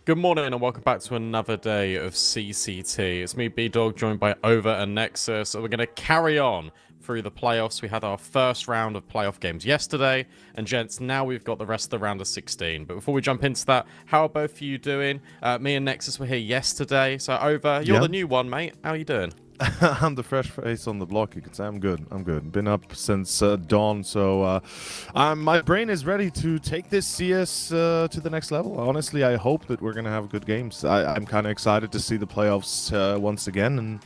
Good morning and welcome back to another day of CCT. It's me, B-Dog, joined by Over and Nexus. So we're going to carry on through the playoffs. We had our first round of playoff games yesterday. And gents, now we've got the rest of the round of 16. But before we jump into that, how are both of you doing? Me and Nexus were here yesterday. So Over, you're the new one, mate. How are you doing? I'm the fresh face on the block, you could say. I'm good. Been up since dawn, so my brain is ready to take this CS to the next level. Honestly, I hope that we're going to have good games. I'm kind of excited to see the playoffs once again, and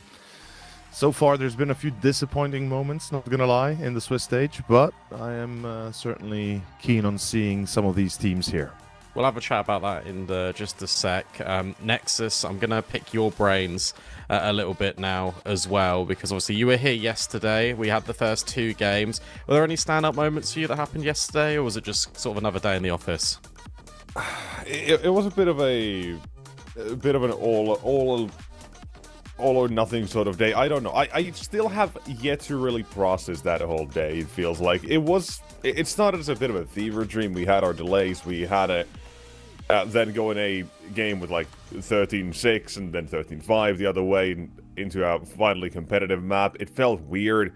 so far there's been a few disappointing moments, not going to lie, in the Swiss stage, but I am certainly keen on seeing some of these teams here. We'll have a chat about that in just a sec. Nexus, I'm going to pick your brains a little bit now as well, because obviously you were here yesterday. We had the first two games. Were there any stand-up moments for you that happened yesterday, or was it just sort of another day in the office? It was a bit of an all or nothing sort of day. I don't know. I still have yet to really process that whole day. It feels like it started as a bit of a fever dream. We had our delays. We had then go in a game with like 13-6 and then 13-5 the other way into a finally competitive map. It felt weird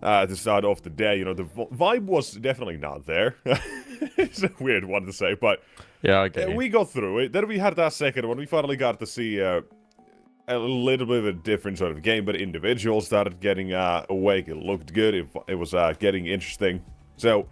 to start off the day. You know, the vibe was definitely not there. It's a weird one to say, but yeah, I get you. We got through it. Then we had that second one. We finally got to see a little bit of a different sort of game, but individuals started getting awake. It looked good. It was getting interesting. So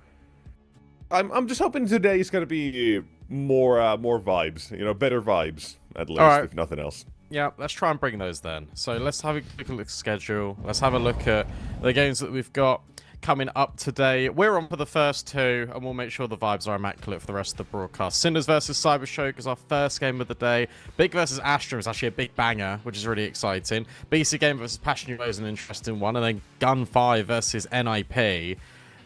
I'm just hoping today is going to be more vibes, you know, better vibes at least, if nothing else. Yeah, let's try and bring those then. So let's have a quick look at the schedule. Let's have a look at the games that we've got coming up today. We're on for the first two, and we'll make sure the vibes are immaculate for the rest of the broadcast. Sinners versus Cybershock is our first game of the day. Big versus Astra is actually a big banger, which is really exciting. BC game versus Passion is an interesting one, and then GUN5 versus NIP.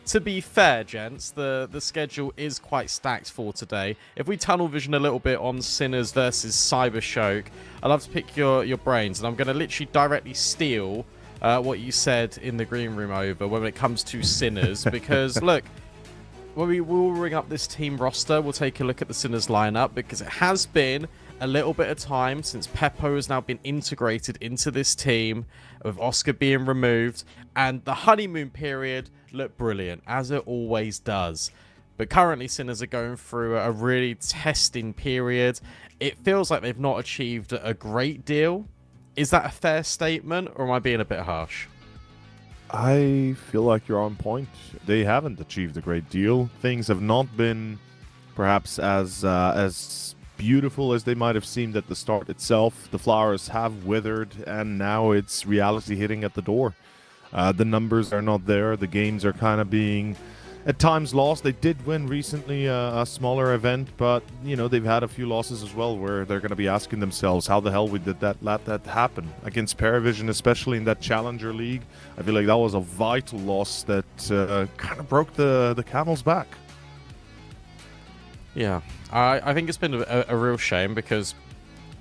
To be fair, gents, the schedule is quite stacked for today. If we tunnel vision a little bit on Sinners versus Cybershock, I'd love to pick your brains, and I'm going to literally directly steal what you said in the green room over when it comes to Sinners, because look, when we will ring up this team roster, we'll take a look at the Sinners lineup, because it has been a little bit of time since Peppo has now been integrated into this team, with Oscar being removed, and the honeymoon period looked brilliant, as it always does. But currently Sinners are going through a really testing period. It feels like they've not achieved a great deal. Is that a fair statement, or am I being a bit harsh? I feel like you're on point. They haven't achieved a great deal. Things have not been perhaps as beautiful as they might have seemed at the start itself. The flowers have withered, and now it's reality hitting at the door. The numbers are not there. The games are kind of being at times lost. They did win recently a smaller event, but you know, they've had a few losses as well where they're going to be asking themselves how the hell we did let that happen against Paravision, especially in that Challenger League. I feel like that was a vital loss that kind of broke the camel's back. Yeah, I think it's been a real shame, because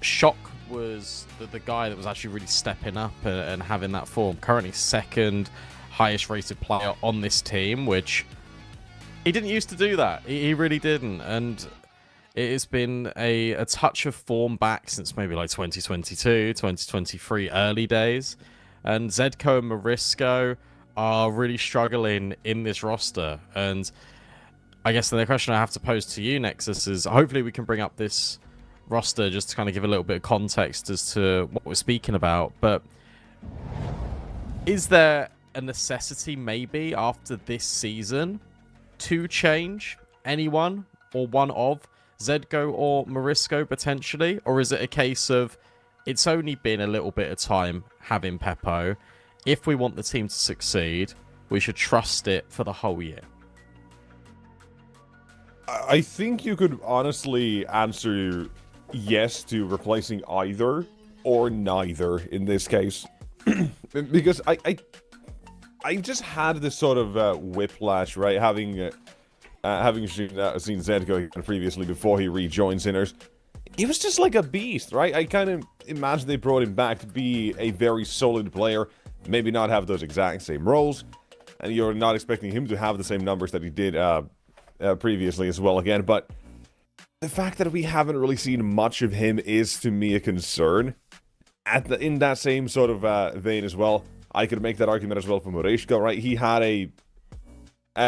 Shock was the guy that was actually really stepping up and having that form. Currently second highest rated player on this team, which he didn't used to do that. He really didn't. And it has been a touch of form back since maybe like 2022, 2023 early days. And Zedko and Marisco are really struggling in this roster. And I guess the question I have to pose to you, Nexus, is hopefully we can bring up this roster just to kind of give a little bit of context as to what we're speaking about. But is there a necessity maybe after this season to change anyone, or one of Zedgo or Marisco potentially? Or is it a case of it's only been a little bit of time having Peppo? If we want the team to succeed, we should trust it for the whole year. I think you could honestly answer yes to replacing either or neither in this case. Because I just had this sort of whiplash, right? Having seen Zedgo previously before he rejoined Sinners. He was just like a beast, right? I kind of imagine they brought him back to be a very solid player, maybe not have those exact same roles, and you're not expecting him to have the same numbers that he did previously as well again, but the fact that we haven't really seen much of him is, to me, a concern. In that same sort of vein as well, I could make that argument as well for Mirage, right? He had a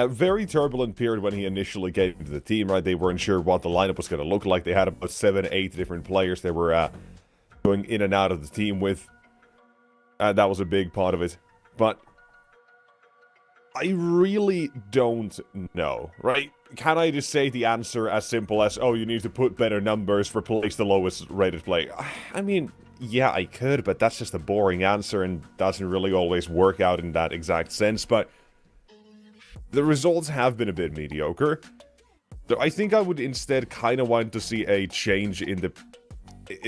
very turbulent period when he initially came into the team, right? They weren't sure what the lineup was going to look like. They had about 7, 8 different players they were going in and out of the team with. That was a big part of it. But I really don't know, right? Can I just say the answer as simple as, oh, you need to put better numbers, replace the lowest rated player? I mean, yeah, I could, but that's just a boring answer and doesn't really always work out in that exact sense. But the results have been a bit mediocre. I think I would instead kind of want to see a change in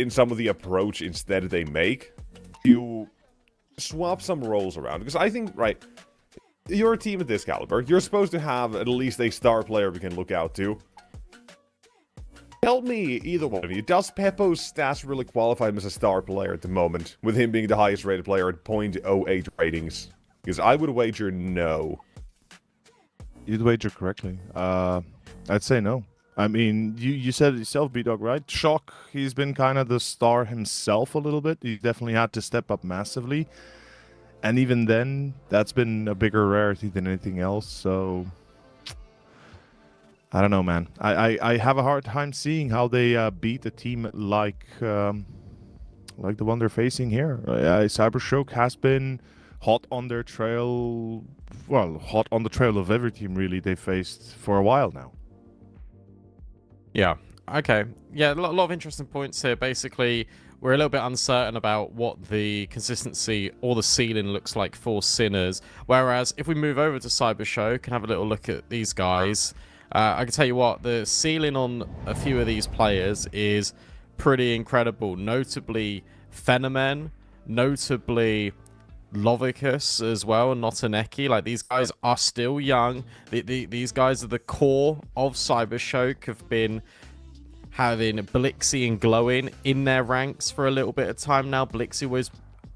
some of the approach instead they make. You swap some roles around. Because I think, right, you're a team of this caliber. You're supposed to have at least a star player we can look out to. Tell me, either one of you, does Peppo's stats really qualify him as a star player at the moment, with him being the highest rated player at 0.08 ratings? Because I would wager no. You'd wager correctly. I'd say no. I mean, you said it yourself, B-Dog, right? Shock, he's been kind of the star himself a little bit. He definitely had to step up massively. And even then, that's been a bigger rarity than anything else, so I don't know, man. I have a hard time seeing how they beat a team like the one they're facing here. Cybershock has been hot on their trail, well, hot on the trail of every team, really, they faced for a while now. Yeah, okay. Yeah, a lot of interesting points here. Basically, we're a little bit uncertain about what the consistency or the ceiling looks like for Sinners. Whereas, if we move over to Cybershock and have a little look at these guys, I can tell you what, the ceiling on a few of these players is pretty incredible. Notably, Phenomen, notably Lovicus as well, and Notaneki. Like, these guys are still young. These guys are the core of Cybershock, have been having Blixie and Glowing in their ranks for a little bit of time now. Blixie was,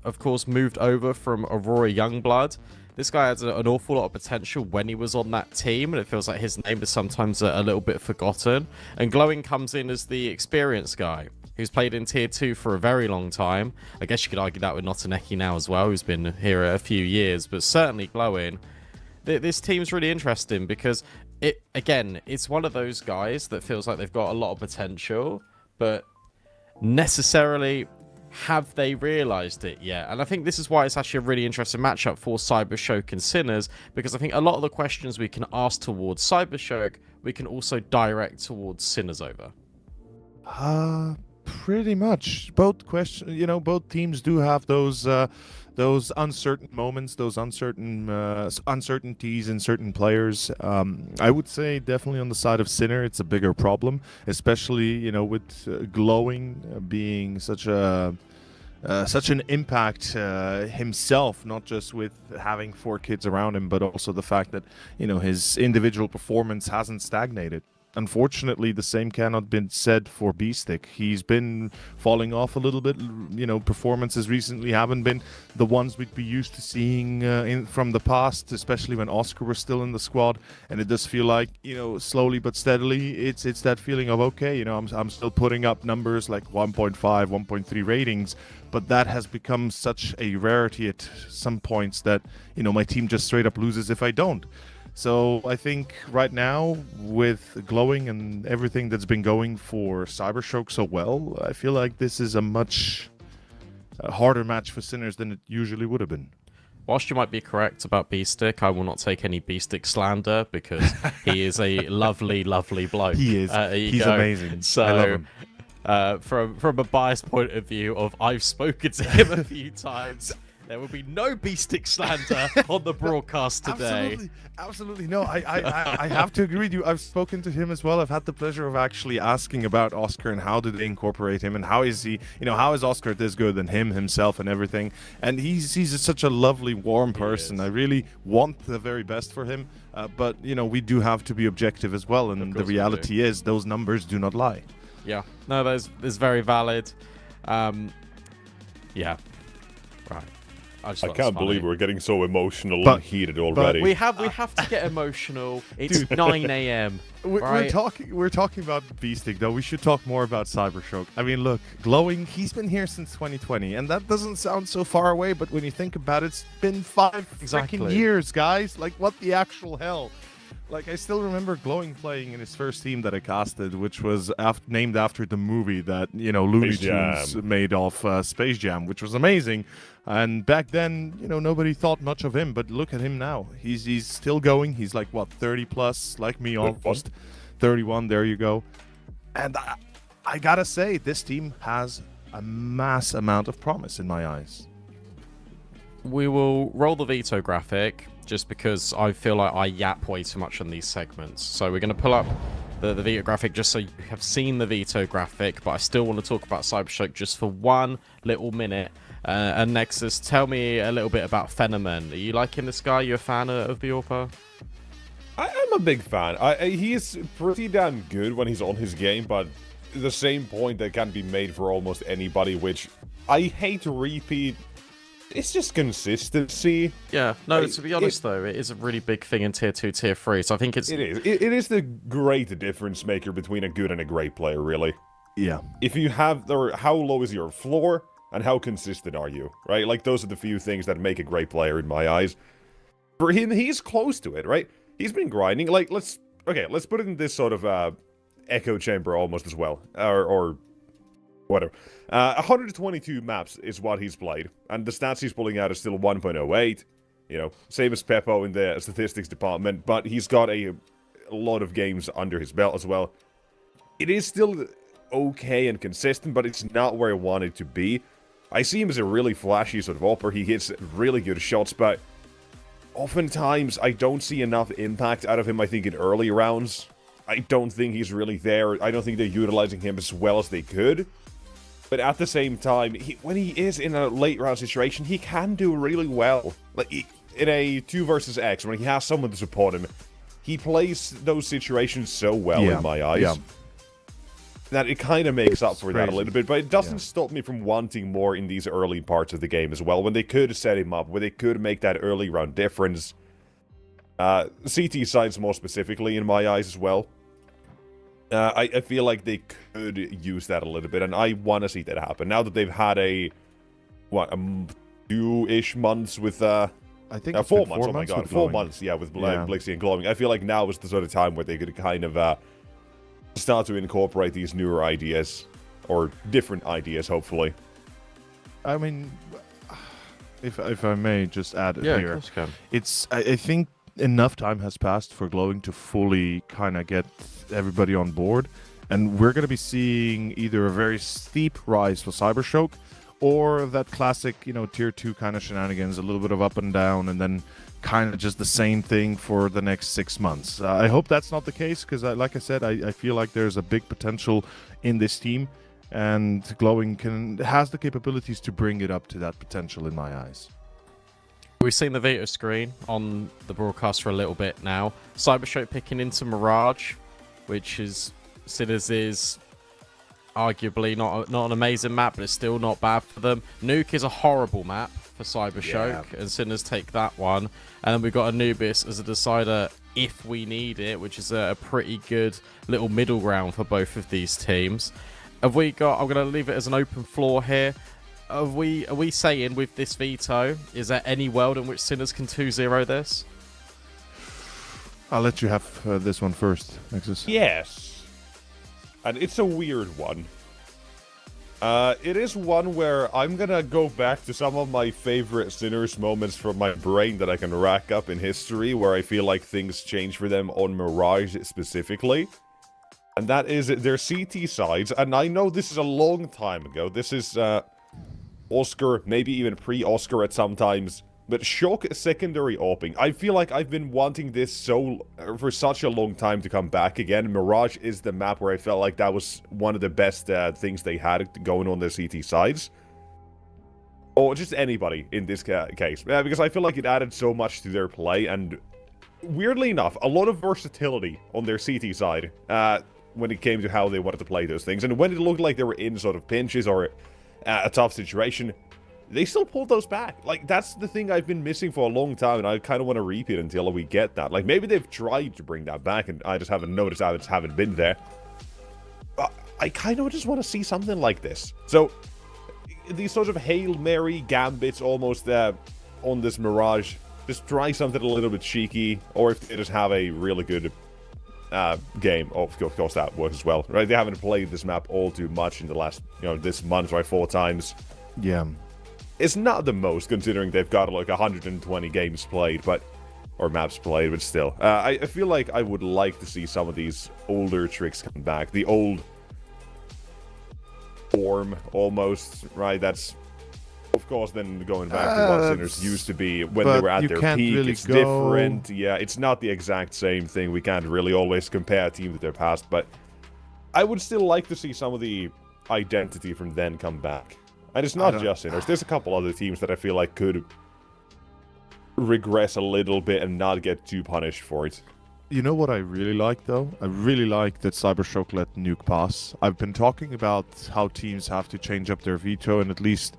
of course, moved over from Aurora Youngblood. This guy has an awful lot of potential when he was on that team, and it feels like his name is sometimes a little bit forgotten. And Glowing comes in as the experienced guy, who's played in Tier 2 for a very long time. I guess you could argue that with Notaneki now as well, who's been here a few years, but certainly Glowing. This team's really interesting because, it's one of those guys that feels like they've got a lot of potential, but necessarily, have they realised it yet? And I think this is why it's actually a really interesting matchup for Cybershock and Sinners, because I think a lot of the questions we can ask towards Cybershock, we can also direct towards Sinners over. Pretty much. Both teams do have those uncertain moments, those uncertainties in certain players. I would say definitely on the side of Sinner, it's a bigger problem, especially with Glowing being such an impact himself, not just with having 4 kids around him, but also the fact that his individual performance hasn't stagnated. Unfortunately, the same cannot be said for B-Stick. He's been falling off a little bit. Performances recently haven't been the ones we'd be used to seeing from the past, especially when Oscar was still in the squad. And it does feel like, slowly but steadily, it's that feeling of, okay, I'm still putting up numbers like 1.5, 1.3 ratings, but that has become such a rarity at some points that, my team just straight up loses if I don't. So I think right now, with Glowing and everything that's been going for Cybershock so well, I feel like this is a much harder match for Sinners than it usually would have been. Whilst you might be correct about B-Stick, I will not take any B-Stick slander because he is a lovely, lovely bloke. He is. He's amazing. So, I love him. From a biased point of view of I've spoken to him a few times, there will be no B-Stick slander on the broadcast today. Absolutely. No, I have to agree with you. I've spoken to him as well. I've had the pleasure of actually asking about Oscar and how did they incorporate him and how is he, how is Oscar this good than himself and everything. And he's such a lovely, warm person. I really want the very best for him. But, we do have to be objective as well. And the reality is those numbers do not lie. Yeah. No, that's very valid. Yeah. Right. just I thought can't it was believe funny. we're getting so emotional But- and heated already. We have to get emotional. It's 9 a.m. We're Right. talking about Beasting, though. We should talk more about Cybershock. I mean, look, Glowing, he's been here since 2020, and that doesn't sound so far away, but when you think about it, it's been 5 Exactly. freaking years, guys. Like, what the actual hell? Like, I still remember Glowing playing in his first team that I casted, which was named after the movie that, Looney Space Jam. Tunes made off Space Jam, which was amazing. And back then, nobody thought much of him, but look at him now. He's still going. He's like, what, 30 plus, like me, almost 31. There you go. And I gotta say, this team has a mass amount of promise in my eyes. We will roll the veto graphic just because I feel like I yap way too much on these segments. So we're going to pull up the veto graphic just so you have seen the veto graphic, but I still want to talk about Cybershock just for 1 little minute. And Nexus, tell me a little bit about Phenomen. Are you liking this guy? You a fan of Bjorpa? I'm a big fan. He is pretty damn good when he's on his game, but the same point that can be made for almost anybody, which I hate to repeat. It's just consistency. Yeah, no, to be honest, though, it is a really big thing in Tier 2, Tier 3, so I think it's... It is. It is the great difference maker between a good and a great player, really. Yeah. If you have... How low is your floor, and how consistent are you, right? Like, those are the few things that make a great player in my eyes. For him, he's close to it, right? He's been grinding. Like, let's put it in this sort of echo chamber almost as well. Or whatever. 122 maps is what he's played, and the stats he's pulling out is still 1.08. Same as Peppo in the statistics department, but he's got a lot of games under his belt as well. It is still okay and consistent, but it's not where I want it to be. I see him as a really flashy sort of opper. He hits really good shots, but oftentimes I don't see enough impact out of him, I think, in early rounds. I don't think he's really there. I don't think they're utilizing him as well as they could. But at the same time, when he is in a late round situation, he can do really well. Like, in a 2 versus X, when he has someone to support him, he plays those situations so well in my eyes. That it kind of makes up for that a little bit. But it doesn't stop me from wanting more in these early parts of the game as well. When they could set him up, when they could make that early round difference. CT sides more specifically in my eyes as well. I feel like they could use that a little bit, and I want to see that happen. Now that they've had a 2-ish months with I think it's 4 been months. 4 Oh my months god, with 4 Glowing. months. Yeah, with Blixie and Glowing. I feel like now is the sort of time where they could kind of start to incorporate these newer ideas or different ideas, hopefully. I mean, if I may just add Yeah, here, of course you can. it's I think enough time has passed for Glowing to fully kind of get everybody on board, and we're going to be seeing either a very steep rise for Cybershock or that classic, tier 2 kind of shenanigans, a little bit of up and down, and then kind of just the same thing for the next 6 months. I hope that's not the case, because like I said, I feel like there's a big potential in this team, and Glowing has the capabilities to bring it up to that potential in my eyes. We've seen the veto screen on the broadcast for a little bit now. Cybershock picking into Mirage, which is Sinners is arguably not an amazing map, but it's still not bad for them. Nuke is a horrible map for Cybershock, and Sinners take that one. And then we've got Anubis as a decider if we need it, which is a pretty good little middle ground for both of these teams. Have we got... I'm going to leave it as an open floor here. Are we saying with this veto, is there any world in which Sinners can 2-0 this? I'll let you have this one first, Nexus. Yes. And it's a weird one. It is one where I'm gonna go back to some of my favorite Sinners moments from my brain that I can rack up in history, where I feel like things change for them on Mirage specifically. And that is their CT sides, and I know this is a long time ago. This is, Oscar, maybe even pre-Oscar at some times. But Shock secondary AWPing. I feel like I've been wanting this for such a long time to come back again. Mirage is the map where I felt like that was one of the best things they had going on their CT sides. Or just anybody in this case. Because I feel like it added so much to their play, and weirdly enough, a lot of versatility on their CT side when it came to how they wanted to play those things. And when it looked like they were in sort of pinches or a tough situation, they still pulled those back. Like, that's the thing I've been missing for a long time, and I kind of want to repeat until we get that. Like, maybe they've tried to bring that back, and I just haven't noticed, I just haven't been there. I kind of just want to see something like this. So, these sorts of Hail Mary gambits almost on this Mirage, just try something a little bit cheeky, or if they just have a really good game, of course that works as well, right? They haven't played this map all too much in the last, this month, right, 4 times. Yeah. It's not the most, considering they've got like 120 games played, or maps played, but still. I feel like I would like to see some of these older tricks come back. The old form, almost, right? That's, of course, then going back to what Sinners used to be when they were at their peak. Really it's different. Yeah, it's not the exact same thing. We can't really always compare teams to their past, but I would still like to see some of the identity from then come back. And it's not just Sinners. There's a couple other teams that I feel like could regress a little bit and not get too punished for it. You know what I really like, though? I really like that Cybershock let Nuke pass. I've been talking about how teams have to change up their veto and at least,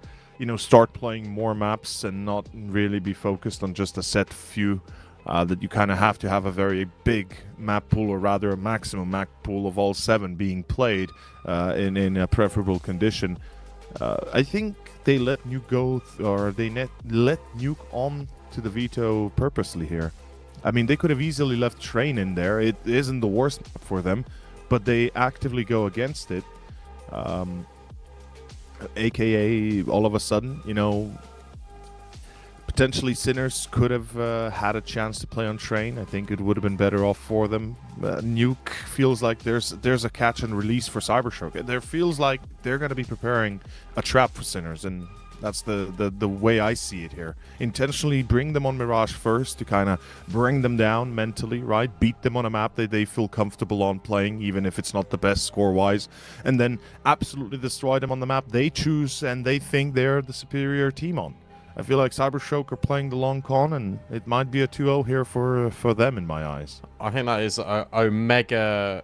start playing more maps and not really be focused on just a set few. That you kind of have to have a very big map pool, or rather a maximum map pool of all 7 being played in a preferable condition. I think they let Nuke go, or they let Nuke on to the veto purposely here. I mean, they could have easily left Train in there. It isn't the worst map for them, but they actively go against it. AKA, all of a sudden, potentially Sinners could have had a chance to play on Train. I think it would have been better off for them. Nuke feels like there's a catch and release for Cybershock. There feels like they're going to be preparing a trap for Sinners, and that's the way I see it here. Intentionally bring them on Mirage first to kind of bring them down mentally, right? Beat them on a map that they feel comfortable on playing, even if it's not the best score-wise. And then absolutely destroy them on the map they choose and they think they're the superior team on. I feel like Cybershock are playing the long con, and it might be a 2-0 here for them in my eyes. I think that is Omega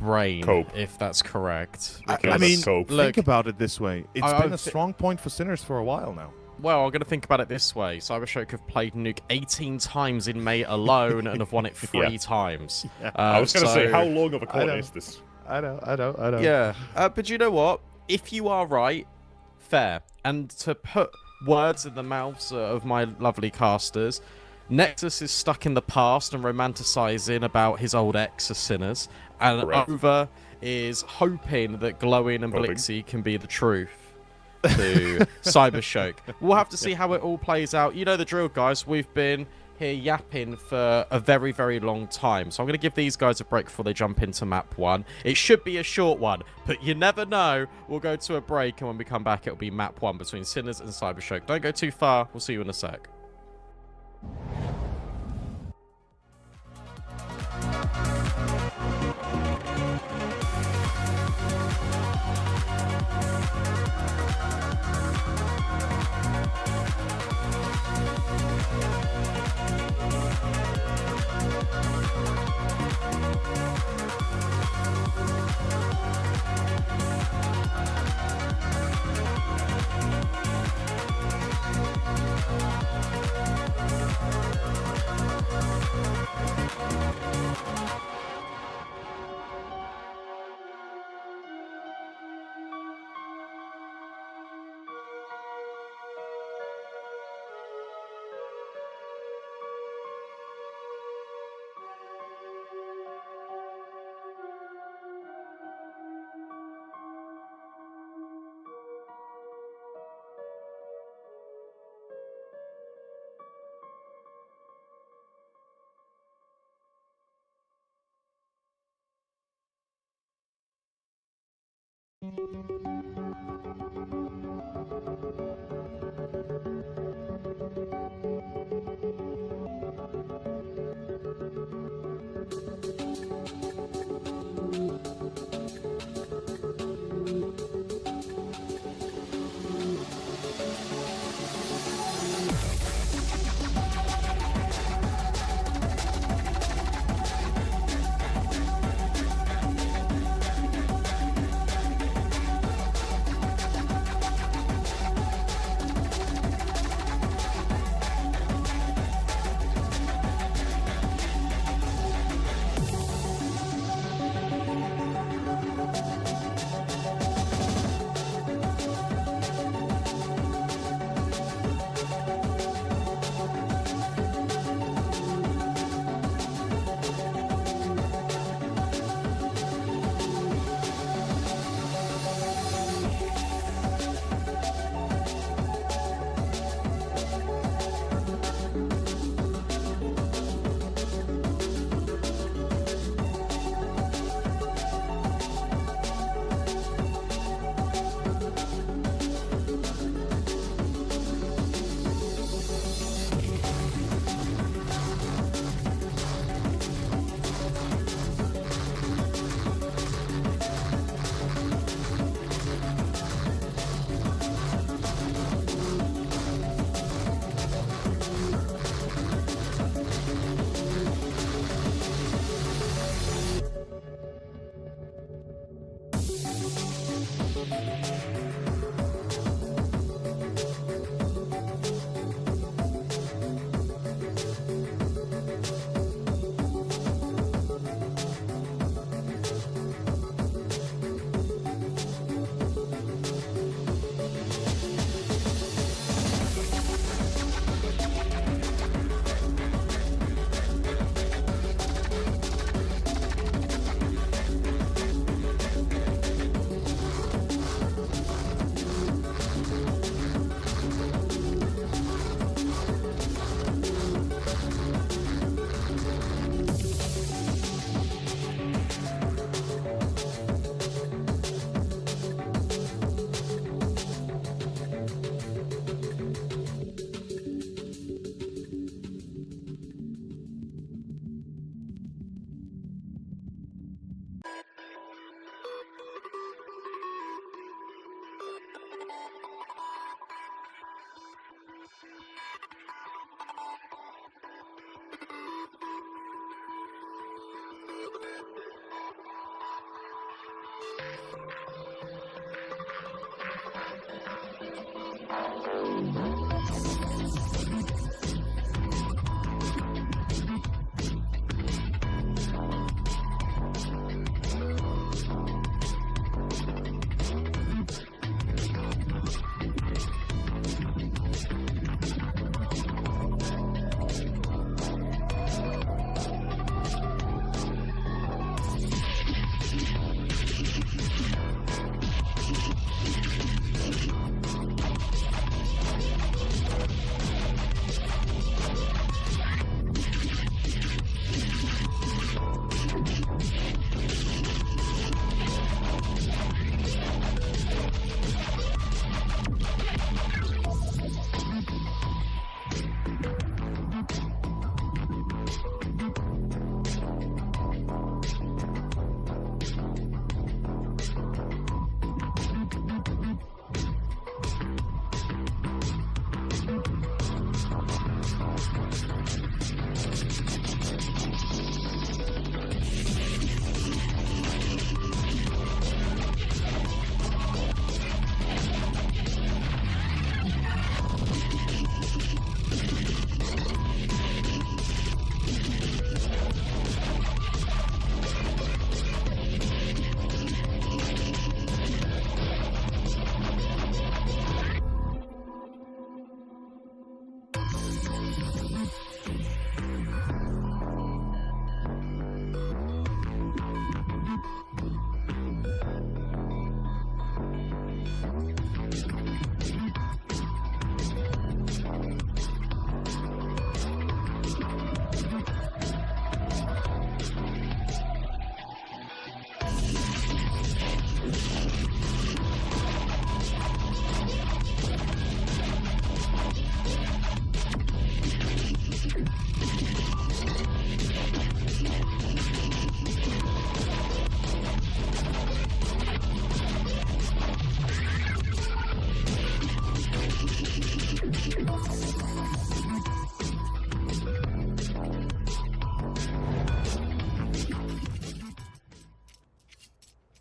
brain, Cope. if that's correct. I mean, Cope. think about it this way. It's been a strong point for Sinners for a while now. Well, I'm going to think about it this way. Cybershock have played Nuke 18 times in May alone and have won it 3 times. Yeah. I was going to say, how long of a con is this? I know. Yeah, but you know what? If you are right, fair. And to put words in the mouths of my lovely casters, Nexus is stuck in the past and romanticizing about his old ex as Sinners, and Correct. Over is hoping that Glowing and Blixie can be the truth to Cybershock. We'll have to see how it all plays out. You know the drill, guys. We've been here yapping for a very, very long time, so I'm going to give these guys a break before they jump into map 1. It should be a short one, but you never know. We'll go to a break, and when we come back, it'll be map 1 between Sinners and Cybershock. Don't go too far. We'll see you in a sec.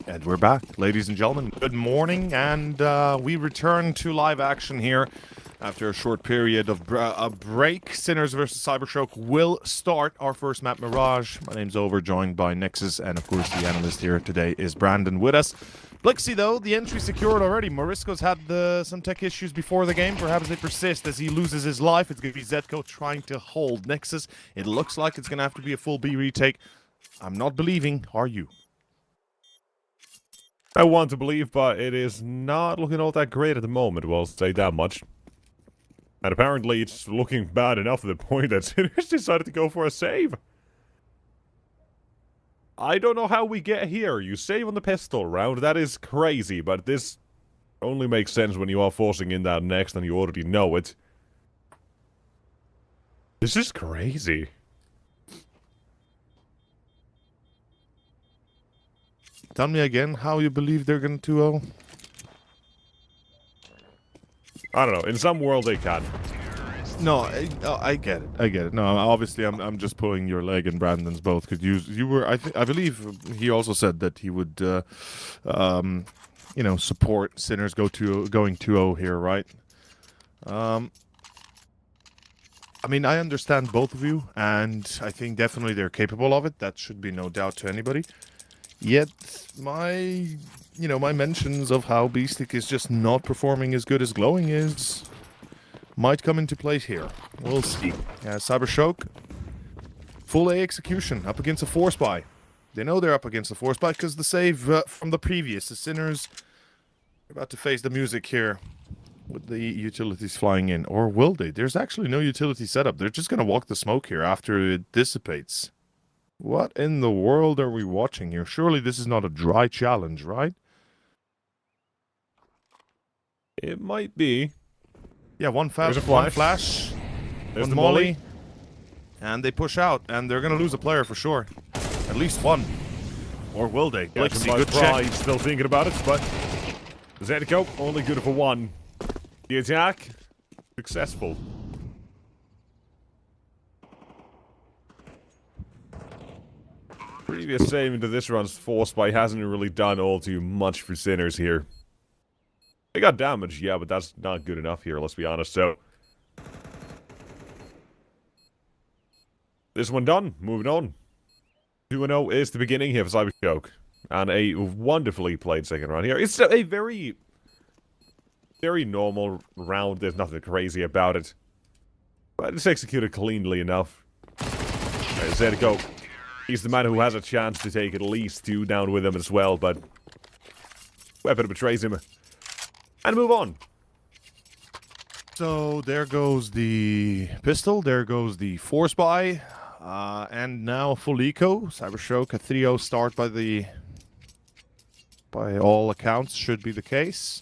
And we're back, ladies and gentlemen. Good morning, and we return to live action here after a short period of a break. Sinners versus Cybershock will start our first map, Mirage. My name's Over, joined by Nexus, and of course the analyst here today is Brandon with us. Blixie, though, the entry secured already. Morisco's had some tech issues before the game. Perhaps they persist as he loses his life. It's going to be Zetko trying to hold Nexus. It looks like it's going to have to be a full B retake. I'm not believing, are you? I want to believe, but it is not looking all that great at the moment, we'll say that much. And apparently it's looking bad enough to the point that Sinners decided to go for a save. I don't know how we get here. You save on the pistol round, that is crazy, but this only makes sense when you are forcing in that next and you already know it. This is crazy. Tell me again how you believe they're going to 2-0. I don't know. In some world they can. No, I get it. I get it. No, obviously I'm just pulling your leg and Brandon's both because you were I believe he also said that he would you know, support Sinners going 2-0 here, right? I mean, I understand both of you, and I think definitely they're capable of it. That should be no doubt to anybody. Yet, my mentions of how Beastic is just not performing as good as Glowing is might come into play here. We'll see. Cybershock, full A execution, up against a Force Buy. They know they're up against a Force Buy because the save from the previous. The Sinners are about to face the music here with the utilities flying in. Or will they? There's actually no utility setup. They're just going to walk the smoke here after it dissipates. What in the world are we watching here? Surely this is not a dry challenge, right? It might be. Yeah, one flash, There's one the molly, and they push out, and they're gonna lose a player for sure. At least one. Or will they? Blixie, good check. Still thinking about it, but Zetko only good for one. The attack successful. Previous save into this run's Force Buy hasn't really done all too much for Sinners here. They got damage, yeah, but that's not good enough here, let's be honest, so... This one done, moving on. 2-0 is the beginning here for Cybershock. And a wonderfully played second round here. It's a very normal round, there's nothing crazy about it. But it's executed cleanly enough. Alright, Zetko. He's the man who has a chance to take at least 2 down with him as well, but... Weapon betrays him. And move on. So there goes the pistol, there goes the Force Buy, and now full eco. Cybershock, a 3-0 start by all accounts should be the case.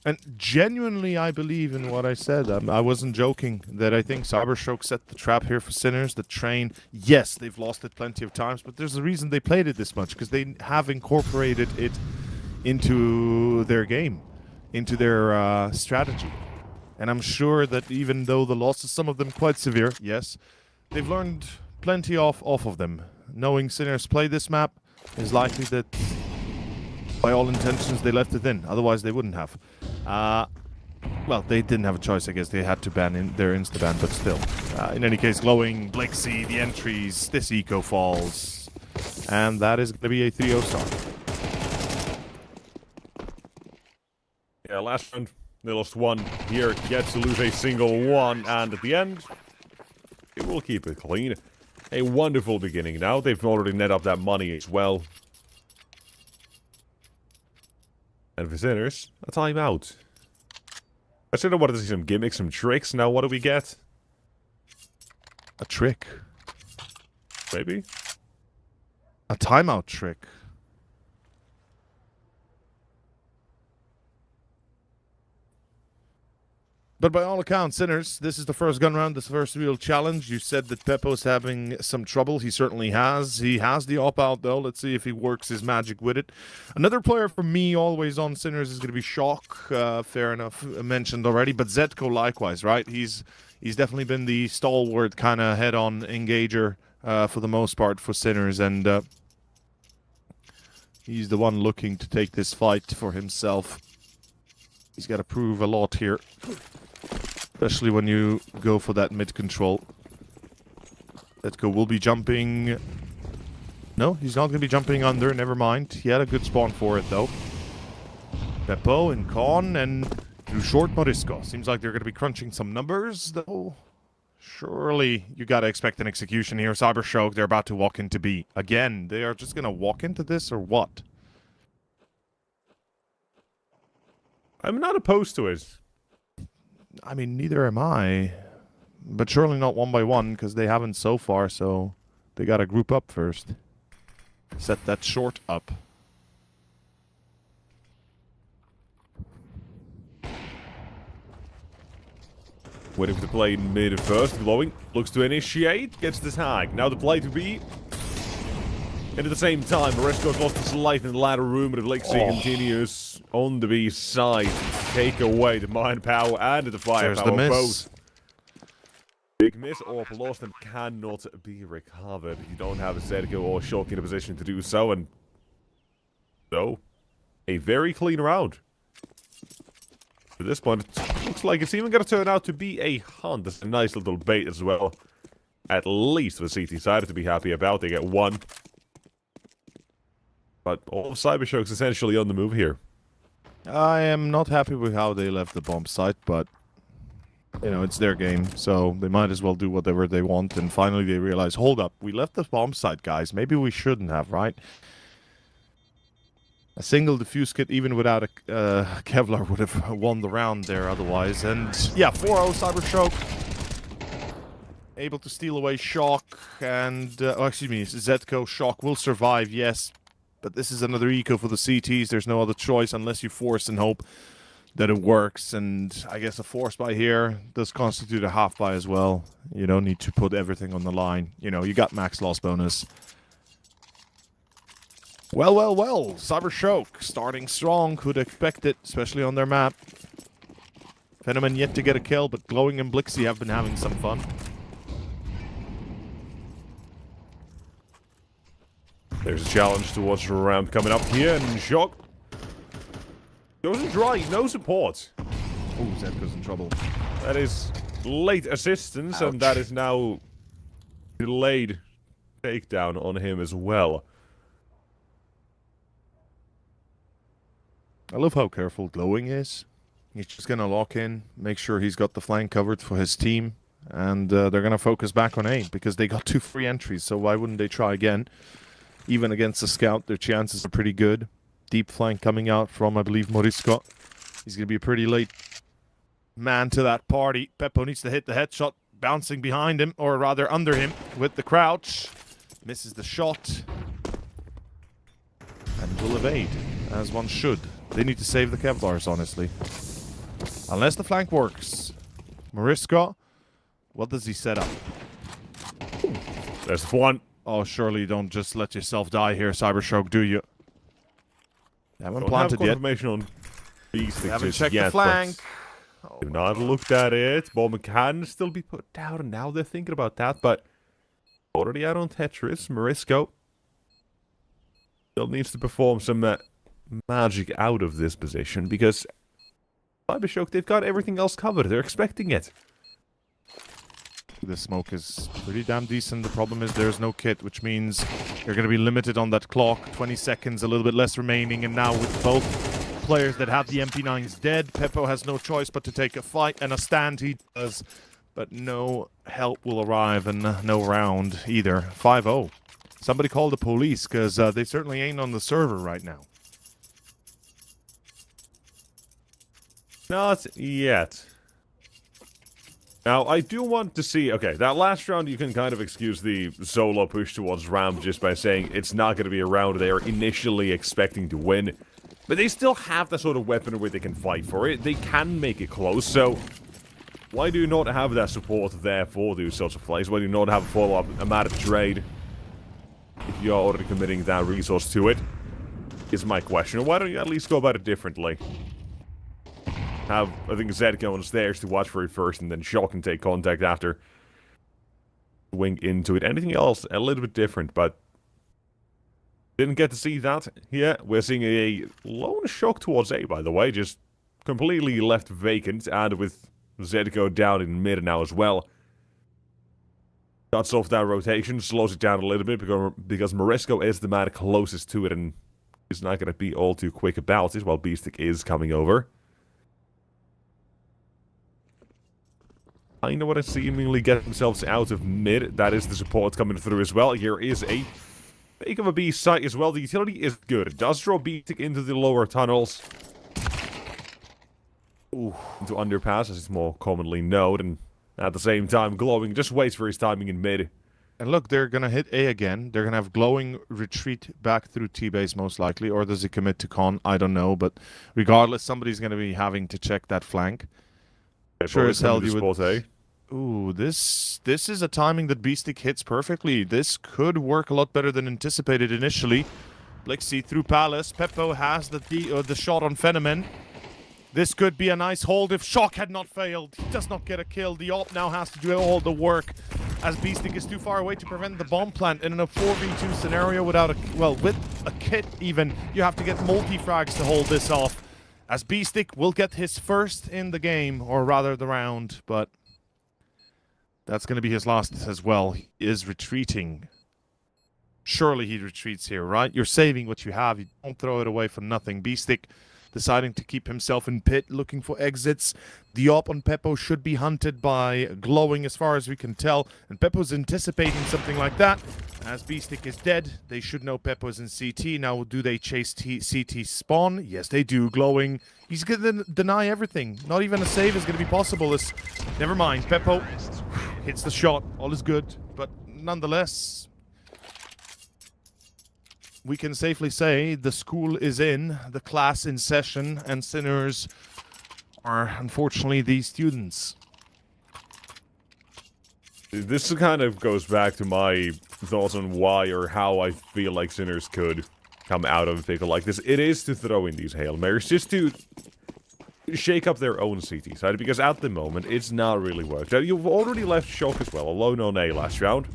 And genuinely, I believe in what I said. I wasn't joking that I think Cybershock set the trap here for Sinners. The train, yes, they've lost it plenty of times, but there's a reason they played it this much, because they have incorporated it into their game, into their strategy. And I'm sure that even though the losses, some of them quite severe, yes, they've learned plenty off of them. Knowing Sinners play this map is likely that, by all intentions, they left it in. Otherwise, they wouldn't have. Well, they didn't have a choice, I guess. They had to ban their insta-ban, but still. In any case, Glowing, Blixie, the entries, this eco falls. And that is going to be a 3-0 start. Yeah, last round, they lost one. Here, gets to lose a single one, and at the end, it will keep it clean. A wonderful beginning now. They've already net up that money as well. And for Sinners, a timeout. I still wanted to see some gimmicks, some tricks. Now, what do we get? A trick. Maybe? A timeout trick. But by all accounts, Sinners, this is the first gun round, this first real challenge. You said that Peppo's having some trouble. He certainly has. He has the op-out, though. Let's see if he works his magic with it. Another player for me, always on Sinners, is going to be Shock. Fair enough, mentioned already. But Zetko likewise, right? He's definitely been the stalwart kind of head-on engager for the most part for Sinners. And He's the one looking to take this fight for himself. He's got to prove a lot here. Especially when you go for that mid control. Zetko will be jumping... No, he's not going to be jumping under, never mind. He had a good spawn for it, though. Beppo and Khan and through short Morisco. Seems like they're going to be crunching some numbers, though. Surely you got to expect an execution here. Cybershock, they're about to walk into B. Again, they are just going to walk into this, or what? I'm not opposed to it. I mean, neither am I. But surely not one by one, because they haven't so far, so they got to group up first. Set that short up. Waiting for the play in mid first. Glowing. Looks to initiate. Gets the tag. Now the play to B. And at the same time, Moresco's lost his life in the ladder room, but Blixie continues on the B side. Take away the mind power and the firepower. There's the miss. Both. Big miss, orb lost and cannot be recovered. You don't have a Zedko or Shock in a position to do so, and so a very clean round. At this point, it looks like it's even going to turn out to be a hunt. That's a nice little bait as well. At least for the CT side to be happy about. They get one. But all of Cybershock's essentially on the move here. I am not happy with how they left the bomb site, but you know, it's their game, so they might as well do whatever they want. And finally they realize, hold up, we left the bomb site, guys. Maybe we shouldn't have, right? A single defuse kit, even without a Kevlar, would have won the round there otherwise. And yeah, 4-0 Cybershock. Able to steal away Shock and... oh, excuse me, Zetko. Shock will survive, yes. But this is another eco for the CTs. There's no other choice unless you force and hope that it works. And I guess a force buy here does constitute a half buy as well. You don't need to put everything on the line. You know, you got max loss bonus. Well, well, well. Cybershock starting strong. Could expect it, especially on their map. Phenomen yet to get a kill, but Glowing and Blixie have been having some fun. There's a challenge towards the round coming up here, and Shock goes in dry, no support. Oh, Zetko's in trouble. That is late assistance, Ouch. and that is now delayed takedown on him as well. I love how careful Glowing is. He's just going to lock in, make sure he's got the flank covered for his team, and they're going to focus back on A, because they got 2 free entries, so why wouldn't they try again? Even against the scout, their chances are pretty good. Deep flank coming out from, I believe, Morisco. He's going to be a pretty late man to that party. Beppo needs to hit the headshot, bouncing behind him, or rather under him, with the crouch. Misses the shot. And will evade, as one should. They need to save the Kevlars, honestly. Unless the flank works. Morisco, what does he set up? There's one. Oh, surely you don't just let yourself die here, Cybershock, do you? They haven't Don't planted have yet. confirmation on these They things haven't just checked yet, the flank. but they've not looked at it. Bomb can still be put down, and now they're thinking about that, but already out on Tetris. Morisco still needs to perform some magic out of this position, because Cybershock, they've got everything else covered. They're expecting it. The smoke is pretty damn decent. The problem is there's no kit, which means you're going to be limited on that clock. 20 seconds, a little bit less remaining, and now with both players that have the MP9s dead, Beppo has no choice but to take a fight, and a stand he does. But no help will arrive, and no round either. 5-0. Somebody call the police, because they certainly ain't on the server right now. Not yet. Now, I do want to see... Okay, that last round, you can kind of excuse the solo push towards Ram just by saying it's not going to be a round they are initially expecting to win. But they still have that sort of weapon where they can fight for it. They can make it close, so... Why do you not have that support there for these sorts of plays? Why do you not have a follow-up, a matter trade? If you are already committing that resource to it, is my question. Why don't you at least go about it differently? Have, I think, Zedko on stairs to watch for it first, and then Shock can take contact after. Wing into it. Anything else, a little bit different, but Didn't get to see that here. We're seeing a lone shock towards A, by the way. Just completely left vacant, and with Zedko down in mid now as well. Cuts off that rotation, slows it down a little bit because Moresco is the man closest to it, and he's not going to be all too quick about it while Beastic is coming over. I know what to seemingly get themselves out of mid. That is the support coming through as well. Here is a fake of a B site as well. The utility is good. It does draw Beastic into the lower tunnels. Ooh, into underpass, as it's more commonly known, and at the same time, Glowing just waits for his timing in mid. And look, they're going to hit A again. They're going to have Glowing retreat back through T-base most likely, or does he commit to con? I don't know, but regardless, somebody's going to be having to check that flank. Sure as hell you would... A. Ooh, this is a timing that Beastic hits perfectly. This could work a lot better than anticipated initially. Blixie through Palace. Peppo has the shot on Phenomen. This could be a nice hold if Shock had not failed. He does not get a kill. The AWP now has to do all the work as Beastic is too far away to prevent the bomb plant. And in a 4v2 scenario without a... well, with a kit even, you have to get multi-frags to hold this off. As Beastic will get his first in the game, or rather the round, but that's going to be his last as well. He is retreating. Surely he retreats here, right? You're saving what you have. You don't throw it away for nothing. Beastic deciding to keep himself in pit, looking for exits. The AWP on Peppo should be hunted by Glowing as far as we can tell. And Peppo's anticipating something like that. As Beastic is dead, they should know Peppo's in CT. Now, do they chase CT spawn? Yes, they do. Glowing. He's going to deny everything. Not even a save is going to be possible. Never mind. Peppo hits the shot. All is good. But nonetheless, we can safely say the school is in, the class in session, and sinners are unfortunately these students. This kind of goes back to my thoughts on why or how I feel like sinners could come out of a pickle like this. It is to throw in these Hail Marys, just to shake up their own CT side, because at the moment, it's not really worked out. You've already left Shock as well, alone on A last round.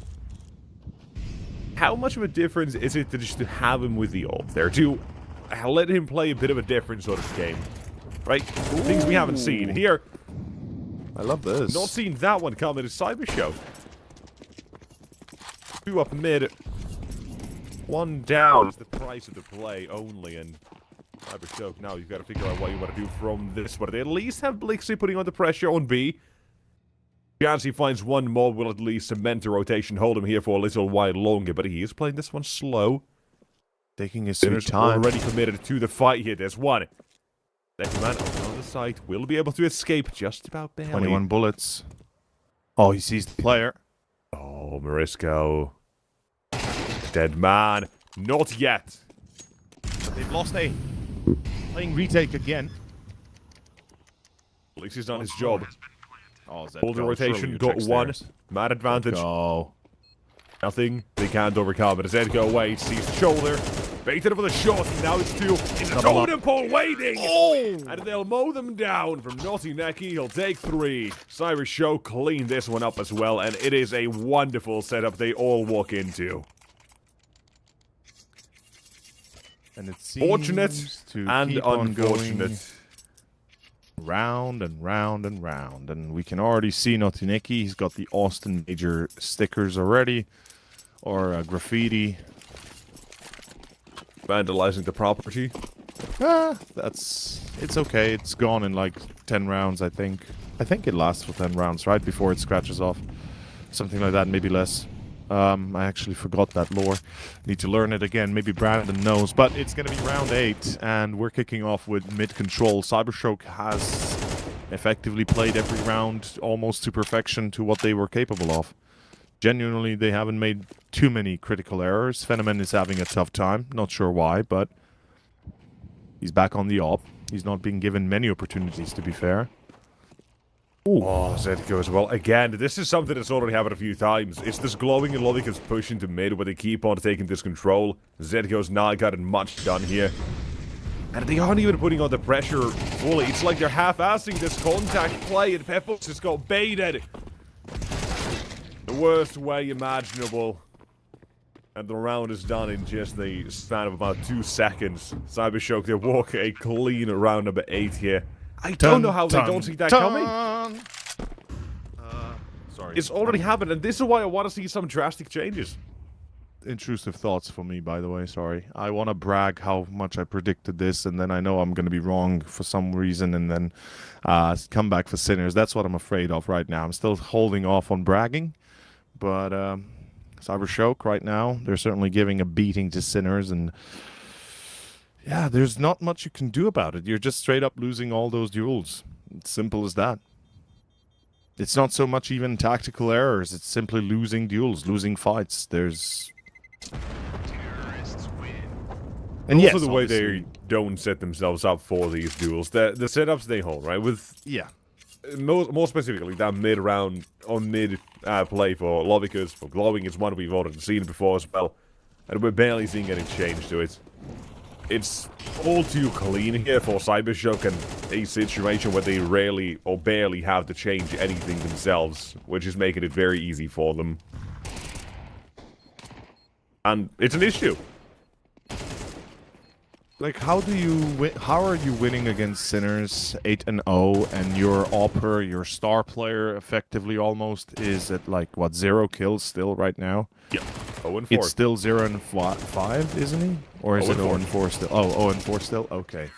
How much of a difference is it to just to have him with the AWP there, to let him play a bit of a different sort of game, right? Ooh. Things we haven't seen here. I love this. Not seen that one coming to Cyber Show. 2 up mid. 1 down is the price of the play only, and Cyber Show, now you've got to figure out what you want to do from this, but they at least have Blixie putting on the pressure on B. Chance he finds one more will at least cement the rotation, hold him here for a little while longer, but he is playing this one slow. Taking his sweet time. Already committed to the fight here. There's one. Second man on the side will be able to escape just about barely. 21 bullets. Oh, he sees the player. Oh, Moresco. Dead man. Not yet. They've lost A. Playing retake again. At least he's done his job. Oh, Hold the rotation, got one. Mad advantage. Go. Nothing they can't overcome. But as Zedko waits, sees the shoulder. Baited up with a shot, and now it's 2. In the totem pole waiting! Oh! And they'll mow them down from Naughty Necky. He'll take 3. Cyrus Show cleaned this one up as well, and it is a wonderful setup they all walk into. And it seems fortunate to and keep on unfortunate. Going round and round and round, and we can already see Notineki. He's got the Austin Major stickers already, or graffiti. Vandalizing the property. It's okay. It's gone in like 10 rounds, I think. I think it lasts for 10 rounds, right? Before it scratches off. Something like that, maybe less. I actually forgot that lore. Need to learn it again. Maybe Brandon knows. But it's going to be round 8, and we're kicking off with mid-control. Cybershock has effectively played every round almost to perfection to what they were capable of. Genuinely, they haven't made too many critical errors. Phenomen is having a tough time. Not sure why, but he's back on the AWP. He's not being given many opportunities, to be fair. Ooh. Oh, Zedko as well. Again, this is something that's already happened a few times. It's this Glowing and Lovica's push into mid where they keep on taking this control. Zedko's not gotten much done here. And they aren't even putting on the pressure fully. It's like they're half-assing this contact play, and Peppos just got baited. The worst way imaginable. And the round is done in just the span of about 2 seconds. Cybershock, they walk a clean round number 8 here. I don't know how they don't see that coming. Sorry. It's already happened, and this is why I want to see some drastic changes. Intrusive thoughts for me, by the way. Sorry. I want to brag how much I predicted this, and then I know I'm going to be wrong for some reason, and then come back for Sinners. That's what I'm afraid of right now. I'm still holding off on bragging, but Cybershock right now, they're certainly giving a beating to Sinners, and yeah, there's not much you can do about it. You're just straight up losing all those duels. It's simple as that. It's not so much even tactical errors. It's simply losing duels, losing fights. There's... And also the way they don't set themselves up for these duels. The setups they hold, right? With more specifically, that mid-round on mid play for Lobicus, for Glowing is one we've already seen before as well. And we're barely seeing any change to it. It's all too clean here for Cybershock and a situation where they rarely or barely have to change anything themselves, which is making it very easy for them. And it's an issue. Like, how are you winning against Sinners 8-0 and your AWPer, your star player, effectively almost is at like what 0 kills still right now? Yeah, 0-4. It's still 0-5, isn't he? Or is it 0-4 still? Oh, 0-4 still. Okay.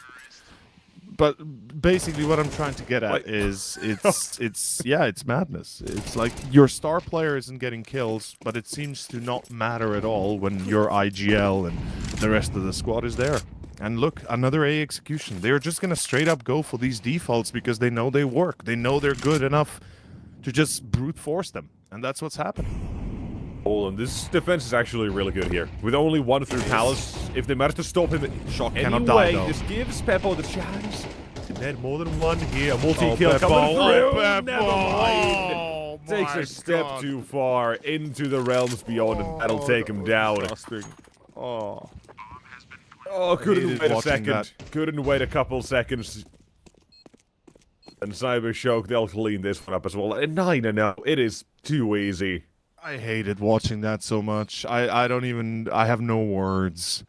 But basically, what I'm trying to get at is it's madness. It's like your star player isn't getting kills, but it seems to not matter at all when your IGL and the rest of the squad is there. And look, another A execution. They're just going to straight up go for these defaults because they know they work. They know they're good enough to just brute force them. And that's what's happening. Hold on, this defense is actually really good here. With only 1 through Palace, if they manage to stop him Shock anyway, cannot die, though. this gives Peppo the chance to net more than 1 here. Multi-kill coming through. Never mind. Takes a step too far into the realms beyond, and that'll take him down. Oh, couldn't wait a second. Couldn't wait a couple seconds. And Cybershock, they'll clean this one up as well. And 9-0, it is too easy. I hated watching that so much. I have no words.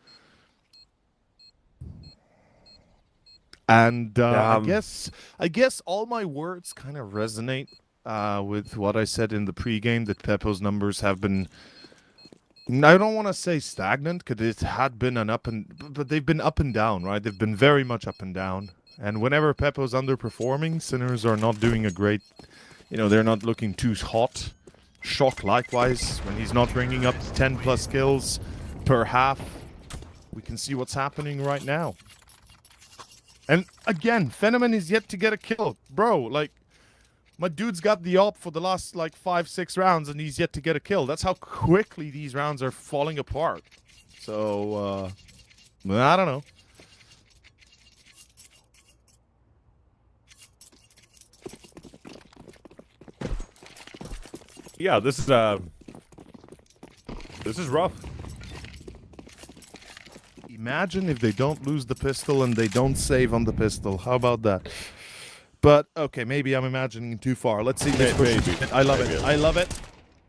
And I guess all my words kind of resonate with what I said in the pregame, that Peppo's numbers have been, I don't want to say stagnant, because it had been but they've been up and down, right? They've been very much up and down. And whenever Peppo's underperforming, Sinners are not doing a great, they're not looking too hot. Shock likewise, when he's not bringing up 10+ kills per half, we can see what's happening right now. And again, Phenomen is yet to get a kill. Bro, like, my dude's got the op for the last, 5-6 rounds, and he's yet to get a kill. That's how quickly these rounds are falling apart. So, I don't know. Yeah, this is rough. Imagine if they don't lose the pistol and they don't save on the pistol. How about that? But, okay, maybe I'm imagining too far. Let's see this push. I love it. I love it.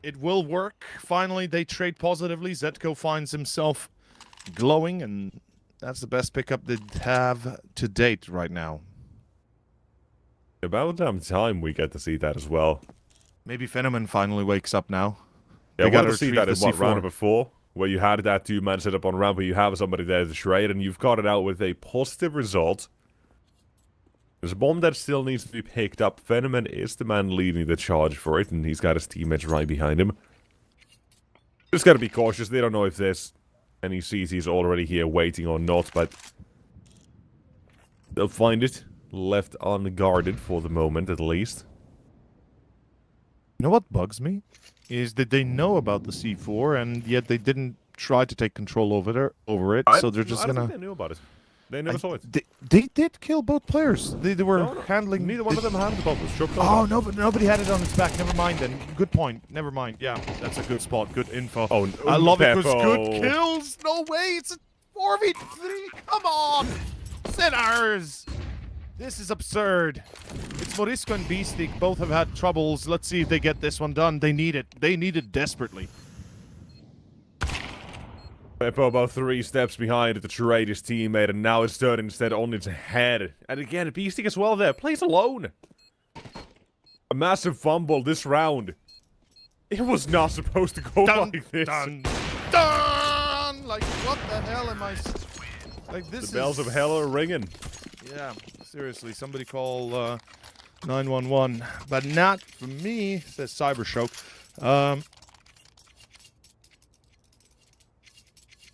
It will work. Finally, they trade positively. Zetko finds himself glowing, and that's the best pickup they have to date right now. About damn time we get to see that as well. Maybe Phenomen finally wakes up now. Yeah, I got to see that in round before, where you had that 2-man setup on ramp, where you have somebody there to trade, and you've got it out with a positive result. There's a bomb that still needs to be picked up. Phenomen is the man leading the charge for it, and he's got his teammates right behind him. Just got to be cautious. They don't know if there's any CTs already here waiting or not, but they'll find it. Left unguarded for the moment, at least. You know what bugs me? Is that they know about the C4, and yet they didn't try to take control over it, so they're just gonna... I don't think they knew about it. They never saw it. They did kill both players. They were handling... Neither one of them had the bombs. Oh, no, but nobody had it on its back. Never mind then. Good point. Never mind. Yeah, that's a good spot. Good info. Oh, I love it because good kills. No way. It's a 4v3. Come on. Sinners. This is absurd. It's Morisco and Beastic. Both have had troubles. Let's see if they get this one done. They need it. They need it desperately. Beppo about 3 steps behind the traitor's teammate, and now it's turned instead on its head. And again, Beastic as well there, plays alone. A massive fumble this round. It was not supposed to go like this. Dun! Like, what the hell am I... Like, this The bells of hell are ringing. Yeah, seriously, somebody call 911. But not for me, says Cybershock.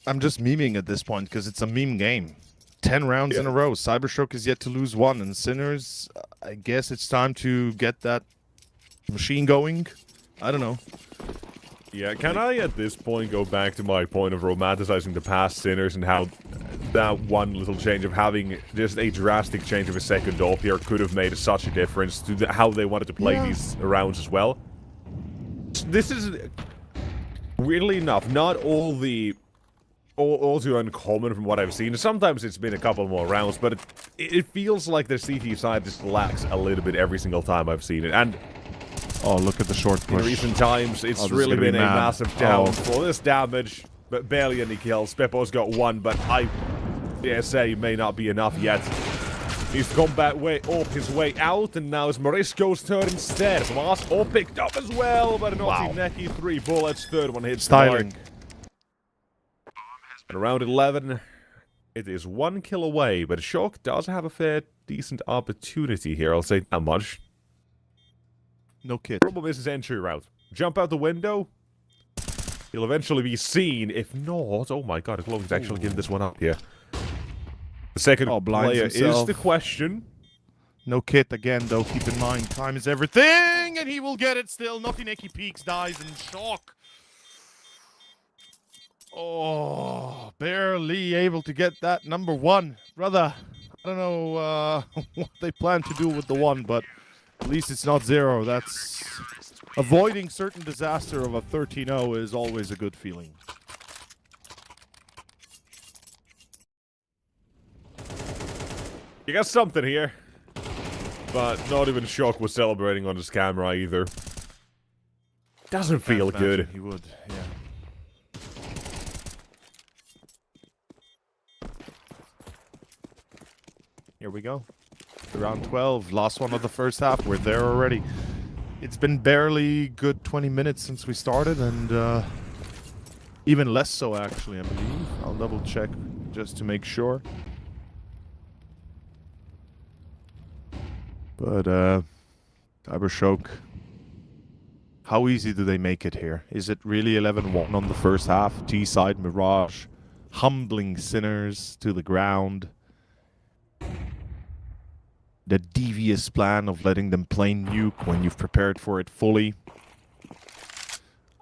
I'm just memeing at this point because it's a meme game. 10 rounds in a row. Cybershock is yet to lose 1. And Sinners, I guess it's time to get that machine going. I don't know. Yeah, can I at this point go back to my point of romanticizing the past Sinners and how that one little change of having just a drastic change of a second op here could have made such a difference to how they wanted to play these rounds as well? This is, weirdly enough, not all too uncommon from what I've seen. Sometimes it's been a couple more rounds, but it feels like the CT side just lacks a little bit every single time I've seen it. And oh, look at the short push. in recent times, it's really been a massive down for this damage, but barely any kills. Beppo's got 1, but I dare say may not be enough yet. He's gone back his way out, and now it's Morisco's turn instead. Last all picked up as well, but not Neki 3 bullets. Third one hits styling. And around 11, it is 1 kill away, but Shock does have a fair, decent opportunity here, I'll say that much. No kid. Problem is his entry route. Jump out the window, he'll eventually be seen. If not, oh my god, as long as he's actually giving this one up here. The second player is the question. No kit again, though. Keep in mind, time is everything, and he will get it still. Notineki peaks, dies in shock. Oh, barely able to get that number 1. Brother, I don't know what they plan to do with the 1, but at least it's not 0. That's... Avoiding certain disaster of a 13-0 is always a good feeling. You got something here. But not even Shock was celebrating on his camera either. Doesn't feel good. He would, yeah. Here we go. Round 12, last one of the first half. We're there already. It's been barely good 20 minutes since we started, and even less so, actually, I believe. I'll double check just to make sure. But, Cybershock, how easy do they make it here? Is it really 11-1 on the first half? T-side Mirage, humbling Sinners to the ground. The devious plan of letting them play Nuke when you've prepared for it fully.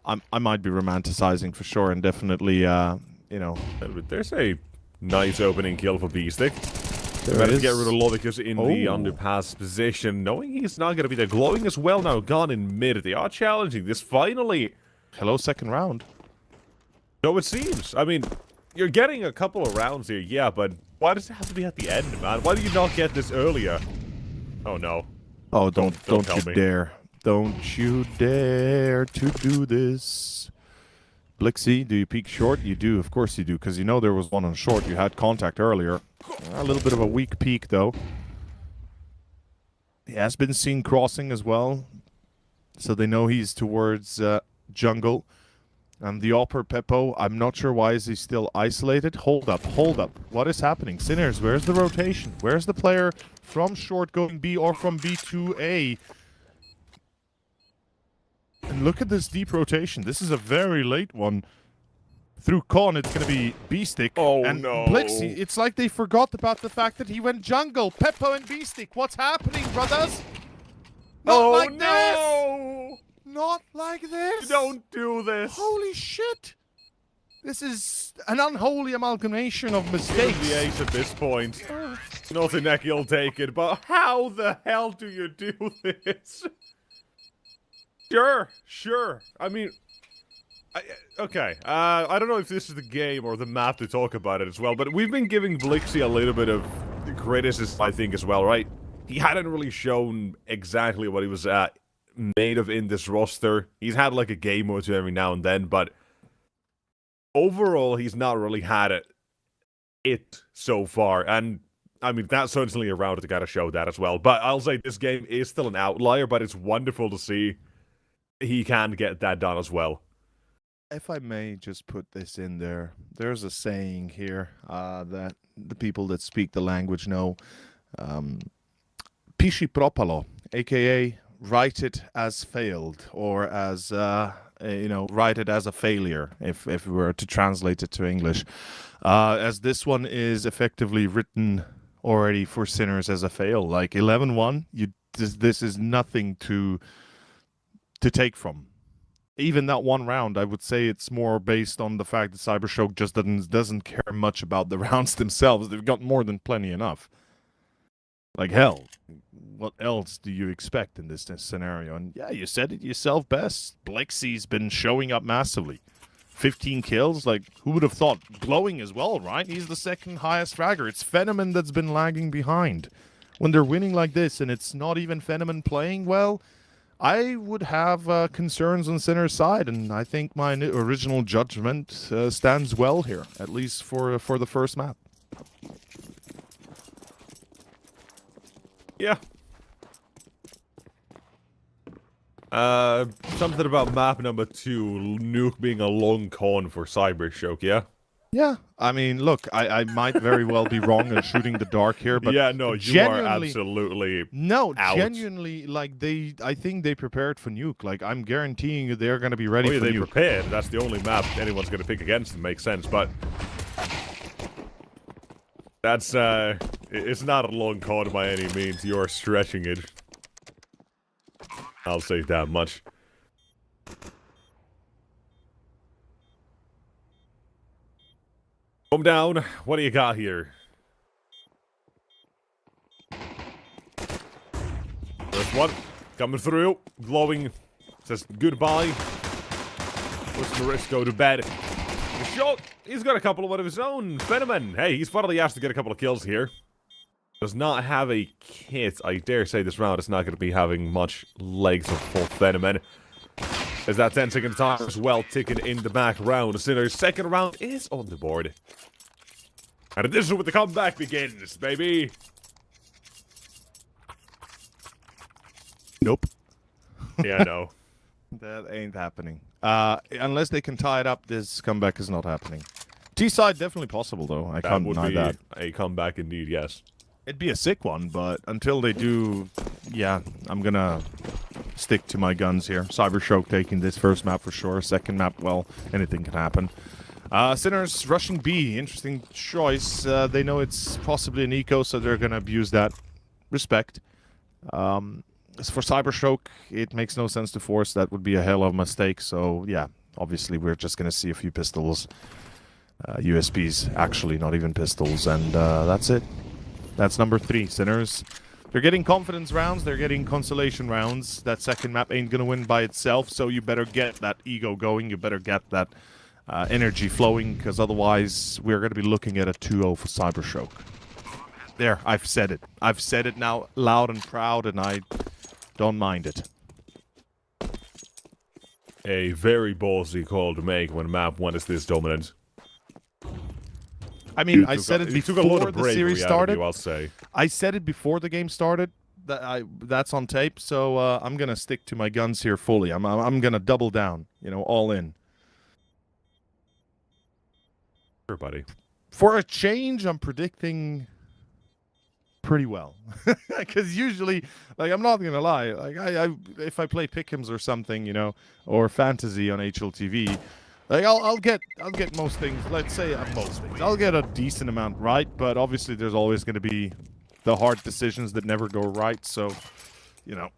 I might be romanticizing for sure, and definitely, you know... There's a nice opening kill for Beastic. There Better get rid of Lodicus in the underpass position, knowing he's not going to be there. Glowing as well now, gone in mid. They are challenging this finally. Hello, second round. So it seems. I mean, you're getting a couple of rounds here, yeah, but why does it have to be at the end, man? Why do you not get this earlier? Oh, no. Oh, don't you me. dare. Don't you dare to do this. Blixie, do you peek short? You do, of course you do, because you know there was one on short. You had contact earlier. A little bit of a weak peek, though. He has been seen crossing as well, so they know he's towards jungle. And the upper Peppo, I'm not sure why is he still isolated. Hold up, hold up. What is happening? Sinners, where's the rotation? Where's the player from short going B or from B to A? And look at this deep rotation. This is a very late one. Through Con, it's going to be B-Stick. Oh, and no. Blixie, it's like they forgot about the fact that he went jungle. Peppo and B-Stick, what's happening, brothers? Not like this! Not like this! Don't do this! Holy shit! This is an unholy amalgamation of mistakes. The ace at this point. Notineki will take it, but how the hell do you do this? Sure. I mean... okay, I don't know if this is the game or the map to talk about it as well, but we've been giving Blixie a little bit of criticism, I think, as well, right? He hadn't really shown exactly what he was made of in this roster. He's had like a game or two every now and then, but overall, he's not really had it so far. And, I mean, that's certainly a round to kind of show that as well. But I'll say this game is still an outlier, but it's wonderful to see he can get that done as well. If I may just put this in there, there's a saying here that the people that speak the language know. Pisci propalo, aka write it as failed, or as write it as a failure, if we were to translate it to English, as this one is effectively written already for Sinners as a fail. Like 11-1, this is nothing to take from. Even that one round, I would say it's more based on the fact that Cybershock just doesn't care much about the rounds themselves. They've got more than plenty enough. Like, hell, what else do you expect in this scenario? And yeah, you said it yourself best. Blexy's been showing up massively. 15 kills, like, who would have thought? Glowing as well, right? He's the second highest fragger. It's Phenomen that's been lagging behind. When they're winning like this and it's not even Phenomen playing well, I would have concerns on Sinner's side, and I think my original judgment stands well here, at least for the first map. Yeah. Something about map number 2, Nuke being a long con for Cybershock, yeah? Yeah, I mean, look, I might very well be wrong in shooting the dark here, but yeah, no, you are absolutely out. Genuinely, like, I think they prepared for Nuke. Like, I'm guaranteeing you they're going to be ready for Nuke. They prepared. That's the only map anyone's going to pick against them. Makes sense, but that's, it's not a long con by any means. You're stretching it. I'll say that much. Come down. What do you got here? First one. Coming through. Glowing. Says goodbye. Puts the risk go to bed. The shot. He's got a couple of his own. Phenomen. Hey, he's finally asked to get a couple of kills here. Does not have a kit. I dare say this round is not going to be having much legs for Phenomen. As that 10-second time as well ticking in the background. Sinner's second round is on the board. And this is where the comeback begins, baby. Nope. Yeah, no. That ain't happening. Unless they can tie it up, this comeback is not happening. T-side definitely possible, though. I can't deny that. A comeback indeed, yes. It'd be a sick one, but until they do, yeah, I'm gonna stick to my guns here. Cybershock taking this first map for sure. Second map, well, anything can happen. Sinners rushing B, interesting choice. They know it's possibly an eco, so they're gonna abuse that. Respect. As for Cybershock, it makes no sense to force. That would be a hell of a mistake. So yeah, obviously we're just gonna see a few pistols, USBs, actually, not even pistols, and that's it. That's number 3, Sinners. They're getting confidence rounds, they're getting consolation rounds. That second map ain't gonna win by itself, so you better get that ego going, you better get that energy flowing, because otherwise we're gonna be looking at a 2-0 for Cybershock. There, I've said it. I've said it now loud and proud, and I don't mind it. A very ballsy call to make when map 1 is this dominant. I mean, I said it before the series started. I'll say. I said it before the game started. That's on tape. So I'm gonna stick to my guns here fully. I'm gonna double down. You know, all in. Sure, buddy. For a change, I'm predicting pretty well. Because usually, like, I'm not gonna lie. Like, if I play Pick'ems or something, you know, or fantasy on HLTV. Like, I'll get most things, let's say most things. I'll get a decent amount right, but obviously there's always going to be the hard decisions that never go right, so, you know.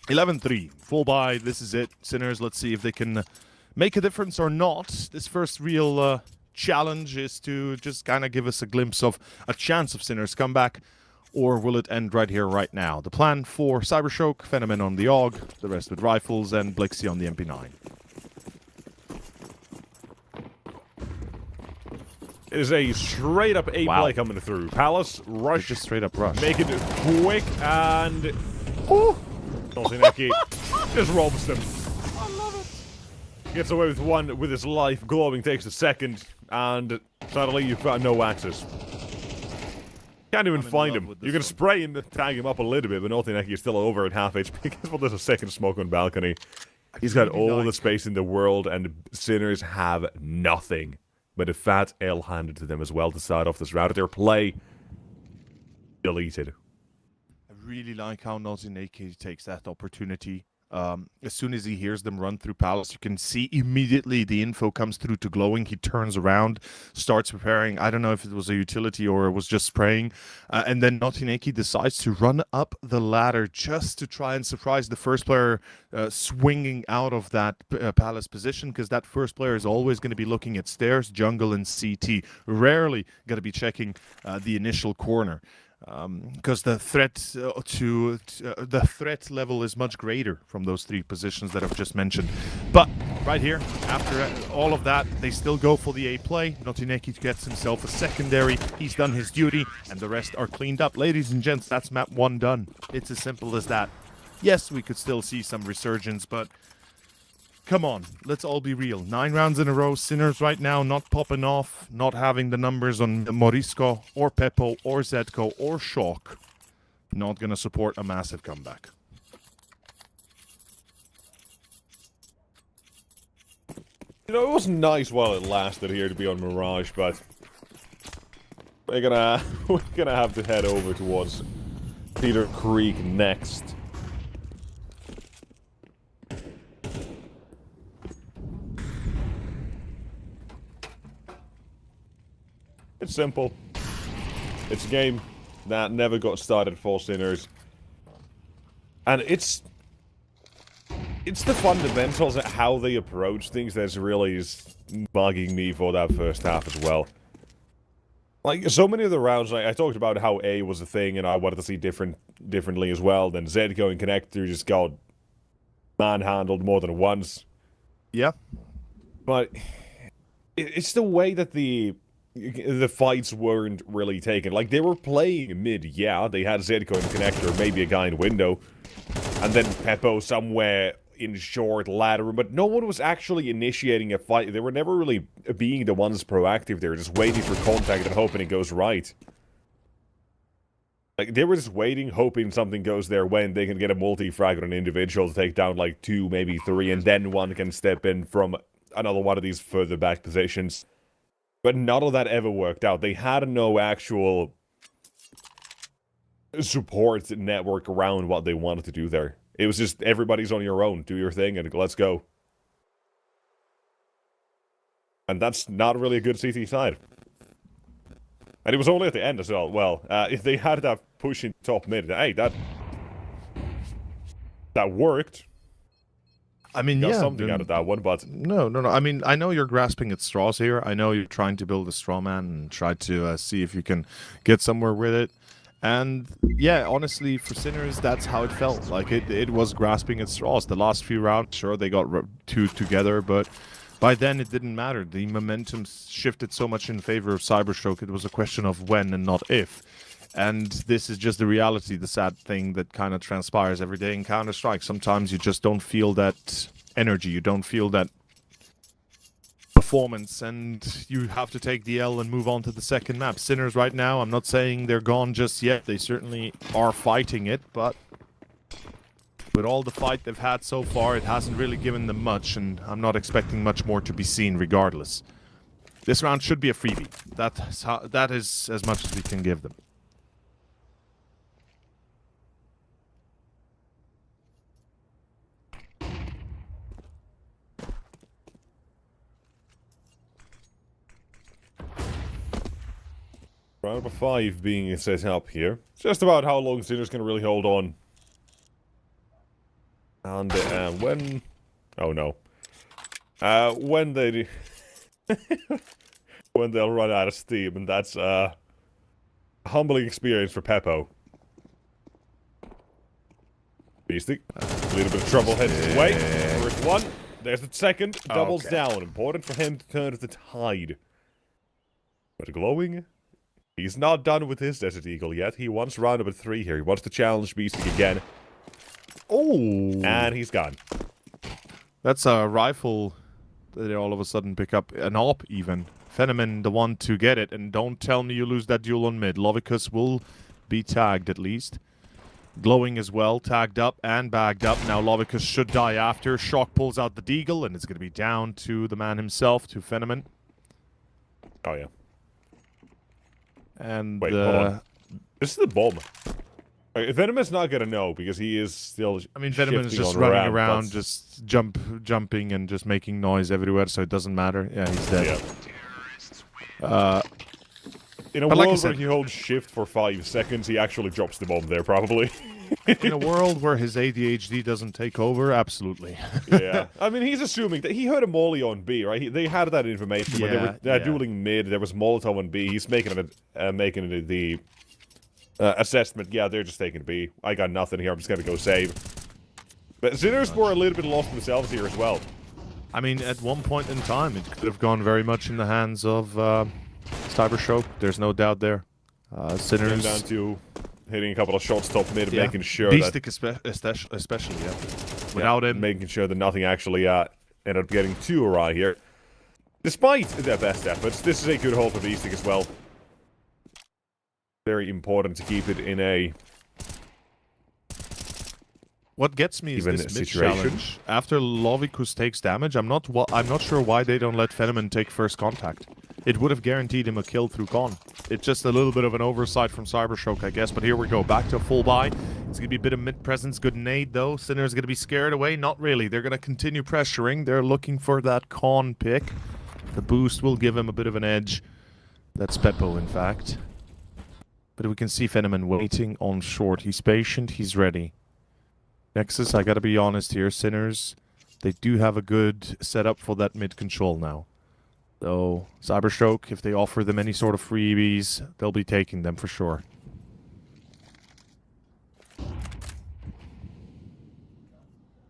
11-3, full buy, this is it. Sinners, let's see if they can make a difference or not. This first real challenge is to just kind of give us a glimpse of a chance of Sinners' comeback. Or will it end right here, right now? The plan for Cybershock, Phenomen on the AUG, the rest with rifles, and Blixie on the MP9. It is a straight-up play coming through. Palace, rush. It's just straight-up rush. Make it quick, and... Ooh! Nozineki just robs them. I love it. gets away with one with his life. Glowing takes the second, and suddenly you've got no access. Can't even find him. You can spray him to tag him up a little bit, but Notineki is still over at half HP. Guess what? There's a second smoke on balcony. He's got all the space in the world, and Sinners have nothing but a fat L handed to them as well to start off this round. Their play deleted. I really like how Notineki takes that opportunity. As soon as he hears them run through Palace, you can see immediately the info comes through to Glowing. He turns around, starts preparing. I don't know if it was a utility or it was just spraying. And then Notineki decides to run up the ladder just to try and surprise the first player swinging out of that Palace position, because that first player is always going to be looking at stairs, jungle, and CT. Rarely going to be checking the initial corner. Because the threat the threat level is much greater from those three positions that I've just mentioned. But right here, after all of that, they still go for the A play. Notineki gets himself a secondary. He's done his duty, and the rest are cleaned up. Ladies and gents, that's map 1 done. It's as simple as that. Yes, we could still see some resurgence, but come on, let's all be real. 9 rounds in a row, Sinners right now not popping off, not having the numbers on Morisco or Peppo or Zedko or Shock. Not going to support a massive comeback. You know, it was nice while it lasted here to be on Mirage, but we're gonna have to head over towards Cedar Creek next. It's simple. It's a game that never got started for Sinners. And it's the fundamentals of how they approach things that's really is bugging me for that first half as well. Like, so many of the rounds, I talked about how A was a thing and I wanted to see differently as well. Then Zedko and Connector just got manhandled more than once. Yeah. But it's the way that the fights weren't really taken. Like, they were playing mid, yeah. They had Zedko and Connector, maybe a guy in window. And then Peppo somewhere in short ladder. But no one was actually initiating a fight. They were never really being the ones proactive. They were just waiting for contact and hoping it goes right. Like, they were just waiting, hoping something goes their way and they can get a multi-frag on an individual to take down, like, 2, maybe 3. And then one can step in from another one of these further back positions. But none of that ever worked out. They had no actual support network around what they wanted to do there. It was just, everybody's on your own, do your thing, and let's go. And that's not really a good CT side. And it was only at the end as well. Well, if they had that push in top mid, hey, that worked. I mean, Got yeah, something out of that one, but no. I mean, I know you're grasping at straws here. I know you're trying to build a straw man and try to see if you can get somewhere with it. And yeah, honestly, for Sinners, that's how it felt. Like, it was grasping at straws. The last few rounds, sure, they got 2 together, but by then it didn't matter. The momentum shifted so much in favor of Cyberstroke. It was a question of when and not if. And this is just the reality, the sad thing that kind of transpires every day in Counter-Strike. Sometimes you just don't feel that energy, you don't feel that performance, and you have to take the L and move on to the second map. Sinners right now, I'm not saying they're gone just yet. They certainly are fighting it, but with all the fight they've had so far, it hasn't really given them much, and I'm not expecting much more to be seen regardless. This round should be a freebie. That is as much as we can give them. round number 5 being set up here. It's just about how long Sinners can really hold on. And when... Oh no. When they... when they'll run out of steam, and that's a humbling experience for Peppo. Beastie. A little bit of trouble heading his way. First one. There's the second. Doubles down. Important for him to turn the tide. But Glowing... He's not done with his Desert Eagle yet. He wants round number 3 here. He wants to challenge Beastie again. Oh! And he's gone. That's a rifle They all of a sudden pick up an AWP even. Fenomen the one to get it, and don't tell me you lose that duel on mid. Lovicus will be tagged at least. Glowing as well, tagged up and bagged up. Now Lovicus should die after. Shock pulls out the deagle, and it's going to be down to the man himself, to Fenomen. Oh, yeah. And wait, hold on. This is the bomb. Venomen's not going to know, because he is still I mean, Venomen's just running around, just jumping and just making noise everywhere, so it doesn't matter. Yeah, he's dead. Yeah. In a world where he holds shift for 5 seconds, he actually drops the bomb there, probably. In a world where his ADHD doesn't take over, absolutely. Yeah. I mean, he's assuming that he heard a molly on B, right? They had that information when they were dueling mid. There was Molotov on B. He's making it the assessment. Yeah, they're just taking B. I got nothing here. I'm just going to go save. But Sinners were a little bit lost themselves here as well. I mean, at one point in time, it could have gone very much in the hands of Cybershock. There's no doubt there. Sinners down to hitting a couple of shots top mid, making sure Beastic especially, yeah. Without him, making sure that nothing actually ended up getting too awry here. Despite their best efforts, this is a good hold for Beastic as well. Very important to keep it in a what gets me is this situation. Challenge. After Lovicus takes damage, I'm not sure why they don't let Fenomen take first contact. It would have guaranteed him a kill through con. It's just a little bit of an oversight from Cybershock, I guess. But here we go, back to a full buy. It's going to be a bit of mid-presence. Good nade, though. Sinner's going to be scared away. Not really. They're going to continue pressuring. They're looking for that con pick. The boost will give him a bit of an edge. That's Peppo, in fact. But we can see Fenomen waiting on short. He's patient. He's ready. Nexus, I got to be honest here. Sinners, they do have a good setup for that mid-control now. So, Cyberstroke, if they offer them any sort of freebies, they'll be taking them for sure.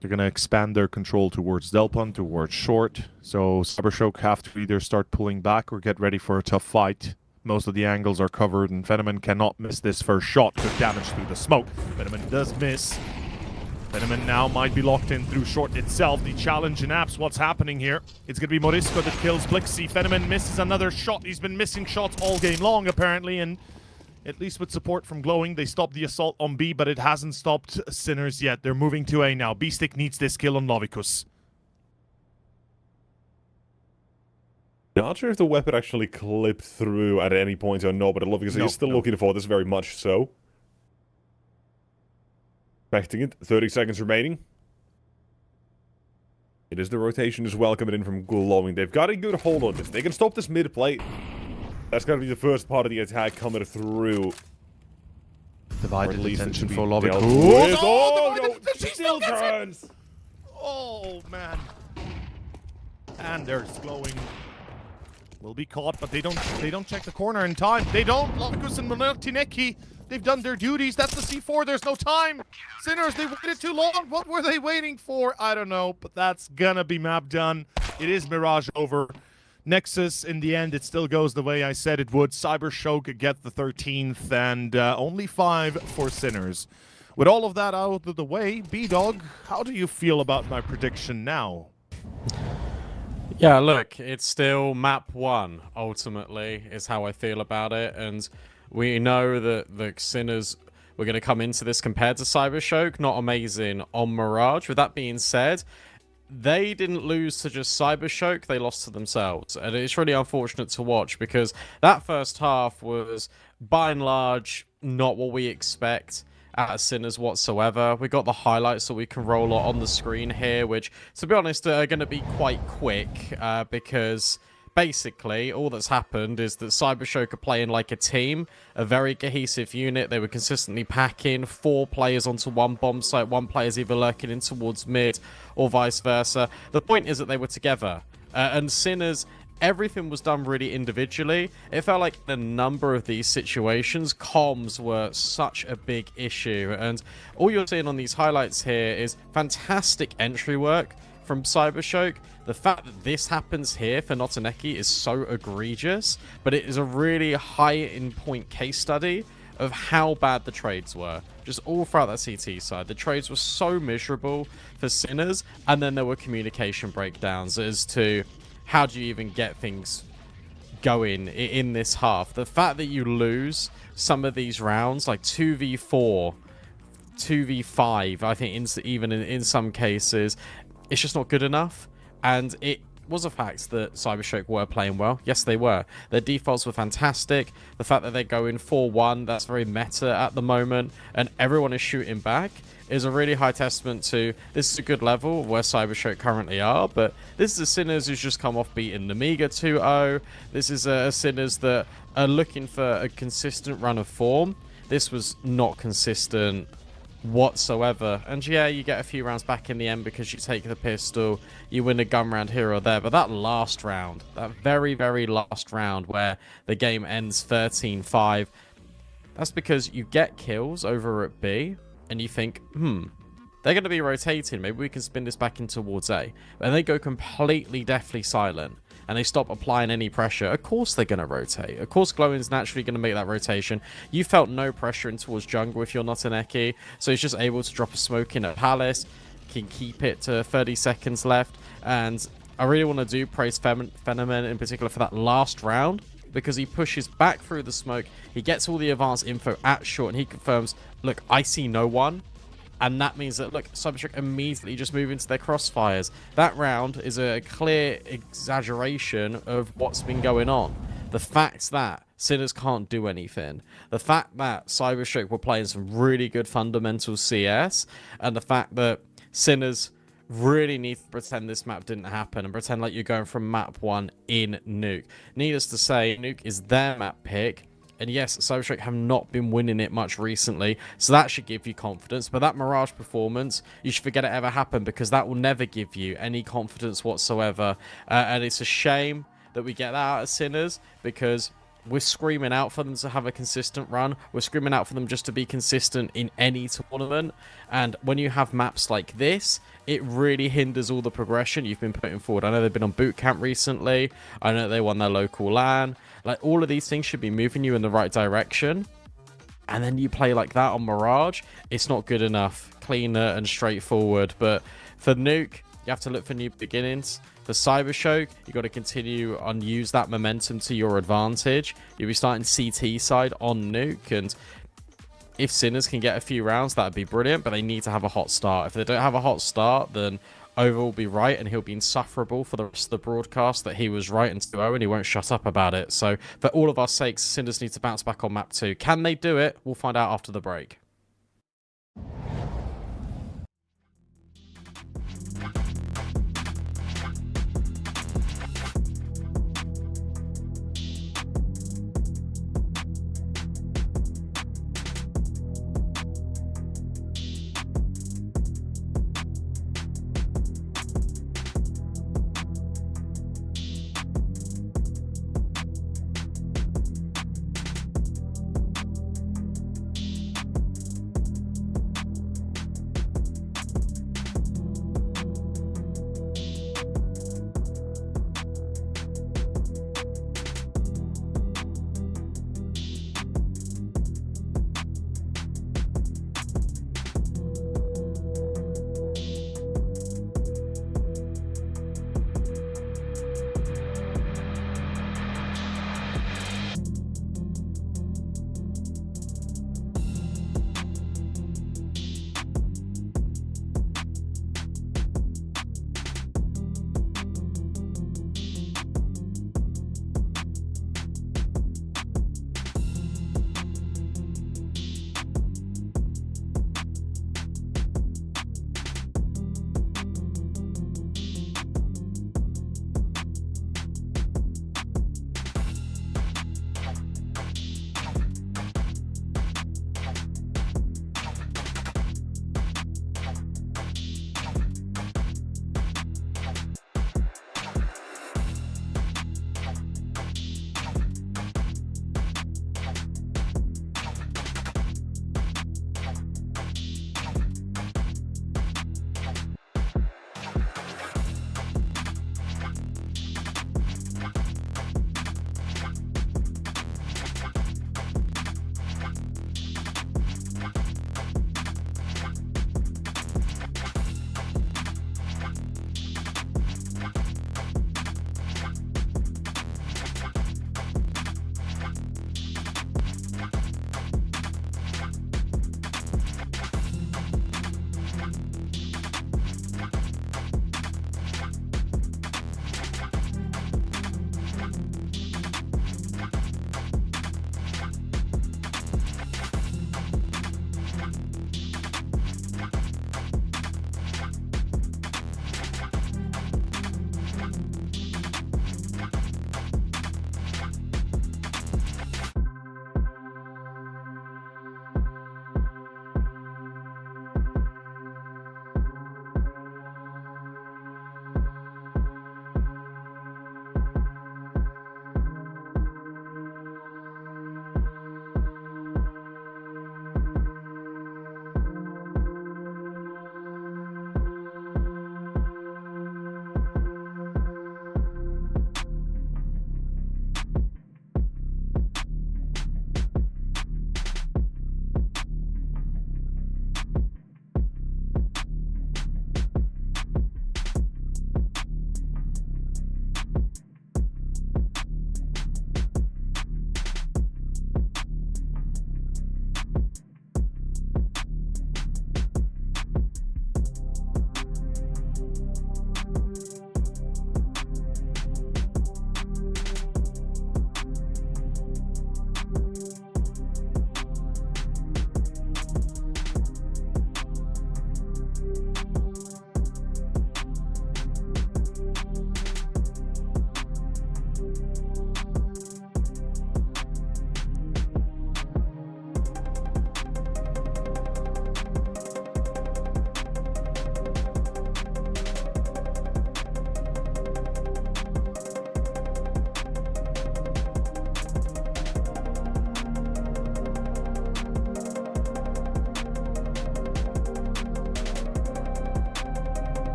They're going to expand their control towards Delpon, towards short. So, Cyberstroke have to either start pulling back or get ready for a tough fight. Most of the angles are covered, and Fenomen cannot miss this first shot. Good damage through the smoke. Fenomen does miss. Fenomen now might be locked in through short itself. The challenge in apps, what's happening here? It's going to be Morisco that kills Blixie. Fenomen misses another shot. He's been missing shots all game long, apparently, and at least with support from Glowing, they stopped the assault on B, but it hasn't stopped Sinners yet. They're moving to A now. Beastic needs this kill on Lovicus. Not sure if the weapon actually clipped through at any point or not, but Lovicus is still looking for this very much so. Expecting it. 30 seconds remaining. It is the rotation as well coming in from Glowing. They've got a good hold on this. They can stop this mid plate. That's going to be the first part of the attack coming through. Divided attention for Lovicus. Oh, no! She still turns! Oh, man. And there's Glowing. Will be caught, but they don't check the corner in time. They don't. Lovicus and Tineki, they've done their duties. That's the C4. There's no time. Sinners, they waited too long. What were they waiting for? I don't know, but that's gonna be map done. It is Mirage over. Nexus, in the end, it still goes the way I said it would. Cybershock get the 13th, and only 5 for Sinners. With all of that out of the way, B-Dog, how do you feel about my prediction now? Yeah, look, it's still map 1, ultimately, is how I feel about it. And we know that the Sinners were going to come into this compared to Cybershock. Not amazing on Mirage. With that being said, they didn't lose to just Cybershock, they lost to themselves. And it's really unfortunate to watch because that first half was, by and large, not what we expect out of Sinners whatsoever. We got the highlights that we can roll on the screen here, which, to be honest, are going to be quite quick because basically all that's happened is that Cybershock are playing like a team, a very cohesive unit. They were consistently packing 4 players onto one bomb site. 1 player's either lurking in towards mid or vice versa. The point is that they were together. And Sinners, everything was done really individually. It felt like in a number of these situations, comms were such a big issue. And all you're seeing on these highlights here is fantastic entry work from Cybershock. The fact that this happens here for Notaneki is so egregious, but it is a really high in point case study of how bad the trades were. Just all throughout that CT side. The trades were so miserable for Sinners, and then there were communication breakdowns as to how do you even get things going in this half. The fact that you lose some of these rounds, like 2v4, 2v5, I think even in some cases, it's just not good enough. And it was a fact that Cyberstroke were playing well. Yes, they were. Their defaults were fantastic. The fact that they're going 4-1, that's very meta at the moment, and everyone is shooting back, is a really high testament to this is a good level of where Cyberstroke currently are. But this is a Sinners who's just come off beating Namiga 2-0. This is a Sinners that are looking for a consistent run of form. This was not consistent whatsoever. And yeah, you get a few rounds back in the end because you take the pistol, you win a gun round here or there. But that last round, that very, very last round where the game ends 13-5, that's because you get kills over at B and you think, they're going to be rotating. Maybe we can spin this back in towards A. And they go completely deathly silent and they stop applying any pressure. Of course they're going to rotate. Of course Glowing's naturally going to make that rotation. You felt no pressure in towards jungle if you're not an Eki, so he's just able to drop a smoke in at Palace, can keep it to 30 seconds left. And I really want to do praise Phenomen in particular for that last round, because he pushes back through the smoke, he gets all the advanced info at short, and he confirms, look, I see no one. And that means that, look, Cyberstroke immediately just move into their crossfires. That round is a clear exaggeration of what's been going on. The fact that Sinners can't do anything. The fact that Cyberstroke were playing some really good fundamental CS. And the fact that Sinners really need to pretend this map didn't happen and pretend like you're going from map 1 in Nuke. Needless to say, Nuke is their map pick. And yes, Cyberstroke have not been winning it much recently, so that should give you confidence. But that Mirage performance, you should forget it ever happened, because that will never give you any confidence whatsoever. And it's a shame that we get that out of Sinners, because we're screaming out for them to have a consistent run. We're screaming out for them just to be consistent in any tournament. And when you have maps like this, it really hinders all the progression you've been putting forward. I know they've been on boot camp recently. I know they won their local LAN. Like, all of these things should be moving you in the right direction. And then you play like that on Mirage. It's not good enough. Cleaner and straightforward. But for Nuke, you have to look for new beginnings. For Cyberstroke, you got to continue and use that momentum to your advantage. You'll be starting CT side on Nuke, and if Sinners can get a few rounds, that'd be brilliant, but they need to have a hot start. If they don't have a hot start, then Over will be right, and he'll be insufferable for the rest of the broadcast that he was right and 2-0, and he won't shut up about it. So for all of our sakes, Sinners need to bounce back on map 2. Can they do it? We'll find out after the break.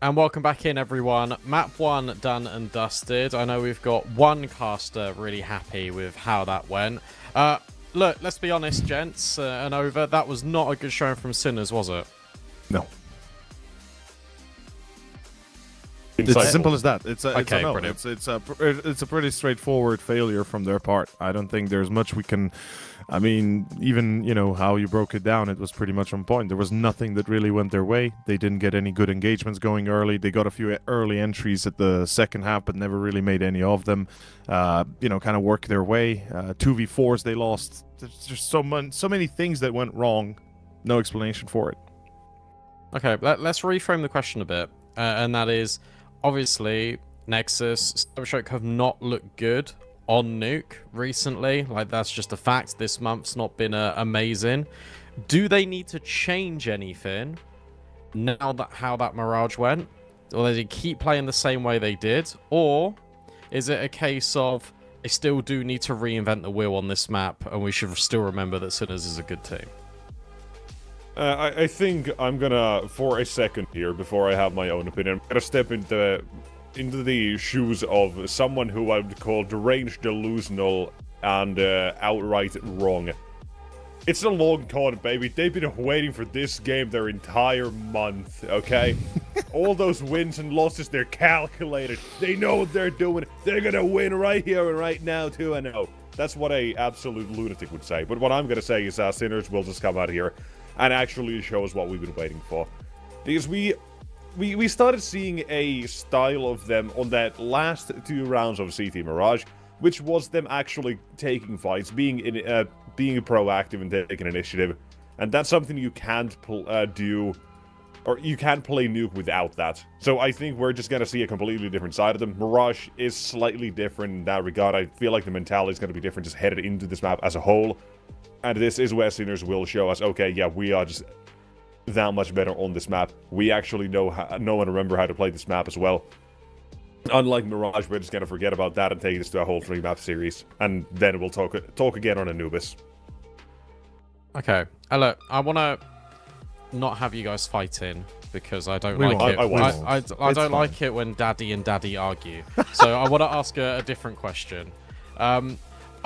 And welcome back in, everyone. Map 1 done and dusted. I know we've got one caster really happy with how that went. Look, let's be honest, gents and Over. That was not a good showing from Sinners, was it? No. It's as simple as that. It's a no. It's a pretty straightforward failure from their part. I don't think there's much we can. I mean, even how you broke it down, it was pretty much on point. There was nothing that really went their way. They didn't get any good engagements going early. They got a few early entries at the second half, but never really made any of them. Kind of work their way. 2v4s they lost. There's just so many things that went wrong. No explanation for it. Okay, let's reframe the question a bit, and that is. Obviously, Nexus, Cybershock have not looked good on Nuke recently. Like, that's just a fact. This month's not been amazing. Do they need to change anything now that how that Mirage went? Or do they keep playing the same way they did? Or is it a case of they still do need to reinvent the wheel on this map and we should still remember that Sinners is a good team? I think I'm gonna, for a second here, before I have my own opinion, I'm gonna step into the shoes of someone who I would call deranged, delusional, and outright wrong. It's a long con, baby. They've been waiting for this game their entire month, okay? All those wins and losses, they're calculated. They know what they're doing. They're gonna win right here and right now, 2-0. That's what a absolute lunatic would say. But what I'm gonna say is Sinners will just come out here and actually show us what we've been waiting for. Because we started seeing a style of them on that last 2 rounds of CT Mirage, which was them actually taking fights, being proactive and taking initiative. And that's something you can't do, or you can't play Nuke without that. So I think we're just gonna see a completely different side of them. Mirage is slightly different in that regard. I feel like the mentality is gonna be different just headed into this map as a whole. And this is where Sinners will show us, okay, yeah, we are just that much better on this map. We actually know and remember how to play this map as well. Unlike Mirage, we're just going to forget about that and take this to a whole 3-map series. And then we'll talk again on Anubis. Okay. Look, I want to not have you guys fighting because I don't like it. I don't like it when Daddy and Daddy argue. So I want to ask a different question.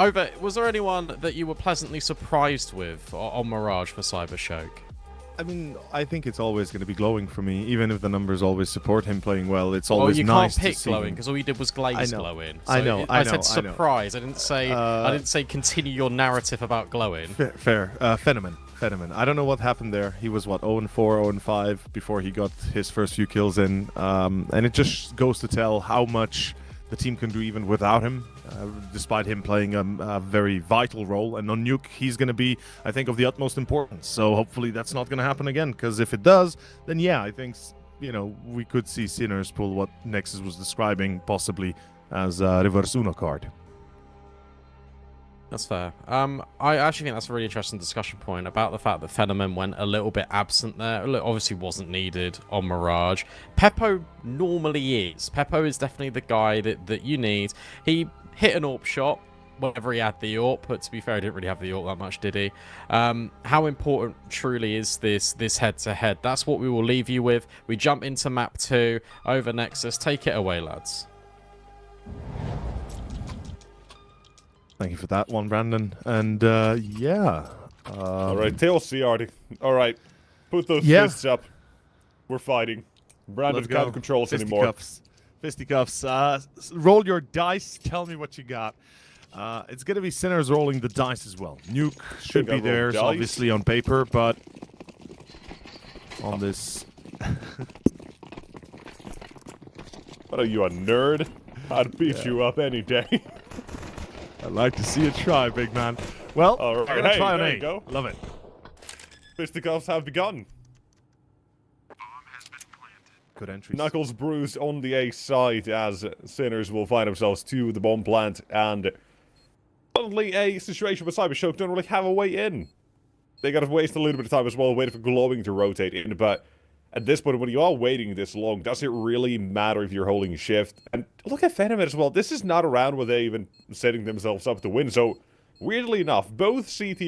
Over, was there anyone that you were pleasantly surprised with on Mirage for Cybershock? I mean, I think it's always going to be Glowing for me, even if the numbers always support him playing well. It's always nice to see. You can't pick Glowing because all you did was glaze Glowing. So I said surprise. I didn't say continue your narrative about Glowing. Fair. Phenomen. I don't know what happened there. He was what 0-4, 0-5 before he got his first few kills in, and it just goes to tell how much the team can do even without him, despite him playing a very vital role. And on Nuke, he's going to be, I think, of the utmost importance. So hopefully that's not going to happen again, because if it does, then yeah, I think, we could see Sinners pull what Nexus was describing, possibly as a reverse Uno card. That's fair. I actually think that's a really interesting discussion point about the fact that Phenomen went a little bit absent there. Look, obviously wasn't needed on Mirage. Peppo normally is. Peppo is definitely the guy that you need. He hit an AWP shot whenever he had the AWP, but to be fair, he didn't really have the AWP that much, did he? How important truly is this head-to-head? That's what we will leave you with. We jump into map 2 over Nexus. Take it away, lads. Thank you for that one, Brandon. And, yeah. Alright, TLC, Arctic. Alright, put those fists up. We're fighting. Brandon can't control us anymore. Fisticuffs. Roll your dice. Tell me what you got. It's going to be Sinners rolling the dice as well. Nuke should be theirs, obviously, on paper, but on this... What are you, a nerd? I'd beat you up any day. I'd like to see it try, big man. Well, all right, I'm gonna try on there A. you go. Love it. Fisticuffs have begun. Good entries. Knuckles bruised on the A side as Sinners will find themselves to the bomb plant, and suddenly a situation where Cybershock don't really have a way in. They gotta waste a little bit of time as well, waiting for Glowing to rotate in, but at this point, when you are waiting this long, does it really matter if you're holding shift? And look at Venom as well. This is not a round where they're even setting themselves up to win. So, weirdly enough, both CT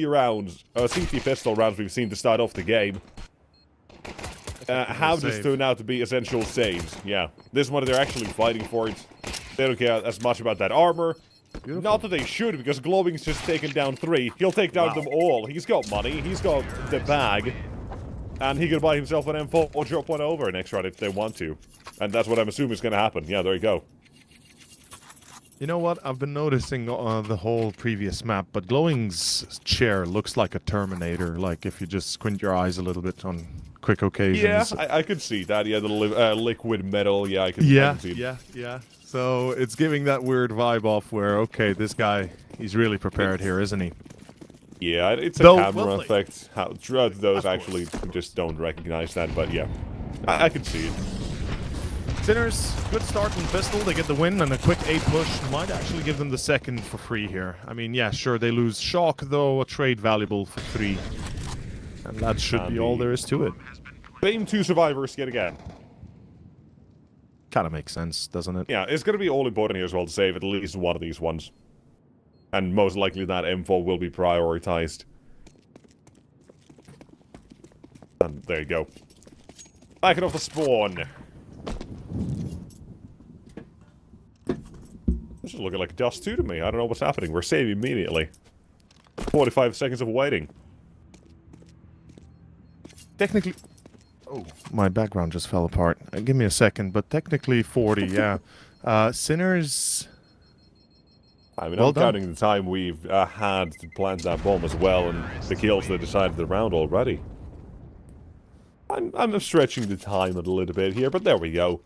pistol rounds we've seen to start off the game have this turned out to be essential saves. Yeah, this one they're actually fighting for it. They don't care as much about that armor. Beautiful. Not that they should, because Glowing's just taken down 3. He'll take down them all. He's got money. He's got the bag. And he can buy himself an M4 or drop one over next round if they want to. And that's what I'm assuming is going to happen. Yeah, there you go. You know what? I've been noticing the whole previous map, but Glowing's chair looks like a Terminator. Like if you just squint your eyes a little bit on quick occasions. Yeah, I could see that. Yeah, the liquid metal. Yeah, I can see it. Yeah. So it's giving that weird vibe off where, okay, this guy, he's really prepared here, isn't he? Yeah, it's a camera effect. Those actually just don't recognize that, but yeah. I could see it. Sinners, good start in pistol. They get the win, and a quick A push might actually give them the second for free here. I mean, yeah, sure, they lose Shock, though, a trade valuable for 3. And that should be all there is to it. Same 2 survivors yet again. Kind of makes sense, doesn't it? Yeah, it's going to be all important here as well to save at least one of these ones. And most likely that M4 will be prioritized. And there you go. Backing off the spawn. This is looking like Dust 2 to me. I don't know what's happening. We're saving immediately. 45 seconds of waiting. Technically... Oh, my background just fell apart. Give me a second, but technically 40, yeah. Sinners... I mean, I'm counting the time we've had to plant that bomb as well, and the kills that decided the round already. I'm stretching the time a little bit here, but there we go.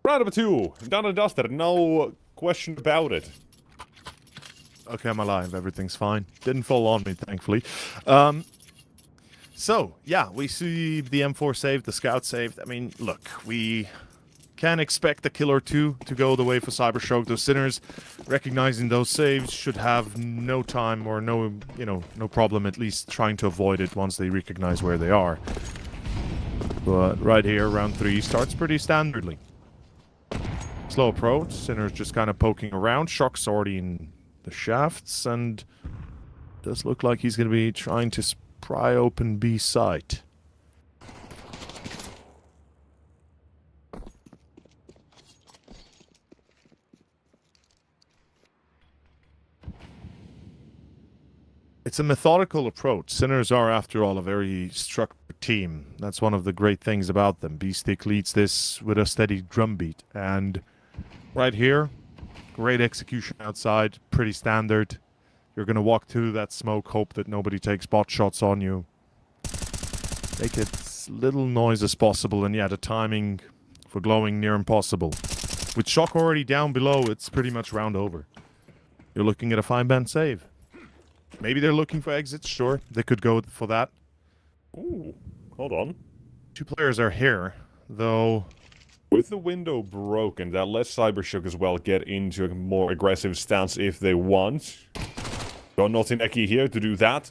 Round number 2, done and dusted, no question about it. Okay, I'm alive, everything's fine. Didn't fall on me, thankfully. So, yeah, we see the M4 saved, the Scout saved. I mean, look, we can expect a kill or 2 to go the way for Cybershock. Those Sinners, recognizing those saves, should have no time or no problem at least trying to avoid it once they recognize where they are. But right here, round 3 starts pretty standardly. Slow approach, Sinners just kind of poking around. Shock's already in the shafts, and does look like he's going to be trying to pry open B site. It's a methodical approach. Sinners are, after all, a very structured team. That's one of the great things about them. B-Stick leads this with a steady drumbeat. And right here, great execution outside, pretty standard. You're going to walk through that smoke, hope that nobody takes bot shots on you. Make it as little noise as possible, and yeah, the timing for Glowing near impossible. With Shock already down below, it's pretty much round over. You're looking at a 5-band save. Maybe they're looking for exits, sure. They could go for that. Ooh, hold on. 2 players are here, though... With the window broken, that lets Cybershock as well get into a more aggressive stance if they want. Got Notineki here to do that.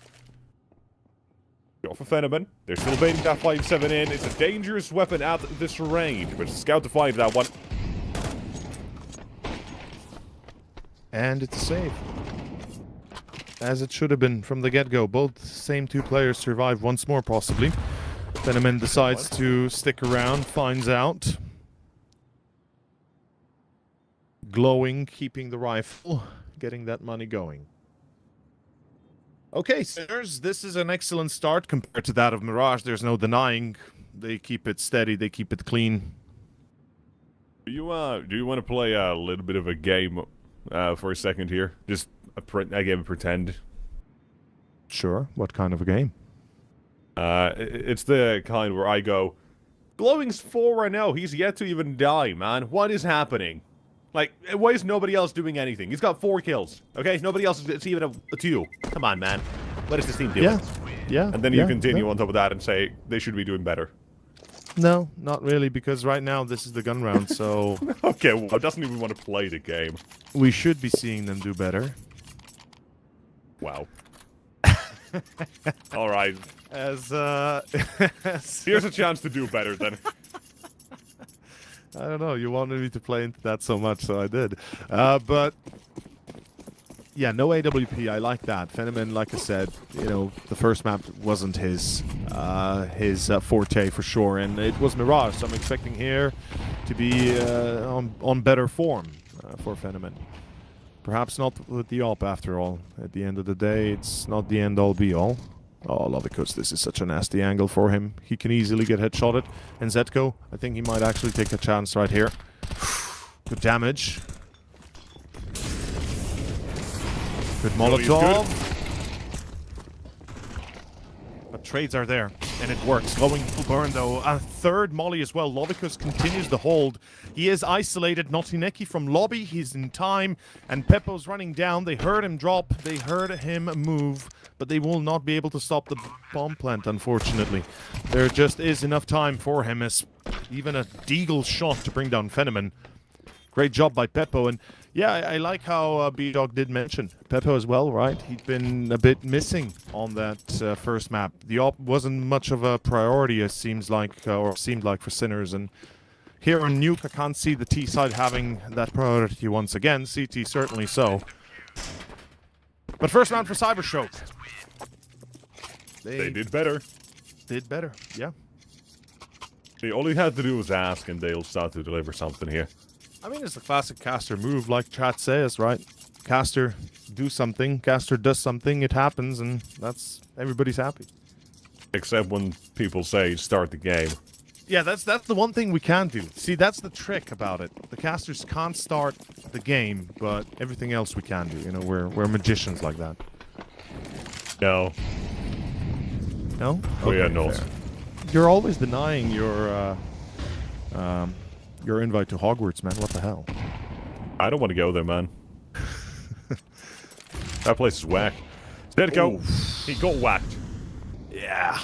Go for Phenomen. They're still baiting that 5-7 in. It's a dangerous weapon at this range, but Scout to find that one. And it's a save. As it should have been from the get-go. Both same 2 players survive once more, possibly. Phenomen decides to stick around, finds out. Glowing, keeping the rifle, getting that money going. Okay, Sinners, this is an excellent start compared to that of Mirage. There's no denying. They keep it steady, they keep it clean. Do you want to play a little bit of a game for a second here? Just a game of pretend. Sure, what kind of a game? It's the kind where I go, Glowing's 4-0, he's yet to even die, man. What is happening? Like, why is nobody else doing anything? He's got 4 kills, okay? Nobody else is even a 2. Come on, man. What is this team doing? Yeah. And then you continue on top of that and say, they should be doing better. No, not really, because right now this is the gun round, so... Okay, well, doesn't even want to play the game. We should be seeing them do better. Wow. Alright. Here's a chance to do better, then. I don't know, you wanted me to play into that so much, so I did. But Yeah, no AWP. I like that. Fenomen, like I said, you know, the first map wasn't his forte for sure, and it was Mirage. So I'm expecting here to be on better form for Fenomen. Perhaps not with the AWP after all. At the end of the day, it's not the end all be all. Oh, Lovikus, this is such a nasty angle for him. He can easily get headshotted. And Zetko, I think he might actually take a chance right here. Good damage. Good Molotov. But trades are there, and it works. Going full burn though. A third molly as well. Lovikus continues the hold. He is isolated. Notineki from lobby. He's in time. And Peppo's running down. They heard him drop. They heard him move. But they will not be able to stop the bomb plant, unfortunately. There just is enough time for him as even a deagle shot to bring down Fenomen. Great job by Peppo. And yeah, I like how B-Dog did mention Peppo as well, right? He'd been a bit missing on that first map. The op wasn't much of a priority, it seems like, or seemed like for Sinners. And here on Nuke, I can't see the T side having that priority once again. CT certainly so. But first round for Cybershock. They did better. Did better, yeah. All you had to do was ask, and they'll start to deliver something here. I mean, it's a classic caster move, like chat says, right? Caster do something, caster does something, it happens, and that's everybody's happy. Except when people say start the game. Yeah, that's the one thing we can do. See, that's the trick about it. The casters can't start the game, but everything else we can do. You know, we're magicians like that. No. No? Oh yeah, Okay, no. fair. You're always denying your invite to Hogwarts, man. What the hell? I don't want to go there, man. That place is whack. There it go. He got whacked. Yeah.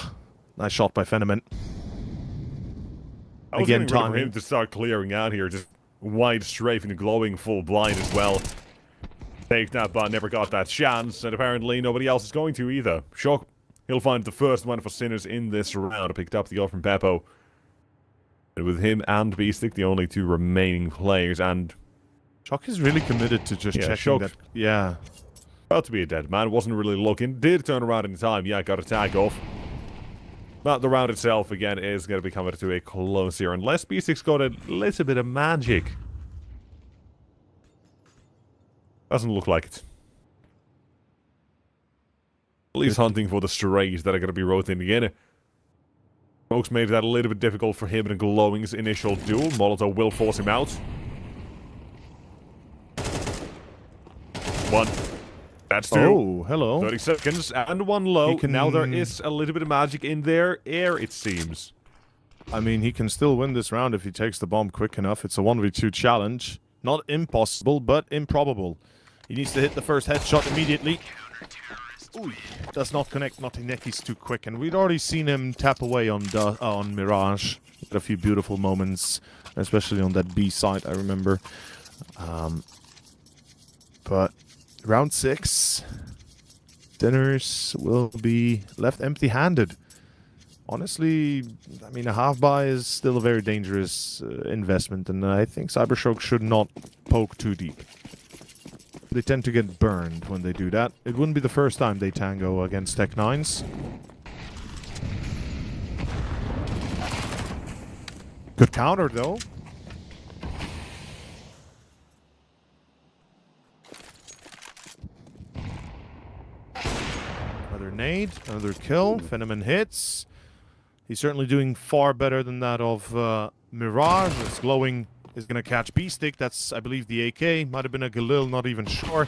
Nice shot by Fenomen. I was Again, getting ready for timing. him to start clearing out here. Just wide strafe and glowing full blind as well. Take that, but never got that chance, and apparently nobody else is going to either. Shock. He'll find the first one for Sinners in this round. Picked up the ult from Beppo. And with him and Beastick, the only two remaining players, and Shock is really committed to just checking Shock. that. Yeah. about to be a dead man. Wasn't really looking. Did turn around in time. Yeah, got a tag off. But the round itself, again, is going to be coming to a close here. Unless Beastick's got a little bit of magic. Doesn't look like it. At least hunting for the strays that are going to be rotating in. Smokes made that a little bit difficult for him in Glowing's initial duel. Molotov will force him out. One. That's two. Oh, hello. 30 seconds and one low. He can- Now there is a little bit of magic in their air, it seems. I mean, he can still win this round if he takes the bomb quick enough. It's a 1v2 challenge. Not impossible, but improbable. He needs to hit the first headshot immediately. Ooh, does not connect. Notineki's too quick, and we'd already seen him tap away on Mirage. Had a few beautiful moments, especially on that B side, I remember. But round 6, Sinners will be left empty-handed. Honestly, I mean, a half buy is still a very dangerous investment, and I think Cybershock should not poke too deep. They tend to get burned when they do that. It wouldn't be the first time they tango against Tech 9s. Good counter, though. Another nade, another kill. Fenomen hits. He's certainly doing far better than that of Mirage. It's Glowing is going to catch B-Stick. That's, I believe, the AK. Might have been a Galil, not even sure.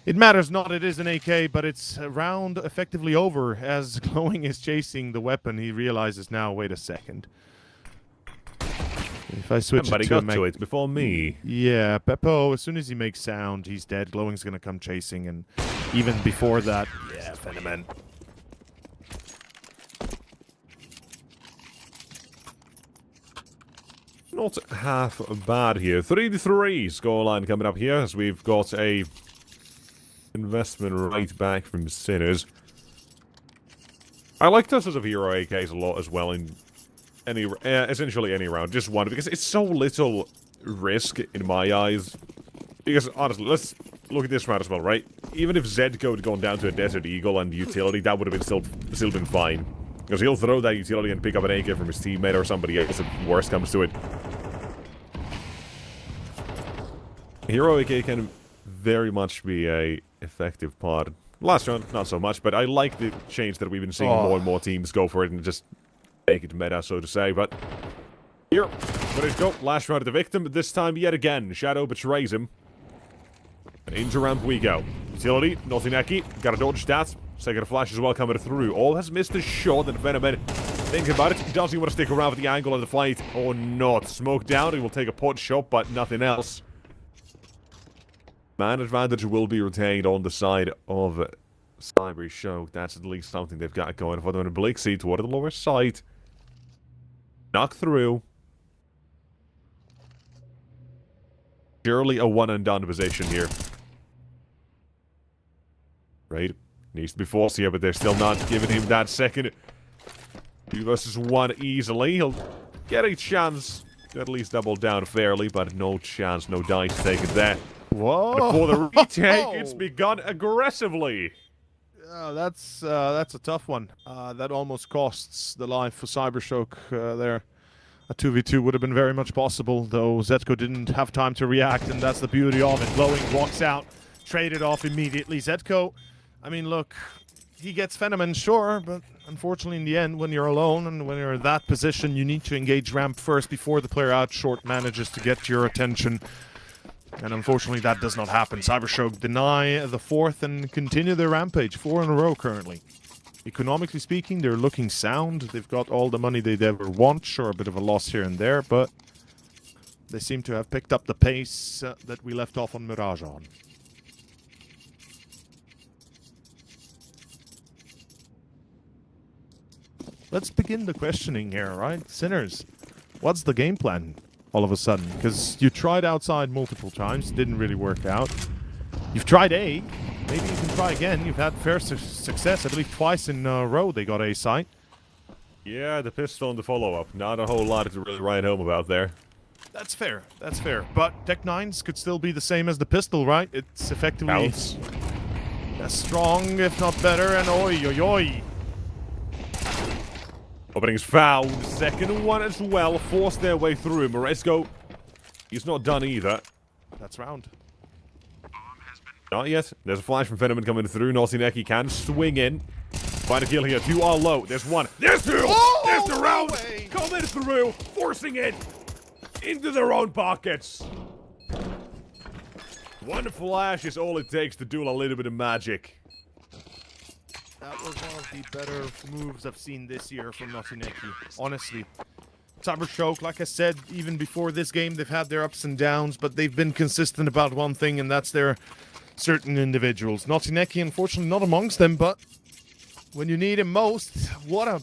It matters not, it is an AK, but it's a round effectively over. As Glowing is chasing the weapon, he realizes now, wait a second. If I switch Somebody it to a got to it before me. Yeah, Beppo, as soon as he makes sound, he's dead. Glowing's going to come chasing, and even before that, yeah, Fenomen. Not half bad here. 3-3 scoreline coming up here as we've got a investment right back from Sinners. I like this as a hero AKs a lot as well in any essentially any round, just one, because it's so little risk in my eyes. Because honestly, let's look at this round as well, right? Even if Zedko had gone down to a Desert Eagle and utility, that would have been still been fine. Because he'll throw that utility and pick up an AK from his teammate or somebody else if worst comes to it. Hero AK can very much be a effective part. Last round, not so much, but I like the change that we've been seeing more and more teams go for it and just make it meta, so to say, but... Here, let's go. Last round of the victim, but this time yet again, Shadow betrays him. And into ramp we go. Utility, Notineki, gotta dodge that. Second flash as well coming through. All has missed a shot, and Venom, think about it, does he want to stick around for the angle of the fight or not? Smoke down, he will take a pot shot, but nothing else. Man advantage will be retained on the side of Cyber Show. That's at least something they've got going for them. And Blixie toward the lower side. Knock through. Surely a one-and-done position here. Right. Needs to be forced here, but they're still not giving him that second. 2 versus 1 easily. He'll get a chance to at least double down fairly, but no chance, no dice taken there. Whoa! And for the retake, it's begun aggressively. That's a tough one. That almost costs the life for Cybershock there. A 2v2 would have been very much possible, though Zetko didn't have time to react, and that's the beauty of it. Glowing walks out, traded off immediately. Zetko, I mean, look, he gets Phenomen, sure, but unfortunately in the end, when you're alone and when you're in that position, you need to engage ramp first before the player out short manages to get your attention. And unfortunately, that does not happen. Cybershock deny the 4th and continue their rampage. 4 in a row currently. Economically speaking, they're looking sound. They've got all the money they'd ever want. Sure, a bit of a loss here and there, but they seem to have picked up the pace that we left off on Mirage on. Let's begin the questioning here, right? Sinners, what's the game plan all of a sudden? Because you tried outside multiple times, didn't really work out. You've tried A, maybe you can try again. You've had fair success, I believe twice in a row they got A site. Yeah, the pistol and the follow-up. Not a whole lot to really write home about there. That's fair, that's fair. But Tech 9s could still be the same as the pistol, right? It's effectively Bounce. as strong, if not better, and oi, oi, oi. Opening's found. Second one as well. Forced their way through. Moresco, he's not done either. That's round. Not yet. There's a flash from Phenomen coming through. Nosineki can swing in. Find a kill here. 2 are low. There's 1. There's 2! Oh, There's the no round! way. Coming through. Forcing it into their own pockets. 1 flash is all it takes to do a little bit of magic. That was one of the better moves I've seen this year from Notineki, honestly. Cybershock, like I said, even before this game, they've had their ups and downs, but they've been consistent about one thing, and that's their certain individuals. Notineki, unfortunately, not amongst them, but when you need him most, what a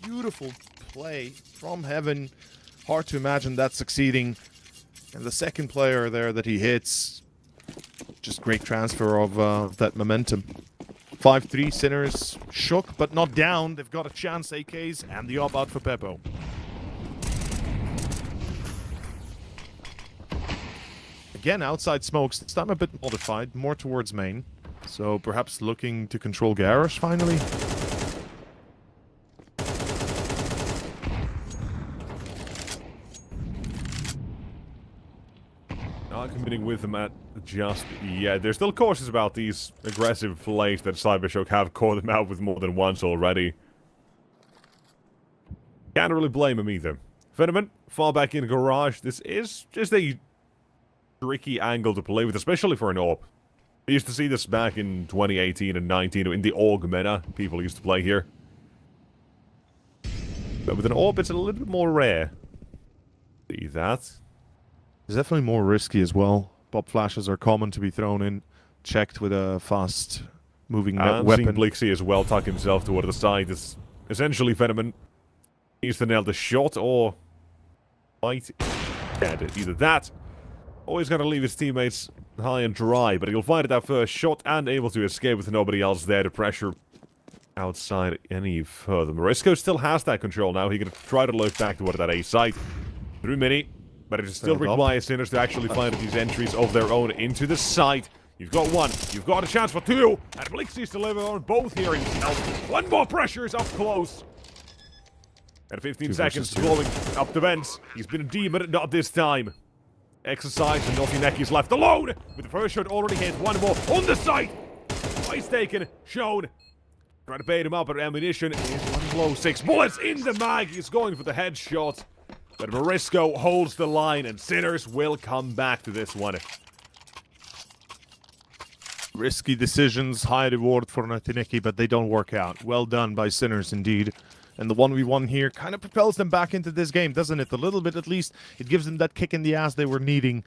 beautiful play from heaven. Hard to imagine that succeeding. And the second player there that he hits, just great transfer of that momentum. 5-3 Sinners shook but not down. They've got a chance, AKs, and the op out for Peppo. Again, outside smokes. This time a bit modified, more towards main. So perhaps looking to control Garrosh finally. Not committing with them at just yet. They're still cautious about these aggressive plays that Cybershock have caught them out with more than once already. Can't really blame him either. Phenomen, fall back in Garage. This is just a tricky angle to play with, especially for an AWP. We used to see this back in 2018 and 19 in the AUG meta. People used to play here. But with an AWP, it's a little bit more rare. See that? It's definitely more risky as well. Pop flashes are common to be thrown in, checked with a fast moving weapon. Blixie as well tuck himself toward the side. It's essentially Phenomen needs to nail the shot or fight. Dead. Either that, or he's going to leave his teammates high and dry, but he'll find it that first shot and able to escape with nobody else there to pressure outside any further. Morisco still has that control now. He can try to look back toward that A site through Mini. But it still requires Sinners to actually find these entries of their own into the site. You've got one. You've got a chance for two. And Blixie's delivered on both here himself. One more pressure is up close. And 15 seconds blowing up the vents. He's been a demon, not this time. Exercise, and Notineki's left alone. With the first shot already hit. One more on the site. Twice taken. Shown. Trying to bait him up, but ammunition is one low. 6 bullets in the mag. He's going for the headshot. But Morisco holds the line, and Sinners will come back to this one. Risky decisions, high reward for Notineki, but they don't work out. Well done by Sinners, indeed. And the 1v1 here kind of propels them back into this game, doesn't it? A little bit, at least. It gives them that kick in the ass they were needing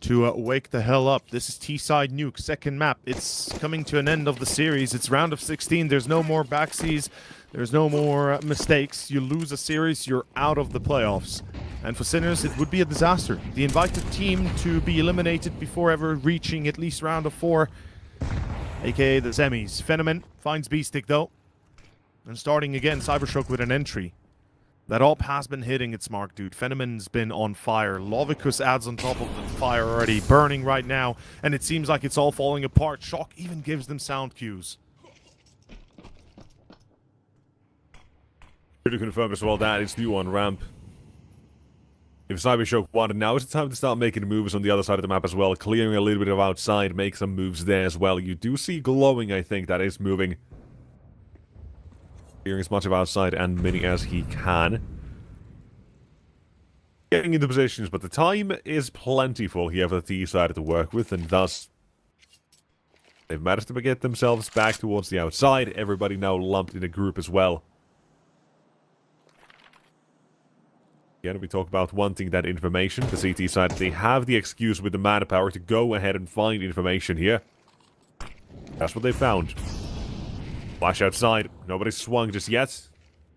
to wake the hell up. This is T-side Nuke, second map. It's coming to an end of the series. It's round of 16. There's no more backseas. There's no more mistakes. You lose a series, you're out of the playoffs. And for Sinners, it would be a disaster. The invited team to be eliminated before ever reaching at least round of 4, aka the semis. Phenomen finds B-stick though. And starting again, Cybershock with an entry. That op has been hitting its mark, dude. Phenomen's been on fire. Lovicus adds on top of the fire already, burning right now. And it seems like it's all falling apart. Shock even gives them sound cues. To confirm as well that it's new on ramp. If Cybershock wanted, now is the time to start making moves on the other side of the map as well. Clearing a little bit of outside, make some moves there as well. You do see Glowing, I think, that is moving. Clearing as much of outside and mini as he can. Getting into positions, but the time is plentiful here for the T side to work with, and thus they've managed to get themselves back towards the outside. Everybody now lumped in a group as well. Again, we talk about wanting that information. The CT side, they have the excuse with the manpower to go ahead and find information here. That's what they found. Flash outside. Nobody's swung just yet.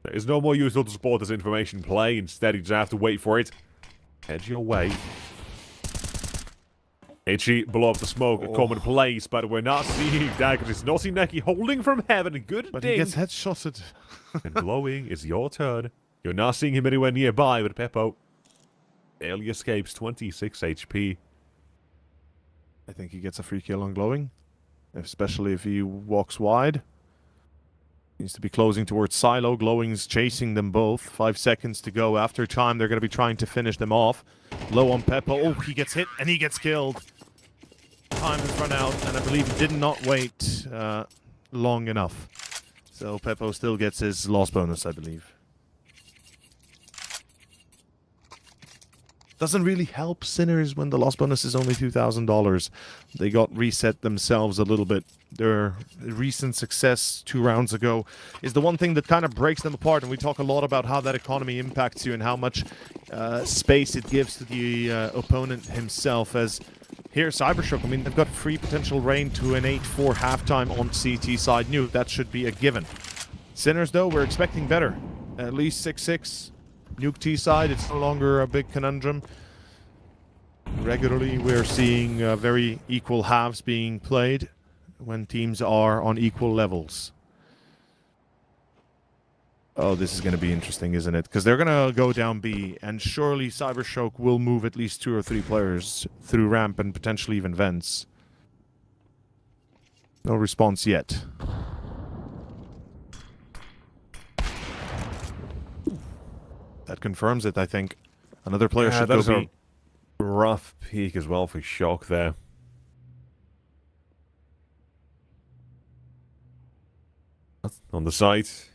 There is no more useful to support this information play. Instead, you just have to wait for it. Edge your way. Itchy, blow up the smoke, a common place, but we're not seeing that because it's Notineki holding from heaven. Good But ding. he gets headshotted. And Glowing, it's your turn. You're not seeing him anywhere nearby, but Peppo barely escapes 26 HP. I think he gets a free kill on Glowing, especially if he walks wide. Needs to be closing towards Silo. Glowing's chasing them both. 5 seconds to go. After time, they're going to be trying to finish them off. Low on Peppo. Oh, he gets hit and he gets killed. Time has run out, and I believe he did not wait long enough. So Peppo still gets his loss bonus, I believe. Doesn't really help Sinners when the loss bonus is only $2,000. They got reset themselves a little bit. Their recent success 2 rounds ago is the one thing that kind of breaks them apart. And we talk a lot about how that economy impacts you and how much space it gives to the opponent himself. As here, Cybershock, I mean, they've got free potential rain to an 8-4 halftime on CT side Nuke. That should be a given. Sinners, though, we're expecting better. At least 6-6. Nuke T side, it's no longer a big conundrum. Regularly, we're seeing very equal halves being played when teams are on equal levels. Oh, this is going to be interesting, isn't it? Because they're going to go down B, and surely Cybershock will move at least 2 or 3 players through ramp and potentially even vents. No response yet. That confirms it, I think. Another player should go B. Rough peak as well for Shock there. On the site.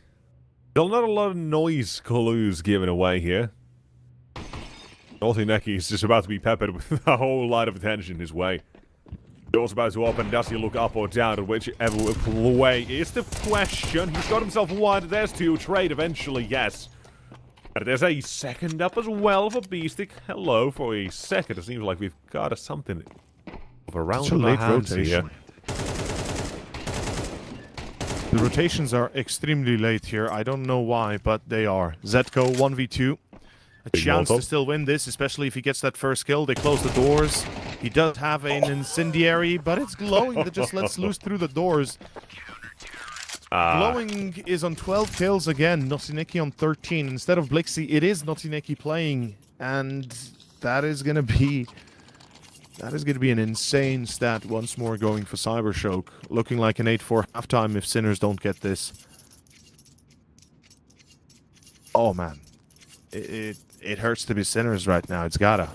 Still not a lot of noise clues given away here. Notineki is just about to be peppered with a whole lot of attention his way. Door's about to open. Does he look up or down, or whichever way is the question. He's got himself one. There's 2. Trade eventually, yes. And there's a second up as well for Beastic. Hello, for a second. It seems like we've got something of a round of hands here. The rotations are extremely late here. I don't know why, but they are. Zetko 1v2. A chance to still win this, especially if he gets that first kill. They close the doors. He does have an incendiary, but it's Glowing that just lets loose through the doors. Glowing is on 12 kills again, Notineki on 13. Instead of Blixie, it is Notineki playing, and that is going to be That is going to be an insane stat once more going for Cybershock. Looking like an 8-4 halftime if Sinners don't get this. Oh man. It hurts to be Sinners right now. It's gotta.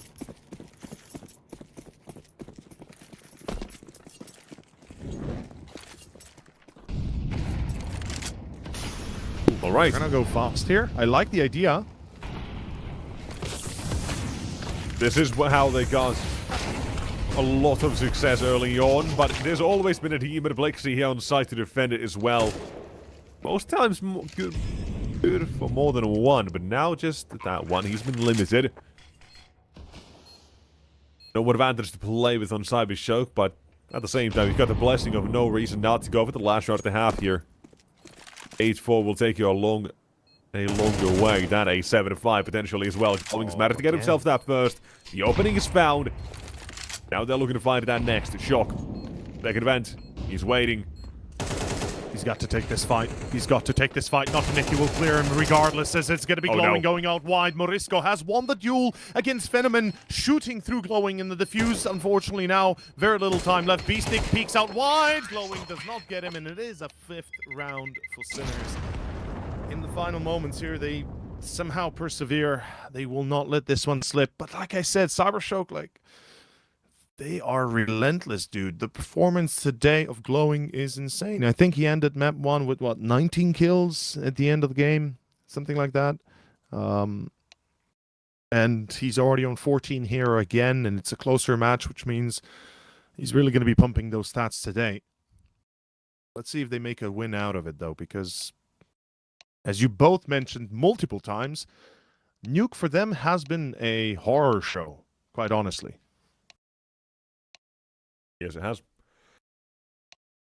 Alright. We're gonna go fast here. I like the idea. This is how they got a lot of success early on, but there's always been a team at Blixie here on site to defend it as well. Most times good for more than one, but now just that one. He's been limited. No advantage to play with on Cybershock, but at the same time, he's got the blessing of no reason not to go for the last round of the half here. 8-4 will take you a longer way than a 7-5 potentially as well. Glowing's managed to get himself that first. The opening is found. Now they're looking to find that next. Shock. Second event. He's waiting. He's got to take this fight. He's got to take this fight. Not Nicky will clear him regardless, as it's going to be Glowing going out wide. Morisco has won the duel against Phenomen, shooting through Glowing in the defuse. Unfortunately now, very little time left. Beastic peeks out wide. Glowing does not get him, and it is a 5th round for Sinners. In the final moments here, they somehow persevere. They will not let this one slip. But like I said, Cybershock, like, they are relentless, dude. The performance today of Glowing is insane. I think he ended map 1 with, what, 19 kills at the end of the game? Something like that. And he's already on 14 here again, and it's a closer match, which means he's really going to be pumping those stats today. Let's see if they make a win out of it, though, because, as you both mentioned multiple times, Nuke for them has been a horror show, quite honestly. Yes, it has.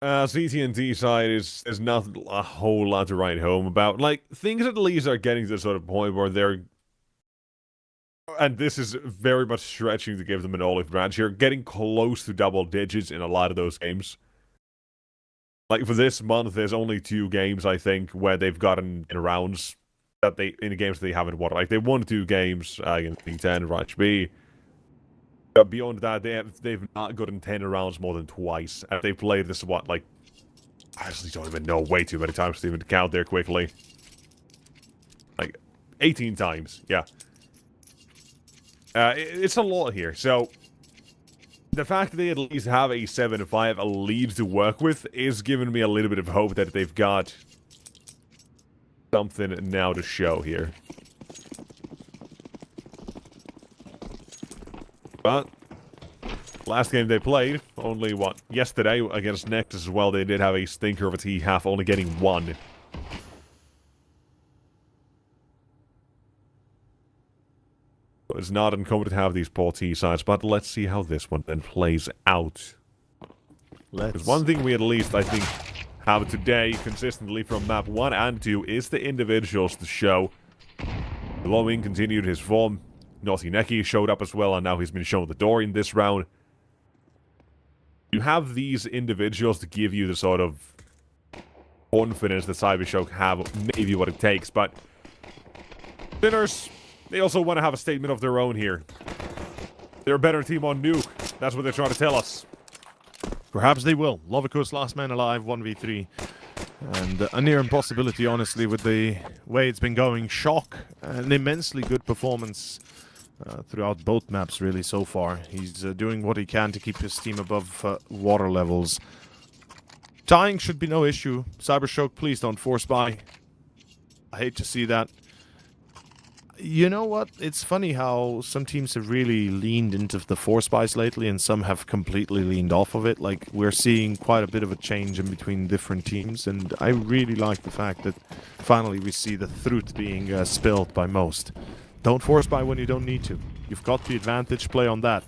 CT&T side there's not a whole lot to write home about. Like, things at least are getting to the sort of point where they're... And this is very much stretching to give them an olive branch here. Getting close to double digits in a lot of those games. Like, for this month, there's only 2 games, I think, where they've gotten in rounds that in the games that they haven't won. Like, they won 2 games against B10 and Raj B. But beyond that, they've not gotten 10 rounds more than twice. And they've played this, what, like... I actually don't even know, way too many times to even count there quickly. Like, 18 times, yeah. It's a lot here, so... The fact that they at least have a 7-5, a lead to work with, is giving me a little bit of hope that they've got something now to show here. But last game they played, only what, yesterday against Nexus as well, they did have a stinker of a T-half, only getting 1. So it's not uncommon to have these poor T-sides, but let's see how this one then plays out. Because one thing we at least, I think, have today consistently from map 1 and 2 is the individuals to show. Glowing continued his form. Naughty Neki showed up as well, and now he's been shown the door in this round. You have these individuals to give you the sort of confidence that Cybershock have maybe what it takes, but Sinners, they also want to have a statement of their own here. They're a better team on Nuke. That's what they're trying to tell us. Perhaps they will. Lovico's last man alive, 1v3. And a near impossibility, honestly, with the way it's been going. Shock, an immensely good performance throughout both maps, really, so far. He's doing what he can to keep his team above water levels. Tying should be no issue. Cybershock, please don't force buy. I hate to see that. You know what? It's funny how some teams have really leaned into the force buys lately and some have completely leaned off of it. Like, we're seeing quite a bit of a change in between different teams, and I really like the fact that finally we see the truth being spilled by most. Don't force buy when you don't need to. You've got the advantage, play on that.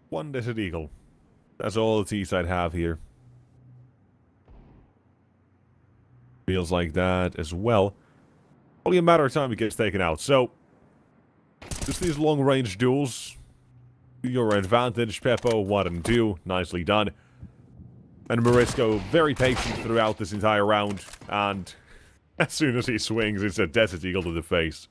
One Desert Eagle. That's all the T-side have here. Feels like that as well. Only a matter of time he gets taken out. So, just these long-range duels. Your advantage, Peppo, 1 and 2. Nicely done. And Morisco, very patient throughout this entire round. And as soon as he swings, it's a Desert Eagle to the face.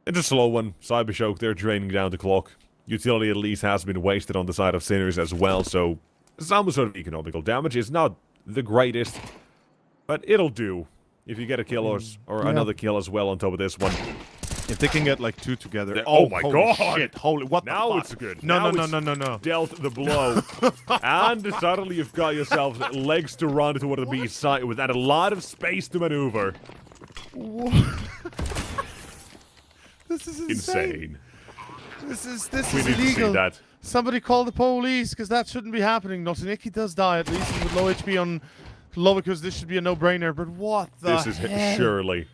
It's a slow one. Cybershock, they're draining down the clock. Utility at least has been wasted on the side of Sinners as well, so some sort of economical damage is not the greatest, but it'll do. If you get a kill or another kill as well on top of this one. If they can get like 2 together. Oh my god! Shit, holy, what the Now fuck? it's good. No. Dealt the blow. And suddenly you've got yourself legs to run toward the B side with that a lot of space to maneuver. This is Insane. This is We need to see illegal. that. Somebody call the police, because that shouldn't be happening. Notiniki does die, at least with low HP on Lovicus. This should be a no-brainer, but what the This is hell? surely.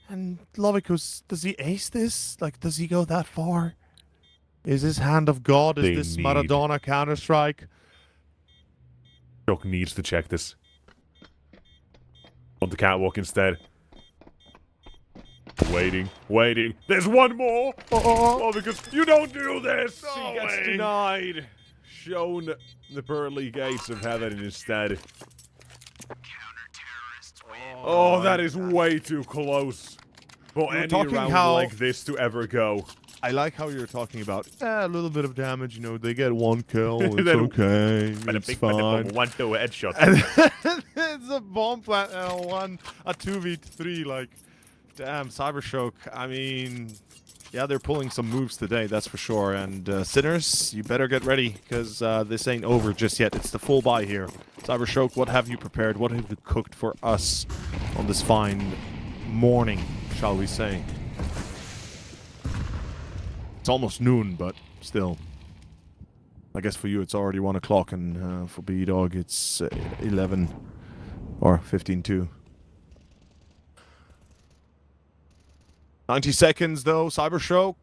And Lovicus, does he ace this? Like, does he go that far? Is this Hand of God? Is They this need- Maradona Counter-Strike? Shock needs to check this. On the catwalk instead. Waiting. There's one more! Oh, because you don't do this! No He gets way. denied. Shown the pearly gates of heaven instead. Oh, that is way too close for We're any talking round how- like this to ever go. I like how you're talking about a little bit of damage. You know, they get 1 kill. It's Then- okay. It's fine. 1-2 headshot. And it's a bomb plant and a 2v3. Like, damn, Cybershock. I mean, yeah, they're pulling some moves today, that's for sure. And Sinners, you better get ready, because this ain't over just yet. It's the full buy here. Cybershock, what have you prepared? What have you cooked for us on this fine morning, shall we say? It's almost noon, but still. I guess for you it's already 1 o'clock, and for B-Dog it's 11 or 15-2. 90 seconds though, Cybershock.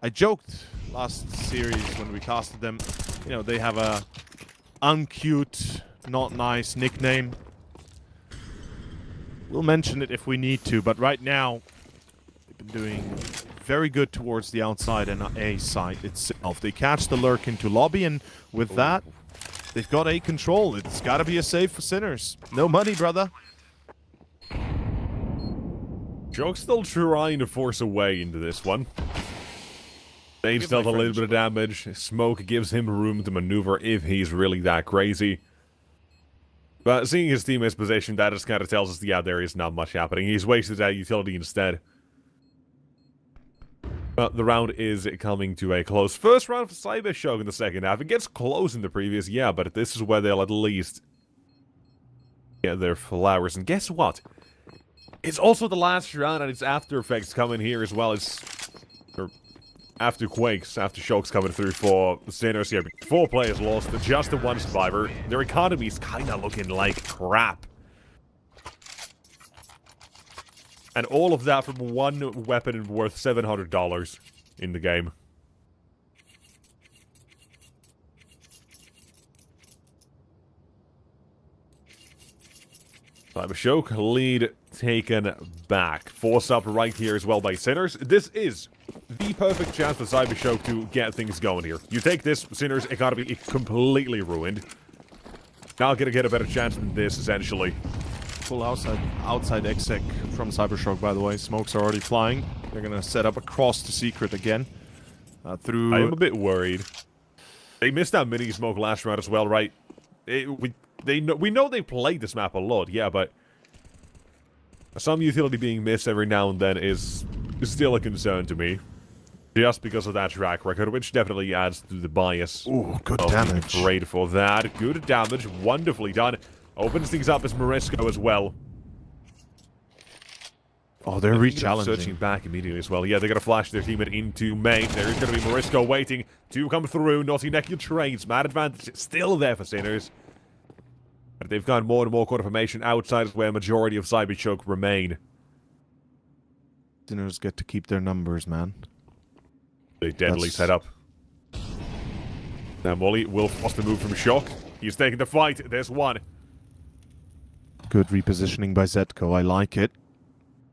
I joked last series when we casted them, you know, they have a uncute, not nice nickname. We'll mention it if we need to, but right now they've been doing very good towards the outside and A side itself. They catch the lurk into lobby, and with that, they've got A control. It's gotta be a save for Sinners. No money, brother. Joke's still trying to force a way into this one. Dave's dealt a little bit of damage. Smoke gives him room to maneuver if he's really that crazy. But seeing his teammate's position, that just kind of tells us, yeah, there is not much happening. He's wasted that utility instead. But the round is coming to a close. First round for Cybershock in the second half. It gets close in the previous, yeah, but this is where they'll at least get their flowers. And guess what? It's also the last round, and it's After Effects coming here as well as... After Quakes, Aftershocks coming through for the Sinners here. 4 players lost, just the 1 survivor. Their economy's kinda looking like crap. And all of that from 1 weapon worth $700 in the game. Cybershock, lead taken back. Force up right here as well by Sinners. This is the perfect chance for Cybershock to get things going here. You take this, Sinners' economy is completely ruined. Not gonna get a better chance than this, essentially. Full outside exec from Cybershock, by the way. Smokes are already flying. They're gonna set up across the secret again. Through... I am a bit worried. They missed that mini smoke last round as well, right? We know they played this map a lot, yeah, but some utility being missed every now and then is still a concern to me. Just because of that track record, which definitely adds to the bias. Ooh, good damage. Great for that. Good damage. Wonderfully done. Opens things up as Morisco as well. Oh, they're Searching re-challenging. back immediately as well. Yeah, they're going to flash their teammate into main. There is going to be Morisco waiting to come through. Naughty Neck trades. Mad advantage still there for Sinners. But they've got more and more confirmation outside where a majority of Cybershock remain. Sinners get to keep their numbers, man. They deadly That's- set up. Now Molly will force the move from Shock. He's taking the fight. There's one. Good repositioning by Zetko. I like it.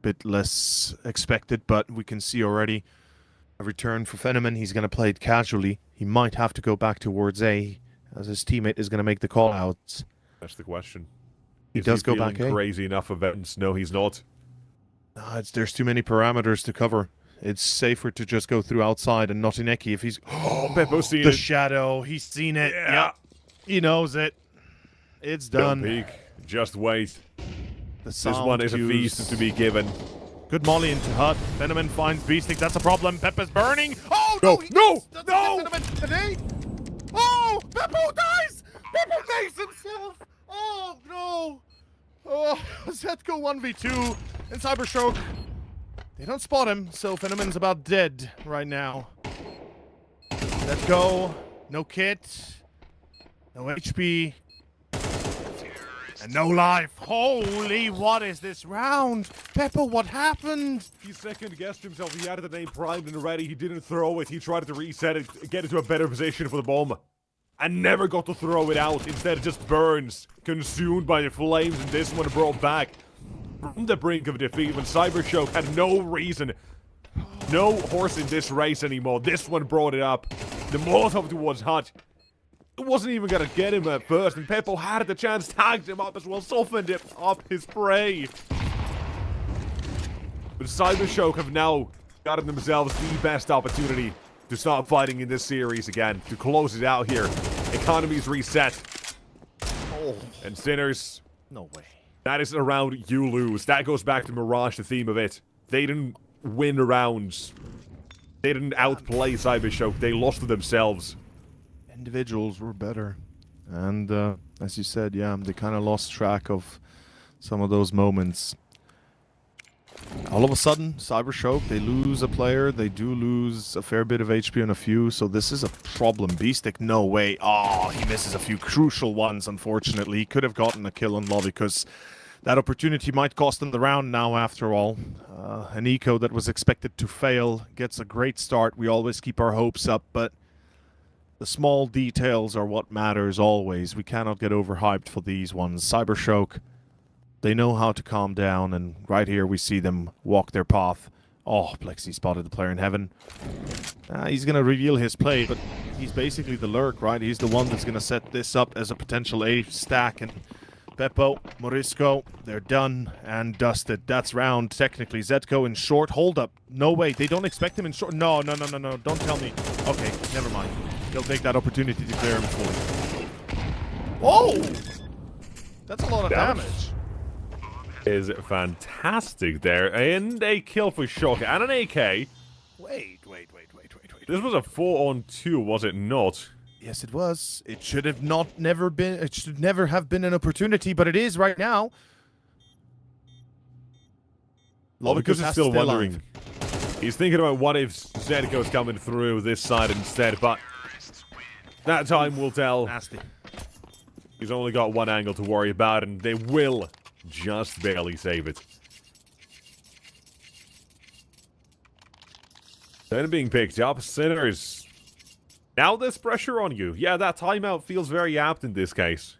Bit less expected, but we can see already a return for Fenneman. He's going to play it casually. He might have to go back towards A, as his teammate is going to make the call-outs. That's the question. He does go back A. Crazy enough events? No, he's not. There's too many parameters to cover. It's safer to just go through outside and not Ineki if he's... Oh, Beppo's seen the it. shadow. He's seen it. Yeah. Yep. He knows it. It's done. Don't peek. Just wait. This This one is a feast to be given. Good molly into Hut. Venom finds Beastic. That's a problem. Peppa's burning. Oh, No, no! no! Today? Oh! Beppo dies! Beppo makes himself! Oh, no! Oh, Zetko 1v2 and Cyberstroke. They don't spot him, so Fenneman's about dead right now. Zetko. No kit. No HP. And no life. Holy, what is this round? Peppo, what happened? He second-guessed himself. He had the name primed and ready. He didn't throw it. He tried to reset it, get into a better position for the bomb. And never got to throw it out. Instead, it just burns, consumed by the flames, and this one brought back from the brink of defeat when Cybershock had no reason, no horse in this race anymore. This one brought it up. The Molotov towards Hut. It wasn't even gonna get him at first, and Peppo had the chance, tagged him up as well, softened him up his prey. But Cybershock have now gotten themselves the best opportunity to start fighting in this series again, to close it out here. Economy's reset. Oh, And Sinners, no way. that is a round you lose. That goes back to Mirage, the theme of it. They didn't win rounds. They didn't outplay Cybershock. They lost to themselves. Individuals were better. And as you said, yeah, they kind of lost track of some of those moments. All of a sudden, Cybershock, they lose a player. They do lose a fair bit of HP on a few, so this is a problem. Beastic, no way. Oh, he misses a few crucial ones, unfortunately. He could have gotten a kill on Lobby, because that opportunity might cost him the round now, after all. An eco that was expected to fail gets a great start. We always keep our hopes up, but the small details are what matters always. We cannot get overhyped for these ones. Cybershock, they know how to calm down, and right here we see them walk their path. Oh, Plexi spotted the player in heaven. He's going to reveal his play, but he's basically the lurk, right? He's the one that's going to set this up as a potential A stack, and Beppo, Morisco, they're done and dusted. That's round, technically. Zetko in short. Hold up. No way. They don't expect him in short. No. Don't tell me. Okay, never mind. They'll take that opportunity to clear him fully. Oh! That's a lot of damage. Is fantastic there. And a kill for Shock and an AK. Wait. This was a 4-on-2, was it not? Yes, it was. It should have never been. It should never have been an opportunity, but it is right now. Well, because he's still wondering. Alive. He's thinking about what if Zetko's coming through this side instead, but that time will tell. Nasty. He's only got one angle to worry about, and they will just barely save it. Then being picked up, Sinners. Now there's pressure on you. Yeah, that timeout feels very apt in this case.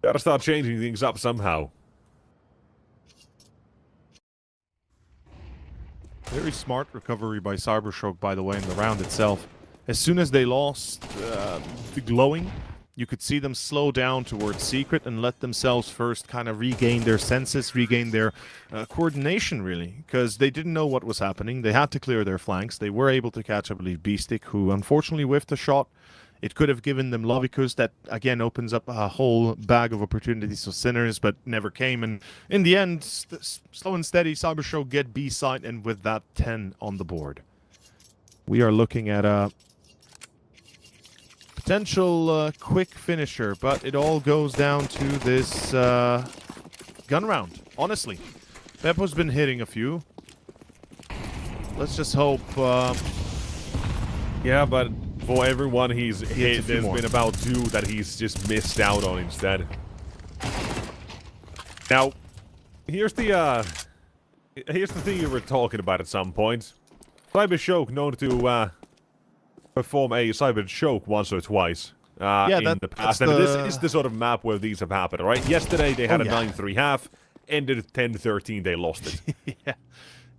Gotta start changing things up somehow. Very smart recovery by Cyberstroke, by the way, in the round itself. As soon as they lost the glowing, you could see them slow down towards Secret and let themselves first kind of regain their senses, regain their coordination, really, because they didn't know what was happening. They had to clear their flanks. They were able to catch, I believe, Beastic, who unfortunately whiffed a shot. It could have given them Lovikus, that again opens up a whole bag of opportunities for Sinners, but never came. And in the end, slow and steady, Cybershow get B side, and with that 10 on the board. We are looking at a potential quick finisher, but it all goes down to this gun round, honestly. Beppo's been hitting a few. Let's just hope... Yeah, but for everyone he's hit, there's more. been about 2 that he's just missed out on instead. Now, here's the thing you were talking about at some point. Cybershock known to perform a cyber choke once or twice in the past. And this is the sort of map where these have happened, right? Yesterday they had a 9-3 half, ended 10-13, they lost it.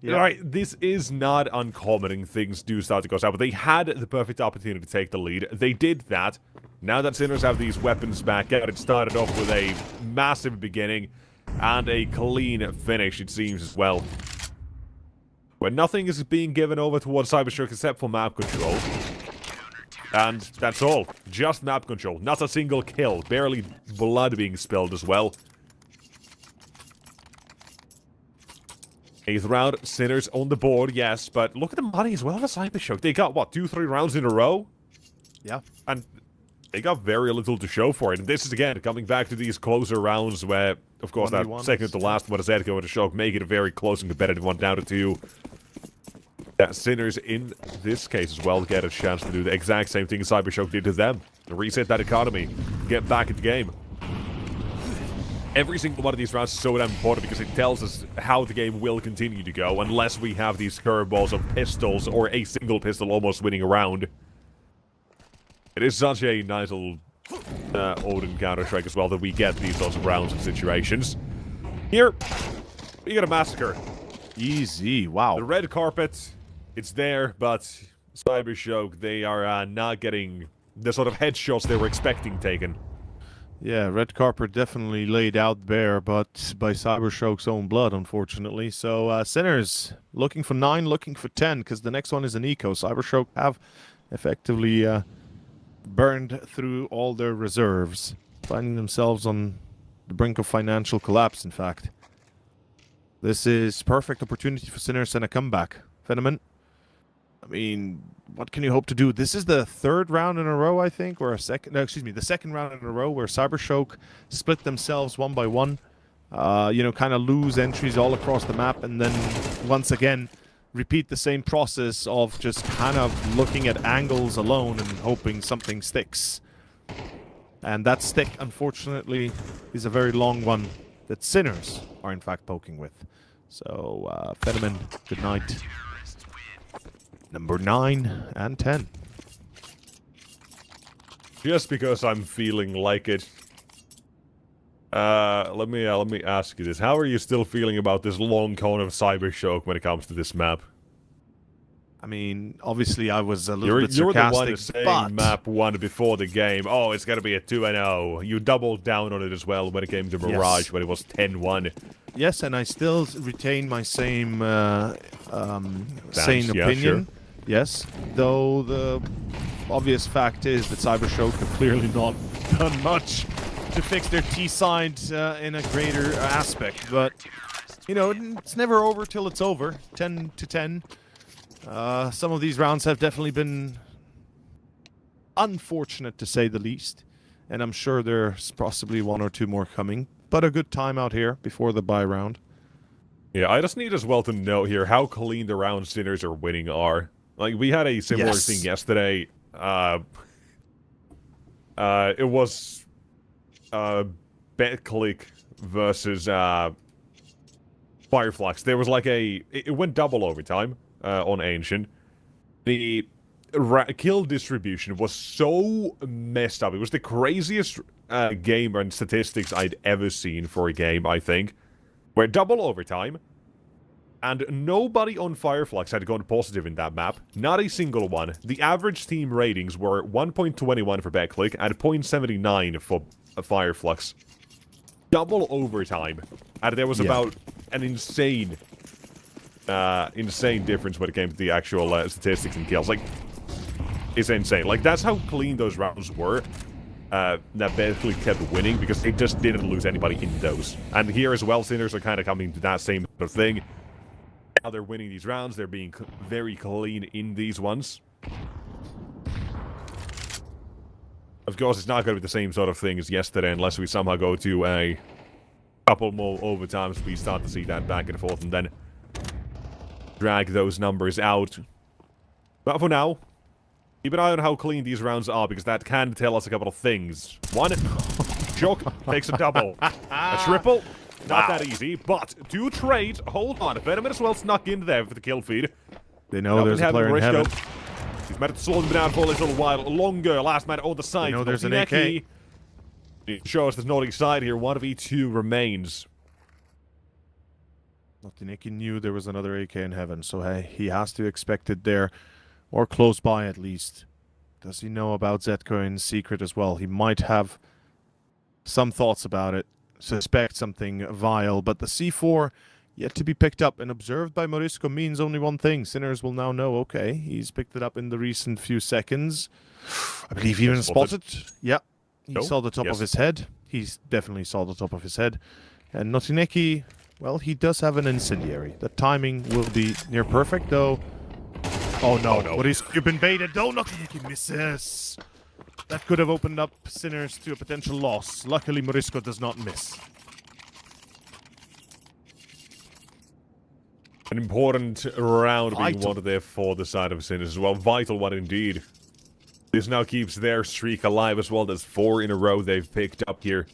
Yeah. Right, this is not uncommon and things do start to go south, but they had the perfect opportunity to take the lead. They did that. Now that Sinners have these weapons back out, it started off with a massive beginning and a clean finish, it seems, as well. Where nothing is being given over towards Cybershock except for map control. And that's all. Just map control. Not a single kill. Barely blood being spilled as well. 8th round, Sinners on the board, yes, but look at the money as well for Cybershock. They got, what, 2-3 rounds in a row? Yeah. And they got very little to show for it. And this is, again, coming back to these closer rounds where, of course, that second to last one is Edco and a Shock, make it a very close and competitive one down to 2. That Sinners, in this case as well, get a chance to do the exact same thing Cybershock did to them. Reset that economy, get back in the game. Every single one of these rounds is so damn important because it tells us how the game will continue to go unless we have these curveballs of pistols or a single pistol almost winning a round. It is such a nice little Odin Counter-Strike as well that we get these sorts of rounds and situations. Here, we get a massacre. Easy, wow. The red carpet, it's there, but Cybershock, they are not getting the sort of headshots they were expecting taken. Yeah, red carpet definitely laid out bare, but by Cybershock's own blood, unfortunately. So, Sinners, looking for 9, looking for 10, because the next one is an eco. Cybershock have effectively burned through all their reserves, finding themselves on the brink of financial collapse, in fact. This is perfect opportunity for Sinners and a comeback. Phenomen, I mean, what can you hope to do? This is the 3rd round in a row, I think, or the second round in a row where Cybershock split themselves 1 by 1. You know, kind of lose entries all across the map, and then once again repeat the same process of just kind of looking at angles alone and hoping something sticks. And that stick, unfortunately, is a very long one that Sinners are in fact poking with. So, Phenomen, good night. Number 9 and 10. Just because I'm feeling like it. Let me ask you this. How are you still feeling about this long cone of Cybershock when it comes to this map? I mean, obviously I was a little bit sarcastic, you're the one saying map 1 before the game. Oh, it's gonna be a 2-0. You doubled down on it as well when it came to Mirage, when it was 10-1. Yes, and I still retain my same sane opinion. Yeah, sure. Yes, though the obvious fact is that Cybershock have clearly not done much to fix their T-side in a greater aspect. But, you know, it's never over till it's over. 10-10. Some of these rounds have definitely been unfortunate, to say the least. And I'm sure there's possibly 1 or 2 more coming. But a good time out here before the bye round. Yeah, I just need as well to know here how clean the round Sinners are winning are. Like, we had a similar thing yesterday. It was BetClick versus Fireflux. There was like it went double overtime on Ancient. The kill distribution was so messed up. It was the craziest game and statistics I'd ever seen for a game, I think. Where double overtime, and nobody on Fireflux had gone positive in that map. Not a single one. The average team ratings were 1.21 for BetClick and 0.79 for Fireflux. Double overtime. And there was about an insane difference when it came to the actual statistics and kills. Like, it's insane. Like, that's how clean those rounds were. That BetClick kept winning because they just didn't lose anybody in those. And here as well, Sinners are kind of coming to that same sort of thing. Now they're winning these rounds. They're being very clean in these ones. Of course, it's not going to be the same sort of thing as yesterday unless we somehow go to a couple more overtimes. We start to see that back and forth and then drag those numbers out. But for now, keep an eye on how clean these rounds are because that can tell us a couple of things. 1, Joke takes a double. A triple? Not that easy, but 2 trades. Hold on, Venom as well snuck in there for the kill feed. They know there's a player in heaven. Managed to slow them down for a little while longer. Last man on the side. You know, there's an AK. It shows there's Nordic side here. 1v2 remains. Notineki knew there was another AK in heaven, so hey, he has to expect it there, or close by at least. Does he know about Zetko in secret as well? He might have some thoughts about it, suspect something vile, but the C4 yet to be picked up and observed by Morisco means only one thing. Sinners will now know, okay, he's picked it up in the recent few seconds. I believe he even spotted. Yeah, he saw the top of his head. He's definitely saw the top of his head. And Notineki, well, he does have an incendiary. The timing will be near perfect, though. Oh no, what is you've been baited? No, Notineki misses. That could have opened up Sinners to a potential loss. Luckily, Morisco does not miss. An important round being won there for the side of Sinners as well. Vital one indeed. This now keeps their streak alive as well. There's 4 in a row they've picked up here.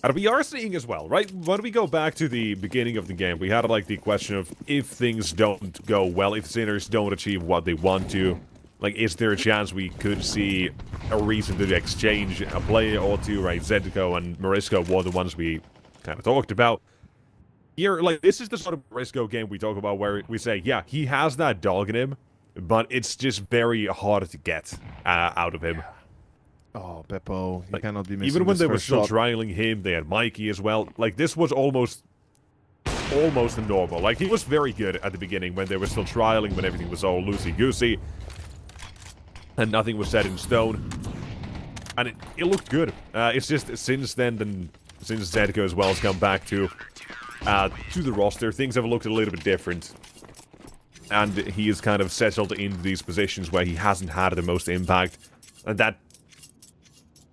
And we are seeing as well, right? When we go back to the beginning of the game, we had like the question of if things don't go well, if Sinners don't achieve what they want to, like, is there a chance we could see a reason to exchange a player or two, right? Zetko and Morisco were the ones we kind of talked about. Here, like, this is the sort of Morisco game we talk about where we say, yeah, he has that dog in him, but it's just very hard to get out of him. Oh, Beppo, he like, cannot be missing even when this they were first still shot. trialing him, they had Mikey as well. Like, this was almost normal. Like, he was very good at the beginning when they were still trialing, when everything was all loosey-goosey. And nothing was set in stone. And it looked good. It's just, since then, since Zetko as well has come back to the roster, things have looked a little bit different. And he is kind of settled into these positions where he hasn't had the most impact. And that,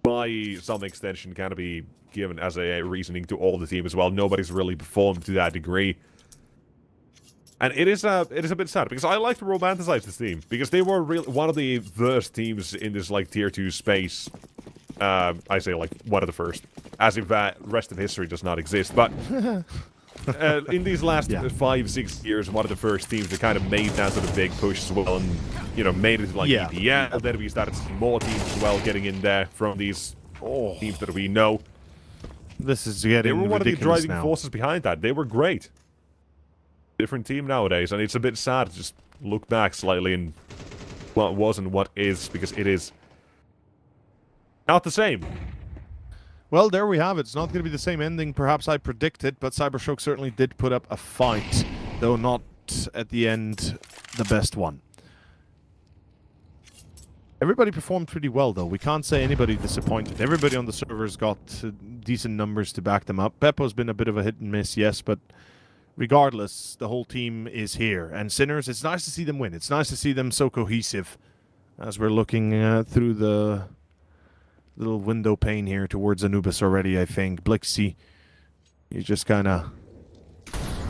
by some extension, can be given as a reasoning to all the team as well. Nobody's really performed to that degree. And it is a bit sad, because I like to romanticize this team, because they were one of the first teams in this, like, tier 2 space. I say, like, one of the first, as if that rest of history does not exist, but in these last 5-6 years, one of the first teams that kind of made that sort of big push as well, and, you know, made it like EPL, and then we started seeing more teams as well getting in there from these teams that we know. This is getting They were one of the ridiculous driving now. forces behind that. They were great. Different team nowadays, and it's a bit sad to just look back slightly and what was and what is, because it is not the same. Well, there we have it. It's not going to be the same ending perhaps I predicted, but Cybershock certainly did put up a fight, though not at the end the best one. Everybody performed pretty well, though. We can't say anybody disappointed. Everybody on the servers got decent numbers to back them up. Beppo's been a bit of a hit and miss, yes, but regardless, the whole team is here. And Sinners, it's nice to see them win. It's nice to see them so cohesive as we're looking through the little window pane here towards Anubis already, I think. Blixie, he's just kind of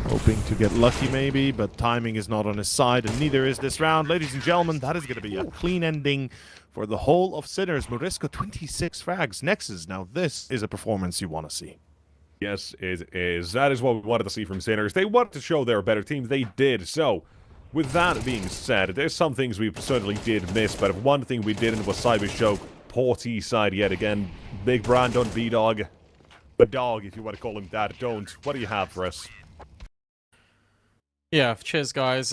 hoping to get lucky maybe, but timing is not on his side, and neither is this round. Ladies and gentlemen, that is going to be a clean ending for the whole of Sinners. Morisco, 26 frags. Nexus, now this is a performance you want to see. Yes, it is. That is what we wanted to see from Sinners. They wanted to show they're a better team. They did. So, with that being said, there's some things we certainly did miss, but one thing we didn't was Cybershock. Poor T side yet again. Big brand on B-Dog. The dog, if you want to call him that. Don't. What do you have for us? Yeah, cheers, guys.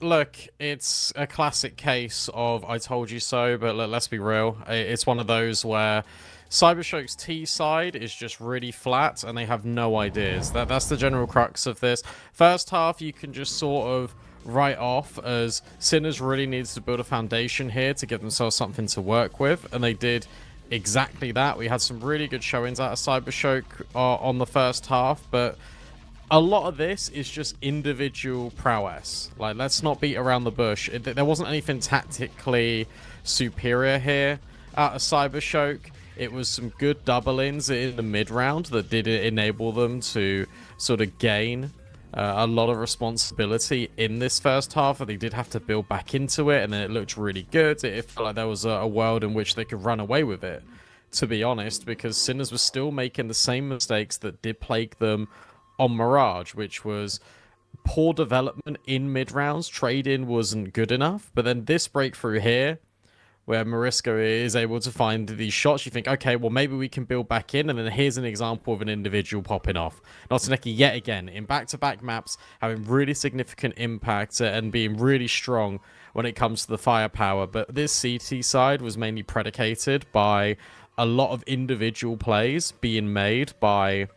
Look, it's a classic case of I told you so, but look, let's be real. It's one of those where Cybershock's T side is just really flat, and they have no ideas. That's the general crux of this. First half, you can just sort of write off as Sinners really needs to build a foundation here to give themselves something to work with, and they did exactly that. We had some really good showings out of Cybershock on the first half, but a lot of this is just individual prowess. Like, let's not beat around the bush. There wasn't anything tactically superior here out of Cybershock. It was some good double-ins in the mid-round that did enable them to sort of gain a lot of responsibility in this first half, but they did have to build back into it, and then it looked really good. It felt like there was a world in which they could run away with it, to be honest, because Sinners was still making the same mistakes that did plague them on Mirage, which was poor development in mid-rounds. Trading wasn't good enough. But then this breakthrough here, where Morisco is able to find these shots, you think, okay, well, maybe we can build back in. And then here's an example of an individual popping off. Notaneki, yet again, in back-to-back maps, having really significant impact and being really strong when it comes to the firepower. But this CT side was mainly predicated by a lot of individual plays being made by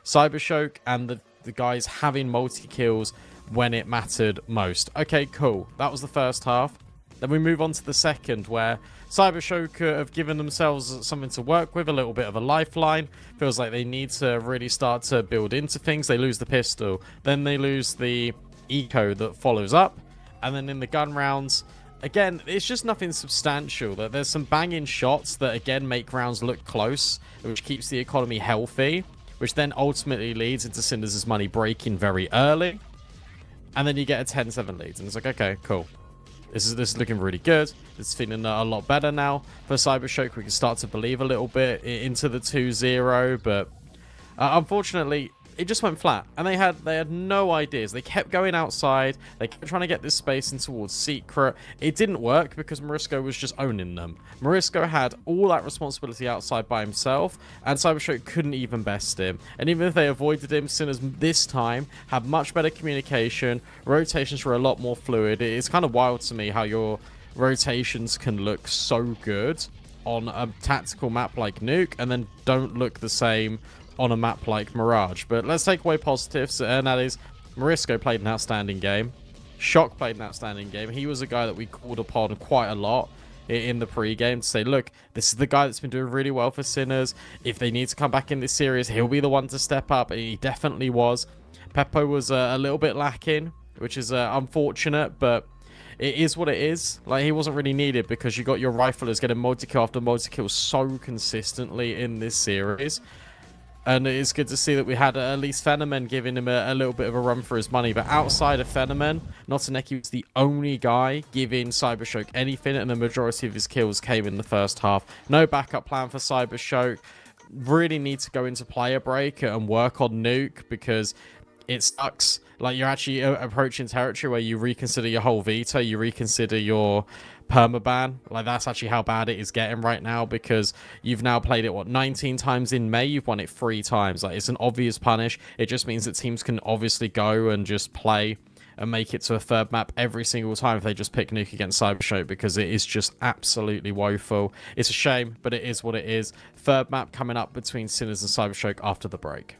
Cybershock and the guys having multi-kills when it mattered most. Okay, cool. That was the first half. Then we move on to the second, where Cybershock have given themselves something to work with, a little bit of a lifeline. Feels like they need to really start to build into things. They lose the pistol. Then they lose the eco that follows up. And then in the gun rounds, again, it's just nothing substantial. There's some banging shots that, again, make rounds look close, which keeps the economy healthy, which then ultimately leads into Cinders' money breaking very early. And then you get a 10-7 lead. And it's like, okay, cool. This is looking really good. It's feeling a lot better now for Cybershock. We can start to believe a little bit into the 2-0, but unfortunately, it just went flat. And they had no ideas. They kept going outside. They kept trying to get this space in towards Secret. It didn't work because Morisco was just owning them. Morisco had all that responsibility outside by himself, and Cybershock couldn't even best him. And even if they avoided him, Sinners this time had much better communication. Rotations were a lot more fluid. It's kind of wild to me how your rotations can look so good on a tactical map like Nuke and then don't look the same on a map like Mirage. But let's take away positives, and that is Morisco played an outstanding game. Shock played an outstanding game. He was a guy that we called upon quite a lot in the pre-game to say, look, this is the guy that's been doing really well for Sinners. If they need to come back in this series, he'll be the one to step up, and he definitely was. Peppo was a little bit lacking, which is unfortunate, but it is what it is. Like, he wasn't really needed because you got your riflers getting multi-kill after multi-kill so consistently in this series. And it's good to see that we had at least Phenomen giving him a little bit of a run for his money. But outside of Phenomen, Notaneki was the only guy giving Cybershock anything, and the majority of his kills came in the first half. No backup plan for Cybershock. Really need to go into player break and work on Nuke, because it sucks. Like, you're actually approaching territory where you reconsider your whole veto, you reconsider your permaban. Like, that's actually how bad it is getting right now, because you've now played it, what, 19 times in May? You've won it 3 times. Like, it's an obvious punish. It just means that teams can obviously go and just play and make it to a third map every single time if they just pick Nuke against Cybershock, because it is just absolutely woeful. It's a shame, but it is what it is. Third map coming up between Sinners and Cybershock after the break.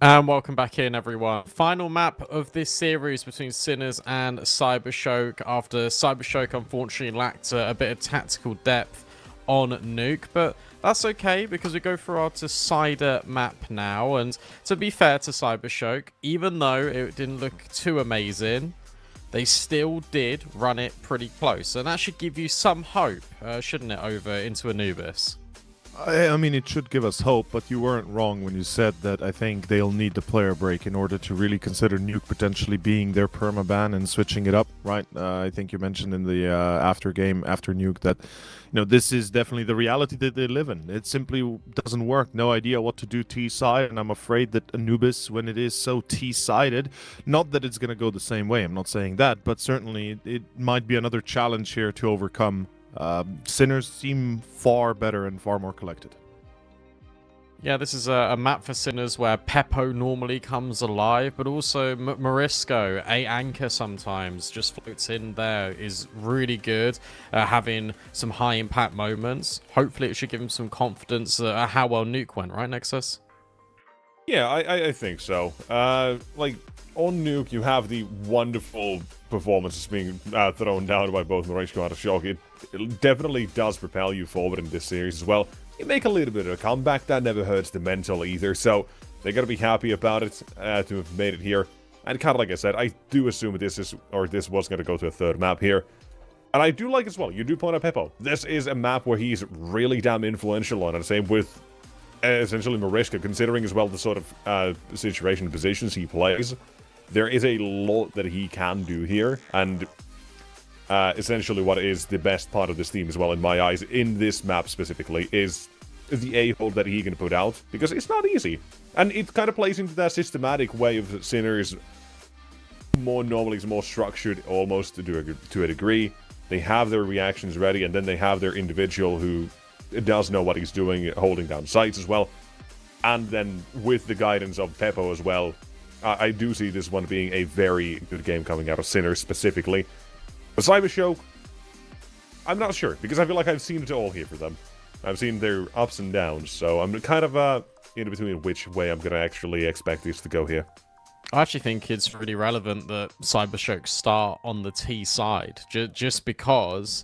And welcome back in, everyone. Final map of this series between Sinners and Cybershock, after Cybershock unfortunately lacked a bit of tactical depth on Nuke, but that's okay because we go for our Decider map now. And to be fair to Cybershock, even though it didn't look too amazing, they still did run it pretty close, and that should give you some hope, shouldn't it, over into Anubis? I mean, it should give us hope, but you weren't wrong when you said that I think they'll need the player break in order to really consider Nuke potentially being their permaban and switching it up, right? I think you mentioned in the after game, after Nuke, that this is definitely the reality that they live in. It simply doesn't work. No idea what to do T-side, and I'm afraid that Anubis, when it is so T-sided, not that it's going to go the same way, I'm not saying that, but certainly it might be another challenge here to overcome. Sinners seem far better and far more collected. Yeah, this is a map for Sinners where Peppo normally comes alive, but also Morisco, a anchor sometimes, just floats in there, is really good, having some high impact moments. Hopefully it should give him some confidence at how well Nuke went, right, Nexus? Yeah, I think so. Like, on Nuke, you have the wonderful performances being thrown down by both Mirage and Shock. It definitely does propel you forward in this series as well. You make a little bit of a comeback, that never hurts the mental either, so they gotta be happy about it to have made it here. And kind of like I said, I do assume this was gonna go to a third map here. And I do like as well, you do point out Peppo. This is a map where he's really damn influential on, and same with essentially Mariska, considering as well the sort of situation positions he plays. There is a lot that he can do here, and essentially what is the best part of this team as well, in my eyes, in this map specifically, is the A-hole that he can put out, because it's not easy. And it kind of plays into that systematic way of Sinners, more normally is more structured, almost to a degree. They have their reactions ready, and then they have their individual who does know what he's doing, holding down sights as well. And then with the guidance of Peppo as well, I do see this one being a very good game coming out of Sinners specifically. But Cybershock, I'm not sure, because I feel like I've seen it all here for them. I've seen their ups and downs, so I'm kind of in between which way I'm going to actually expect this to go here. I actually think it's really relevant that Cybershock start on the T side, just because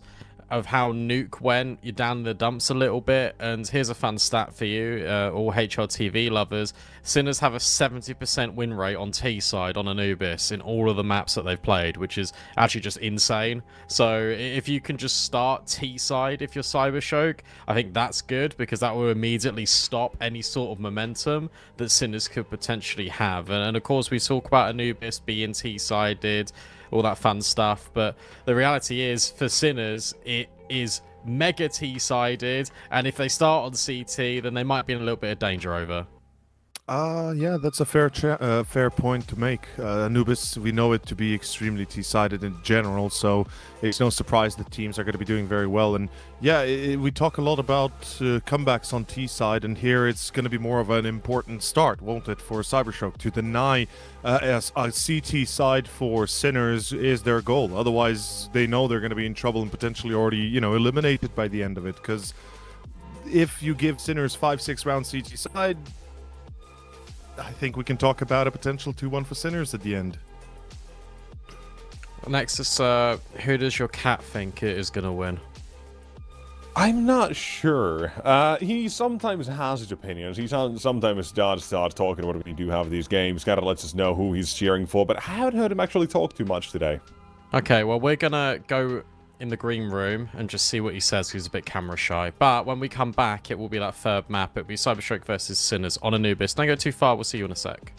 of how Nuke went. You're down in the dumps a little bit, and here's a fun stat for you, all HLTV lovers. Sinners have a 70% win rate on T-side on Anubis in all of the maps that they've played, which is actually just insane. So if you can just start T-side if you're Cybershock, I think that's good, because that will immediately stop any sort of momentum that Sinners could potentially have. And of course, we talk about Anubis being T-sided, all that fun stuff, but the reality is, for Sinners, it is mega T-sided, and if they start on CT, then they might be in a little bit of danger over. Yeah, that's a fair point to make. Anubis, we know it to be extremely T-sided in general, so it's no surprise that teams are going to be doing very well. And yeah, we talk a lot about comebacks on T-side, and here it's going to be more of an important start, won't it, for Cybershock? To deny a CT side for Sinners is their goal. Otherwise, they know they're going to be in trouble and potentially already, eliminated by the end of it. Because if you give Sinners 5-6 round CT side, I think we can talk about a potential 2-1 for Sinners at the end. Nexus, who does your cat think is going to win? I'm not sure. He sometimes has his opinions. He sometimes does start talking about when we do have these games. Kind of lets us know who he's cheering for, but I haven't heard him actually talk too much today. Okay, well, we're going to go in the green room and just see what he says. He's a bit camera shy. But when we come back, it will be that third map. It'll be Cybershock versus Sinners on Anubis. Don't go too far. We'll see you in a sec.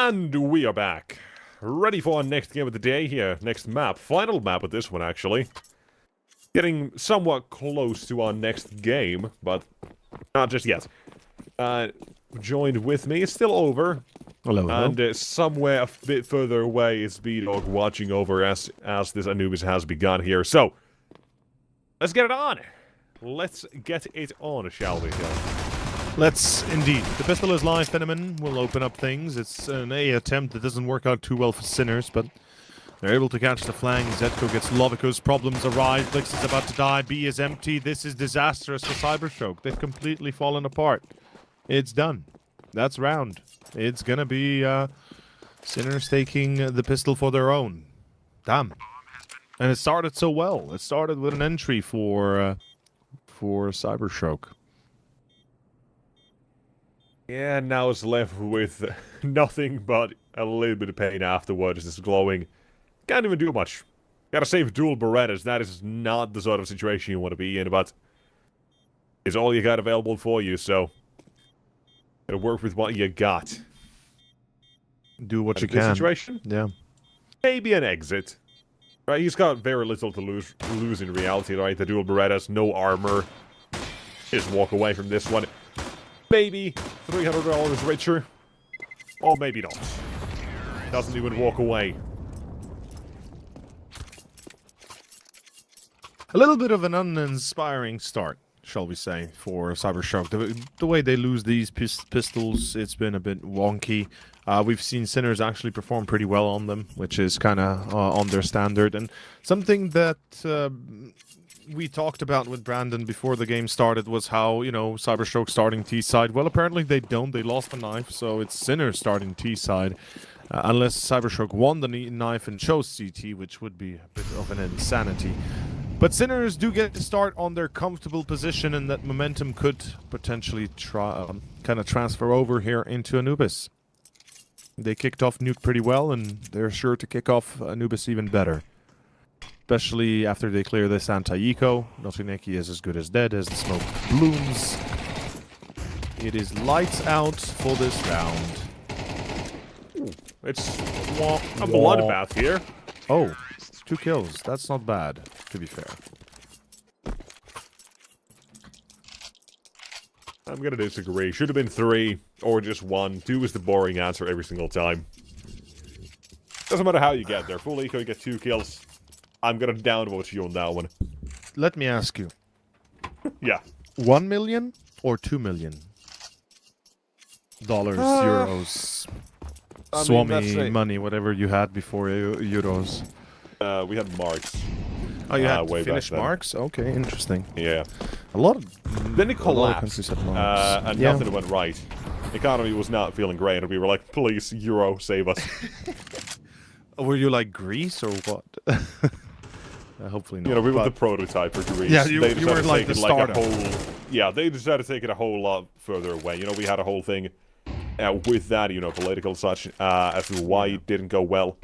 And we are back. Ready for our next game of the day here. Next map. Final map with this one, actually. Getting somewhat close to our next game, but not just yet. Joined with me. It's still over. Hello, hello. And somewhere a bit further away is B-Dog watching over as this Anubis has begun here. So, let's get it on. Let's get it on, shall we? Let's indeed. The pistol is live. Fenneman will open up things. It's an A attempt that doesn't work out too well for Sinners, but they're able to catch the flank. Zetko gets Lovico's problems arise. Blix is about to die. B is empty. This is disastrous for Cyberstroke. They've completely fallen apart. It's done. That's round. It's gonna be Sinners taking the pistol for their own. Damn. And it started so well. It started with an entry for Cyberstroke. Yeah, now it's left with nothing but a little bit of pain afterwards. It's glowing. Can't even do much. Gotta save dual Berettas. That is not the sort of situation you want to be in, but it's all you got available for you, so gotta work with what you got. Do what you This can. situation? Yeah. Maybe an exit. Right, he's got very little to lose in reality, right? The dual Berettas, no armor. Just walk away from this one. Maybe $300 richer. Or maybe not. Doesn't even walk away. A little bit of an uninspiring start, shall we say, for Cybershock. The way they lose these pistols, it's been a bit wonky. We've seen Sinners actually perform pretty well on them, which is kind of on their standard. And something that we talked about with Brandon before the game started was how, you know, Cyberstroke starting T-side. Well, apparently they don't. They lost the knife, so it's Sinners starting T-side. Unless Cyberstroke won the knife and chose CT, which would be a bit of an insanity. But Sinners do get to start on their comfortable position, and that momentum could potentially kind of transfer over here into Anubis. They kicked off Nuke pretty well, and they're sure to kick off Anubis even better. Especially after they clear this anti-eco. Notineki is as good as dead as the smoke blooms. It is lights out for this round. Ooh, it's a bloodbath here. Oh, 2 kills. That's not bad, to be fair. I'm gonna disagree. Should have been 3 or just 1. 2 is the boring answer every single time. Doesn't matter how you get there. Full eco, you get 2 kills. I'm gonna downvote you on that one. Let me ask you. Yeah. 1 million or 2 million? Dollars, euros, Swami money, whatever you had before euros. We had marks. Oh, you had way Finnish back then. marks? Okay, interesting. Yeah. A lot of... Then it a lot of collapsed, countries had marks. and Yeah. nothing went right. The economy was not feeling great, and we were like, please, Euro, save us. Were you like Greece or what? Hopefully not. You know, we were but- the prototype for Greece. Yeah, you decided were to like take the it startup. a whole... Yeah, they decided to take it a whole lot further away. You know, we had a whole thing with that, you know, political such, as to why it didn't go well.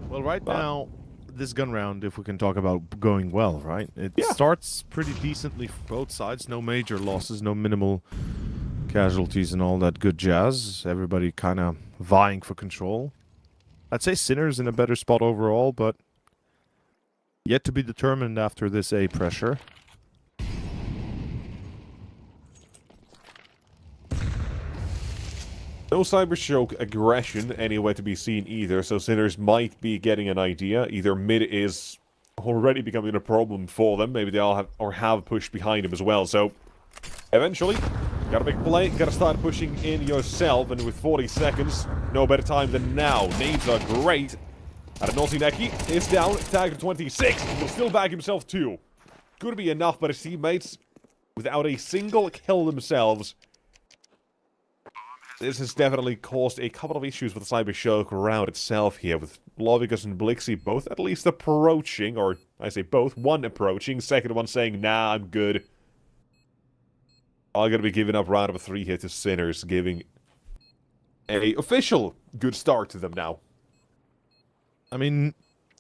Well, right now, this gun round, if we can talk about going well, right? It Yeah. starts pretty decently for both sides. No major losses, no minimal casualties and all that good jazz. Everybody kind of vying for control. I'd say Sinners in a better spot overall, but yet to be determined after this A pressure. No Cyberstroke aggression anywhere to be seen either, so Sinners might be getting an idea. Either mid is already becoming a problem for them, maybe they all have pushed behind him as well, so eventually, gotta make play, gotta start pushing in yourself, and with 40 seconds, no better time than now. Nades are great. Notineki is down, tagged to 26, he'll still bag himself too. Could be enough, but his teammates, without a single kill themselves, this has definitely caused a couple of issues with the Cybershock round itself here, with Lovigus and Blixie both at least approaching, or I say both, one approaching, second one saying, nah, I'm good. All gonna be giving up round of 3 here to Sinners, giving a official good start to them now. I mean,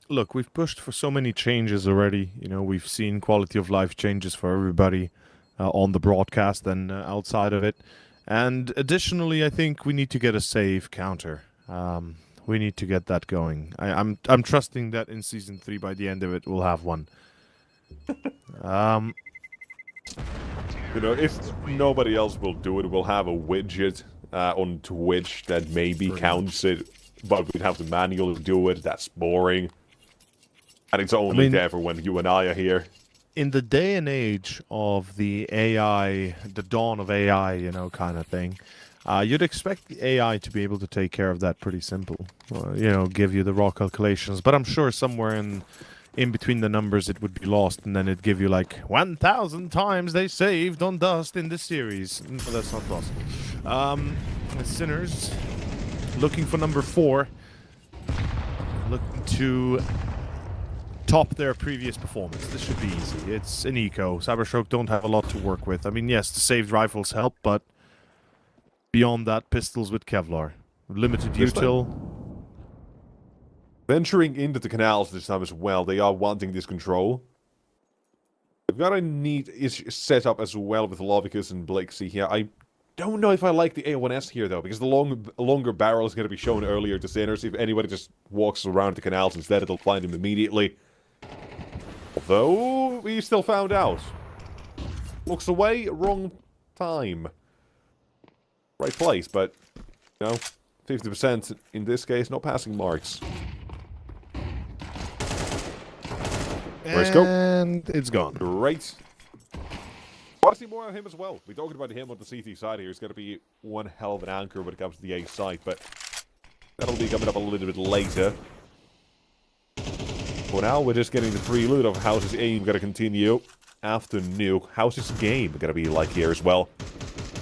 look, we've pushed for so many changes already. You know, we've seen quality of life changes for everybody on the broadcast and outside of it. And additionally, I think we need to get a save counter. We need to get that going. I'm trusting that in Season 3, by the end of it, we'll have one. You know, if nobody else will do it, we'll have a widget on Twitch that maybe counts it, but we'd have to manually do it. That's boring. And it's only there for when you and I are here. In the day and age of the AI, the dawn of AI, you know, kind of thing, you'd expect the AI to be able to take care of that pretty simple. You know, give you the raw calculations. But I'm sure somewhere in between the numbers it would be lost, and then it'd give you like 1,000 times they saved on dust in this series. No, that's not possible. Sinners looking for number 4, looking to top their previous performance. This should be easy. It's an eco. Cyberstroke don't have a lot to work with. I mean, yes, the saved rifles help, but beyond that, pistols with Kevlar. Limited util. Venturing into the canals this time as well, they are wanting this control. They've got a neat setup as well with Lovicus and Blixie here. I don't know if I like the A1S here, though, because the longer barrel is going to be shown earlier to Sinners. If anybody just walks around the canals instead, it'll find him immediately. Although, we still found out. Looks away, wrong time. Right place, but, you know, 50% in this case, not passing marks. Let's go. And it's gone. Great. Want to see more of him as well. We talked about him on the CT side here. He's going to be one hell of an anchor when it comes to the A side, but that'll be coming up a little bit later. For now, we're just getting the prelude of how's his aim going to continue after Nuke. How's his game going to be like here as well?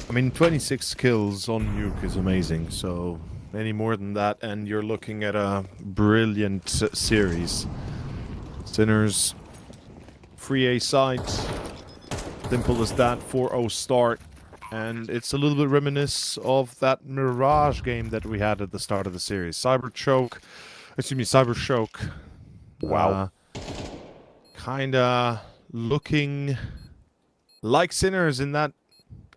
I mean, 26 kills on Nuke is amazing, so any more than that, and you're looking at a brilliant series. Sinners, free A side, simple as that, 4-0 start, and it's a little bit reminiscent of that Mirage game that we had at the start of the series. Cybershock. Wow. Kinda looking like Sinners in that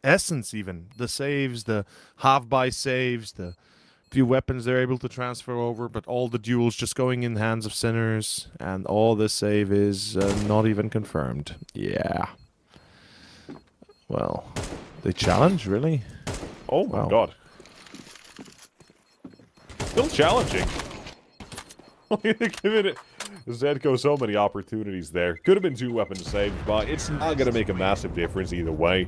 essence even. The saves, the half-buy saves, the few weapons they're able to transfer over, but all the duels just going in the hands of Sinners, and all the save is not even confirmed. Yeah. Well, they challenge, really? Oh my god. Still challenging. Giving it Zedko so many opportunities there. Could have been 2 weapons saved, but it's not going to make a massive difference either way.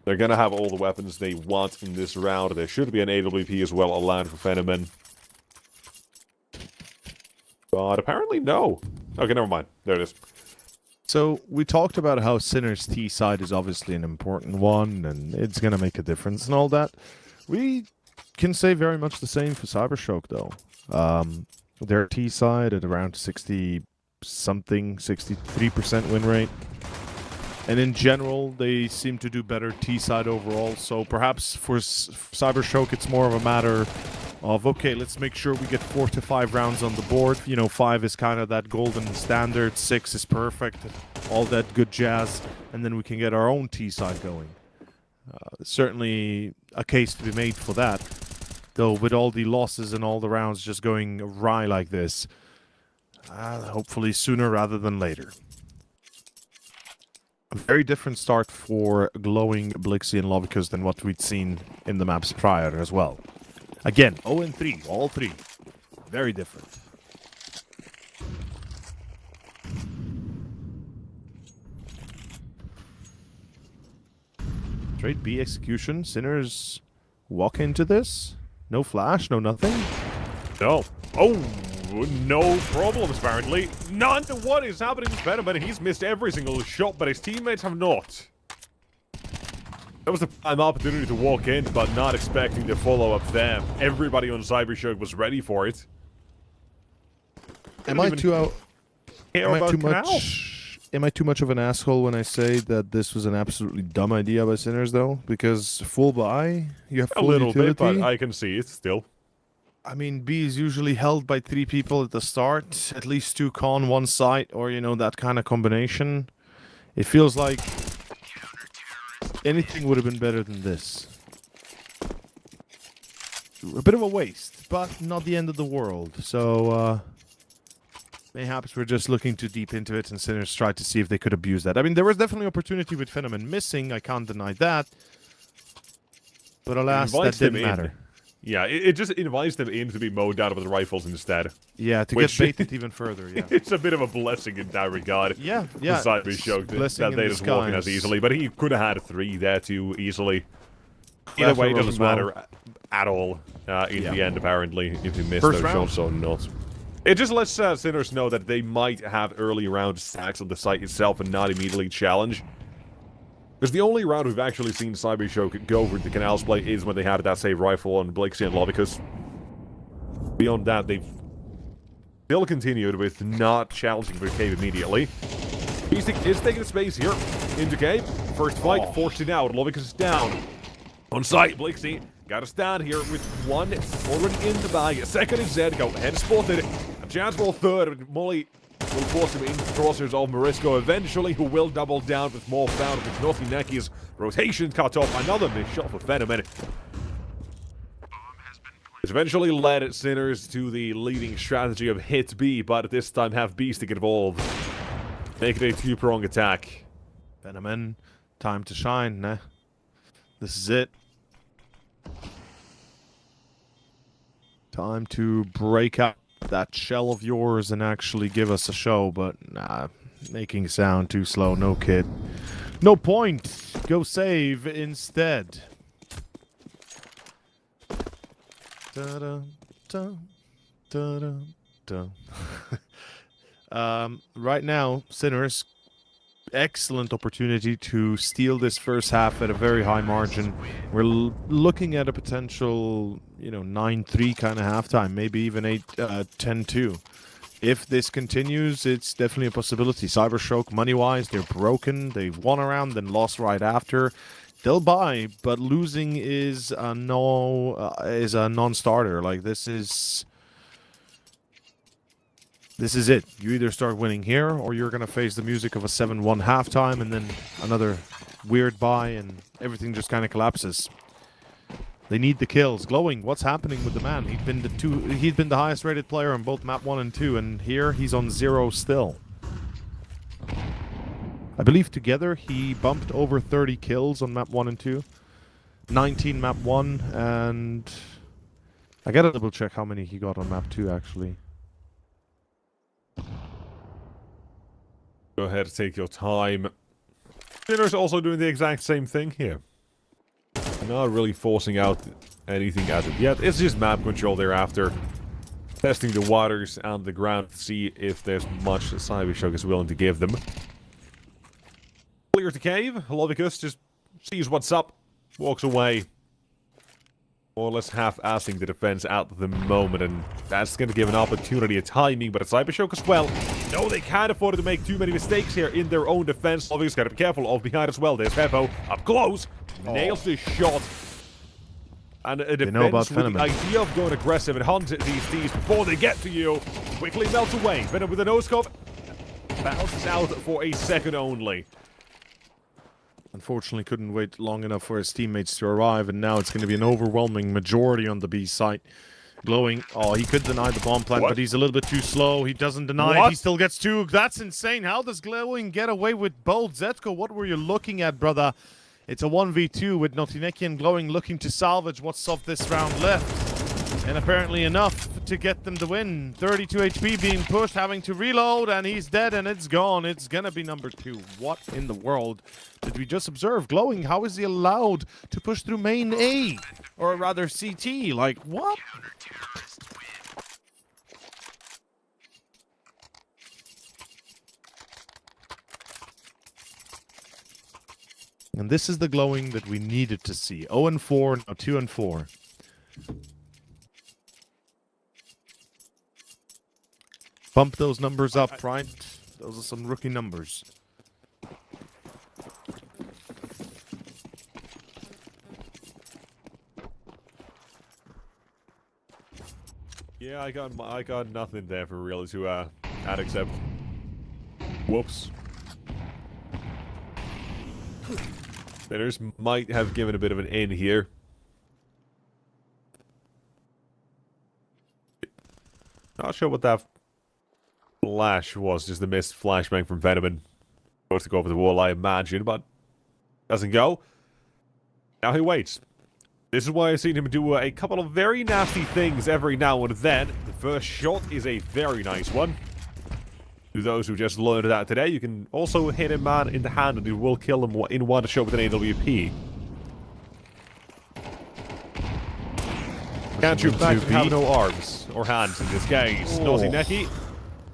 They're going to have all the weapons they want in this round. There should be an AWP as well allowed for Fenomen. But apparently no. Okay, never mind. There it is. So, we talked about how Sinner's T side is obviously an important one, and it's going to make a difference and all that. We can say very much the same for Cybershock, though. Their T side at around 60-something, 63% win rate. And in general, they seem to do better T-side overall. So perhaps for Cybershock, it's more of a matter of, okay, let's make sure we get 4 to 5 rounds on the board. You know, 5 is kind of that golden standard, 6 is perfect, all that good jazz, and then we can get our own T-side going. Certainly a case to be made for that. Though with all the losses and all the rounds just going awry like this, hopefully sooner rather than later. A very different start for Glowing, Blixie, and Lovicus than what we'd seen in the maps prior as well. Again, 0-3, all 3. Very different. Straight B execution. Sinners walk into this. No flash, no nothing. No. Oh, no problems, apparently. None. What is happening with Venom? He's missed every single shot, but his teammates have not. That was the prime opportunity to walk in, but not expecting the follow-up there. Everybody on Cybershock was ready for it. Am I too much of an asshole when I say that this was an absolutely dumb idea by Sinners, though? Because full buy, you have full a little utility. bit, but I can see it still. I mean, B is usually held by 3 people at the start, at least 2 con, 1 site, or, you know, that kind of combination. It feels like anything would have been better than this. A bit of a waste, but not the end of the world. So, mayhaps we're just looking too deep into it, and Sinners tried to see if they could abuse that. I mean, there was definitely opportunity with Phenomen missing. I can't deny that. But alas, that didn't matter. Yeah, it just invites them in to be mowed down with rifles instead. Yeah, to get baited even further, yeah. It's a bit of a blessing in that regard. Yeah. Cyber showed that they just walk in as easily, but he could have had 3 there too easily. Either way, it doesn't matter at all in the end, apparently, if he missed those shots or not. It just lets Sinners know that they might have early round stacks on the site itself and not immediately challenge. Because the only round we've actually seen Cybershock go for the Canals play is when they had that save rifle on Blixie and Lovicus. Beyond that, they've still continued with not challenging for Cave immediately. Beastic is taking space here into Cave. First fight, forced it out. Lovicus is down. On site, Blixie got to stand here with 1 already in the bag. Second is Zed, go ahead, spotted. A chance for a third, but Molly will force him into crosshairs of Morisco eventually, who will double down with more found with Notineki's rotation cut off. Another missed shot for Phenomen. It's eventually led Sinners to the leading strategy of hit B, but this time have Beastic involved. Make it a 2-prong attack. Phenomen, time to shine, nah. This is it. Time to break out that shell of yours and actually give us a show, but nah, making sound too slow, no kid. No point. Go save instead. Da-da, da, da-da, da. Right now, Sinners, excellent opportunity to steal this first half at a very high margin. We're looking at a potential, 9-3 kind of halftime, maybe even 10-2. If this continues, it's definitely a possibility. Cybershock, money-wise, they're broken. They've won a round, then lost right after. They'll buy, but losing is a non-starter. Like, this is it. You either start winning here, or you're going to face the music of a 7-1 halftime, and then another weird buy, and everything just kind of collapses. They need the kills. Glowing, what's happening with the man? He'd been the highest rated player on both map 1 and 2, and here he's on 0 still. I believe together he bumped over 30 kills on map 1 and 2. 19 map 1, and I gotta double check how many he got on map 2 actually. Go ahead, take your time. Sinner's also doing the exact same thing here. Not really forcing out anything as of yet. It's just map control thereafter. Testing the waters and the ground to see if there's much Cybershock is willing to give them. Clear to cave. Lovicus just sees what's up. Walks away. More or less half-assing the defense at the moment, and that's going to give an opportunity, a timing, but a Cybershock as well. No, they can't afford to make too many mistakes here in their own defense. Lovicus got to be careful of behind as well. There's Veto up close. Nails the shot. And a defense with the idea of going aggressive and hunt these thieves before they get to you. Quickly melts away. Venom with a no-scope. Bounces out for a second only. Unfortunately, couldn't wait long enough for his teammates to arrive, and now it's going to be an overwhelming majority on the B site. Glowing. Oh, he could deny the bomb plant, but he's a little bit too slow. He doesn't deny it. He still gets 2. That's insane. How does Glowing get away with both? Zetko, what were you looking at, brother? It's a 1v2 with Notineki and Glowing looking to salvage what's of this round left. And apparently enough to get them the win. 32 HP being pushed, having to reload, and he's dead, and it's gone. It's gonna be number 2. What in the world did we just observe? Glowing, how is he allowed to push through main A? Or rather CT, like what? And this is the Glowing that we needed to see. 0-4, now 2-4. Bump those numbers up, right? Those are some rookie numbers. Yeah, I got nothing there for real to add except whoops. Sinners might have given a bit of an in here. Not sure what that flash was, just the missed flashbang from Venom. Supposed to go over the wall, I imagine, but doesn't go. Now he waits. This is why I've seen him do a couple of very nasty things every now and then. The first shot is a very nice one. To those who just learned that today, you can also hit a man in the hand and it will kill him in one shot with an AWP. Can't shoot back, you have no arms or hands in this case. Nosy Neki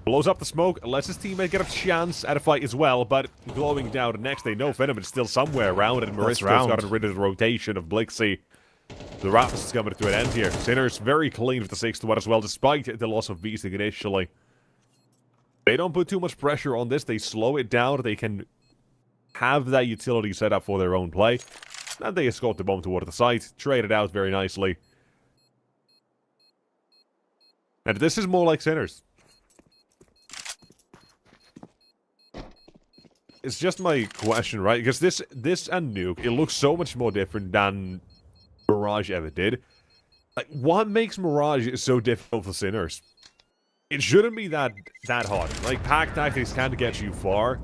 blows up the smoke, lets his teammate get a chance at a fight as well, but glowing down next, they know Venom is still somewhere around and Marisko's gotten rid of the rotation of Blixie. The Raptors is coming to an end here. Sinners very clean with the 6-1 as well, despite the loss of Beasting initially. They don't put too much pressure on this, they slow it down, they can have that utility set up for their own play. And they escort the bomb toward the site, trade it out very nicely. And this is more like Sinners. It's just my question, right? Because this and Nuke, it looks so much more different than Mirage ever did. Like, what makes Mirage so difficult for Sinners? It shouldn't be that hard. Like, pack tactics can get you far.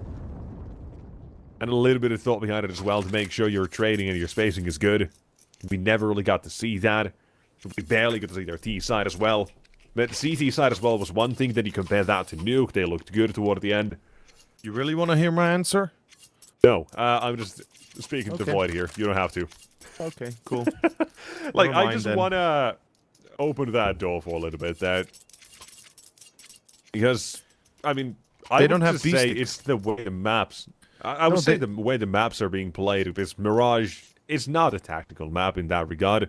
And a little bit of thought behind it as well to make sure your trading and your spacing is good. We never really got to see that. We barely got to see their T side as well. But the CT side as well was one thing, then you compare that to Nuke, they looked good toward the end. You really want to hear my answer? No, I'm just speaking to the void here. You don't have to. Okay, cool. Like, I just want to open that door for a little bit. Because, I mean, I don't have to say it's the way the maps... I would say the way the maps are being played, because Mirage is not a tactical map in that regard.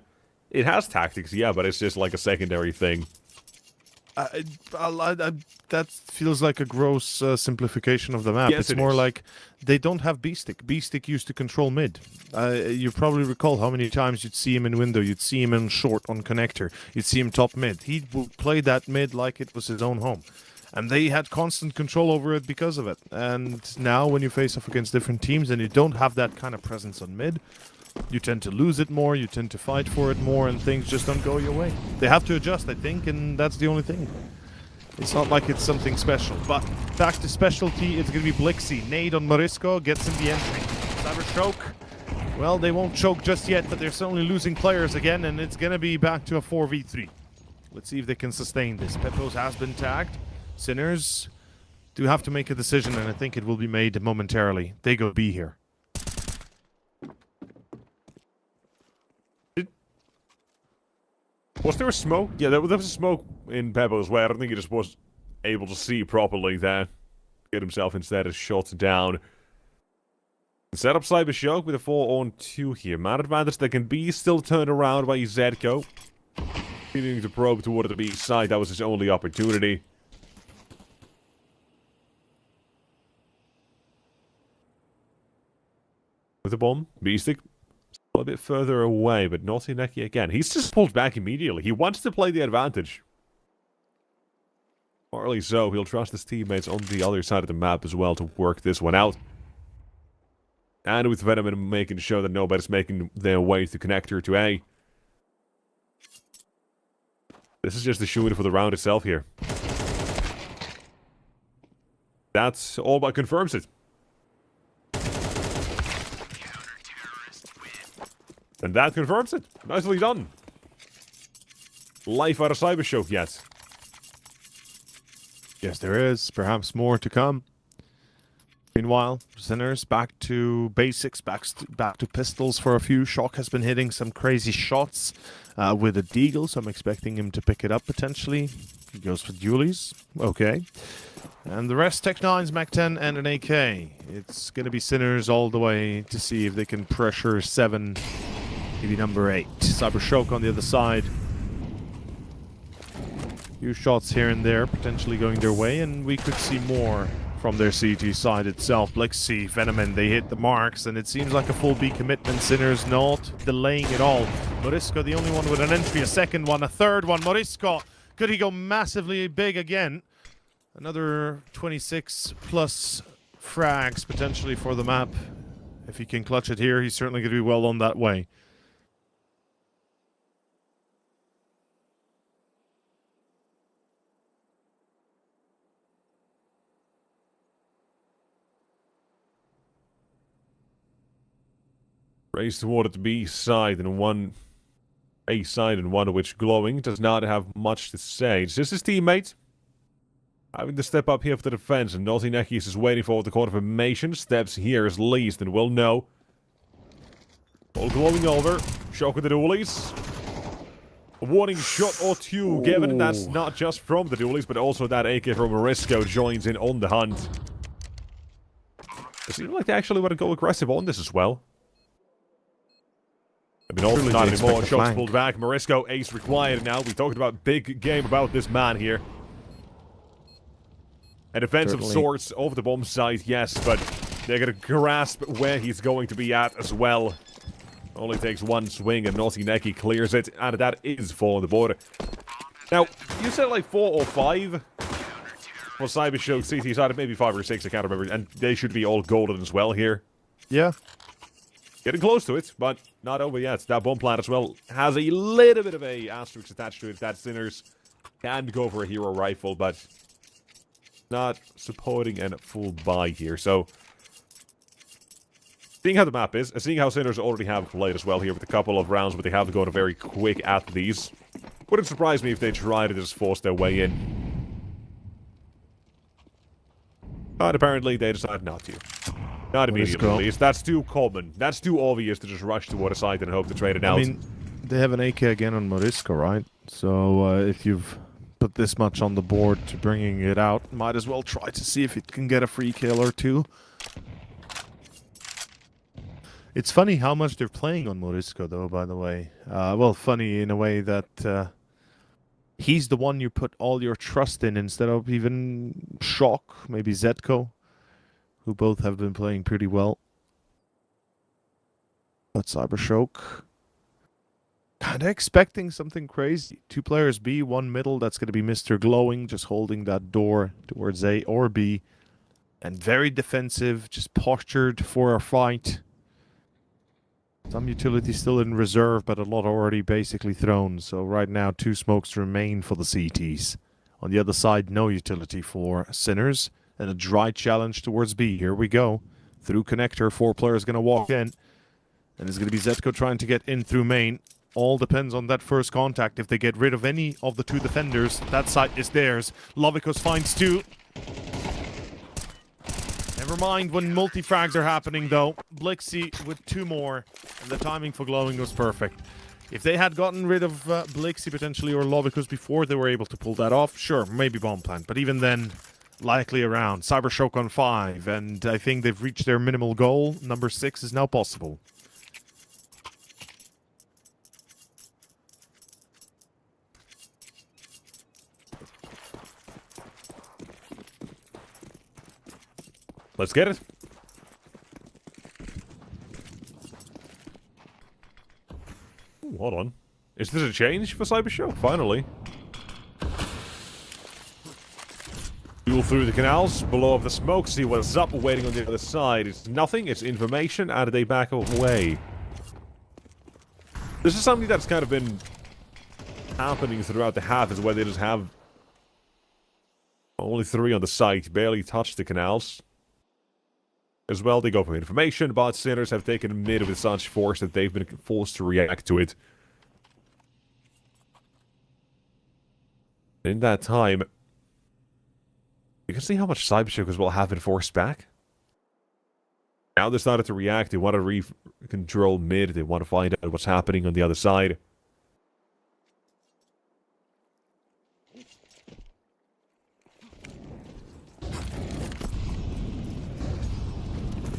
It has tactics, yeah, but it's just like a secondary thing. That feels like a gross simplification of the map. Yes, it's more like they don't have B-Stick. B-Stick used to control mid. You probably recall how many times you'd see him in window, you'd see him in short on connector, you'd see him top mid. He would play that mid like it was his own home. And they had constant control over it because of it. And now when you face off against different teams and you don't have that kind of presence on mid, you tend to lose it more, you tend to fight for it more, and things just don't go your way. They have to adjust, I think, and that's the only thing. It's not like it's something special. But back to specialty, it's going to be Blixie. Nade on Marisko, gets him the entry. Cyber choke. Well, they won't choke just yet, but they're certainly losing players again, and it's going to be back to a 4v3. Let's see if they can sustain this. Pepos has been tagged. Sinners do have to make a decision, and I think it will be made momentarily. They go B here. Was there a smoke? Yeah, there was a smoke in Pebbles where I don't think he just was able to see properly there. Get himself instead shot down. Set up Cyber Shock with a 4-on-2 here. Man advantage that can be still turned around by Zedko. Continuing to probe toward the B side, that was his only opportunity. With the bomb, B-Stick. A bit further away, but Naughty Neki again. He's just pulled back immediately. He wants to play the advantage. Partly so, he'll trust his teammates on the other side of the map as well to work this one out. And with Venom making sure that nobody's making their way to connector to A. This is just the shooting for the round itself here. That's all but confirms it. And that confirms it. Nicely done. Life out of Cyber Shock yet. Yes, there is. Perhaps more to come. Meanwhile, Sinners back to basics, back to pistols for a few. Shock has been hitting some crazy shots with a Deagle, so I'm expecting him to pick it up potentially. He goes for dualies. Okay. And the rest, Tech 9s, Mac 10, and an AK. It's going to be Sinners all the way to see if they can pressure 7, maybe number 8. Cyber Shock on the other side. Few shots here and there potentially going their way, and we could see more from their CT side itself. Blixie, Venom, they hit the marks, and it seems like a full B commitment. Sinners not delaying at all. Marisko, the only one with an entry, a second one, a third one. Marisko, could he go massively big again? Another 26 plus frags potentially for the map. If he can clutch it here, he's certainly going to be well on that way. Race toward the B side and one A side, and one of which Glowing does not have much to say. It's just his teammate having to step up here for the defense, and Naughty Nekis is waiting for the confirmation. Steps here is least, and will know. All Glowing over. Shock with the dualies. A warning shot or two given. That's not just from the dualies, but also that AK from Morisco joins in on the hunt. It seems like they actually want to go aggressive on this as well. I mean, also not anymore. Shots pulled back. Morisco, ace required now. We talked about big game about this man here. A defensive sorts of the bomb site, yes, but they're going to grasp where he's going to be at as well. Only takes one swing and Naughty Neki clears it, and that is for the border. Now, you said like 4 or 5 for Cybershock CT side, maybe 5 or 6, I can't remember, and they should be all golden as well here. Yeah. Getting close to it, but not over yet. That bomb plant as well has a little bit of a asterisk attached to it. That Sinners can go for a hero rifle, but not supporting a full buy here. So, seeing how the map is, and seeing how Sinners already have played as well here with a couple of rounds, but they have to go very quick at these. Wouldn't surprise me if they try to just force their way in. But apparently they decide not to. Not immediately, at least. That's too common. That's too obvious to just rush toward a side and hope to trade it out. I mean, they have an AK again on Morisco, right? So if you've put this much on the board to bringing it out, might as well try to see if it can get a free kill or two. It's funny how much they're playing on Morisco, though, by the way. Well, funny in a way that he's the one you put all your trust in instead of even Shock, maybe Zetko, who both have been playing pretty well. But Cybershock, kind of expecting something crazy. 2 players B, 1 middle. That's going to be Mr. Glowing, just holding that door towards A or B. And very defensive, just postured for a fight. Some utility still in reserve, but a lot already basically thrown. So right now, 2 smokes remain for the CTs. On the other side, no utility for Sinners. And a dry challenge towards B. Here we go. Through connector, 4 players going to walk in. And it's going to be Zetko trying to get in through main. All depends on that first contact. If they get rid of any of the 2 defenders, that site is theirs. Lovikos finds 2. Never mind when multi-frags are happening, though. Blixie with 2 more. And the timing for Glowing was perfect. If they had gotten rid of Blixie potentially or Lovikos before they were able to pull that off, sure, maybe bomb plant. But even then, likely around. Cybershock on 5, and I think they've reached their minimal goal. Number 6 is now possible. Let's get it. Ooh, hold on. Is this a change for Cybershock? Finally. Duel through the canals, below of the smoke, see what's up, waiting on the other side. It's nothing, it's information, and they back away. This is something that's kind of been happening throughout the half, is where they just have only 3 on the site, barely touch the canals. As well, they go for information, but Sinners have taken mid with such force that they've been forced to react to it. In that time, you can see how much Cybershock as well have been forced back. Now they started to react, they want to re-control mid, they want to find out what's happening on the other side.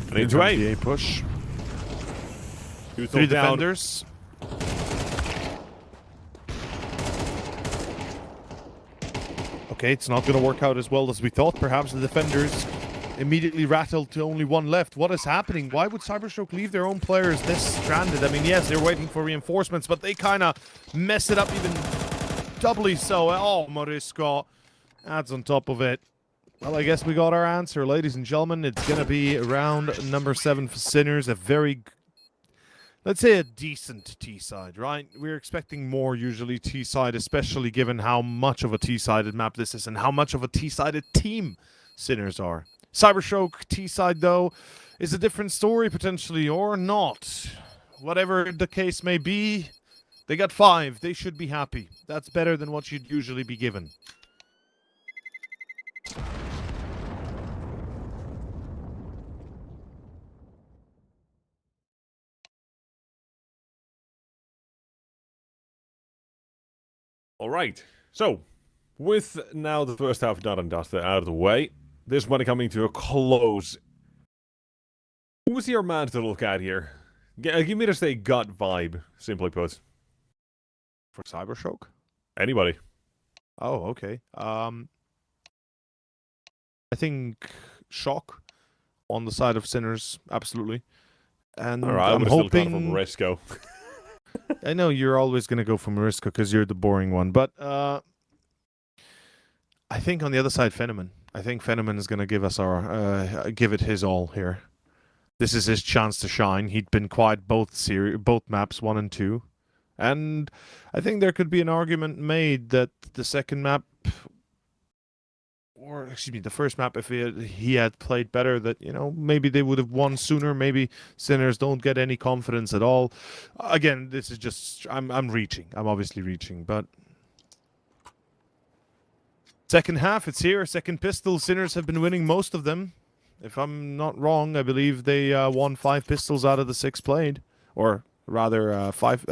And into A. Push. 3 defenders. Okay, it's not going to work out as well as we thought. Perhaps the defenders immediately rattled to only 1 left. What is happening? Why would Cybershock leave their own players this stranded? I mean, yes, they're waiting for reinforcements, but they kind of mess it up even doubly so. Oh, Morisco adds on top of it. Well, I guess we got our answer, ladies and gentlemen. It's going to be round number 7 for Sinners. A very, let's say a decent T-side, right? We're expecting more usually T-side, especially given how much of a T-sided map this is and how much of a T-sided team Sinners are. Cybershock T-side, though, is a different story potentially, or not. Whatever the case may be, they got 5. They should be happy. That's better than what you'd usually be given. Alright, so, with now the first half done and dusted out of the way, this one coming to a close. Who's your man to look at here? Give me just a gut vibe, simply put. For Cybershock? Anybody. Oh, okay. I think Shock on the side of Sinners, absolutely. And Alright, I'm still hoping... gone from Risco. I know you're always going to go for Mariska because you're the boring one, but I think on the other side, Fenneman. I think Fenneman is going to give us our give it his all here. This is his chance to shine. He'd been quiet both maps 1 and 2, and I think there could be an argument made that the second map, or excuse me, the first map, if he had played better, that, you know, maybe they would have won sooner. Maybe Sinners don't get any confidence at all. Again, this is just I'm reaching. I'm obviously reaching, but second half, it's here. Second pistol. Sinners have been winning most of them. If I'm not wrong, I believe they won 5 pistols out of the 6 played, or rather 5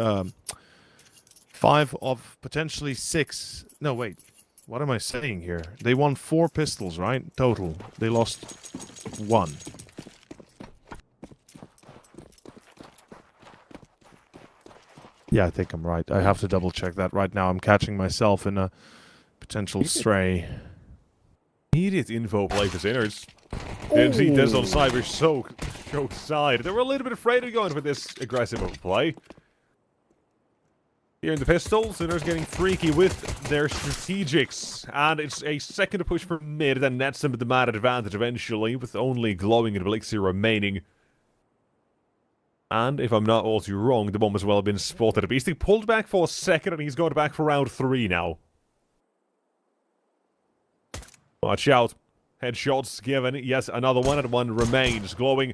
of potentially 6. No, wait. What am I saying here? They won 4 pistols, right? Total. They lost 1. Yeah, I think I'm right. I have to double check that right now. I'm catching myself in a potential stray. Immediate info play for Sinners. Didn't see this on Cybershock's side. They were a little bit afraid of going for this aggressive of a play. Here in the pistol, Sinners getting freaky with their strategics. And it's a second to push for mid that nets them with the mad advantage eventually, with only glowing and elixir remaining. And if I'm not all too wrong, the bomb has well been spotted. Beastie pulled back for a second and he's going back for round 3 now. Watch out. Headshots given. Yes, another one and one remains. Glowing.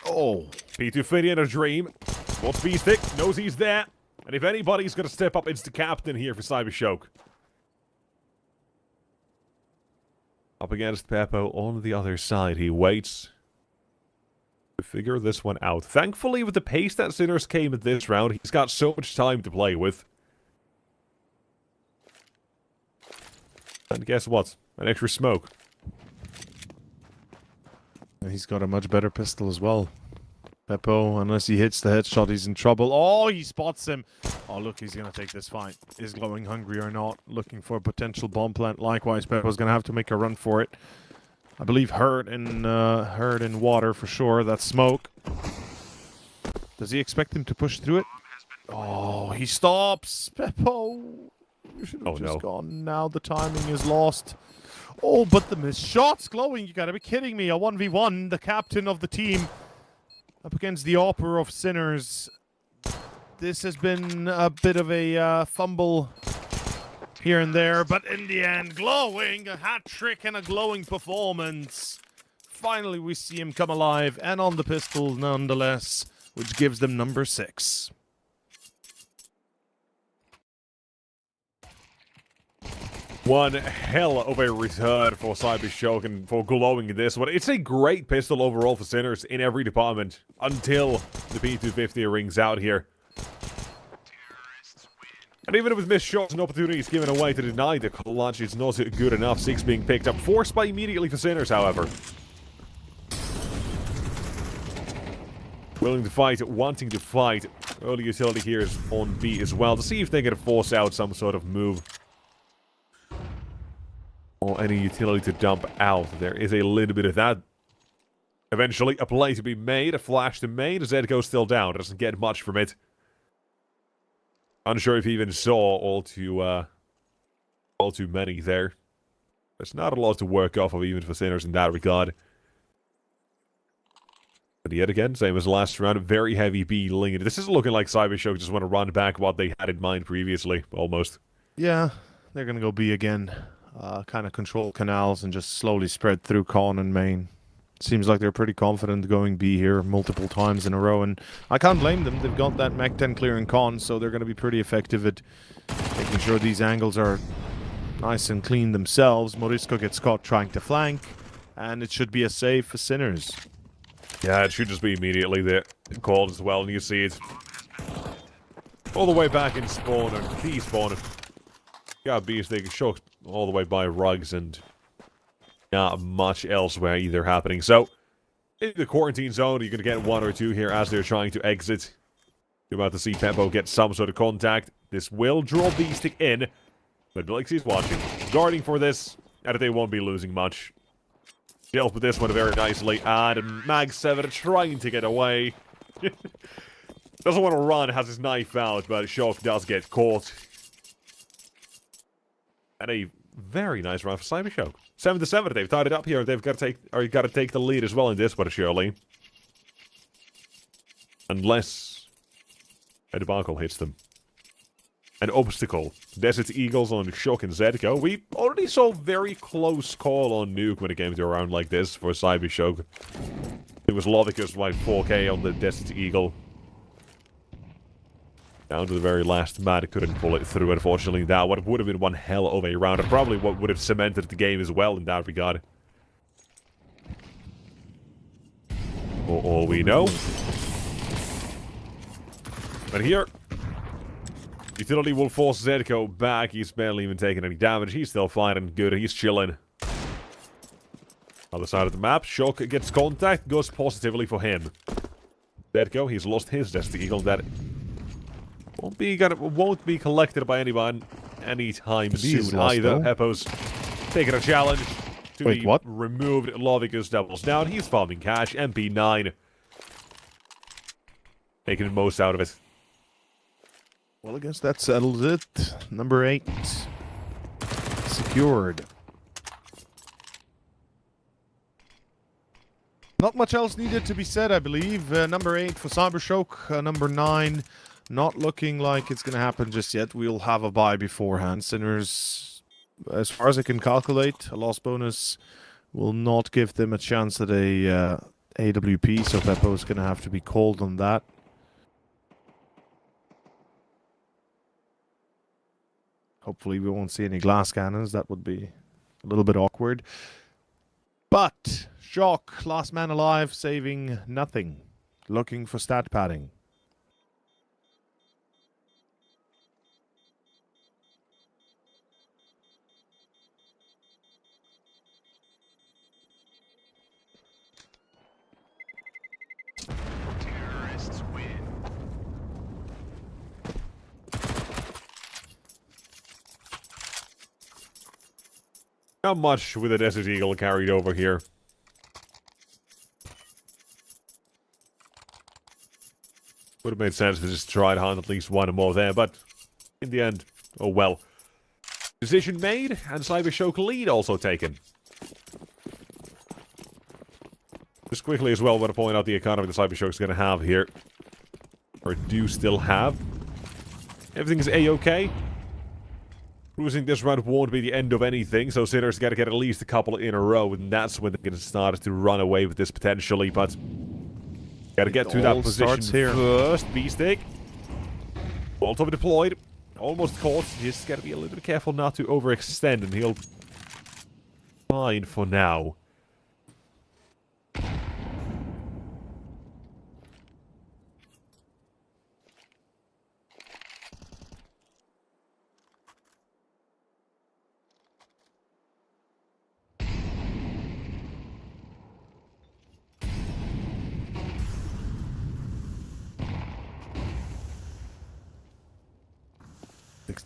Oh. P2 Fiddy in a dream. What's Beastie? Knows he's there. And if anybody's going to step up, it's the captain here for Cybershock. Up against Peppo on the other side. He waits to figure this one out. Thankfully, with the pace that Sinners came at this round, he's got so much time to play with. And guess what? An extra smoke. And he's got a much better pistol as well. Peppo, unless he hits the headshot, he's in trouble. Oh, he spots him. Oh, look, he's going to take this fight. Is Glowing hungry or not? Looking for a potential bomb plant. Likewise, Peppo's going to have to make a run for it. I believe hurt in water for sure. That's smoke. Does he expect him to push through it? Oh, he stops. Peppo. You should have just gone. Now the timing is lost. Oh, but the missed shots. Glowing, you got to be kidding me. A 1v1, the captain of the team. Up against the Opera of Sinners. This has been a bit of a fumble here and there, but in the end, Glowing, a hat trick and a glowing performance. Finally, we see him come alive and on the pistol nonetheless, which gives them number 6. One hell of a return for Cybershock and for Glowing in this one. It's a great pistol overall for Sinners in every department until the P250 rings out here. And even with missed shots and opportunities given away to deny the clutch, it's not good enough. 6 being picked up. Forced by immediately for Sinners, however. Willing to fight, wanting to fight. Early utility here is on B as well to see if they can force out some sort of move. Or any utility to dump out. There is a little bit of that. Eventually, a play to be made, a flash to main. Zedgo's still down. Doesn't get much from it. Unsure if he even saw all too many there. There's not a lot to work off of even for Sinners in that regard. But yet again, same as last round, very heavy B linked. This is looking like Cybershock just want to run back what they had in mind previously, almost. Yeah, they're going to go B again. Kind of control canals and just slowly spread through con and main. Seems like they're pretty confident going B here multiple times in a row, and I can't blame them. They've got that Mech 10 clearing con, so they're going to be pretty effective at making sure these angles are nice and clean themselves. Morisco gets caught trying to flank, and it should be a save for Sinners. Yeah, it should just be immediately there called as well, and you see it all the way back in spawn and B spawn. Got B they get shocked all the way by rugs and not much elsewhere either happening. So in the quarantine zone, you're gonna get 1 or 2 here as they're trying to exit. You're about to see Peppo get some sort of contact. This will draw B stick in, but Blixie's watching, guarding for this, and they won't be losing much. Dealt with this one very nicely, and Mag 7 trying to get away. Doesn't want to run, has his knife out, but Shock does get caught. And a very nice run for Cybershock. 7-7, they've tied it up here. They've got to take the lead as well in this one, surely. Unless a debacle hits them. An obstacle. Desert Eagles on Shock and Zedko. We already saw very close call on Nuke when it came to a round like this for Cybershock. It was Lovicus like 4K on the Desert Eagle. Down to the very last man, couldn't pull it through, unfortunately. That would have been one hell of a round, and probably what would have cemented the game as well in that regard. For all we know. But here, Utility will force Zedko back. He's barely even taking any damage. He's still fine and good. He's chilling. Other side of the map, Shock gets contact, goes positively for him. Zedko, he's lost his Destiny Eagle. That won't be collected by anyone anytime soon either. Peppo's taking a challenge to the removed Lovicus doubles down. He's farming cash. MP9. Making the most out of it. Well, I guess that settles it. Number 8. Secured. Not much else needed to be said, I believe. Number 8 for Cybershock. Number 9, not looking like it's going to happen just yet. We'll have a bye beforehand. Sinners, as far as I can calculate, a loss bonus will not give them a chance at a AWP, so Beppo is going to have to be called on that. Hopefully we won't see any glass cannons. That would be a little bit awkward. But Shock, last man alive, saving nothing. Looking for stat padding. Terrorists win. Not much with the Desert Eagle carried over here. Would have made sense to just try to hunt at least one more there, but in the end, oh well. Decision made, and Cybershock lead also taken. Just quickly as well, I want to point out the economy that Cybershock is going to have here. Or do still have. Everything is A-okay. Losing this round won't be the end of anything, so Sinners got to get at least a couple in a row, and that's when they're going to start to run away with this potentially, but got to get to that position here first. B-stick. Molotov deployed. Almost caught. Just got to be a little bit careful not to overextend, and he'll fine for now.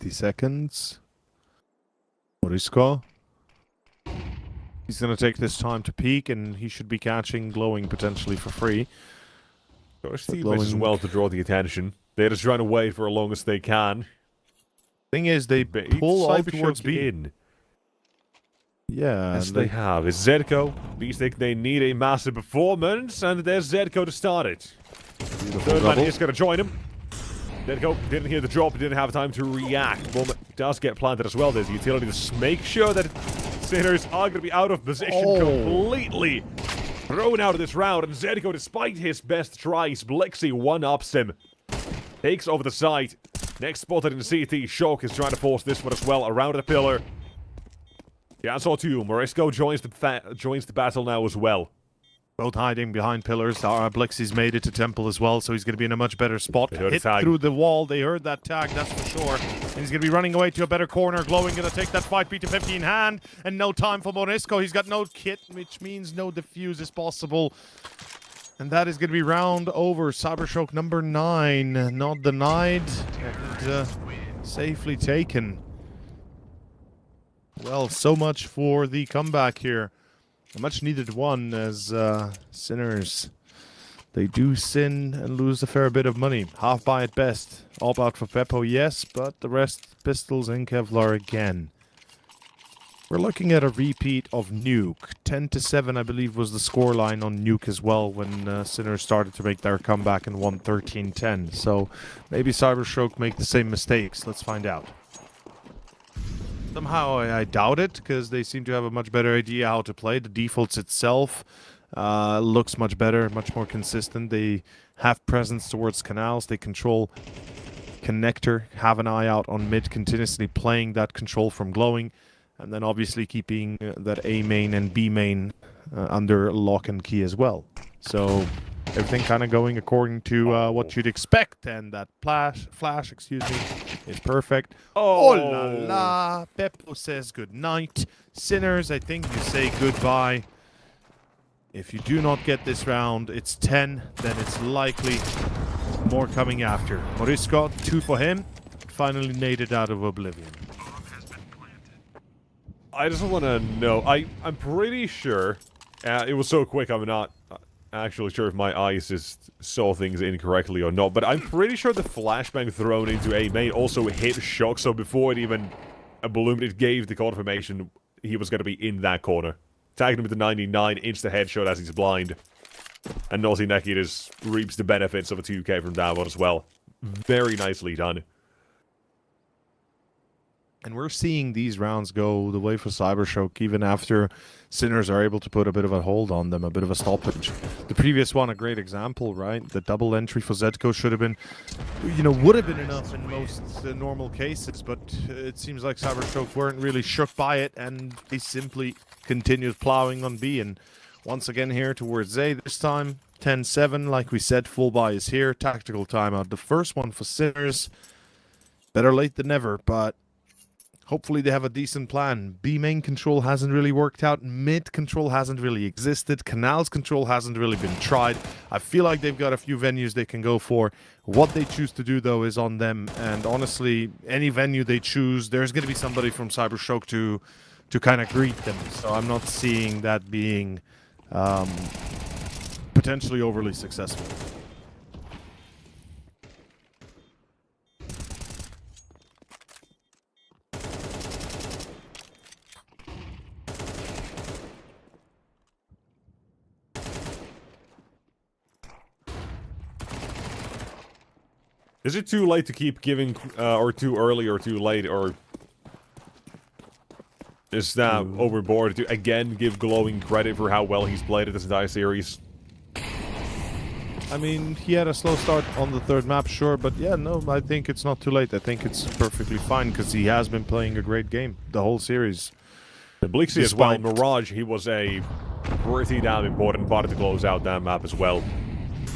Seconds. Morisco. He's going to take this time to peek, and he should be catching Glowing potentially for free. So his teammates as well to draw the attention. They just run away for as long as they can. Thing is, they pull all towards B. In. Yeah, Yes, and they have. It's Zedko. Beastic, they need a massive performance, and there's Zedko to start it. Third man is going to join him. Zedko didn't hear the drop, didn't have time to react. Bomb does get planted as well. There's utility to make sure that Sinners are going to be out of position completely. Thrown out of this round, and Zedko, despite his best tries, Blixie one-ups him. Takes over the site. Next spotted in the CT. Shock is trying to force this one as well around the pillar. Chainsaw 2. Morisco joins the battle now as well. both hiding behind pillars. Blixie's made it to Temple as well, so he's going to be in a much better spot. Hit through the wall. They heard that tag, that's for sure. And he's going to be running away to a better corner. Glowing going to take that fight beat to 50 in hand. And no time for Morisco. He's got no kit, which means no defuse is possible. And that is going to be round over. Cybershock number 9. Not denied. And safely taken. Well, so much for the comeback here. A much needed one, as Sinners, they do sin and lose a fair bit of money. Half buy at best. All out for Beppo, yes, but the rest pistols and Kevlar again. We're looking at a repeat of Nuke. 10-7, I believe, was the scoreline on Nuke as well when Sinners started to make their comeback and won 13-10. So maybe Cybershock make the same mistakes. Let's find out. Somehow I doubt it, because they seem to have a much better idea how to play. The defaults itself looks much better, much more consistent. They have presence towards canals. They control connector, have an eye out on mid, continuously playing that control from glowing. And then obviously keeping that A main and B main under lock and key as well. So everything kind of going according to what you'd expect. And that flash, excuse me, is perfect. Oh la la. Beppo says good night. Sinners, I think you say goodbye. If you do not get this round, it's 10. Then it's likely more coming after. Morisco, 2 for him. Finally naded out of oblivion. I just want to know, I'm pretty sure, it was so quick I'm not actually sure if my eyes just saw things incorrectly or not, but I'm pretty sure the flashbang thrown into A main also hit Shock, so before it even bloomed, it gave the confirmation he was going to be in that corner. Tagged him with the 99, insta headshot as he's blind. And Nosy Neki just reaps the benefits of a 2k from that one as well. Very nicely done. And we're seeing these rounds go the way for Cybershock, even after Sinners are able to put a bit of a hold on them, a bit of a stoppage. The previous one, a great example, right? The double entry for Zedko should have been, would have been enough in most normal cases, but it seems like Cybershock weren't really shook by it, and they simply continued plowing on B. And once again here towards A this time, 10-7, like we said, full buy is here, tactical timeout. The first one for Sinners, better late than never, but hopefully they have a decent plan. B main control hasn't really worked out. Mid control hasn't really existed. Canals control hasn't really been tried. I feel like they've got a few venues they can go for. What they choose to do, though, is on them. And honestly, any venue they choose, there's going to be somebody from Cybershock to kind of greet them. So I'm not seeing that being potentially overly successful. Is it too late to keep giving, or too early or too late, or is that overboard to again give Glowing credit for how well he's played this entire series? I mean, he had a slow start on the third map, sure, but yeah, no, I think it's not too late. I think it's perfectly fine, because he has been playing a great game the whole series. And Blixie as well, Mirage, he was a pretty damn important part to close out that map as well.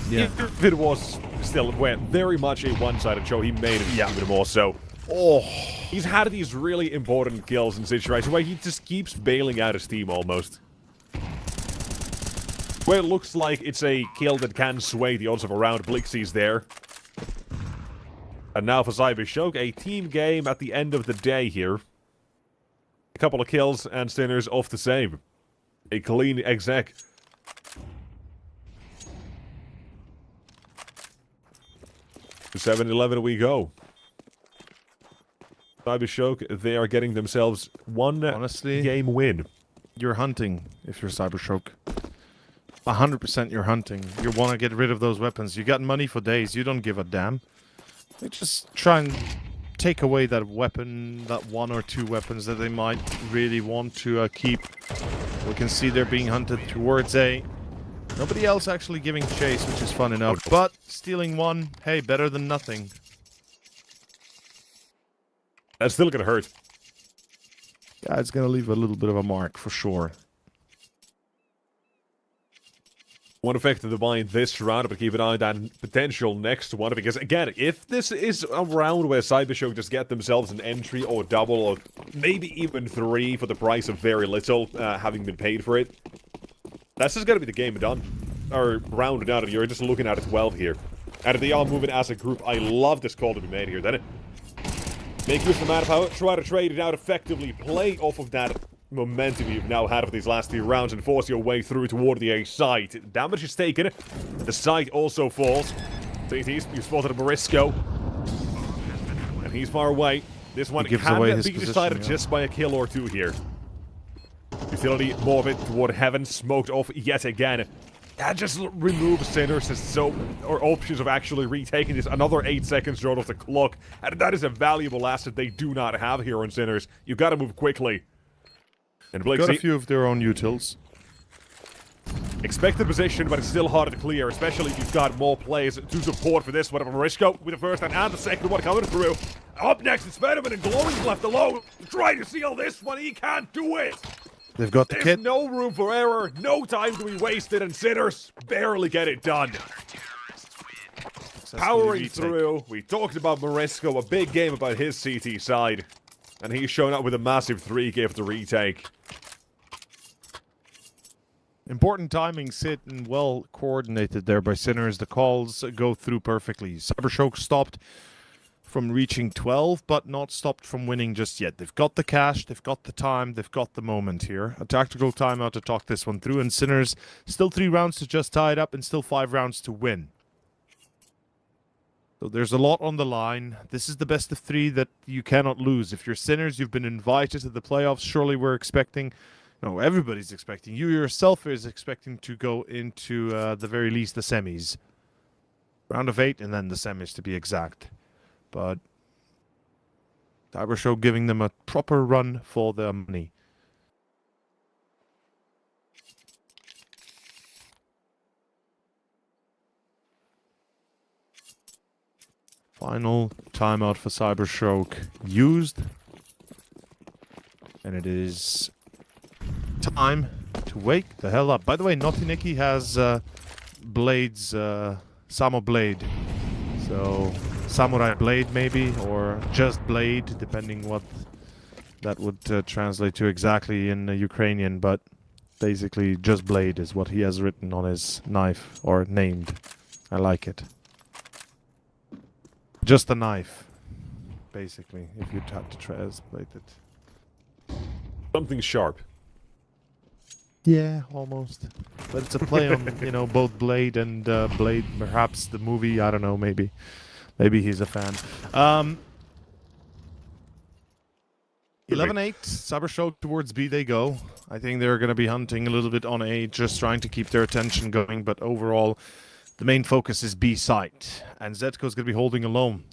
Yeah. If it was still very much a one-sided show, he made it even more so. Oh, he's had these really important kills in situations where he just keeps bailing out his team almost. Where it looks like it's a kill that can sway the odds of a round. Blixie's there. And now for Cybershock, a team game at the end of the day here. A couple of kills and Sinners off the same. A clean exec. To 7-11 we go. Cybershock, they are getting themselves one game win. you're hunting if you're Cybershock. 100% you're hunting. You want to get rid of those weapons. You got money for days. You don't give a damn. They just try and take away that weapon, that 1 or 2 weapons that they might really want to keep. We can see they're being hunted towards A. Nobody else actually giving chase, which is fun enough. But stealing 1, hey, better than nothing. That's still gonna hurt. Yeah, it's gonna leave a little bit of a mark for sure. One effect of the mind this round, but keep an eye on that potential next one, because again, if this is a round where Cybershock just get themselves an entry or double or maybe even 3 for the price of very little, having been paid for it, that's just gonna be the game done. Or round done, and you're just looking at a 12 here. And if they are moving as a group, I love this call to be made here, then make use of the mana power, try to trade it out effectively, play off of that momentum you've now had for these last 2 rounds and force your way through toward the A site. Damage is taken. The site also falls. CT's, you spotted a Morisco. And he's far away. This one can be decided just by a kill or 2 here. Utility, more of it toward heaven, smoked off yet again. That just removes Sinners or options of actually retaking this another 8 seconds short of the clock. And that is a valuable asset they do not have here on Sinners. You gotta move quickly. And Blake, got a few of their own utils. Expected position, but it's still harder to clear, especially if you've got more plays to support for this one. Morisco with the first and the second one coming through. Up next, it's Venom and Glowing's left alone. Trying to seal this one, he can't do it. They've got the There's kit. no room for error, no time to be wasted, and Sinners barely get it done. Powering through. We talked about Morisco, a big game about his CT side. And he's shown up with a massive 3K for the retake. Important timing, Sid, and well coordinated there by Sinners. The calls go through perfectly. Cybershock stopped from reaching 12, but not stopped from winning just yet. They've got the cash, they've got the time, they've got the moment here. A tactical timeout to talk this one through, and Sinners still 3 rounds to just tie it up and still 5 rounds to win. So there's a lot on the line. This is the best of 3 that you cannot lose. If you're Sinners, you've been invited to the playoffs. Surely we're expecting... No, everybody's expecting. You yourself is expecting to go into, the very least, the semis. Round of 8 and then the semis, to be exact. But Cybershock giving them a proper run for their money. Final timeout for Cybershock used. And it is time to wake the hell up. By the way, Naughty Nicky has blades, Samo Blade. So, Samurai Blade maybe, or just Blade, depending what that would translate to exactly in Ukrainian. But basically, just Blade is what he has written on his knife, or named. I like it. Just a knife, basically, if you had to translate it. Something sharp. Yeah, almost. But it's a play on, you know, both Blade and Blade, perhaps the movie, I don't know, maybe. Maybe he's a fan. 11-8, Cybershock towards B they go. I think they're going to be hunting a little bit on A, just trying to keep their attention going, but overall, the main focus is B site, and Zetko's going to be holding alone.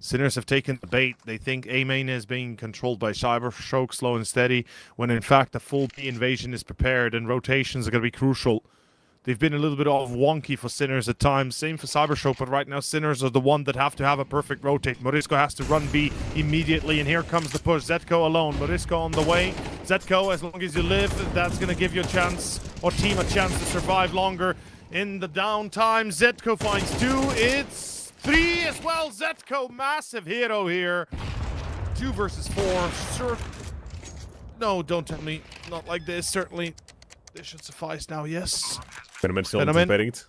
Sinners have taken the bait. They think A main is being controlled by Cybershock, slow and steady, when in fact a full B invasion is prepared and rotations are going to be crucial. They've been a little bit off wonky for Sinners at times. Same for Cybershock, but right now Sinners are the one that have to have a perfect rotate. Morisco has to run B immediately, and here comes the push. Zetko alone. Morisco on the way. Zetko, as long as you live, that's going to give you a chance, or team a chance to survive longer. In the downtime, Zetko finds 2. It's 3 as well. Zetko, massive hero here. 2 versus 4. Sure. No, don't tell me. Not like this. Certainly, this should suffice now. Yes. Venom still anticipating it.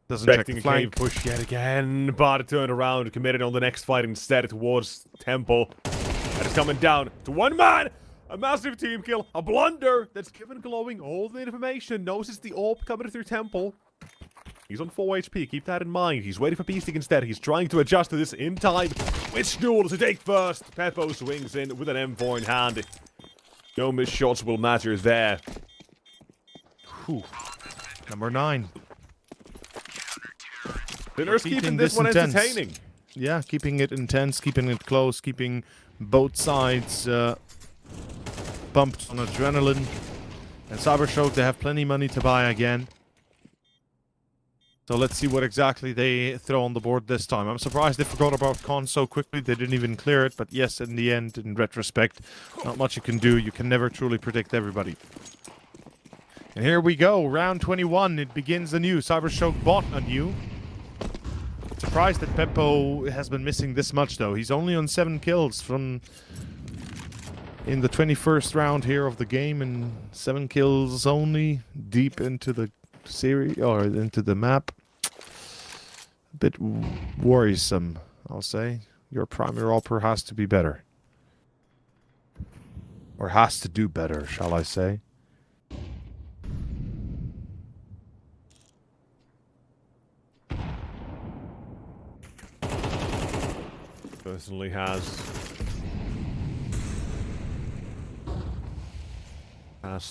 Doesn't check Expecting the a flank. cave push yet again, but turned around, committed on the next fight instead towards Temple. And it's coming down to 1 man. A massive team kill, a blunder that's given Glowing all the information. Knows it's the AWP coming through Temple. He's on 4 HP, keep that in mind. He's waiting for Beasting instead. He's trying to adjust to this in time. Which duel to take first? Peppo swings in with an M4 in hand. No missed shots will matter there. Whew. Number 9. They're keeping this one intense. entertaining. Yeah, keeping it intense, keeping it close, keeping both sides pumped on adrenaline. And Cybershock, they have plenty of money to buy again. So let's see what exactly they throw on the board this time. I'm surprised they forgot about Con so quickly. They didn't even clear it. But yes, in the end, in retrospect, not much you can do. You can never truly predict everybody. And here we go. Round 21. It begins anew. Cybershock bought anew. Surprised that Peppo has been missing this much, though. He's only on 7 kills from in the 21st round here of the game, and 7 kills only deep into the series or into the map. A bit worrisome, I'll say. Your primary opera has to be better. Or has to do better, shall I say. Personally has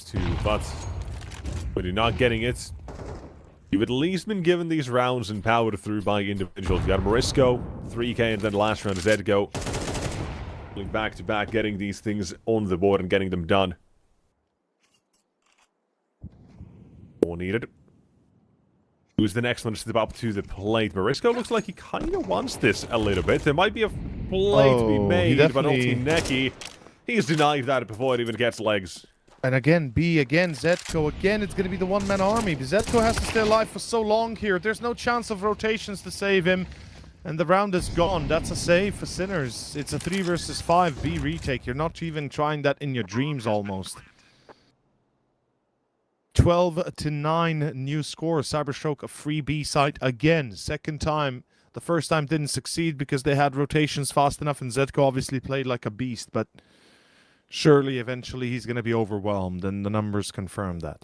to, but when you're not getting it, you've at least been given these rounds and powered through by individuals. You got Morisco, 3k, and then last round is Edgo. Going back to back, getting these things on the board and getting them done. All needed. Who's the next one to step up to the plate? Morisco looks like he kind of wants this a little bit. There might be a play to be made, but Neki, he's denied that before it even gets legs. And again, B, again, Zetko, again, it's going to be the one-man army. Zetko has to stay alive for so long here. There's no chance of rotations to save him. And the round is gone. That's a save for Sinners. It's a 3 versus 5 B retake. You're not even trying that in your dreams almost. 12-9 new score. Cybershock a free B site again. Second time. The first time didn't succeed because they had rotations fast enough, and Zetko obviously played like a beast, but surely eventually he's going to be overwhelmed, and the numbers confirm that.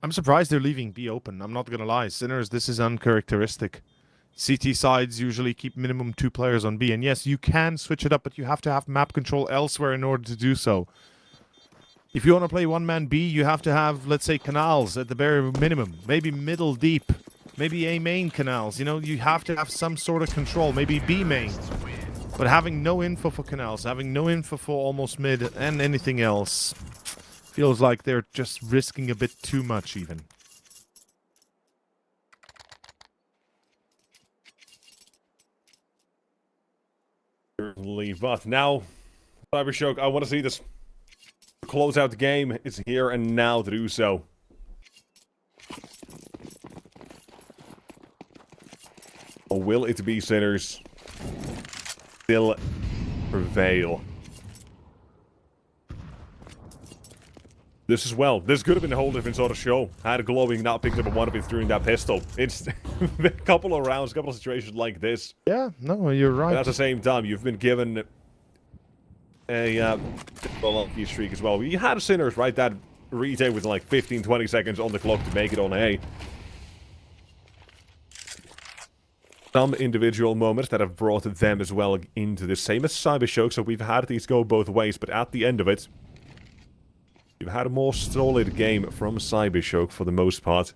I'm surprised they're leaving B open. I'm not going to lie. Sinners, this is uncharacteristic. CT sides usually keep minimum 2 players on B, and yes, you can switch it up, but you have to have map control elsewhere in order to do so. If you want to play one-man B, you have to have, let's say, canals at the bare minimum. Maybe middle deep. Maybe A main canals. You know, you have to have some sort of control. Maybe B main. But having no info for canals, having no info for almost mid and anything else, feels like they're just risking a bit too much even. Certainly, but now, Cybershock, I want to see this close out the game. It's here and now to do so. Or will it be Sinners still prevail? This as well. This could have been a whole different sort of show. Had Glowing not picked up a one of it during that pistol. It's a couple of rounds, a couple of situations like this. Yeah, no, you're right. But at the same time, you've been given a lucky streak as well. You had Sinners, right? That retake with like 15-20 seconds on the clock to make it on A. Some individual moments that have brought them as well into the same as Cybershock, so we've had these go both ways, but at the end of it, you've had a more solid game from Cybershock for the most part.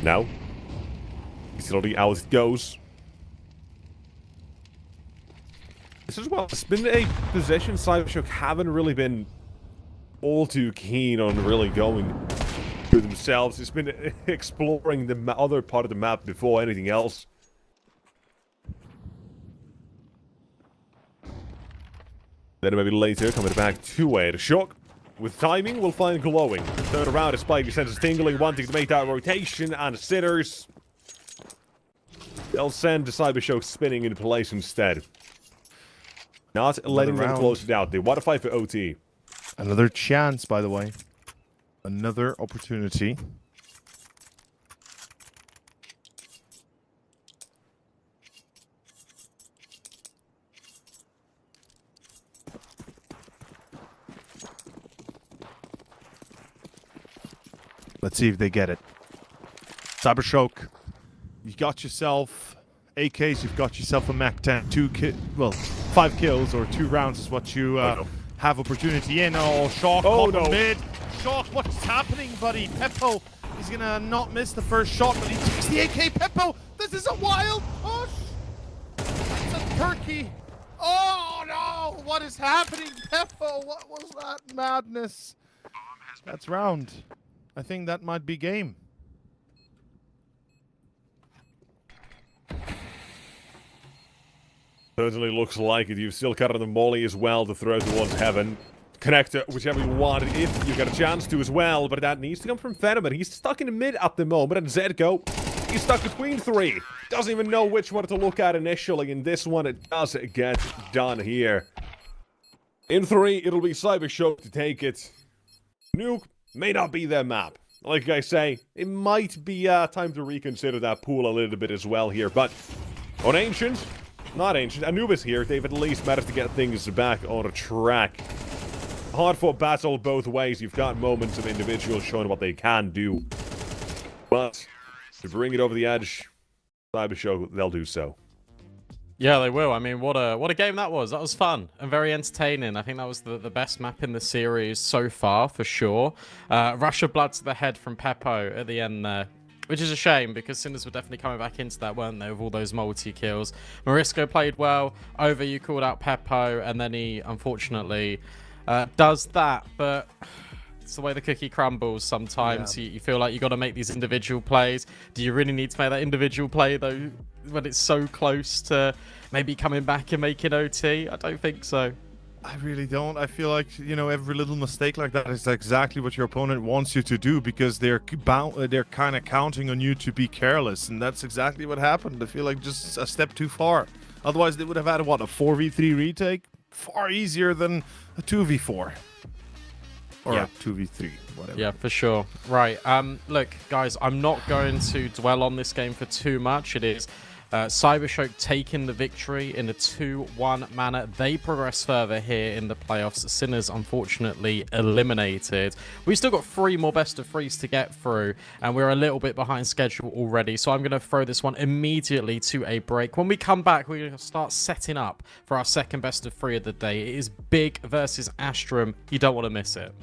Now, slowly out it goes. This as well, it's been a possession Cybershock haven't really been all too keen on really going through themselves. It's been exploring the other part of the map before anything else. Then maybe later, coming back to A. The Shock, with timing, will find Glowing. Third around, despite your senses tingling, wanting to make that rotation, and Sinners, they'll send the Cybershock spinning into place instead. Not letting them close it out. They want to fight for OT. Another chance, by the way. Another opportunity. Let's see if they get it. Cybershock, you got yourself AKs, you've got yourself a Mac 10. 5 kills or 2 rounds is what you have opportunity in. Oh, Shock Oh, caught no. on mid. Shock, what's happening, buddy? Peppo, he's gonna not miss the first shot, but he takes the AK. Peppo, this is a wild push. That's a turkey. Oh no, what is happening, Peppo? What was that madness? That's round. I think that might be game. Certainly looks like it. You've still got the molly as well to throw towards heaven. Connector, whichever you want, if you get a chance to as well, but that needs to come from Venom. He's stuck in the mid at the moment, and Zedko, he's stuck between 3. Doesn't even know which one to look at initially, and this one, it does get done here. In 3, it'll be Cybershock to take it. Nuke may not be their map. Like I say, it might be time to reconsider that pool a little bit as well here, but on Ancient, not Ancient, Anubis here, they've at least managed to get things back on a track. Hard-fought battle both ways. You've got moments of individuals showing what they can do. But to bring it over the edge, Cybershock, they'll do so. Yeah, they will. I mean, what a game that was. That was fun and very entertaining. I think that was the best map in the series so far, for sure. Rush of Blood to the head from Peppo at the end there. Which is a shame, because Sinners were definitely coming back into that, weren't they, with all those multi-kills. Morisco played well. Over, you called out Peppo, and then he, unfortunately, does that. But it's the way the cookie crumbles sometimes. You feel like you got to make these individual plays. Do you really need to make that individual play, though, when it's so close to maybe coming back and making OT? I don't think so. I really don't. I feel like, you know, every little mistake like that is exactly what your opponent wants you to do, because they're kind of counting on you to be careless, and that's exactly what happened. I feel like just a step too far. Otherwise, they would have had, what, a 4v3 retake? Far easier than a 2v4. Or a 2v3, whatever. Yeah, for sure. Right. Look, guys, I'm not going to dwell on this game for too much. It is Cybershock taking the victory in a 2-1 manner. They progress further here in the playoffs. Sinners, unfortunately, eliminated. We've still got 3 more best of 3s to get through, and we're a little bit behind schedule already. So I'm going to throw this one immediately to a break. When we come back, we're going to start setting up for our second best of 3 of the day. It is Big versus Astrum. You don't want to miss it.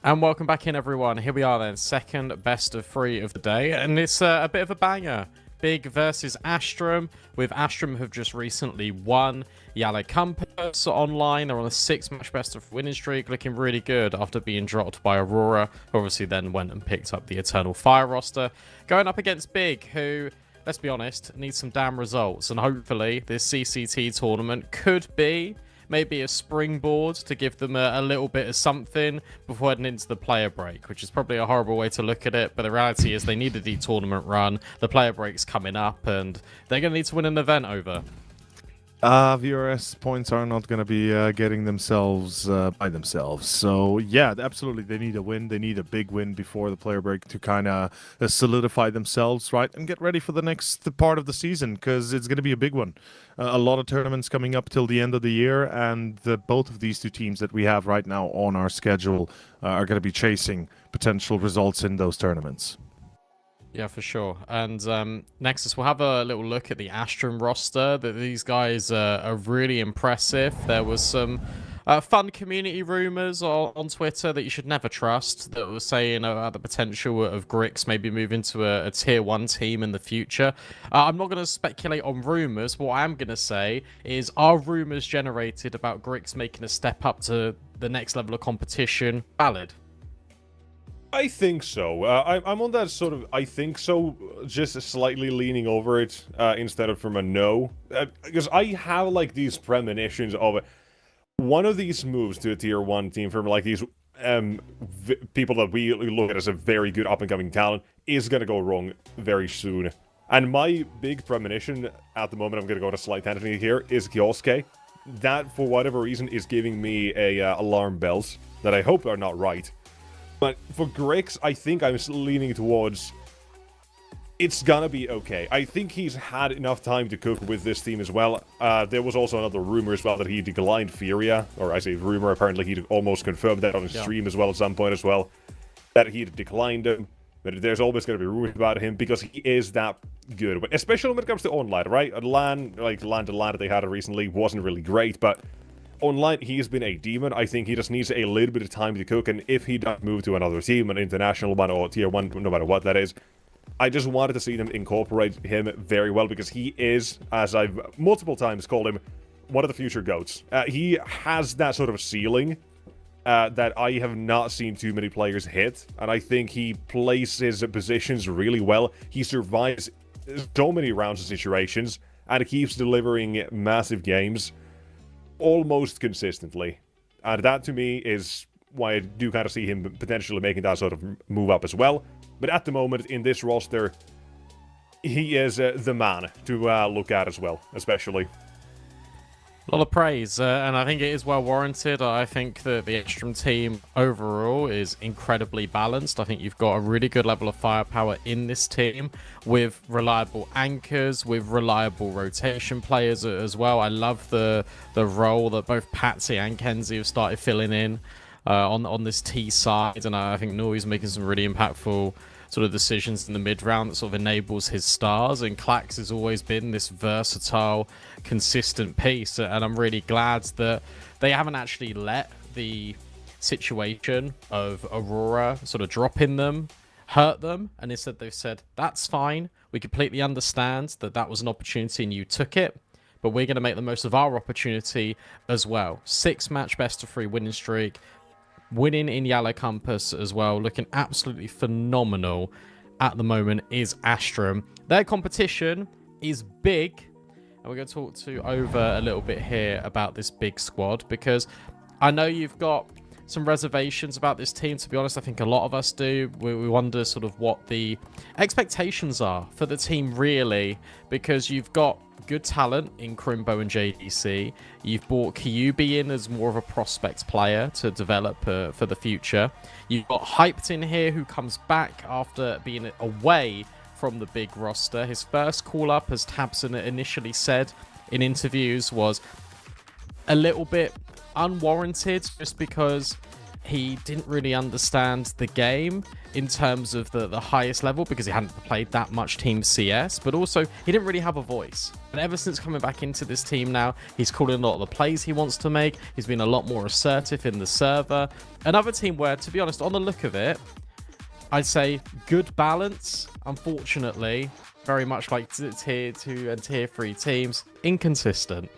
And welcome back in, everyone. Here we are then, second best of 3 of the day, and it's a bit of a banger. Big versus Astrum, with Astrum have just recently won Yellow Compass online. They're on a 6-match best of winning streak, looking really good after being dropped by Aurora, who obviously then went and picked up the Eternal Fire roster. Going up against Big, who, let's be honest, needs some damn results, and hopefully this CCT tournament could be maybe a springboard to give them a little bit of something before heading into the player break, which is probably a horrible way to look at it, but the reality is they need a tournament run, the player break's coming up, and they're going to need to win an event over. VRS points are not going to be getting themselves by themselves. So, yeah, absolutely. They need a win. They need a big win before the player break to kind of solidify themselves, right? And get ready for the next part of the season, because it's going to be a big one. A lot of tournaments coming up till the end of the year, and both of these two teams that we have right now on our schedule are going to be chasing potential results in those tournaments. Yeah, for sure. And Nexus, we'll have a little look at the Astrum roster. These guys are really impressive. There was some fun community rumors on Twitter that you should never trust that were saying about the potential of Grix maybe moving to a tier 1 team in the future. I'm not going to speculate on rumors. What I am going to say is, are rumors generated about Grix making a step up to the next level of competition valid? I think so. I'm on that sort of I think so, just slightly leaning over it instead of from a no. Because I have like these premonitions of one of these moves to a tier 1 team from like these people that we look at as a very good up-and-coming talent is going to go wrong very soon. And my big premonition at the moment, I'm going to go to slight tangent here, is Kyosuke. That, for whatever reason, is giving me alarm bells that I hope are not right. But for Grix, I think I'm leaning towards it's gonna be okay. I think he's had enough time to cook with this team as well. There was also another rumor as well that he declined Furia, or I say rumor, apparently he almost confirmed that on his stream as well at some point as well, that he declined him. But there's always going to be rumors about him because he is that good. But especially when it comes to online, right? LAN, like LAN to LAN that they had recently wasn't really great, but online, he has been a demon. I think he just needs a little bit of time to cook, and if he does move to another team, an international one or tier 1, no matter what that is, I just wanted to see them incorporate him very well, because he is, as I've multiple times called him, one of the future GOATs. He has that sort of ceiling that I have not seen too many players hit, and I think he plays his positions really well. He survives so many rounds of situations, and keeps delivering massive games almost consistently. And that, to me, is why I do kind of see him potentially making that sort of move up as well. But at the moment, in this roster, he is the man to look at as well, especially. A lot of praise, and I think it is well warranted. I think that the Astrum team overall is incredibly balanced. I think you've got a really good level of firepower in this team with reliable anchors, with reliable rotation players as well. I love the role that both Patsy and Kenzie have started filling in on this T side, and I think Nori's making some really impactful sort of decisions in the mid-round that sort of enables his stars, and Klax has always been this versatile, consistent piece, and I'm really glad that they haven't actually let the situation of Aurora sort of dropping them hurt them, and instead they've said, that's fine, we completely understand that that was an opportunity and you took it, but we're going to make the most of our opportunity as well. 6-match best-of-3 winning streak, winning in Yellow Compass as well, looking absolutely phenomenal at the moment is Astrum. Their competition is big, and we're going to talk to Over a little bit here about this big squad, because I know you've got some reservations about this team. To be honest, I think a lot of us do. We wonder sort of what the expectations are for the team, really, because you've got good talent in Crimbo and JDC. You've brought Kyubi in as more of a prospect player to develop for the future. You've got Hyped in here, who comes back after being away from the big roster. His first call-up, as Tabson initially said in interviews, was a little bit unwarranted, just because he didn't really understand the game in terms of the highest level, because he hadn't played that much Team CS, but also he didn't really have a voice. And ever since coming back into this team now, he's calling a lot of the plays he wants to make. He's been a lot more assertive in the server. Another team where, to be honest, on the look of it, I'd say good balance. Unfortunately, very much like tier 2 and tier 3 teams, inconsistent.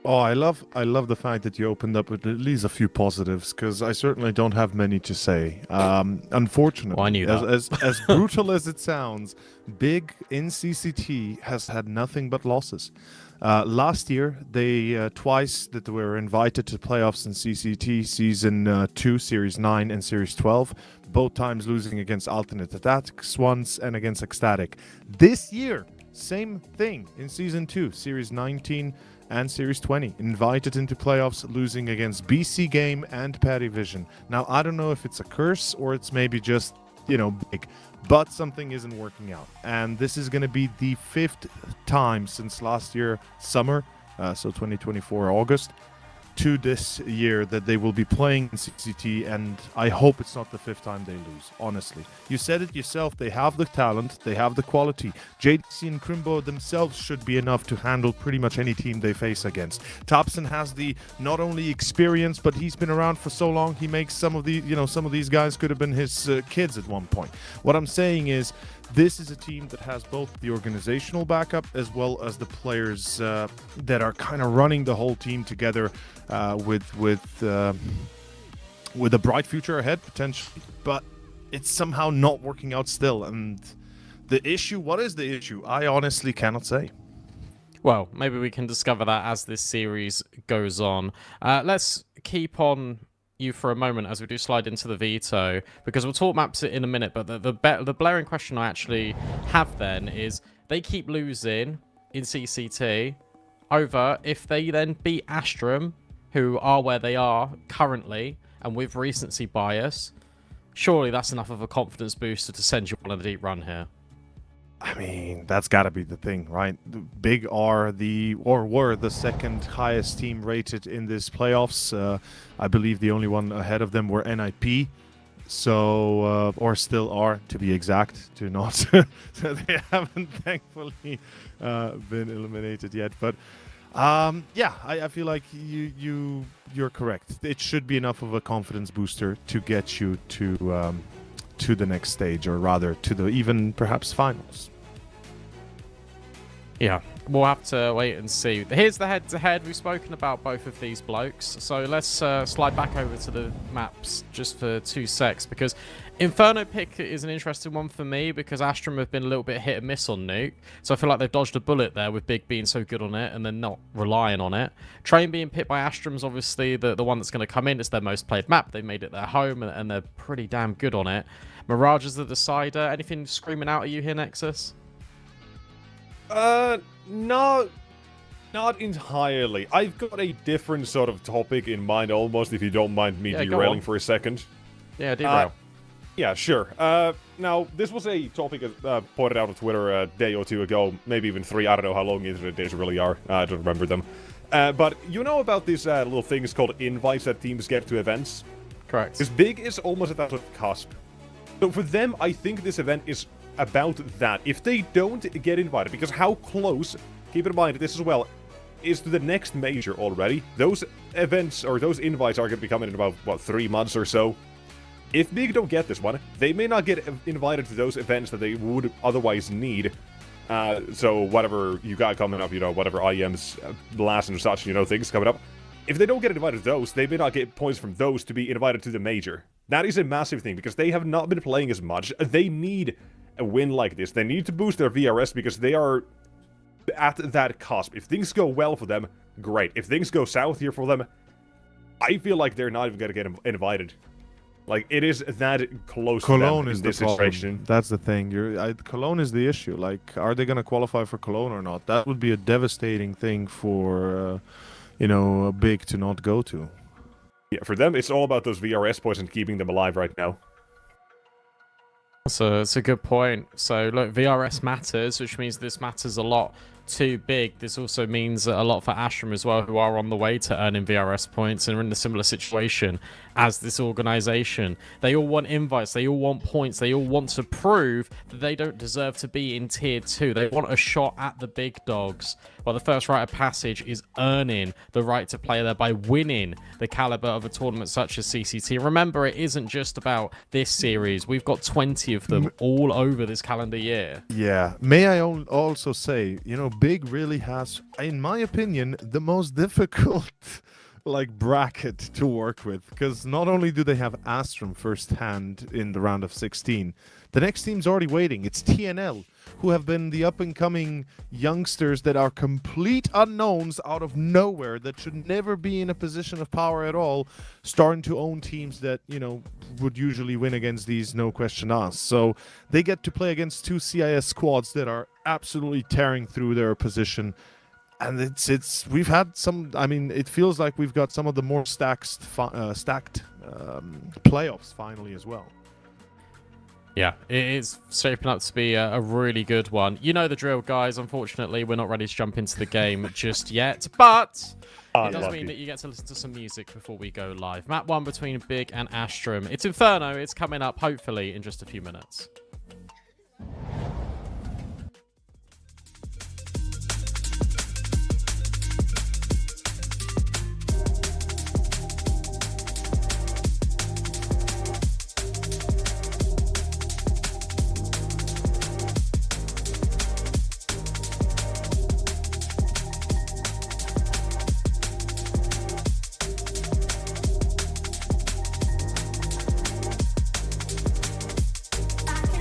Oh, I love the fact that you opened up with at least a few positives, because I certainly don't have many to say. Unfortunately, well, I knew that. As brutal as it sounds, Big in CCT has had nothing but losses. Last year, they twice that were invited to playoffs in CCT Season 2, Series 9 and Series 12, both times losing against Alternate Attacks once and against Ecstatic. This year, same thing in Season 2, Series 19 and Series 20, invited into playoffs, losing against BC Game and Patty Vision. Now, I don't know if it's a curse or it's maybe just, big, but something isn't working out. And this is going to be the 5th time since last year, summer, so 2024, August, to this year that they will be playing in CCT, and I hope it's not the 5th time they lose, honestly. You said it yourself, they have the talent, they have the quality. JDC and Crimbo themselves should be enough to handle pretty much any team they face against. Thompson has the not only experience, but he's been around for so long, he makes some of these guys could have been his kids at one point. What I'm saying is, this is a team that has both the organizational backup as well as the players that are kind of running the whole team together with a bright future ahead, potentially. But it's somehow not working out still. And the issue, what is the issue? I honestly cannot say. Well, maybe we can discover that as this series goes on. Let's keep on you for a moment as we do slide into the veto, because we'll talk maps in a minute, but the blaring question I actually have then is, they keep losing in CCT. Over, if they then beat Astrum, who are where they are currently and with recency bias, surely that's enough of a confidence booster to send you on a deep run here. I mean, that's got to be the thing, right? Big were the second highest team rated in this playoffs. I believe the only one ahead of them were NIP. So, or still are, to be exact, to not. So they haven't thankfully been eliminated yet. But yeah, I feel like you're correct. It should be enough of a confidence booster to get you to the next stage, or rather to the even perhaps finals. Yeah, we'll have to wait and see. Here's the head-to-head. We've spoken about both of these blokes, so let's slide back over to the maps just for 2 secs, because Inferno pick is an interesting one for me, because Astrum have been a little bit hit and miss on Nuke, so I feel like they've dodged a bullet there with Big being so good on it and then not relying on it. Train being picked by Astrum's obviously the one that's going to come in. It's their most played map. They made it their home, and they're pretty damn good on it. Mirage is the decider. Anything screaming out at you here, Nexus? No, not entirely. I've got a different sort of topic in mind, almost, if you don't mind me derailing for a second. Yeah, derail. Yeah, sure. Now, this was a topic pointed out on Twitter a day or two ago, maybe even 3. I don't know how long internet days really are. I don't remember them. But you know about these little things called invites that teams get to events? Correct. This Big is almost at that sort of cusp. So for them, I think this event is about that. If they don't get invited, because how close, keep in mind this as well, is to the next major already. Those events, or those invites, are going to be coming in about, what, 3 months or so. If Big don't get this one, they may not get invited to those events that they would otherwise need. So whatever you got coming up, whatever IEM's last and such, things coming up. If they don't get invited to those, they may not get points from those to be invited to the major. That is a massive thing, because they have not been playing as much. They need a win like this. They need to boost their VRS, because they are at that cusp. If things go well for them, great. If things go south here for them, I feel like they're not even gonna get invited. Like, it is that close Cologne to them is in the this problem. situation. That's the thing. Cologne is the issue. Like, are they going to qualify for Cologne or not? That would be a devastating thing for, a big to not go to. Yeah, for them, it's all about those VRS points and keeping them alive right now. So it's a good point. So look, VRS matters, which means this matters a lot too big. This also means a lot for Astrum as well, who are on the way to earning VRS points and are in a similar situation as this organization. They all want invites, they all want points, they all want to prove that they don't deserve to be in tier 2. They want a shot at the big dogs. Well, the first rite of passage is earning the right to play there by winning the caliber of a tournament such as CCT. Remember, it isn't just about this series. We've got 20 of them all over this calendar year. Yeah. May I also say, Big really has, in my opinion, the most difficult bracket to work with, because not only do they have Astrum firsthand in the round of 16, the next team's already waiting. It's TNL, who have been the up-and-coming youngsters that are complete unknowns out of nowhere, that should never be in a position of power at all, starting to own teams that, would usually win against these, no question asked. So they get to play against 2 CIS squads that are absolutely tearing through their position. And we've had some, it feels like we've got some of the more stacked playoffs finally as well. Yeah, it is shaping up to be a really good one. You know the drill, guys. Unfortunately, we're not ready to jump into the game just yet, but it does mean that you get to listen to some music before we go live. Map 1 between Big and Astrum. It's Inferno. It's coming up, hopefully, in just a few minutes. Back in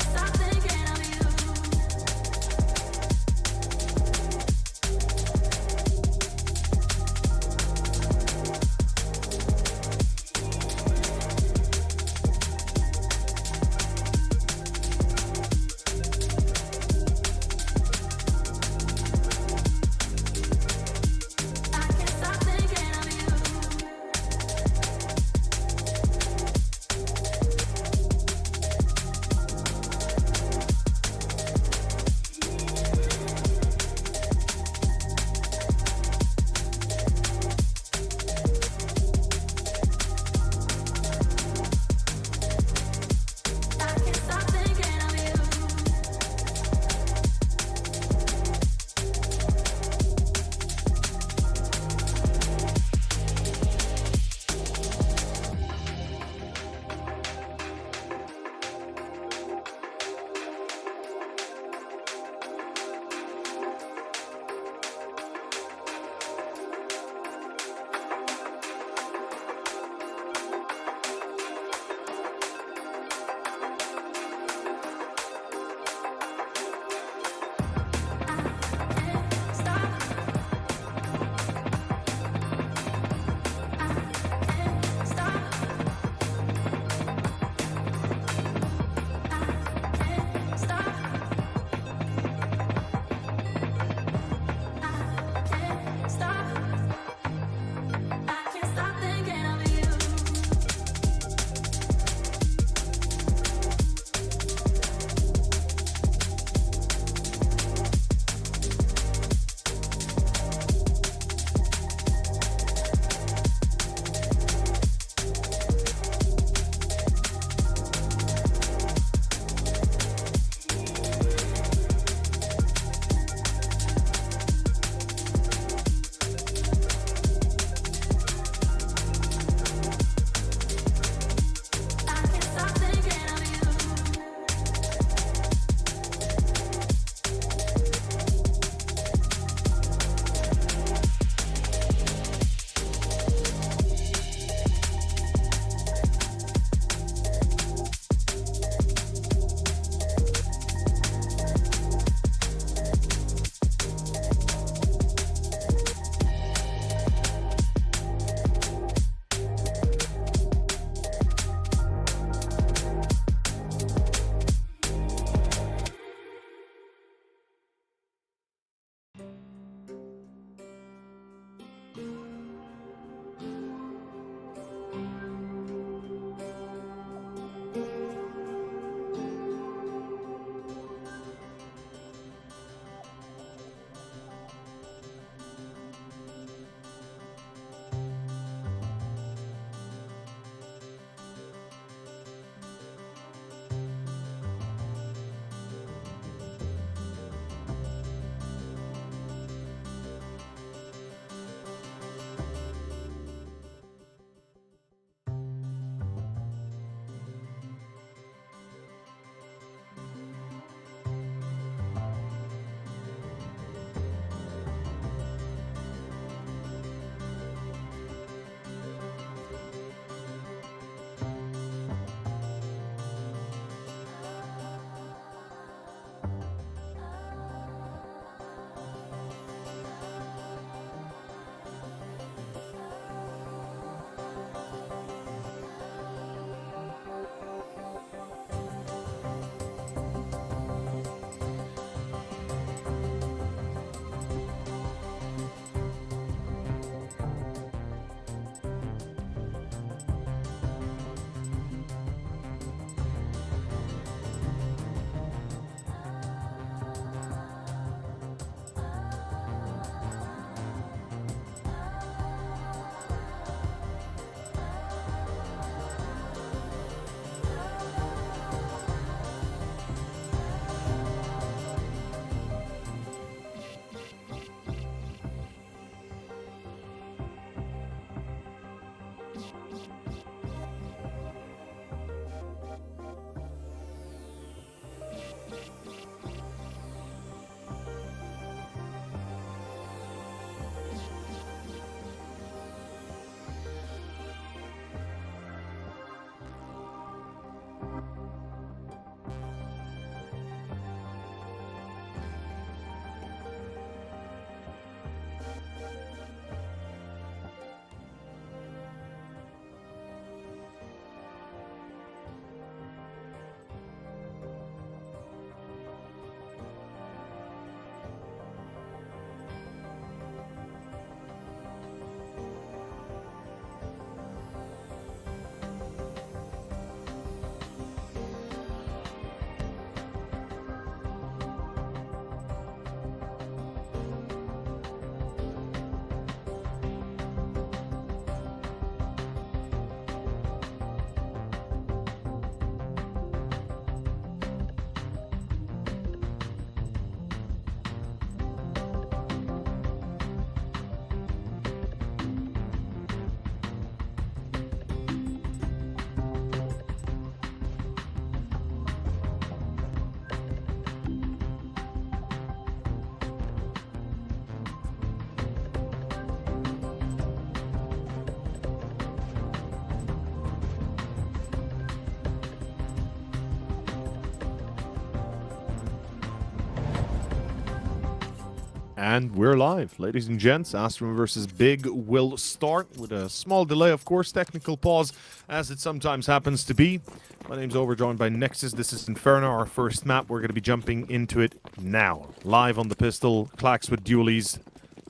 And we're live, ladies and gents. Astrum versus Big will start with a small delay, of course, technical pause, as it sometimes happens to be. My name's Over, joined by Nexus. This is Inferno, our first map. We're going to be jumping into it now. Live on the pistol, Clax with dualies,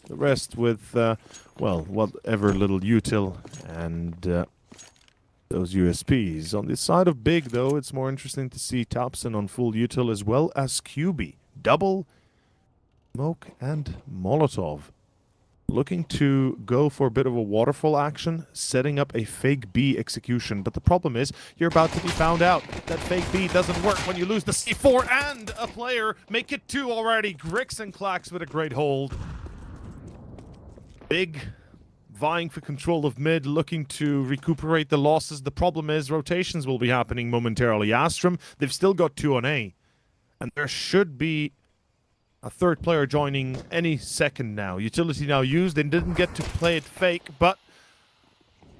the rest with, well, whatever little util, and those USPs. On the side of Big, though, it's more interesting to see Thompson on full util as well as QB. Double smoke and Molotov. Looking to go for a bit of a waterfall action, setting up a fake B execution. But the problem is, you're about to be found out. That fake B doesn't work when you lose the C4 and a player. Make it 2 already. Grix and Clax with a great hold. Big vying for control of mid, looking to recuperate the losses. The problem is, rotations will be happening momentarily. Astrum, they've still got 2 on A. And there should be a third player joining any second now. Utility now used. They didn't get to play it fake, but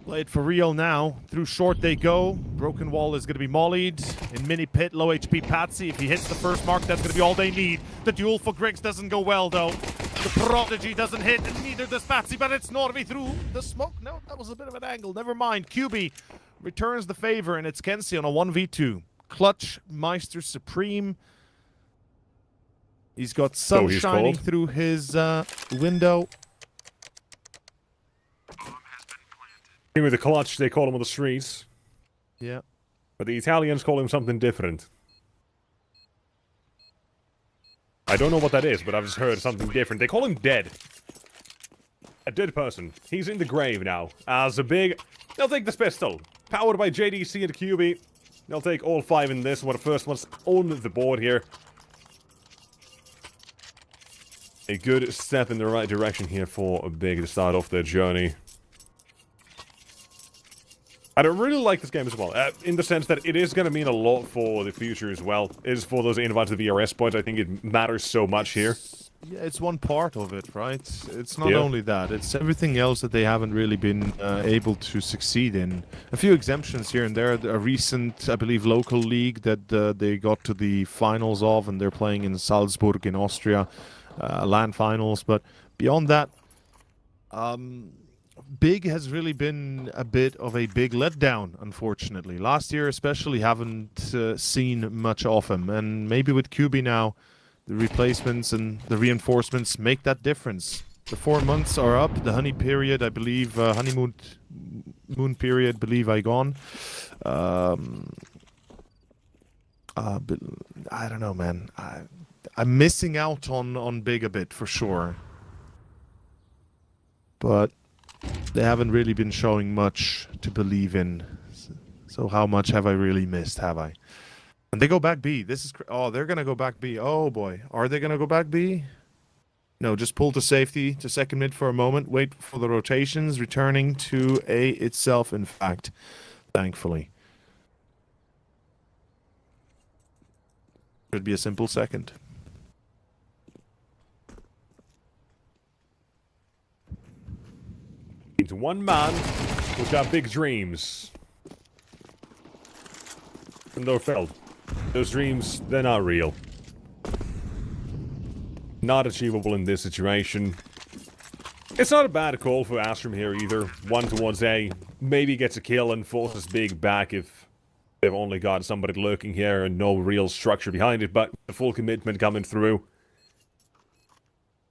play it for real now. Through short they go. Broken wall is going to be mollied. In mini pit, low HP Patsy. If he hits the first mark, that's going to be all they need. The duel for Griggs doesn't go well, though. The Prodigy doesn't hit, and neither does Patsy, but it's Norby through the smoke. No, that was a bit of an angle. Never mind. QB returns the favor, and it's Kenzie on a 1v2. Clutch, Meister Supreme. He's got sun shining through his window. With the clutch, they call him on the streets. Yeah. But the Italians call him something different. I don't know what that is, but I've just heard something different. They call him dead. A dead person. He's in the grave now. As a big... They'll take this pistol. Powered by JDC and QB. They'll take all 5 in this. One of the first ones on the board here. A good step in the right direction here for Big to start off their journey. I don't really like this game as well, in the sense that it is going to mean a lot for the future as well. It is for those invites to the VRS points. I think it matters so much here. Yeah, it's one part of it, right? It's not only that, it's everything else that they haven't really been able to succeed in. A few exemptions here and there. A recent, I believe, local league that they got to the finals of, and they're playing in Salzburg in Austria. LAN finals, but beyond that, Big has really been a bit of a big letdown, unfortunately. Last year especially, haven't seen much of him, and maybe with QB now, the replacements and the reinforcements make that difference. The 4 months are up, the honey period, I believe, honeymoon period, believe I gone. But I don't know, man. I'm missing out on Big a bit, for sure. But they haven't really been showing much to believe in. So how much have I really missed, have I? And they go back B. This is... Oh, they're going to go back B. Oh, boy. Are they going to go back B? No, just pull to safety, to second mid for a moment. Wait for the rotations. Returning to A itself, in fact. Thankfully. Should be a simple second. It's one man who's got big dreams. And they're failed. Those dreams, they're not real. Not achievable in this situation. It's not a bad call for Astrum here either. 1 towards A. Maybe gets a kill and forces Big back if they've only got somebody lurking here and no real structure behind it, but the full commitment coming through.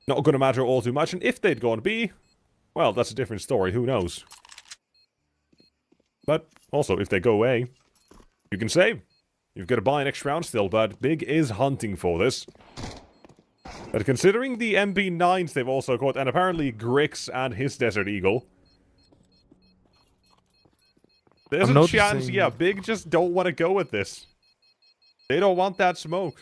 Not gonna matter all too much, and if they'd gone B, well, that's a different story, who knows. But, also, if they go A, you can save. You've got to buy an extra round still, but Big is hunting for this. But considering the MP9s they've also got, and apparently Grix and his Desert Eagle, there's a chance, yeah, Big just don't want to go with this. They don't want that smoke.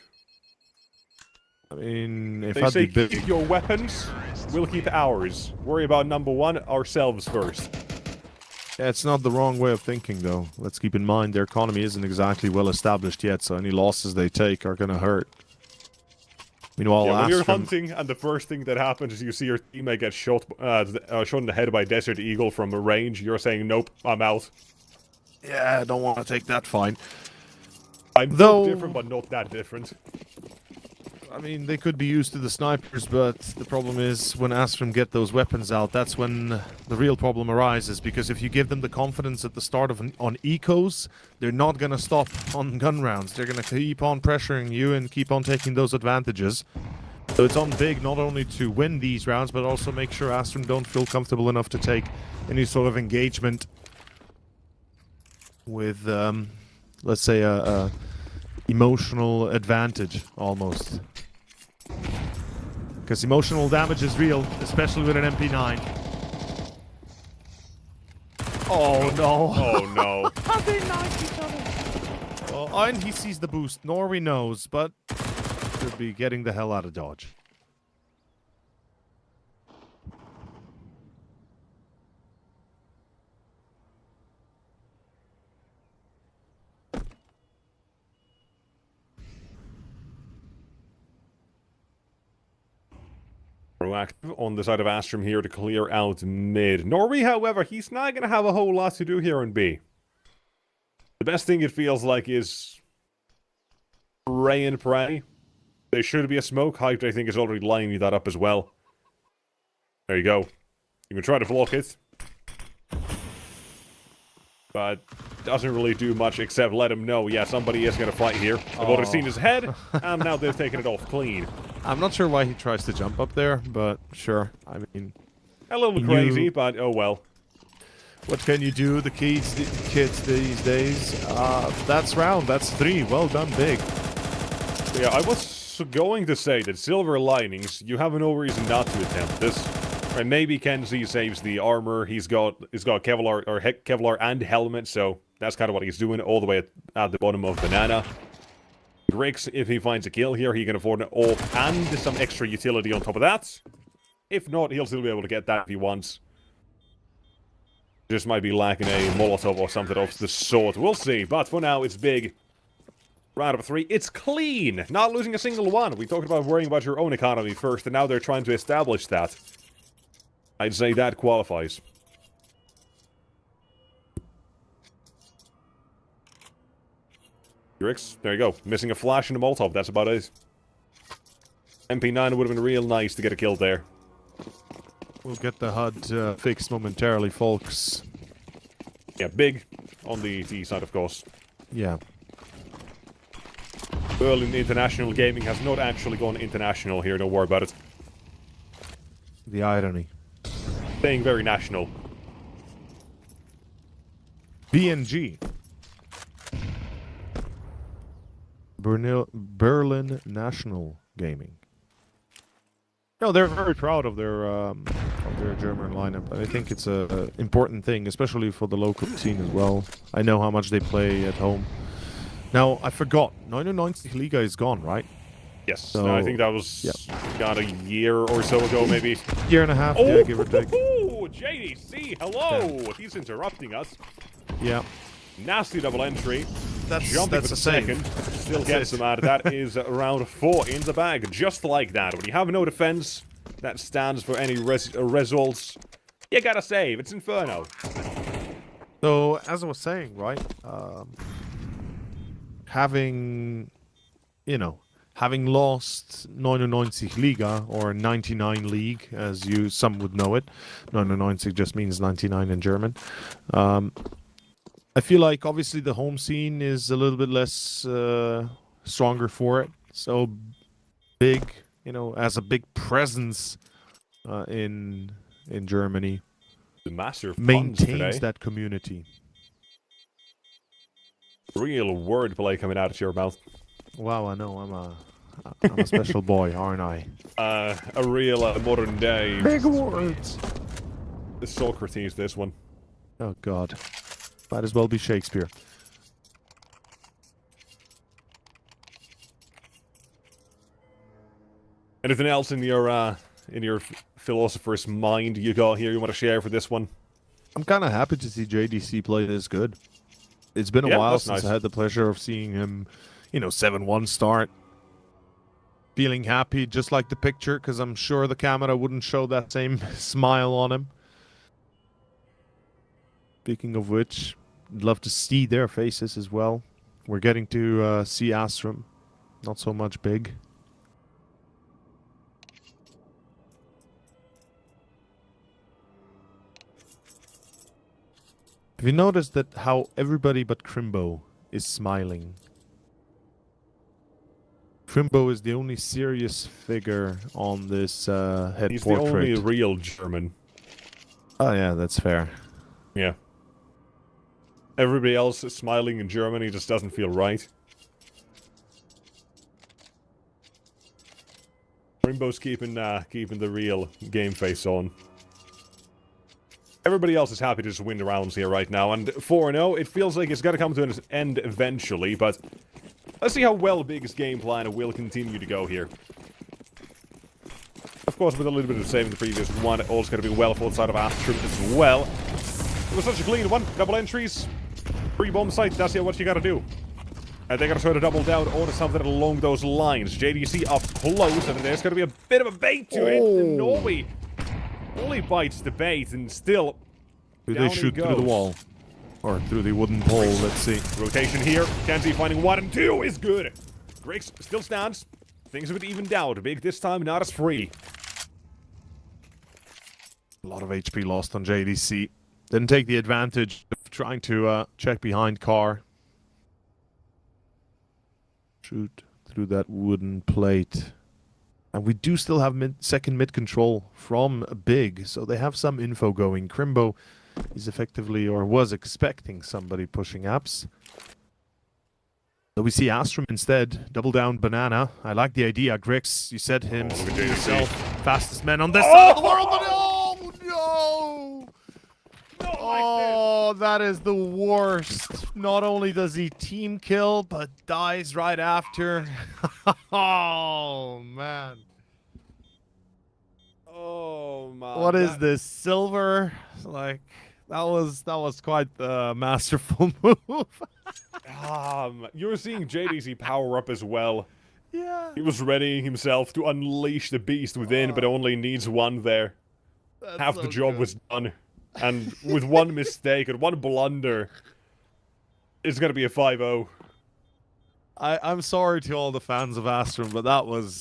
I mean, if they say keep your weapons, we'll keep ours. Worry about number 1, ourselves first. Yeah, it's not the wrong way of thinking, though. Let's keep in mind their economy isn't exactly well established yet, so any losses they take are gonna hurt. Meanwhile, yeah, when you're hunting, and the first thing that happens is you see your teammate get shot in the head by Desert Eagle from a range, you're saying, nope, I'm out. Yeah, I don't want to take that fine. I'm different, but not that different. I mean, they could be used to the snipers, but the problem is when Astrum get those weapons out, that's when the real problem arises. Because if you give them the confidence at the start of on ecos, they're not going to stop on gun rounds. They're going to keep on pressuring you and keep on taking those advantages. So it's on Big not only to win these rounds, but also make sure Astrum don't feel comfortable enough to take any sort of engagement with, let's say, a emotional advantage, almost. Because emotional damage is real, especially with an MP9. Oh no! Oh no! How they knife each other! Oh, and he sees the boost. Norway knows, but should be getting the hell out of Dodge. Proactive on the side of Astrum here to clear out mid. Norway, however, he's not going to have a whole lot to do here in B. The best thing it feels like is pray and pray. There should be a smoke. Hyped, I think, is already lining that up as well. There you go. You can try to block it. But doesn't really do much except let him know, yeah, somebody is going to fight here. I've already seen his head, and now they've taken it off clean. I'm not sure why he tries to jump up there, but sure. I mean, A little crazy, but oh well. what can you do? The kids these days. That's round. That's 3. Well done, Big. Yeah, I was going to say that silver linings, you have no reason not to attempt this. And maybe Kenzie saves the armor. He's got Kevlar or Kevlar and helmet, so that's kind of what he's doing all the way at the bottom of Banana. Grix, if he finds a kill here, he can afford an AWP and some extra utility on top of that. If not, he'll still be able to get that if he wants. Just might be lacking a Molotov or something of the sort. We'll see, but for now, it's Big. Round number 3, it's clean! Not losing a single one. We talked about worrying about your own economy first, and now they're trying to establish that. I'd say that qualifies. Grix, there you go. Missing a flash and a Molotov, that's about it. MP9 would have been real nice to get a kill there. We'll get the HUD fixed momentarily, folks. Yeah, Big on the T side, of course. Yeah. Berlin International Gaming has not actually gone international here, don't worry about it. The irony. Staying very national. BNG. Berlin National Gaming. No, they're very proud of their German lineup. I think it's a important thing, especially for the local scene as well. I know how much they play at home. Now, I forgot. 99 Liga is gone, right? Yes, So, no, I think that was got a year or so ago, maybe. Year and a half, yeah, give or take. JDC, hello! He's interrupting us. Yeah. Nasty double entry. That's Jumping a for the save. second. Still gets him out. That is round 4 in the bag. Just like that. When you have no defense that stands for any results, you gotta save. It's Inferno. So, as I was saying, right, having lost 99 Liga, or 99 League, as some would know it, 99 just means 99 in German, I feel like, obviously, the home scene is a little bit less stronger for it, so Big, as a big presence in Germany, The master of puns maintains today. that community. Real wordplay coming out of your mouth. Wow, I know, I'm a special boy, aren't I? A real modern day Big words! Socrates, this one. Oh, God. Might as well be Shakespeare. Anything else in your philosopher's mind you got here you want to share for this one? I'm kind of happy to see JDC play this good. It's been a while that's since nice. I had the pleasure of seeing him, 7-1 start. Feeling happy, just like the picture, because I'm sure the camera wouldn't show that same smile on him. Speaking of which, I'd love to see their faces as well. We're getting to see Astrum. Not so much Big. Have you noticed that how everybody but Crimbo is smiling? Crimbo is the only serious figure on this head He's portrait. the only real German. Oh yeah, that's fair. Yeah. Everybody else is smiling in Germany just doesn't feel right. Rimbo's keeping the real game face on. Everybody else is happy to just win the rounds here right now, and 4-0, it feels like it's gotta come to an end eventually, but let's see how well Big's game plan will continue to go here. Of course, with a little bit of saving the previous one, it all's gotta be well for the side of Astrum as well. It was such a clean one, double entries, 3 bomb sites, that's what you gotta do. And they gotta try to double down on something along those lines. JDC up close, and there's gonna be a bit of a bait to it. And Norway only bites the bait, and still Do they shoot through the wall? Or through the wooden pole, let's see. Rotation here. Kenzie finding 1 and 2 is good. Griggs still stands. Things have been evened out. Big this time, not as free. A lot of HP lost on JDC. Didn't take the advantage of trying to check behind car. Shoot through that wooden plate. And we do still have second mid control from Big, so they have some info going. Crimbo is effectively, or was expecting somebody pushing apps. So we see Astrum instead. Double down banana. I like the idea. Grix, you said him yourself. Fastest man on this side of the world, but oh no! Oh, that is the worst. Not only does he team kill, but dies right after. Oh, man. Oh man. What is this? Silver? Like, that was quite the masterful move. You're seeing JDC power up as well. Yeah. He was readying himself to unleash the beast within, but only needs 1 there. Half so the job good. was done. And with 1 mistake and 1 blunder, it's gonna be a 5-0. I'm sorry to all the fans of Astrum, but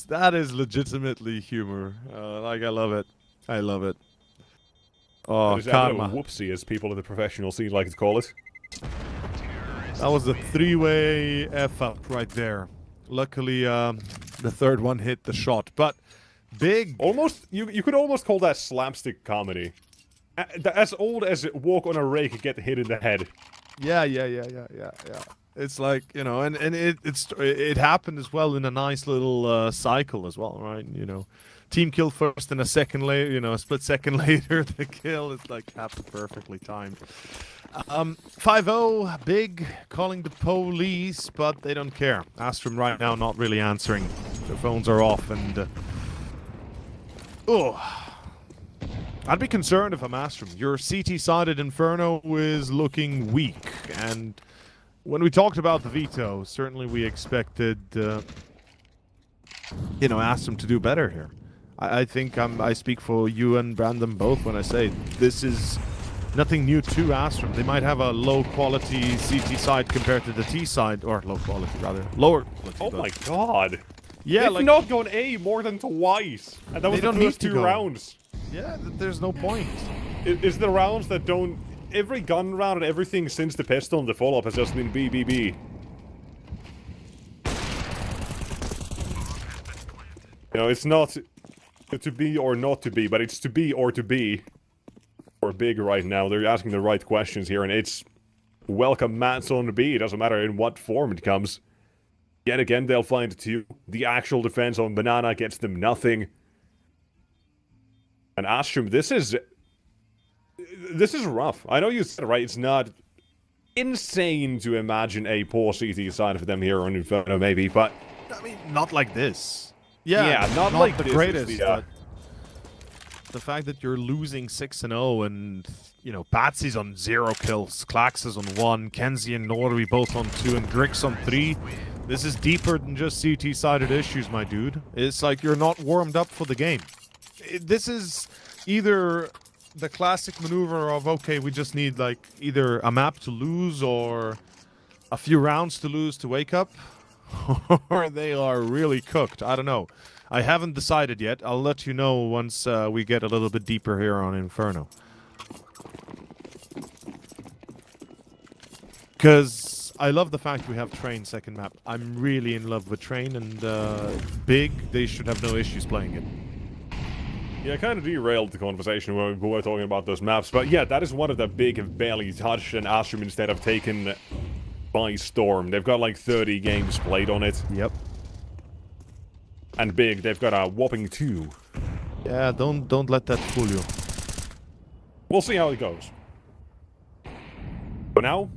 that is legitimately humor. Like, I love it. I love it. Oh, There's a bit of a karma. whoopsie, as people in the professional scene like to call it. That was a 3-way F-up right there. Luckily, the third one hit the shot, but Big. Almost, you could almost call that slapstick comedy. As old as walk on a rake get hit in the head. Yeah. It's like, you know, and it happened as well in a nice little cycle as well, right? You know, team kill first and a second later, you know, a split second later the kill. It's like happened perfectly timed. 5-0, Big calling the police, but they don't care. Astrum right now not really answering. Their phones are off, and I'd be concerned if I'm Astrum. Your CT-sided Inferno is looking weak, and when we talked about the veto, certainly we expected, you know, Astrum to do better here. I think I speak for you and Brandon both when I say this is nothing new to Astrum. They might have a low-quality CT side compared to the T side, or low quality rather, lower quality. Oh my god! Yeah, they've like, not gone A more than twice, and that was the first 2 rounds. Yeah, there's no point. It's the rounds that don't. Every gun round and everything since the pistol and the follow-up has just been BBB. You know, it's not to be or not to be, but it's to be or to be. For Big right now, they're asking the right questions here, and it's welcome mats on B. It doesn't matter in what form it comes. Yet again, they'll find 2. The actual defense on Banana gets them nothing. And Astrum, this is rough. I know you said it right, it's not insane to imagine a poor CT side for them here on Inferno, maybe, but I mean, not like this. Yeah, not like the this greatest. but the fact that you're losing 6-0 and, you know, Batsy's on 0 kills, Klax is on 1, Kenzie and Norby both on 2, and Grix on 3. This is deeper than just CT-sided issues, my dude. It's like you're not warmed up for the game. This is either the classic maneuver of, okay, we just need, like, either a map to lose or a few rounds to lose to wake up, or they are really cooked. I don't know. I haven't decided yet. I'll let you know once we get a little bit deeper here on Inferno. Because I love the fact we have Train second map. I'm really in love with Train, and Big, they should have no issues playing it. Yeah, kind of derailed the conversation when we were talking about those maps, but yeah, that is one of the Big have barely touched, and Astrum instead have taken by storm. They've got like 30 games played on it. Yep. And Big, they've got a whopping 2. Yeah, don't let that fool you. We'll see how it goes. For now,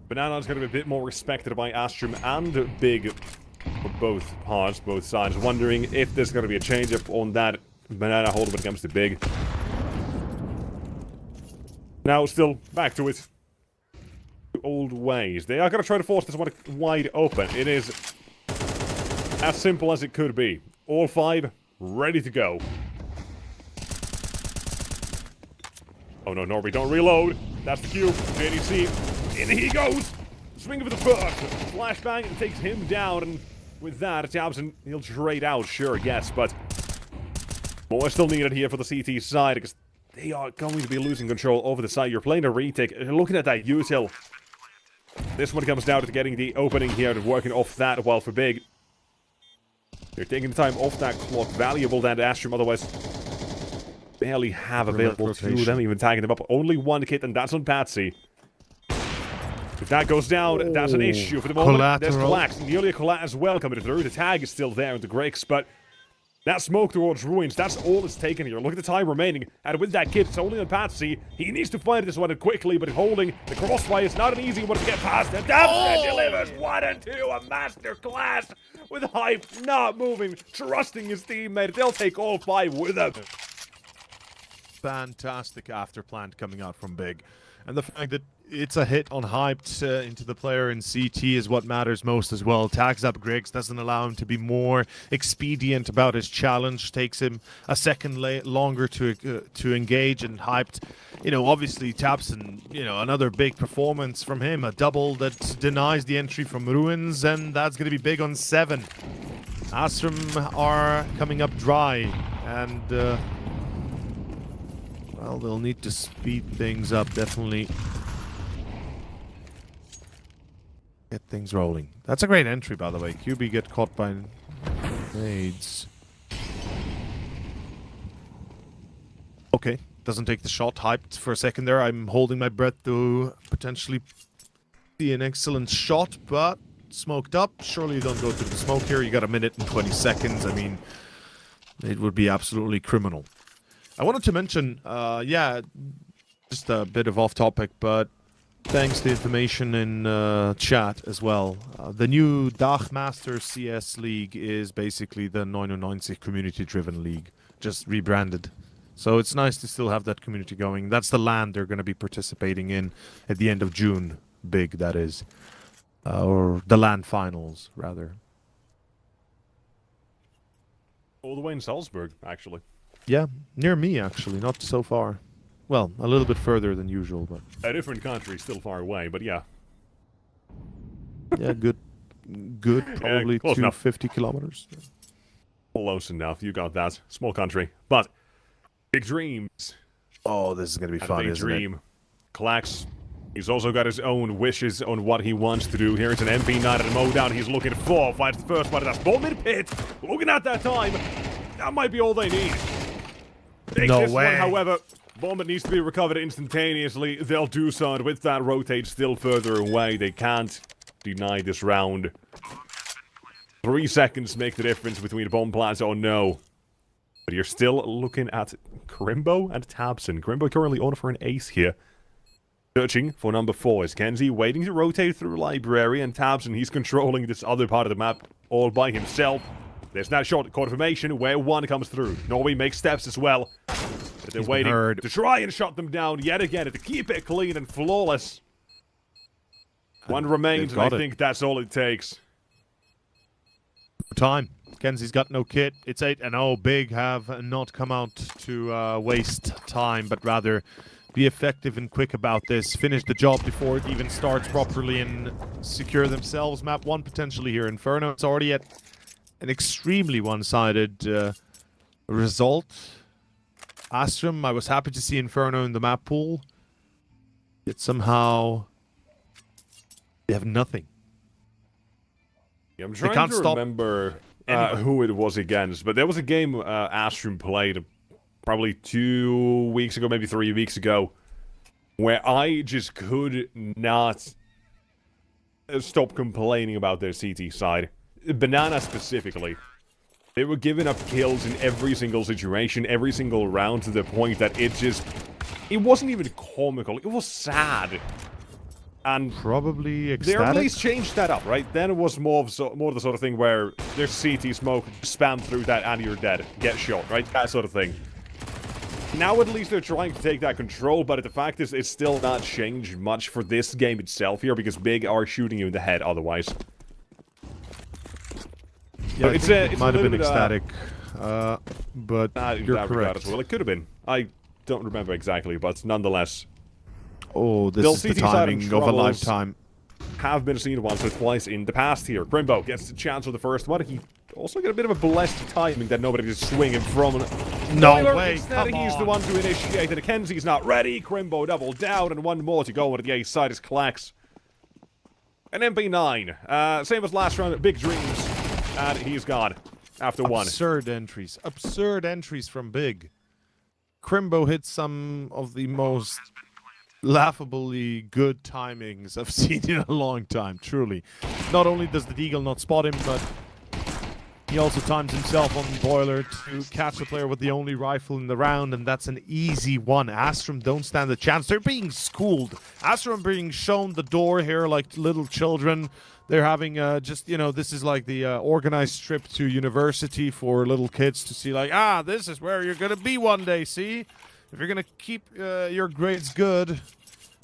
Banana's going to be a bit more respected by Astrum and Big for both parts, both sides. Wondering if there's going to be a change-up on that Banana hold when it comes to Big. Now, still, back to it. Old ways. They are going to try to force this one wide open. It is as simple as it could be. All 5 ready to go. Oh no, Norby, don't reload. That's the cue. JDC, in he goes. Swing of the first. Flashbang takes him down, and with that, Tabson, he'll trade out, sure, yes, but more still needed here for the CT side, because they are going to be losing control over the side. You're playing a retake. Looking at that util. This one comes down to getting the opening here and working off that, while for Big, they're taking the time off that clock. Valuable than Astrum, otherwise barely have available to them, even tagging them up. Only one kit, and that's on Patsy. If that goes down, that's an issue for the moment. There's Clax, nearly a collat as well coming through. The tag is still there in the Grix, but that smoke towards ruins, that's all it's taken here. Look at the time remaining, and with that kit, it's only on Patsy. He needs to fight this one quickly, but holding the crossfire is not an easy one to get past. And Dabson delivers 1 and 2, a masterclass with Hype not moving, trusting his teammate. They'll take all 5 with him. Fantastic afterplant coming out from Big. And the fact that it's a hit on Hyped into the player in CT is what matters most as well. Tags up Griggs, doesn't allow him to be more expedient about his challenge, takes him a second longer to engage, and Hyped, you know, obviously taps, and, you know, another big performance from him, a double that denies the entry from Ruins, and that's going to be big on 7. Astrum are coming up dry, and well, they'll need to speed things up, definitely. Get things rolling. That's a great entry, by the way. QB get caught by nades. Okay, doesn't take the shot. Hyped for a second there. I'm holding my breath to potentially see an excellent shot, but smoked up. Surely you don't go through the smoke here. You got a minute and 20 seconds. I mean, it would be absolutely criminal. I wanted to mention, yeah, just a bit of off topic, but thanks to the information in chat as well. The new Dachmaster CS League is basically the 99 community-driven league, just rebranded. So it's nice to still have that community going. That's the LAN they're going to be participating in at the end of June. Big, that is. Or the LAN finals, rather. All the way in Salzburg, actually. Yeah, near me, actually. Not so far. Well, a little bit further than usual, but... A different country, still far away, but yeah. Yeah, good, probably 250 kilometers. Close enough, you got that. Small country, but big dreams. Oh, this is going to be fun, isn't it? Clax, he's also got his own wishes on what he wants to do. Here it's an MP9 at the mowdown. He's looking for, fights the first one, that's bomb in pit. Looking at that time, that might be all they need. Take no this way. one, however, bomb that needs to be recovered instantaneously. They'll do so, and with that rotate still further away, they can't deny this round. 3 seconds make the difference between bomb plants or no. But you're still looking at Crimbo and Tabson. Crimbo currently on for an ace here. Searching for number 4 is Kenzie, waiting to rotate through library, and Tabson, he's controlling this other part of the map all by himself. There's that shot confirmation where 1 comes through. Norway makes steps as well. But they're waiting to try and shut them down yet again, to keep it clean and flawless. 1 remains, and I think that's all it takes. Time. Kenzie's got no kit. It's 8-0. Big have not come out to waste time, but rather be effective and quick about this. Finish the job before it even starts properly and secure themselves. Map 1 potentially here. Inferno, it's already at an extremely one-sided result. Astrum, I was happy to see Inferno in the map pool. Yet somehow They have nothing. Yeah, I'm trying can't to stop remember anyone. who it was against, but there was a game Astrum played probably 2 weeks ago, maybe 3 weeks ago, where I just could not stop complaining about their CT side. Banana specifically. They were giving up kills in every single situation, every single round, to the point that it wasn't even comical, it was sad. And Probably they ecstatic. at least changed that up, right? Then it was more the sort of thing where there's CT smoke, spam through that and you're dead, get shot, right? That sort of thing. Now at least they're trying to take that control, but the fact is it's still not changed much for this game itself here, because Big are shooting you in the head otherwise. Yeah, But it might have been ecstatic, but you're correct. As well. It could have been. I don't remember exactly, but nonetheless. Oh, this Still, is the CT side timing of a troubles lifetime. Have been seen once or twice in the past here. Grimbo gets the chance of the first one. He also got a bit of a blessed timing that nobody is swinging from. No way, Instead, come he's on. the one to initiate, and Kenzie's not ready. Grimbo double down, and one more to go with the A side is Klax. An MP9. Same as last round, Big Dreams. And he's gone after one. Absurd entries from Big. Crimbo hit some of the most laughably good timings I've seen in a long time, truly. Not only does the Deagle not spot him, but he also times himself on Boiler to catch the player with the only rifle in the round, and that's an easy one. Astrum don't stand a chance. They're being schooled. Astrum being shown the door here like little children. They're having just, you know, this is like the organized trip to university for little kids to see, like, this is where you're going to be one day, see? If you're going to keep your grades good,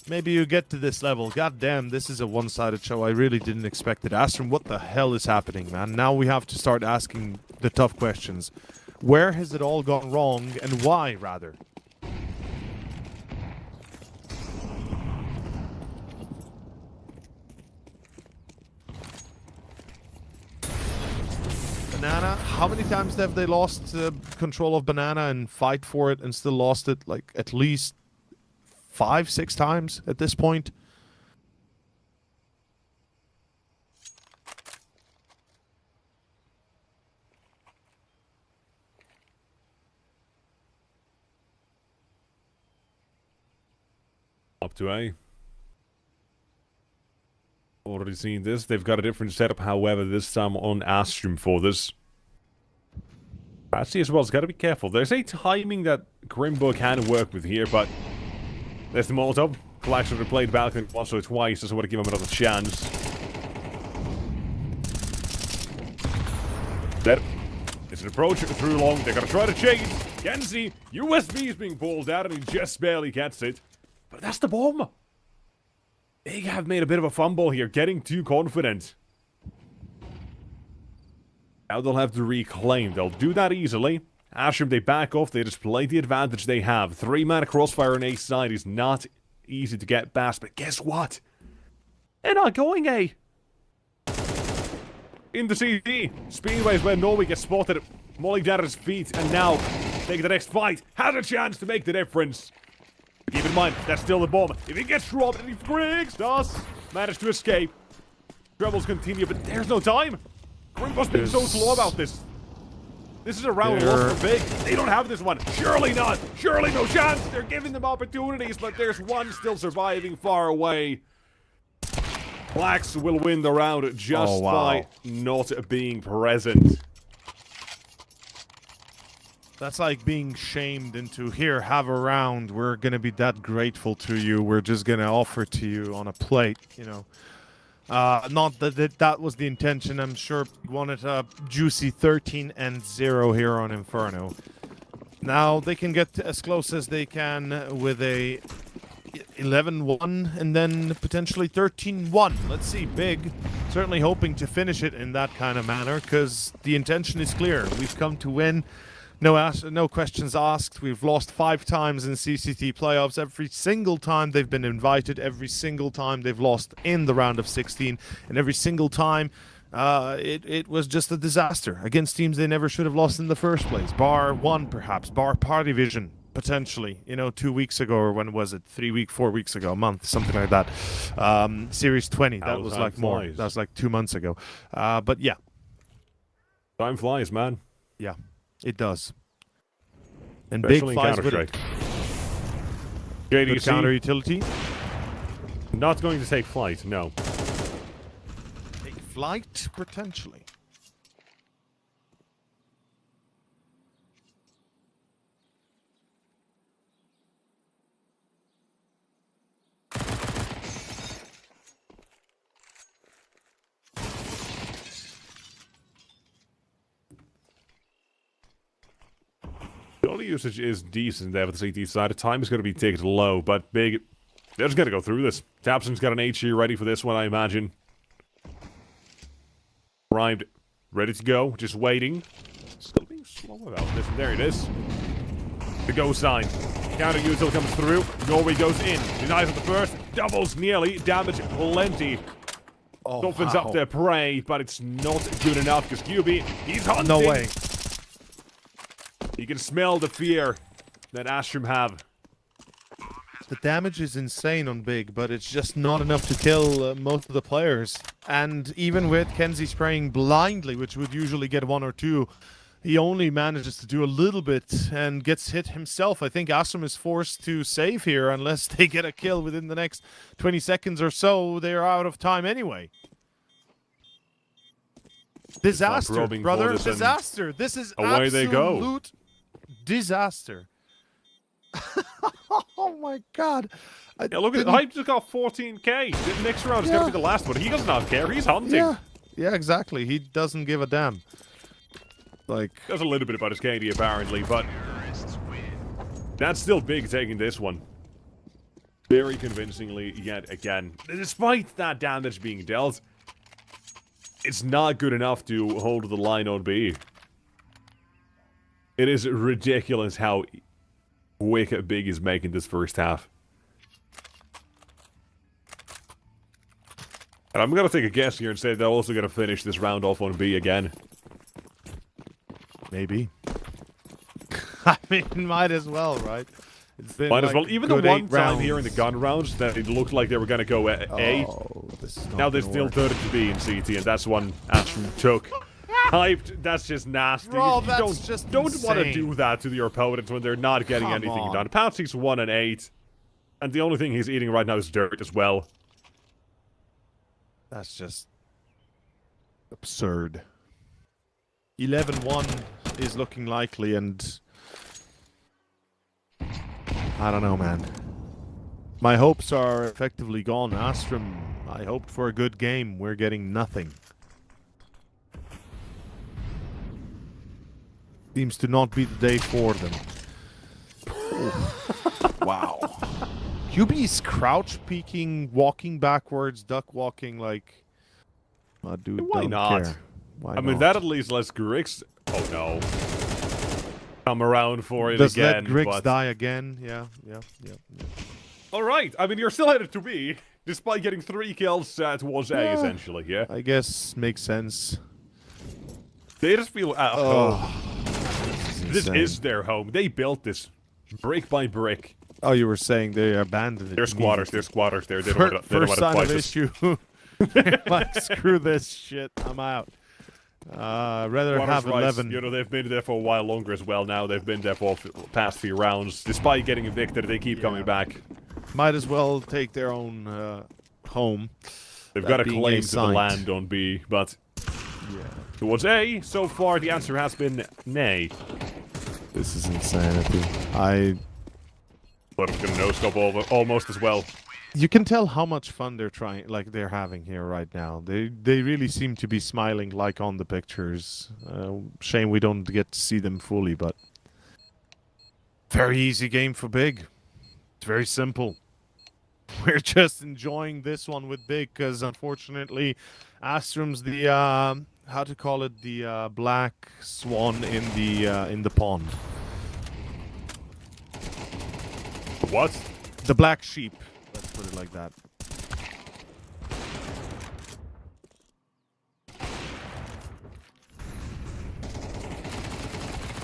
maybe you get to this level. God damn, this is a one-sided show. I really didn't expect it. Astrum, what the hell is happening, man? Now we have to start asking the tough questions. Where has it all gone wrong, and why, rather? Banana, how many times have they lost control of Banana and fight for it and still lost it? Like, at least 5-6 times at this point. Up to A. Already seen this. They've got a different setup, however, this time on Astrum for this. Actually, as well, it's got to be careful. There's a timing that Grimbo can work with here, but there's the Molotov. Klax have played Balcony once or twice, just want to give him another chance. Dead. It's an approach through long. They're going to try to chase. Kenzie, USB is being pulled out, and he just barely gets it. But that's the bomb. They have made a bit of a fumble here, getting too confident. Now they'll have to reclaim. They'll do that easily. Astrum, they back off. They display the advantage they have. 3-man crossfire on A side is not easy to get past, but guess what? They're not going A. In the CT, Speedways where Norway gets spotted, mulling down at his feet, and now, taking the next fight, has a chance to make the difference. Keep in mind, that's still the bomb. If he gets robbed, and he Griggs does manage to escape. Troubles continue, but there's no time. Grimbo's been so slow about this. This is a round loss for Big. They don't have this one. Surely not. Surely no chance. They're giving them opportunities, but there's one still surviving far away. Klax will win the round just by not being present. That's like being shamed into, here, have a round. We're going to be that grateful to you. We're just going to offer to you on a plate, you know. Not that that was the intention. I'm sure he wanted a juicy 13-0 here on Inferno. Now they can get as close as they can with a 11-1 and then potentially 13-1. Let's see, Big certainly hoping to finish it in that kind of manner, because the intention is clear. We've come to win. No questions asked. We've lost 5 times in CCT playoffs. Every single time they've been invited, every single time they've lost in the round of 16, and every single time it was just a disaster against teams they never should have lost in the first place. Bar one, perhaps. Bar Party Vision, potentially. 2 weeks ago, or when was it? 3 weeks, 4 weeks ago, a month, something like that. Series 20, that was like more. That was like 2 months ago. But yeah. Time flies, man. Yeah, it does. And Especially big flies with it. JDC, counter utility. not going to take flight, no. Take flight, potentially. The usage is decent there for the CT side. The time is going to be ticked low, but Big, they're just going to go through this. Tapson's got an HE ready for this one, I imagine. Primed, ready to go, just waiting. Still being slow about this, and there it is. The go sign. Counter util comes through. Norway goes in. Denies at the first. Doubles nearly. Damage plenty. Dolphins up their prey, but it's not good enough because QB, he's hunting. No way. You can smell the fear that Astrum have. The damage is insane on Big, but it's just not enough to kill most of the players. And even with Kenzie spraying blindly, which would usually get 1 or 2, he only manages to do a little bit and gets hit himself. I think Astrum is forced to save here unless they get a kill within the next 20 seconds or so. They're out of time anyway. Disaster, brother. Disaster. This is away they go. Absolute disaster. Oh my god. Yeah, look at Hype just got 14k. The next round is going to be the last one. He does not care. He's hunting. Yeah, exactly. He doesn't give a damn. Like, does a little bit about his KD apparently, but that's still Big taking this one. Very convincingly yet again. Despite that damage being dealt, it's not good enough to hold the line on B. It is ridiculous how quick Big is making this first half. And I'm going to take a guess here and say they're also going to finish this round off on B again. Maybe. I mean, might as well, right? It's been might as well. Even the one time rounds here in the gun rounds that it looked like they were going to go A. Oh, this is not now they're still third to B in CT, and that's one Astrum took. Hyped, that's just nasty. Bro, you don't want to insane. do that to your opponent when they're not getting anything done. Pouncy's 1 and 8, and the only thing he's eating right now is dirt as well. That's just absurd. 11-1 is looking likely, and I don't know, man. My hopes are effectively gone. Astrum, I hoped for a good game. We're getting nothing. Seems to not be the day for them. Wow. QB's crouch peeking, walking backwards, duck walking like... dude, Why don't not? care. Why I mean, not? that at least lets Grix... Oh, no. Come around for it Does again, let Grix but... die again? Yeah. Alright, I mean, you're still headed to B, despite getting 3 kills towards A, essentially, yeah? I guess makes sense. They just feel at home. This insane. is their home. They built this brick by brick. Oh, you were saying they abandoned it. They're squatters. They're squatters. They don't want to First sign fight of this. issue. Like, screw this shit. I'm out. Rather Squatters' have rights, 11. you know, they've been there for a while longer as well now. They've been there for past few rounds. Despite getting evicted, they keep coming back. Might as well take their own home. They've got a claim to the land on B, but towards A, so far the answer has been nay. This is insanity. But I'm gonna no-scope almost as well. You can tell how much fun they're having here right now. They really seem to be smiling like on the pictures. Shame we don't get to see them fully, but very easy game for Big. It's very simple. We're just enjoying this one with Big because unfortunately Astrum's the how to call it, the black swan in the pond. What? The black sheep. Let's put it like that.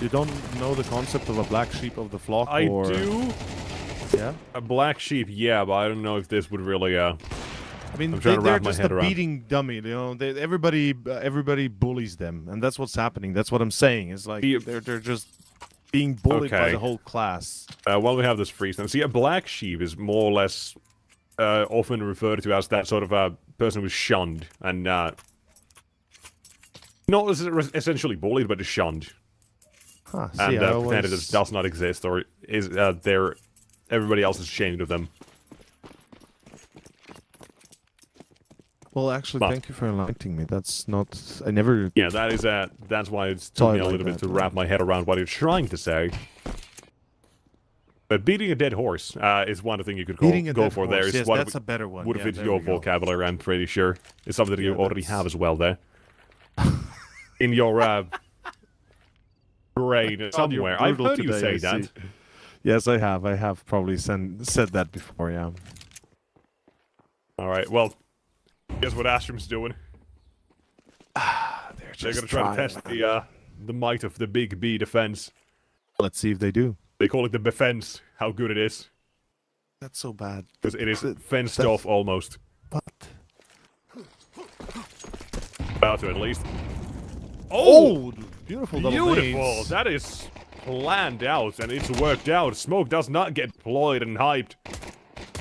You don't know the concept of a black sheep of the flock? I or... do. Yeah? A black sheep, yeah, but I don't know if this would really, I mean, I'm trying to they're wrap my just head a around. beating dummy, you know. Everybody bullies them, and that's what's happening. That's what I'm saying. It's like they're just being bullied by Okay. the whole class. While we have this freeze now, see, a black sheep is more or less often referred to as that sort of person who's shunned and not essentially bullied, but is shunned. Huh, see, And I always... pretended it does not exist, or is everybody else is ashamed of them. Well, actually, But- thank you for enlightening me. That's not... I never... Yeah, that is that's why it took Sorry me a like little bit that, to yeah. wrap my head around what you're trying to say. But beating a dead horse is one thing you could Beating a go dead for horse, there. Is yes, what that's a better one. would Yeah, fit there your we go. vocabulary, I'm pretty sure. It's something that you Yeah, already that's- have as well there. In your brain God, you're somewhere. I've brutal heard you today, say I that. see. Yes, I have. I have probably said that before, yeah. Alright, well, guess what Astrum's doing? They're They're gonna try to test the might of the Big B defense. Let's see if they do. They call it the defense, how good it is. That's so bad. Because it is fenced that's- off almost. What? About to at least. Oh! Beautiful double Beautiful! nades. That is planned out and it's worked out. Smoke does not get deployed and hyped.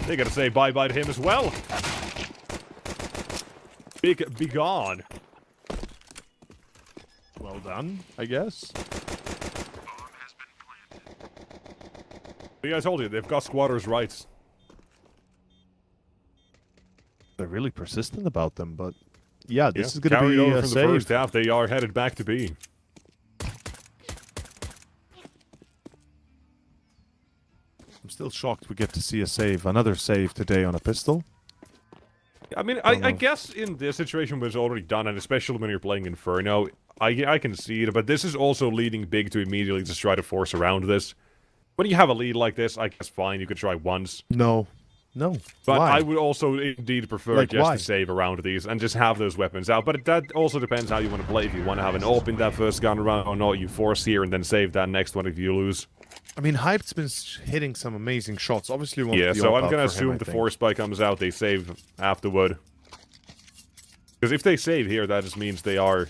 They gotta say bye-bye to him as well. Be gone. Well done, I guess. See, I told you, they've got squatters' rights. They're really persistent about them, but... Yeah, this is gonna Carried be over a from the first save. half, they are headed back to B. I'm still shocked we get to see a save. Another save today on a pistol. I mean, Don't I know. guess in this situation was already done, and especially when you're playing Inferno, I can see it, but this is also leading Big to immediately just try to force around this. When you have a lead like this, I guess fine, you could try once. No. No. But Why? I would also indeed prefer Like, just why? to save around these and just have those weapons out. But that also depends how you want to play. If you want to have an AWP in that first gun round or not, you force here and then save that next one if you lose. I mean, Hype's been hitting some amazing shots. Obviously, we want Yeah, the so AWP I'm out gonna for him, assume I the think. force spike comes out, they save afterward. Because if they save here, that just means they are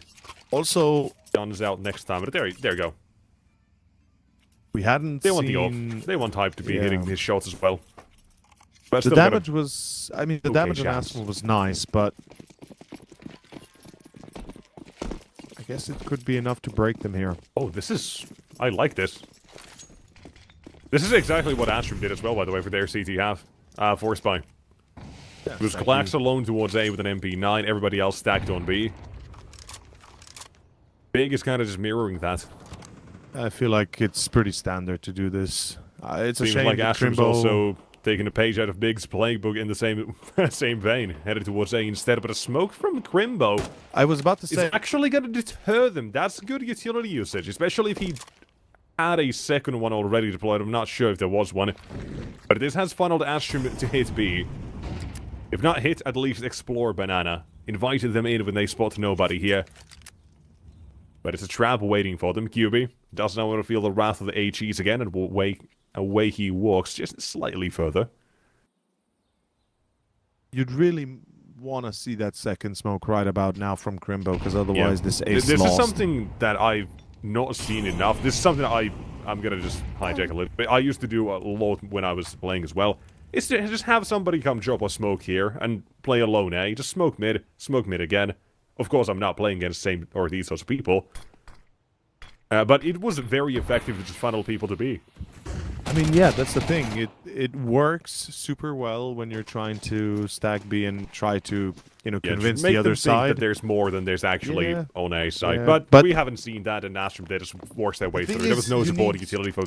Also, guns out next time. But there you go. we hadn't They want the seen... AWP. They want Hype to be Yeah. hitting his shots as well. But The still gotta- damage was... I mean, the Okay, damage on chance. Aspen was nice, but... I guess it could be enough to break them here. Oh, this is... I like this. This is exactly what Astrum did as well, by the way, for their CT half. Force spy. It was Glax alone towards A with an MP9, everybody else stacked on B. Big is kind of just mirroring that. I feel like it's pretty standard to do this. It's a Seems shame like that Astrum's Trimbo... also taking a page out of Big's playbook in the same same vein, headed towards A instead. But a smoke from Crimbo I was about to is say... actually going to deter them. That's good utility usage, especially if he had a second one already deployed. I'm not sure if there was one. But this has funneled Astrum to hit B. If not hit, at least explore Banana. Invited them in when they spot nobody here. But it's a trap waiting for them. QB does not want to feel the wrath of the HEs again, and away he walks just slightly further. You'd really want to see that second smoke right about now from Crimbo, because otherwise this ace This lost. is something that I've not seen enough. This is something that I'm gonna just hijack a little bit. I used to do a lot when I was playing as well. Is to just have somebody come drop a smoke here and play alone, eh? Just smoke mid again. Of course, I'm not playing against same or these sorts of people. But it was very effective to just funnel people to B. I mean, yeah, that's the thing. It works super well when you're trying to stack B and try to, you know, Yeah, just convince make the other them think side. that there's more than there's actually Yeah. on A side. Yeah. But we But- haven't seen that, and Astrum they just forced their way The through. thing There was is, no you supporting need- utility for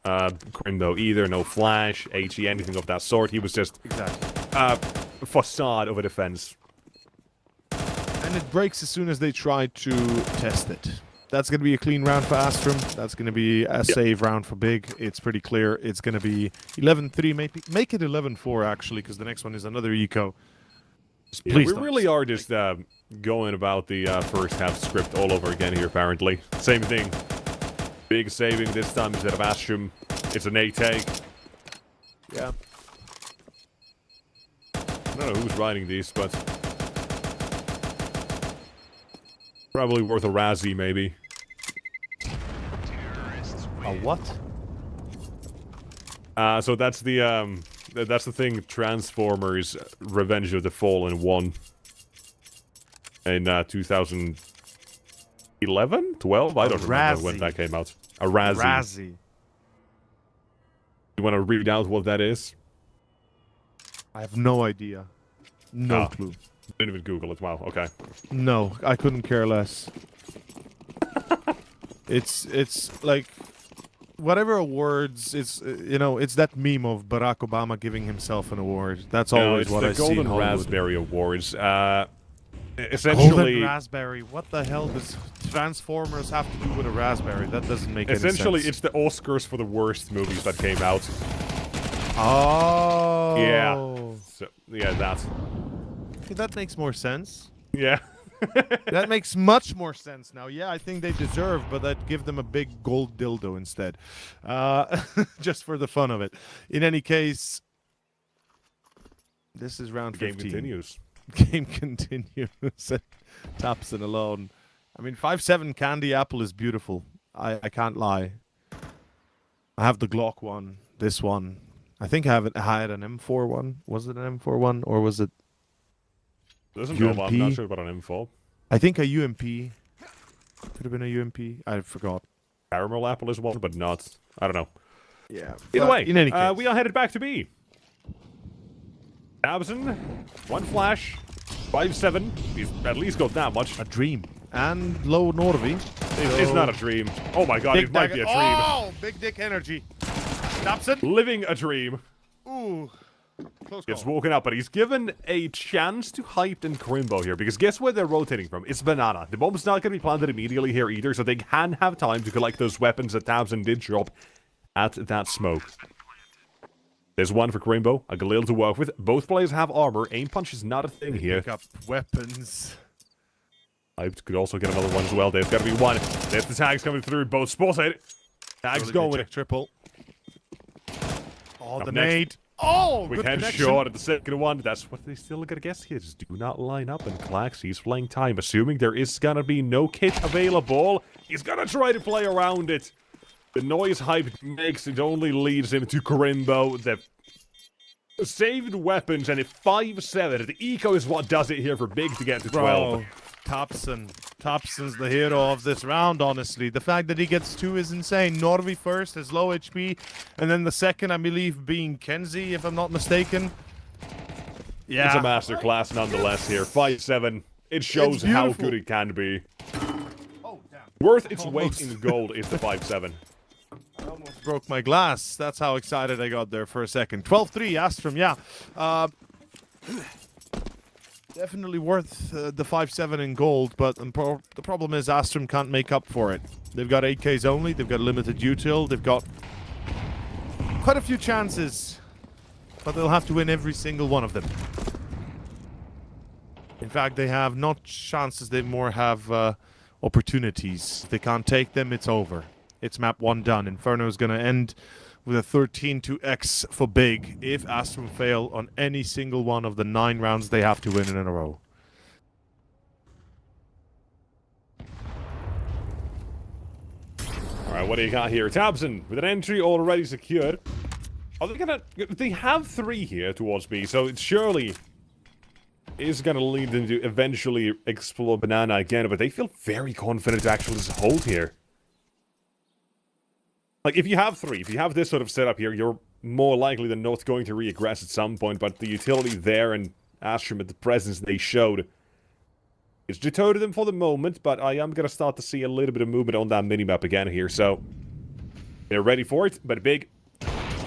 Crimbo either. No flash, HE, anything of that sort. He was just Exactly. a facade of a defense. And it breaks as soon as they try to test it. That's going to be a clean round for Astrum. That's going to be a save round for Big. It's pretty clear. It's going to be 11-3, maybe. Make it 11-4, actually, because the next one is another eco. Just Yeah, please we don't. really are just going about the first half script all over again here, apparently. Same thing. Big saving this time instead of Astrum. It's an 8-take. Yeah. I don't know who's writing these, but... probably worth a Razzie, maybe. A what? So that's the thing Transformers Revenge of the Fallen won. In 2011? 12? I don't remember when that came out. A Razzie. You want to read out what that is? I have no idea. No clue. Didn't even Google it. Wow, okay. No, I couldn't care less. It's like whatever awards. It's it's that meme of Barack Obama giving himself an award. That's always what I see. It's the in Golden Hollywood. Raspberry Awards. Essentially, Golden Raspberry. What the hell does Transformers have to do with a raspberry? That doesn't make any sense. Essentially, it's the Oscars for the worst movies that came out. Oh. Yeah. So, yeah, that. Okay, that makes more sense. Yeah. That makes much more sense now. Yeah, I think they deserve, but I'd give them a big gold dildo instead. Just for the fun of it. In any case, this is round 15. Game continues. Game continues. Tapson alone. I mean, 5.7 Candy Apple is beautiful. I can't lie. I have the Glock one. This one. I think I had an M4 one. Was it an M4 one or was it? Doesn't know. I'm not sure about an M4. I think a UMP. Could have been a UMP. I forgot. Caramel Apple is one, but not. I don't know. Yeah. Either way, in any case, we are headed back to B. Abson, one flash, 5.7. He's at least got that much. a dream and low Norvi. It's not a dream. Oh my god, it might be a dream. Oh, big dick energy. Tapson. Living a dream. Ooh. Close Gets call. woken up, but he's given a chance to Hyped and Crimbo here, because guess where they're rotating from? It's Banana. The bomb's not going to be planted immediately here either, so they can have time to collect those weapons that Tabson did drop at that smoke. There's one for Crimbo, a Galil to work with. Both players have armor. Aim punch is not a thing here. Pick up weapons. Hyped could also get another one as well. There's got to be one. There's the tags coming through. Both spotted. Tags going. Check triple. Oh, Up the next. nade. Oh, We good can connection. short at the second one. That's what they still got to guess here. Just do not line up. And Clax, he's playing time. Assuming there is going to be no kit available, he's going to try to play around it. The noise Hype makes, it only leads him to Crimbo. The saved weapons, and at 5.7, the eco is what does it here for Big to get to 12. Bro, Topson's the hero of this round, honestly. The fact that he gets 2 is insane. Norvi first, has low HP, and then the second, I believe, being Kenzie, if I'm not mistaken. Yeah. It's a masterclass nonetheless here. 5.7. It shows how good it can be. Oh, damn. Worth its weight in gold is the 5.7. I almost broke my glass. That's how excited I got there for a second. 12-3, Astrum, yeah. Definitely worth the 5.7 in gold, but the problem is Astrum can't make up for it. They've got 8Ks only, they've got limited util, they've got quite a few chances, but they'll have to win every single one of them. In fact, they have not chances, they more have opportunities. If they can't take them, it's over. It's map 1 done. Inferno is going to end with a 13-2x for Big if Astrum fail on any single one of the 9 rounds they have to win in a row. Alright, what do you got here? Tabson, with an entry already secured. Are they gonna... They have 3 here towards B, so it surely is gonna lead them to eventually explore Banana again, but they feel very confident to actually just hold here. Like, if you have 3, if you have this sort of setup here, you're more likely than not going to re-aggress at some point, but the utility there and Astrum at the presence they showed is deterred them for the moment, but I am going to start to see a little bit of movement on that minimap again here, so they're ready for it, but Big,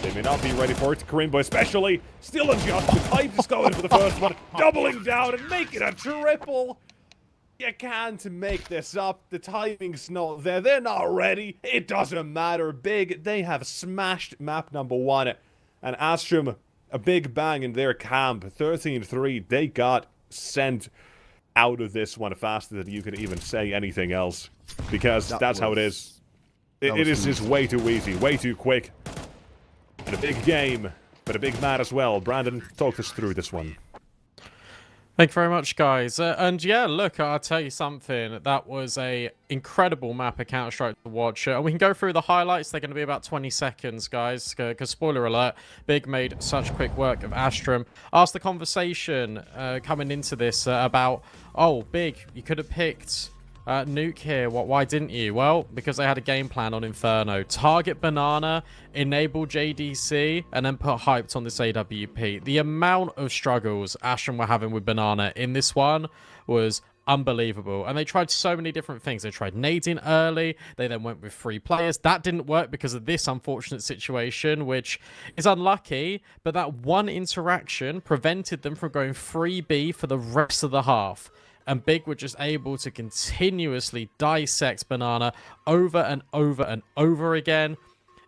they may not be ready for it. Crimbo especially, still unjust, Hype is going for the first one, doubling down and making a triple. You can't make this up. The timing's not there. They're not ready. It doesn't matter. Big, they have smashed map number 1. And Astrum, a big bang in their camp. 13-3. They got sent out of this one faster than you could even say anything else. Because that's how it is. It is just way too easy, way too quick. And a big game, but a big man as well. Brandon, talk us through this one. Thank you very much, guys. And yeah, look, I'll tell you something. That was a incredible map of Counter-Strike to watch. And we can go through the highlights. They're going to be about 20 seconds, guys. Because spoiler alert, Big made such quick work of Astrum. Asked the conversation coming into this about, oh, Big, you could have picked Nuke here. Why didn't you? Well, because they had a game plan on Inferno. Target Banana, enable JDC, and then put hyped on this AWP. The amount of struggles Astrum were having with Banana in this one was unbelievable. And they tried so many different things. They tried nading early. They then went with 3 players. That didn't work because of this unfortunate situation, which is unlucky. But that one interaction prevented them from going 3B for the rest of the half. And Big were just able to continuously dissect Banana over and over and over again.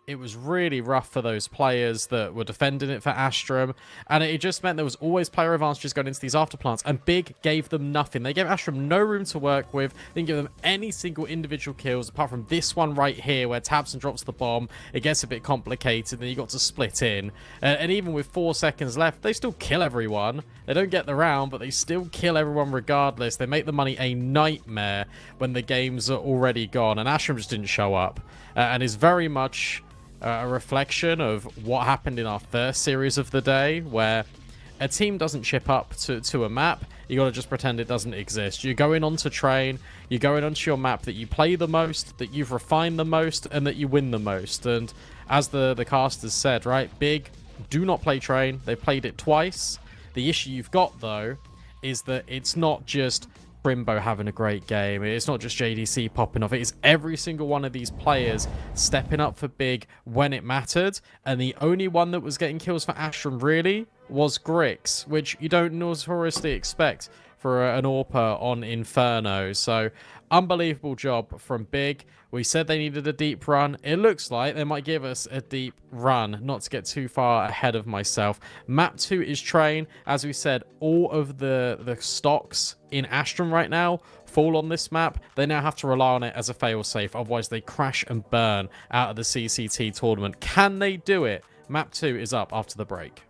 It was really rough for those players that were defending it for Astrum. And it just meant there was always player advantages going into these afterplants. And Big gave them nothing. They gave Astrum no room to work with. Didn't give them any single individual kills, apart from this one right here, where Tabson drops the bomb. It gets a bit complicated, and then you got to split in. And even with 4 seconds left, they still kill everyone. They don't get the round, but they still kill everyone regardless. They make the money a nightmare when the games are already gone. And Astrum just didn't show up. And is very much a reflection of what happened in our first series of the day, where a team doesn't chip up to a map. You got to just pretend it doesn't exist. You're going on to train. You're going onto your map that you play the most, that you've refined the most, and that you win the most. And as the casters said, right, Big do not play train. They played it twice. The issue you've got, though, is that it's not just Brimbo having a great game. It's not just JDC popping off. It is every single one of these players stepping up for Big when it mattered. And the only one that was getting kills for Astrum, really, was Grix, which you don't notoriously expect for an AWPer on Inferno. So, unbelievable job from Big. We said they needed a deep run. It looks like they might give us a deep run, not to get too far ahead of myself. Map 2 is train. As we said, all of the stocks in Astrum right now fall on this map. They now have to rely on it as a failsafe. Otherwise, they crash and burn out of the CCT tournament. Can they do it? Map 2 is up after the break.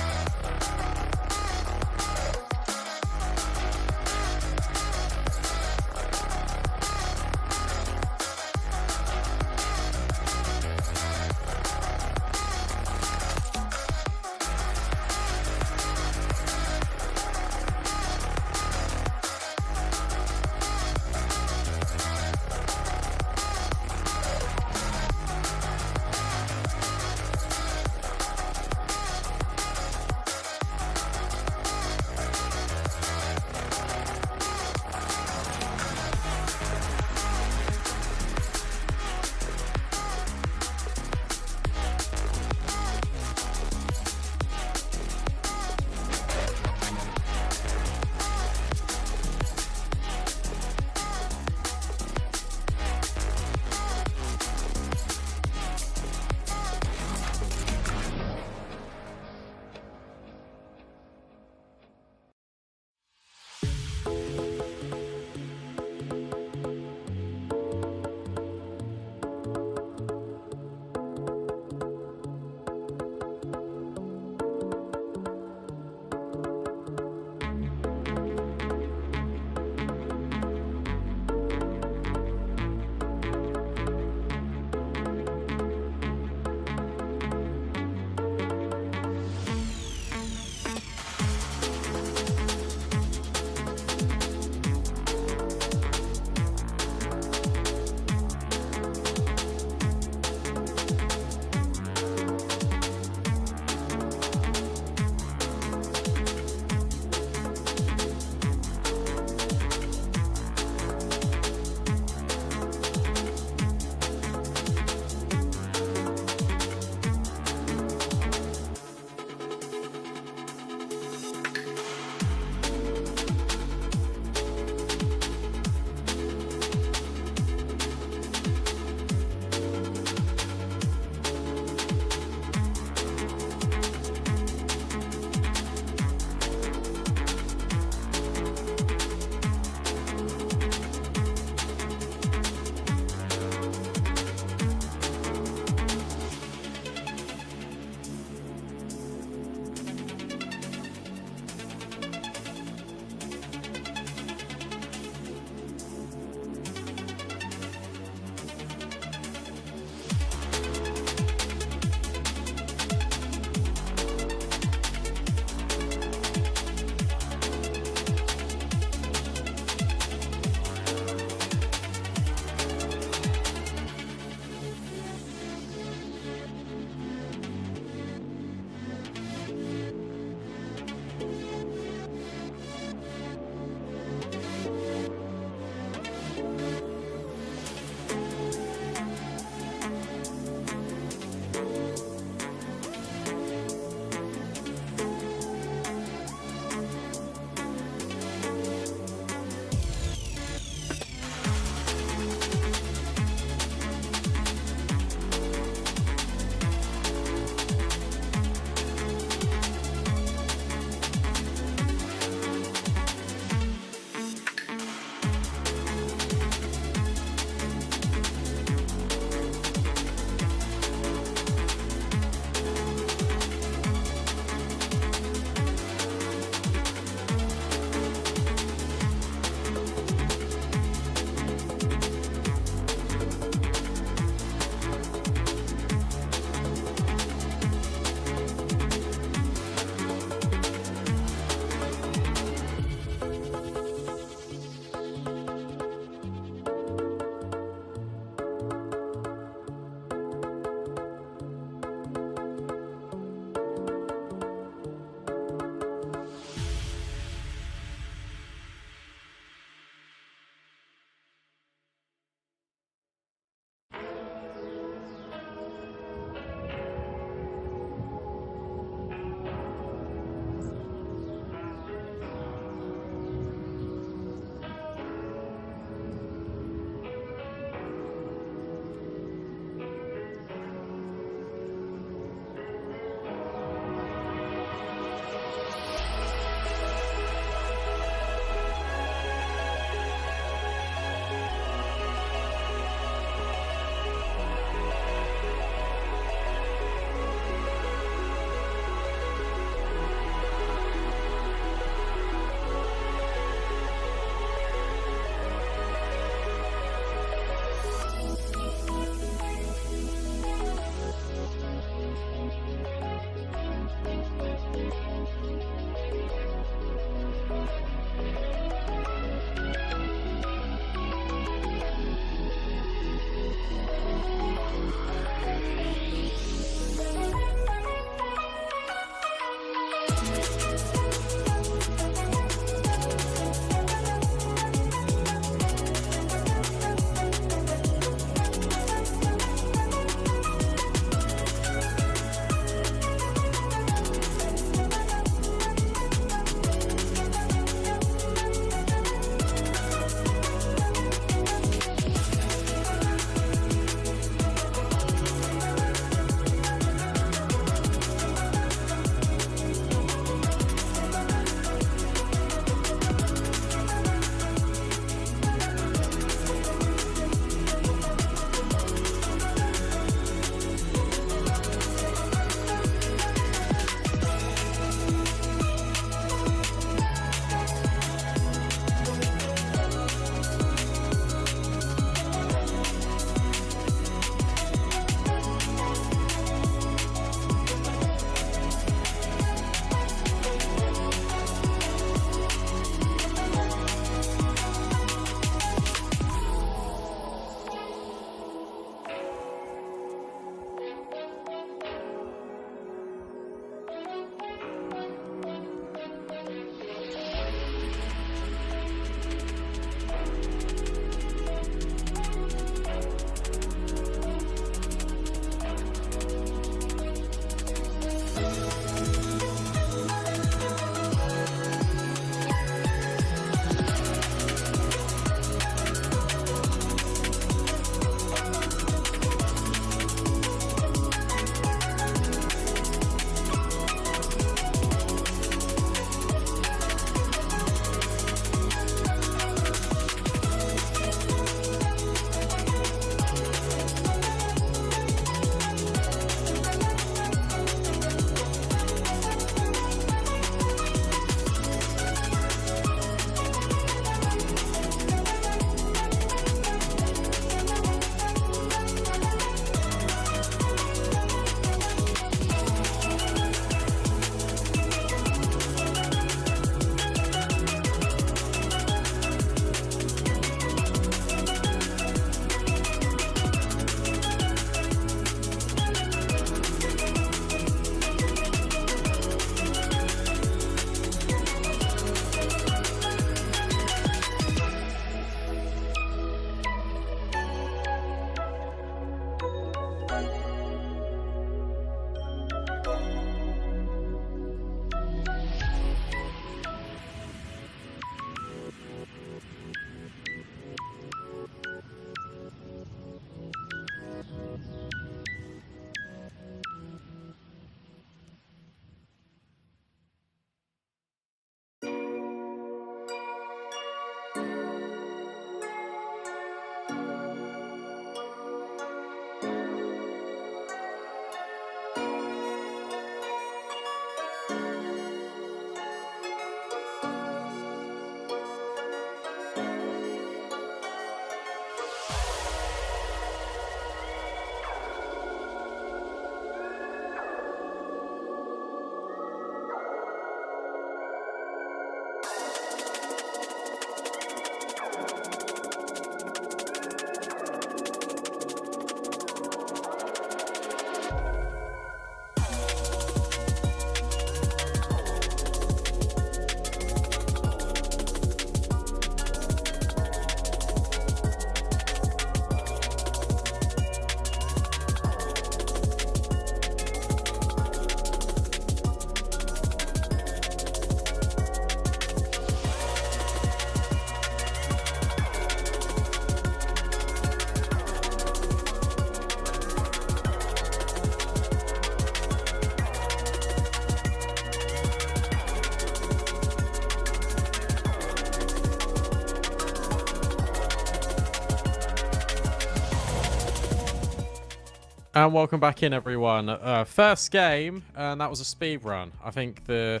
And welcome back in, everyone. First game, and that was a speed run. I think the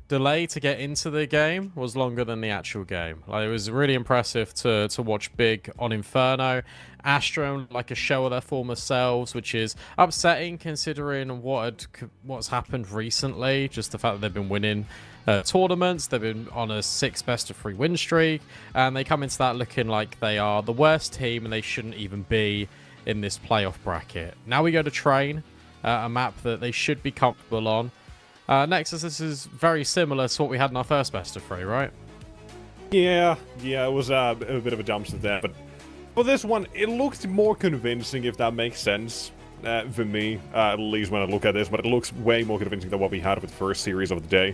delay to get into the game was longer than the actual game. Like, it was really impressive to watch Big on Inferno. Astro like a shell of their former selves, which is upsetting considering what's happened recently. Just the fact that they've been winning tournaments, they've been on a 6 best-of-3 win streak, and they come into that looking like they are the worst team and they shouldn't even be in this playoff bracket. Now we go to Train, a map that they should be comfortable on. Nexus, this is very similar to what we had in our first best-of-3, right? Yeah, it was a bit of a dumpster there, but for this one, it looked more convincing, if that makes sense, for me, at least when I look at this, but it looks way more convincing than what we had with the first series of the day.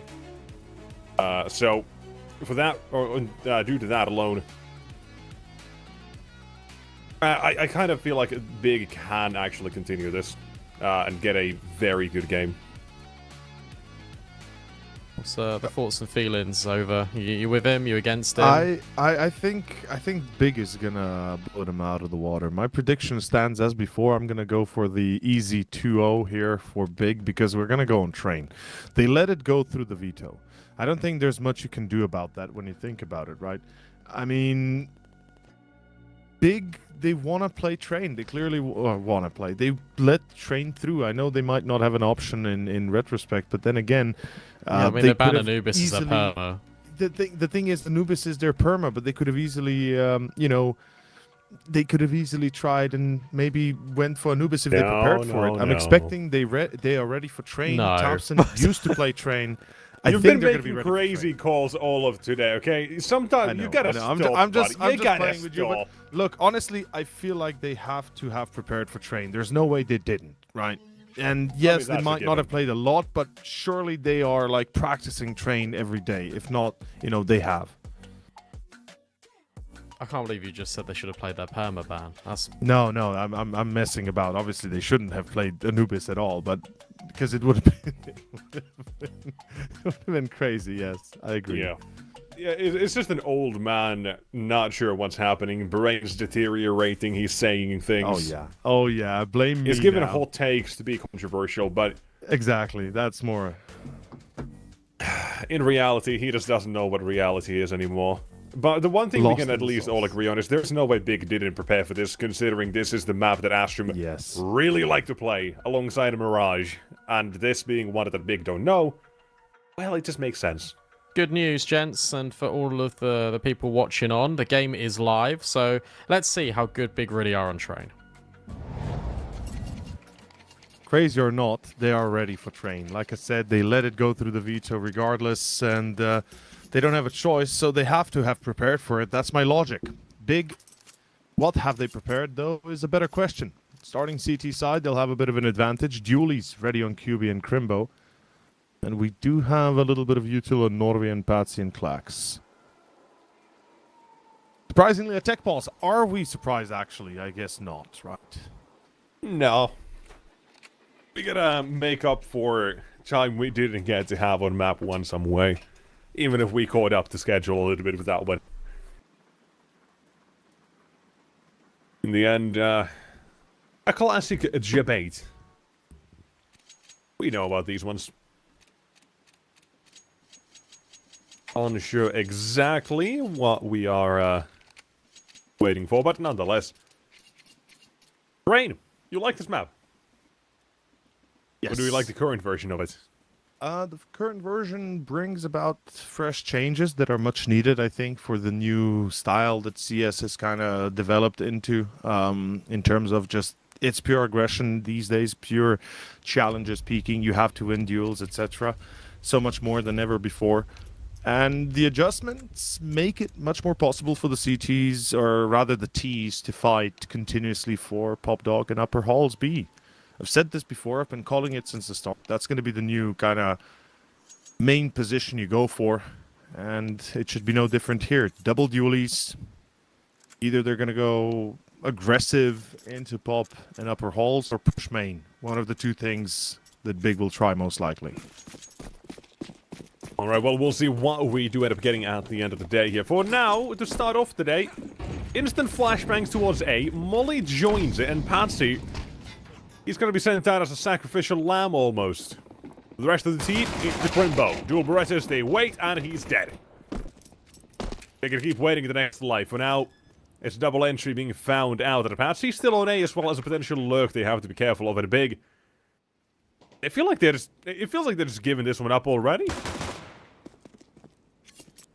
So, for that, or due to that alone, I kind of feel like Big can actually continue this and get a very good game. What's the thoughts and feelings over? You with him? You against him? I think Big is gonna blow him out of the water. My prediction stands as before. I'm gonna go for the easy 2-0 here for Big because we're gonna go on Train. They let it go through the veto. I don't think there's much you can do about that when you think about it, right? I mean, Big, they want to play Train. They clearly want to play. They let Train through. I know they might not have an option in retrospect, but then again, yeah, I mean, they banned Anubis as their perma. The thing is, Anubis is their perma, but they could have easily, they could have easily tried and maybe went for Anubis if they prepared for it. I'm expecting they are ready for Train. No. Thompson used to play Train. You've been making crazy calls all of today, okay? Sometimes you gotta stop, I'm just playing with you. But look, honestly, I feel like they have to have prepared for Train. There's no way they didn't, right? And yes, they might not have played a lot, but surely they are like practicing Train every day. If not, they have. I can't believe you just said they should have played their perma ban. That's No, I'm messing about. Obviously, they shouldn't have played Anubis at all, but because it would have been crazy. Yes, I agree. Yeah, it's just an old man, not sure what's happening. Brain's deteriorating. He's saying things. Oh yeah. Blame me. He's giving now. hot takes to be controversial, but exactly, that's more. In reality, he just doesn't know what reality is anymore. But the one thing we can at least all agree on is there's no way Big didn't prepare for this, considering this is the map that Astrum really like to play alongside a Mirage. And this being one that Big don't know, well, it just makes sense. good news, gents, and for all of the people watching on, the game is live, so let's see how good Big really are on Train. Crazy or not, they are ready for Train. Like I said, they let it go through the veto regardless, and they don't have a choice, so they have to have prepared for it. That's my logic. Big, what have they prepared, though, is a better question. Starting CT side, they'll have a bit of an advantage. Dualies ready on QB and Crimbo. And we do have a little bit of util on Norvi and Patsy and Klax. Surprisingly, a tech pause. Are we surprised, actually? I guess not, right? No. We gotta make up for time we didn't get to have on map 1 some way. Even if we caught up to schedule a little bit with that one. In the end, a classic debate. We know about these ones. Unsure exactly what we are waiting for, but nonetheless. Rain, you like this map? Yes. Or do you like the current version of it? The current version brings about fresh changes that are much needed, I think, for the new style that CS has kind of developed into, in terms of just it's pure aggression these days, pure challenges, peaking, you have to win duels, etc. So much more than ever before. And the adjustments make it much more possible for the CTs, or rather the Ts, to fight continuously for Pop Dog and Upper Halls B. I've said this before, I've been calling it since the start. That's going to be the new kind of main position you go for. And it should be no different here. Double dualies. Either they're going to go aggressive into Pop and Upper Halls, or push main. One of the two things that Big will try most likely. Alright, well, we'll see what we do end up getting at the end of the day here. For now, to start off today, instant flashbangs towards A. Molly joins it, and Patsy He's going to be sent out as a sacrificial lamb almost. The rest of the team, it's the Crimbo. Dual Berettas, they wait, and he's dead. They can keep waiting the next life. For now, it's double entry being found out at the patch. He's still on A as well as a potential lurk they have to be careful of at a big. I feel like they're just, it feels like they're just giving this one up already.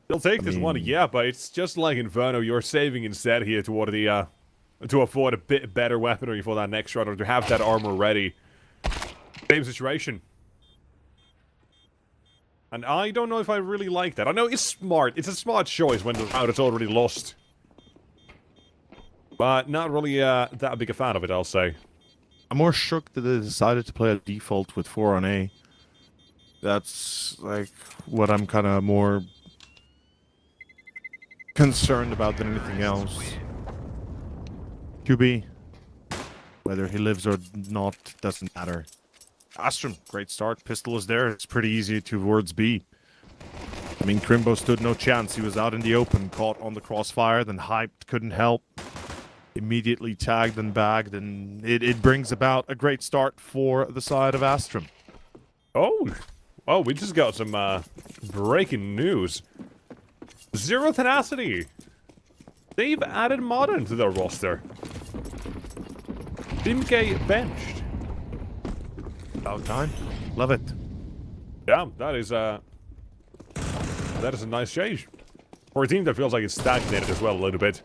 They'll take this one, yeah, but it's just like Inferno. You're saving instead here toward the, to afford a bit better weaponry for that next run, or to have that armor ready. Same situation. And I don't know if I really like that. I know it's smart. It's a smart choice when the round is already lost. But not really that big a fan of it, I'll say. I'm more shook that they decided to play a default with 4 on A. That's, like, what I'm kind of more concerned about than anything else. QB, whether he lives or not, doesn't matter. Astrum, great start. Pistol is there. It's pretty easy towards B. I mean, Crimbo stood no chance. He was out in the open, caught on the crossfire, then hyped, couldn't help. Immediately tagged and bagged, and it brings about a great start for the side of Astrum. Oh, we just got some breaking news. Zero Tenacity. They've added Modern to their roster. Dimke benched. About time. Love it. Yeah, that is a nice change. For a team that feels like it's stagnated as well a little bit.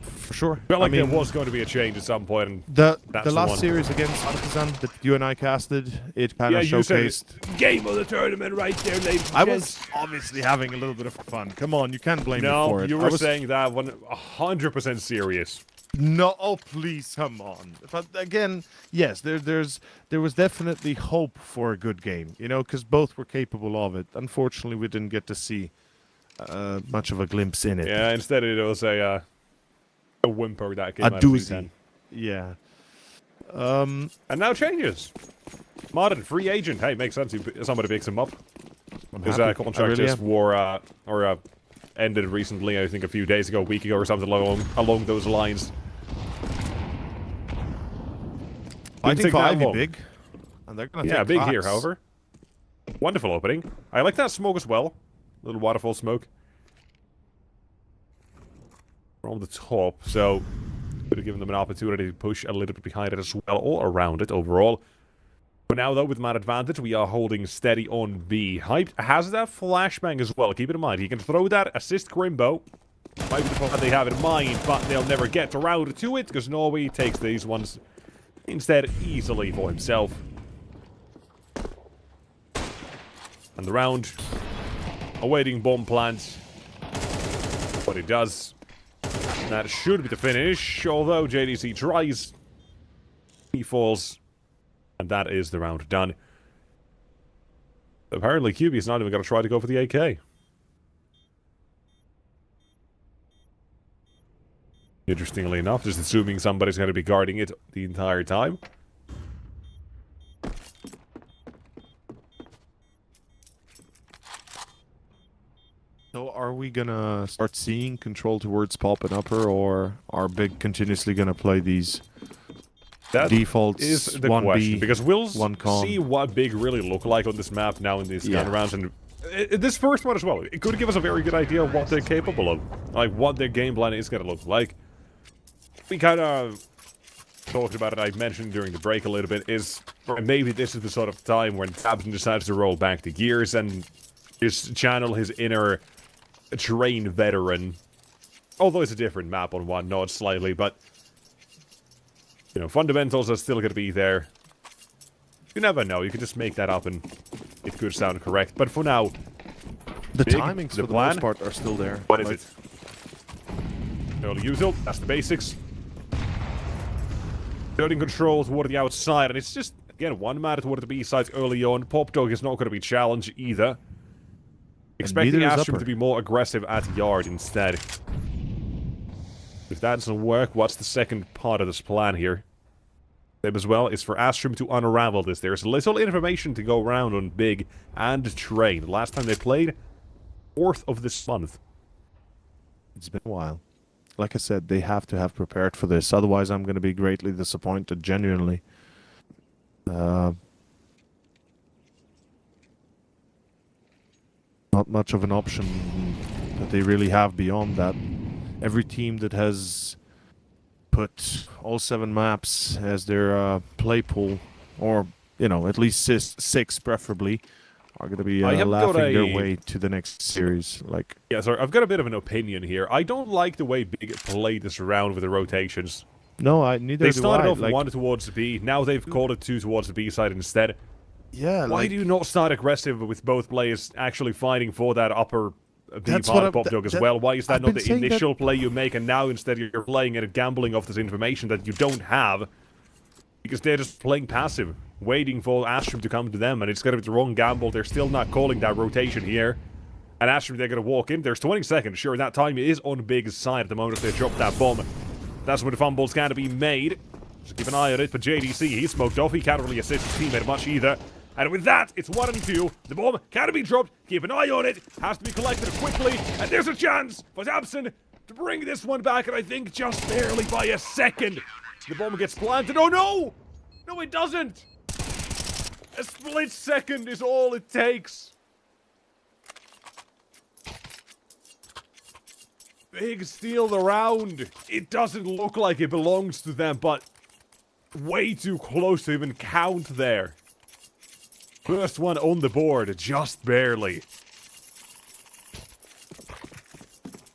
For sure. Felt like I mean, there was going to be a change at some point. And the that's last one. series against Artisan that you and I casted, it kind of you said showcased. game of the tournament right there, ladies and I gents. was obviously having a little bit of fun. Come on, you can't blame me for No, it. you I were was... saying that 100% serious. No, oh please, come on. But again, yes, there was definitely hope for a good game, you know, because both were capable of it. Unfortunately, we didn't get to see much of a glimpse in it. Yeah, instead it was a whimper that came A out of doozy. C10. Yeah. And now changes. Modern, free agent. Hey, makes sense. Somebody picks him up. His happy. contract I really just am. ended recently, I think a few days ago, a week ago or something along those lines. I Didn't think take that 5 long. big. And they're gonna Yeah, take big here, claps. however. Wonderful opening. I like that smoke as well. Little waterfall smoke. From the top, so could have given them an opportunity to push a little bit behind it as well, or around it overall. For now, though, with man advantage, we are holding steady on B. Hyped has that flashbang as well. Keep it in mind. He can throw that, assist Crimbo. Might be the plan they have in mind, but they'll never get around to it, because Norway takes these ones instead easily for himself. And the round, awaiting bomb plant. What he does. That should be the finish, although JDC tries. He falls. And that is the round done. Apparently, QB is not even going to try to go for the AK. Interestingly enough, just assuming somebody's going to be guarding it the entire time. So are we gonna start seeing control towards pop and upper, or are Big continuously gonna play these That defaults? is the 1B, question, because we'll 1 con. see what Big really look like on this map now in these Yeah. kind of rounds, and this first one as well. It could give us a very good idea of what they're capable of, like what their game plan is going to look like. We kind of talked about it, I mentioned during the break a little bit, is maybe this is the sort of time when Tabson decides to roll back the gears and just channel his inner train veteran. Although it's a different map on one node slightly, but you know, fundamentals are still going to be there. You never know, you could just make that up and it could sound correct. But for now, The Big, timings the for the plan? most part are still there. what is Like, it? Early usual, that's the basics. Building control toward the outside, and it's just, again, one matter toward the B sides early on. Pop Dog is not going to be challenged either. Expecting neither is Astrum upper. to be more aggressive at yard instead. If that doesn't work, what's the second part of this plan here? Same as well is for Astrum to unravel this. There's little information to go around on Big and Train. The last time they played, 4th of this month. It's been a while. Like I said, they have to have prepared for this. Otherwise, I'm going to be greatly disappointed, genuinely. Not much of an option that they really have beyond that. Every team that has put all 7 maps as their play pool, or at least 6 preferably, are going to be laughing their way to the next series. Yeah, sorry, I've got a bit of an opinion here. I don't like the way Big played this round with the rotations. No, neither do I. They started off 1 towards B, now they've called it 2 towards the B side instead. Yeah, why do you not start aggressive with both players actually fighting for that upper B part of Pop Dog as well? Why is that not the initial play you make, and now instead you're playing and gambling off this information that you don't have? Because they're just playing passive, waiting for Astrum to come to them, and it's gonna be the wrong gamble. They're still not calling that rotation here. And Astrum, they're gonna walk in. There's 20 seconds. Sure, that time is on Big's side at the moment if they drop that bomb. That's when the fumble's gonna be made. Just keep an eye on it, but JDC, he's smoked off. He can't really assist his teammate much either. And with that, it's 1 and 2. The bomb can't be dropped. Keep an eye on it. Has to be collected quickly. And there's a chance for Samson to bring this one back. And I think just barely by a second. The bomb gets planted. Oh no! No, it doesn't. A split second is all it takes. Big steal the round. It doesn't look like it belongs to them, but way too close to even count there. First one on the board, just barely.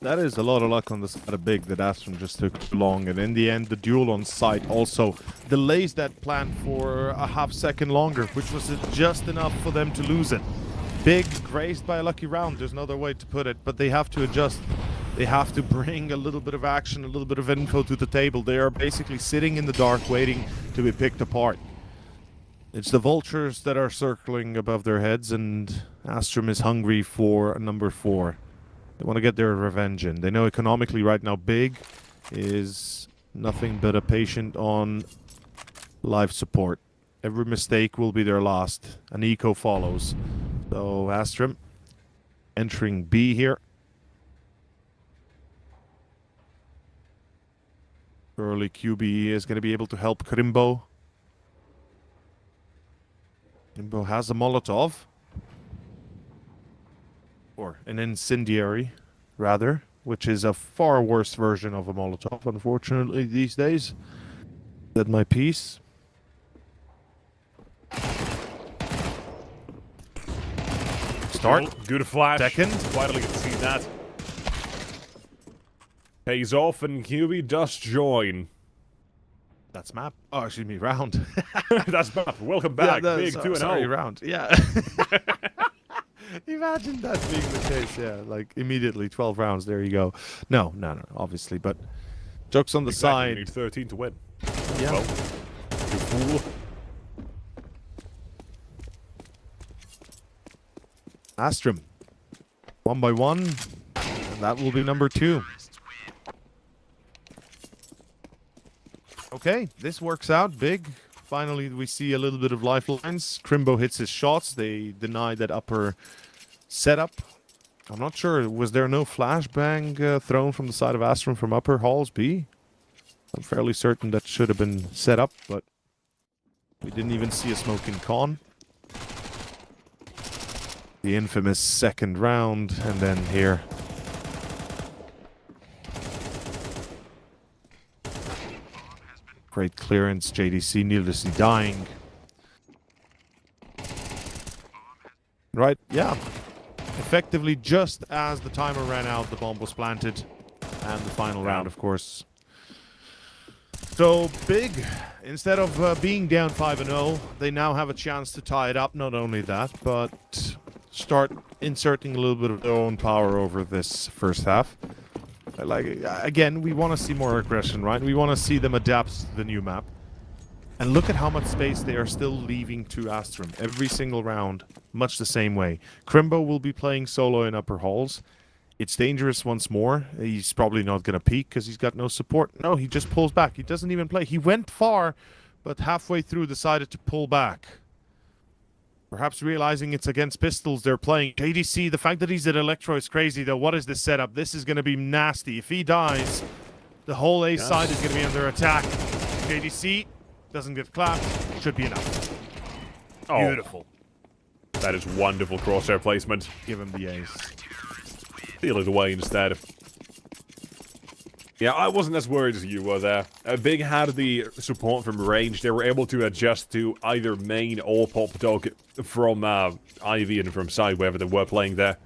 That is a lot of luck on the side of Big that Astrum just took too long, and in the end the duel on site also delays that plan for a half second longer, which was just enough for them to lose it. Big grazed by a lucky round, there's no other way to put it, but they have to adjust. They have to bring a little bit of action, a little bit of info to the table. They are basically sitting in the dark waiting to be picked apart. It's the vultures that are circling above their heads, and Astrum is hungry for a number 4. They want to get their revenge in. They know economically right now Big is nothing but a patient on life support. Every mistake will be their last. An eco follows. So Astrum entering B here. Early QB is going to be able to help Krimbo. Krimbo has a Molotov. Or an incendiary, rather, which is a far worse version of a Molotov, unfortunately, these days. Said my piece. Start. Good flash. Second. Finally get to see that. Pays off, and QB does join. That's map. Oh, excuse me, round. That's map. Welcome back. Yeah, Big 2-0. Sorry, round. Yeah. Imagine that being the case, yeah. Like, immediately, 12 rounds, there you go. No, obviously, but jokes on the side. You need 13 to win. Yeah. Well, you fool. Astrum. 1 by 1. And that will be number 2. Okay, this works out. Big. Finally, we see a little bit of lifelines. Krimbo hits his shots. They deny that upper setup. I'm not sure. Was there no flashbang thrown from the side of Astrum from upper halls B? I'm fairly certain that should have been set up, but we didn't even see a smoking con. The infamous second round, and then here. Great clearance, JDC needlessly dying. Right, yeah. Effectively, just as the timer ran out, the bomb was planted. And the final round, of course. So, Big, instead of being down 5-0, they now have a chance to tie it up. Not only that, but start inserting a little bit of their own power over this first half. Like, again, we want to see more aggression, right? We want to see them adapt to the new map. And look at how much space they are still leaving to Astrum. Every single round, much the same way. Krimbo will be playing solo in upper halls. It's dangerous once more. He's probably not going to peek because he's got no support. No, he just pulls back. He doesn't even play. He went far, but halfway through decided to pull back. Perhaps realizing it's against pistols they're playing. JDC, the fact that he's at Electro is crazy, though. What is this setup? This is going to be nasty. If he dies, the whole A side is going to be under attack. JDC doesn't get clapped. Should be enough. Oh, Beautiful. that is wonderful crosshair placement. Give him the ace. Steal it away instead. Yeah, I wasn't as worried as you were there. Big had the support from range. They were able to adjust to either main or pop dog from Ivy and from side, wherever they were playing there.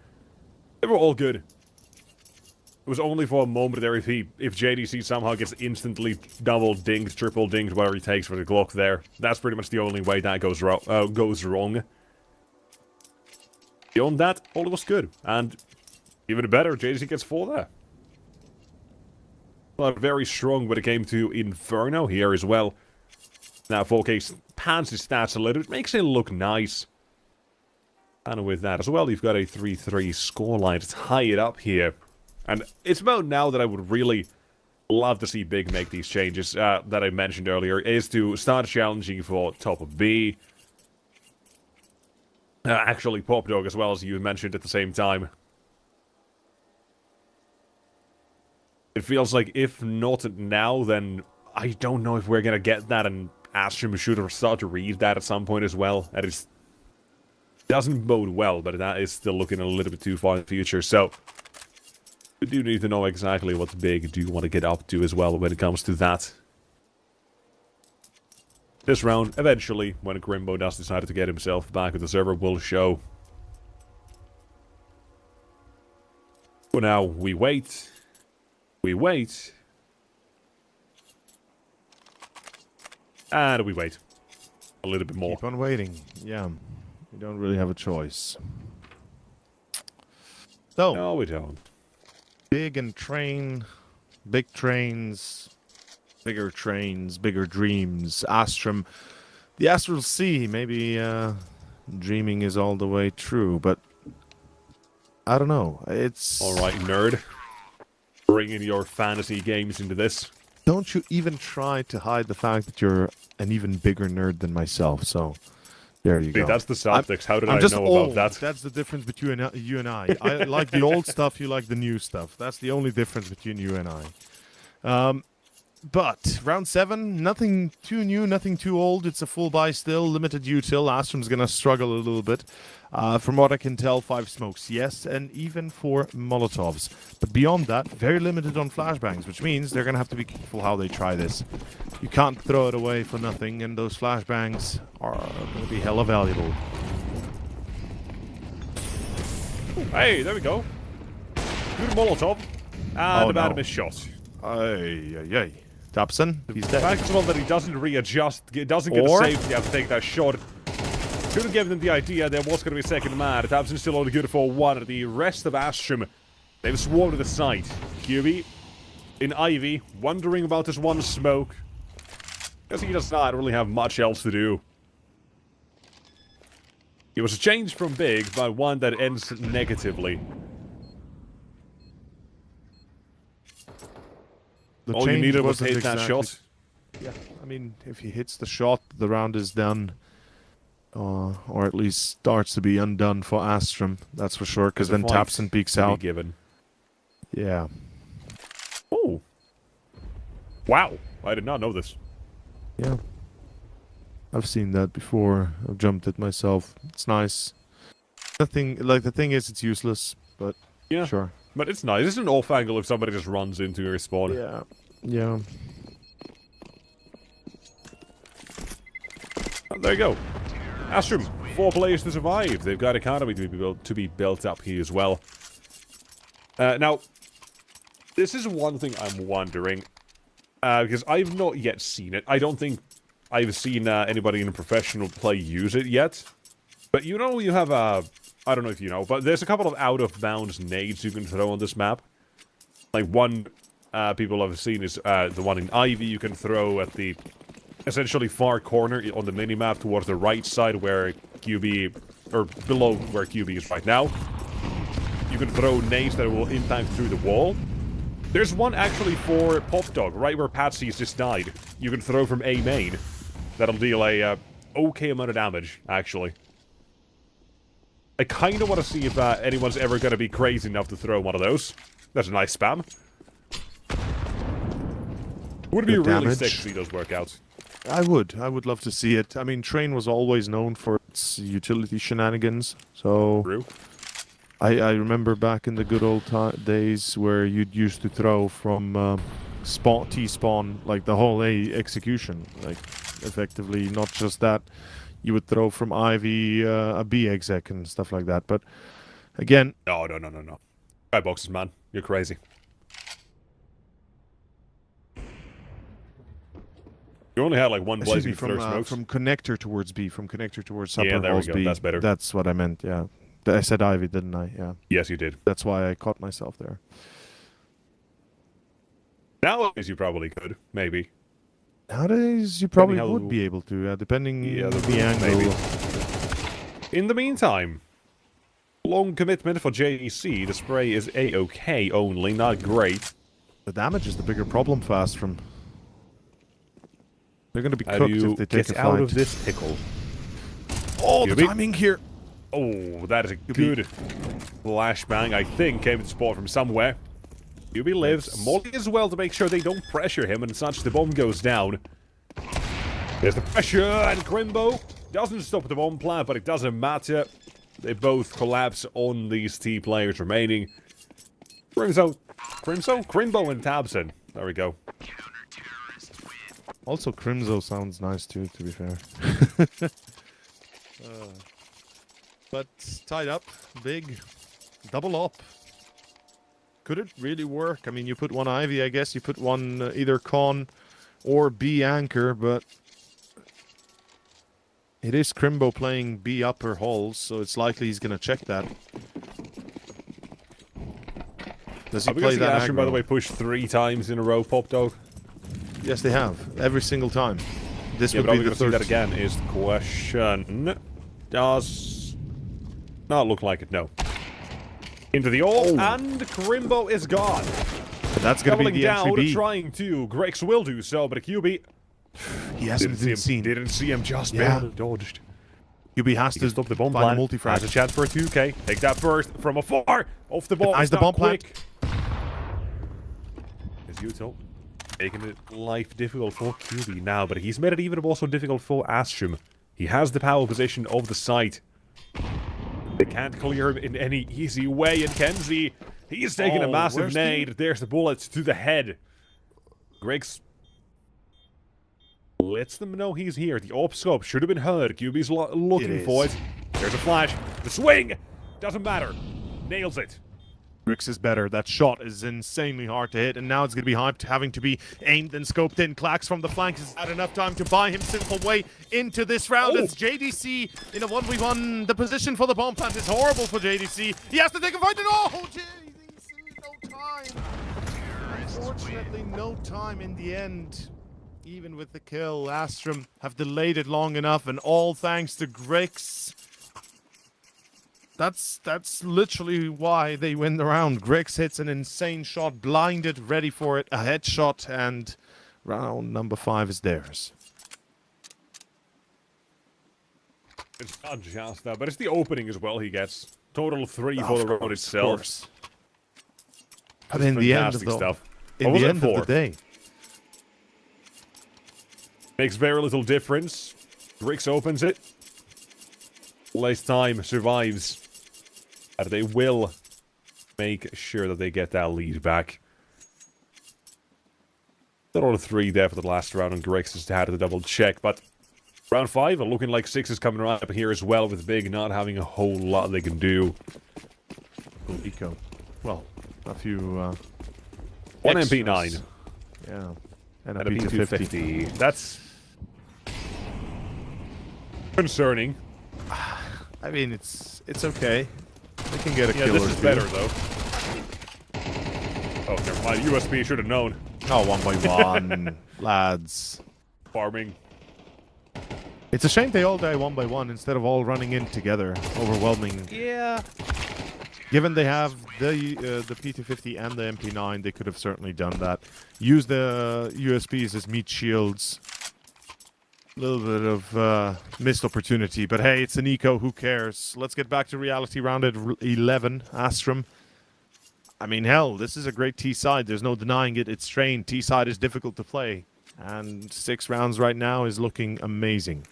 They were all good. It was only for a moment there if JDC somehow gets instantly double dinged, triple dinged, whatever he takes for the Glock there. That's pretty much the only way that goes wrong. Beyond that, all was good. And even better, JDC gets 4 there. Well, very strong when it came to Inferno here as well. Now 4K pans his stats a little bit, makes it look nice. And with that as well, you've got a 3-3 scoreline to tie it up here. And it's about now that I would really love to see Big make these changes that I mentioned earlier, is to start challenging for top of B. Actually, Pop Dog as well, as you mentioned at the same time. It feels like if not now, then I don't know if we're gonna get that, and Astrum should start to read that at some point as well. That is... doesn't bode well, but that is still looking a little bit too far in the future, so... we do need to know exactly what Big do want to get up to as well when it comes to that. This round, eventually, when Grimbo does decide to get himself back with the server, will show. For now, we wait. We wait. And we wait. A little bit more. Keep on waiting. Yeah. We don't really have a choice. So, No, we don't. big and train, big trains, bigger trains, bigger dreams. Astrum, the Astral Sea. Maybe dreaming is all the way true, but I don't know. It's Alright, nerd. Bringing your fantasy games into this. Don't you even try to hide the fact that you're an even bigger nerd than myself. So there you Hey, go. that's the subtext. How did I'm I just know old. about that? That's the difference between you and I. I like the old stuff. You like the new stuff. That's the only difference between you and I. But round 7, nothing too new, nothing too old. It's a full buy still, limited util. Astrum's gonna struggle a little bit. From what I can tell, 5 smokes, yes, and even 4 Molotovs. But beyond that, very limited on flashbangs, which means they're gonna have to be careful how they try this. You can't throw it away for nothing, and those flashbangs are gonna be hella valuable. Hey, there we go. Good Molotov. And a bad miss shot. Ay. Tapson, he's The dead. fact as well that he doesn't readjust, doesn't get Or- the safety to take that shot. Should have given them the idea there was going to be a second man. Tapson's still only good for 1. The rest of Astrum, they've swarmed to the site. QB in Ivy, wondering about this one smoke. Because he does not really have much else to do. It was a change from Big, but one that ends negatively. The All you change needed was wasn't hit that exactly- shot. Yeah, I mean, if he hits the shot, the round is done. Or at least starts to be undone for Astrum, that's for sure, because then There's a Tapson fight peeks to be out. given. Yeah. Oh. Wow. I did not know this. Yeah. I've seen that before. I've jumped it myself. It's nice. Nothing, like, the thing is, it's useless, but Yeah. sure. But it's nice. It's an off angle if somebody just runs into your spawn. Yeah. Yeah. There you go. Astrum, 4 players to survive. They've got economy to be built up here as well. Now, this is one thing I'm wondering. Because I've not yet seen it. I don't think I've seen anybody in a professional play use it yet. But you know you have a... I don't know if you know, but there's a couple of out-of-bounds nades you can throw on this map. Like, one people have seen is the one in Ivy you can throw at the... essentially far corner on the minimap towards the right side where QB... or below where QB is right now. You can throw nades that will impact through the wall. There's one actually for Pop Dog, right where Patsy's just died. You can throw from A main. That'll deal a okay amount of damage, actually. I kind of want to see if anyone's ever going to be crazy enough to throw one of those. That's a nice spam. Would be Good really damage. sick to see those work out. I would love to see it. I mean, Train was always known for its utility shenanigans, so True. I remember back in the good old days where you'd used to throw from T-spawn, like the whole A execution, like effectively not just that. You would throw from Ivy a B exec and stuff like that, but again... No. Skyboxes, man. You're crazy. You only had like one blazing through smokes. From connector towards B, from connector towards upper Yeah, there we halls go. B. That's better. That's what I meant, yeah. I said Ivy, didn't I? Yeah. Yes, you did. That's why I caught myself there. Nowadays, you probably could. Maybe. Nowadays, you probably Depending would how- be able to, depending Yeah, the angle. maybe. In the meantime, long commitment for JDC. The spray is A-OK only, not great. The damage is the bigger problem for Astrum. They're going to be How cooked do you if they take get a out fight. of this pickle? Oh, the Yubi. timing here! Oh, that is a good flashbang. I think came to support from somewhere. Yubi lives. Molly as well to make sure they don't pressure him and such. The bomb goes down. There's the pressure, and Crimbo doesn't stop the bomb plant, but it doesn't matter. They both collapse on these T players remaining. Crimbo and Tabson. There we go. Also, Crimzo sounds nice too, to be fair. But tied up, big, double up. Could it really work? I mean, you put one Ivy, I guess. You put one either Con or B anchor, but it is Crimbo playing B upper halls, so it's likely he's going to check that. Does he Are we play going to see that Ashton, by the aggro? way, push 3 times in a row, Pop Dog? Yes, they have. Every single time. This Yeah, would but are be we the going to see third. that again is the question. Does not look like it, no. Into the all, and Crimbo is gone. But that's going to be Doubling the down, entry B. trying to. Grex will do so, but a QB He hasn't been seen. Didn't see him, just Yeah. barely dodged. QB has He to can stop the bomb find a plan. multi-frag. Has a chance for a 2K. Take that burst from afar. Off the ball. Eyes the Not bomb plant. quick. As Utah making it life difficult for QB now, but he's made it even also difficult for Astrum. He has the power position of the site. They can't clear him in any easy way, and Kenzie, he's taking a Oh, massive where's the- nade. There's the bullets to the head. Greg's lets them know he's here. The AWP scope should have been heard. QB's looking It for is. it. There's a flash. The swing! Doesn't matter. Nails it. Grix is better. That shot is insanely hard to hit, and now it's going to be hyped, having to be aimed and scoped in. Clax from the flank has had enough time to buy him simple way into this round. Oh. It's JDC in a 1v1. The position for the bomb plant is horrible for JDC. He has to take a fight, and oh, JDC, no time. Unfortunately, no time in the end. Even with the kill, Astrum have delayed it long enough, and all thanks to Grix. That's literally why they win the round. Grix hits an insane shot, blinded, ready for it, a headshot, and round number 5 is theirs. It's not just that, but it's the opening as well he gets. Total of 3 for Of the round course, itself. of course. But in the end, Fantastic though, stuff. in What was the it end for? of the day, Makes very little difference. Grix opens it. Less time survives. And they will make sure that they get that lead back. Total of 3 there for the last round, and Grix has had to double check, but round 5 are looking like 6 is coming right up here as well, with Big not having a whole lot they can do. Eco. Well, a few. One extras. MP9 Yeah. And and a P250. P250. That's concerning. I mean, it's okay. They can get a Yeah, kill this or is two. better though. Oh, never mind. USB should have known. Oh, 1 by 1, lads. Farming. It's a shame they all die 1 by 1 instead of all running in together. Overwhelming. Yeah. Given they have the P250 and the MP9, they could have certainly done that. Use the USBs as meat shields. A little bit of missed opportunity, but hey, it's an eco, who cares? Let's get back to reality round at 11, Astrum. I mean, hell, this is a great T-side. There's no denying it. It's trained. T-side is difficult to play. And 6 rounds right now is looking amazing.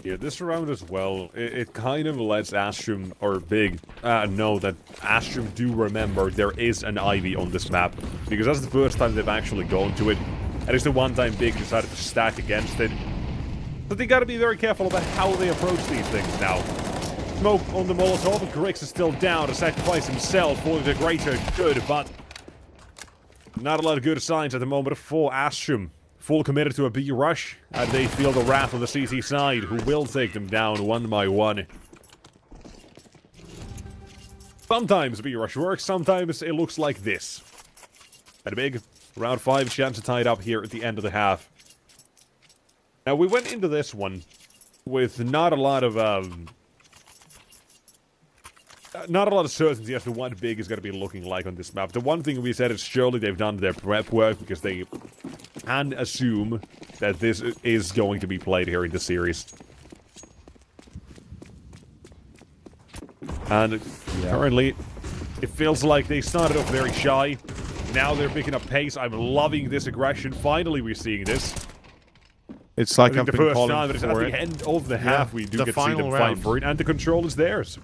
Yeah, this round as well, it kind of lets Astrum, or Big, know that Astrum do remember there is an Ivy on this map. Because that's the first time they've actually gone to it. And it's the one time Big decided to stack against it. But they gotta be very careful about how they approach these things now. Smoke on the Molotov, Grix is still down to sacrifice himself for the greater good, but not a lot of good signs at the moment for Astrum. Full committed to a B rush, and they feel the wrath on the CT side, who will take them down one by one. Sometimes B rush works, sometimes it looks like this. And a big round 5 chance to tie it up here at the end of the half. Now, we went into this one with not a lot of certainty as to what Big is going to be looking like on this map. The one thing we said is surely they've done their prep work because they can assume that this is going to be played here in the series. And currently, it feels like they started off very shy. Now they're picking up pace. I'm loving this aggression. Finally, we're seeing this. It's like I think the first time, but it's at the end of the half we do get to see them fight for it, and the control is theirs.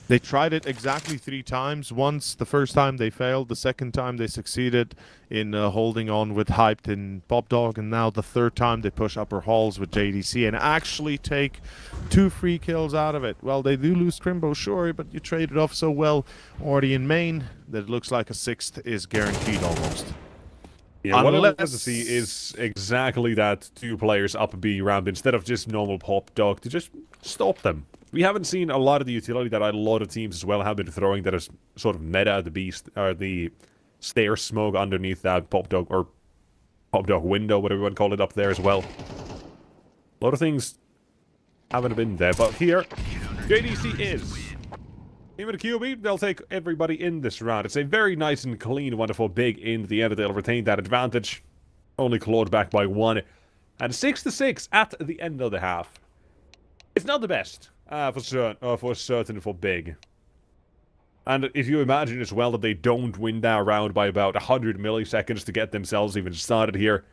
They tried it exactly 3 times. Once, the first time they failed. The second time they succeeded in holding on with Hyped and Pop Dog. And now the third time they push upper halls with JDC and actually take 2 free kills out of it. Well, they do lose Crimbo, sure, but you traded off so well already in main that it looks like a 6th is guaranteed almost. Yeah, what I love to see is exactly that 2 players up B round instead of just normal Pop Dog to just stop them. We haven't seen a lot of the utility that a lot of teams as well have been throwing that is sort of meta, the beast, or the stair smoke underneath that Pop Dog, or Pop Dog window, whatever you want to call it up there as well. A lot of things haven't been there, but here, JDC is. Even the QB, they'll take everybody in this round. It's a very nice and clean, wonderful Big in the end. They'll retain that advantage. Only clawed back by 1. And 6-6 at the end of the half. It's not the best. For certain for Big. And if you imagine as well that they don't win that round by about 100 milliseconds to get themselves even started here,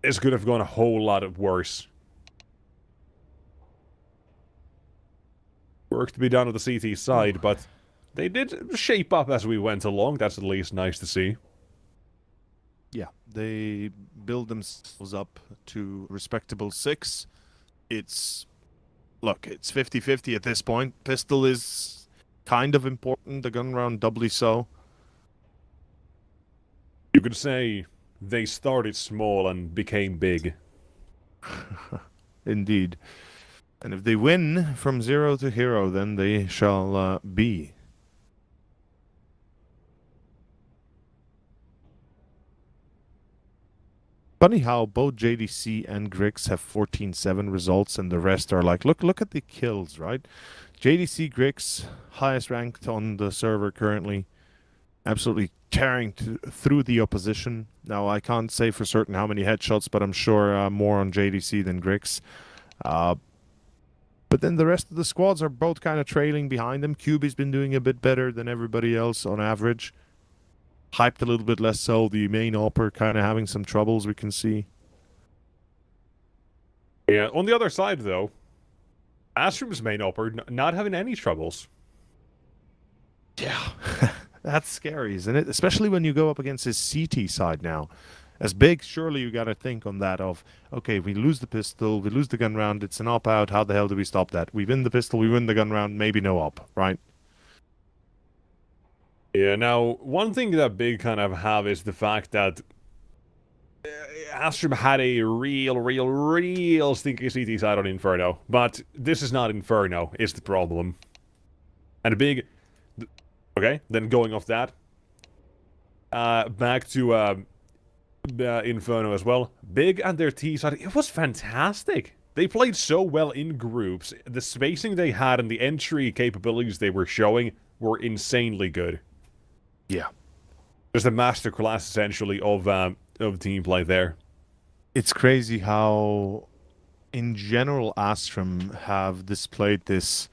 this could have gone a whole lot worse. Work to be done on the CT side, but they did shape up as we went along. That's at least nice to see. Yeah, they build themselves up to respectable 6. Look, it's 50-50 at this point. Pistol is kind of important, the gun round doubly so. You could say they started small and became big. Indeed. And if they win from 0 to hero, then they shall be. Funny how both JDC and Grix have 14-7 results, and the rest are like, look at the kills, right? JDC Grix, highest ranked on the server currently, absolutely tearing through the opposition. Now, I can't say for certain how many headshots, but I'm sure more on JDC than Grix. But then the rest of the squads are both kind of trailing behind them. QB's been doing a bit better than everybody else on average. Hyped a little bit less so. The main opper kind of having some troubles, we can see. Yeah, on the other side, though, Astrum's main opper not having any troubles. Yeah, that's scary, isn't it? Especially when you go up against his CT side now. As Big, surely you got to think on that of, okay, we lose the pistol, we lose the gun round, it's an op-out, how the hell do we stop that? We win the pistol, we win the gun round, maybe no op, right? Yeah, now, one thing that Big kind of have is the fact that Astrum had a real stinky CT side on Inferno, but this is not Inferno, is the problem. And Big... Okay, then going off that, back to Inferno as well. Big and their T side, it was fantastic. They played so well in groups. The spacing they had and the entry capabilities they were showing were insanely good. Yeah. Just a masterclass, essentially, of team play there. It's crazy how, in general, Astrum have displayed this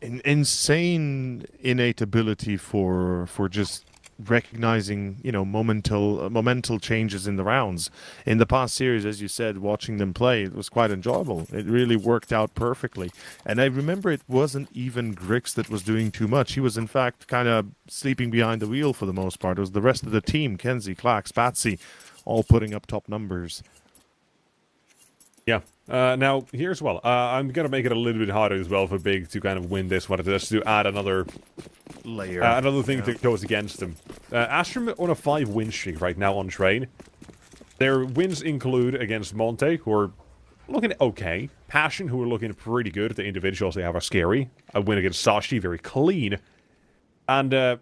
insane innate ability for just recognizing, momental changes in the rounds. In the past series, as you said, watching them play, it was quite enjoyable. It really worked out perfectly. And I remember it wasn't even Grix that was doing too much. He was, in fact, kind of sleeping behind the wheel for the most part. It was the rest of the team, Kenzie, Klax, Patsy, all putting up top numbers. Yeah. Now, here as well. I'm going to make it a little bit harder as well for Big to kind of win this one. Just to add another layer. Another thing that goes against them. Astrum on a 5-win streak right now on train. Their wins include against Monte, who are looking okay. Passion, who are looking pretty good. The individuals they have are scary. A win against Sashi, very clean. And the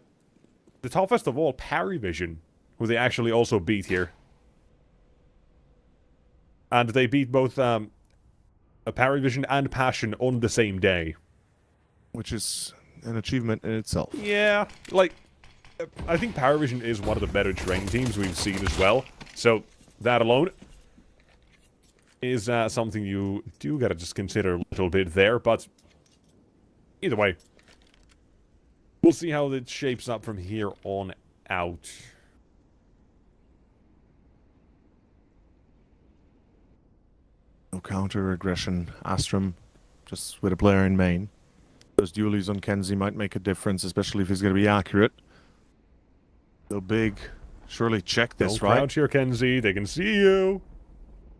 toughest of all, Parivision, who they actually also beat here. And they beat both Parivision and Passion on the same day. Which is an achievement in itself. Yeah, like, I think Parivision is one of the better train teams we've seen as well. So, that alone is something you do gotta just consider a little bit there. But, either way, we'll see how it shapes up from here on out. No counter aggression. Astrum, just with a player in main. Those dualies on Kenzie might make a difference, especially if he's going to be accurate. So Big, surely check this, Don't right? crouch here, Kenzie. They can see you.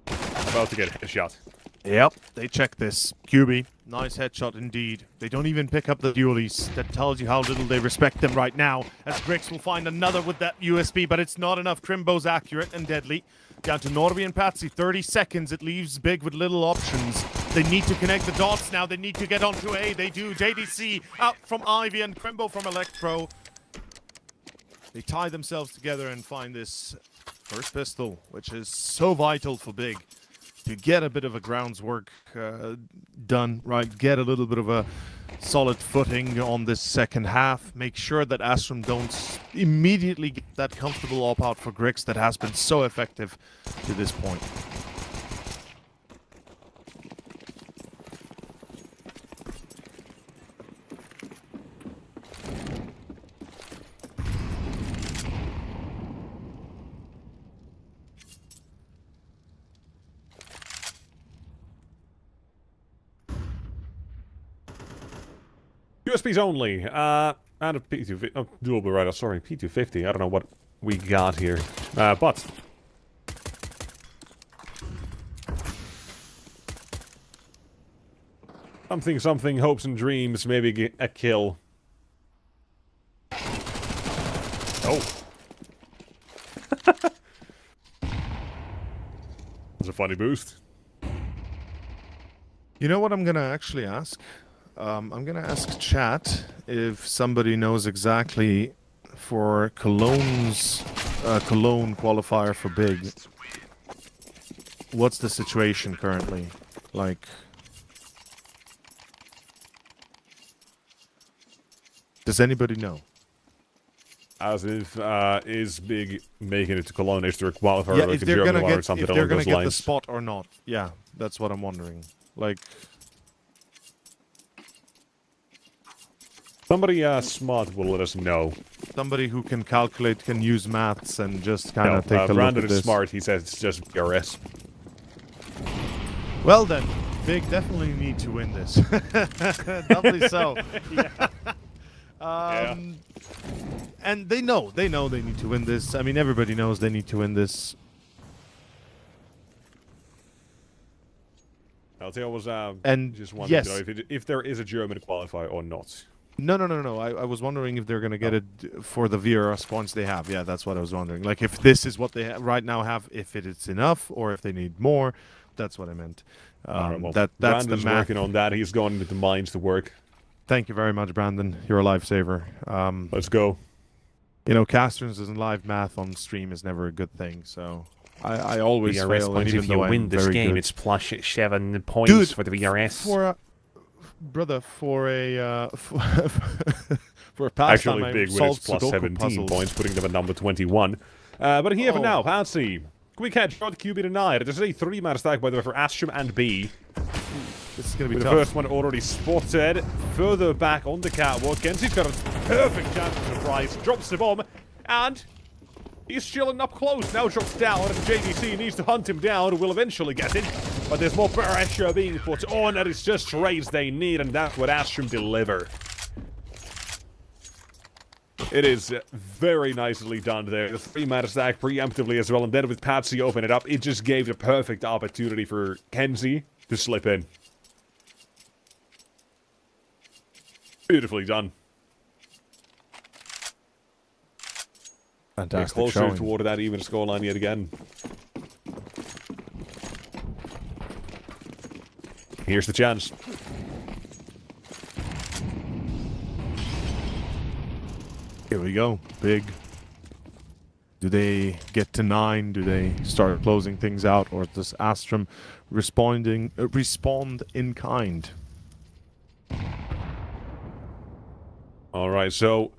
About to get a headshot. Yep, they check this. QB, nice headshot indeed. They don't even pick up the dualies. That tells you how little they respect them right now. As Grix will find another with that USB, but it's not enough. Crimbo's accurate and deadly. Down to Norby and Patsy, 30 seconds. It leaves Big with little options. They need to connect the dots now. They need to get onto A. They do. JDC out from Ivy and Crimbo from Electro. They tie themselves together and find this first pistol, which is so vital for Big to get a bit of a groundwork done, right? Get a little bit of a solid footing on this second half. Make sure that Astrum don't immediately get that comfortable op-out for Grix that has been so effective to this point. USBs only, and a P250, oh, dual radar, sorry, P250, I don't know what we got here, but... Something, hopes and dreams, maybe get a kill. Oh. That's a funny boost. You know what I'm gonna actually ask? I'm gonna ask chat if somebody knows exactly for Cologne's Cologne qualifier for Big. What's the situation currently? Like, does anybody know? As if is Big making it to Cologne is the qualifier Yeah, like if in they're Germany gonna or get something if they're along gonna those get the lines. spot or not. Yeah, that's what I'm wondering. Like, somebody smart will let us know. somebody who can calculate, can use maths, and just kind of take a look Brandon at is this. smart. He says it's just BRS. Well then, Big definitely need to win this. Doubly so. Yeah. And they know they need to win this. I mean, everybody knows they need to win this. I was And just wondering yes, to know if there is a German qualifier or not. no. I was wondering if they're gonna get it for the VRS points they have. Yeah, that's what I was wondering. Like, if this is what they right now have, if it is enough, or if they need more. That's what I meant. Alright, well, that's Brandon's the math. working on that. He's going with the mines to work. Thank you very much, Brandon. You're a lifesaver. Let's go. You know, casters and live math on stream is never a good thing. So I always fail, and even if you though win I'm this very game, good. it's plus 7 points Dude, for the VRS. For a brother, for a for a pastime, Actually, I Big solved wins plus Sudoku 17 puzzles. points, putting them at number 21. But here for Oh. now, Patsy. Quick headshot, QB denied. This is a 3-man stack, by the way, for Astrum and B. This is gonna be With the tough. first one already spotted. Further back on the catwalk, Kenzie's got a perfect chance of surprise. Drops the bomb. And he's chilling up close. Now drops down, and JDC needs to hunt him down. Will eventually get it. But there's more pressure being put on, and it's just trades they need, and that's what Astrum deliver. It is very nicely done there. The 3-mana stack preemptively as well, and then with Patsy open it up, it just gave the perfect opportunity for Kenzie to slip in. Beautifully done. Fantastic Closer showing. toward that even scoreline yet again. Here's the chance. Here we go. Big. Do they get to 9? Do they start closing things out? Or does Astrum respond in kind? Alright, so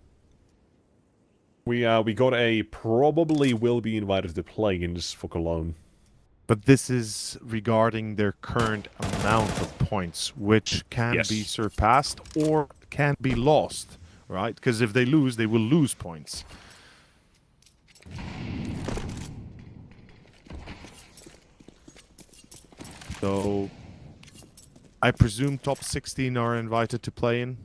we got a probably will be invited to play-ins for Cologne. But this is regarding their current amount of points, which can Yes. be surpassed or can be lost, right? Because if they lose, they will lose points. So, I presume top 16 are invited to play in.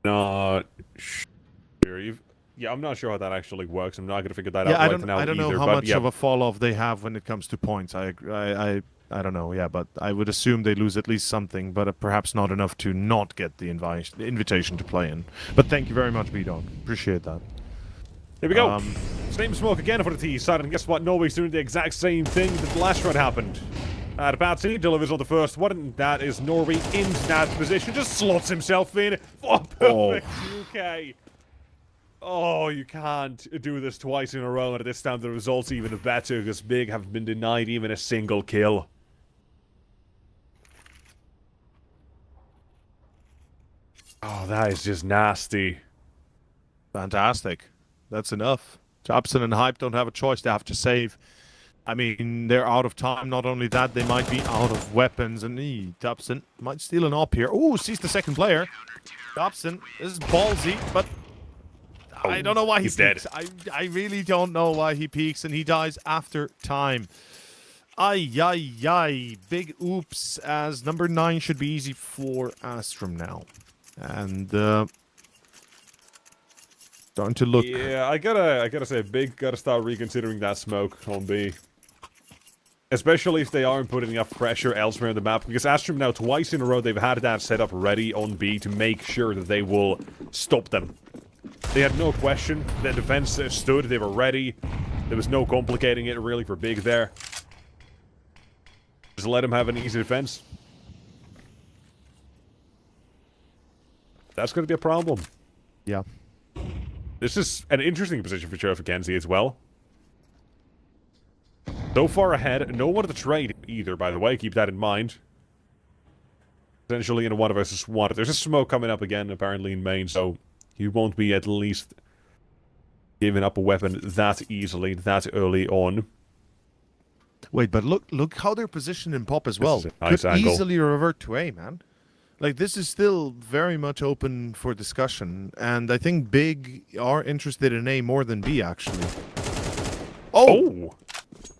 Not sure. Yeah, I'm not sure how that actually works. I'm not going to figure that Yeah, out I right don't. now I don't either, know how but much yeah. of a fall off they have when it comes to points. I don't know. Yeah, but I would assume they lose at least something, but perhaps not enough to not get the invitation to play in. But thank you very much, B-Dog. Appreciate that. Here we go. Same smoke again for the T side, and guess what? Norway's doing the exact same thing that the last round happened. The Patsy delivers on the first one, and that is Norway in that position. Just slots himself in for perfect UK. Oh, you can't do this twice in a row, and at this time the results even better, because Big have been denied even a single kill. Oh, that is just nasty. Fantastic. That's enough. Jobson and Hype don't have a choice. They have to save. I mean, they're out of time. Not only that, they might be out of weapons. And Dobson might steal an op here. Oh, sees the second player. Dobson is ballsy, but I don't know why he's peeks. dead. I really don't know why he peeks, and he dies after time. Ay, ay, ay. Big oops, as number 9 should be easy for Astrum now. And, starting to look... Yeah, I gotta say, Big gotta start reconsidering that smoke on B. Especially if they aren't putting enough pressure elsewhere on the map, because Astrum now twice in a row they've had that set up ready on B to make sure that they will stop them. They had no question. The defense stood. They were ready. There was no complicating it really for Big there. Just let him have an easy defense. That's going to be a problem. Yeah. This is an interesting position for Sheriff Kenzie as well. So far ahead. No one to trade either, by the way. Keep that in mind. Essentially in a 1 versus 1. There's a smoke coming up again, apparently in main, so he won't be at least giving up a weapon that easily, that early on. Wait, but look how they're positioned in pop as well. This is a nice Could angle. easily revert to A, man. Like, this is still very much open for discussion, and I think Big are interested in A more than B, actually. Oh!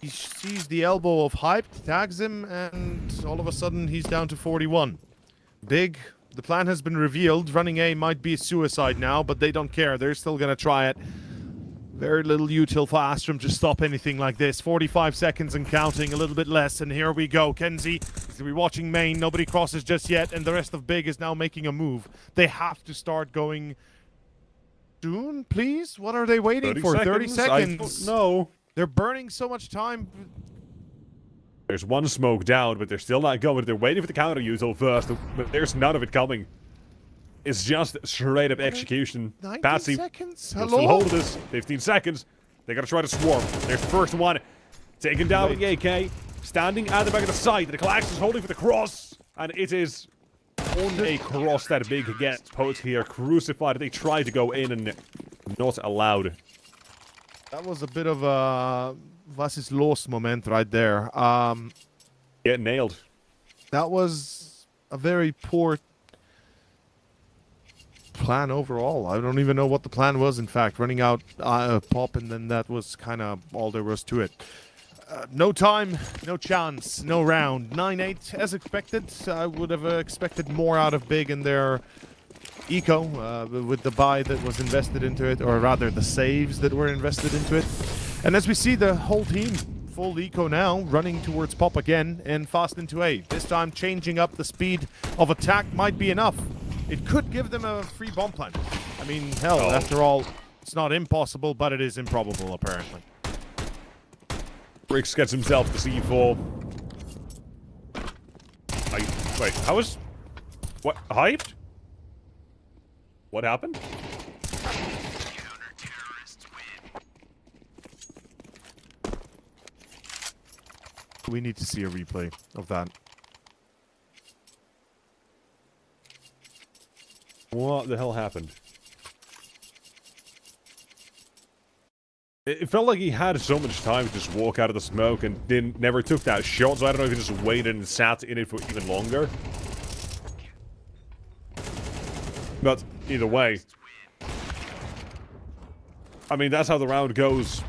He sees the elbow of Hype, tags him, and all of a sudden he's down to 41. Big, the plan has been revealed. Running A might be a suicide now, but they don't care. They're still gonna try it. Very little util for Astrum to stop anything like this. 45 seconds and counting, a little bit less, and here we go. Kenzie is going to be watching main. Nobody crosses just yet, and the rest of Big is now making a move. They have to start going soon, please? What are they waiting for? 30 seconds? No. They're burning so much time. There's one smoke down, but they're still not going. They're waiting for the counter util first, but there's none of it coming. It's just straight up execution. 19 Patsy seconds? will Hello? still hold this. 15 seconds. They gotta try to swarm. There's the first one. Taken down with the AK. Standing at the back of the site. The Clax is holding for the cross. And it is on a cross that Big gets put here. Crucified. They try to go in and not allowed. That was a bit of a was is lost moment right there. Get nailed. That was a very poor plan overall. I don't even know what the plan was, in fact. Running out pop, and then that was kind of all there was to it. No time, no chance, no round. 9-8 as expected. I would have expected more out of Big in their eco with the buy that was invested into it, or rather the saves that were invested into it. And as we see the whole team full eco now, running towards pop again and fast into A. This time changing up the speed of attack might be enough. It could give them a free bomb plant. I mean, hell, after all, it's not impossible, but it is improbable apparently. Grix gets himself the C4. Wait, how was... What? Hyped? What happened? We need to see a replay of that. What the hell happened? It felt like he had so much time to just walk out of the smoke and never took that shot, so I don't know if he just waited and sat in it for even longer. But either way, I mean, that's how the round goes.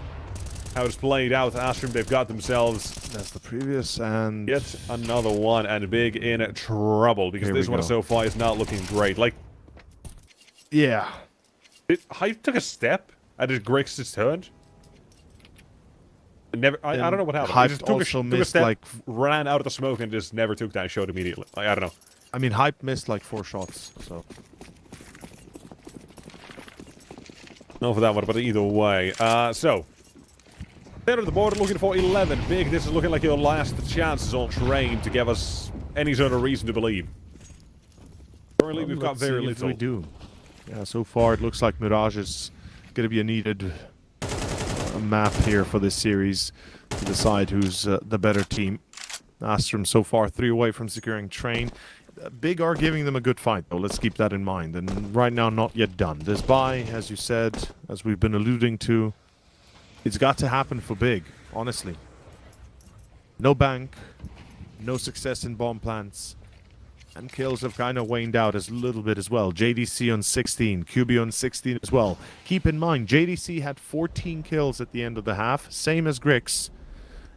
How it's played out. Astrum, they've got themselves... That's the previous, and... Yet another one, and Big in trouble, because this one so far is not looking great. Like... Yeah. Hype took a step, and did Grix just turned? I don't know what happened. Hype He just also took a missed, step, like... ran out of the smoke, and just never took that shot immediately. I don't know. I mean, Hype missed like 4 shots, so... No for that one, but either way. So... Center of the board, looking for 11. Big, this is looking like your last chances on train to give us any sort of reason to believe. Currently, we've got very little. We do. Yeah, so far it looks like Mirage is going to be a needed map here for this series to decide who's the better team. Astrum so far 3 away from securing train. Big are giving them a good fight, though. Let's keep that in mind. And right now, not yet done. This buy, as you said, as we've been alluding to, it's got to happen for Big, honestly. No bank, no success in bomb plants, and kills have kind of waned out a little bit as well. JDC on 16, QB on 16 as well. Keep in mind, JDC had 14 kills at the end of the half, same as Grix,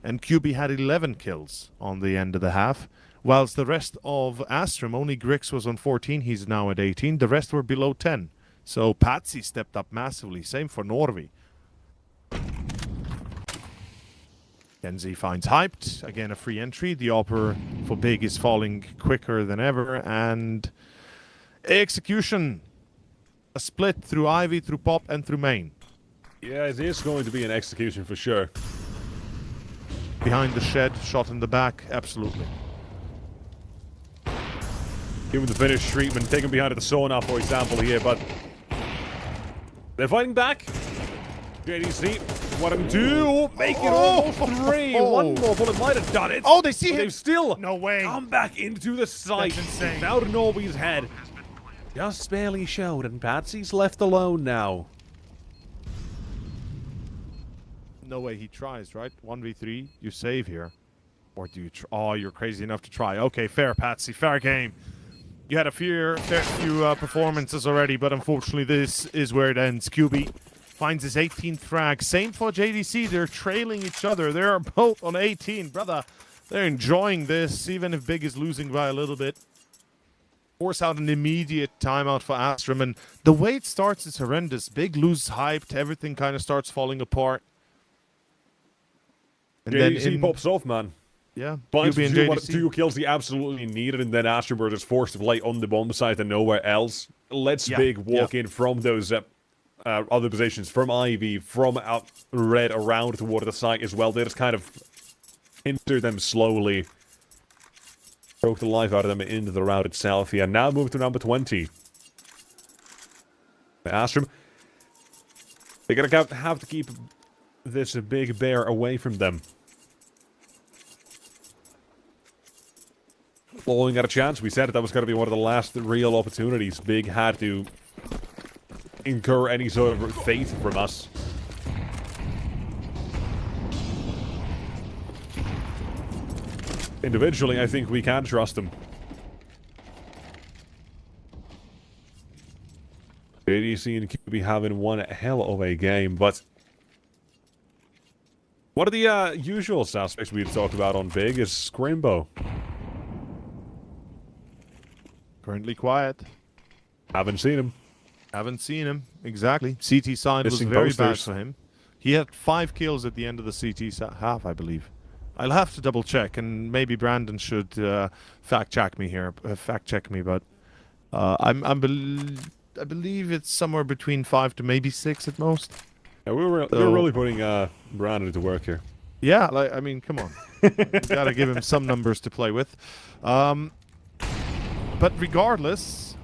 and QB had 11 kills on the end of the half, whilst the rest of Astrum, only Grix was on 14, he's now at 18, the rest were below 10. So Patsy stepped up massively, same for Norvi. Kenzie finds Hyped. Again, a free entry. The offer for Big is falling quicker than ever. And execution. A split through Ivy, through Pop, and through Main. Yeah, it is going to be an execution for sure. Behind the shed, shot in the back. Absolutely. Given the finish treatment, taken behind the sauna, for example, here, but... They're fighting back. JDC, what him do? Make it almost 3. One more bullet might have done it. Oh, they see but him. they've still No way. come back into the site. That's insane. Without Norby's head. Just barely showed, and Patsy's left alone now. No way he tries, right? 1v3, you save here. Or do you oh, you're crazy enough to try. Okay, fair, Patsy. Fair game. You had a fair few performances already, but unfortunately this is where it ends. QB finds his 18th frag. Same for JDC. They're trailing each other. They're both on 18. Brother, they're enjoying this, even if Big is losing by a little bit. Force out an immediate timeout for Astrum. And the way it starts is horrendous. Big loses Hyped. Everything kind of starts falling apart. And JDC then pops off, man. Yeah, Finds QB and two, JDC. 2 kills he absolutely needed, and then Astrum were just forced to play on the bomb site and nowhere else. Let's Big walk in from those other positions, from Ivy, from Red around toward the site as well. They just kind of hinder them slowly. Broke the life out of them into the route itself here. Now move to number 20. Astrum, they're going to have to keep this big bear away from them. Blowing at a chance. We said that was going to be one of the last real opportunities. Big had to incur any sort of fate from us. Individually, I think we can trust them. JDC and QB having one hell of a game, but one of the usual suspects we've talked about on Big is Scrimbo. Currently quiet. Haven't seen him. Haven't seen him. Exactly. CT side was Missing very bad posters. for him. He had 5 kills at the end of the half, I believe. I'll have to double check, and maybe Brandon should fact check me here. But I believe it's somewhere between 5 to maybe 6 at most. Yeah, we're really putting Brandon to work here. Yeah, like, I mean, come on. Gotta give him some numbers to play with. But regardless,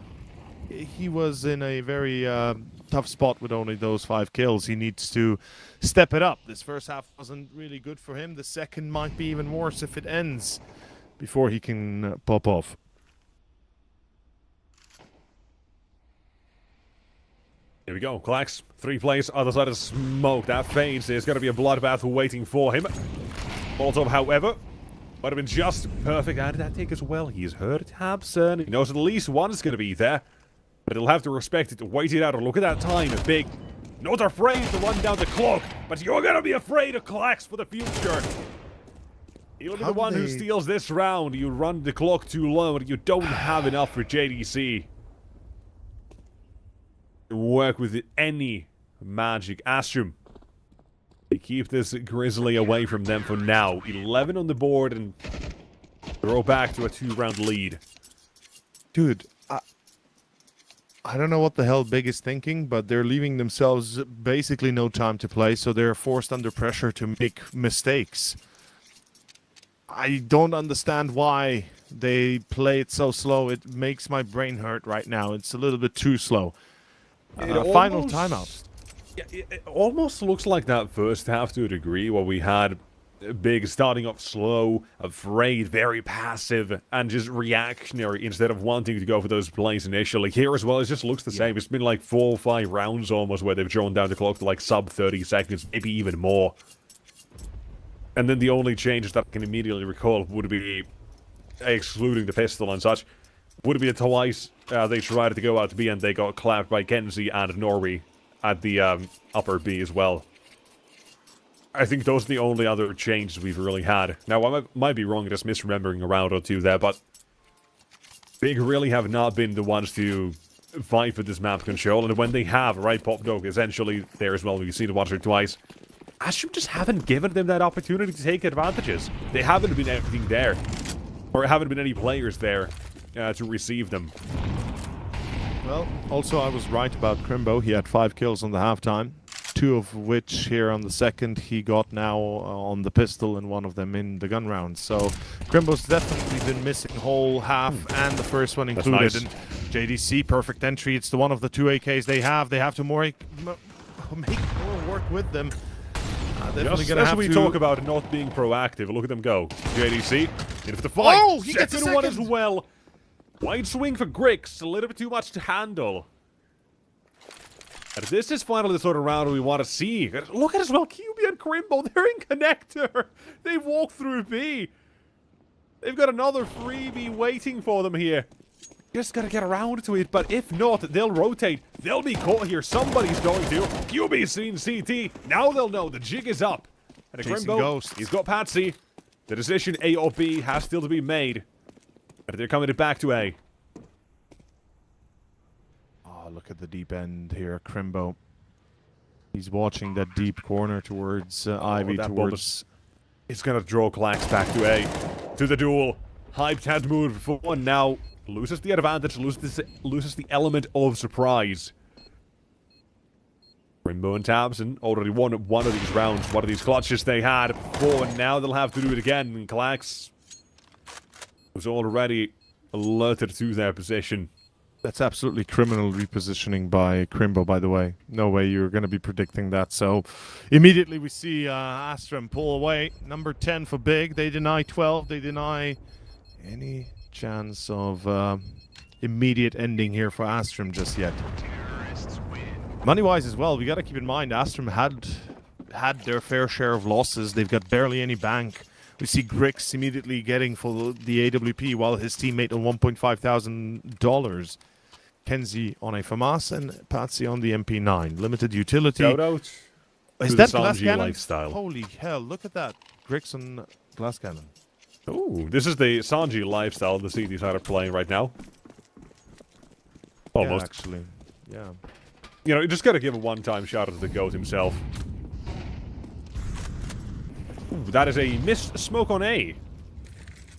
he was in a very tough spot with only those 5 kills. He needs to step it up. This first half wasn't really good for him. The second might be even worse if it ends before he can pop off. Here we go, Klax. 3 plays, other side of smoke. That fades. There's going to be a bloodbath waiting for him. Molotov, however, might have been just perfect. How did that take as well? He's heard it happen. He knows at least one is going to be there. But he'll have to respect it, to wait it out, and look at that time. Big. Not afraid to run down the clock, but you're going to be afraid of Klax for the future. He'll be the one who steals this round. You run the clock too low, and you don't have enough for JDC. Work with any magic. Astrum. They keep this Grizzly away from them for now. 11 on the board and throw back to a 2-round lead. Dude, I don't know what the hell Big is thinking, but they're leaving themselves basically no time to play, so they're forced under pressure to make mistakes. I don't understand why they play it so slow. It makes my brain hurt right now. It's a little bit too slow. Final timeout. Yeah, it almost looks like that first half to a degree, where we had Big starting off slow, afraid, very passive, and just reactionary instead of wanting to go for those plays initially. Here as well, it just looks the same. It's been like 4 or 5 rounds almost where they've drawn down the clock to like sub 30 seconds, maybe even more. And then the only changes that I can immediately recall would be, excluding the pistol and such, would be twice they tried to go out to B and they got clapped by Kenzie and Norrie at the upper B as well. I think those are the only other changes we've really had. Now, I might be wrong, just misremembering a round or two there, but Big really have not been the ones to fight for this map control, and when they have, right, Pop Dog essentially there as well, we've seen it once or twice. Astrum just haven't given them that opportunity to take advantages. They haven't been anything there, or haven't been any players there to receive them. Well, also I was right about Crimbo. He had 5 kills on the halftime. 2 of which here on the second he got now on the pistol and 1 of them in the gun round. So Crimbo's definitely been missing whole half and the first one included. Nice. And JDC, perfect entry. It's the one of the 2 AKs they have. They have to make more work with them. Definitely gonna have we to talk about not being proactive, look at them go. JDC, in for the fight. Oh, he gets a Second one as second. well. Wide swing for Grix, a little bit too much to handle. And this is finally the sort of round we want to see. Look at as well, QB and Crimbo, they're in connector. They walk through B. They've got another freebie waiting for them here. Just gotta get around to it, but if not, they'll rotate. They'll be caught here. Somebody's going to. QB's seen CT. Now they'll know the jig is up. And Chasing Crimbo, ghosts. he's got Patsy. The decision A or B has still to be made. But they're coming it back to A. Oh, look at the deep end here, Crimbo. He's watching that deep corner towards Ivy, that towards... It's gonna draw Klax back to A. To the duel. Hyped had moved for one now. Loses the advantage, loses the element of surprise. Crimbo and Tabson already won one of these rounds, one of these clutches they had before, and now they'll have to do it again. And Klax was already alerted to their position. That's absolutely criminal repositioning by Crimbo, by the way. No way you're going to be predicting that. So immediately we see Astrum pull away. Number 10 for Big. They deny 12. They deny any chance of immediate ending here for Astrum just yet. Money-wise as well, we got to keep in mind Astrum had their fair share of losses. They've got barely any bank. We see Grix immediately getting for the AWP while his teammate on $1,500. Kenzie on a FAMAS and Patsy on the MP9. Limited utility. Shout out Is to that the glass Sanji cannon? lifestyle. Holy hell, look at that. Grix on glass cannon. Ooh, this is the Sanji lifestyle the CT side are playing right now. Almost. Yeah, actually. Yeah. You know, you just gotta give a one-time shout out to the GOAT himself. Ooh, that is a missed smoke on A.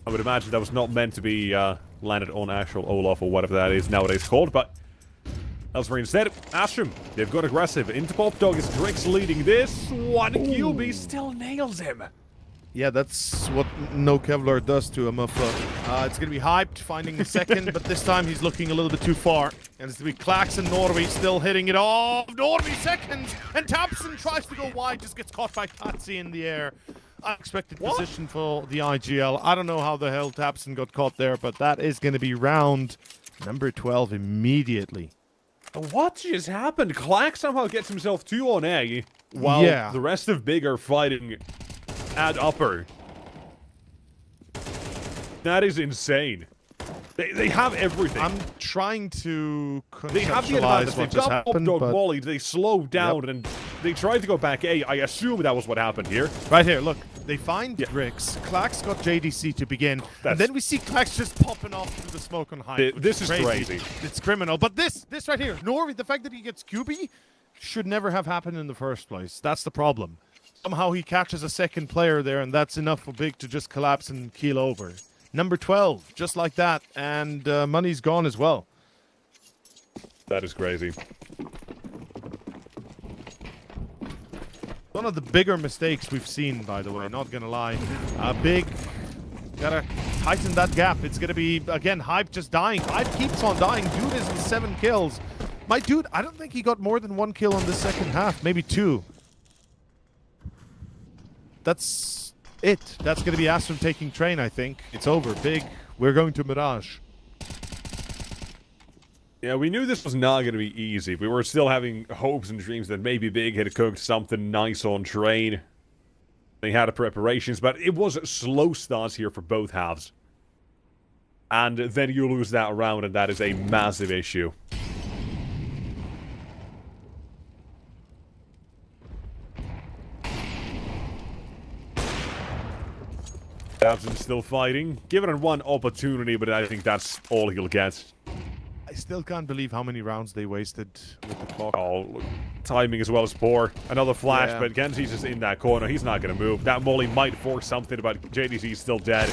I would imagine that was not meant to be landed on actual Olaf or whatever that is nowadays called, but elsewhere instead, Astrum, they've got aggressive. Into Pop Dog is Drix leading this. One QB still nails him. Yeah, that's what no Kevlar does to a muffler. It's going to be hyped, finding the second, but this time he's looking a little bit too far. And it's going to be Klax and Norby still hitting it off. Norby seconds, and Tapson tries to go wide, just gets caught by Patsy in the air. Unexpected position for the IGL. I don't know how the hell Tapson got caught there, but that is going to be round number 12 immediately. What just happened? Clack somehow gets himself 2 on A, while the rest of Big are fighting at upper. That is insane. They have everything. I'm trying to They have the conceptualize advantage. what They've just got Pop happened, Dog but Molly. They slowed down and they tried to go back A. I assume that was what happened here. right here, look. They find Drix. Klax got JDC to begin. And then we see Klax just popping off through the smoke on high. This is crazy. It's criminal. But this right here, Norby, the fact that he gets QB should never have happened in the first place. That's the problem. Somehow he catches a second player there, and that's enough for Big to just collapse and keel over. Number 12, just like that, and money's gone as well. That is crazy. One of the bigger mistakes we've seen, by the way, not gonna lie. Big, gotta tighten that gap. It's gonna be, again, Hype just dying. Hype keeps on dying. Dude is with 7 kills. My dude, I don't think he got more than 1 kill in the second half, maybe 2. That's it. That's gonna be Astrum taking train, I think. It's over. Big, we're going to Mirage. Yeah, we knew this was not going to be easy. We were still having hopes and dreams that maybe Big had cooked something nice on train. They had the preparations, but it was slow starts here for both halves. And then you lose that round, and that is a massive issue. Dabson's still fighting. Given it one opportunity, but I think that's all he'll get. I still can't believe how many rounds they wasted with the clock. Oh, look, timing as well as poor. Another flash, but Genji's just in that corner. He's not going to move. That molly might force something, but JDC's still dead.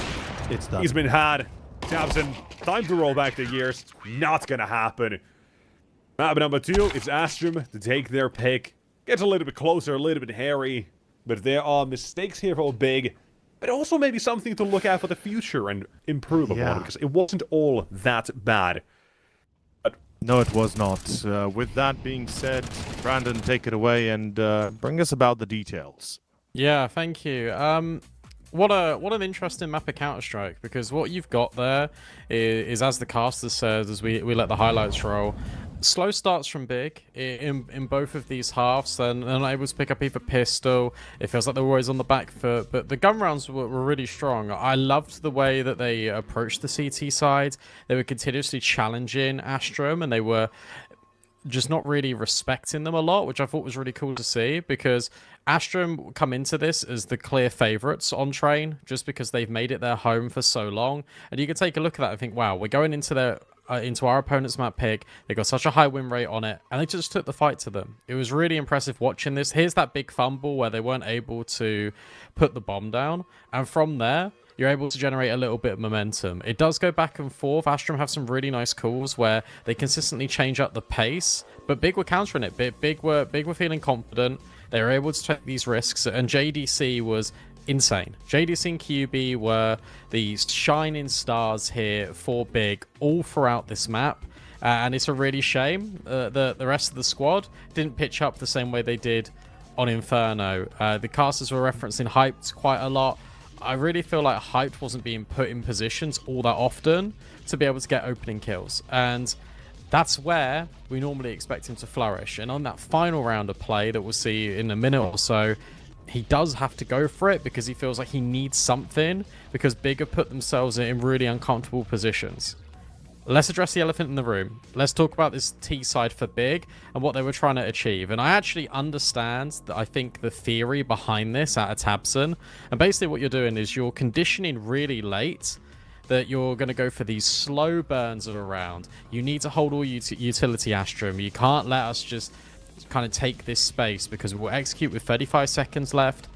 It's done. He's been had. Dabson, time to roll back the years. Not going to happen. Map number 2, it's Astrum to take their pick. Gets a little bit closer, a little bit hairy. But there are mistakes here for Big. But also maybe something to look at for the future and improve upon. Because it wasn't all that bad. No, it was not. With that being said, Brandon, take it away and bring us about the details. Yeah, thank you. What an interesting map of Counter-Strike, because what you've got there is, as the caster says, as we let the highlights roll, slow starts from Big in both of these halves, and they're not able to pick up either pistol. It feels like they're always on the back foot, but the gun rounds were really strong. I loved the way that they approached the CT side. They were continuously challenging Astrum, and they were just not really respecting them a lot, which I thought was really cool to see, because Astrum come into this as the clear favorites on train, just because they've made it their home for so long. And you can take a look at that and think, wow, we're going into their into our opponent's map pick. They got such a high win rate on it, and they just took the fight to them. It was really impressive watching this. Here's that big fumble where they weren't able to put the bomb down, and from there, you're able to generate a little bit of momentum. It does go back and forth. Astrum have some really nice calls where they consistently change up the pace, but Big were countering it. Big were feeling confident. They were able to take these risks, and JDC was insane. JDC and QB were the shining stars here for Big all throughout this map, and it's a really shame the rest of the squad didn't pitch up the same way they did on Inferno. The casters were referencing Hyped quite a lot. I really feel like Hyped wasn't being put in positions all that often to be able to get opening kills, and that's where we normally expect him to flourish. And on that final round of play that we'll see in a minute or so, he does have to go for it because he feels like he needs something, because Big have put themselves in really uncomfortable positions. let's address the elephant in the room. Let's talk about this T side for Big and what they were trying to achieve. And I actually understand that I think the theory behind this out of Tabson. And basically what you're doing is you're conditioning really late that you're going to go for these slow burns of a round. You need to hold all utility Astrum. You can't let us just kind of take this space because we'll execute with 35 seconds left.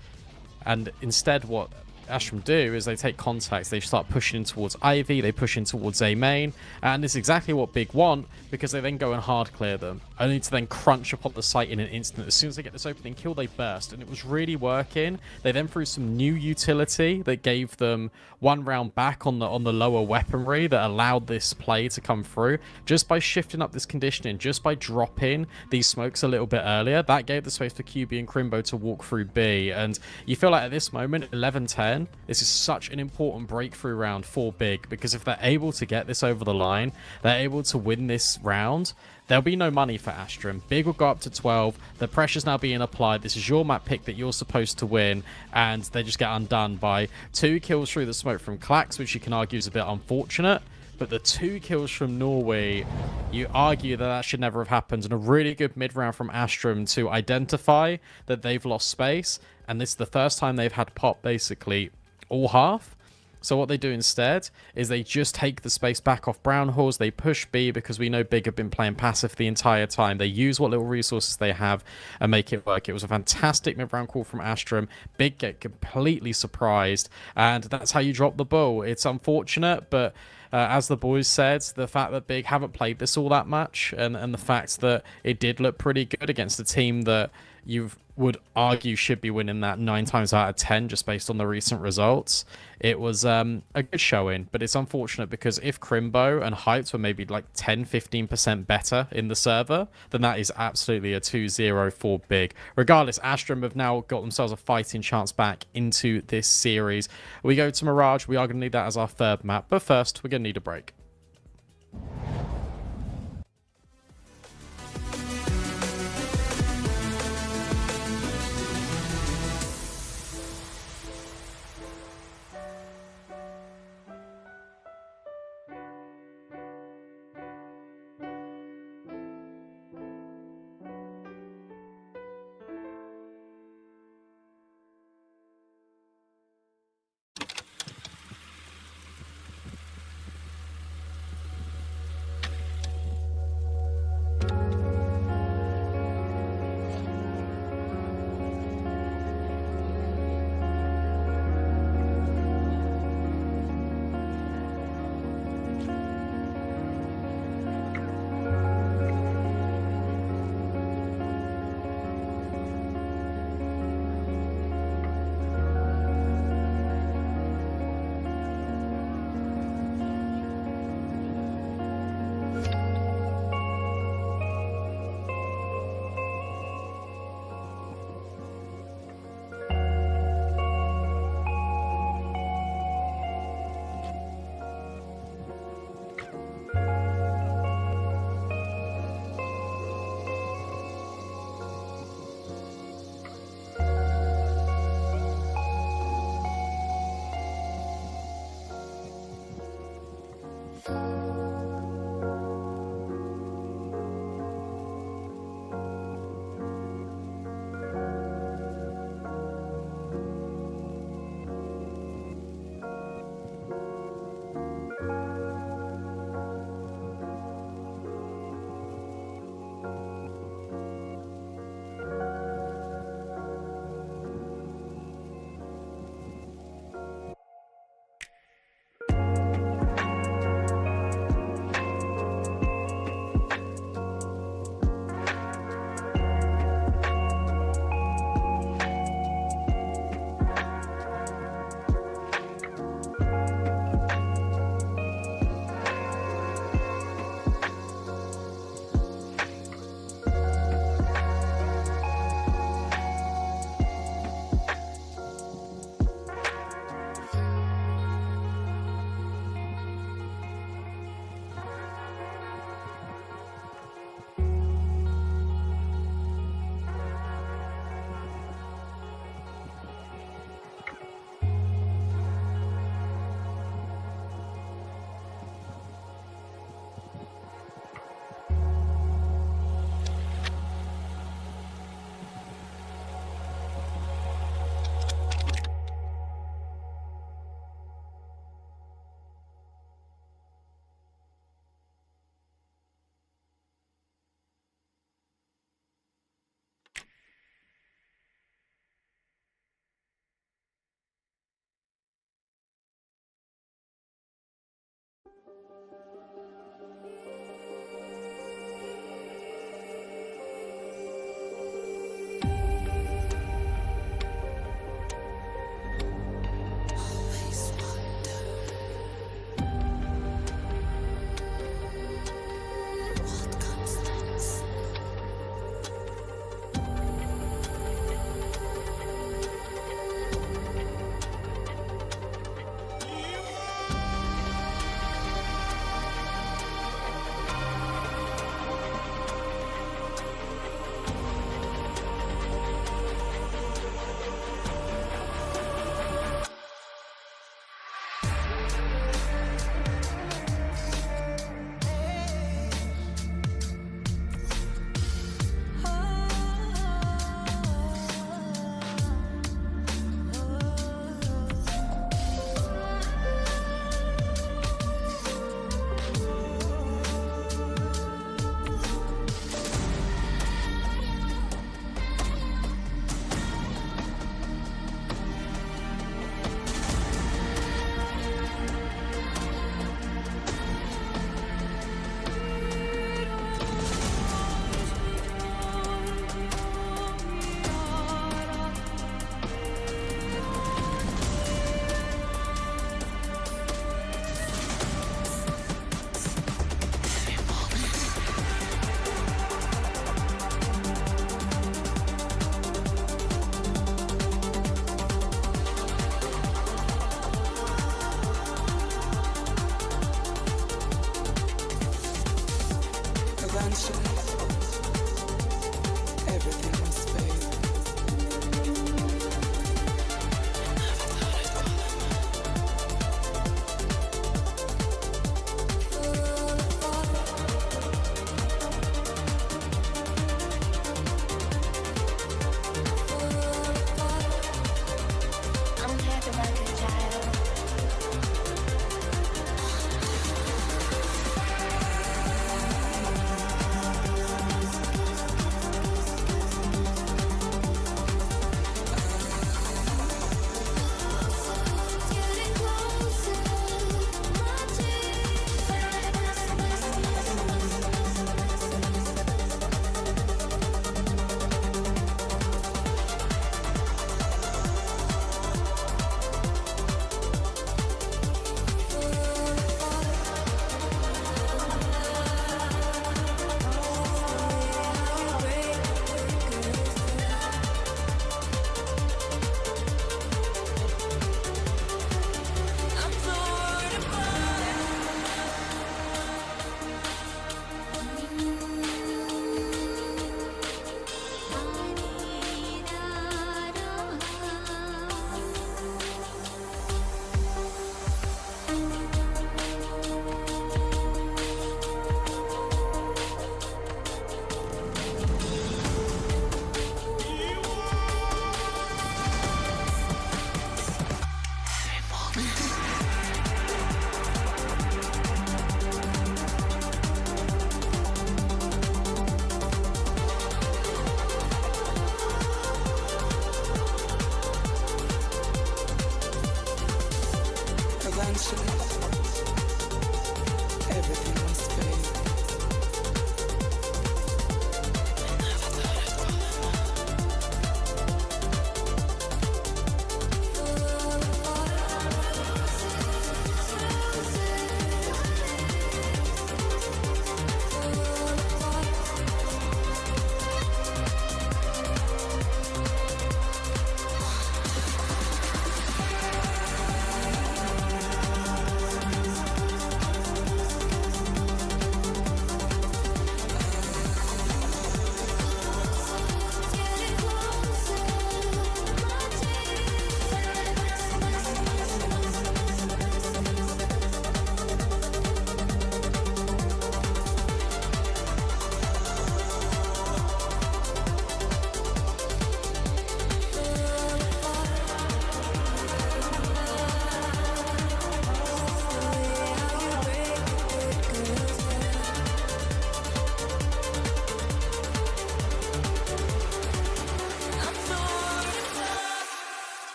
And instead what Astrum do is they take contacts, they start pushing in towards Ivy, they push in towards A main, and it's exactly what Big want because they then go and hard clear them, only to then crunch upon the site in an instant. As soon as they get this opening kill, they burst, and it was really working. They then threw some new utility that gave them 1 round back on the lower weaponry that allowed this play to come through. Just by shifting up this conditioning, just by dropping these smokes a little bit earlier, that gave the space for QB and Crimbo to walk through B, and you feel like at this moment, 11-10, this is such an important breakthrough round for Big, because if they're able to get this over the line, they're able to win this round, there'll be no money for Astrum. Big will go up to 12. The pressure's now being applied. This is your map pick that you're supposed to win, and they just get undone by 2 kills through the smoke from Klax, which you can argue is a bit unfortunate. But the 2 kills from Norway, you argue that that should never have happened, and a really good mid-round from Astrum to identify that they've lost space, and this is the first time they've had pop basically all half. So what they do instead is they just take the space back off Brown Halls. They push B because we know Big have been playing passive the entire time. They use what little resources they have and make it work. It was a fantastic mid-round call from Astrum. Big get completely surprised, and that's how you drop the ball. It's unfortunate, but as the boys said, the fact that Big haven't played this all that much, and the fact that it did look pretty good against a team that you would argue should be winning that 9 times out of 10 just based on the recent results. It was a good showing, but it's unfortunate because if Crimbo and Hyped were maybe like 10-15% better in the server, then that is absolutely a 2-0 for Big. Regardless, Astrum have now got themselves a fighting chance back into this series. We go to Mirage. We are going to need that as our 3rd map, but first we're going to need a break.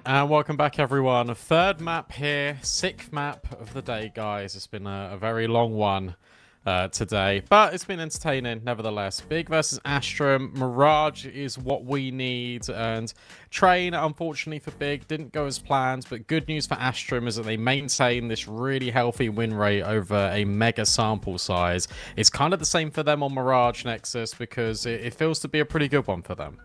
And welcome back, everyone. Third map here, sixth map of the day, guys. It's been a very long one today, but it's been entertaining nevertheless. Big versus Astrum. Mirage is what we need, and Train, unfortunately for Big, didn't go as planned, but good news for Astrum is that they maintain this really healthy win rate over a mega sample size. It's kind of the same for them on Mirage Nexus, because it feels to be a pretty good one for them.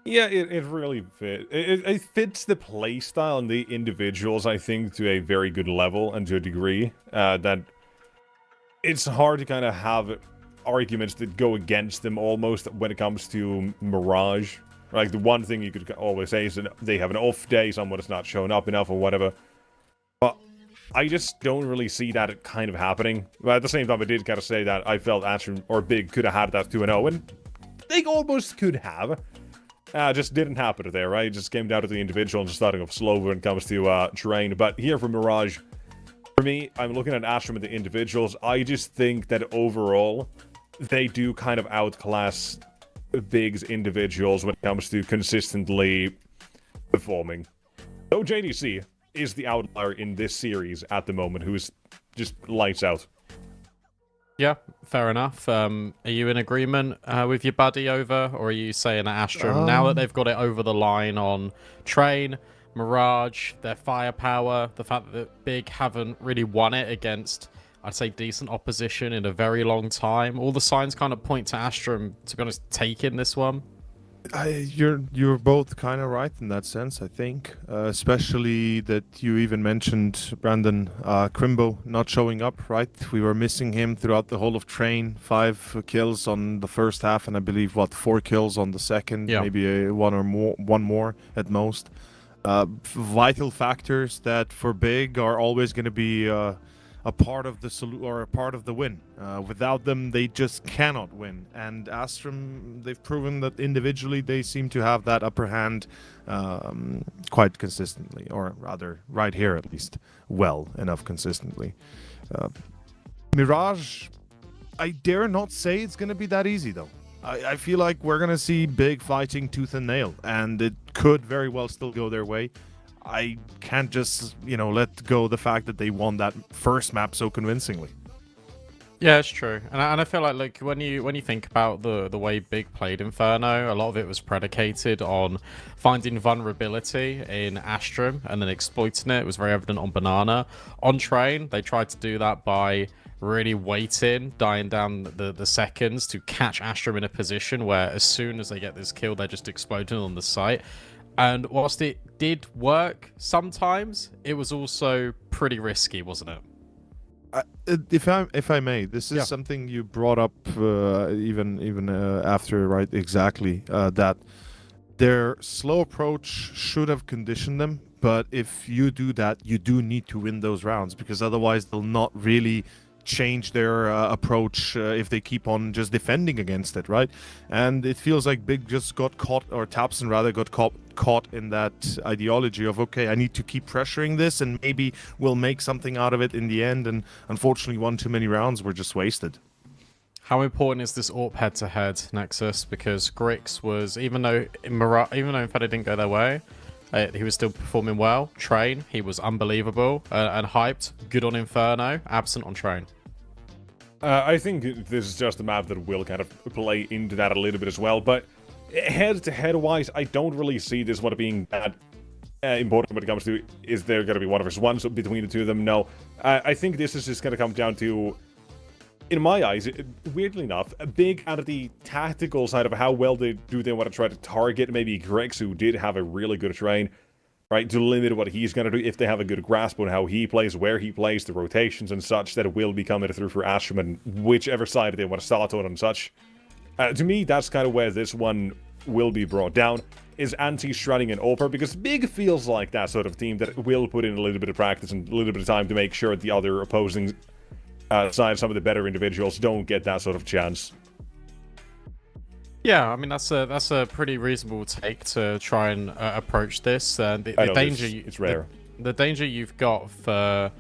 Yeah, it really fits. It fits the playstyle and the individuals, I think, to a very good level and to a degree that it's hard to kind of have arguments that go against them almost when it comes to Mirage. Like, the one thing you could always say is that they have an off day, someone is not showing up enough or whatever. But I just don't really see that kind of happening. But at the same time, I did kind of say that I felt Astrum or Big could have had that 2-0, and they almost could have. Just didn't happen there, right? It just came down to the individual and just starting off slow when it comes to Train. But here for Mirage, for me, I'm looking at Astrum and the individuals. I just think that overall, they do kind of outclass Big's individuals when it comes to consistently performing. So JDC is the outlier in this series at the moment, who is just lights out. Yeah, fair enough. Are you in agreement with your buddy over, or are you saying that Astrum, now that they've got it over the line on Train, Mirage, their firepower, the fact that Big haven't really won it against, I'd say, decent opposition in a very long time, all the signs kind of point to Astrum, to be honest, taking this one? You're both kind of right in that sense, I think. Especially that you even mentioned Brandon Crimbo not showing up, right? We were missing him throughout the whole of Train. 5 kills on the first half, and I believe 4 kills on the second. Yeah. Maybe one more at most. Vital factors that for Big are always going to be a part of the or a part of the win. Without them, they just cannot win. And Astrum, they've proven that individually they seem to have that upper hand quite consistently, or rather, right here at least, well enough consistently. Mirage, I dare not say it's going to be that easy, though. I feel like we're going to see Big fighting tooth and nail, and it could very well still go their way. I can't just, let go the fact that they won that first map so convincingly. Yeah, it's true. And I feel like when you think about the way Big played Inferno, a lot of it was predicated on finding vulnerability in Astrum and then exploiting it. It was very evident on Banana. On Train, they tried to do that by really waiting, dying down the seconds to catch Astrum in a position where as soon as they get this kill, they're just exploding on the site. And whilst it did work sometimes, it was also pretty risky, wasn't it? If I may, this is something you brought up even after, right? Exactly. That their slow approach should have conditioned them. But if you do that, you do need to win those rounds, because otherwise they'll not really change their approach if they keep on just defending against it, right? And it feels like Big just got caught, or Tapson rather got caught in that ideology of, okay, I need to keep pressuring this and maybe we'll make something out of it in the end, and unfortunately one too many rounds were just wasted. How important is this AWP head-to-head, Nexus? Because Grix was, even though Inferno didn't go their way, he was still performing well. Train, he was unbelievable and hyped. Good on Inferno, absent on Train. I think this is just a map that will kind of play into that a little bit as well, but head-to-head wise, I don't really see this one being that important when it comes to, is there going to be 1 versus 1 between the two of them? No. I think this is just going to come down to, in my eyes, weirdly enough, a big out of the tactical side of how well they want to try to target maybe Grex, who did have a really good Train, right, to limit what he's going to do if they have a good grasp on how he plays, where he plays, the rotations and such, that will be coming through for Astrum and whichever side they want to start on and such. To me, that's kind of where this one will be brought down, is anti-shredding and AWPer, because Big feels like that sort of team that will put in a little bit of practice and a little bit of time to make sure the other opposing side, some of the better individuals, don't get that sort of chance. Yeah, I mean, that's a pretty reasonable take to try and approach this. The danger, it's rare. The danger you've got for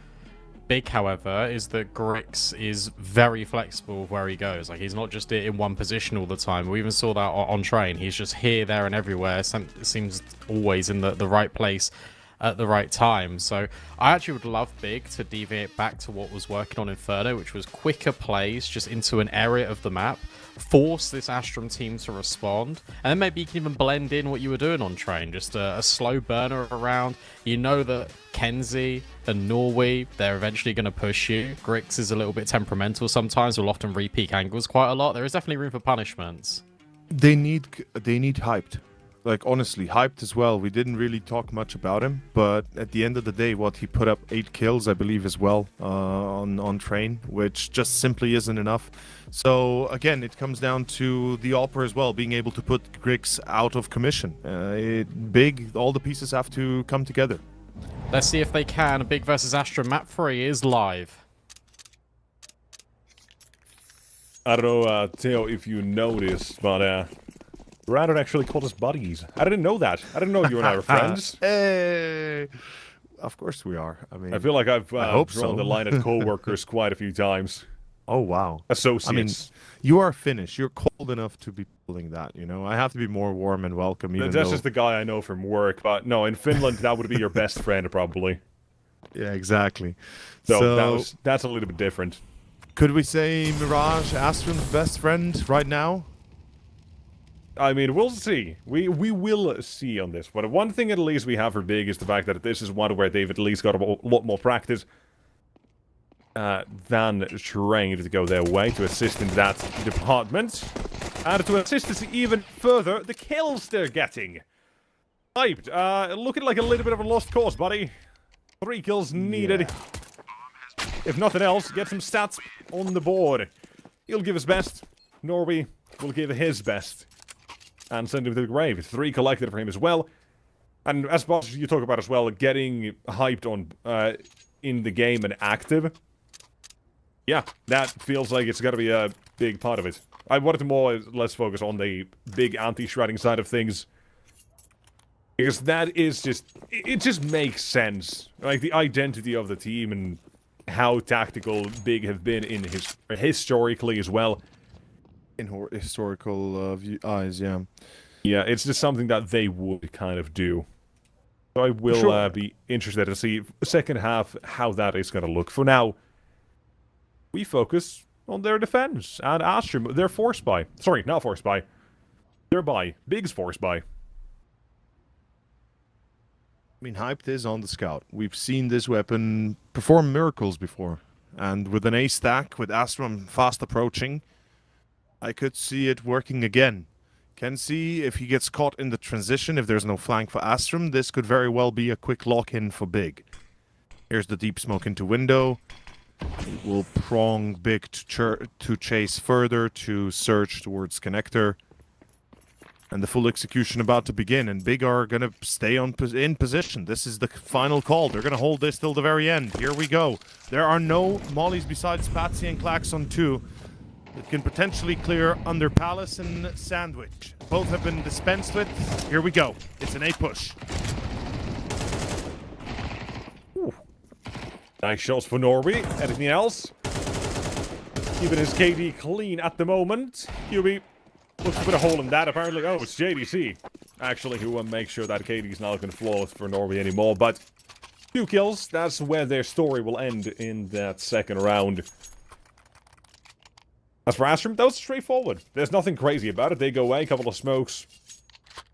Big, however, is that Grix is very flexible where he goes. Like, he's not just in one position all the time. We even saw that on train. He's just here, there, and everywhere. Seems always in the right place at the right time. So I actually would love Big to deviate back to what was working on Inferno, which was quicker plays just into an area of the map, force this Astrum team to respond, and then maybe you can even blend in what you were doing on train, just a slow burner around. You know that Kenzie and Norway, they're eventually going to push you. Grix is a little bit temperamental sometimes, will often re-peak angles quite a lot. There is definitely room for punishments. They need hyped. Like, honestly, hyped as well. We didn't really talk much about him, but at the end of the day, he put up 8 kills, I believe, as well, on train, which just simply isn't enough. So, again, it comes down to the Opera as well, being able to put Grix out of commission. All the pieces have to come together. Let's see if they can. Big versus Astra map 3 is live. I don't know, Theo, if you know this, but, Brandon actually called us buddies. I didn't know that. I didn't know you and I were friends. Hey! Of course we are. I mean, I feel like I've drawn so. the line at co-workers quite a few times. Oh, wow. Associates. I mean, you are Finnish. You're cold enough to be pulling that, you know? I have to be more warm and welcome, even That's though... just the guy I know from work, but no, in Finland, that would be your best friend, probably. Yeah, exactly. So that's a little bit different. Could we say Mirage, Astrum's best friend right now? I mean, we'll see. We will see on this. But one thing at least we have for Big is the fact that this is one where they've at least got a lot more practice than trained to go their way to assist in that department. And to assist us even further, the kills they're getting. Hyped. Looking like a little bit of a lost cause, buddy. 3 kills needed. Yeah. If nothing else, get some stats on the board. He'll give his best. Norby will give his best. And send him to the grave. 3 collected for him as well. And as boss you talk about as well, getting hyped on in the game and active. Yeah, that feels like it's got to be a big part of it. I wanted to more or less focus on the big anti-shredding side of things. Because that is just... It just makes sense. Like, the identity of the team and how tactical Big have been in historically as well. In historical eyes, yeah. Yeah, it's just something that they would kind of do. So I will be interested to see second half how that is going to look. For now, we focus on their defense and Astrum. They're forced by. Sorry, not forced by. They're by. Big's forced by. I mean, Hyped is on the scout. We've seen this weapon perform miracles before. And with an A stack, with Astrum fast approaching, I could see it working again. Can see if he gets caught in the transition, if there's no flank for Astrum, this could very well be a quick lock-in for Big. Here's the deep smoke into window. It will prong Big to chase further, to search towards connector. And the full execution about to begin, and Big are going to stay in position. This is the final call. They're going to hold this till the very end. Here we go. There are no mollies besides Patsy and Klaxon 2. It can potentially clear under Palace and Sandwich. Both have been dispensed with. Here we go. It's an A push. Ooh. Nice shots for Norby. Anything else? Keeping his KD clean at the moment. QB looks to put a hole in that. Apparently, oh, it's JDC. Actually, who will make sure that KD's not going to flawless for Norby anymore. But 2 kills. That's where their story will end in that second round. As for Astrum, that was straightforward. There's nothing crazy about it. They go away, a couple of smokes.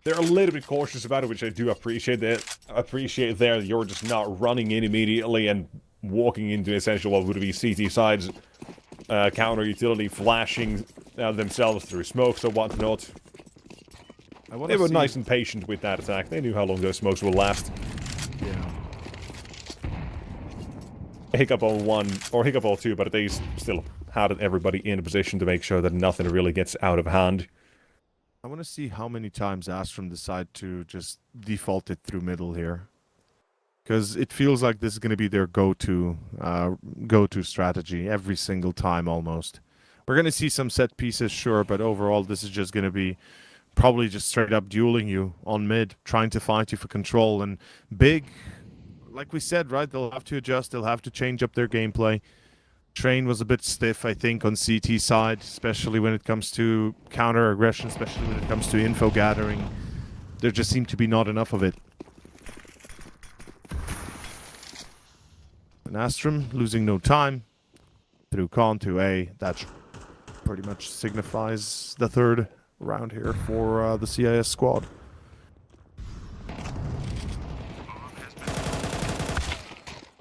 They're a little bit cautious about it, which I do appreciate. That you're just not running in immediately and walking into essentially what would be CT sides counter utility, flashing themselves through smokes or whatnot. They were nice and patient with that attack. They knew how long those smokes will last. Yeah. Hiccup on 1, or Hiccup on 2, but they still had everybody in a position to make sure that nothing really gets out of hand. I want to see how many times Astrum decide to just default it through middle here. Because it feels like this is going to be their go-to strategy every single time almost. We're going to see some set pieces, sure, but overall this is just going to be probably just straight up dueling you on mid, trying to fight you for control. And Big, like we said, right, they'll have to adjust. They'll have to change up their gameplay. Train was a bit stiff, I think, on CT side, especially when it comes to counter-aggression, especially when it comes to info gathering. There just seemed to be not enough of it. And Astrum losing no time through con to A. That pretty much signifies the third round here for the CIS squad.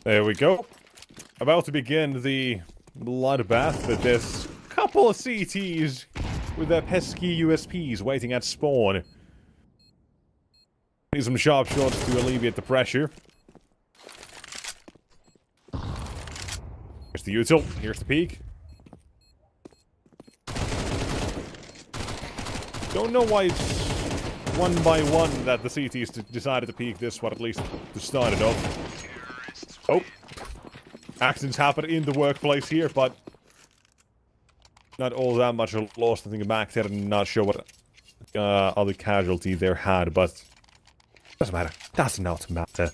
There we go. About to begin the bloodbath, but there's a couple of CTs with their pesky USPs waiting at spawn. Need some sharp shots to alleviate the pressure. Here's the util, here's the peak. Don't know why it's one by one that the CTs decided to peak this one, at least to start it off. Oh. Accidents happen in the workplace here, but not all that much lost. I think back there, I'm not sure what other casualty there had, but doesn't matter. Does not matter.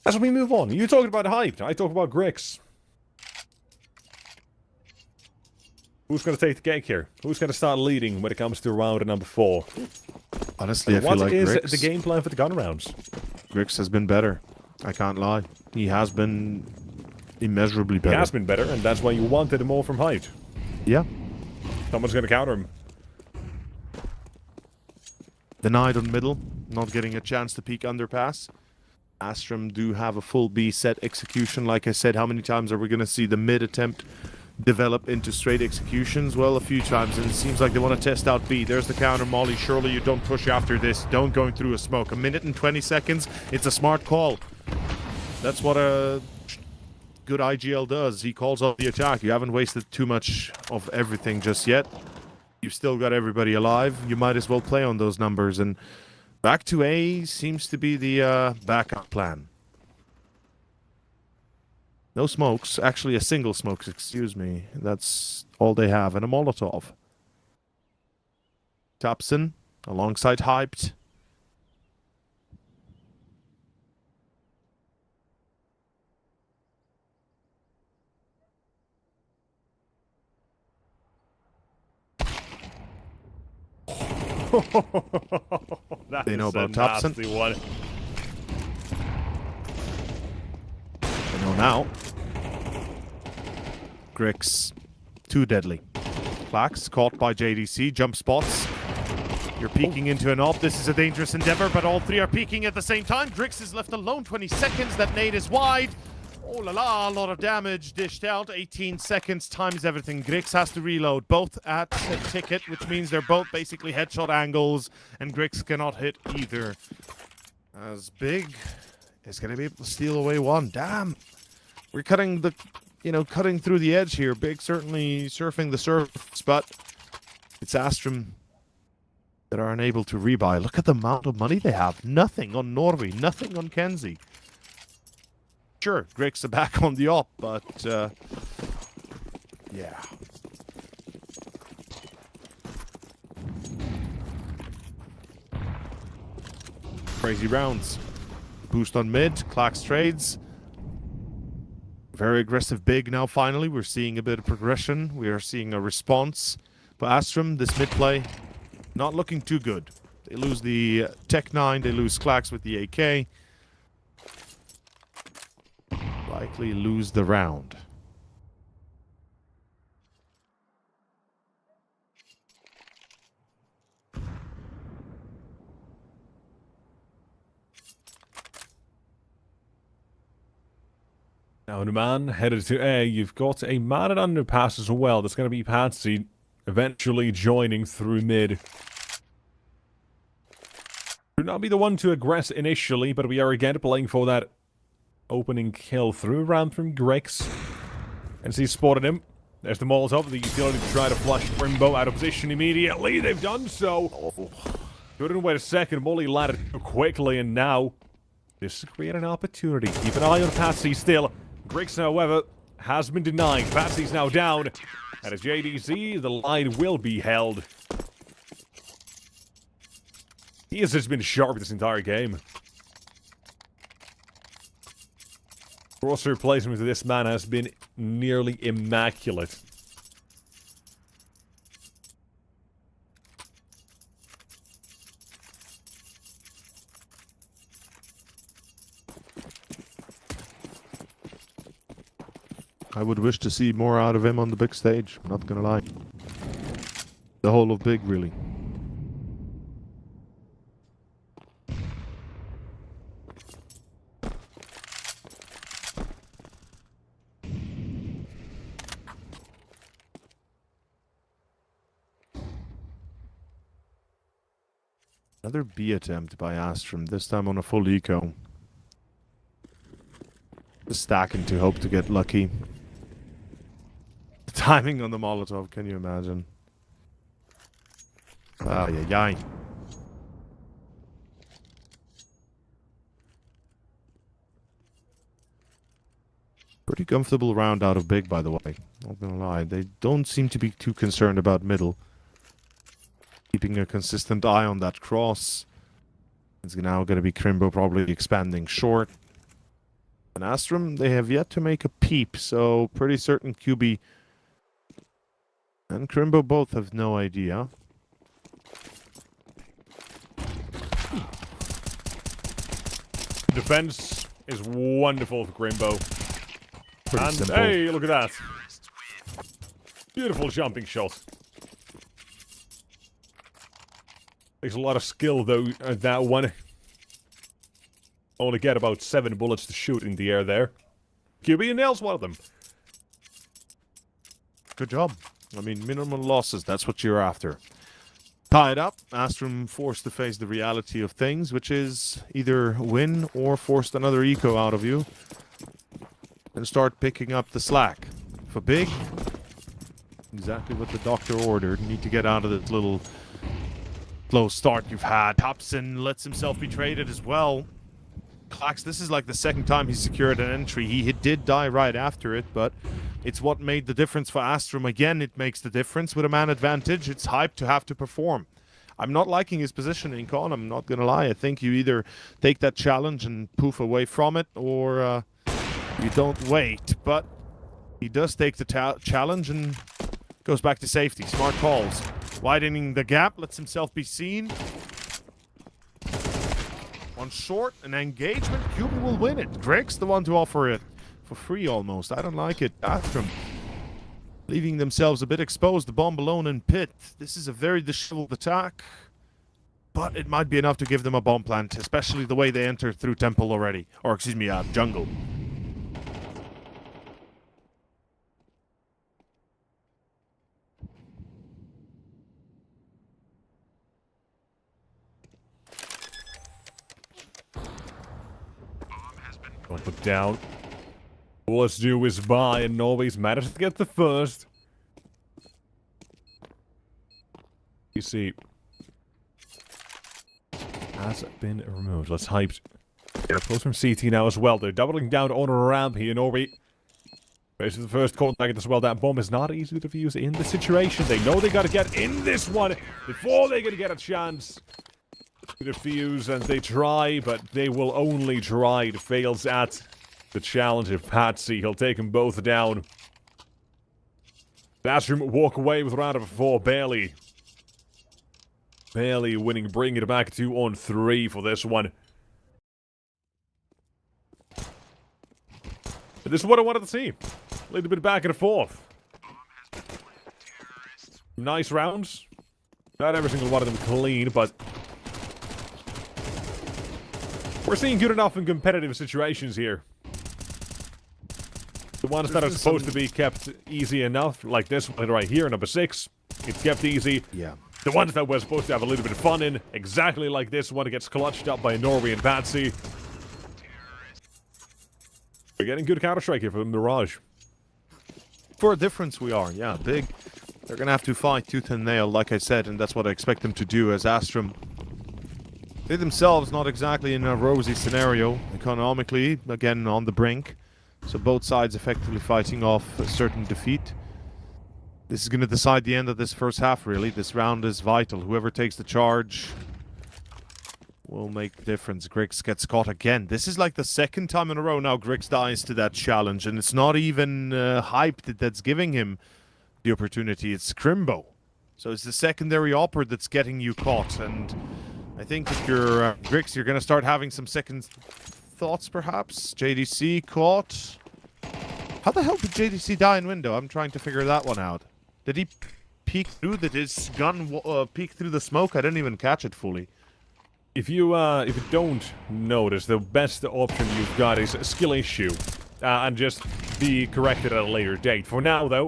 As we move on, you talking about hype, I talk about Grix. Who's going to take the cake here? Who's going to start leading when it comes to round number 4? Honestly, I feel what like is Grix, the game plan for the gun rounds? Grix has been better. I can't lie. He has been immeasurably better. He has been better, and that's why you wanted more from height. Yeah. Someone's going to counter him. Denied on middle, not getting a chance to peek underpass. Astrum do have a full B set execution. Like I said, how many times are we going to see the mid attempt develop into straight executions? Well, a few times, and it seems like they want to test out B. There's the counter, Molly. Surely you don't push after this. Don't going through a smoke. 1 minute and 20 seconds. It's a smart call. That's what a good IGL does. He calls off the attack. You haven't wasted too much of everything just yet. You've still got everybody alive. You might as well play on those numbers. And back to A seems to be the backup plan. No smokes. Actually, a single smoke, excuse me. That's all they have. And a Molotov. Tapson, alongside Hyped. They know about Tapson. They know now. Grix, too deadly. Clax caught by JDC, jump spots. You're peeking into an op. This is a dangerous endeavor, but all three are peeking at the same time. Grix is left alone, 20 seconds. That nade is wide. Oh la la, a lot of damage dished out. 18 seconds, time is everything. Grix has to reload, both at a ticket, which means they're both basically headshot angles, and Grix cannot hit either. As Big is going to be able to steal away one. Damn. We're cutting the, cutting through the edge here. Big certainly surfing the surface, but it's Astrum that are unable to rebuy. Look at the amount of money they have. Nothing on Norway, nothing on Kenzie. Sure, Grix are back on the op, but yeah. Crazy rounds. Boost on mid, Clax trades. Very aggressive Big now finally. We're seeing a bit of progression. We are seeing a response. But Astrum, this mid play, not looking too good. They lose the Tech 9, they lose Clax with the AK. Likely lose the round. Now, the man headed to A. You've got a man at underpass as well. That's going to be Patsy eventually joining through mid. Would not be the one to aggress initially, but we are again playing for that opening kill through round from Grix. And so he's spotted him. There's the Molotov, the utility to try to flush Rimbo out of position immediately. They've done so. Couldn't wait a second. Molly landed too quickly, and now this is creating an opportunity. Keep an eye on Patsy still. Grix, however, has been denied. Patsy's now down. And as JDC, the line will be held. He has just been sharp this entire game. Crosshair placement of this man has been nearly immaculate. I would wish to see more out of him on the big stage, not gonna lie. The whole of big, really. Another B attempt by Astrum, this time on a full eco. Just stacking to hope to get lucky. The timing on the Molotov, can you imagine? Ay, ay, ay. Pretty comfortable round out of big, by the way. Not gonna lie. They don't seem to be too concerned about middle. Keeping a consistent eye on that cross. It's now going to be Crimbo probably expanding short. And Astrum, they have yet to make a peep, so pretty certain QB and Crimbo both have no idea. Defense is wonderful for Crimbo. Pretty And simple. hey, look at that. Beautiful jumping shot. Takes a lot of skill, though, that one. Only get about 7 bullets to shoot in the air there. QB nails one of them. Good job. I mean, minimum losses, that's what you're after. Tied up, Astrum forced to face the reality of things, which is either win or forced another eco out of you. And start picking up the slack. For big, exactly what the doctor ordered. Need to get out of this little slow start you've had. Hobson lets himself be traded as well. Clax, this is like the second time he secured an entry. He did die right after it, but it's what made the difference for Astrum. Again, it makes the difference with a man advantage. It's hype to have to perform. I'm not liking his positioning, Con. I'm not going to lie. I think you either take that challenge and poof away from it, or you don't wait. But he does take the challenge and goes back to safety. Smart calls. Widening the gap, lets himself be seen. One short, an engagement. Cuban will win it. Greg's the one to offer it for free almost. I don't like it. Astrum leaving themselves a bit exposed. The bomb alone in pit. This is a very disheveled attack, but it might be enough to give them a bomb plant, especially the way they enter through temple already. Or excuse me, jungle. Don't look down. All let's do is buy, and Norway's managed to get the first. You see, has been removed. Let's hyped. Get close from CT now as well. They're doubling down on a ramp here, Norway. Faces the first contact as well. That bomb is not easy to defuse in this situation. They know they gotta get in this one before they're gonna get a chance to defuse, and they try, but they will only try. It fails at the challenge of Patsy. He'll take them both down. Astrum walk away with round of 4, barely. Barely winning, bringing it back 2-on-3 for this one. But this is what I wanted to see. A little bit back and forth. Nice rounds. Not every single one of them clean, but we're seeing good enough in competitive situations here. The ones that are supposed to be kept easy enough, like this one right here, number 6, it's kept easy. Yeah. The ones that we're supposed to have a little bit of fun in, exactly like this one, it gets clutched up by Norway and Patsy. We're getting good Counter-Strike here from Mirage. For a difference, we are. Yeah, big. They're going to have to fight tooth and nail, like I said, and that's what I expect them to do as Astrum. They themselves not exactly in a rosy scenario. Economically, again, on the brink. So both sides effectively fighting off a certain defeat. This is going to decide the end of this first half, really. This round is vital. Whoever takes the charge will make the difference. Grix gets caught again. This is like the second time in a row now Grix dies to that challenge, and it's not even hype that's giving him the opportunity. It's Crimbo. So it's the secondary opper that's getting you caught, and I think if you're Grix, you're going to start having some second thoughts, perhaps. JDC caught. How the hell did JDC die in window? I'm trying to figure that one out. Did he peek through? Did his gun peek through the smoke? I didn't even catch it fully. If you don't notice, the best option you've got is a skill issue, and just be corrected at a later date. For now, though,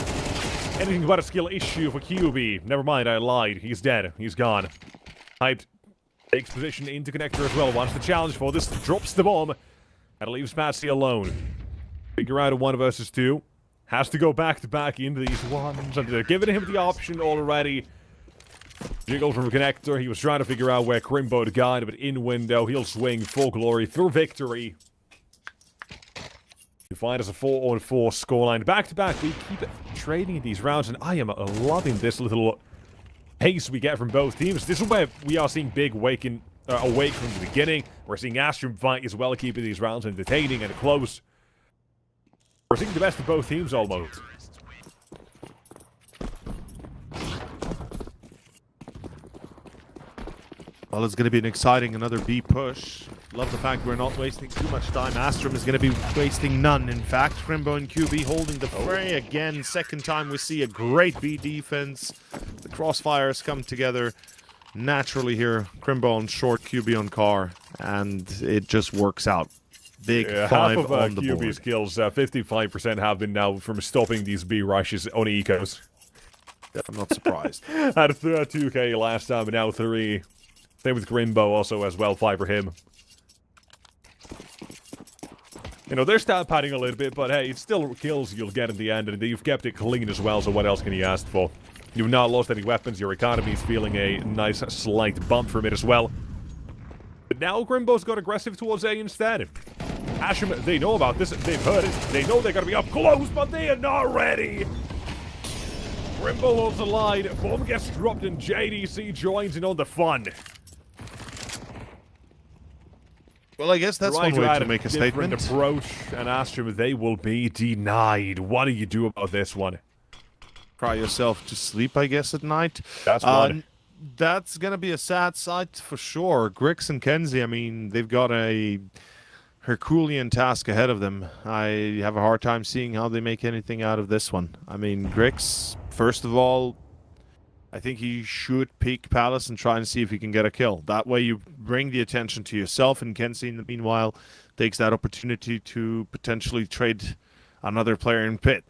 anything but a skill issue for QB. Never mind, I lied. He's dead. He's gone. Hyped takes position into connector as well. Wants the challenge for this. Drops the bomb. And leaves Patsy alone. Figure out a 1 versus 2. Has to go back to back into these ones. And they're giving him the option already. Jiggle from connector. He was trying to figure out where Crimbo to guide, but in window, he'll swing for glory, for victory. You find us a 4-on-4 scoreline. Back to back, we keep trading these rounds, and I am loving this little pace we get from both teams. This is where we are seeing Big awake from the beginning. We're seeing Astrum fight as well, keeping these rounds entertaining and close. We're seeing the best of both teams almost. Well, it's going to be an exciting another B push. Love the fact we're not wasting too much time. Astrum is going to be wasting none. In fact, Crimbo and QB holding the fray again. Second time we see a great B defense. The crossfires come together naturally here. Crimbo on short, QB on car, and it just works out. Big 5 half of on the board. QB's kills, 55% have been now from stopping these B rushes on ecos. I'm not surprised. Had 2k last time, but now 3. Same with Crimbo also as well, 5 for him. You know, they're stat padding a little bit, but hey, it's still kills you'll get in the end, and you've kept it clean as well, so what else can you ask for? You've not lost any weapons, your economy's feeling a nice slight bump from it as well. But now Crimbo's got aggressive towards A instead. Asham, they know about this, they've heard it, they know they're gonna be up close, but they are not ready! Crimbo holds the line, bomb gets dropped, and JDC joins in on the fun. Well, I guess that's one way to make a statement. Approach and Astrum, they will be denied. What do you do about this one? Cry yourself to sleep, I guess, at night. That's one. That's going to be a sad sight for sure. Grix and Kenzie, I mean, they've got a Herculean task ahead of them. I have a hard time seeing how they make anything out of this one. I mean, Grix, first of all, I think he should peek Palace and try and see if he can get a kill. That way you bring the attention to yourself, and Kenzie, in the meanwhile, takes that opportunity to potentially trade another player in pit.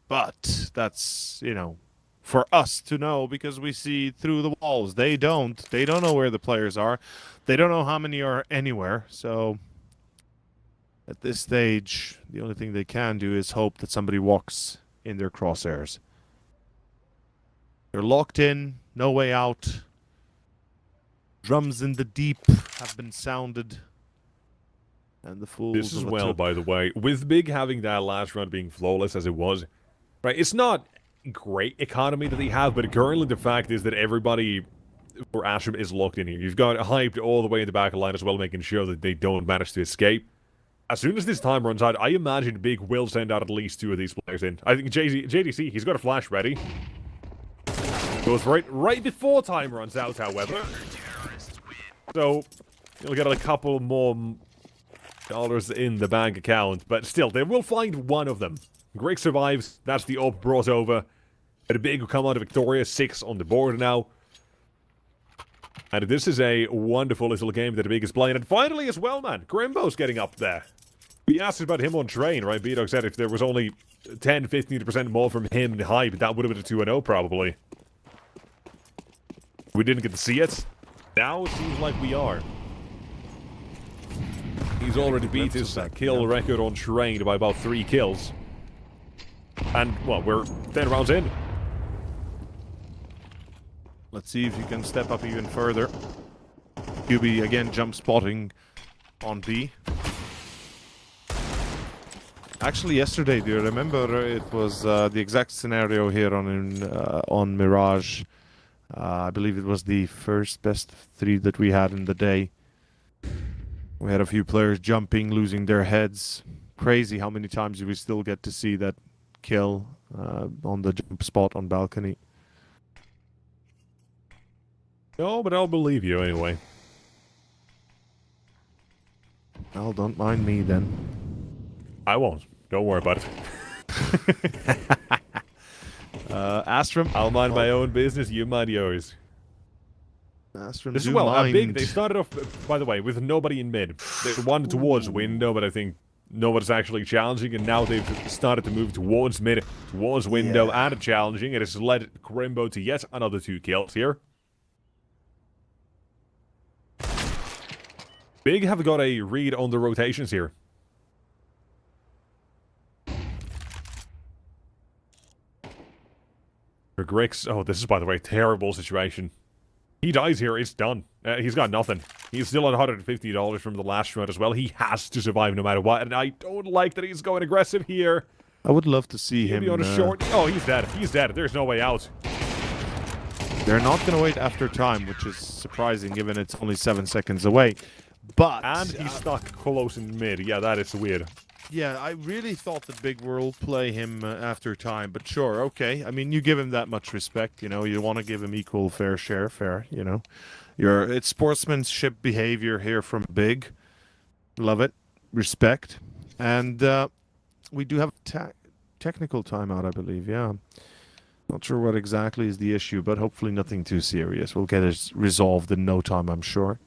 But that's, you know, for us to know, because we see through the walls. They don't. They don't know where the players are. They don't know how many are anywhere. So at this stage, the only thing they can do is hope that somebody walks in their crosshairs. They're locked in, no way out. Drums in the deep have been sounded. And the fools. This as well, by the way, with Big having that last round being flawless as it was, right, it's not great economy that they have, but currently the fact is that everybody for Astrum is locked in here. You've got Hyped all the way in the back of the line as well, making sure that they don't manage to escape. As soon as this time runs out, I imagine Big will send out at least 2 of these players in. I think JDC, he's got a flash ready. Goes right before time runs out, however. So, you'll get a couple more dollars in the bank account. But still, they will find one of them. Greg survives. That's the op brought over. And Big will come out victorious. 6 on the board now. And this is a wonderful little game that Big is playing. And finally as well, man, Crimbo's getting up there. We asked about him on train, right? B-Dog said if there was only 10-15% more from him and Hype, that would have been a 2-0 probably. We didn't get to see it. Now it seems like we are. He's already beat his kill record on train by about 3 kills. And, well, we're 10 rounds in. Let's see if you can step up even further. QB again jump spotting on B. Actually, yesterday, do you remember? It was the exact scenario here on Mirage. I believe it was the first best of 3 that we had in the day. We had a few players jumping, losing their heads. Crazy how many times we still get to see that kill on the jump spot on balcony. No, but I'll believe you anyway. Well, don't mind me then. I won't. Don't worry about it. Astrum, I'll mind my own business, you mind yours. Astrum, This do is well, mind. big. They started off, by the way, with nobody in mid. They wanted towards window, but I think nobody's actually challenging, and now they've started to move towards mid, towards window, and challenging. It has led Crimbo to yet another 2 kills here. Big have got a read on the rotations here. For Grix, oh, this is, by the way, a terrible situation. He dies here, it's done. He's got nothing. He's still on $150 from the last round as well. He has to survive no matter what, and I don't like that he's going aggressive here. I would love to see him. Maybe on a short... Oh, he's dead. He's dead. There's no way out. They're not going to wait after time, which is surprising given it's only 7 seconds away. But... And he's stuck close in mid. Yeah, that is weird. Yeah, I really thought that Big will play him after time, but sure, okay. I mean, you give him that much respect, you know. You want to give him equal fair share, you know. It's sportsmanship behavior here from Big. Love it. Respect. And we do have technical timeout, I believe, yeah. Not sure what exactly is the issue, but hopefully nothing too serious. We'll get it resolved in no time, I'm sure.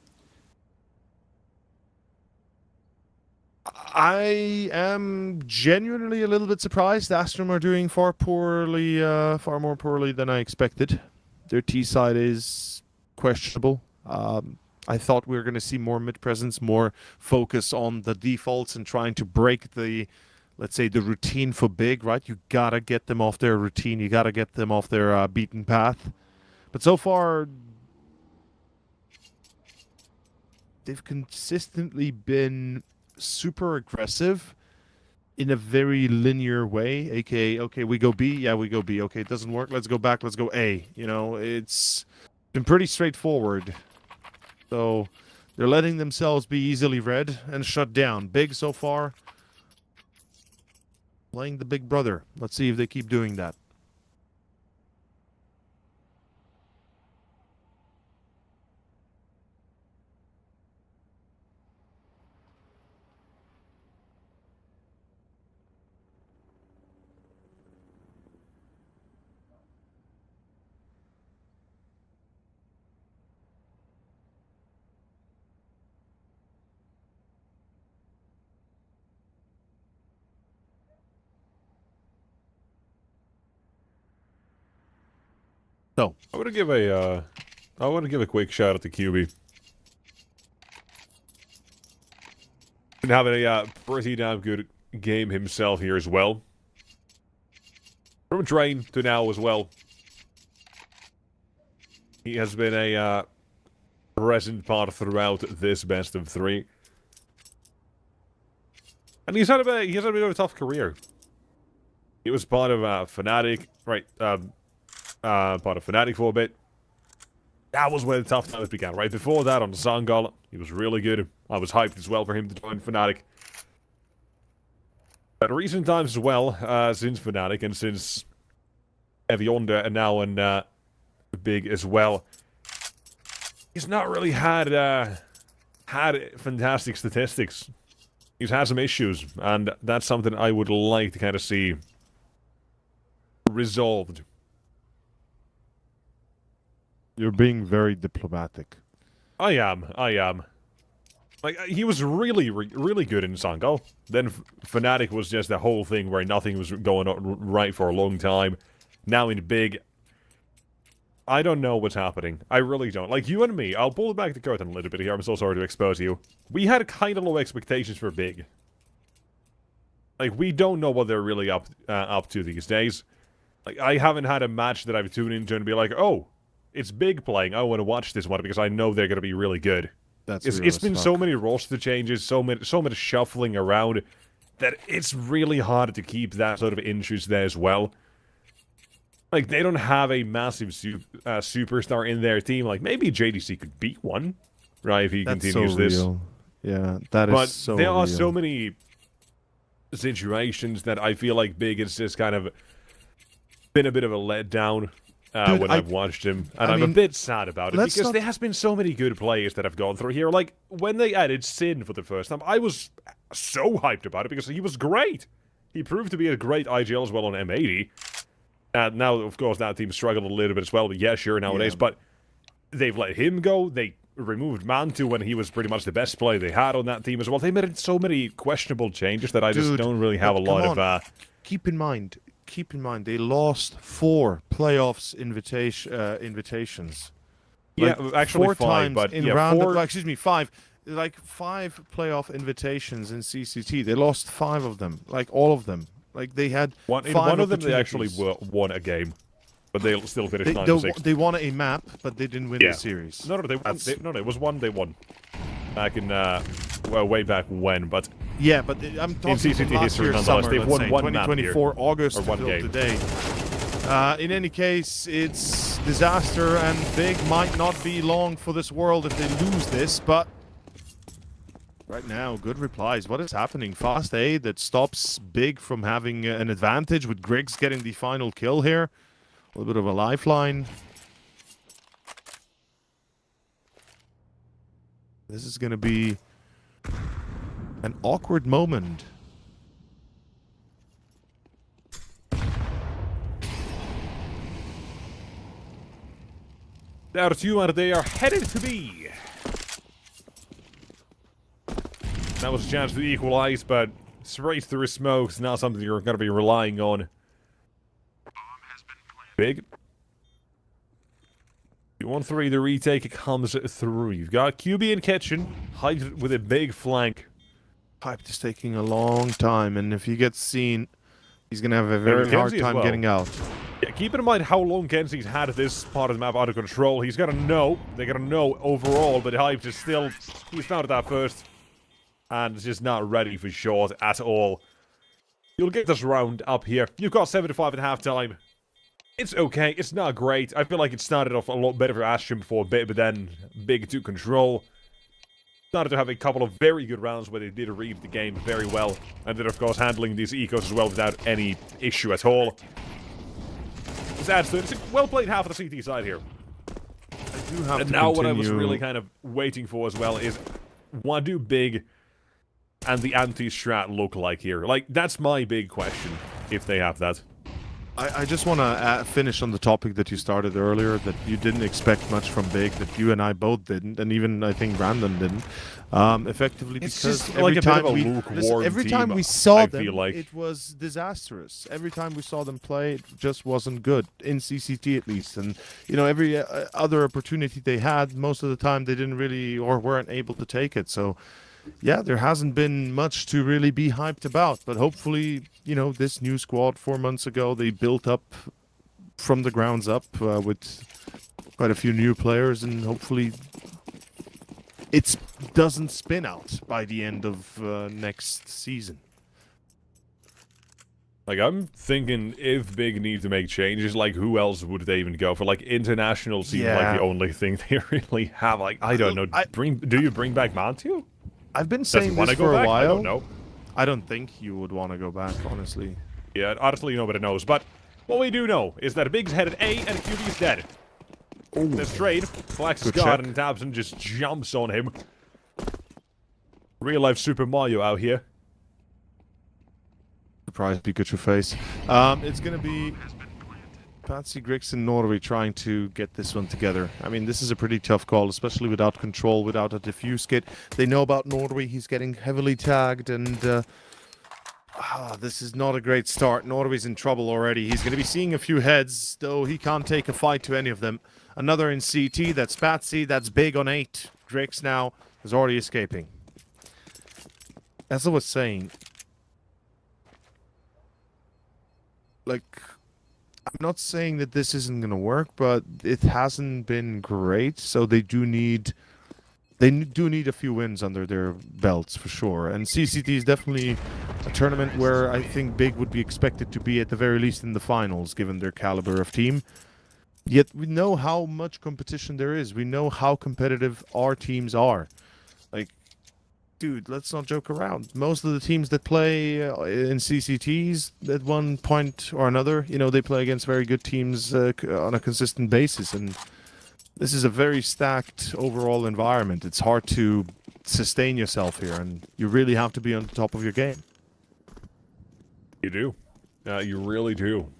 I am genuinely a little bit surprised. Astrum are doing far more poorly than I expected. Their T side is questionable. I thought we were going to see more mid presence, more focus on the defaults and trying to break the, let's say, the routine for Big, right? You gotta get them off their routine. You gotta get them off their beaten path. But so far, they've consistently been super aggressive in a very linear way, aka, okay, we go B, yeah, we go B, okay, it doesn't work, let's go back, let's go A. You know, it's been pretty straightforward. So they're letting themselves be easily read and shut down. Big so far, playing the big brother. Let's see if they keep doing that. So I want to give a quick shout out to QB. Been having a pretty damn good game himself here as well. From Drain to now as well. He has been a present part throughout this best of 3. And he's had a bit of a tough career. He was part of Fnatic, right? Part of Fnatic for a bit. That was where the tough times began, right? Before that, on Zangal, he was really good. I was hyped as well for him to join Fnatic. But recent times as well, since Fnatic and since Evionda and now in Big as well, he's not really had fantastic statistics. He's had some issues, and that's something I would like to kind of see resolved. you're being very diplomatic. I am. Like, he was really good in Sangal. Then Fnatic was just the whole thing where nothing was going on right for a long time. Now in Big, I don't know what's happening. I really don't. Like, you and me, I'll pull back the curtain a little bit here. I'm so sorry to expose you. We had kind of low expectations for Big. Like, we don't know what they're really up to these days. Like, I haven't had a match that I've tuned into and be like, oh, it's Big playing. I want to watch this one because I know they're going to be really good. It's been so many roster changes, so much shuffling around, that it's really hard to keep that sort of interest there as well. Like, they don't have a massive superstar in their team. Like, maybe JDC could beat one, right? If he That's continues so this. real. Yeah, that is But so there are real. so many situations that I feel like Big has just kind of been a bit of a letdown Dude, when I've watched him, and I I'm a mean, bit sad about it let's because not- there has been so many good players that have gone through here. Like when they added Sin for the first time, I was so hyped about it because he was great. He proved to be a great IGL as well on M80. And now, of course, that team struggled a little bit as well. But yeah, sure, nowadays. Yeah. But they've let him go. They removed Mantu when he was pretty much the best player they had on that team as well. They made so many questionable changes that I just Dude, don't really have a but lot come of... keep in mind, they lost 4 playoffs invitations. Yeah, Like, actually 4 5, times but in yeah, round. 4... Excuse me, 5. Like 5 playoff invitations in CCT. They lost 5 of them. Like all of them. Like they had in 5 one of them, they actually opportunities. wone a game. But they still finished They, 9-6. they won a map, but they didn't win Yeah. the series. No, they won. No, it was one they won. Back in, well, way back when, but... Yeah, but I'm talking CCT from last history, year's nonetheless. summer, They've let's won say, one map here. 2024 August Or one till game. today. In any case, it's disaster, and Big might not be long for this world if they lose this, but right now, good replies. What is happening? Fast A that stops Big from having an advantage, with Griggs getting the final kill here. A little bit of a lifeline. This is going to be an awkward moment. There are 2 and they are headed to B. That was a chance to equalize, but straight through smoke is not something you're going to be relying on. Big. 2-1-3, the retake comes through. You've got QB and Kitchen, hyped with a big flank. Hype is taking a long time, and if he gets seen, he's going to have a very hard Kenzie as time well. getting out. Yeah, keep in mind how long Kenzie's had this part of the map under control. He's got to know. They're going to know overall, but Hype is still... He's found it out first. And is just not ready for short at all. You'll get this round up here. You've got 75 at halftime. It's okay. It's not great. I feel like it started off a lot better for Ashton for a bit, but then Big took control. Started to have a couple of very good rounds where they did read the game very well. And then, of course, handling these ecos as well without any issue at all. This adds to it. It's a well-played half of the CT side here. I do have And to now what I was continue- really kind of waiting for as well is what do Big and the anti-strat look like here? Like, that's my big question, if they have that. I just want to finish on the topic that you started earlier, that you didn't expect much from Big, that you and I both didn't, and even I think Brandon didn't. Effectively, It's because just every like a bit time of a we lukewarm every time team, we saw I them, feel like. it was disastrous. Every time we saw them play, it just wasn't good in CCT at least. And you know, every other opportunity they had, most of the time they didn't really or weren't able to take it. So. Yeah, there hasn't been much to really be hyped about, but hopefully, you know, this new squad 4 months ago, they built up from the grounds up with quite a few new players, and hopefully it doesn't spin out by the end of next season. Like, I'm thinking if Big need to make changes, like, who else would they even go for? Like, international seems like Yeah. the only thing they really have. Like, I don't know. Do you bring back Mantu? I've been Does he saying want this to go for a back? while. I don't know. I don't think you would want to go back, honestly. Yeah, honestly, nobody knows. But what we do know is that Big's headed A and QB's dead. This trade, Flax is Good gone check. and Tabson just jumps on him. Real life Super Mario out here. Surprise Pikachu face. It's gonna be Patsy, Griggs, and Norway trying to get this one together. I mean, this is a pretty tough call, especially without control, without a diffuse kit. They know about Norway. He's getting heavily tagged, and this is not a great start. Norway's in trouble already. He's going to be seeing a few heads, though he can't take a fight to any of them. Another in CT. That's Patsy. That's Big on 8. Griggs now is already escaping. As I was saying, like, I'm not saying that this isn't going to work, but it hasn't been great. So they do need a few wins under their belts for sure. And CCT is definitely a tournament where I think Big would be expected to be at the very least in the finals, given their caliber of team. Yet we know how much competition there is. We know how competitive our teams are. Like, dude, let's not joke around. Most of the teams that play in CCTs at one point or another, you know, they play against very good teams on a consistent basis. And this is a very stacked overall environment. It's hard to sustain yourself here, and you really have to be on the top of your game. You do. You really do.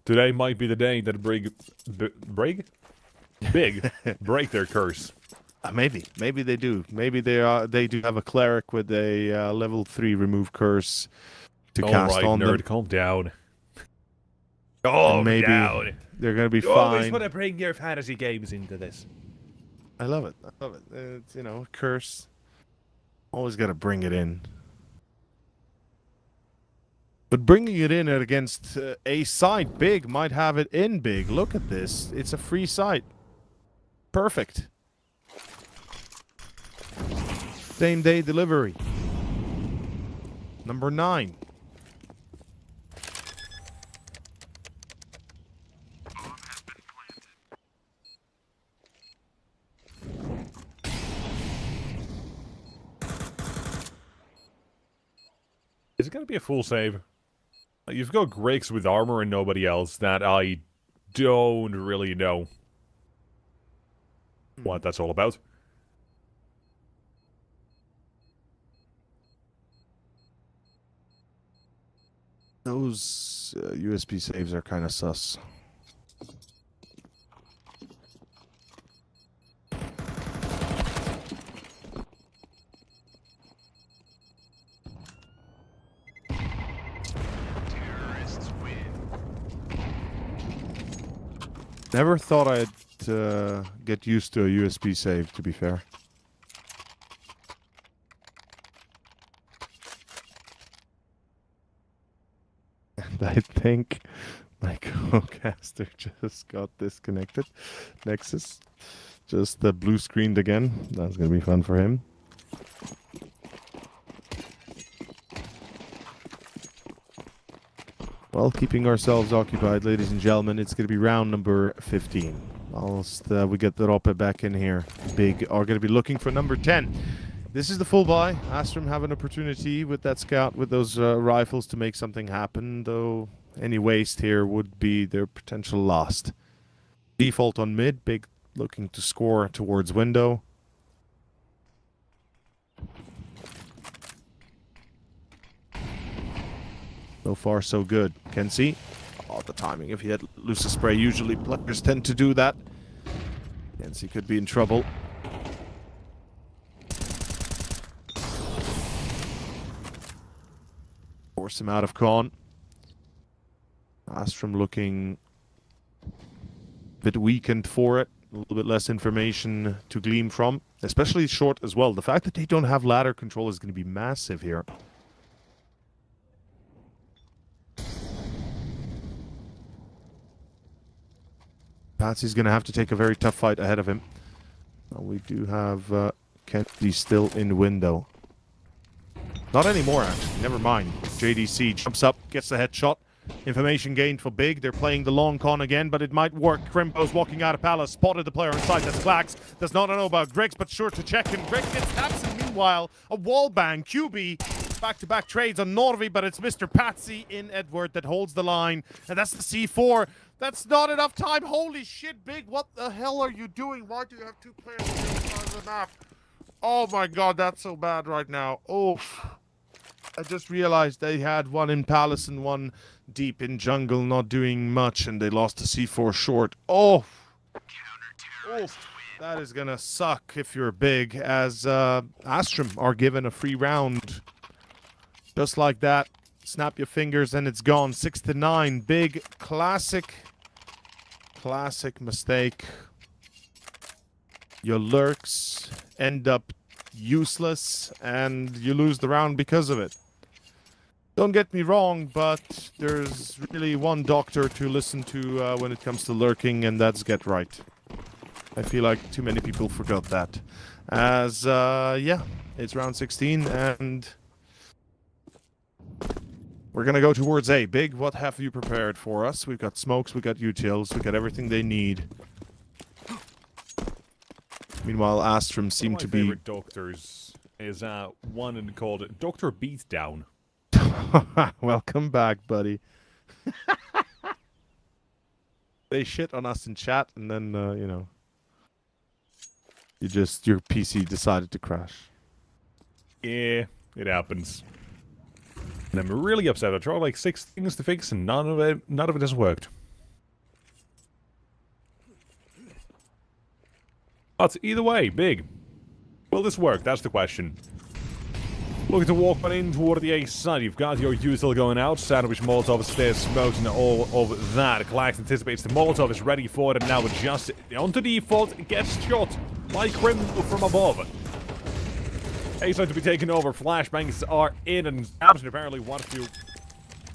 Today might be the day that big break their curse. Maybe they do. Maybe they do have a cleric with a level 3 remove curse to cast right, on nerd, them. calm down. And maybe they're gonna be You always fine. want to bring your fantasy games into this. I love it. I love it. It's, you know, a curse. Always gotta bring it in. But bringing it in against a site, Big might have it in Big. Look at this. It's a free site. Perfect. Same day delivery. Number 9. Is it going to be a full save? You've got Griggs with armor and nobody else. That I don't really know what that's all about. Those USB saves are kind of sus. Never thought I'd get used to a USB save, to be fair. And I think my co-caster just got disconnected. Nexus. Just blue screened again. That's going to be fun for him. Well, keeping ourselves occupied, ladies and gentlemen, it's going to be round number 15. Whilst we get the Rope back in here, Big are going to be looking for number 10. This is the full buy. Astrum have an opportunity with that scout, with those rifles, to make something happen, though any waste here would be their potential lost. Default on mid, Big looking to score towards window. So far, so good. Can see. Oh, the timing. If he had Lucis Spray, usually players tend to do that. Kenzie could be in trouble. Force him out of con. Astrum looking a bit weakened for it. A little bit less information to glean from. Especially short as well. The fact that they don't have ladder control is going to be massive here. Patsy's going to have to take a very tough fight ahead of him. We do have Kennedy still in window. Not anymore, actually. Never mind. JDC jumps up, gets the headshot. Information gained for Big. They're playing the long con again, but it might work. Crimpo's walking out of Palace. Spotted the player inside. That's Flax. Does not know about Griggs, but sure to check him. Griggs gets taps, and meanwhile, a wall bang. QB back-to-back trades on Norvi, but it's Mr. Patsy in Edward that holds the line. And that's the C4. That's not enough time. Holy shit, Big. What the hell are you doing? Why do you have two players on the other side of the map? Oh my god, that's so bad right now. Oh, I just realized they had one in Palace and one deep in jungle, not doing much, and they lost the C4 short. Oh, that is gonna suck if you're Big, as Astrum are given a free round. Just like that. Snap your fingers and it's gone. 6-9. Big classic mistake. Your lurks end up useless and you lose the round because of it. Don't get me wrong, but there's really one doctor to listen to when it comes to lurking, and that's Get Right. I feel like too many people forgot that. As, yeah, it's round 16 and We're gonna go towards A. Big, what have you prepared for us? We've got smokes, we got utils, we got everything they need. Meanwhile, Astrum seem to be... One of my favorite doctors is one called Dr. Beatdown. Welcome back, buddy. They shit on us in chat, and then, you know... your PC decided to crash. Yeah, it happens. And I'm really upset. I tried like 6 things to fix, and none of it has worked. But either way, Big. Will this work? That's the question. Looking to walk on in toward the A side. You've got your util going out. Sandwich Molotov stairs smoked and all of that. Klax anticipates the Molotov is ready for it and now adjusts it. Onto default, it gets shot by Crimbo from above. A side to be taken over. Flashbangs are in, and Samson apparently wants to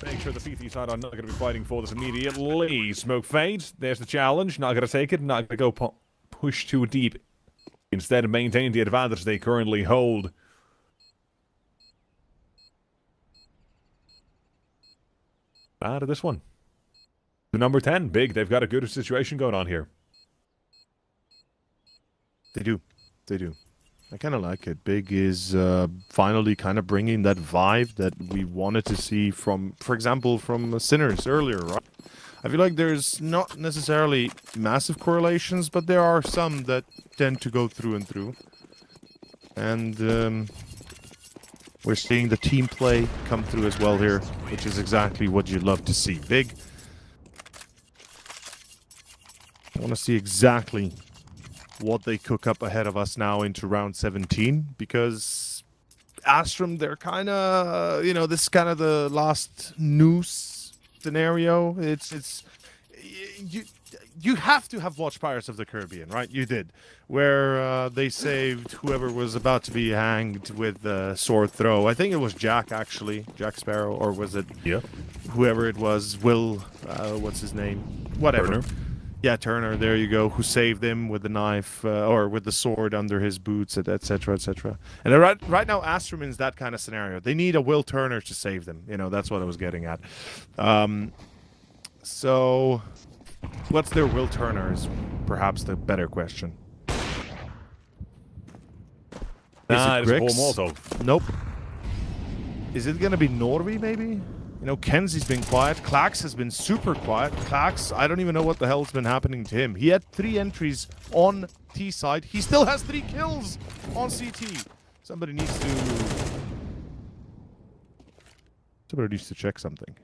make sure the CT side are not going to be fighting for this immediately. Smoke fades. There's the challenge. Not going to take it. Not going to go push too deep. Instead, maintain the advantage they currently hold. Out of this one. The number 10, Big. They've got a good situation going on here. They do. They do. I kind of like it. Big is finally kind of bringing that vibe that we wanted to see from, for example, from Sinners earlier, right? I feel like there's not necessarily massive correlations, but there are some that tend to go through and through. And we're seeing the team play come through as well here, which is exactly what you'd love to see. Big. I want to see exactly what they cook up ahead of us now into round 17, because Astrum, they're kind of, you know, this is kind of the last noose scenario. You have to have watched Pirates of the Caribbean, right? You did, where they saved whoever was about to be hanged with a sword throw. I think it was Jack, actually, Jack Sparrow, or was it whoever it was, Will, what's his name? Whatever. Turner. Yeah, Turner, there you go, who saved him with the knife, or with the sword under his boots, etc., etc. And right now, Astrum is that kind of scenario. They need a Will Turner to save them. You know, that's what I was getting at. So, what's their Will Turner is perhaps the better question. Nah, it's Grix? Molotov. Nope. Is it gonna be Norby, maybe? You know, Kenzie's been quiet. Klax has been super quiet. Klax, I don't even know what the hell's been happening to him. He had 3 entries on T side. He still has 3 kills on CT. Somebody needs to check something.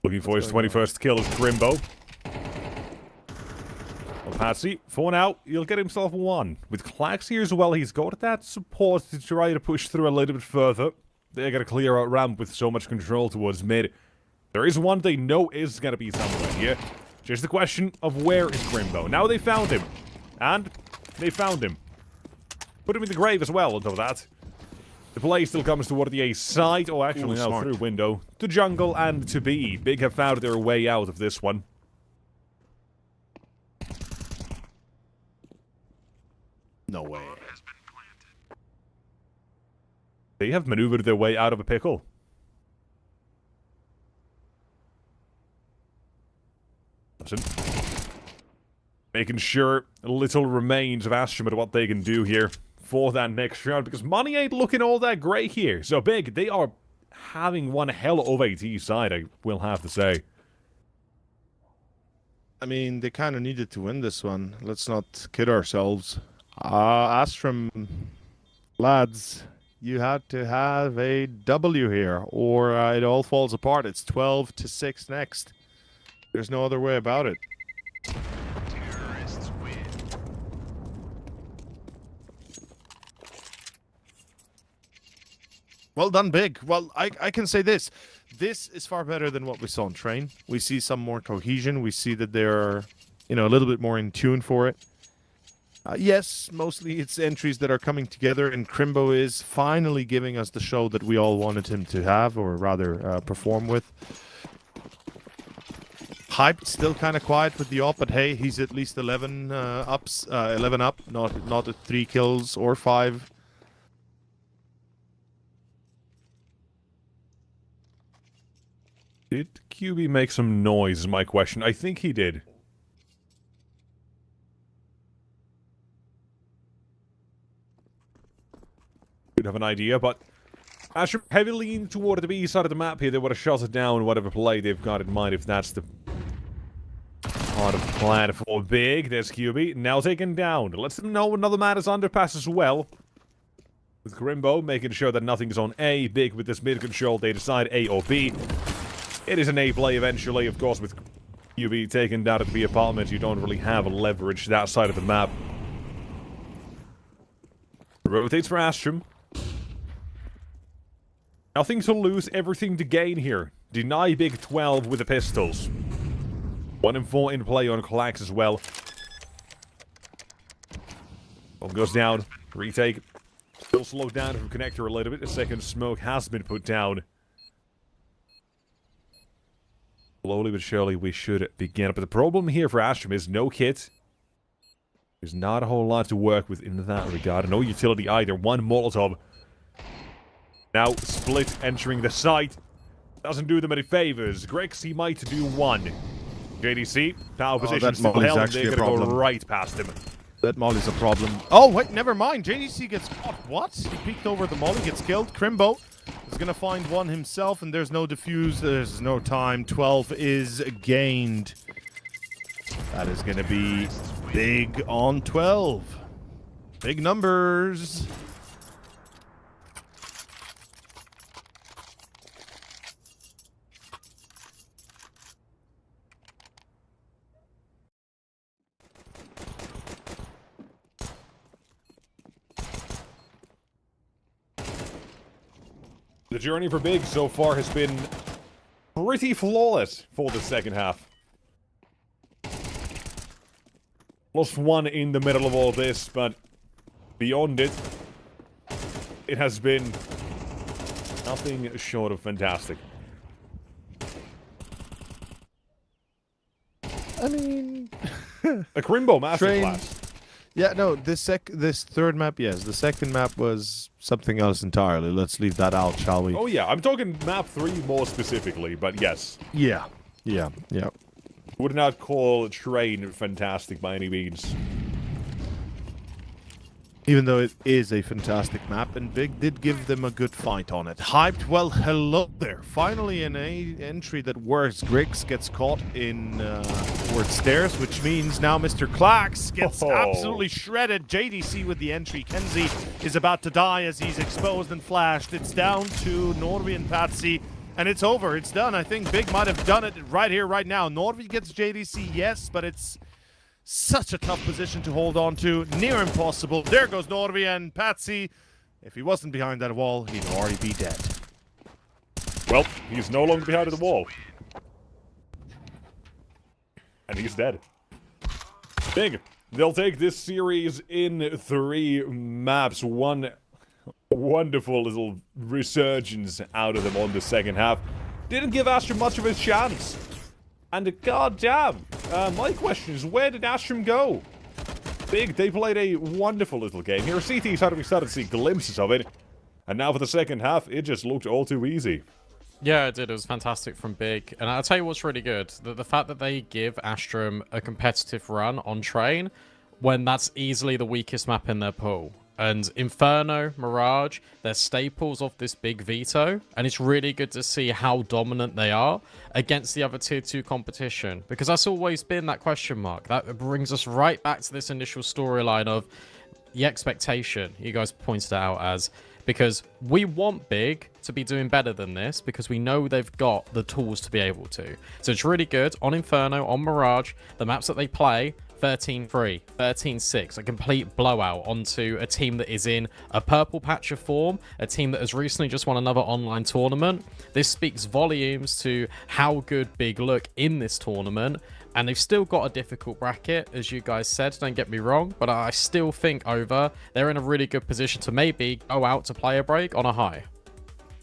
Looking for his 21st kill is Crimbo. Well, Patsy, for now, he'll get himself 1. With Klax here as well, he's got that support to try to push through a little bit further. They're going to clear out ramp with so much control towards mid. There is one they know is going to be somewhere here. Just the question of where is Crimbo. Now they found him. And they found him. Put him in the grave as well, although that. The play still comes toward the A side. Oh, actually, no, through window. To jungle and to B. Big have found their way out of this one. No way. They have maneuvered their way out of a pickle. Making sure little remains of Astrum at what they can do here for that next round, because money ain't looking all that great here. So Big, they are having one hell of a T side, I will have to say. I mean, they kind of needed to win this one. Let's not kid ourselves. Astrum, lads, you had to have a W here, or it all falls apart. It's 12-6 next. There's no other way about it. Terrorists win. Well done, Big. Well, I can say this. This is far better than what we saw in Train. We see some more cohesion. We see that they're, you know, a little bit more in tune for it. Yes, mostly it's entries that are coming together, and Crimbo is finally giving us the show that we all wanted him to have, or rather perform with. Hyped, still kind of quiet with the op, but hey, he's at least 11 up, not at 3 kills or 5. QB make some noise is my question. I think he did. Could have an idea, but Astrum heavily leaning toward the B side of the map here. They would have shot it down, whatever play they've got in mind, if that's the part of the plan for Big. There's QB, now taken down. Lets them know another man is underpass as well. With Grimbo making sure that nothing's on A. Big with this mid control, they decide A or B. It is an A play eventually, of course, with QB taken down at the B apartment. You don't really have a leverage that side of the map. Rotates for Astrum. Nothing to lose, everything to gain here. Deny Big 12 with the pistols. 1 and 4 in play on Clax as well. Bomb goes down. Retake. Still slowed down from connector a little bit. The second smoke has been put down. Slowly but surely we should begin. But the problem here for Astrum is no kit. There's not a whole lot to work with in that regard. No utility either. 1 Molotov. Now Split entering the site. Doesn't do them any favors. Grex, he might do 1. JDC, power position still held, and they're gonna go right past him. That Molly's a problem. Oh, wait, never mind. JDC gets caught. What? He peeked over the Molly, gets killed. Crimbo is going to find one himself, and there's no defuse. There's no time. 12 is gained. That is going to be Big on 12. Big numbers. The journey for Big so far has been pretty flawless for the second half. Lost 1 in the middle of all this, but beyond it, it has been nothing short of fantastic. I mean... A Crimbo masterclass. Yeah, no, this third map, yes. The second map was something else entirely. Let's leave that out, shall we? Oh yeah, I'm talking map 3 more specifically, but yes. Yeah. Would not call Train fantastic by any means. Even though it is a fantastic map, and Big did give them a good fight on it. Hyped, well, hello there. Finally an entry that works. Griggs gets caught in towards stairs, which means now Mr. Clax gets absolutely shredded. JDC with the entry. Kenzie is about to die as he's exposed and flashed. It's down to Norby and Patsy, and it's over. It's done. I think Big might have done it right here, right now. Norby gets JDC, yes, but it's such a tough position to hold on to. Near impossible. There goes Norby, and Patsy, if he wasn't behind that wall, he'd already be dead. Well, he's no longer behind the wall. And he's dead. Big. They'll take this series in 3 maps. One wonderful little resurgence out of them on the second half. Didn't give Astrum much of a chance. And goddamn, my question is, where did Astrum go? Big, they played a wonderful little game here. CT started to see glimpses of it. And now for the second half, it just looked all too easy. Yeah, it did. It was fantastic from Big. And I'll tell you what's really good. The fact that they give Astrum a competitive run on Train when that's easily the weakest map in their pool. And Inferno, Mirage, they're staples of this Big veto. And it's really good to see how dominant they are against the other Tier 2 competition. Because that's always been that question mark. That brings us right back to this initial storyline of the expectation. You guys pointed it out as... Because we want Big to be doing better than this, because we know they've got the tools to be able to. So it's really good on Inferno, on Mirage, the maps that they play, 13-3, 13-6, a complete blowout onto a team that is in a purple patch of form, a team that has recently just won another online tournament. This speaks volumes to how good Big look in this tournament. And they've still got a difficult bracket, as you guys said, don't get me wrong, but I still think they're in a really good position to maybe go out to play a break on a high.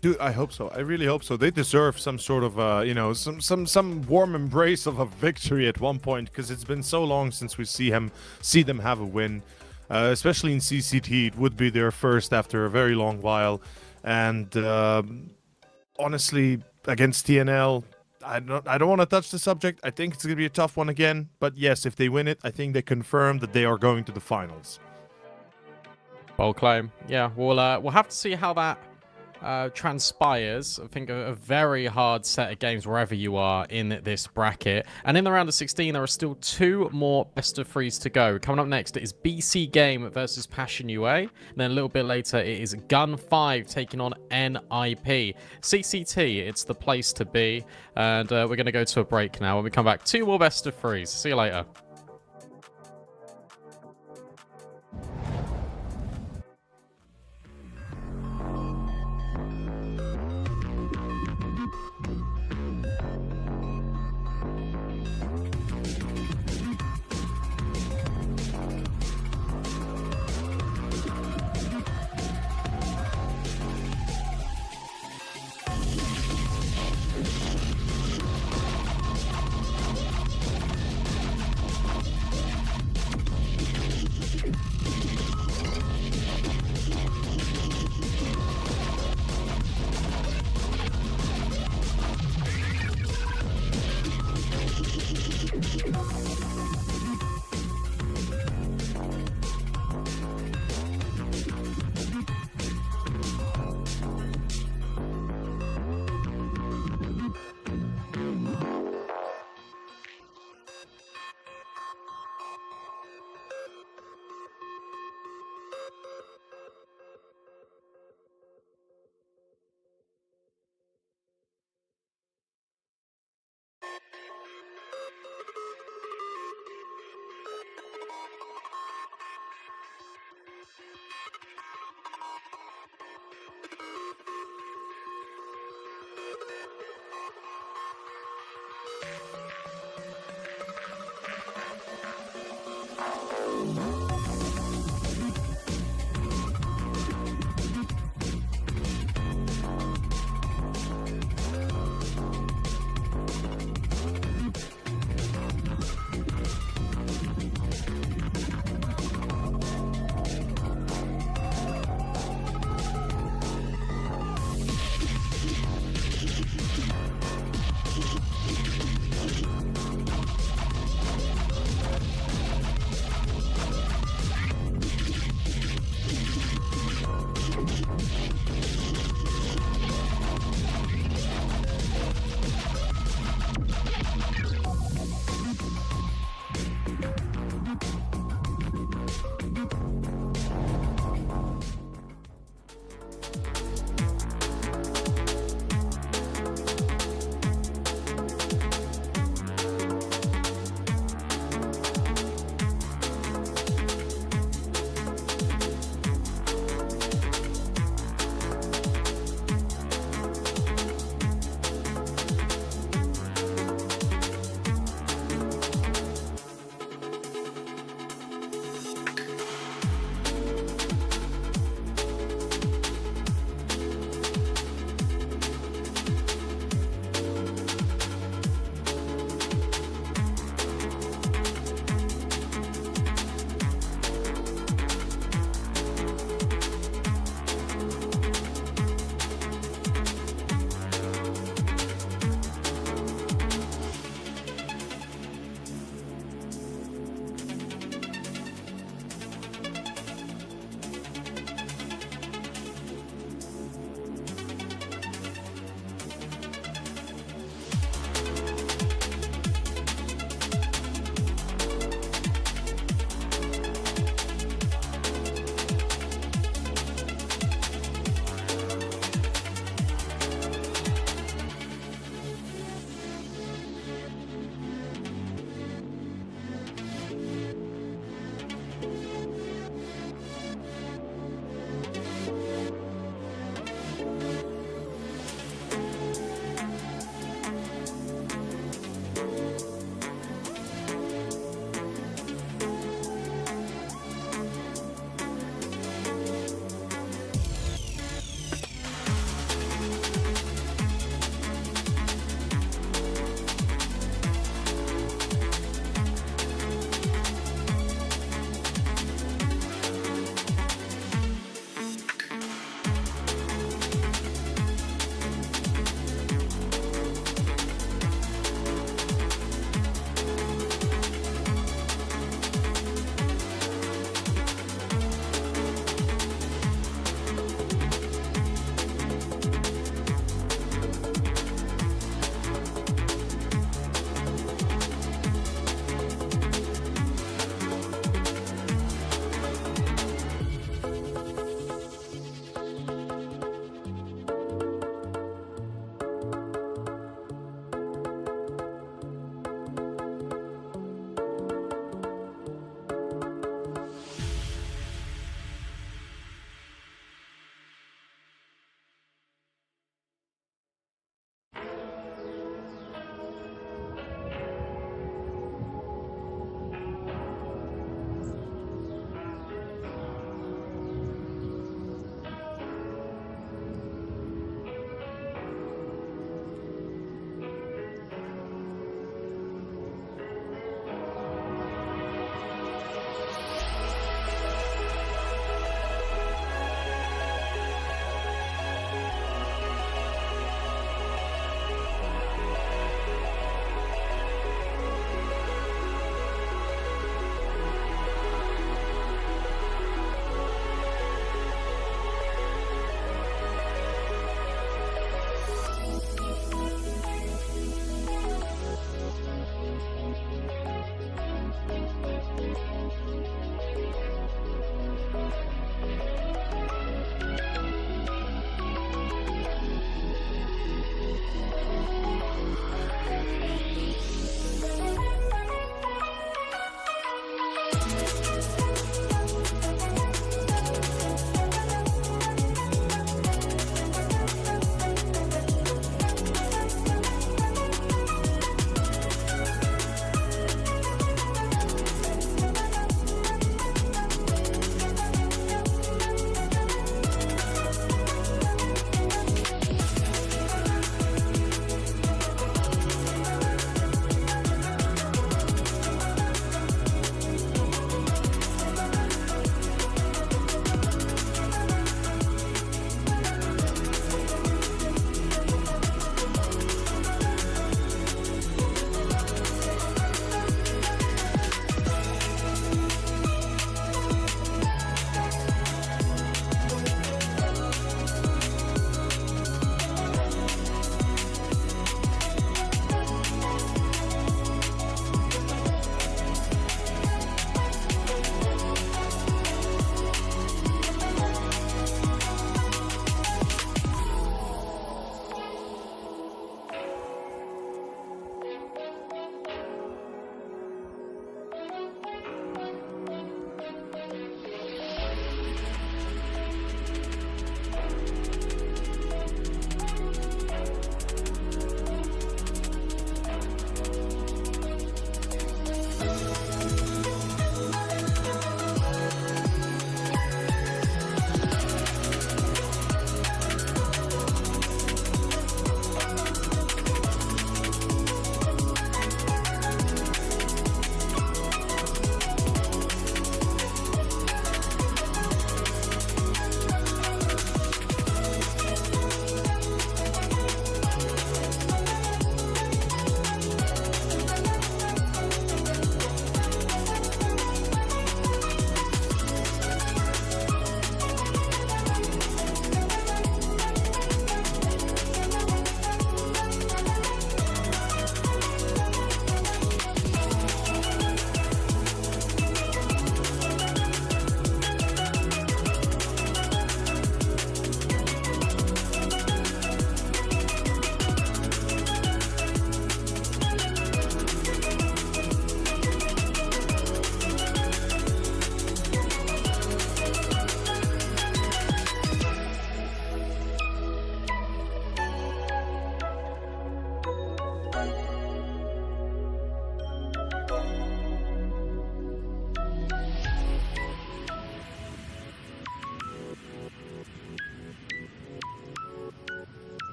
Dude, I hope so. I really hope so. They deserve some sort of, you know, some warm embrace of a victory at one point, because it's been so long since we see them have a win, especially in CCT. It would be their first after a very long while, and honestly, against TNL, I don't want to touch the subject. I think it's going to be a tough one again. But yes, if they win it, I think they confirm that they are going to the finals. Bold claim. Yeah, we'll have to see how that transpires. I think a very hard set of games wherever you are in this bracket. And in the round of 16, there are still 2 more best of 3s to go. Coming up next is BC Game versus Passion UA. And then a little bit later, it is GUN5 taking on NIP. CCT, it's the place to be. And we're going to go to a break now. When we come back, 2 more best of 3s. See you later.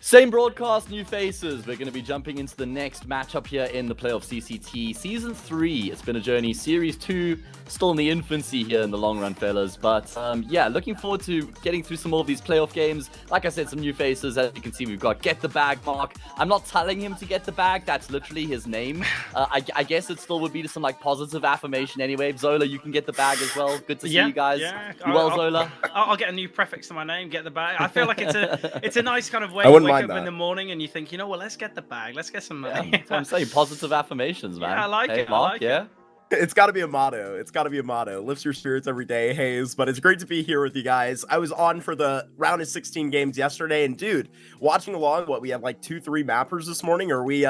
Same broadcast, new faces. We're going to be jumping into the next matchup here in the playoff CCT. Season 3, it's been a journey. Series 2, still in the infancy here in the long run, fellas. But yeah, looking forward to getting through some more of these playoff games. Like I said, some new faces. As you can see, we've got Get the Bag Mark. I'm not telling him to get the bag. That's literally his name. I guess it still would be some like positive affirmation anyway. Zola, you can get the bag as well. Good to see you guys. Yeah. You well, Zola? I'll get a new prefix to my name, Get the Bag. I feel like it's a nice kind of way I to wouldn't wake mind up in that. the morning and you think, you know what, let's get the bag. Let's get some money. That's what I'm saying. Positive affirmations, man. Yeah, I like hey, it. Mark, I like yeah? it. It's got to be a motto. It's got to be a motto. Lifts your spirits every day, Hayes. But it's great to be here with you guys. I was on for the round of 16 games yesterday, and dude, watching along, we have like 2-3 mappers this morning? Are we,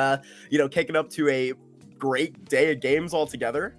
kicking up to a great day of games altogether?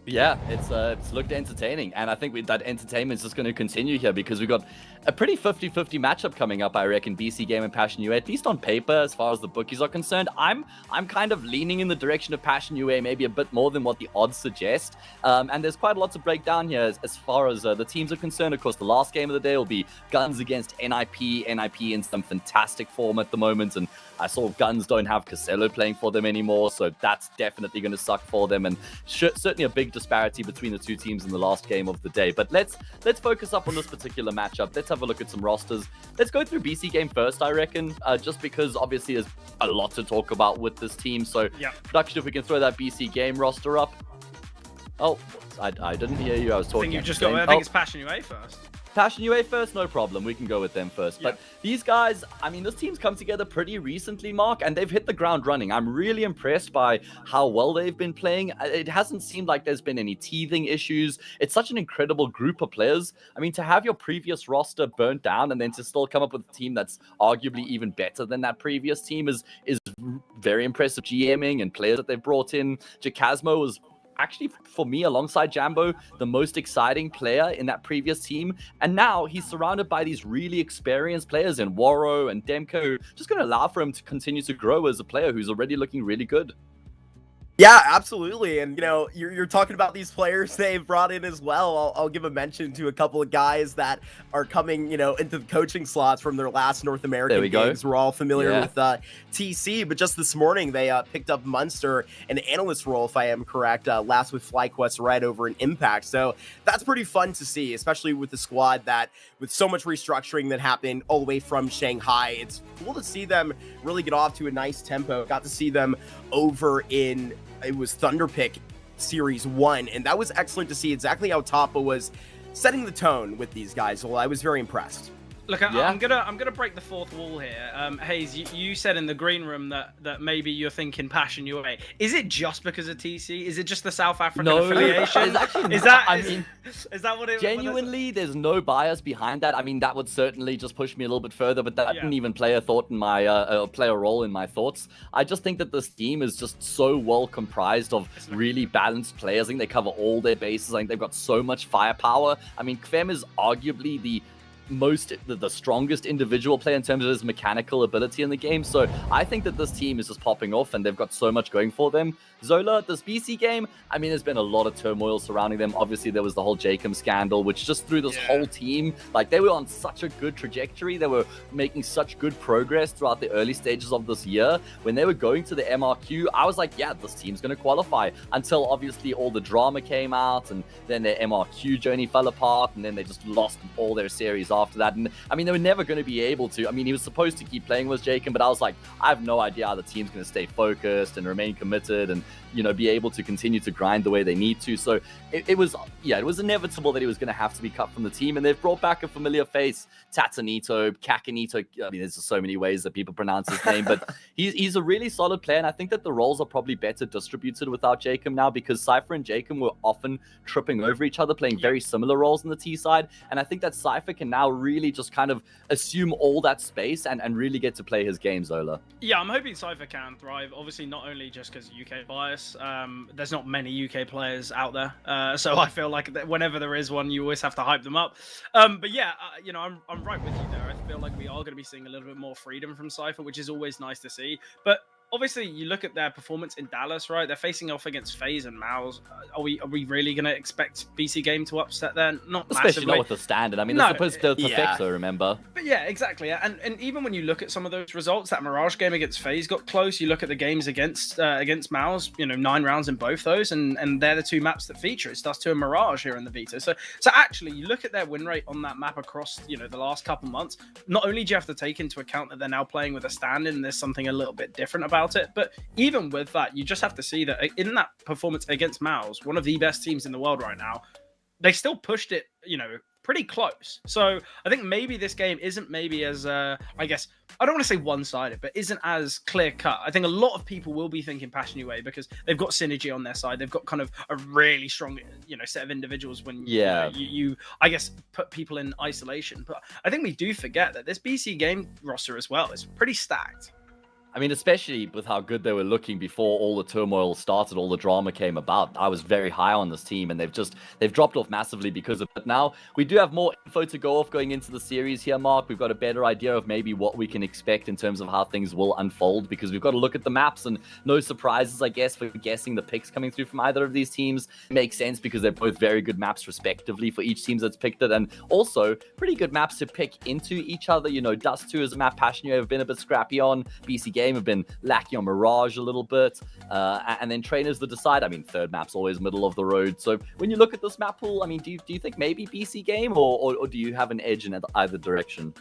Yeah, it's looked entertaining, and I think that entertainment is just going to continue here because we've got a pretty 50-50 matchup coming up, I reckon, BC Game and Passion UA, at least on paper, as far as the bookies are concerned. I'm kind of leaning in the direction of Passion UA, maybe a bit more than what the odds suggest, and there's quite a lot to break down here as far as the teams are concerned. Of course, the last game of the day will be Guns against NIP in some fantastic form at the moment, and I saw Guns don't have Casello playing for them anymore, so that's definitely going to suck for them, and certainly a big disparity between the two teams in the last game of the day. But let's focus up on this particular matchup. Let's have a look at some rosters. Let's go through BC Game first, I reckon, just because obviously there's a lot to talk about with this team. So production, if we can throw that BC Game roster up. Oh, I didn't hear you. I was talking. I think you've just got. I think it's Passion UA first. Passion UA first, no problem. We can go with them first. But these guys, I mean, this team's come together pretty recently, Mark, and they've hit the ground running. I'm really impressed by how well they've been playing. It hasn't seemed like there's been any teething issues. It's such an incredible group of players. I mean, to have your previous roster burnt down and then to still come up with a team that's arguably even better than that previous team is very impressive GMing and players that they've brought in. Jacasmo was actually, for me, alongside Jambo, the most exciting player in that previous team. And now he's surrounded by these really experienced players in Waro and Demko, just going to allow for him to continue to grow as a player who's already looking really good. Yeah, absolutely. And, you're talking about these players they've brought in as well. I'll give a mention to a couple of guys that are coming, into the coaching slots from their last North American games. We're all familiar with TC, but just this morning they picked up Munster, an analyst role, if I am correct, last with FlyQuest Red over in Impact. So that's pretty fun to see, especially with the squad that, with so much restructuring that happened all the way from Shanghai. It's cool to see them really get off to a nice tempo. Got to see them over in... It was Thunderpick Series 1, and that was excellent to see exactly how Toppa was setting the tone with these guys. Well, I was very impressed. Look, I'm gonna break the fourth wall here. Hayes, you said in the green room that maybe you're thinking Passion UA. Is it just because of TC? Is it just the South African affiliation? Is that what it? Genuinely, there's no bias behind that. I mean, that would certainly just push me a little bit further, but that didn't even play a thought in my play a role in my thoughts. I just think that this team is just so well comprised of really balanced players. I think they cover all their bases. I think they've got so much firepower. I mean, Kvem is arguably the strongest individual player in terms of his mechanical ability in the game. So I think that this team is just popping off and they've got so much going for them. Zola, this BC game, I mean, there's been a lot of turmoil surrounding them. Obviously, there was the whole Jacob scandal, which just threw this whole team. Like, they were on such a good trajectory. They were making such good progress throughout the early stages of this year. When they were going to the MRQ, I was like, yeah, this team's going to qualify. Until, obviously, all the drama came out, and then their MRQ journey fell apart, and then they just lost all their series after that. And, I mean, they were never going to be able to. I mean, he was supposed to keep playing with Jacob, but I was like, I have no idea how the team's going to stay focused and remain committed and, be able to continue to grind the way they need to. So it was inevitable that he was going to have to be cut from the team. And they've brought back a familiar face, Tatanito, Kakanito. I mean, there's just so many ways that people pronounce his name, but he's a really solid player. And I think that the roles are probably better distributed without Jacob now, because Cypher and Jacob were often tripping over each other, playing very similar roles on the T side. And I think that Cypher can now really just kind of assume all that space and really get to play his game, Zola. Yeah, I'm hoping Cypher can thrive. Obviously, not only just because UK bias. There's not many UK players out there, so I feel like whenever there is one, you always have to hype them up. But yeah, I'm right with you there. I feel like we are going to be seeing a little bit more freedom from Cypher, which is always nice to see. But obviously, you look at their performance in Dallas, right? They're facing off against FaZe and Mouse. Are we really going to expect BC Game to upset them? Not especially massively. not with the standard. I mean, they're supposed to yeah. Perfecto, remember? But yeah, exactly. And even when you look at some of those results, that Mirage game against FaZe got close. You look at the games against Mouse, 9 rounds in both those, and they're the 2 maps that feature. It's Dust 2 and Mirage here in the beta. So actually, you look at their win rate on that map across, the last couple months. Not only do you have to take into account that they're now playing with a stand-in, and there's something a little bit different about it, but even with that, you just have to see that in that performance against Mouse, one of the best teams in the world right now, they still pushed it, pretty close. So I think maybe this game isn't maybe as, I guess, I don't want to say one-sided, but isn't as clear-cut. I think a lot of people will be thinking Passion UA because they've got synergy on their side. They've got kind of a really strong, set of individuals when you I guess, put people in isolation. But I think we do forget that this BC game roster as well is pretty stacked. I mean, especially with how good they were looking before all the turmoil started, all the drama came about. I was very high on this team, and they've dropped off massively because of it. Now, we do have more info to go off going into the series here, Mark. We've got a better idea of maybe what we can expect in terms of how things will unfold, because we've got to look at the maps, and no surprises, I guess, for guessing the picks coming through from either of these teams. Makes sense because they're both very good maps respectively for each team that's picked it, and also pretty good maps to pick into each other. Dust 2 is a map Passion UA have been a bit scrappy on. BC Game have been lacking on Mirage a little bit, and then Trainers the Decide. I mean, third map's always middle of the road. So when you look at this map pool, I mean, do you think maybe BC Game, or do you have an edge in either direction?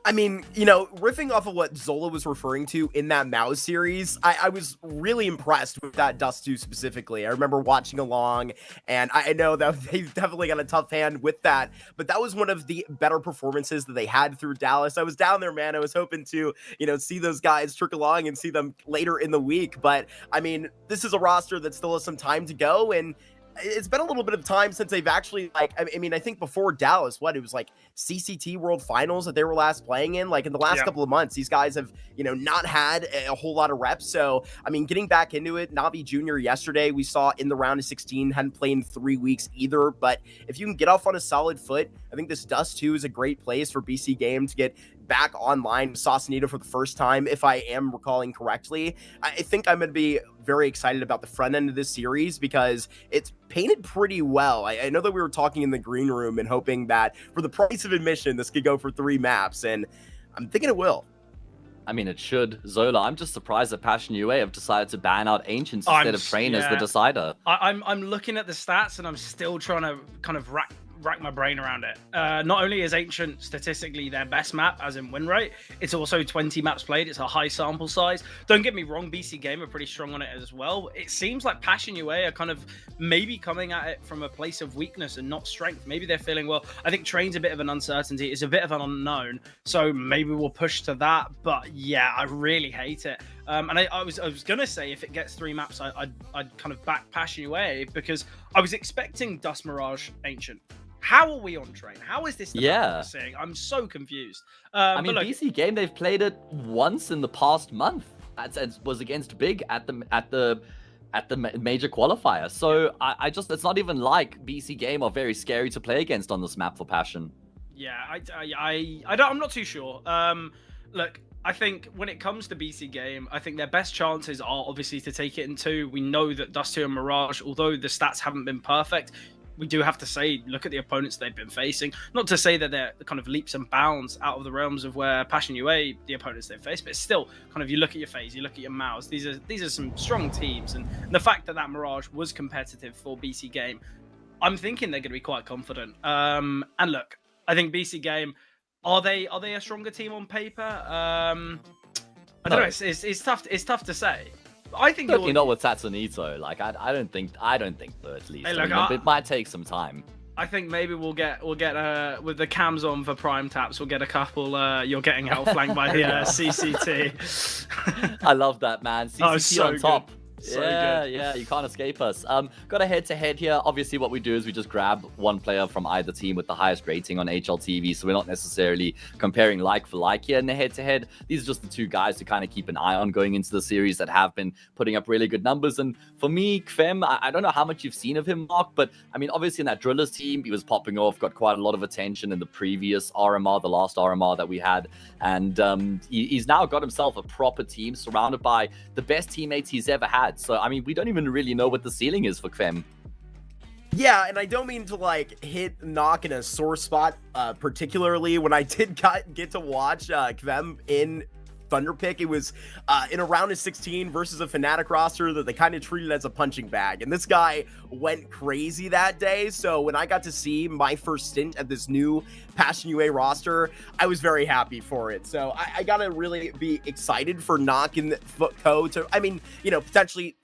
I mean, riffing off of what Zola was referring to in that Mouse series, I was really impressed with that Dust 2 specifically. I remember watching along, and I know that they definitely got a tough hand with that, but that was one of the better performances that they had through Dallas. I was down there, man. I was hoping to, see those guys trickle along and see them later in the week, but I mean, this is a roster that still has some time to go, and it's been a little bit of time since they've actually, I think before Dallas, it was like CCT World Finals that they were last playing in. Like in the last couple of months, these guys have, not had a whole lot of reps. So, I mean, getting back into it, Navi Jr. yesterday, we saw in the round of 16, hadn't played in 3 weeks either. But if you can get off on a solid foot, I think this Dust 2 is a great place for BC Game to get back online with Sausalito for the first time, if I am recalling correctly. I think I'm going to be very excited about the front end of this series because it's painted pretty well. I know that we were talking in the green room and hoping that for the price of admission, this could go for 3 maps, and I'm thinking it will. I mean, it should. Zola, I'm just surprised that Passion UA have decided to ban out Ancients instead of Train as the decider. I'm looking at the stats, and I'm still trying to kind of rack my brain around it. Not only is Ancient statistically their best map, as in win rate, it's also 20 maps played. It's a high sample size. Don't get me wrong, BC Game are pretty strong on it as well. It seems like Passion UA are kind of maybe coming at it from a place of weakness and not strength. Maybe they're feeling, well, I think Train's a bit of an uncertainty. It's a bit of an unknown. So maybe we'll push to that. But yeah, I really hate it. And I was going to say if it gets 3 maps, I'd kind of back Passion UA because I was expecting Dust Mirage Ancient. How are we on Train? How is this the map we're seeing? I'm so confused. I mean, BC Game, they've played it once in the past month. It was against Big at the major qualifier. So I just, it's not even like BC Game are very scary to play against on this map for Passion. Yeah, I'm not too sure. Look, I think when it comes to BC Game, I think their best chances are obviously to take it in 2. We know that Dust 2 and Mirage, although the stats haven't been perfect, we do have to say, look at the opponents they've been facing. Not to say that they're kind of leaps and bounds out of the realms of where Passion UA, the opponents they've faced, but it's still kind of, you look at your FaZe, you look at your Mouse. These are some strong teams, and the fact that Mirage was competitive for BC Game, I'm thinking they're going to be quite confident. And look, I think BC Game, are they a stronger team on paper? I don't know. It's tough to say. I think certainly not with Tatsunito. Like I don't think so, at least. Hey, look, it might take some time. I think maybe we'll get with the cams on for prime taps, we'll get a couple. You're getting outflanked by the CCT. I love that, man. CCT so on top. Good. So yeah, you can't escape us. Got a head-to-head here. Obviously, what we do is we just grab one player from either team with the highest rating on HLTV, so we're not necessarily comparing like for like here in the head-to-head. These are just the 2 guys to kind of keep an eye on going into the series that have been putting up really good numbers. And for me, Kvem, I don't know how much you've seen of him, Mark, but I mean, obviously in that Drillers team, he was popping off, got quite a lot of attention in the previous RMR, the last RMR that we had, and he's now got himself a proper team surrounded by the best teammates he's ever had. So, I mean, we don't even really know what the ceiling is for Kvem. Yeah, and I don't mean to like hit Knock in a sore spot, particularly when I did get to watch them in Thunderpick. It was in a round of 16 versus a Fnatic roster that they kind of treated as a punching bag, and this guy went crazy that day. So when I got to see my first stint at this new Passion UA roster, I was very happy for it. So I gotta really be excited for Knock in the Co to, I mean, you know, potentially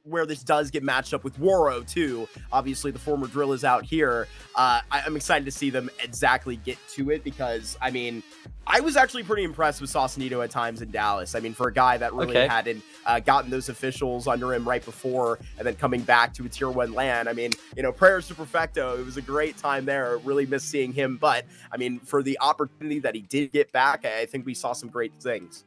where this does get matched up with Waro too. Obviously the former Drill is out here. I'm excited to see them exactly get to it, because I mean, I was actually pretty impressed with Sausalito at times in Dallas. I mean, for a guy that really hadn't gotten those officials under him right before and then coming back to a tier 1 LAN, I mean, you know, prayers to Perfecto. It was a great time there. Really miss seeing him, but I mean, for the opportunity that he did get back, I think we saw some great things.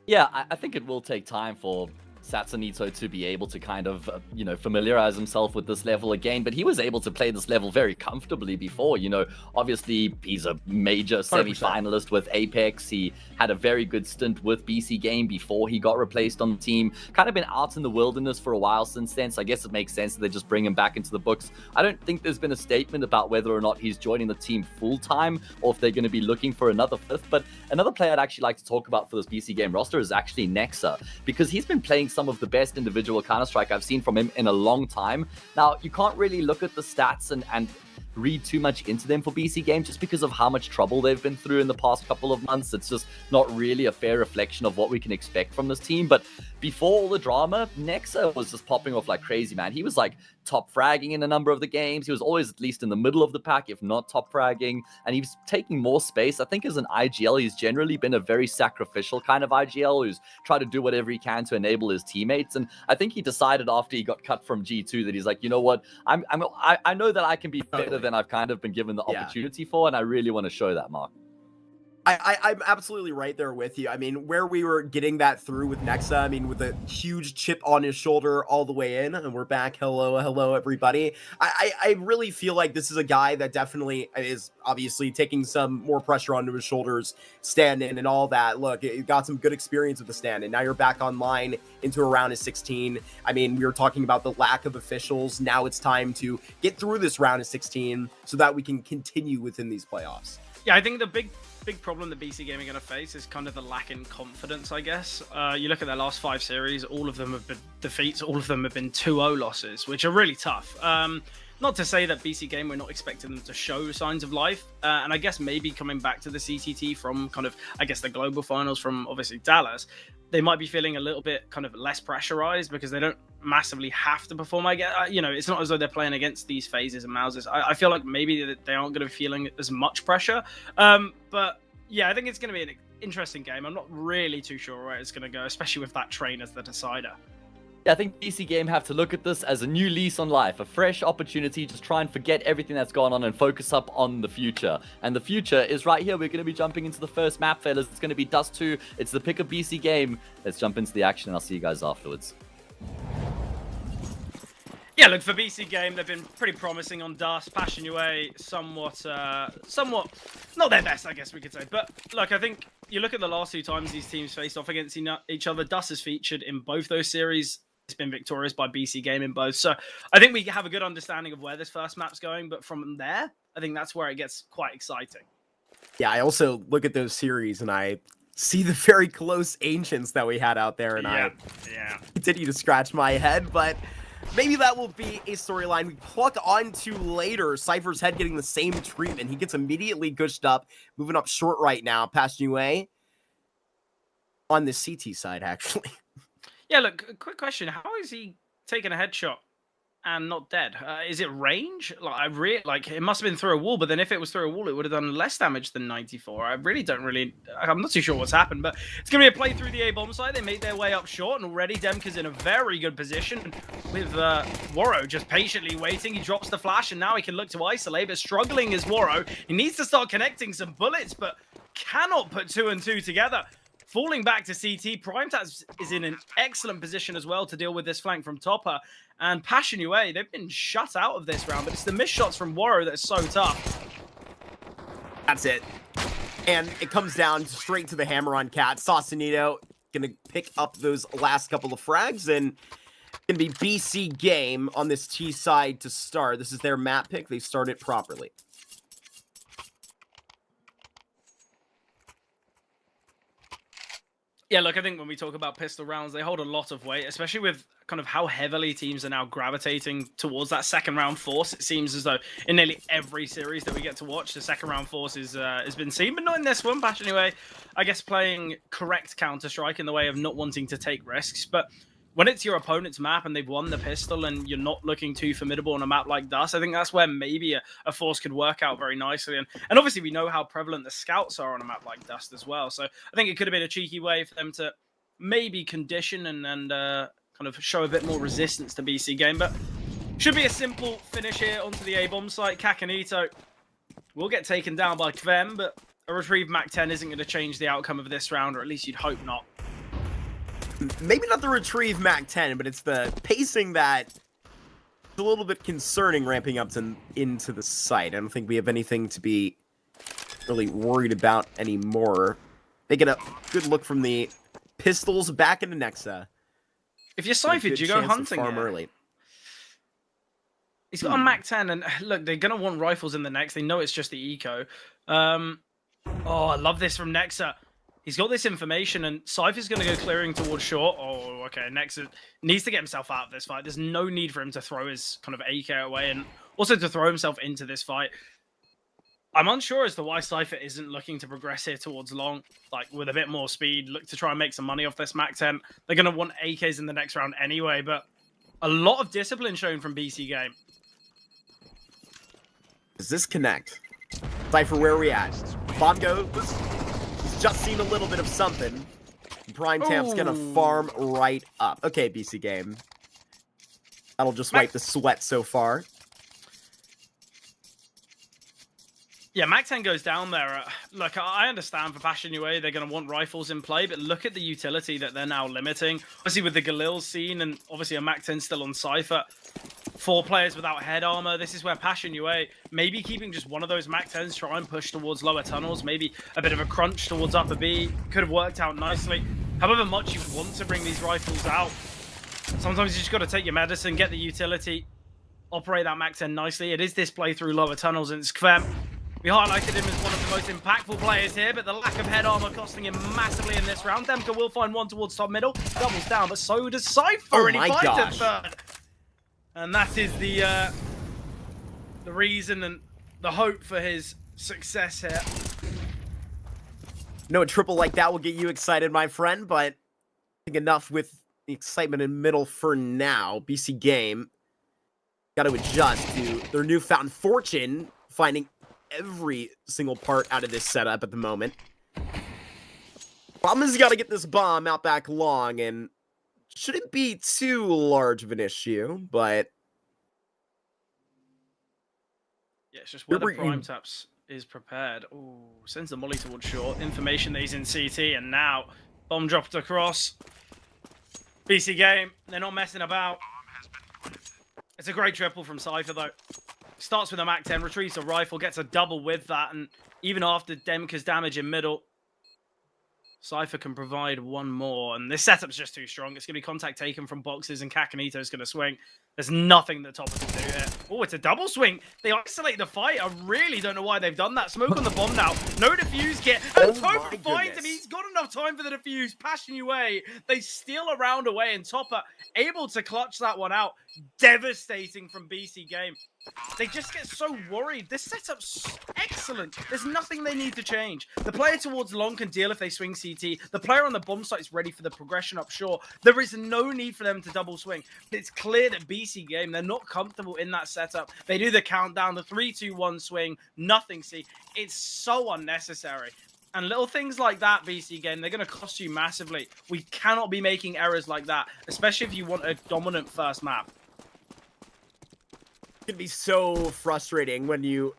Yeah, I think it will take time for Satsunito to be able to kind of, you know, familiarize himself with this level again, but he was able to play this level very comfortably before. You know, obviously he's a major semi-finalist with Apex. He had a very good stint with BC Game before he got replaced on the team. Kind of been out in the wilderness for a while since then, so I guess it makes sense that they just bring him back into the books. I don't think there's been a statement about whether or not he's joining the team full-time or if they're going to be looking for another fifth, but another player I'd actually like to talk about for this BC Game roster is actually Nexa, because he's been playing some of the best individual Counter-Strike I've seen from him in a long time. Now, you can't really look at the stats and read too much into them for BC Game just because of how much trouble they've been through in the past couple of months. It's just not really a fair reflection of what we can expect from this team. But before all the drama, Nexa was just popping off like crazy, man. He was like top fragging in a number of the games. He was always at least in the middle of the pack, if not top fragging, and he was taking more space. I think as an IGL, he's generally been a very sacrificial kind of IGL who's tried to do whatever he can to enable his teammates. And I think he decided after he got cut from G2 that he's like, you know what, I know that I can be better than I've kind of been given the opportunity for, and I really want to show that, Mark. I'm absolutely right there with you. I mean, where we were getting that through with Nexa, I mean, with a huge chip on his shoulder all the way in, and we're back. Hello, everybody. I really feel like this is a guy that definitely is obviously taking some more pressure onto his shoulders, stand-in and all that. Look, it got some good experience with the stand-in. Now you're back online into a round of 16. I mean, we were talking about the lack of officials. Now it's time to get through this round of 16 so that we can continue within these playoffs. Yeah, I think the big problem the BC Game are going to face is kind of the lack in confidence, I guess. You look at their last 5 series, all of them have been defeats, all of them have been 2-0 losses, which are really tough. Not to say that BC Game, we're not expecting them to show signs of life. And I guess maybe coming back to the CCT from kind of, I guess, the global finals from obviously Dallas, they might be feeling a little bit kind of less pressurized because they don't massively have to perform. I guess, you know, it's not as though they're playing against these phases and Mouses. I feel like maybe they aren't going to be feeling as much pressure. But yeah, I think it's going to be an interesting game. I'm not really too sure where it's going to go, especially with that train as the decider. Yeah, I think BC Game have to look at this as a new lease on life, a fresh opportunity to try and forget everything that's gone on and focus up on the future. And the future is right here. We're going to be jumping into the first map, fellas. It's going to be Dust 2. It's the pick of BC Game. Let's jump into the action, and I'll see you guys afterwards. Yeah, look, for BC Game, they've been pretty promising on Dust. Passion UA, somewhat not their best, I guess we could say. But look, I think you look at the last 2 times these teams faced off against each other, Dust has featured in both those series. It's been victorious by BC Game in both. So I think we have a good understanding of where this first map's going. But from there, I think that's where it gets quite exciting. Yeah, I also look at those series and I see the very close Ancients that we had out there. And I continue to scratch my head, but maybe that will be a storyline we pluck onto later. Cypher's head getting the same treatment. He gets immediately gushed up, moving up short right now. Past UA on the CT side, actually. Yeah, look, a quick question. How is he taking a headshot and not dead? Is it range? Like, it must have been through a wall, but then if it was through a wall, it would have done less damage than 94. I'm not too sure what's happened, but it's going to be a play through the A-bomb side. They made their way up short, and already Demka's in a very good position with Waro just patiently waiting. He drops the flash, and now he can look to isolate, but struggling is Waro. He needs to start connecting some bullets, but cannot put 2 and 2 together. Falling back to CT, Primetaz is in an excellent position as well to deal with this flank from Topper. And Passion UA, they've been shut out of this round, but it's the missed shots from Waro that are so tough. That's it. And it comes down straight to the hammer on Cat. Sausalito gonna pick up those last couple of frags, and Gonna be BC game on this T side to start. This is their map pick. They start it properly. Yeah, look, I think when we talk about pistol rounds, they hold a lot of weight, especially with kind of how heavily teams are now gravitating towards that second round force. It seems as though in nearly every series that we get to watch, the second round force has been seen, but not in this one. Bash anyway, I guess playing correct Counter-Strike in the way of not wanting to take risks, but when it's your opponent's map and they've won the pistol and you're not looking too formidable on a map like Dust, I think that's where maybe a force could work out very nicely. And obviously we know how prevalent the scouts are on a map like Dust as well. So I think it could have been a cheeky way for them to maybe condition and kind of show a bit more resistance to BC game. But should be a simple finish here onto the A-bomb site. Kakanito will get taken down by Kvem, but a retrieved MAC-10 isn't going to change the outcome of this round, or at least you'd hope not. Maybe not the retrieve MAC-10, but it's the pacing that's a little bit concerning ramping up into the site. I don't think we have anything to be really worried about anymore. They get a good look from the pistols back into Nexa. If you're Cypher, do you go hunting farm here? early. He's got a MAC-10, and look, they're going to want rifles in the next. They know it's just the eco. Oh, I love this from Nexa. He's got this information, and Cypher's going to go clearing towards short. Oh, okay. Nexa needs to get himself out of this fight. There's no need for him to throw his kind of AK away, and also to throw himself into this fight. I'm unsure as to why Cypher isn't looking to progress here towards long, like with a bit more speed, look to try and make some money off this MAC-10. They're going to want AKs in the next round anyway, but a lot of discipline shown from BC game. Does this connect? Cypher, where are we at? Bomb goes. He's just seen a little bit of something. Prime Tamp's gonna farm right up. Okay, BC game. That'll just wipe the sweat so far. Yeah, MAC-10 goes down there. Look, I understand for Passion UA, they're going to want rifles in play, but look at the utility that they're now limiting. Obviously, with the Galil scene and obviously a MAC-10 still on Cypher. 4 players without head armor. This is where Passion UA, maybe keeping just one of those MAC-10s, try and push towards lower tunnels, maybe a bit of a crunch towards upper B. Could have worked out nicely. However much you want to bring these rifles out, sometimes you just got to take your medicine, get the utility, operate that MAC-10 nicely. It is this play through lower tunnels, and it's Kvem. We highlighted him as one of the most impactful players here, but the lack of head armor costing him massively in this round. Demka will find one towards top middle, doubles down, but so does Cypher, and he finds it third. And that is the reason and the hope for his success here. No, a triple like that will get you excited, my friend, but I think enough with the excitement in middle for now. BC game got to adjust to their newfound fortune, finding every single part out of this setup at the moment. Problem is, you got to get this bomb out back long, and shouldn't be too large of an issue, but yeah, it's just where the prime taps is prepared. Ooh, sends the molly towards short. Information that he's in CT, and now bomb dropped across. BC game, they're not messing about. It's a great triple from Cypher though. Starts with a MAC-10, retrieves a rifle, gets a double with that, and even after Demka's damage in middle, Cypher can provide one more, and this setup's just too strong. It's going to be contact taken from boxes, and Kakanito's going to swing. There's nothing that Topper can do here. Oh, it's a double swing. They isolate the fight. I really don't know why they've done that. Smoke on the bomb now. No defuse kit. And Topper finds him. He's got enough time for the defuse. Passion UA. They steal a round away, and Topper able to clutch that one out. Devastating from BC game. They just get so worried. This setup's excellent. There's nothing they need to change. The player towards long can deal if they swing CT. The player on the bomb site is ready for the progression up short. There is no need for them to double swing. It's clear that BC game, they're not comfortable in that setup. They do the countdown, the 3-2-1 swing, nothing C. It's so unnecessary. And little things like that, BC game, they're going to cost you massively. We cannot be making errors like that, especially if you want a dominant first map. It can be so frustrating when you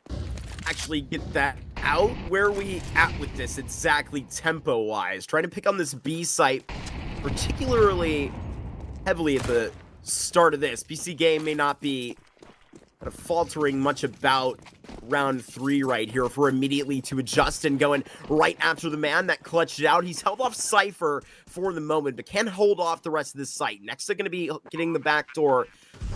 actually get that out. Where are we at with this exactly tempo-wise? Trying to pick on this B site particularly heavily at the start of this. BC game may not be kind of faltering much about round 3 right here if we're immediately to adjust and going right after the man that clutched it out. He's held off Cypher for the moment, but can hold off the rest of this site. Next, they're going to be getting the back door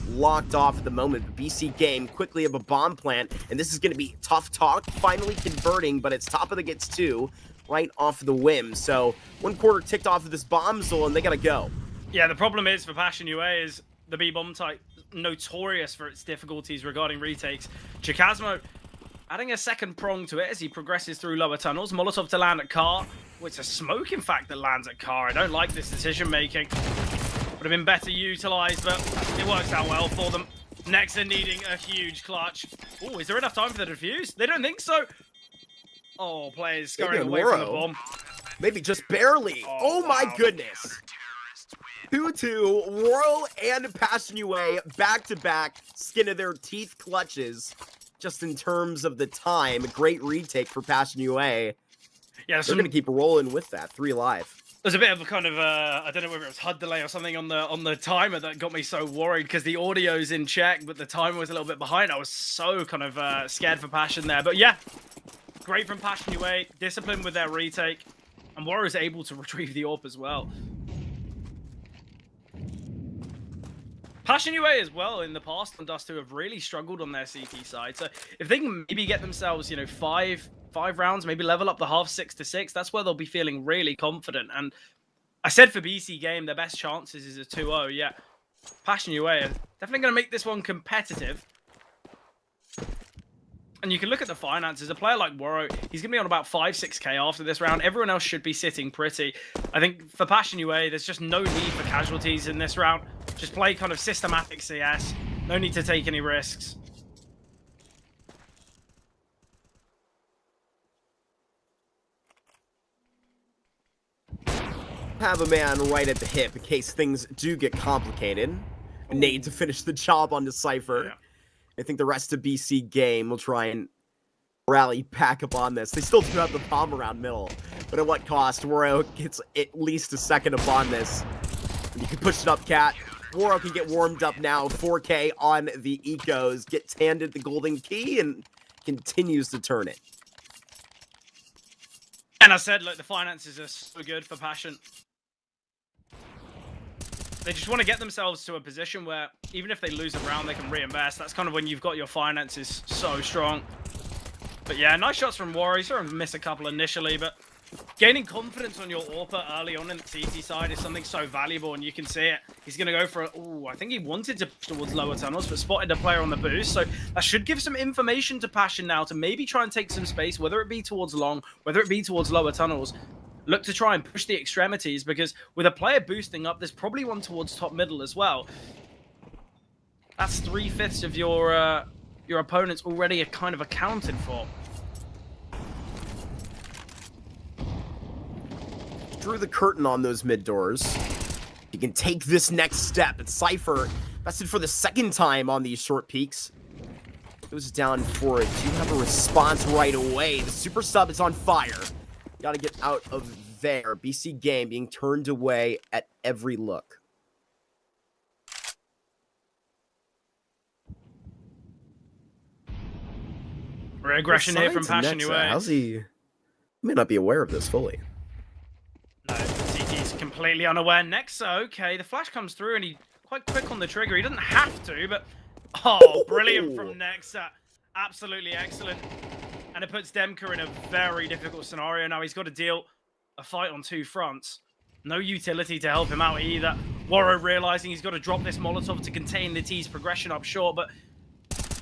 locked off at the moment. But BC Game quickly have a bomb plant, and this is going to be tough talk, finally converting, but it's top of the gets 2 right off the whim. So 1 quarter ticked off of this bomb zone, and they got to go. Yeah, the problem is for Passion UA is the B-bomb type notorious for its difficulties regarding retakes. Chikazmo adding a second prong to it as he progresses through lower tunnels. Molotov to land at car. Oh, it's a smoke, in fact, that lands at car. I don't like this decision-making. Would have been better utilized, but it works out well for them. Nexa needing a huge clutch. Oh, is there enough time for the defuse? They don't think so. Oh, players scurrying away from the bomb. Maybe just barely. Oh my wow. Goodness. 2-2, Woro and Passion UA back-to-back, skin of their teeth clutches. Just in terms of the time, great retake for Passion UA. Yeah, they're going to keep rolling with that. 3 alive. There's a bit of a kind of I don't know whether it was HUD delay or something on the timer that got me so worried because the audio's in check, but the timer was a little bit behind. I was so kind of scared for Passion there. But yeah, great from Passion UA, disciplined with their retake, and Woro's able to retrieve the AWP as well. Passion UA as well in the past on Dust 2 have really struggled on their CT side. So if they can maybe get themselves, you know, five rounds, maybe level up the half 6-6, that's where they'll be feeling really confident. And I said for BC Game, their best chances is a 2-0. Yeah, Passion UA are definitely going to make this one competitive. And you can look at the finances. A player like Woro, he's going to be on about 5-6k after this round. Everyone else should be sitting pretty. I think for Passion UA, there's just no need for casualties in this round. Just play kind of systematic CS. No need to take any risks. Have a man right at the hip in case things do get complicated. Nade to finish the job on the Cypher. Yeah. I think the rest of BC Game will try and rally back up on this. They still do have the bomb around middle, but at what cost? Woro gets at least a second upon this. And you can push it up, Cat. Woro can get warmed up now. 4K on the Ecos. Gets handed the golden key and continues to turn it. And I said, look, the finances are so good for Passion. They just want to get themselves to a position where even if they lose a round, they can reinvest. That's kind of when you've got your finances so strong. But yeah, nice shots from Woro. He sort of missed a couple initially, but gaining confidence on your AWP early on in the CT side is something so valuable, and you can see it. He's going to go for, I think he wanted to push towards lower tunnels, but spotted a player on the boost. So that should give some information to Passion now to maybe try and take some space, whether it be towards long, whether it be towards lower tunnels. Look to try and push the extremities, because with a player boosting up, there's probably one towards top middle as well. That's 3/5 of your opponents already kind of accounted for. Drew the curtain on those mid doors. You can take this next step. And Cypher bested for the second time on these short peaks. Goes down for it. Do you have a response right away? The super sub is on fire. Got to get out of there. BC Game being turned away at every look. Regression here from Passion UA. How's he? He may not be aware of this fully. No, CT's completely unaware. Nexa, okay, the flash comes through and he quite quick on the trigger. He doesn't have to, but brilliant from Nexa. Absolutely excellent. And it puts Demka in a very difficult scenario. Now he's got to deal a fight on 2 fronts. No utility to help him out either. Woro realizing he's got to drop this Molotov to contain the T's progression up short, but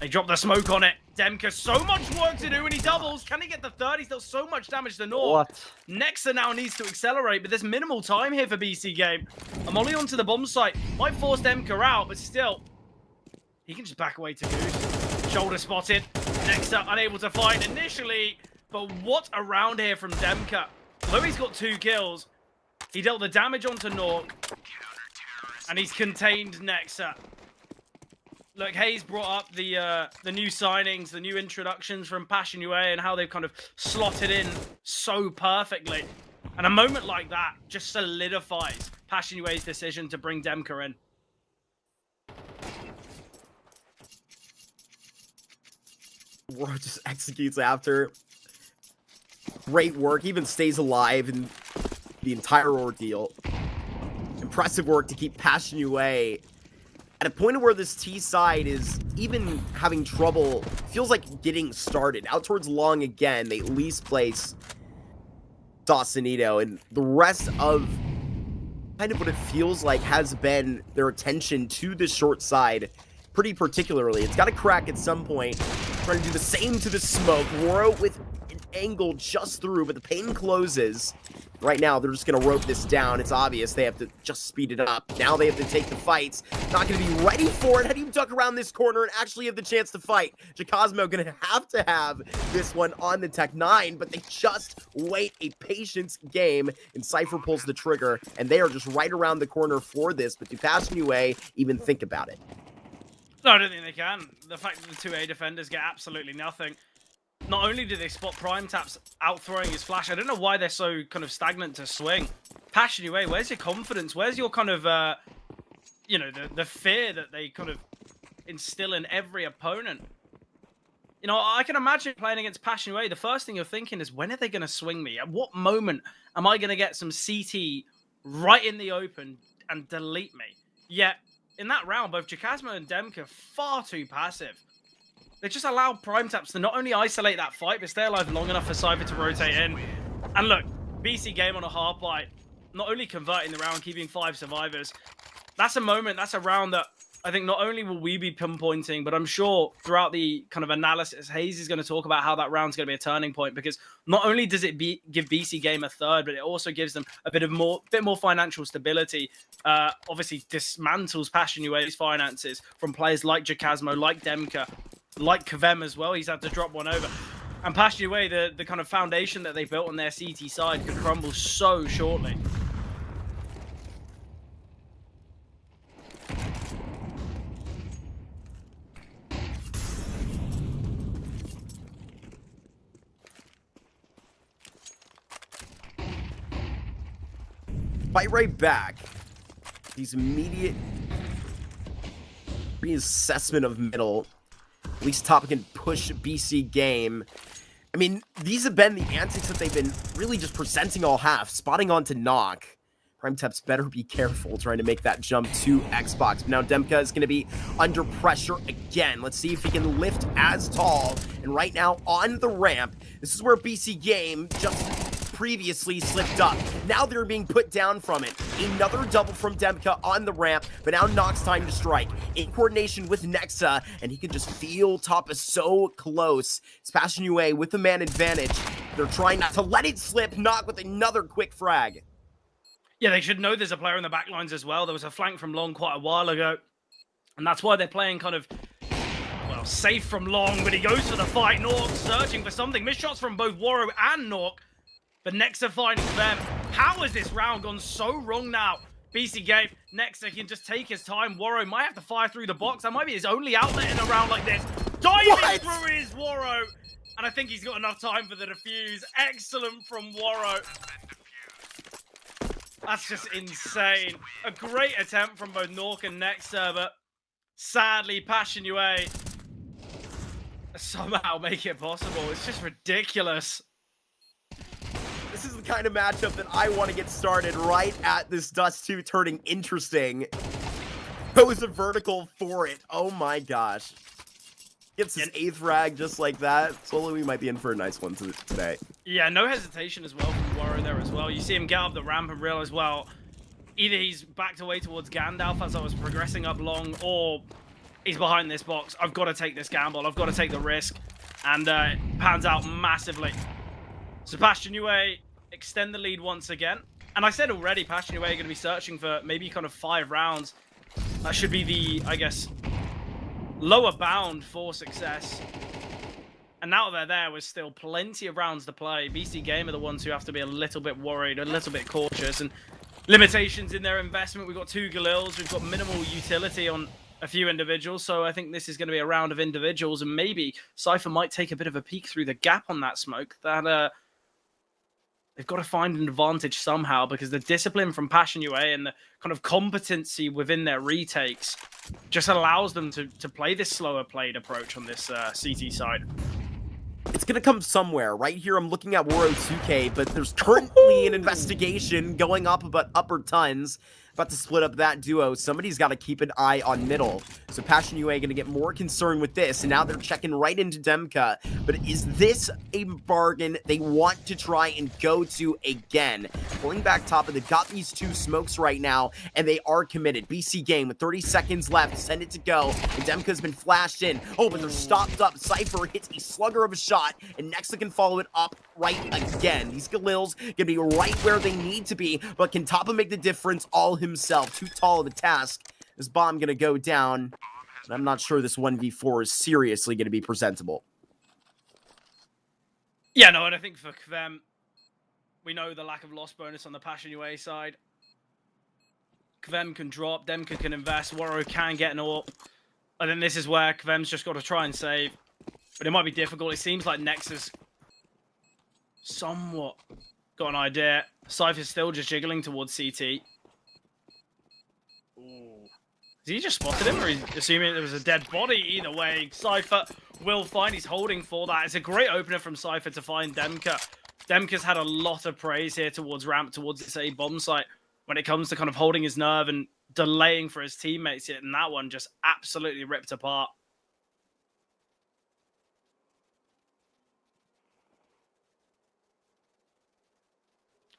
they drop the smoke on it. Demka, so much work to do, and he doubles. Can he get the third? He's dealt so much damage to North. What? Nexa now needs to accelerate, but there's minimal time here for BC Game. A molly onto the bomb site might force Demka out, but still, he can just back away to Goose. Shoulder spotted. Nexa unable to find initially, but what a round here from Demka. Although he's got 2 kills, he dealt the damage onto Nork, and he's contained Nexa. Look, Hayes brought up the new signings, the new introductions from Passion UA and how they've kind of slotted in so perfectly. And a moment like that just solidifies Passion UA's decision to bring Demka in. Woro just executes after. Great work, even stays alive in the entire ordeal. Impressive work to keep Passion Yue at a point where this T side is even having trouble, feels like getting started. Out towards long again, they at least place Sausalito, and the rest of kind of what it feels like has been their attention to the short side pretty particularly. It's got to crack at some point. Trying to do the same to the smoke. Woro with an angle just through, but the pane closes. Right now, they're just going to rope this down. It's obvious they have to just speed it up. Now they have to take the fights. Not going to be ready for it. How do you duck around this corner and actually have the chance to fight? Jacosmo going to have this one on the Tech 9, but they just wait a patience game, and Cypher pulls the trigger, and they are just right around the corner for this, but do Passion Yue even think about it? No, I don't think they can. The fact that the 2A defenders get absolutely nothing. Not only do they spot Prime Tap's out-throwing his flash, I don't know why they're so kind of stagnant to swing. Passion Yue, where's your confidence? Where's your kind of, you know, the fear that they kind of instill in every opponent? You know, I can imagine playing against Passion Yue, the first thing you're thinking is, when are they going to swing me? At what moment am I going to get some CT right in the open and delete me? Yet, in that round, both Jacosmo and Demka far too passive. They just allow Prime Taps to not only isolate that fight, but stay alive long enough for Cypher to rotate in. And look, BC game on a half light, not only converting the round, keeping 5 survivors. That's a moment, that's a round that I think not only will we be pinpointing, but I'm sure throughout the kind of analysis, Hayes is going to talk about how that round's going to be a turning point, because not only does it give BC game a third, but it also gives them a bit more financial stability. Obviously dismantles Passion Yue's finances from players like Jacosmo, like Demka, like Kavem as well. He's had to drop one over. And Passion Yue, the kind of foundation that they built on their CT side could crumble so shortly. Fight right back. These immediate reassessment of middle. At least top can push BC game. I mean, these have been the antics that they've been really just presenting all half. Spotting onto Knock. Prime Taps better be careful trying to make that jump to Xbox. But now Demka is going to be under pressure again. Let's see if he can lift as tall. And right now on the ramp, this is where BC game just previously slipped up. Now they're being put down from it. Another double from Demka on the ramp, but now Nox time to strike. In coordination with Nexa, and he can just feel top is so close. It's Passion Yue with the man advantage. They're trying not to let it slip. Knock with another quick frag. Yeah, they should know there's a player in the back lines as well. There was a flank from long quite a while ago, and that's why they're playing kind of, well, safe from long, but he goes for the fight. Nork searching for something. Missed shots from both Woro and Nork. But Nexa finding them. How has this round gone so wrong now? BC game. Nexa can just take his time. Woro might have to fire through the box. That might be his only outlet in a round like this. Diving through his Woro. And I think he's got enough time for the defuse. Excellent from Woro. That's just insane. A great attempt from both Nork and Nexa, but sadly, Passion Yue somehow make it possible. It's just ridiculous. This is the kind of matchup that I want to get started right at this Dust 2 turning interesting. Goes a vertical for it. Oh my gosh. Gets his 8th frag just like that. Solo, we might be in for a nice one today. Yeah, no hesitation as well from Woro there as well. You see him get up the ramp and realize, well, either he's backed away towards Gandalf as I was progressing up long, or he's behind this box. I've got to take this gamble. I've got to take the risk. And it pans out massively. So Passion Yue extend the lead once again. And I said already, Passion Yue are going to be searching for maybe kind of 5 rounds. That should be the, I guess, lower bound for success. And now they're there with still plenty of rounds to play. BC Game are the ones who have to be a little bit worried, a little bit cautious, and limitations in their investment. We've got 2 Galils, we've got minimal utility on a few individuals, so I think this is going to be a round of individuals, and maybe Cypher might take a bit of a peek through the gap on that smoke. That they've got to find an advantage somehow, because the discipline from Passion Yue and the kind of competency within their retakes just allows them to play this slower played approach on this CT side. It's gonna come somewhere. Right here, I'm looking at Waro 2K, but there's currently an investigation going up about upper tons. About to split up that duo. Somebody's got to keep an eye on middle. So Passion UA going to get more concerned with this. And now they're checking right into Demka. But is this a bargain they want to try and go to again? Pulling back top, and they've got these two smokes right now, and they are committed. BC game with 30 seconds left. Send it to go. And Demka's been flashed in. Oh, but they're stopped up. Cypher hits a slugger of a shot, and Nexa can follow it up right again. These Galils going to be right where they need to be, but can Toppa make the difference all himself? Too tall of a task. This bomb going to go down, and I'm not sure this 1v4 is seriously going to be presentable. Yeah, no, and I think for them, we know the lack of loss bonus on the Passion UA side. Kvem can drop, Demka can invest, Waro can get an AWP. And then this is where Kvem's just got to try and save. But it might be difficult. It seems like Nexus somewhat got an idea. Cypher's still just jiggling towards CT. Ooh. Has he just spotted him, or he's assuming there was a dead body? Either way, Cypher will find. He's holding for that. It's a great opener from Cypher to find Demka. Demka's had a lot of praise here towards ramp, towards this A bomb site, when it comes to kind of holding his nerve and delaying for his teammates yet, and that one just absolutely ripped apart.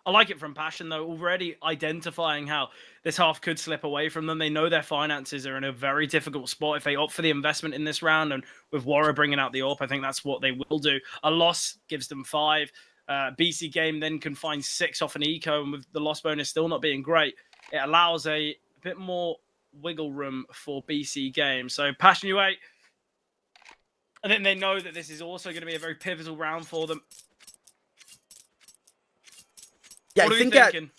I like it from Passion, though, already identifying how this half could slip away from them. They know their finances are in a very difficult spot. If they opt for the investment in this round, and with Waro bringing out the AWP, I think that's what they will do. A loss gives them 5. BC game then can find 6 off an eco, and with the loss bonus still not being great, it allows a bit more wiggle room for BC game. So Passion UA, and then they know that this is also going to be a very pivotal round for them. Yeah, what are you thinking?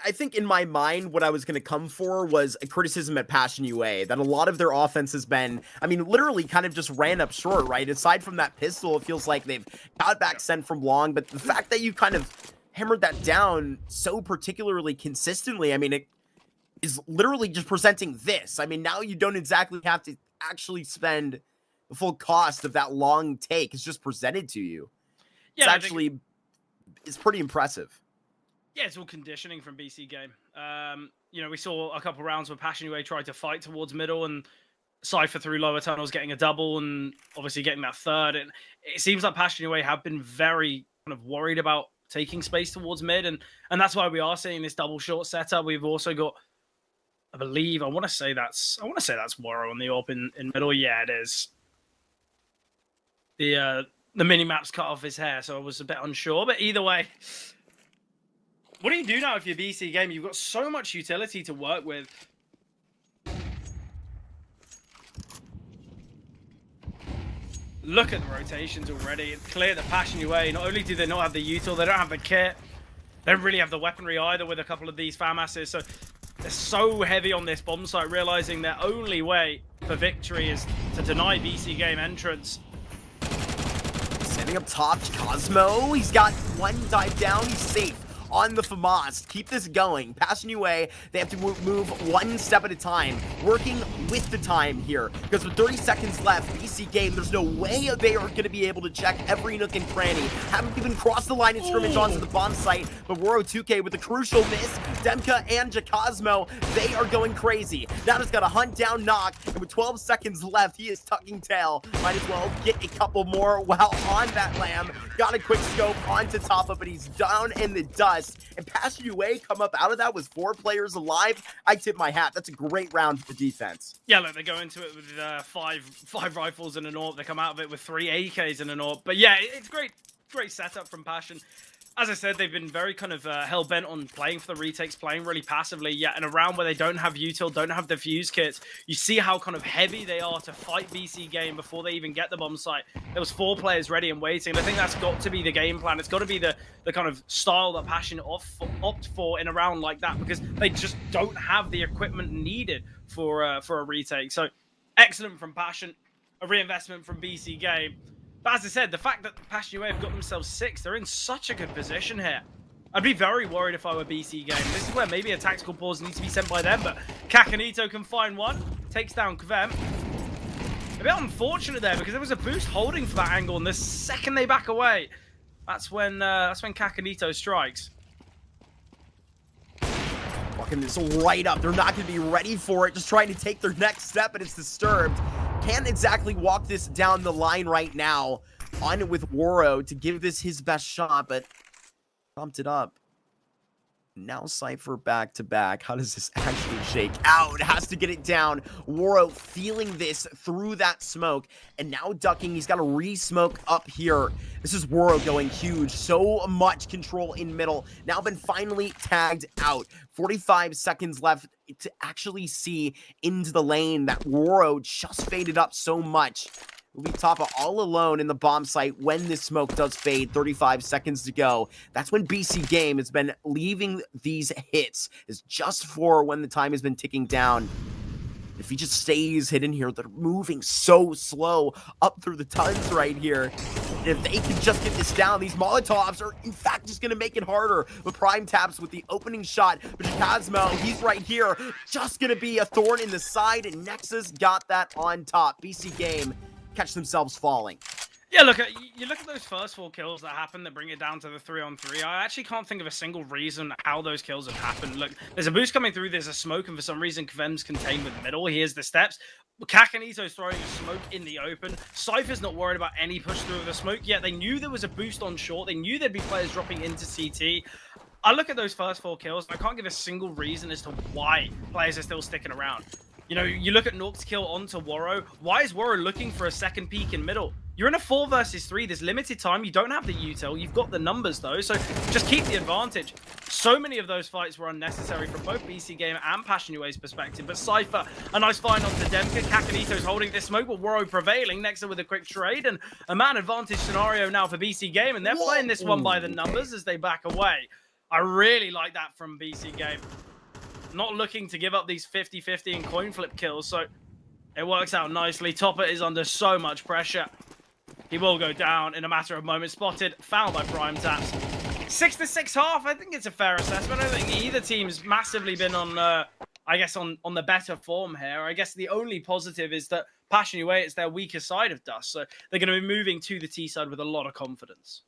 I think in my mind, what I was going to come for was a criticism at Passion UA, that a lot of their offense has been, I mean, literally kind of just ran up short, right? Aside from that pistol, it feels like they've got back sent from long, but the fact that you kind of hammered that down so particularly consistently, I mean, it is literally just presenting this. I mean, now you don't exactly have to actually spend the full cost of that long take. It's just presented to you. Yeah, It's pretty impressive. Yeah, it's all conditioning from BC game. You know, we saw a couple rounds where Passion UA tried to fight towards middle, and Cypher through lower tunnels getting a double and obviously getting that third. And it seems like Passion UA have been very kind of worried about taking space towards mid, and that's why we are seeing this double short setup. We've also got, I believe, I want to say that's Waro on the AWP in middle. Yeah, it is. The mini map's cut off his hair, so I was a bit unsure. But either way, what do you do now if you're BC game? You've got so much utility to work with. Look at the rotations already. It's clear that Passion UA, not only do they not have the util, they don't have the kit. They don't really have the weaponry either with a couple of these FAMASs. So they're so heavy on this bomb site, realizing their only way for victory is to deny BC game entrance. Setting up top, Cosmo. He's got one dive down. He's safe on the FAMAS. Keep this going. Passion UA, they have to move one step at a time, working with the time here. Because with 30 seconds left, BC game, there's no way they are going to be able to check every nook and cranny. Haven't even crossed the line of scrimmage onto the bomb site, but Waro 2K with a crucial miss. Demka and Jacosmo, they are going crazy. Now just got to hunt down Knock, and with 12 seconds left, he is tucking tail. Might as well get a couple more while on that lamb. Got a quick scope onto Toppa, but he's down in the dust. And Passion UA come up out of that with 4 players alive. I tip my hat. That's a great round for the defense. Yeah, look, they go into it with five rifles and an AWP. They come out of it with 3 AKs and an AWP. But yeah, it's great setup from Passion. As I said, they've been very kind of hell-bent on playing for the retakes, playing really passively. Yeah, in a round where they don't have util, don't have defuse kits, you see how kind of heavy they are to fight BC game before they even get the bomb site. There was 4 players ready and waiting. I think that's got to be the game plan. It's got to be the kind of style that Passion opt for in a round like that, because they just don't have the equipment needed for a retake. So excellent from Passion, a reinvestment from BC game. But as I said, the fact that Passion UA have got themselves 6, they're in such a good position here. I'd be very worried if I were BC game. This is where maybe a tactical pause needs to be sent by them, but Kakanito can find one. Takes down Kvem. A bit unfortunate there because there was a boost holding for that angle, and the second they back away, that's when Kakanito strikes. Fucking this right up. They're not going to be ready for it. Just trying to take their next step, and it's disturbed. Can't exactly walk this down the line right now. On it with Waro to give this his best shot, but bumped it up. Now Cypher back to back. How does this actually shake out? Has to get it down. Waro feeling this through that smoke, and now ducking. He's got to re-smoke up here. This is Waro going huge. So much control in middle. Now been finally tagged out. 45 seconds left to actually see into the lane that Waro just faded up so much. Will be Tapa all alone in the bomb site when this smoke does fade. 35 seconds to go. That's when BC Game has been leaving these hits. It's just for when the time has been ticking down. If he just stays hidden here, they're moving so slow up through the tons right here. And if they can just get this down, these Molotovs are in fact just going to make it harder. With Prime taps with the opening shot. But Cosmo, he's right here. Just going to be a thorn in the side. And Nexus got that on top. BC Game catch themselves falling. Yeah, look, you look at those first 4 kills that happened that bring it down to the 3-on-3. I actually can't think of a single reason how those kills have happened. Look, there's a boost coming through, there's a smoke, and for some reason, Kvem's contained with middle. Here's the steps. Kakanito's throwing a smoke in the open. Cypher's not worried about any push through of the smoke yet. They knew there was a boost on short. They knew there'd be players dropping into CT. I look at those first 4 kills, and I can't give a single reason as to why players are still sticking around. You know, you look at Nuke's kill onto Waro. Why is Waro looking for a second peek in middle? You're in a 4 versus 3. There's limited time. You don't have the util. You've got the numbers, though, so just keep the advantage. So many of those fights were unnecessary from both BC Game and Passionue's perspective. But Cypher, a nice find onto Demka. Kakanito's holding this smoke, but Waro prevailing. Next with a quick trade, and a man advantage scenario now for BC Game, and they're playing this one by the numbers as they back away. I really like that from BC Game. Not looking to give up these 50-50 and coin flip kills, so it works out nicely. Topper is under so much pressure. He will go down in a matter of moments. Spotted, fouled by Prime Taps. 6-6 half, I think it's a fair assessment. I don't think either team's massively been on, I guess, on the better form here. I guess the only positive is that Passionue, it's their weaker side of Dust, so they're going to be moving to the T side with a lot of confidence.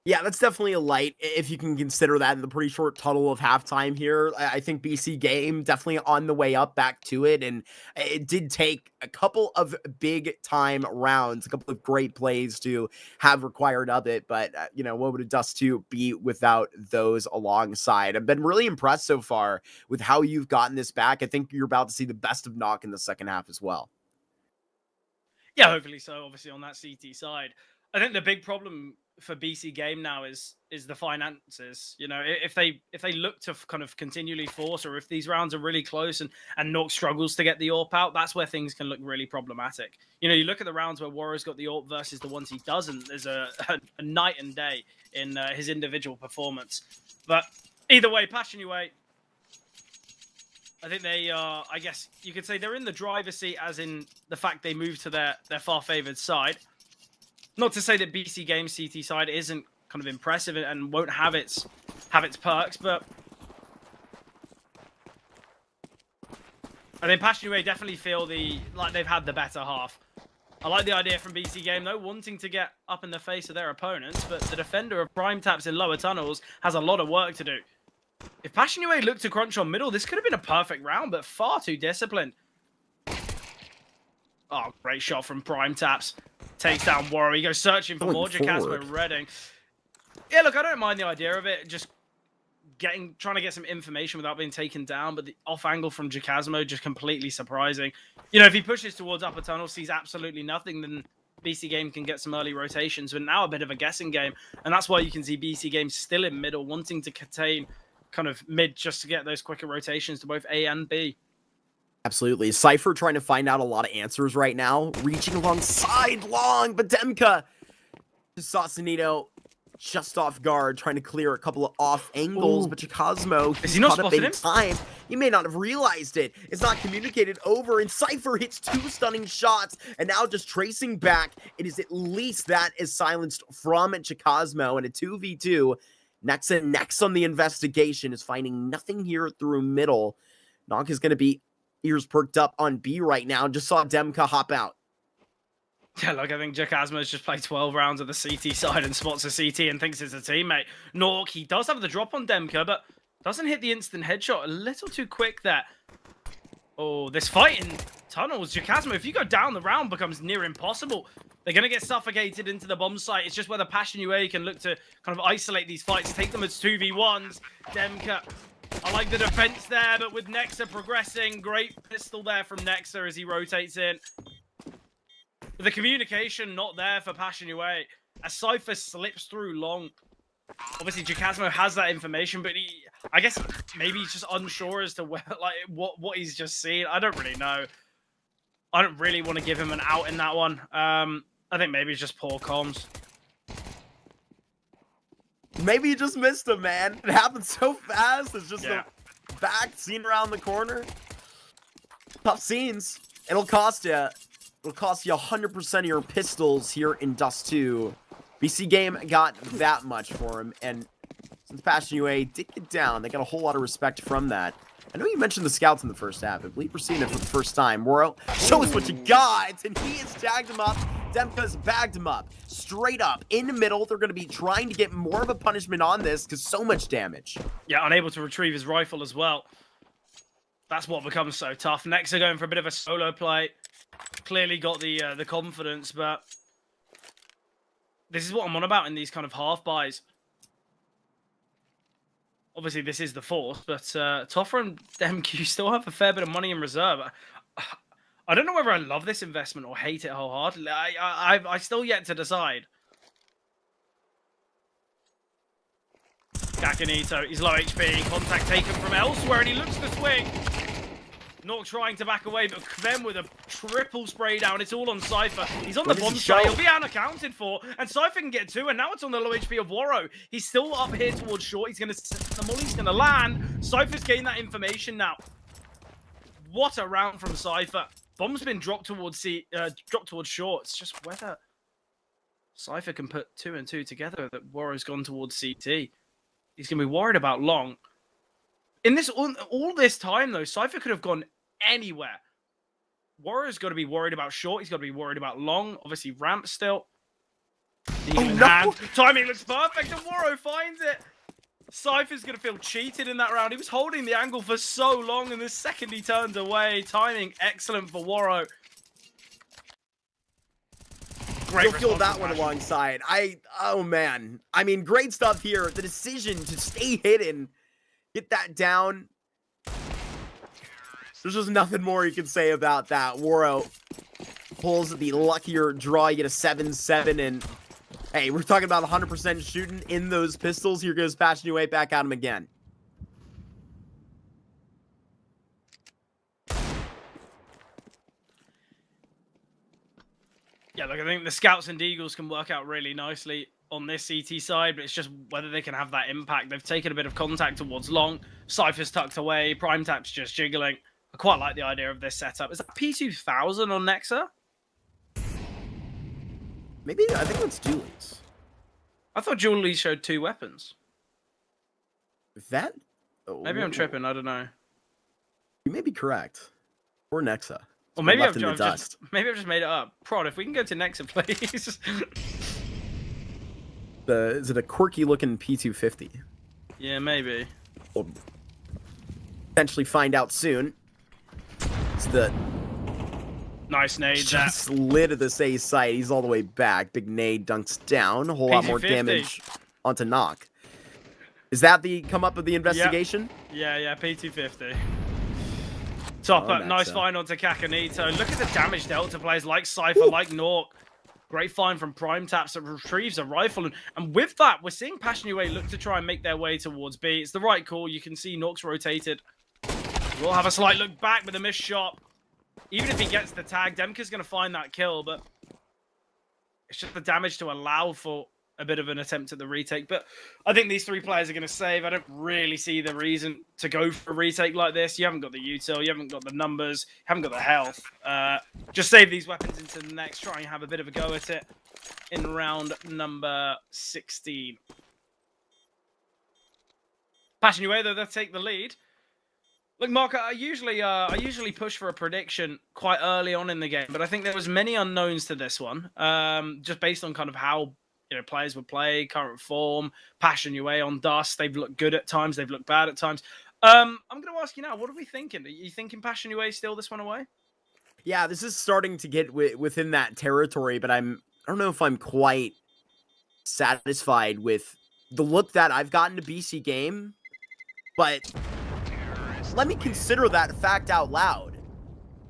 Yeah, that's definitely a light, if you can consider that in the pretty short tunnel of halftime here. I think BC Game definitely on the way up back to it, and it did take a couple of big-time rounds, a couple of great plays to have required of it, but, you know, what would a Dust 2 be without those alongside? I've been really impressed so far with how you've gotten this back. I think you're about to see the best of Knock in the second half as well. Yeah, hopefully so, obviously, on that CT side. I think the big problem for BC Game now is the finances. You know, if they look to kind of continually force, or if these rounds are really close and Nuke struggles to get the AWP out, that's where things can look really problematic. You know, you look at the rounds where Warrior's got the AWP versus the ones he doesn't. There's a night and day in his individual performance. But either way, Passionue, I think they are, I guess you could say they're in the driver's seat, as in the fact they moved to their far favored side. Not to say that BC Game's CT side isn't kind of impressive and won't have its perks, but I think Passionue definitely feel like they've had the better half. I like the idea from BC Game, though, wanting to get up in the face of their opponents, but the defender of Prime Taps in lower tunnels has a lot of work to do. If Passionue looked to crunch on middle, this could have been a perfect round, but far too disciplined. Oh, great shot from Prime Taps. Takes down Waro. He goes searching for more. Jacasmo Redding. Yeah, look, I don't mind the idea of it. Just trying to get some information without being taken down. But the off angle from Jacasmo, just completely surprising. You know, if he pushes towards upper tunnel, sees absolutely nothing, then BC Game can get some early rotations. But now a bit of a guessing game. And that's why you can see BC Game still in middle, wanting to contain kind of mid just to get those quicker rotations to both A and B. Absolutely. Cypher trying to find out a lot of answers right now. Reaching alongside long, but Demka saw Sanito just off guard, trying to clear a couple of off angles, but Cosmo is he not caught up in time. He may not have realized it. It's not communicated over, and Cypher hits 2 stunning shots, and now just tracing back. It is at least that is silenced from Cosmo, and a 2v2. Next on the investigation is finding nothing here through middle. Knock is going to be ears perked up on B right now. Just saw Demka hop out. Yeah, look, I think Jakazma's just played 12 rounds of the CT side and spots a CT and thinks it's a teammate. Nuke, he does have the drop on Demka, but doesn't hit the instant headshot. A little too quick there. Oh, this fight in tunnels. Jakazma, if you go down the round, becomes near impossible. They're going to get suffocated into the bomb site. It's just whether Passion UA can look to kind of isolate these fights, take them as 2v1s. Demka, I like the defense there, but with Nexa progressing, great pistol there from Nexa as he rotates in. But the communication not there for Passion UA as Cypher slips through long. Obviously, Jakazma has that information, but I guess maybe he's just unsure as to where, like, what he's just seen. I don't really know. I don't really want to give him an out in that one. I think maybe it's just poor comms. Maybe you just missed him, man. It happened so fast. It's just a back scene around the corner. Tough scenes. It'll cost you. It'll cost you 100% of your pistols here in Dust 2. BC Game got that much for him, and since Passion UA did get down, they got a whole lot of respect from that. I know you mentioned the scouts in the first half. I believe we're seeing it for the first time. Woro, show us what you got, and he has tagged him up. Demka's bagged him up, straight up, in the middle. They're going to be trying to get more of a punishment on this, because so much damage. Yeah, unable to retrieve his rifle as well. That's what becomes so tough. Next, they're going for a bit of a solo play. Clearly got the confidence, but this is what I'm on about in these kind of half buys. Obviously, this is the fourth, but Toffer and MQ still have a fair bit of money in reserve. I don't know whether I love this investment or hate it wholeheartedly. I still yet to decide. Kakanito, he's low HP. Contact taken from elsewhere, and he looks to swing. Nuke trying to back away, but Kvem with a triple spray down. It's all on Cypher. He's on the bomb site. He'll be unaccounted for. And Cypher can get two, and now it's on the low HP of Woro. He's still up here towards short. He's going to set the molly. He's going to land. Cypher's gained that information now. What a round from Cypher. Bomb's been dropped towards short. It's just whether Cypher can put 2 and 2 together that Woro's gone towards CT. He's going to be worried about long. In this all this time, though, Cypher could have gone anywhere. Warrior's got to be worried about short. He's got to be worried about long. Obviously, ramp still. Hand. Timing looks perfect, and Woro finds it. Cypher's going to feel cheated in that round. He was holding the angle for so long, and the second he turned away, timing excellent for Woro. You'll feel that one alongside. Oh, man. I mean, great stuff here. The decision to stay hidden. Get that down. There's just nothing more you can say about that. Woro pulls the luckier draw. You get a 7-7, and hey, we're talking about 100% shooting in those pistols. Here goes Passion UA back at him again. Yeah, look, I think the Scouts and Eagles can work out really nicely on this CT side, but it's just whether they can have that impact. They've taken a bit of contact towards long. Cypher's tucked away. Prime Tap's just jiggling. I quite like the idea of this setup. Is that P2000 on Nexa? Maybe, I think that's Julie's. I thought Julie showed 2 weapons. That? Maybe I'm tripping. I don't know. You may be correct. Or Nexa. Or maybe I've just made it up. Prod, if we can go to Nexa, please. Is it a quirky looking P250? Yeah, maybe. We'll potentially find out soon. It's the nice nade. Just lid of this A site. He's all the way back. Big nade dunks down. A whole lot more damage onto Knock. Is that the come up of the investigation? Yeah, P250. Top up, nice find onto Kakanito. Look at the damage dealt to players like Cypher, like Nuke. Great find from Prime Taps that retrieves a rifle. And with that, we're seeing Passion UA look to try and make their way towards B. It's the right call. You can see Nuke's rotated. We'll have a slight look back with a missed shot. Even if he gets the tag, Demka's going to find that kill, but it's just the damage to allow for a bit of an attempt at the retake. But I think these 3 players are going to save. I don't really see the reason to go for a retake like this. You haven't got the util, you haven't got the numbers, you haven't got the health. Just save these weapons into the next, try and have a bit of a go at it in round number 16. Passion UA, though, they'll take the lead. Look, Mark, I usually push for a prediction quite early on in the game, but I think there was many unknowns to this one, just based on kind of how players would play, current form, Passion UA on Dust. They've looked good at times, they've looked bad at times. I'm going to ask you now, what are we thinking? Are you thinking Passion UA steal this one away? Yeah, this is starting to get within that territory, but I don't know if I'm quite satisfied with the look that I've gotten to BC game, but let me consider that fact out loud.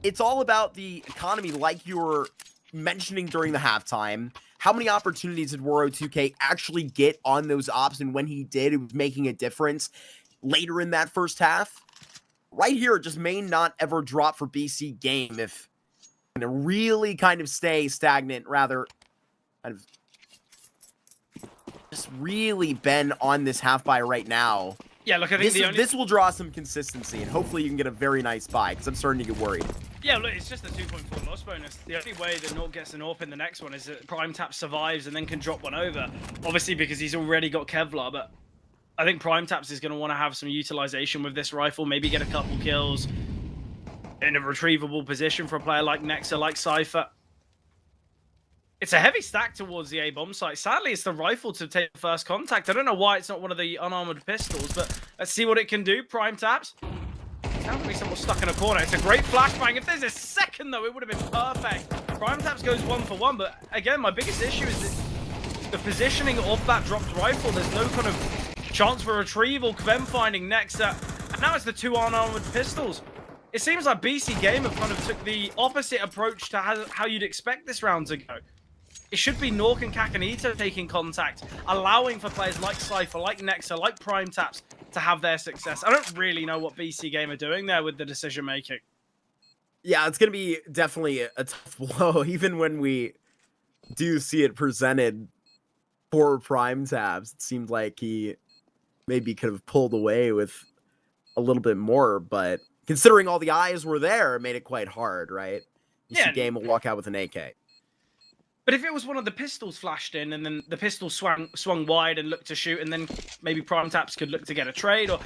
It's all about the economy, like you were mentioning during the halftime. How many opportunities did Waro2K actually get on those ops, and when he did, it was making a difference later in that first half? Right here, it just may not ever drop for BC game if going to really kind of stay stagnant, rather kind of just really been on this half buy right now. Yeah, look, I think this will draw some consistency, and hopefully you can get a very nice buy, because I'm starting to get worried. Yeah, look, it's just a 2.4 loss bonus. The only way that Nuke gets an AWP in the next one is that Prime Tap survives and then can drop one over. Obviously, because he's already got Kevlar, but I think Prime Taps is going to want to have some utilization with this rifle, maybe get a couple kills in a retrievable position for a player like Nexa, like Cypher. It's a heavy stack towards the A bomb site. Sadly, it's the rifle to take the first contact. I don't know why it's not one of the unarmored pistols, but let's see what it can do. Prime Taps. Sounds like someone's stuck in a corner. It's a great flashbang. If there's a second, though, it would have been perfect. Prime Taps goes 1 for 1, but again, my biggest issue is the positioning of that dropped rifle. There's no kind of chance for retrieval. Kvem finding Nexa. And now it's the 2 unarmored pistols. It seems like BC Game have kind of took the opposite approach to how you'd expect this round to go. It should be Nuke and Kakanito taking contact, allowing for players like Cypher, like Nexa, like Prime Taps to have their success. I don't really know what BC Game are doing there with the decision making. Yeah, it's going to be definitely a tough blow, even when we do see it presented for Prime Taps. It seemed like he maybe could have pulled away with a little bit more, but considering all the eyes were there, it made it quite hard, right? BC Game will walk out with an AK. But if it was one of the pistols flashed in and then the pistol swung wide and looked to shoot, and then maybe Prime Taps could look to get a trade, or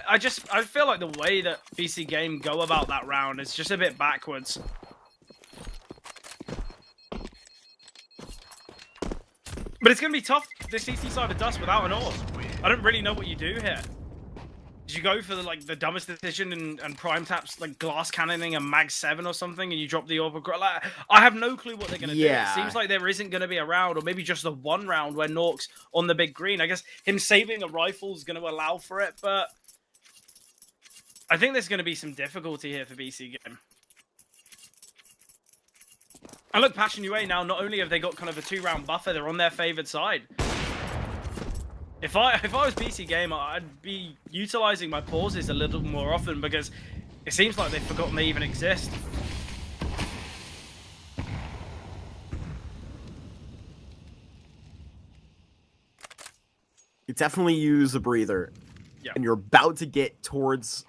I feel like the way that BC Game go about that round is just a bit backwards. But it's going to be tough, the CT side of Dust without an AWP. I don't really know what you do here. Did you go for the dumbest decision and Prime Taps like glass cannoning a Mag 7 or something, and you drop the AWP? Like, I have no clue what they're going to do. It seems like there isn't going to be a round, or maybe just the one round where Nuke's on the big green. I guess him saving a rifle is going to allow for it, but I think there's going to be some difficulty here for BC Game. And look, Passion UA now, not only have they got kind of a 2-round buffer, they're on their favored side. If I was BC Game, I'd be utilizing my pauses a little more often, because it seems like they've forgotten they even exist. You definitely use a breather. Yeah. And you're about to get towards,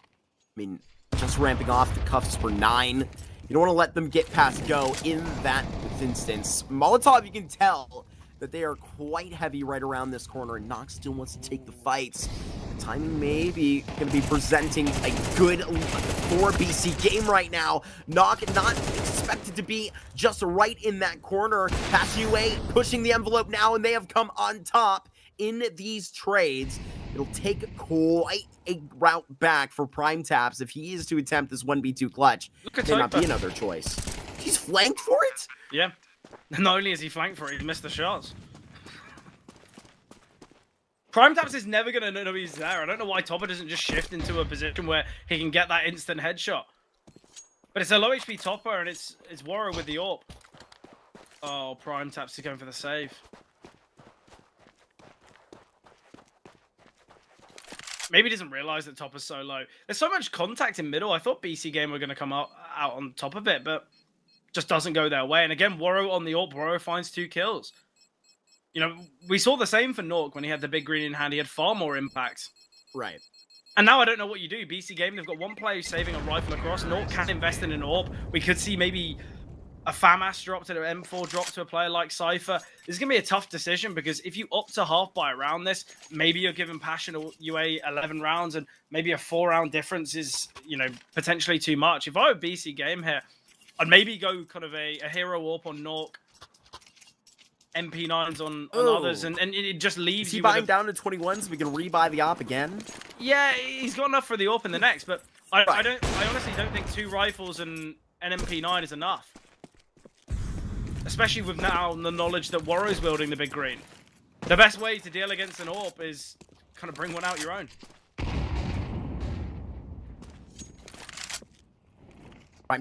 just ramping off the cuffs for 9. You don't want to let them get past go in that instance. Molotov, you can tell that they are quite heavy right around this corner, and Nox still wants to take the fights. The timing may be going to be presenting a good for BC Game right now. Nox not expected to be just right in that corner. Passion UA pushing the envelope now, and they have come on top in these trades. It'll take quite a route back for Prime Taps if he is to attempt this 1v2 clutch. There not be another choice. He's flanked for it? Yeah. Not only is he flanked for it, he missed the shots. Prime Taps is never going to know he's there. I don't know why Topper doesn't just shift into a position where he can get that instant headshot. But it's a low HP Topper, and it's Warrior with the AWP. Oh, Prime Taps is going for the save. Maybe he doesn't realize that Topper's so low. There's so much contact in middle. I thought BC Game were going to come out on top of it, but just doesn't go their way. And again, Warro on the AWP. Warro finds 2 kills. You know, we saw the same for Nuke when he had the big green in hand. He had far more impact. Right. And now I don't know what you do. BC Game, they've got one player who's saving a rifle across. Nuke can invest in an AWP. We could see maybe a FAMAS drop to an M4 drop to a player like Cypher. This is going to be a tough decision because if you opt to half buy around this, maybe you're giving Passion UA 11 rounds and maybe a 4-round difference is, you know, potentially too much. If I were BC Game here, I'd maybe go kind of a hero warp on Nuke, MP9s on others, and it just leaves Is he you buying down to 21 so we can rebuy the op again? Yeah, he's got enough for the AWP in the next, but I honestly don't think 2 rifles and an MP9 is enough. Especially with now the knowledge that Warrow's building the big green. The best way to deal against an AWP is kind of bring one out your own.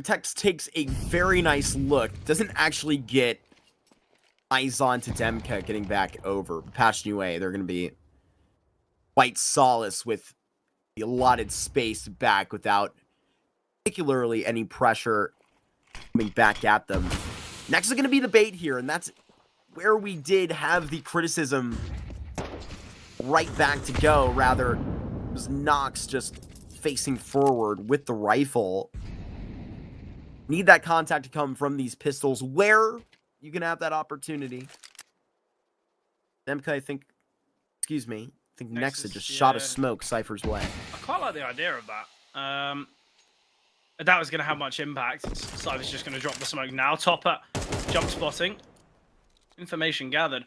Tex takes a very nice look. Doesn't actually get eyes on to Demka getting back over. Passion UA, they're going to be quite solace with the allotted space back without particularly any pressure coming back at them. Next is going to be the bait here, and that's where we did have the criticism right back to go. Rather, it was Nox just facing forward with the rifle. Need that contact to come from these pistols where you can have that opportunity. Demka, I think Nexa just shot a smoke Cypher's way. I quite like the idea of that. That was going to have much impact. Cypher's just going to drop the smoke now. Topper, jump spotting. Information gathered.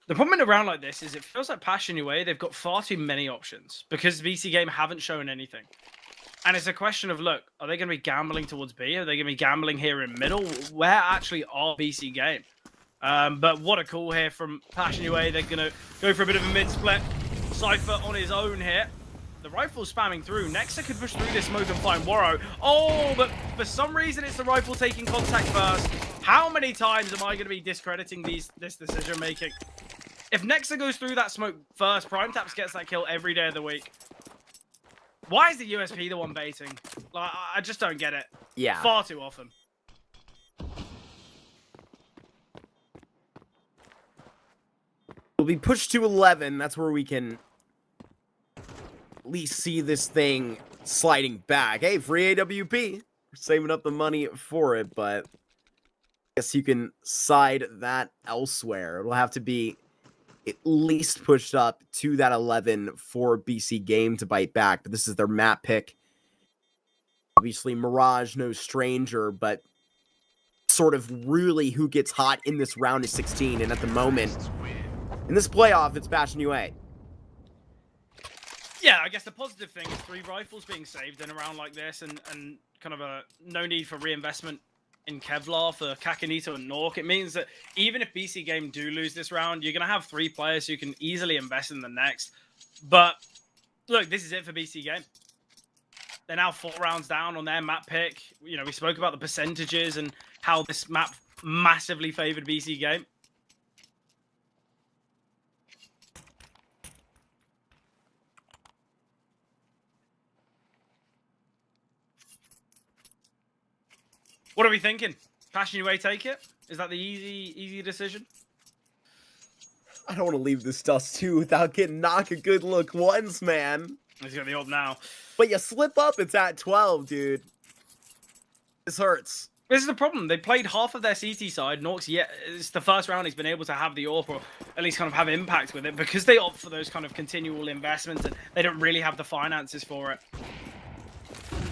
The problem in a round like this is it feels like Passion UA, they've got far too many options because VC Game haven't shown anything. And it's a question of, look, are they going to be gambling towards B? Are they going to be gambling here in middle? Where actually are BC Game? But what a call here from Passion UA. They're going to go for a bit of a mid-split. Cypher on his own here. The rifle's spamming through. Nexa could push through this smoke and find Warrow. Oh, but for some reason, it's the rifle taking contact first. How many times am I going to be discrediting this decision-making? If Nexa goes through that smoke first, Prime Taps gets that kill every day of the week. Why is the USP the one baiting? Like, I just don't get it. Yeah. Far too often. We'll be pushed to 11. That's where we can at least see this thing sliding back. Hey, free AWP. We're saving up the money for it, but I guess you can side that elsewhere. It'll have to be at least pushed up to that 11 for BC Game to bite back. But this is their map pick. Obviously, Mirage, no stranger, but sort of really who gets hot in this round is 16. And at the moment, in this playoff, it's Passion UA. Yeah, I guess the positive thing is 3 rifles being saved in a round like this and kind of a no need for reinvestment in Kevlar for Kakanito and Nork. It means that even if BC Game do lose this round, you're going to have 3 players who can easily invest in the next. But look, this is it for BC Game. They're now 4 rounds down on their map pick. You know, we spoke about the percentages and how this map massively favored BC Game. What are we thinking? Passion UA take it? Is that the easy decision? I don't want to leave this dust too without getting Knock a good look once, man. He's got the ult now. But you slip up, it's at 12, dude. This hurts. This is the problem. They played half of their CT side. Nork's it's the first round he's been able to have the AWP, or at least kind of have impact with it, because they opt for those kind of continual investments and they don't really have the finances for it.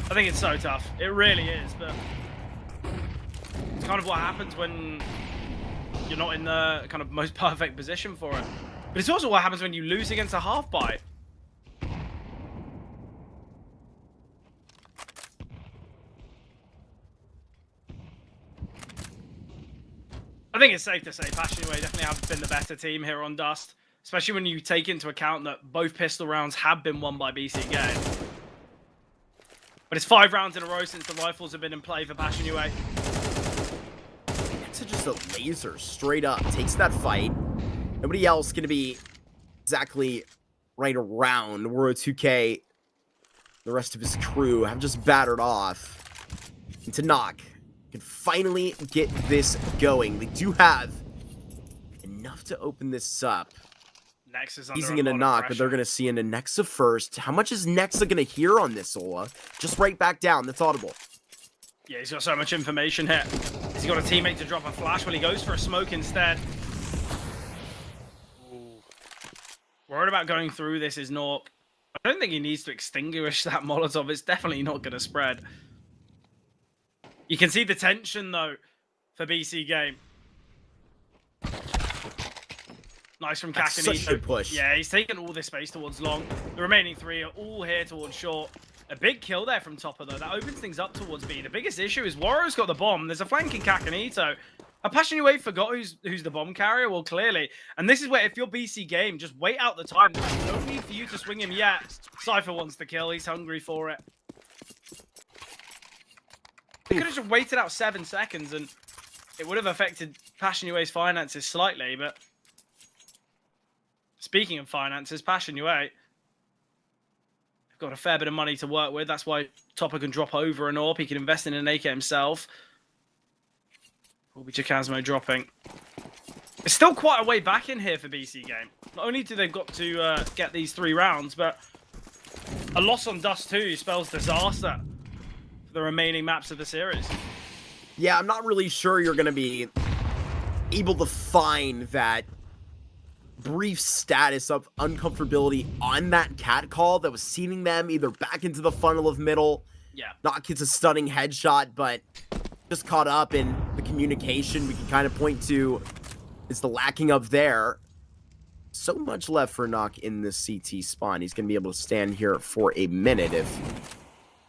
I think it's so tough. It really is, but it's kind of what happens when you're not in the kind of most perfect position for it. But it's also what happens when you lose against a half buy. I think it's safe to say Passion UA definitely have been the better team here on Dust, especially when you take into account that both pistol rounds have been won by BC Game. But it's 5 rounds in a row since the rifles have been in play for Passion UA. It's just a laser straight up. Takes that fight. Nobody else going to be exactly right around. We're a 2K. The rest of his crew have just battered off. And to Knock can finally get this going. They do have enough to open this up. Nexa's under He's a going to lot of Knock, but pressure. they're going to see into Nexa first. How much is Nexa going to hear on this, Ola? Just right back down. That's audible. Yeah, he's got so much information here. He's got a teammate to drop a flash. Well, he goes for a smoke instead. Ooh. Worried about going through this is Nuke. I don't think he needs to extinguish that Molotov. It's definitely not going to spread. You can see the tension, though, for BC Game. Nice from That's such a good Kakanito. push. Yeah, he's taken all this space towards long. The remaining 3 are all here towards short. A big kill there from Topper, though. That opens things up towards B. The biggest issue is Warrow's got the bomb. There's a flanking Kakanito. Passionate forgot who's the bomb carrier? Well, clearly. And this is where, if you're BC Game, just wait out the time. There's no need for you to swing him yet. Cypher wants the kill. He's hungry for it. They could have just waited out 7 seconds, and it would have affected Passionue's finances slightly, but... Speaking of finances, Passionue got a fair bit of money to work with. That's why Topper can drop over an AWP. He can invest in an AK himself. Will be Chikazmo dropping. It's still quite a way back in here for BC Game. Not only do they've got to get these 3 rounds, but a loss on Dust 2 spells disaster for the remaining maps of the series. Yeah, I'm not really sure you're going to be able to find that brief status of uncomfortability on that cat call that was seeding them either back into the funnel of middle. Yeah. Not gets a stunning headshot, but just caught up in the communication we can kind of point to is the lacking of there. So much left for Nuke in this CT spawn. He's going to be able to stand here for a minute. If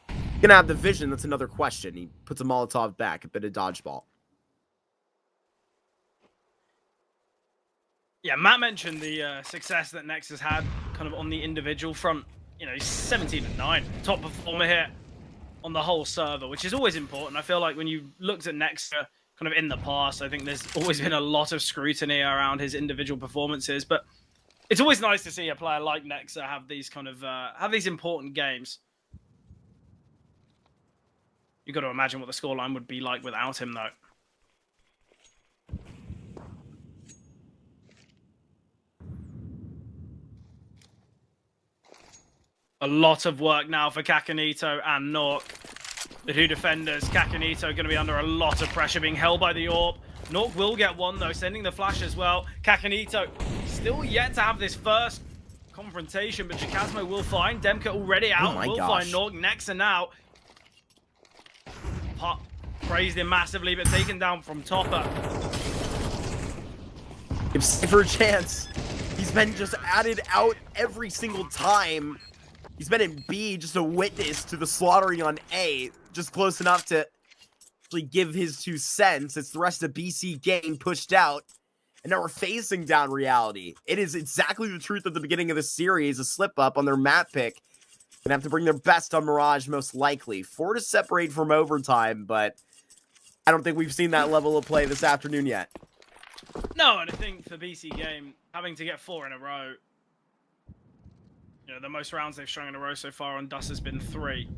he's going to have the vision, that's another question. He puts a Molotov back, a bit of dodgeball. Yeah, Matt mentioned the success that Nex has had kind of on the individual front. You know, he's 17-9, top performer here on the whole server, which is always important. I feel like when you looked at Nex kind of in the past, I think there's always been a lot of scrutiny around his individual performances, but it's always nice to see a player like Nexa have these kind of have these important games. You've got to imagine what the scoreline would be like without him, though. A lot of work now for Kakanito and Nuke. The 2 defenders, Kakanito going to be under a lot of pressure, being held by the AWP. Nuke will get one, though, sending the flash as well. Kakanito still yet to have this first confrontation, but Chikazmo will find Demka already out. Will find Nuke. Nexa now. Pop praised him massively, but taken down from Topper. Give Cypher a chance. He's been just added out every single time. He's been in B, just a witness to the slaughtering on A, just close enough to actually give his 2 cents. It's the rest of BC Game pushed out, and now we're facing down reality. It is exactly the truth at the beginning of the series, a slip-up on their map pick. Gonna have to bring their best on Mirage, most likely. 4 to separate from overtime, but I don't think we've seen that level of play this afternoon yet. No, and I think for BC Game, having to get 4 in a row, you know, the most rounds they've strung in a row so far on Dust has been 3.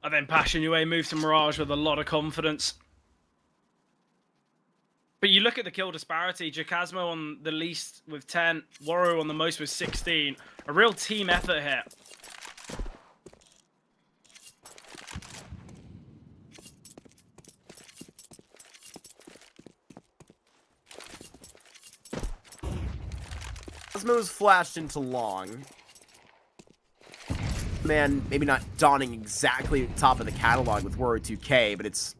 And then Passionue moved to Mirage with a lot of confidence. But you look at the kill disparity, Chikazmo on the least with 10, Warrow on the most with 16. A real team effort here. Cosmo's flashed into long. Man, maybe not donning exactly at the top of the catalog with Warrow 2K, but it's,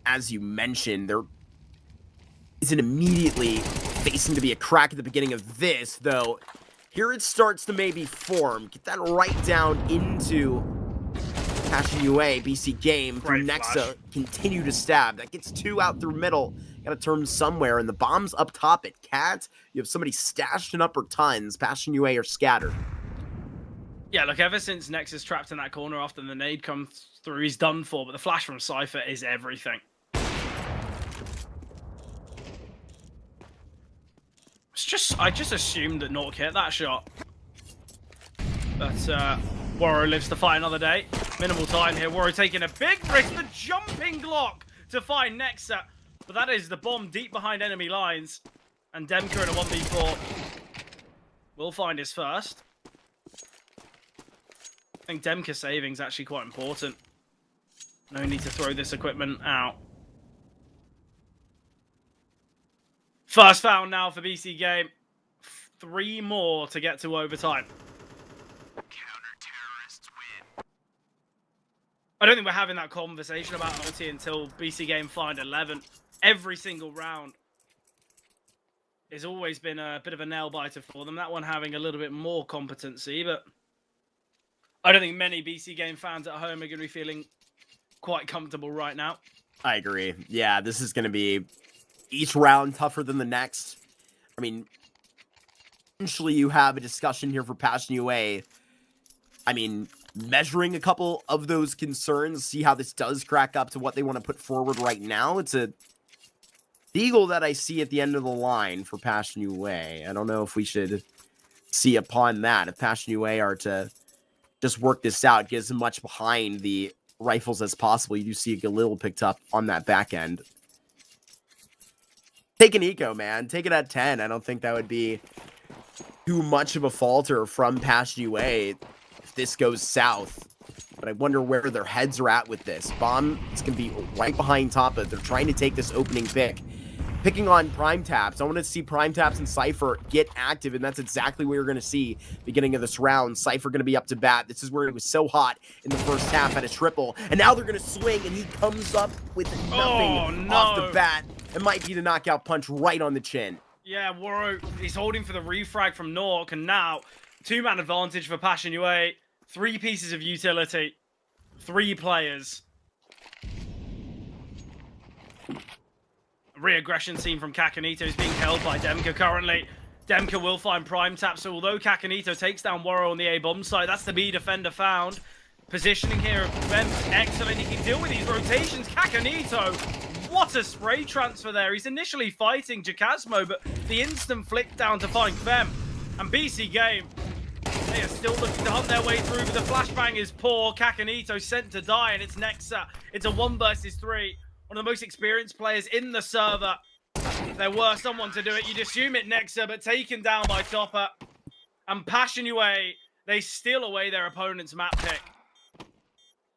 as you mentioned, there isn't immediately facing to be a crack at the beginning of this, though. Here it starts to maybe form. Get that right down into Passionue, BC Game, through Nexa, continue to stab. That gets 2 out through middle. Gotta turn somewhere, and the bomb's up top at Cat. You have somebody stashed in upper tons. Passionue are scattered. Yeah, look, ever since Nex is trapped in that corner after the nade comes through, he's done for, but the flash from Cypher is everything. I just assumed that Nuke hit that shot. But Warrow lives to fight another day. Minimal time here. Warrow taking a big risk, the jumping Glock to find Nexa. But that is the bomb deep behind enemy lines. And Demka in a 1v4 will find his first. I think Demka saving is actually quite important. No need to throw this equipment out. First foul now for BC Game. 3 more to get to overtime. Counter-terrorists win. I don't think we're having that conversation about OT until BC Game find 11. Every single round has always been a bit of a nail-biter for them. That one having a little bit more competency, but I don't think many BC Game fans at home are going to be feeling quite comfortable right now. I agree. Yeah, this is going to be each round tougher than the next. I mean, essentially you have a discussion here for Passion UA. I mean, measuring a couple of those concerns, see how this does crack up to what they want to put forward right now. It's a eagle that I see at the end of the line for Passion UA. I don't know if we should see upon that. If Passion UA are to just work this out, get as much behind the rifles as possible, you do see Galil picked up on that back end. Take an eco, man. Take it at 10. I don't think that would be too much of a falter from Passion UA if this goes south. But I wonder where their heads are at with this. Bomb is going to be right behind Toppa. They're trying to take this opening pick. Picking on Prime Taps. I want to see Prime Taps and Cypher get active, and that's exactly what you're going to see beginning of this round. Cypher going to be up to bat. This is where it was so hot in the first half at a triple. And now they're going to swing, and he comes up with nothing off the bat. It might be the knockout punch right on the chin. Yeah, Waro, he's holding for the refrag from Nuke, and now 2-man advantage for Passion UA. 3 pieces of utility. 3 players. Re-aggression seen from Kakanito is being held by Demka currently. Demka will find Prime Tap, so although Kakanito takes down Waro on the A-bomb side, that's the B defender found. Positioning here of Kvem's excellent. He can deal with these rotations. Kakanito, what a spray transfer there. He's initially fighting Jacasmo, but the instant flick down to find Kvem. And BC Game, they are still looking to hunt their way through, but the flashbang is poor. Kakanito sent to die, and it's Nexa. It's a 1 versus 3. One of the most experienced players in the server. If there were someone to do it, you'd assume it Nexa, but taken down by Toppa. And Passion UA, they steal away their opponent's map pick.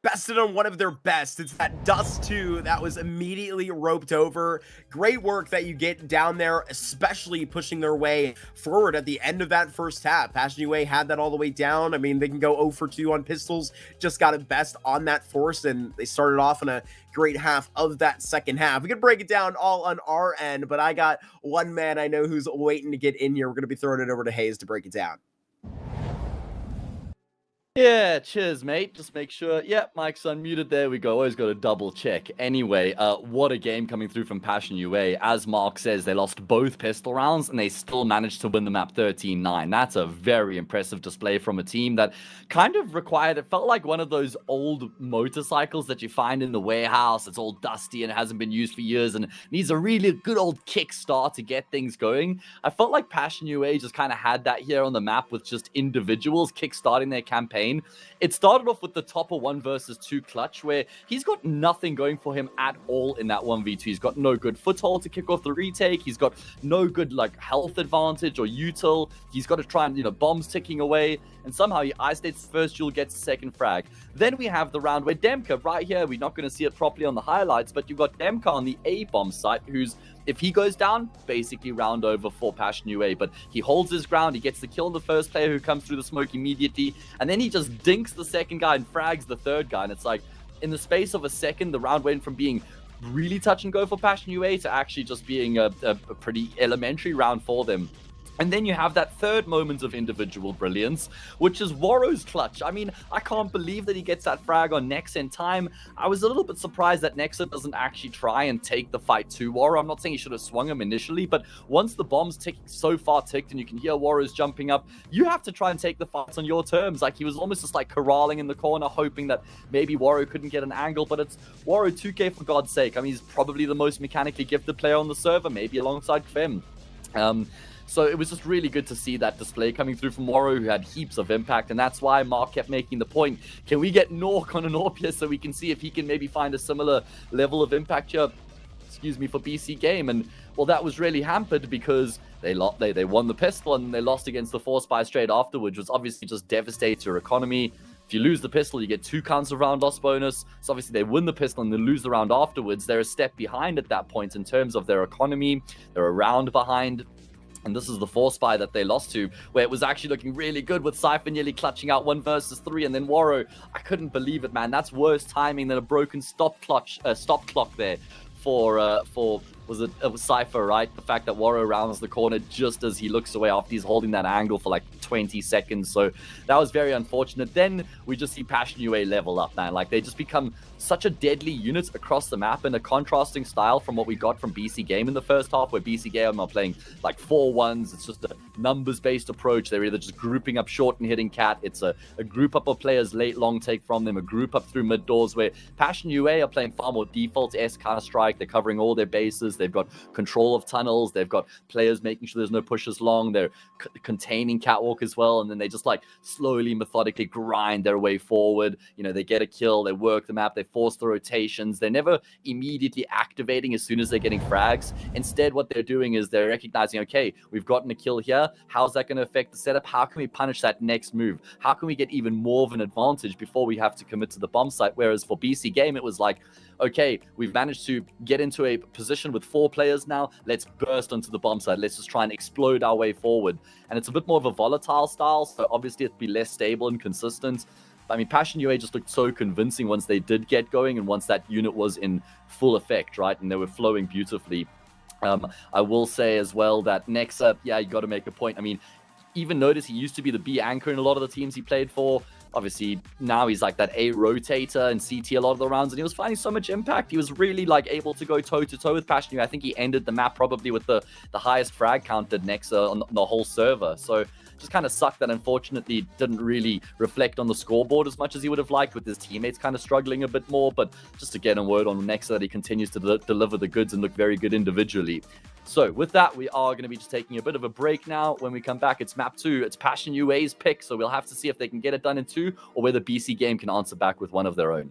Bested on one of their best. It's that Dust 2 that was immediately roped over. Great work that you get down there, especially pushing their way forward at the end of that first half. Passion UA had that all the way down. I mean, they can go 0 for 2 on pistols. Just got it best on that force, and they started off in a great half of that second half. We could break it down all on our end, but I got one man I know who's waiting to get in here. We're going to be throwing it over to Hayes to break it down. Yeah, cheers, mate. Just make sure. Yeah, mic's unmuted. There we go. Always got to double check. Anyway, what a game coming through from Passion UA. As Mark says, they lost both pistol rounds and they still managed to win the map 13-9. That's a very impressive display from a team that kind of required, it felt like one of those old motorcycles that you find in the warehouse. It's all dusty and it hasn't been used for years and needs a really good old kickstart to get things going. I felt like Passion UA just kind of had that here on the map with just individuals kickstarting their campaign. It started off with the Toppa 1 versus 2 clutch where he's got nothing going for him at all in that 1v2. He's got no good foothold to kick off the retake. He's got no good like health advantage or util. He's got to try and, bombs ticking away. And somehow he isolates the first duel, gets the second frag. Then we have the round where Demka, right here, we're not going to see it properly on the highlights, but you've got Demka on the A-bomb site who's, if he goes down, basically round over for Passion UA. But he holds his ground. He gets to kill the first player who comes through the smoke immediately. And then he just dinks the second guy and frags the third guy. And it's like, in the space of a second, the round went from being really touch and go for Passion UA to actually just being a pretty elementary round for them. And then you have that third moment of individual brilliance, which is Waro's clutch. I mean, I can't believe that he gets that frag on Nexa in time. I was a little bit surprised that Nexa doesn't actually try and take the fight to Waro. I'm not saying he should have swung him initially, but once the bomb's so far ticked and you can hear Waro's jumping up, you have to try and take the fights on your terms. Like, he was almost just like corralling in the corner, hoping that maybe Waro couldn't get an angle, but it's Waro 2K for God's sake. I mean, he's probably the most mechanically gifted player on the server, maybe alongside Kvem. So it was just really good to see that display coming through from Waro, who had heaps of impact, and that's why Mark kept making the point. Can we get Nuke on an Orpia so we can see if he can maybe find a similar level of impact here, for BC Game? And, well, that was really hampered because they won the pistol and they lost against the Force Spy straight afterwards, which was obviously just devastated your economy. If you lose the pistol, you get 2 counts of round loss bonus. So obviously they win the pistol and they lose the round afterwards. They're a step behind at that point in terms of their economy. They're a round behind. And this is the 4-spy that they lost to, where it was actually looking really good with Cypher nearly clutching out 1 versus 3, and then Waro. I couldn't believe it, man. That's worse timing than a broken stop clock there for was it Cypher, right? The fact that Waro rounds the corner just as he looks away after he's holding that angle for like 20 seconds. So that was very unfortunate. Then we just see Passion UA level up, man. Like, they just become such a deadly unit across the map, in a contrasting style from what we got from BC Game in the first half, where BC Game are playing like 4-1s. It's just a numbers-based approach. They're either just grouping up short and hitting cat. It's a group up of players late, long take from them, a group up through mid doors, where Passion UA are playing far more default-esque Counter-Strike. They're covering all their bases. They've got control of tunnels. They've got players making sure there's no pushes long. They're containing catwalk as well. And then they just like slowly, methodically grind their way forward. You know, they get a kill. They work the map. They force the rotations. They're never immediately activating as soon as they're getting frags. Instead, what they're doing is they're recognizing, okay, we've gotten a kill here. How's that going to affect the setup? How can we punish that next move? How can we get even more of an advantage before we have to commit to the bomb site? Whereas for BC Game, it was like, okay, we've managed to get into a position with 4 players now. Let's burst onto the bomb site. Let's just try and explode our way forward. And it's a bit more of a volatile style, so obviously it'd be less stable and consistent. I mean, Passion UA just looked so convincing once they did get going and once that unit was in full effect, right? And they were flowing beautifully. I will say as well that Nexa, yeah, you got to make a point. I mean, even notice he used to be the B anchor in a lot of the teams he played for. Obviously, now he's like that A rotator and CT a lot of the rounds, and he was finding so much impact. He was really like able to go toe-to-toe with Passion UA. I think he ended the map probably with the highest frag count at Nexa on the whole server. So just kind of sucked that unfortunately didn't really reflect on the scoreboard as much as he would have liked, with his teammates kind of struggling a bit more. But just to get a word on Nexa that he continues to deliver the goods and look very good individually. So with that, we are going to be just taking a bit of a break now. When we come back, it's map 2. It's Passion UA's pick, so we'll have to see if they can get it done in 2 or whether BC Game can answer back with one of their own.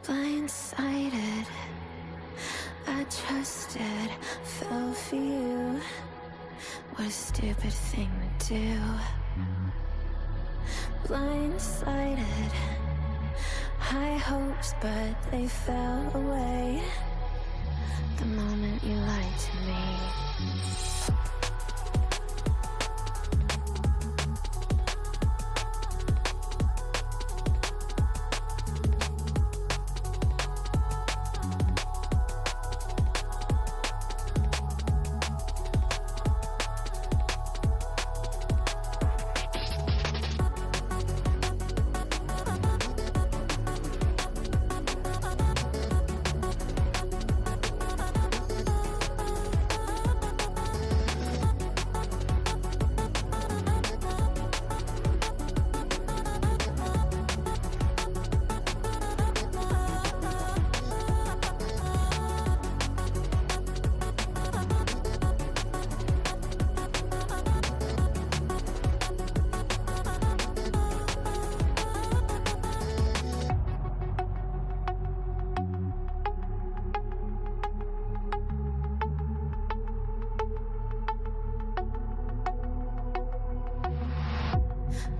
Blindsided, I trusted, fell for you. What a stupid thing to do. Blindsided, high hopes, but they fell away the moment you lied to me.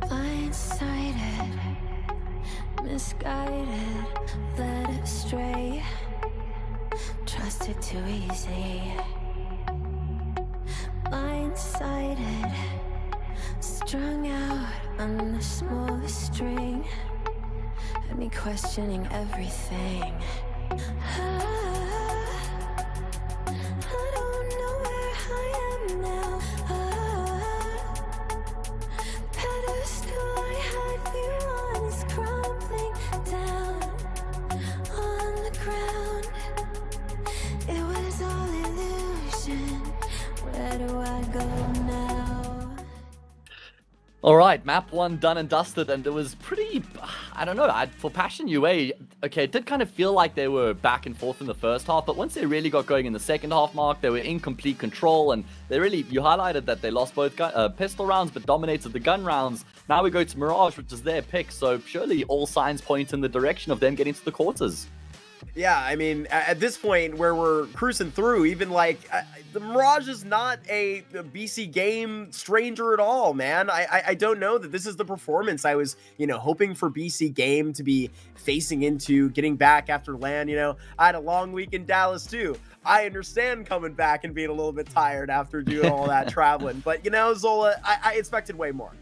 Blindsided, misguided, led astray, trusted too easy. Blindsided, strung out on the smallest string, had me questioning everything. I don't know where I am now. Pedestal I had you on is crumbling down on the ground. It was all illusion. Where do I go now? All right, map 1 done and dusted, and it was pretty, I don't know, for Passion UA, okay, it did kind of feel like they were back and forth in the first half, but once they really got going in the second half, Mark, they were in complete control, and they really, you highlighted that they lost both pistol rounds, but dominated the gun rounds. Now we go to Mirage, which is their pick, so surely all signs point in the direction of them getting to the quarters. Yeah, I mean, at this point where we're cruising through, even like the Mirage is not a BC game stranger at all, man. I don't know that this is the performance I was, hoping for BC game to be facing into, getting back after LAN. I had a long week in Dallas too. I understand coming back and being a little bit tired after doing all that traveling, but Zola, I expected way more.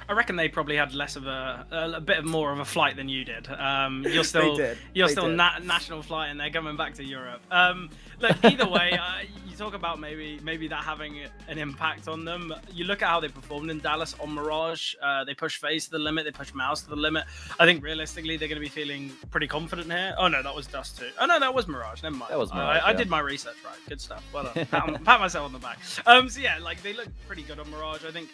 I reckon they probably had less of a bit more of a flight than you did. You're still national flight, and they're coming back to Europe. Look, either way, you talk about maybe that having an impact on them. You look at how they performed in Dallas on Mirage. They pushed FaZe to the limit. They pushed Mouse to the limit. I think realistically they're going to be feeling pretty confident here. Oh no, that was Dust too. Oh no, that was Mirage. Never mind. That was Mirage. I did my research right. Good stuff. Well done. Pat myself on the back. So yeah, like they look pretty good on Mirage. I think.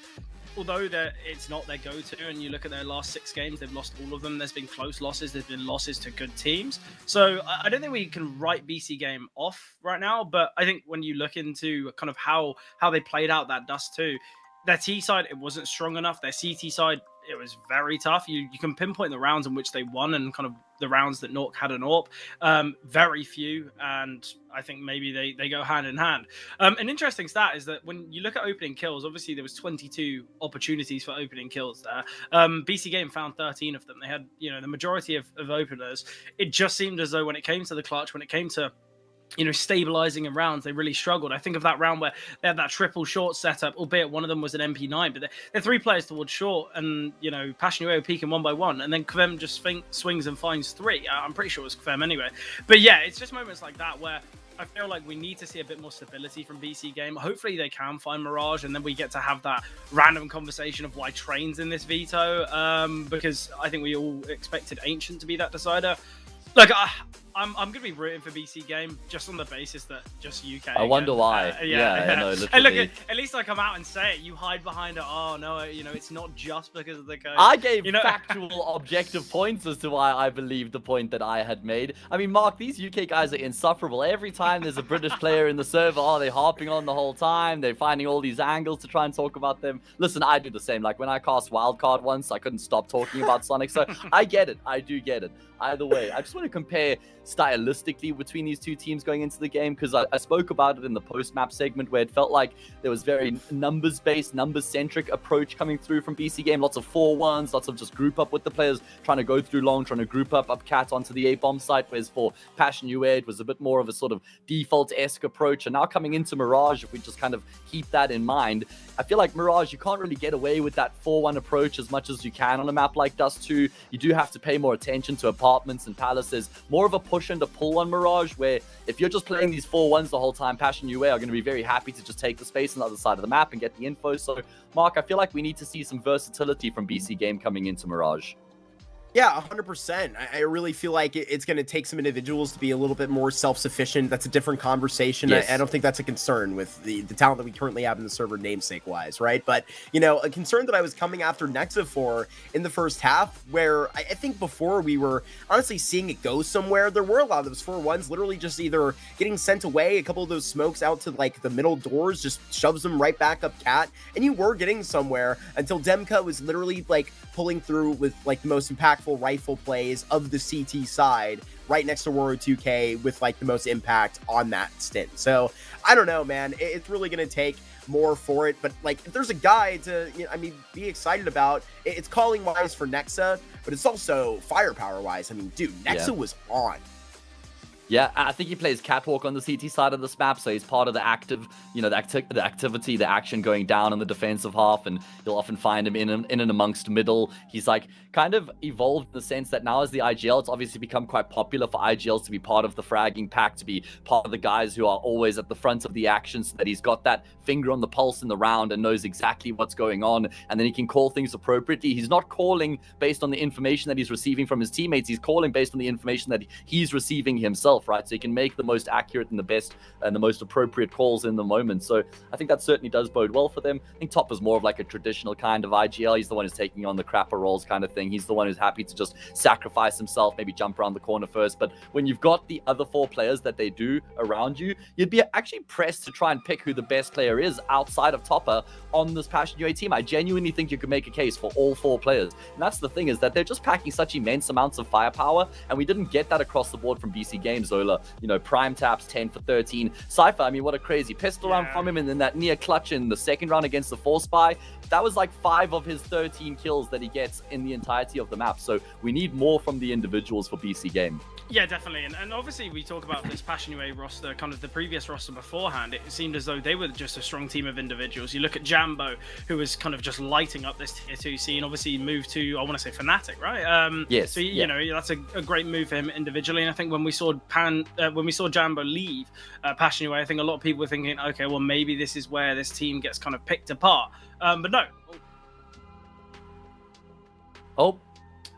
Although it's not their go-to, and you look at their last 6 games, they've lost all of them. There's been close losses. There's been losses to good teams. So I don't think we can write BC game off right now. But I think when you look into kind of how they played out that Dust 2, their T side, it wasn't strong enough. Their CT side, it was very tough. You can pinpoint the rounds in which they won and kind of the rounds that Nuke had an AWP. Very few, and I think maybe they go hand in hand. An interesting stat is that when you look at opening kills, obviously there was 22 opportunities for opening kills there. BC Game found 13 of them. They had, the majority of openers. It just seemed as though when it came to the clutch, when it came to stabilizing in rounds, they really struggled. I think of that round where they had that triple short setup, albeit one of them was an MP9, but they're 3 players towards short, and Passion UA were peaking 1 by 1, and then Kvem just swings and finds 3. I'm pretty sure it was Kvem anyway. But yeah, it's just moments like that where I feel like we need to see a bit more stability from BC game. Hopefully they can find Mirage, and then we get to have that random conversation of why Train's in this veto, because I think we all expected Ancient to be that decider. Look, I'm gonna be rooting for BC Game just on the basis that just UK. I wonder why. Yeah. No, And look, literally. at least I come out and say it. You hide behind it. Oh no, it's not just because of the code. I gave factual, objective points as to why I believe the point that I had made. I mean, Mark, these UK guys are insufferable. Every time there's a British player in the server, they're harping on the whole time. They're finding all these angles to try and talk about them. Listen, I do the same. Like when I cast Wildcard once, I couldn't stop talking about Sonic. So I get it. I do get it. Either way, I just want to compare stylistically between these two teams going into the game, because I spoke about it in the post-map segment where it felt like there was very numbers-based, numbers-centric approach coming through from BC Game. Lots of 4-1s, lots of just group up with the players, trying to go through long, trying to group up cat onto the A-bomb site, whereas for Passion UA it was a bit more of a sort of default-esque approach. And now coming into Mirage, if we just kind of keep that in mind, I feel like Mirage, you can't really get away with that 4-1 approach as much as you can on a map like Dust 2. You do have to pay more attention to apartments and palaces. More of a push and a pull on Mirage, where if you're just playing these 4-1s the whole time, Passion UA are going to be very happy to just take the space on the other side of the map and get the info. So, Mark, I feel like we need to see some versatility from BC Game coming into Mirage. Yeah, 100%. I really feel like it's going to take some individuals to be a little bit more self-sufficient. That's a different conversation. Yes. I don't think that's a concern with the talent that we currently have in the server namesake-wise, right? But, a concern that I was coming after Nexa for in the first half, where I think before we were honestly seeing it go somewhere, there were a lot of those 4-1s literally just either getting sent away, a couple of those smokes out to, like, the middle doors, just shoves them right back up cat, and you were getting somewhere until Demka was literally, like, pulling through with, like, the most impactful rifle plays of the CT side right next to Warrior 2K with like the most impact on that stint. So I don't know, man, it's really going to take more for it. But like, if there's a guy to, be excited about, it's calling wise for Nexa, but it's also firepower wise. I mean, dude, Nexa was on. Yeah, I think he plays Catwalk on the CT side of this map, so he's part of the active, the activity, the action going down on the defensive half, and you'll often find him in and amongst middle. He's like kind of evolved in the sense that now as the IGL, it's obviously become quite popular for IGLs to be part of the fragging pack, to be part of the guys who are always at the front of the action, so that he's got that finger on the pulse in the round and knows exactly what's going on, and then he can call things appropriately. He's not calling based on the information that he's receiving from his teammates, he's calling based on the information that he's receiving himself, right? So he can make the most accurate and the best and the most appropriate calls in the moment. So I think that certainly does bode well for them. I think Top is more of like a traditional kind of IGL. He's the one who's taking on the crapper roles kind of thing. He's the one who's happy to just sacrifice himself, maybe jump around the corner first. But when you've got the other 4 players that they do around you, you'd be actually pressed to try and pick who the best player is outside of Topper on this Passion UA team. I genuinely think you could make a case for all 4 players. And that's the thing, is that they're just packing such immense amounts of firepower, and we didn't get that across the board from BC Games. Zola, prime taps 10 for 13. Cypher, I mean, what a crazy pistol round from him, and then that near clutch in the second round against the 4-spy. That was like 5 of his 13 kills that he gets in the entirety of the map. So we need more from the individuals for BC Game. Yeah, definitely. And obviously we talk about this Passion UA roster, kind of the previous roster beforehand. It seemed as though they were just a strong team of individuals. You look at Jambo, who was kind of just lighting up this tier 2 scene, obviously moved to, I want to say, Fnatic, right? Yes. So, that's a great move for him individually. And I think when we saw Jambo leave Passion UA, I think a lot of people were thinking, okay, well, maybe this is where this team gets kind of picked apart. But no. Oh.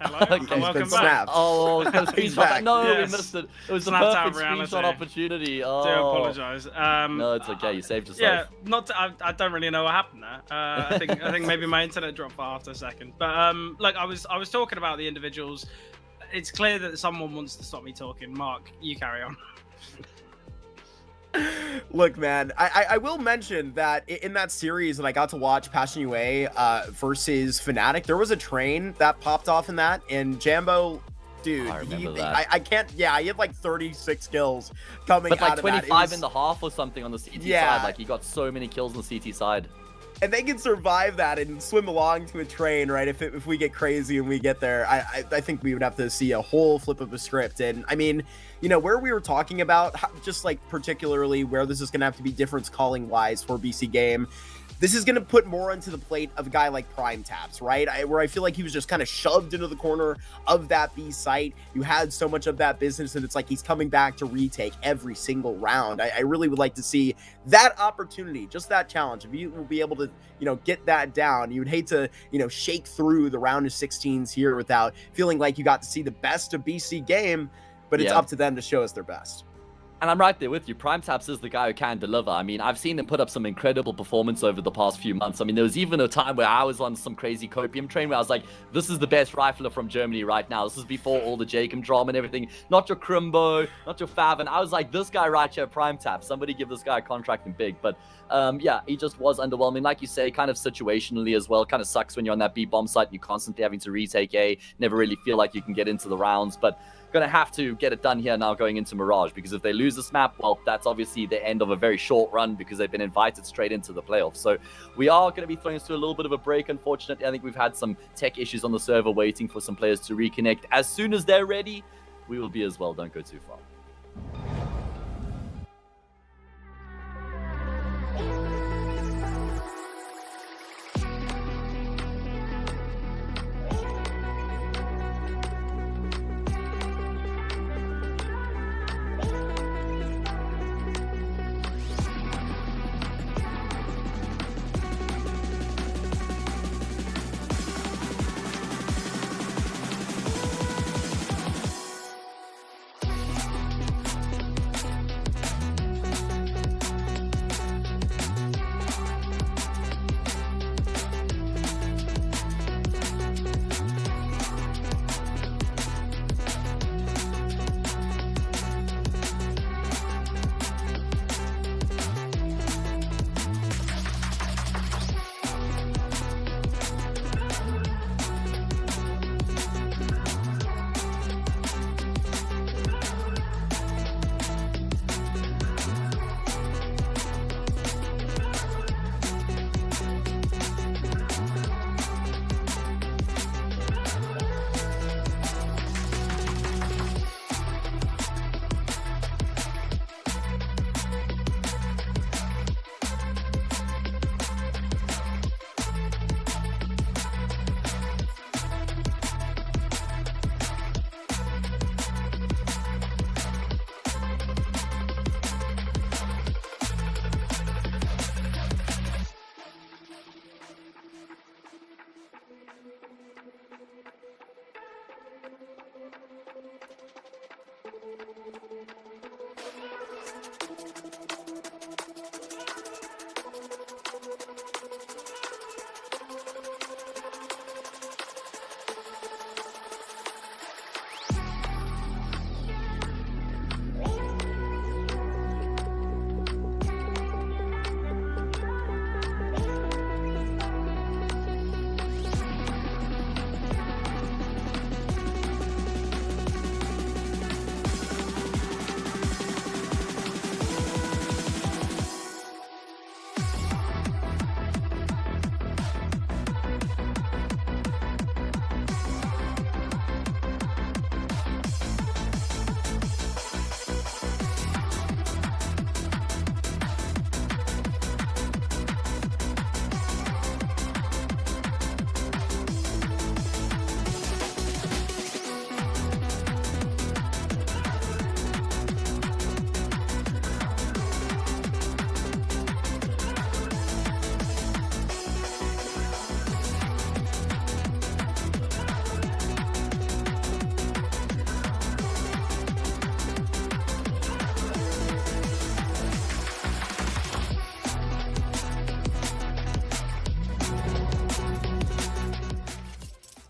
Hello. Okay. Welcome back. Oh, He's back. No, Yes. we missed it. It was the Snapped out perfect reality. screenshot opportunity. Oh. Do apologise. No, it's okay. You saved yourself. Yeah, I don't really know what happened there. I think maybe my internet dropped for half a second. But I was talking about the individuals. It's clear that someone wants to stop me talking. Mark, you carry on. Look, man, I will mention that in that series that I got to watch, Passion UA versus Fnatic, there was a train that popped off in that, and Jambo, dude, I remember that. I can't, he had like 36 kills coming out like of that. 25 and a half or something on the CT side. Like, he got so many kills on the CT side. And they can survive that and swim along to a train, right? If we get crazy and we get there, I think we would have to see a whole flip of a script. And I mean, where we were talking about, just like particularly where this is going to have to be difference calling wise for BC Game, this is going to put more onto the plate of a guy like Prime Taps, right? Where I feel like he was just kind of shoved into the corner of that B site. You had so much of that business, and it's like he's coming back to retake every single round. I really would like to see that opportunity, just that challenge. If you will be able to, get that down, you would hate to, shake through the round of 16s here without feeling like you got to see the best of BC Game. but it's Yeah. up to them to show us their best. And I'm right there with you. Prime Taps is the guy who can deliver. I mean, I've seen him put up some incredible performance over the past few months. I mean, there was even a time where I was on some crazy copium train where I was like, this is the best rifler from Germany right now. This is before all the Jacob drama and everything. Not your Crimbo, not your Favin. I was like, this guy right here, Prime Tap. Somebody give this guy a contract and big. But yeah, he just was underwhelming. Like you say, kind of situationally as well. Kind of sucks when you're on that B bomb site and you're constantly having to retake A. Never really feel like you can get into the rounds. But going to have to get it done here now going into Mirage, because if they lose this map, well, that's obviously the end of a very short run because they've been invited straight into the playoffs. So we are going to be throwing us to a little bit of a break, unfortunately. I think we've had some tech issues on the server waiting for some players to reconnect. As soon as they're ready, we will be as well. Don't go too far.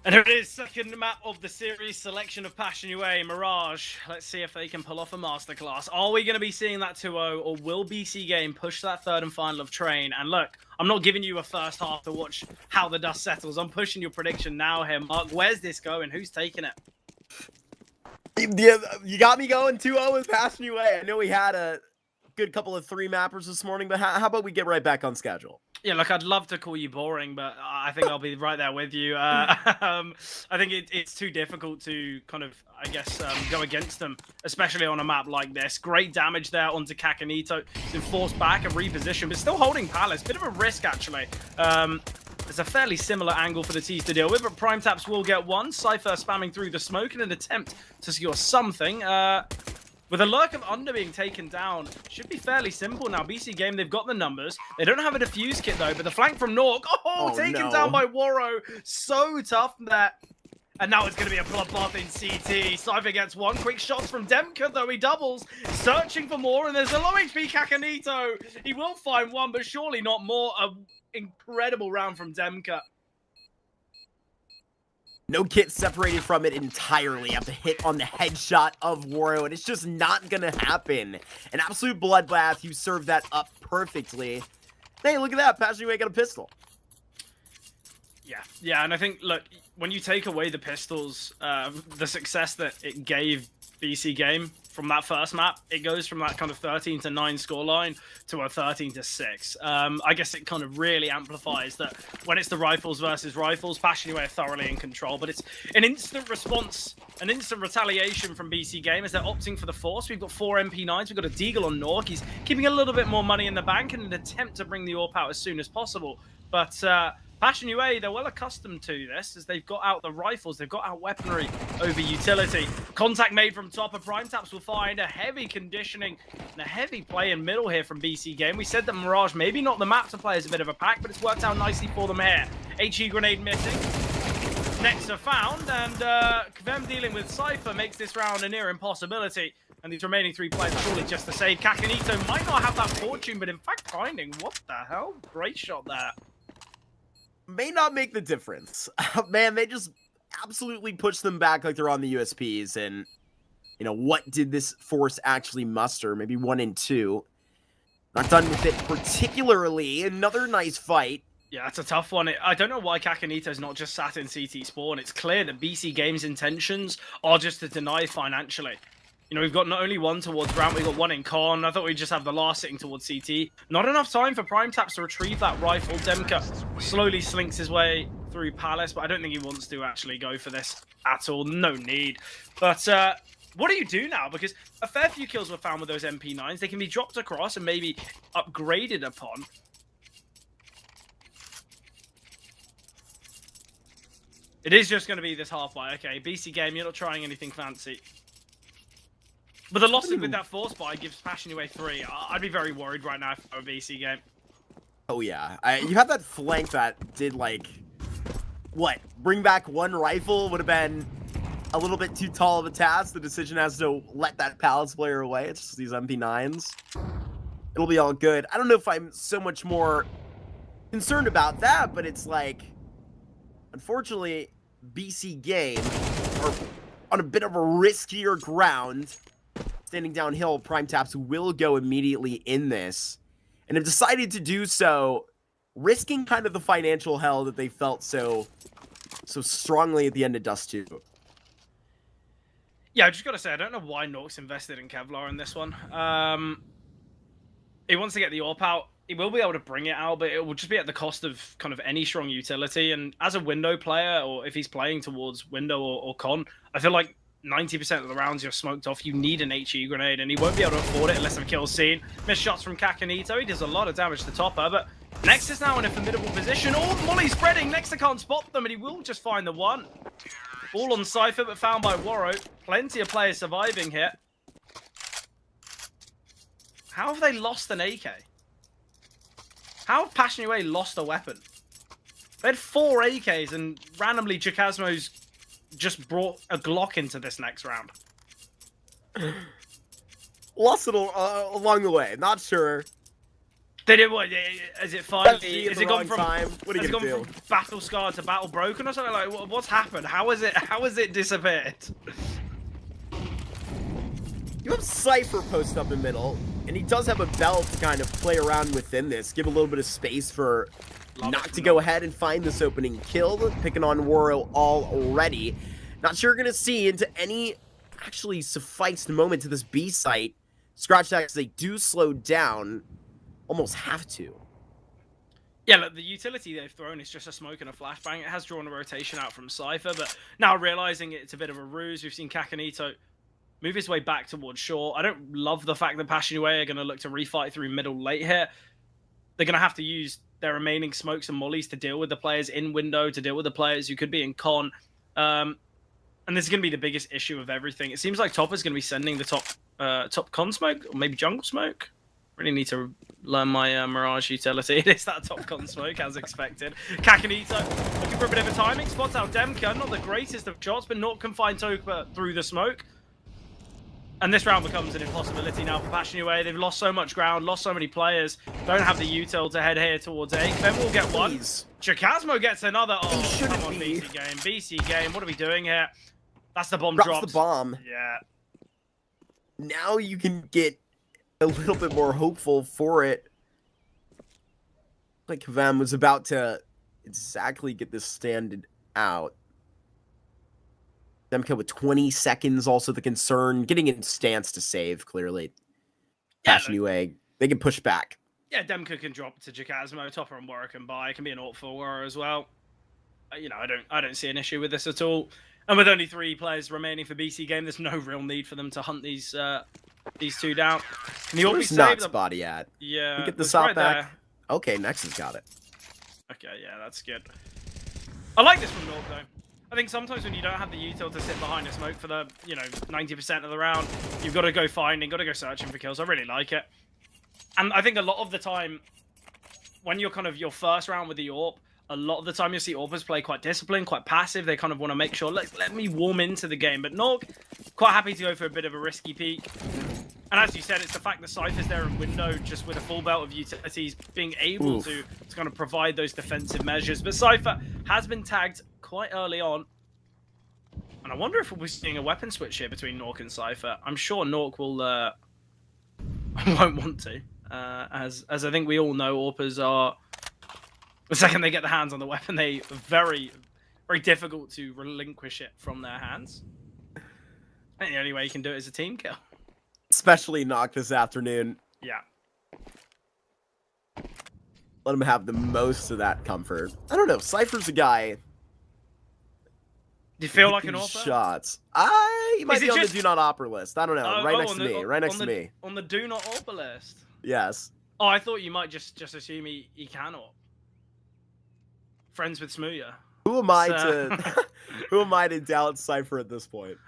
And here it is, second map of the series, selection of Passion UA, Mirage. Let's see if they can pull off a masterclass. Are we going to be seeing that 2-0, or will BC Game push that third and final of Train? And look, I'm not giving you a first half to watch how the dust settles. I'm pushing your prediction now here, Mark. Where's this going? Who's taking it? You got me going 2-0 with Passion UA. I know we had a good couple of 3-mappers this morning, but how about we get right back on schedule? Yeah, look, I'd love to call you boring, but I think I'll be right there with you. I think it's too difficult to kind of, I guess, go against them, especially on a map like this. Great damage there onto Kakanito. Been forced back and repositioned, but still holding Palace. Bit of a risk, actually. There's a fairly similar angle for the T's to deal with, but Prime Taps will get one. Cypher spamming through the smoke in an attempt to secure something. With a lurk of Under being taken down, should be fairly simple now. BC Game, they've got the numbers. They don't have a defuse kit, though, but the flank from Nuke, taken down by Waro. So tough there. And now it's going to be a bloodbath in CT. Cypher gets one. Quick shots from Demka, though he doubles. Searching for more, and there's a low HP Kakanito. He will find one, but surely not more. An incredible round from Demka. No kit separated from it entirely. Have to hit on the headshot of Waro, and it's just not going to happen. An absolute bloodbath. You served that up perfectly. Hey, look at that. Passion Away got a pistol. Yeah, and I think, look, when you take away the pistols, the success that it gave BC Game from that first map, it goes from that kind of 13-9 scoreline to a 13-6. I guess it kind of really amplifies that when it's the rifles versus rifles, Passion Away are thoroughly in control, but it's an instant response, an instant retaliation from BC Game as they're opting for the Force. We've got 4 MP9s, we've got a Deagle on Nuke. He's keeping a little bit more money in the bank in an attempt to bring the AWP out as soon as possible, but Passion UA, they're well accustomed to this as they've got out the rifles, they've got out weaponry over utility. Contact made from top of Prime Taps will find a heavy conditioning and a heavy play in middle here from BC Game. We said that Mirage maybe not the map to play as a bit of a pack, but it's worked out nicely for them here. HE grenade missing. Next are found, and Kvem dealing with Cypher makes this round a near impossibility. And these remaining 3 players surely just to save. Kakanito might not have that fortune, but in fact finding, what the hell? Great shot there. May not make the difference. Man, they just absolutely push them back like they're on the USPs. And, you know, what did this Force actually muster? Maybe 1 and 2. Not done with it particularly. Another nice fight. Yeah, that's a tough one. I don't know why Kakanito's not just sat in CT spawn. It's clear that BC Game's intentions are just to deny financially. You know, we've got not only 1 towards ramp, we've got 1 in con. I thought we'd just have the last sitting towards CT. Not enough time for Prime Taps to retrieve that rifle. Demka slowly slinks his way through Palace, but I don't think he wants to actually go for this at all. No need. But what do you do now? Because a fair few kills were found with those MP9s. They can be dropped across and maybe upgraded upon. It is just going to be this half buy. Okay, BC Game, you're not trying anything fancy. But the loss with that Force buy gives Passion away 3. I'd be very worried right now if I were BC Game. Oh, yeah. You had that flank that did, like, what? Bring back 1 rifle would have been a little bit too tall of a task. The decision has to let that Palace player away. It's just these MP9s. It'll be all good. I don't know if I'm so much more concerned about that, but it's like, unfortunately, BC Game are on a bit of a riskier ground. Standing downhill, Prime Taps will go immediately in this, and have decided to do so, risking kind of the financial hell that they felt so strongly at the end of Dust 2. Yeah, I just gotta say, I don't know why Nuke's invested in Kevlar in this one. He wants to get the AWP out. He will be able to bring it out, but it will just be at the cost of kind of any strong utility. And as a window player, or if he's playing towards window or con, I feel like 90% of the rounds you're smoked off, you need an HE grenade, and he won't be able to afford it unless a kill's seen. Missed shots from Kakanito. He does a lot of damage to Topper, but Nex is now in a formidable position. Oh, Molly spreading. Nexa can't spot them, and he will just find the 1. All on Cypher, but found by Waro. Plenty of players surviving here. How have they lost an AK? How have Passion UA lost a weapon? They had 4 AKs, and randomly Jacasmo's just brought a Glock into this next round. Lost it along the way. Not sure. Did it? What? Is it fun? Is it gone from time? What are you gonna do? From battle scarred to battle broken or something? Like, what's happened? How is it? How has it disappeared? You have Cypher post up in middle, and he does have a belt to kind of play around within this, give a little bit of space for Nuke to go ahead and find this opening kill, picking on Waro already. Not sure you're going to see into any actually sufficed moment to this B site. Scratch that, because they do slow down, almost have to. Yeah, look, the utility they've thrown is just a smoke and a flashbang. It has drawn a rotation out from Cypher, but now realizing it's a bit of a ruse, we've seen Kakanito move his way back towards shore. I don't love the fact that Passion UA are going to look to refight through middle late here. They're going to have to use their remaining smokes and mollies to deal with the players in window, to deal with the players who could be in con. And this is going to be the biggest issue of everything. It seems like Topper's going to be sending the top con smoke, or maybe jungle smoke. Really need to learn my Mirage utility. It is that top gun smoke, as expected. Kakanito looking for a bit of a timing. Spots out Demka. Not the greatest of shots, but not can find Topa through the smoke. And this round becomes an impossibility now for Passion UA. They've lost so much ground, lost so many players. Don't have the util to head here towards A. Then we'll get one. Chikasmo gets another. Oh, come on, BC game. BC game. What are we doing here? That's the bomb dropped. The bomb. Yeah. Now you can get a little bit more hopeful for it. Like Kavam was about to exactly get this standed out. Demka with 20 seconds, also the concern. Getting in stance to save, clearly. Passion UA, they can push back. Yeah, Demka can drop to Chikasmo, Topper and Warrior can buy. It can be an AWP for Warrior as well. You know, I don't see an issue with this at all. And with only 3 players remaining for BC game, there's no real need for them to hunt these two down. Can the AWP be saved? Where's body at? Yeah. We get the shot right back. there. Okay, Nexus got it. Okay, yeah, that's good. I like this from Nuke, though. I think sometimes when you don't have the util to sit behind a smoke for the, 90% of the round, you've got to go finding, got to go searching for kills. I really like it. And I think a lot of the time, when you're kind of your first round with the AWP, a lot of the time you'll see AWPers play quite disciplined, quite passive. They kind of want to make sure, let me warm into the game. But Nuke, quite happy to go for a bit of a risky peek. And as you said, it's the fact that Cypher's there in window, just with a full belt of utilities, being able to kind of provide those defensive measures. But Cypher has been tagged quite early on. And I wonder if we'll be seeing a weapon switch here between Nuke and Cypher. I'm sure Nuke will won't want to. As I think we all know, AWPers are, the second they get their hands on the weapon, they very, very difficult to relinquish it from their hands. And the only way you can do it is a team kill. Especially Knock this afternoon. Yeah. Let him have the most of that comfort. I don't know. Cypher's a guy. Do you feel like an AWPer? Shots. He might be on the do not AWPer list. I don't know. Right next to me. Right next to me. On the do not AWPer list? Yes. Oh, I thought you might just assume he can AWP. Friends with Smooya. Who am I to who am I to doubt Cypher at this point?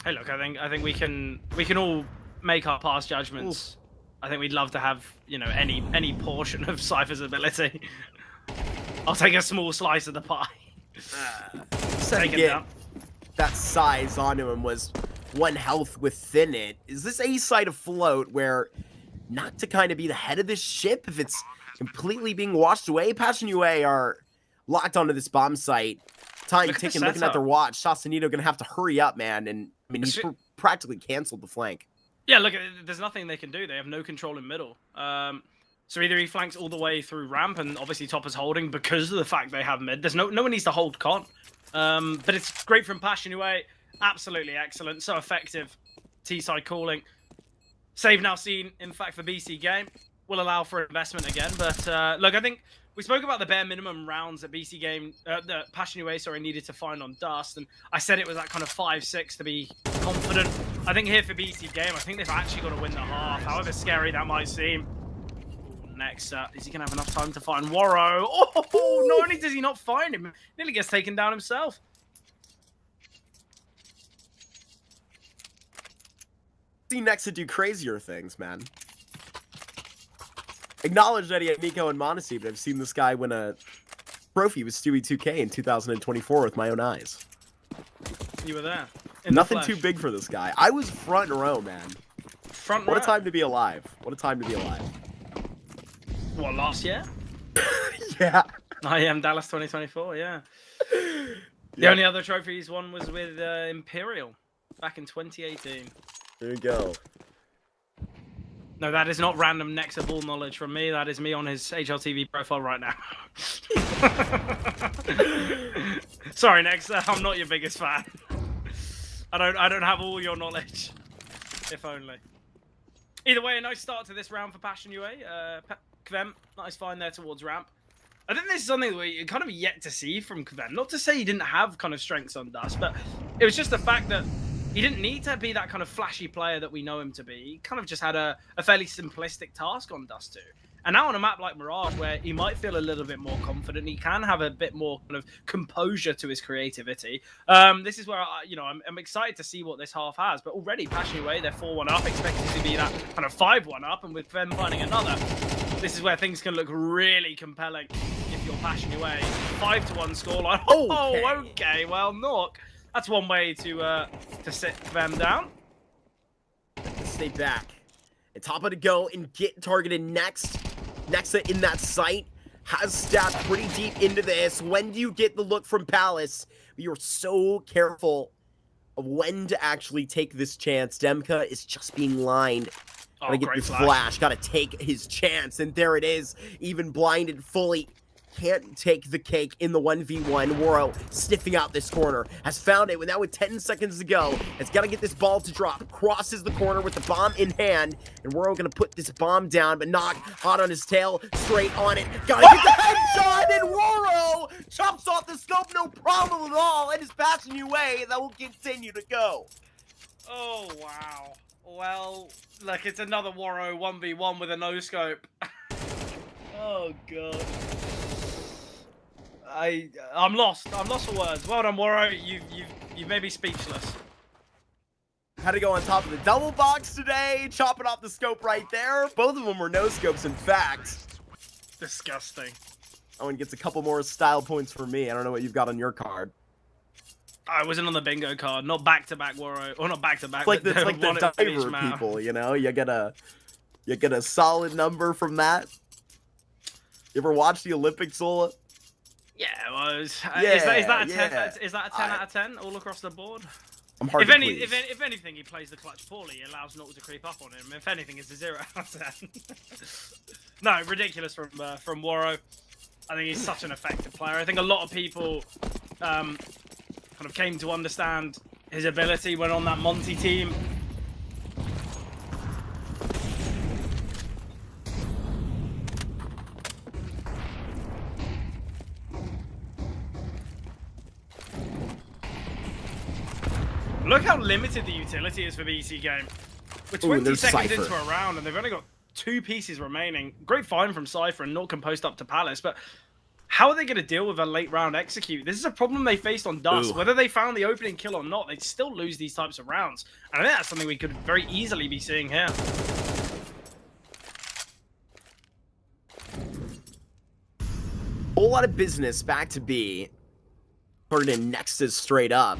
Hey, look, I think we can all make our past judgments. I think we'd love to have, any portion of Cypher's ability. I'll take a small slice of the pie. Take it down. That size onto him was 1 health within it. Is this A side afloat where not to kind of be the head of this ship if it's completely being washed away? Passion UA are locked onto this bomb site. Time ticking, looking at their watch. Shasanito gonna have to hurry up, man. And I mean, he's practically canceled the flank. Yeah, look, there's nothing they can do. They have no control in middle. So either he flanks all the way through ramp, and obviously Topper's holding because of the fact they have mid. There's no one needs to hold con. But it's great from Passion UA. Absolutely excellent. So effective. T-side calling. Save now seen, in fact, for BC game. Will allow for investment again. But look, I think we spoke about the bare minimum rounds that BC game, the Passion UA, needed to find on Dust. And I said it was that kind of 5-6 to be confident. I think here for BC game, I think they've actually got to win the half, however scary that might seem. Next, is he going to have enough time to find Warro? Oh, not only does he not find him, nearly gets taken down himself. See Nexa do crazier things, man. Acknowledge that he had Nico and Monacy, but I've seen this guy win a trophy with Stewie 2K in 2024 with my own eyes. You were there. Nothing too big for this guy. I was front row, man. Front row? What a time to be alive. What a time to be alive. What, last year? Yeah. I am Dallas 2024, yeah. The only other trophy he's won was with Imperial back in 2018. There you go. No, that is not random Nexa ball knowledge from me. That is me on his HLTV profile right now. Sorry, Nexa, I'm not your biggest fan. I don't have all your knowledge. If only. Either way, a nice start to this round for Passion UA. Kvem, nice find there towards ramp. I think this is something that we kind of yet to see from Kvem. Not to say he didn't have kind of strengths on Dust, but it was just the fact that he didn't need to be that kind of flashy player that we know him to be. He kind of just had a fairly simplistic task on Dust 2. And now on a map like Mirage, where he might feel a little bit more confident, he can have a bit more kind of composure to his creativity. This is where I'm excited to see what this half has. But already Passion away, they're 4-1 up, expected to be that kind of 5-1 up, and with them finding another, this is where things can look really compelling. If you're Passion away, 5-1 scoreline. Oh, okay. Well, Nuke, that's one way to sit them down. Stay back. And top of to go and get targeted next. Nexa in that site has stabbed pretty deep into this. When do you get the look from Palace? You're so careful of when to actually take this chance. Demka is just being lined. Gotta get this flash. Gotta take his chance. And there it is. Even blinded fully. Can't take the cake in the 1v1. Woro sniffing out this corner. Has found it. Now with 10 seconds to go. It's got to get this ball to drop. Crosses the corner with the bomb in hand. And Woro going to put this bomb down. But Nuke hot on his tail. Straight on it. Got to get the headshot. And Woro chops off the scope. No problem at all. And is passing you away. That will continue to go. Oh, wow. Well, look, it's another Woro 1v1 with a no-scope. Oh, God. I'm lost. I'm lost for words. Well done, Woro. You've made me speechless. Had to go on top of the double box today, chopping off the scope right there. Both of them were no scopes, in fact. Disgusting. Owen gets a couple more style points for me. I don't know what you've got on your card. I wasn't on the bingo card. Not back-to-back Woro. Or not back-to-back. It's like the diver people, you know? You get a solid number from that. You ever watch the Olympics, Zola? Yeah, well, is that a 10? Is that a 10 out of 10 all across the board? I'm hard to please. If anything, he plays the clutch poorly. It allows Nuke to creep up on him. If anything, it's a 0 out of 10. No, ridiculous from Woro. I think he's such an effective player. I think a lot of people kind of came to understand his ability when on that Monty team. Look how limited the utility is for BC game. We're 20 seconds into a round and they've only got 2 pieces remaining. Great find from Cypher, and Nuke can post up to Palace, but how are they going to deal with a late round execute? This is a problem they faced on Dust. Whether they found the opening kill or not, they'd still lose these types of rounds. And I think that's something we could very easily be seeing here. Whole lot of business back to B. Put it in Nexus straight up.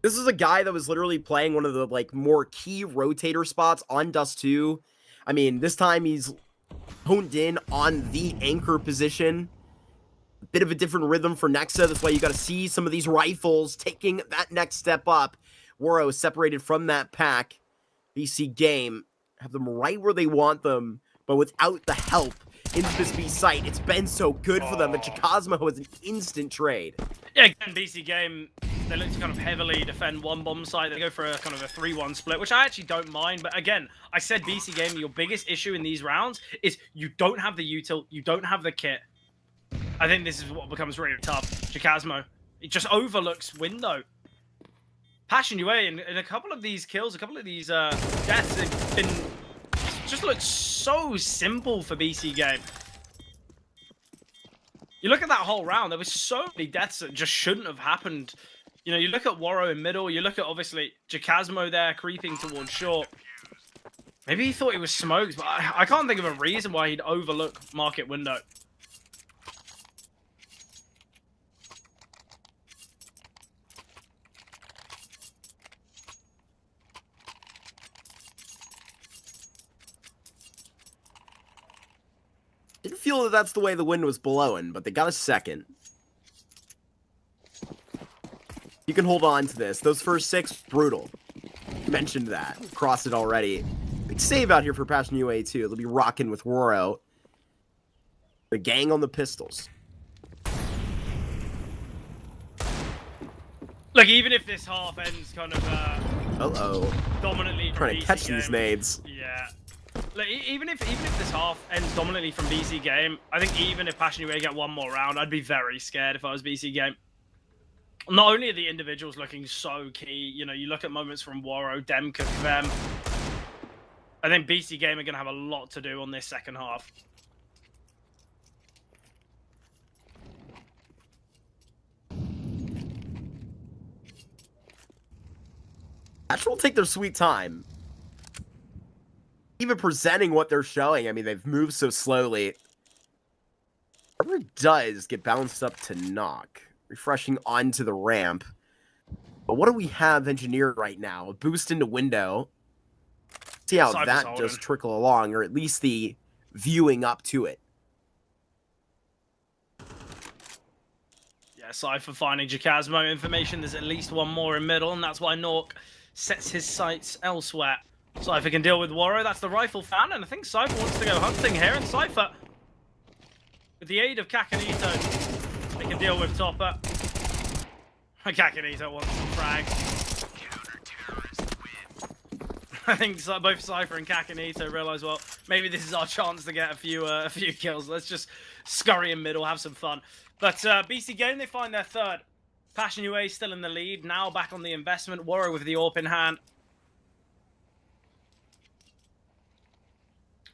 This is a guy that was literally playing one of the more key rotator spots on Dust 2. I mean, this time he's honed in on the anchor position. A bit of a different rhythm for Nexa. That's why you got to see some of these rifles taking that next step up. Woro is separated from that pack. BC game have them right where they want them, but without the help into this B site. It's been so good for them, but Chikazma was an instant trade. Yeah, again, BC game, they look to kind of heavily defend one bomb site. They go for a kind of a 3-1 split, which I actually don't mind. But again, I said BC game, your biggest issue in these rounds is you don't have the util, you don't have the kit. I think this is what becomes really tough. Chikazmo, it just overlooks window. Passion UA in a couple of these kills, a couple of these deaths have been just look so simple for BC game. You look at that whole round, there was so many deaths that just shouldn't have happened. You know, you look at Woro in middle, you look at obviously Chikazmo there creeping towards short. Maybe he thought he was smoked, but I can't think of a reason why he'd overlook market window. Didn't feel that that's the way the wind was blowing, but they got a second. You can hold on to this. Those first 6, brutal. Mentioned that. Crossed it already. Big save out here for Passion UA too. They'll be rocking with Woro. The gang on the pistols. Look, even if this half ends kind of dominantly from Trying to catch these nades. Yeah. Like, even if this half ends dominantly from BC game, I think even if Passion UA get one more round, I'd be very scared if I was BC game. Not only are the individuals looking so key, you know, you look at moments from Waro, Demka, them. I think BC Game are going to have a lot to do on this second half. Actually, will take their sweet time. Even presenting what they're showing, I mean, they've moved so slowly. Whatever it does get bounced up to knock. Refreshing onto the ramp. But what do we have engineered right now? A boost into window. See how that does trickle along, or at least the viewing up to it. Yeah, Cypher finding Jacasmo information. There's at least one more in middle, and that's why Nuke sets his sights elsewhere. Cypher can deal with Waro. That's the rifle fan, and I think Cypher wants to go hunting here, and Cypher, with the aid of Kakanito, they can deal with Topper. Kakanito wants some frags. I think both Cypher and Kakanito realize, well, maybe this is our chance to get a few kills. Let's just scurry in middle, have some fun. But BC Game, they find their third. Passion UA still in the lead, now back on the investment. Waro with the AWP in hand.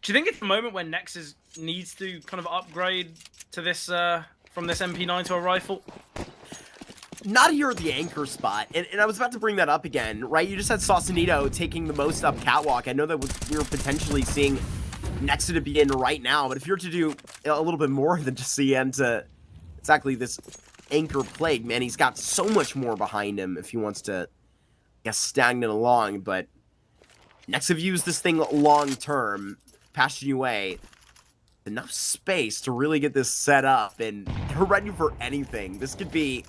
Do you think it's the moment when Nexus needs to kind of upgrade to this from this MP9 to a rifle? Not here at the anchor spot, and I was about to bring that up again, right? You just had Sausalito taking the most up catwalk. I know that we were potentially seeing Nexus to be in right now, but if you're to do a little bit more than just see into exactly this anchor plague, man, he's got so much more behind him if he wants to, I guess, stagnate along. But Nexus views this thing long term. Passion UA, enough space to really get this set up, and they're ready for anything. This could be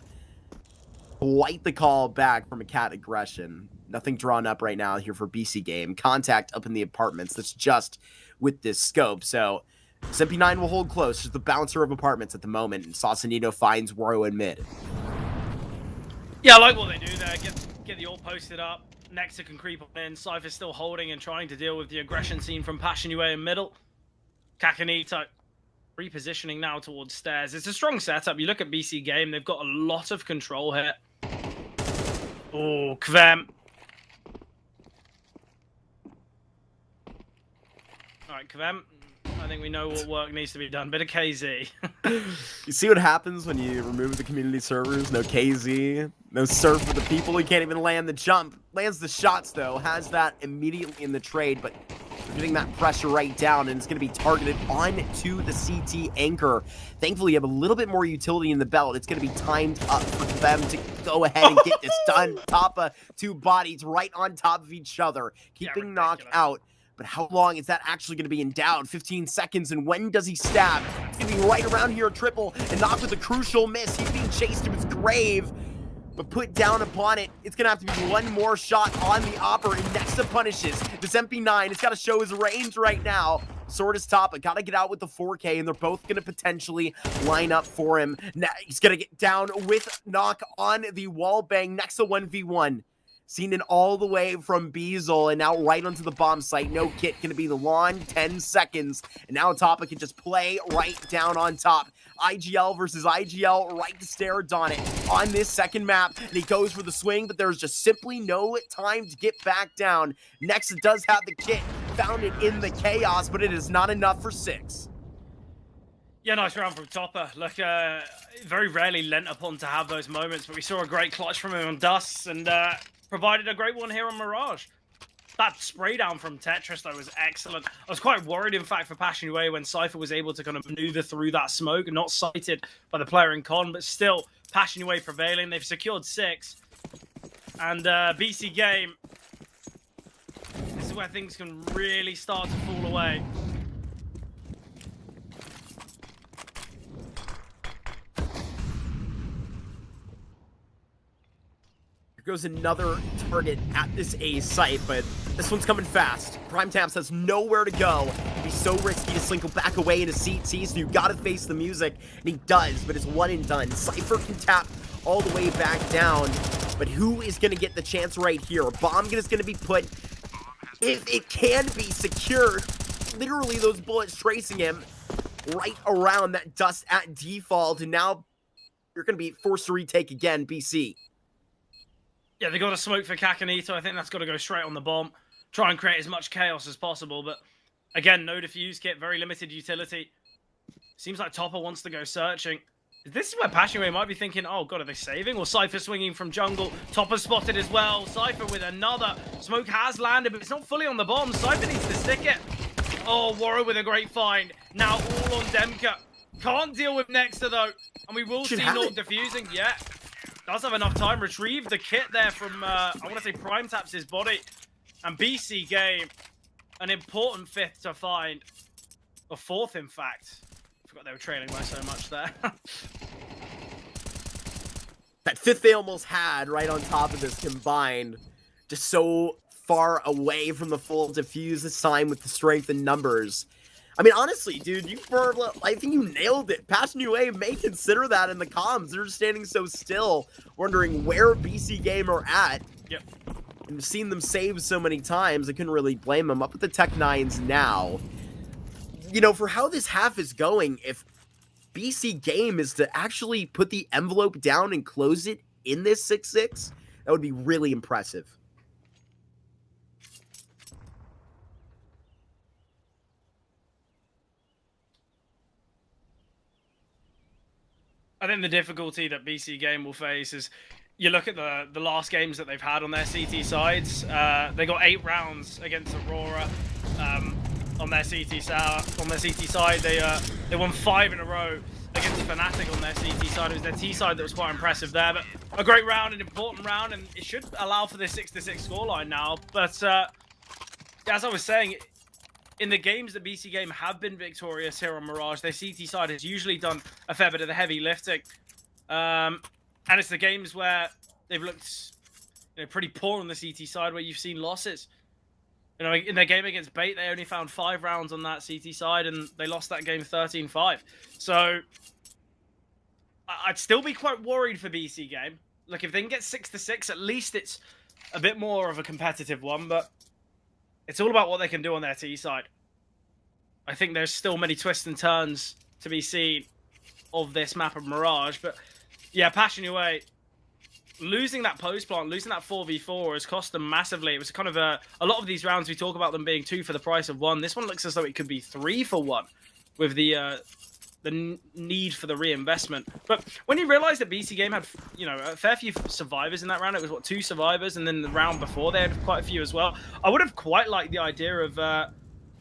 quite the call back from a cat aggression. Nothing drawn up right now here for BC Game. Contact up in the apartments. That's just with this scope. So SMP9 will hold close. Just the bouncer of apartments at the moment. And Sausalito finds Waro in mid. Yeah, I like what they do there. Get the all posted up. Nexus can creep on in. Cypher's still holding and trying to deal with the aggression scene from Passion UA in middle. Kakanito repositioning now towards stairs. It's a strong setup. You look at BC Game, they've got a lot of control here. Oh, Kvem. Alright, Kvem. I think we know what work needs to be done. Bit of KZ. You see what happens when you remove the community servers? No KZ, no serve for the people. He can't even land the jump. Lands the shots, though. Has that immediately in the trade, but we're getting that pressure right down, and it's going to be targeted onto the CT anchor. Thankfully, you have a little bit more utility in the belt. It's going to be timed up for them to go ahead and get this done. Top of two bodies right on top of each other, keeping Knock out. But how long is that actually going to be endowed? 15 seconds, and when does he stab? It's going to be right around here, a triple, and Knock with a crucial miss. He's being chased to his grave, but put down upon it. It's going to have to be one more shot on the Opper, and Nexa punishes. This MP9, it's got to show his range right now. Sword is top, but got to get out with the 4K, and they're both going to potentially line up for him. Now, he's going to get down with Knock on the wall bang. Nexa 1v1. Seen it all the way from Beazle and now right onto the bomb site. No kit going to be the long 10 seconds. And now Toppa can just play right down on top. IGL versus IGL, right to stare on it on this second map. And he goes for the swing, but there's just simply no time to get back down. Nexa does have the kit, found it in the chaos, but it is not enough for 6. Yeah, nice round from Topper. Look, very rarely lent upon to have those moments, but we saw a great clutch from him on Dust, and provided a great one here on Mirage. That spray down from Tetris, though, was excellent. I was quite worried, in fact, for Passion UA when Cypher was able to kind of maneuver through that smoke, not sighted by the player in con, but still, Passion UA prevailing. They've secured 6. And BC Game, this is where things can really start to fall away. Goes another target at this A site, but this one's coming fast. Prime Taps has nowhere to go. It'd be so risky to slink back away into CT, so you gotta face the music, and he does, but it's one and done. Cypher can tap all the way back down, but who is gonna get the chance right here? Bomb is gonna be put, if it can be secured, literally those bullets tracing him right around that Dust at default, and now you're going to be forced to retake again, BC. Yeah, they got to smoke for Kakanito. I think that's got to go straight on the bomb. Try and create as much chaos as possible. But again, no defuse kit, very limited utility. Seems like Topper wants to go searching. This is where Passionway might be thinking, oh god, are they saving? Or Cypher swinging from jungle. Topper spotted as well. Cypher with another. Smoke has landed, but it's not fully on the bomb. Cypher needs to stick it. Oh, Warrow with a great find. Now all on Demka. Can't deal with Nexa though. And we will see Nuke defusing. Yeah. Does have enough time. Retrieve the kit there from, I want to say Prime Taps his body. And BC Game, an important fifth to find. Or fourth, in fact. Forgot they were trailing by so much there. That fifth they almost had right on top of this combined. Just so far away from the full defuse this time with the strength and numbers. I mean, honestly, dude, I think you nailed it. Passionway may consider that in the comms. They're just standing so still, wondering where BC Game are at. Yep. And seen them save so many times, I couldn't really blame them. Up with the Tech 9s now. You know, for how this half is going, if BC Game is to actually put the envelope down and close it in this 6-6, that would be really impressive. I think the difficulty that BC Game will face is, you look at the last games that they've had on their CT sides. They got 8 rounds against Aurora on their CT side. They won 5 in a row against Fnatic on their CT side. It was their T side that was quite impressive there. But a great round, an important round, and it should allow for this 6-6 scoreline now. But as I was saying, in the games that BC Game have been victorious here on Mirage, their CT side has usually done a fair bit of the heavy lifting. And it's the games where they've looked, pretty poor on the CT side where you've seen losses. In their game against Bait, they only found 5 rounds on that CT side, and they lost that game 13-5. So I'd still be quite worried for BC Game. Look, if they can get 6-6, at least it's a bit more of a competitive one, but it's all about what they can do on their T side. I think there's still many twists and turns to be seen of this map of Mirage, but yeah, Passionway losing that post plant, losing that 4v4 has cost them massively. It was kind of a lot of these rounds we talk about them being 2 for the price of 1. This one looks as though it could be 3 for 1 with the need for the reinvestment. But when you realize that BC Game had, a fair few survivors in that round, it was, 2 survivors, and then the round before they had quite a few as well. I would have quite liked the idea of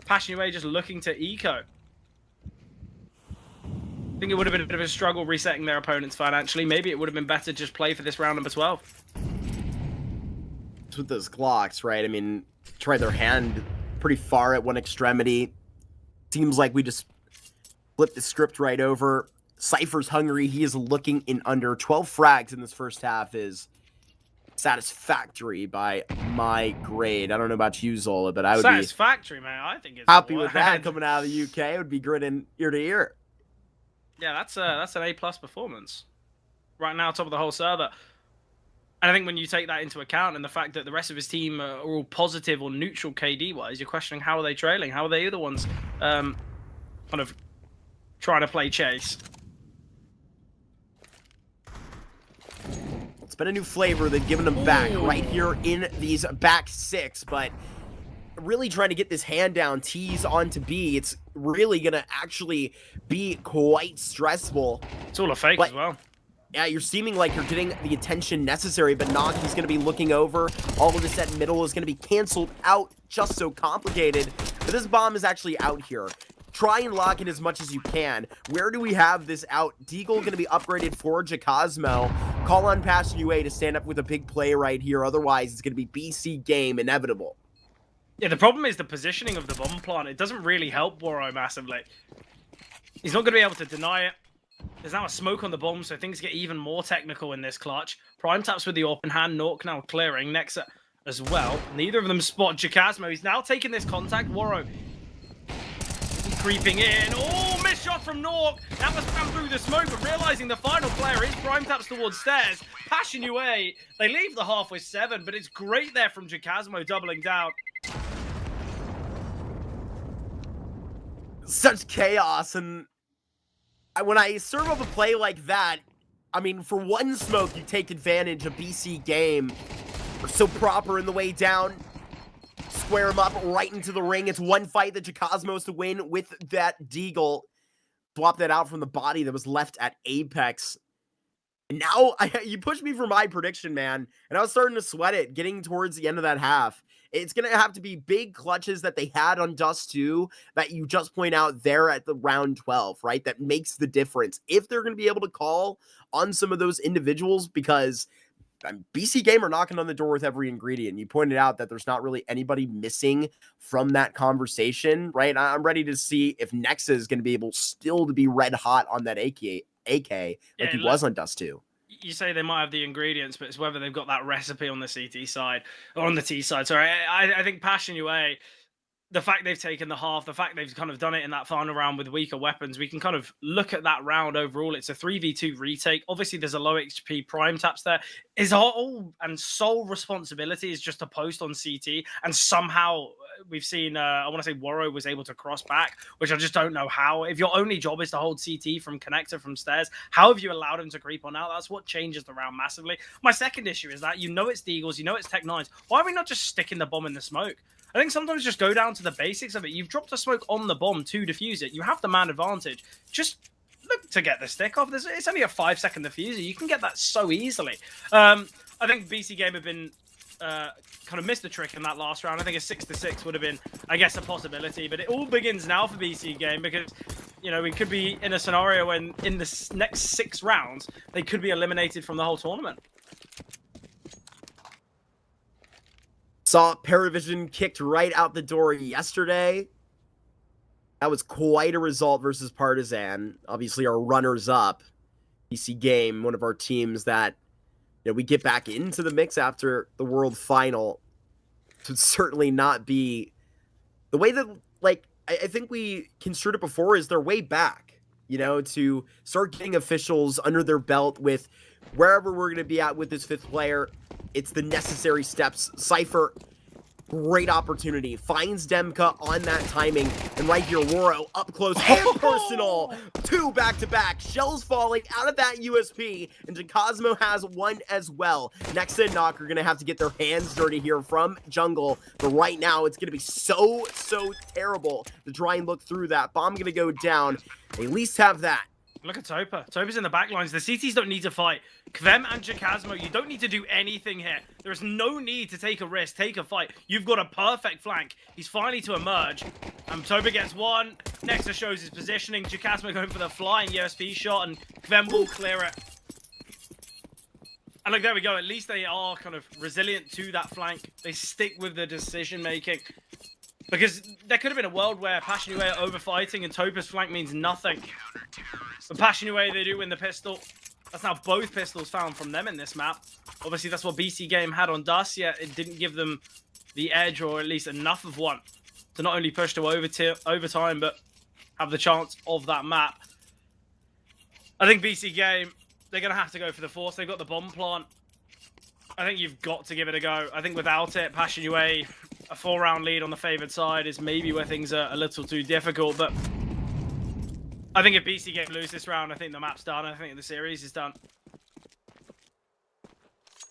Passionway just looking to eco. I think it would have been a bit of a struggle resetting their opponents financially. Maybe it would have been better to just play for this round number 12. With those Glocks, right? I mean, tried their hand pretty far at one extremity. Seems like we just flipped the script right over. Cypher's hungry. He is looking in under. 12 frags in this first half is satisfactory by my grade. I don't know about you, Zola, but I would satisfactory, man. I think it's happy with that coming out of the UK. It would be grinning ear to ear. Yeah, that's an A+ performance. Right now, top of the whole server. And I think when you take that into account and the fact that the rest of his team are all positive or neutral KD-wise, you're questioning how are they trailing? How are they the ones kind of trying to play chase? It's been a new flavor. They've given them back right here in these back 6, but really trying to get this hand down, T's onto B. It's really going to actually be quite stressful. It's all a fake as well. Yeah, you're seeming like you're getting the attention necessary, but Nock, he's going to be looking over. All of this at middle is going to be canceled out, just so complicated. But this bomb is actually out here. Try and lock it as much as you can. Where do we have this out? Deagle going to be upgraded for Jacosmo. Call on Passionway to stand up with a big play right here. Otherwise, it's going to be BC Game inevitable. Yeah, the problem is the positioning of the bomb plant. It doesn't really help Warrow massively. He's not going to be able to deny it. There's now a smoke on the bomb, so things get even more technical in this clutch. Prime taps with the open hand. Nuke now clearing. Nexa as well. Neither of them spot Jacosmo. He's now taking this contact. Warrow creeping in. Oh, missed shot from Nuke. That was ran through the smoke, but realizing the final player is Prime taps towards stairs. Passionway, they leave the half with 7, but it's great there from Jacosmo doubling down. Such chaos, and when I serve up a play like that, I mean, for one smoke, you take advantage of BC Game. They're so proper in the way down. Square him up right into the ring. It's one fight that Jacosmo's to win with that Deagle. Swap that out from the body that was left at Apex. And now, you pushed me for my prediction, man. And I was starting to sweat it, getting towards the end of that half. It's going to have to be big clutches that they had on Dust 2 that you just point out there at the round 12, right? That makes the difference. If they're going to be able to call on some of those individuals, because BC Game are knocking on the door with every ingredient. You pointed out that there's not really anybody missing from that conversation, right? I'm ready to see if Nexa is going to be able still to be red hot on that AK like he was on Dust 2. You say they might have the ingredients, but it's whether they've got that recipe on the CT side or on the T side. Sorry, I think Passion UA, the fact they've taken the half, the fact they've kind of done it in that final round with weaker weapons, we can kind of look at that round overall. It's a 3v2 retake. Obviously, there's a low HP prime taps there. His whole and sole responsibility is just to post on CT, and somehow we've seen, I want to say Warrow was able to cross back, which I just don't know how. If your only job is to hold CT from connector from stairs, how have you allowed him to creep on out? That's what changes the round massively. My second issue is that you know it's Deagles, you know it's Tech 9s. Why are we not just sticking the bomb in the smoke? I think sometimes just go down to the basics of it. You've dropped a smoke on the bomb to defuse it. You have the man advantage. Just look to get the stick off. It's only a 5-second diffuser. You can get that so easily. I think BC Game have been kind of missed the trick in that last round. I think a 6-6 would have been, I guess, a possibility. But it all begins now for BC Game because, you know, we could be in a scenario when in the next 6 rounds, they could be eliminated from the whole tournament. Saw Paravision kicked right out the door yesterday. That was quite a result versus Partisan. Obviously, our runners-up, BC Game, one of our teams that, you know, we get back into the mix after the World Final. Would certainly not be the way that, like, I think we construed it before, is their way back, you know, to start getting officials under their belt with wherever we're going to be at with this 5th player. It's the necessary steps. Cypher, great opportunity. Finds Demka on that timing. And right here, Waro up close and personal. 2 back-to-back. Shells falling out of that USP. And Jacosmo has one as well. Nexa and Knock are going to have to get their hands dirty here from Jungle. But right now, it's going to be so terrible to try and look through that. Bomb going to go down. They at least have that. Look at Topa. Topa's in the back lines. The CTs don't need to fight. Kvem and Jacosmo, you don't need to do anything here. There's no need to take a risk, take a fight. You've got a perfect flank. He's finally to emerge. Topa gets one. Nexa shows his positioning. Jacosmo going for the flying USP shot, and Kvem will clear it. And look, there we go. At least they are kind of resilient to that flank. They stick with the decision-making. Because there could have been a world where Passion UA are overfighting and Topa's flank means nothing. But Passion UA, they do win the pistol. That's now both pistols found from them in this map. Obviously, that's what BC Game had on Dust, yet it didn't give them the edge, or at least enough of one, to not only push to overtime, but have the chance of that map. I think BC Game, they're going to have to go for the force. They've got the bomb plant. I think you've got to give it a go. I think without it, Passion UA, a 4-round lead on the favoured side is maybe where things are a little too difficult, but I think if BC Game lose this round, I think the map's done. I think the series is done.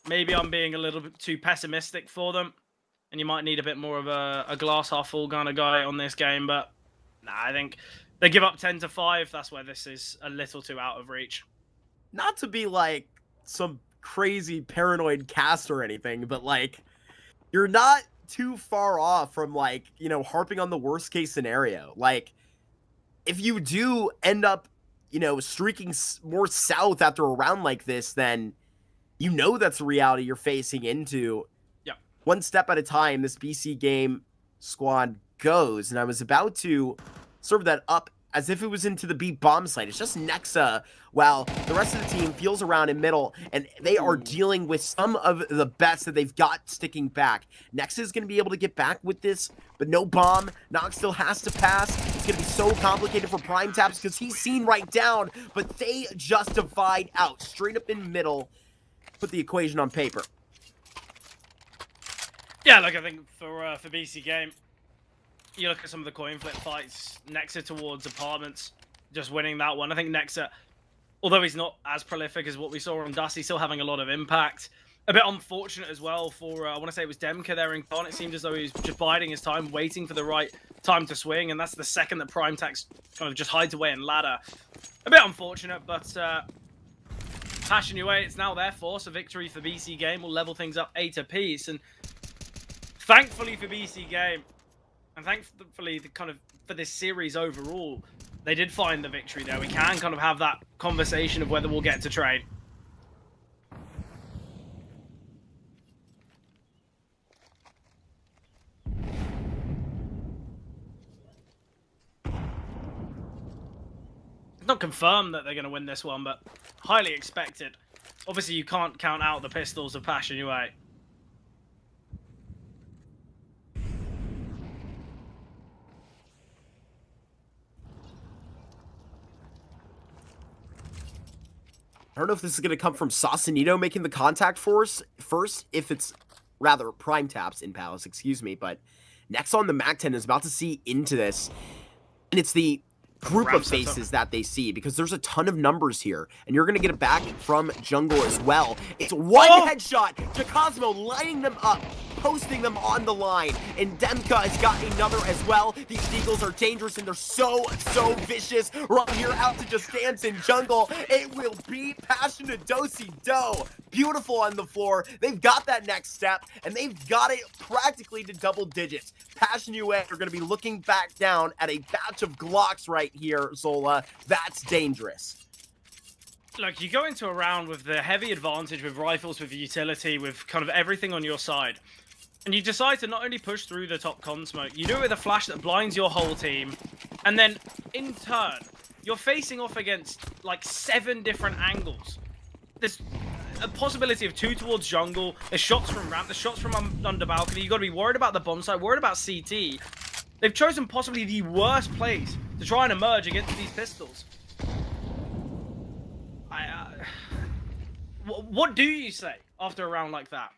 Maybe I'm being a little bit too pessimistic for them, and you might need a bit more of a glass half full kind of guy on this game, but nah, I think they give up 10-5. That's where this is a little too out of reach. Not to be like some crazy paranoid cast or anything, but like, you're not too far off from, like, you know, harping on the worst case scenario. Like, if you do end up, you know, streaking more south after a round like this, then you know that's the reality you're facing into. Yeah. One step at a time, this BC Game squad goes, and I was about to serve that up as if it was into the B bomb site. It's just Nexa, while the rest of the team feels around in middle, and they are dealing with some of the bets that they've got sticking back. Nexa is going to be able to get back with this, but no bomb. Nox still has to pass. It's going to be so complicated for Prime Taps because he's seen right down, but they just divide out straight up in middle. Put the equation on paper. Yeah, look, I think for BC Game, you look at some of the coin flip fights, Nexa towards apartments, just winning that one. I think Nexa, although he's not as prolific as what we saw on Dusty, still having a lot of impact. A bit unfortunate as well for, I want to say it was Demka there in Con. It seemed as though he was just biding his time, waiting for the right time to swing, and that's the second that Prime Tax kind of just hides away in ladder. A bit unfortunate, but Passion UA, it's now their force. A victory for BC Game will level things up 8 apiece, and thankfully for BC Game, and thankfully for this series overall, they did find the victory there. We can kind of have that conversation of whether we'll get to trade. It's not confirmed that they're going to win this one, but highly expected. Obviously, you can't count out the pistols of Passion UA. I don't know if this is going to come from Sausanito making the contact force first, if it's rather Prime Taps in Palace, excuse me, but next on the MAC-10 is about to see into this, and it's the group of faces that they see, because there's a ton of numbers here, and you're going to get it back from Jungle as well. It's one headshot, Jacosmo lining them up, posting them on the line, and Demka has got another as well. These Eagles are dangerous, and they're so vicious. Right here, out to just dance in Jungle. It will be Passionate Do. Beautiful on the floor. They've got that next step, and they've got it practically to double digits. Passion UA are going to be looking back down at a batch of Glocks right here, Zola. That's dangerous. Look, you go into a round with the heavy advantage, with rifles, with utility, with kind of everything on your side. And you decide to not only push through the top con smoke, you do it with a flash that blinds your whole team. And then, in turn, you're facing off against, like, 7 different angles. There's a possibility of 2 towards jungle, there's shots from ramp, there's shots from under balcony. You've got to be worried about the bomb site, worried about CT. They've chosen possibly the worst place to try and emerge against these pistols. What do you say after a round like that?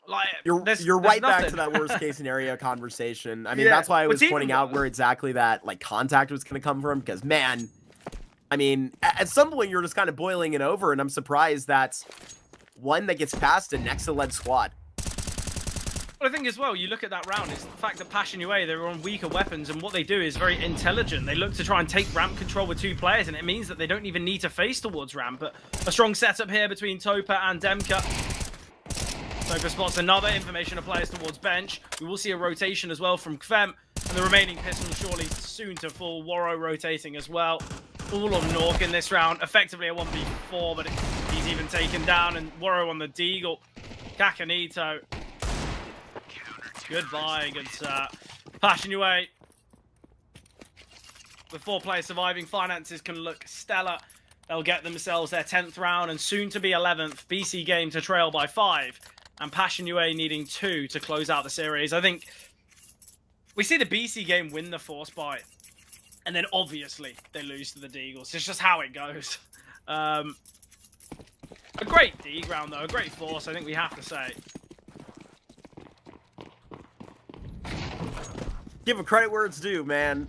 Like, you're right back to that worst case scenario conversation. I mean, that's why I was pointing out where exactly that like contact was going to come from, because man, I mean, at some point you're just kind of boiling it over, and I'm surprised that's one that gets past a Nexa-led squad. Well, I think as well, you look at that round, it's the fact that Passion UA, they're on weaker weapons, and what they do is very intelligent. They look to try and take ramp control with 2 players, and it means that they don't even need to face towards ramp. But a strong setup here between Topa and Demka. Topa spots another information of players towards bench. We will see a rotation as well from Kvem, and the remaining pistol surely soon to fall. Waro rotating as well. All on Nuke in this round. Effectively a 1v4, but he's even taken down, and Waro on the Deagle. Kakanito. Goodbye, good sir. Passion UA. With 4 players surviving, finances can look stellar. They'll get themselves their 10th round and soon to be 11th. BC Game to trail by 5. And Passion UA needing 2 to close out the series. I think we see the BC Game win the force buy. And then obviously they lose to the Deagles. It's just how it goes. A great D round though, a great force, I think we have to say. Give him credit where it's due, man.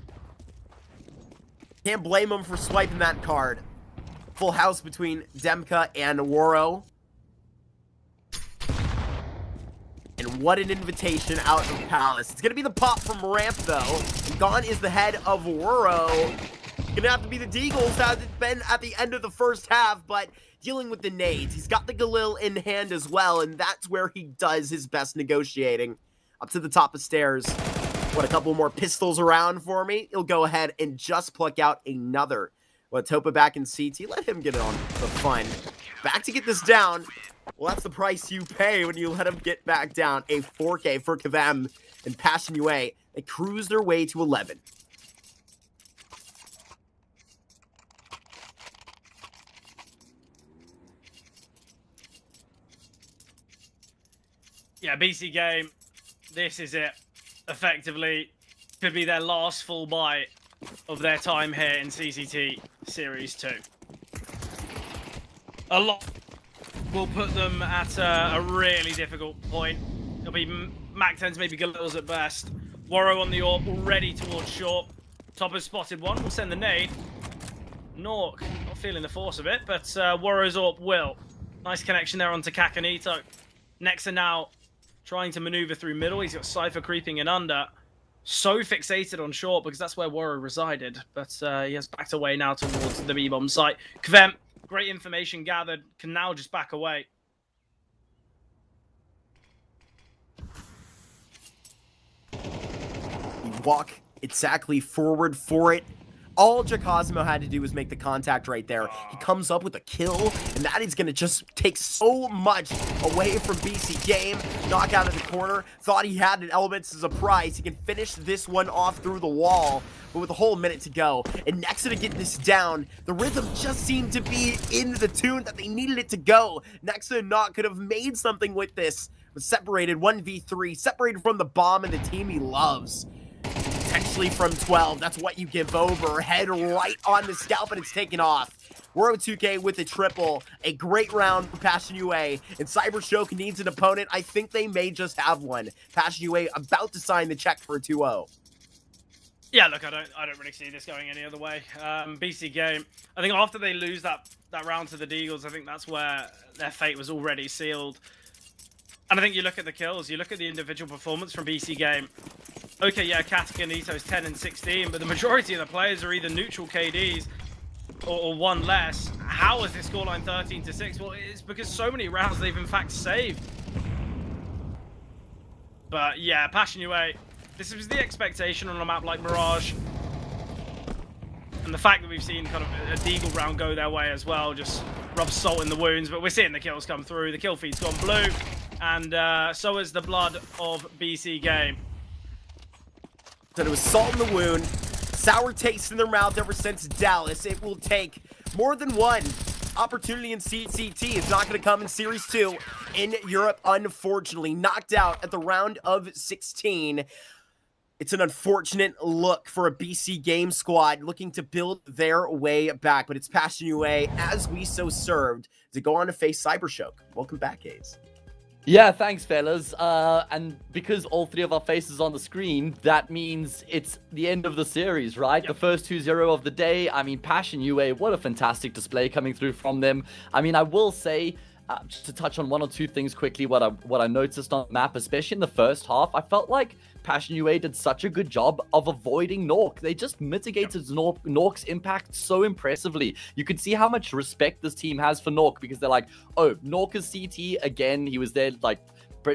Can't blame him for swiping that card. Full house between Demka and Waro. And what an invitation out of Palace. It's going to be the pop from ramp, though. And gone is the head of Waro. Going to have to be the Deagles, as it's been at the end of the first half, but dealing with the nades. He's got the Galil in hand as well, and that's where he does his best negotiating. Up to the top of stairs. What, a couple more pistols around for me? He'll go ahead and just pluck out another. What, Topa back in CT? Let him get it on the fun. Back to get this down. Well, that's the price you pay when you let him get back down. A 4K for Kvem and Passion UA. They cruise their way to 11. Yeah, BC Game, this is it. Effectively, could be their last full bite of their time here in CCT Series 2. A lot will put them at a really difficult point. It'll be MAC-10s, maybe Galils at best. Waro on the AWP, already towards short. Top has spotted one, will send the nade. Nork not feeling the force of it, but Warrow's AWP will. Nice connection there onto Kakanito. Nexa now trying to maneuver through middle. He's got Cypher creeping in under. So fixated on short because that's where Warrow resided. But he has backed away now towards the B-bomb site. Kvem, great information gathered, can now just back away. Walk exactly forward for it. All Jacosmo had to do was make the contact right there. He comes up with a kill, and that is going to just take so much away from BC Game. Knock out of the corner. Thought he had an Elements as a prize. He can finish this one off through the wall, but with a whole minute to go. And Nexa to get this down, the rhythm just seemed to be in the tune that they needed it to go. Nexa and Knock could have made something with this. Was separated 1v3, separated from the bomb and the team he loves. Potentially from 12, that's what you give over. Head right on the scalp and it's taken off. We're on 2K with a triple. A great round for Passion UA. And Cybershock needs an opponent. I think they may just have one. Passion UA about to sign the check for a 2-0. Yeah, look, I don't really see this going any other way. BC Game, I think after they lose that round to the Deagles, I think that's where their fate was already sealed. And I think you look at the kills, you look at the individual performance from BC Game. Okay, yeah, Katanito is 10 and 16, but the majority of the players are either neutral KDs or one less. How is this scoreline 13-6? Well, it's because so many rounds they've in fact saved. But yeah, Passion UA, this was the expectation on a map like Mirage. And the fact that we've seen kind of a Deagle round go their way as well just rubs salt in the wounds, but we're seeing the kills come through. The kill feed's gone blue, and so is the blood of BC Game. That it was salt in the wound, sour taste in their mouth ever since Dallas. It will take more than one opportunity in CCT. It's not going to come in Series 2 in Europe, unfortunately. Knocked out at the round of 16. It's an unfortunate look for a BC Game squad looking to build their way back, but it's Passion UA, as we so served, to go on to face Cybershock. Welcome back, Hayes. Yeah, thanks, fellas. And because all three of our faces on the screen, that means it's the end of the series, right? Yep. The first 2-0 of the day. I mean, Passion UA, what a fantastic display coming through from them. I mean, I will say, just to touch on one or two things quickly, what I noticed on the map, especially in the first half, I felt like Passion UA did such a good job of avoiding Nork. They just mitigated Nork's impact so impressively. You could see how much respect this team has for Nork because they're like, oh, Nork is CT again. He was there like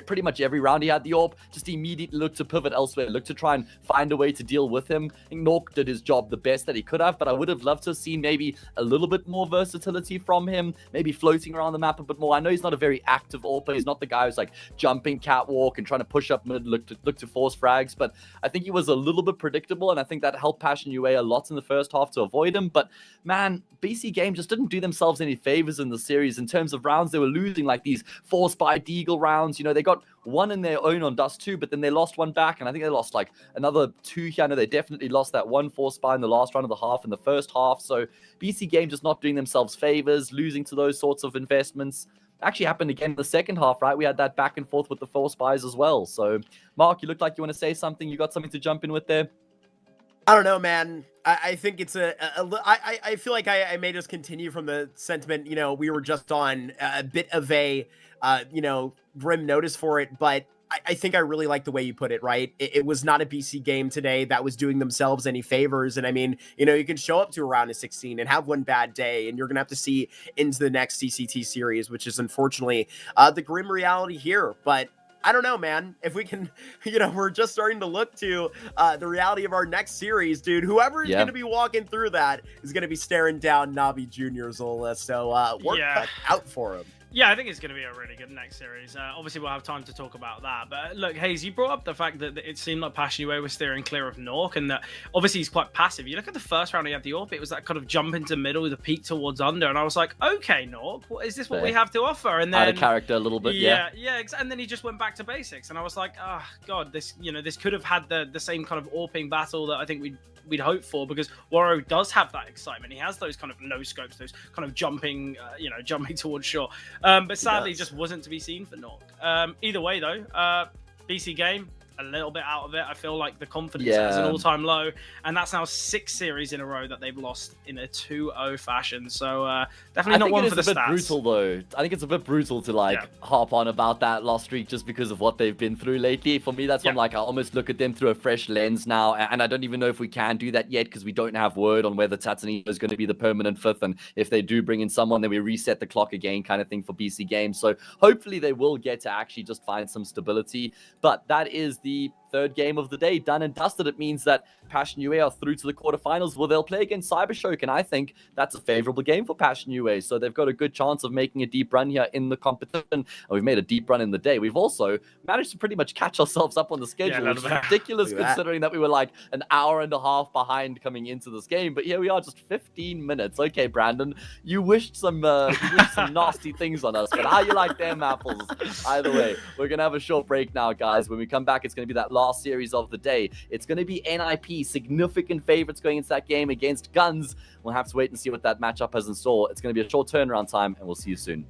pretty much every round he had the AWP, just immediately looked to pivot elsewhere, looked to try and find a way to deal with him. I think Nork did his job the best that he could have, but I would have loved to have seen maybe a little bit more versatility from him, maybe floating around the map a bit more. I know he's not a very active AWPer. He's not the guy who's like jumping catwalk and trying to push up mid, look to force frags, but I think he was a little bit predictable, and I think that helped Passion UA a lot in the first half to avoid him. But man, BC Game just didn't do themselves any favors in the series in terms of rounds. They were losing like these forced by Deagle rounds. You know, they got one in their own on Dust 2, but then they lost one back, and I think they lost like another 2 here. I know they definitely lost that one forced by in the last round of the half in the first half. So BC Game just not doing themselves favors, losing to those sorts of investments. Actually happened again in the second half, right? We had that back and forth with the force buys as well. So Mark, you look like you want to say something. You got something to jump in with there? I don't know, man. I think it's I feel like I may just continue from the sentiment, you know, we were just on a bit of a, you know, grim notice for it, but I think I really like the way you put it, right? It was not a BC Game today that was doing themselves any favors. And I mean, you know, you can show up to a round of 16 and have one bad day, and you're going to have to see into the next CCT series, which is unfortunately the grim reality here. But I don't know, man. If we can, you know, we're just starting to look to the reality of our next series, dude. Whoever is going to be walking through that is going to be staring down Navi Jr. Zola. So work cut out for him. Yeah, I think it's going to be a really good next series. Obviously, we'll have time to talk about that. But look, Hayes, you brought up the fact that it seemed like Passion UA was steering clear of Nork, and that obviously he's quite passive. You look at the first round he had the AWP, it was that kind of jump into middle, the peak towards under, and I was like, okay, Nork, is this what we have to offer? And then out of character a little bit, yeah, and then he just went back to basics, and I was like, oh god, this could have had the same kind of AWPing battle that I think we'd hope for, because Warrow does have that excitement. He has those kind of no scopes, those kind of jumping, jumping towards shore. But sadly, just wasn't to be seen for Nork. Either way, though, BC Game, a little bit out of it. I feel like the confidence is at an all-time low, and that's now 6 series in a row that they've lost in a 2-0 fashion. So definitely not one for the stats. I think it's a bit brutal, though. I think it's a bit brutal to harp on about that loss streak just because of what they've been through lately. For me, that's when I almost look at them through a fresh lens now, and I don't even know if we can do that yet because we don't have word on whether Tatsunino is going to be the permanent 5th, and if they do bring in someone, then we reset the clock again, kind of thing for BC Games. So hopefully they will get to actually just find some stability. But that is the 3rd game of the day, done and dusted. It means that Passion UA are through to the quarterfinals where they'll play against Cybershock, and I think that's a favorable game for Passion UA. So they've got a good chance of making a deep run here in the competition, and we've made a deep run in the day. We've also managed to pretty much catch ourselves up on the schedule, which is ridiculous considering that we were like an hour and a half behind coming into this game. But here we are, just 15 minutes. Okay, Brandon, you wished some nasty things on us, but how you like them apples? Either way, we're gonna have a short break now, guys. When we come back, it's gonna be that last series of the day. It's gonna be NIP, significant favorites going into that game against Guns. We'll have to wait and see what that matchup has in store. It's gonna be a short turnaround time, and we'll see you soon.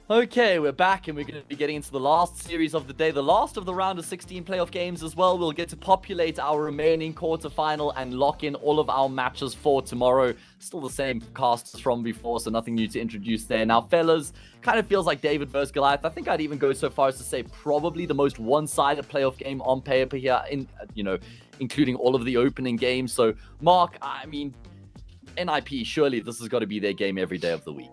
Okay, we're back and we're going to be getting into the last series of the day, the last of the round of 16 playoff games as well. We'll get to populate our remaining quarterfinal and lock in all of our matches for tomorrow. Still the same cast as from before, so nothing new to introduce there. Now, fellas, kind of feels like David versus Goliath. I think I'd even go so far as to say probably the most one-sided playoff game on paper here, including all of the opening games. So, Mark, I mean, NIP, surely this has got to be their game every day of the week.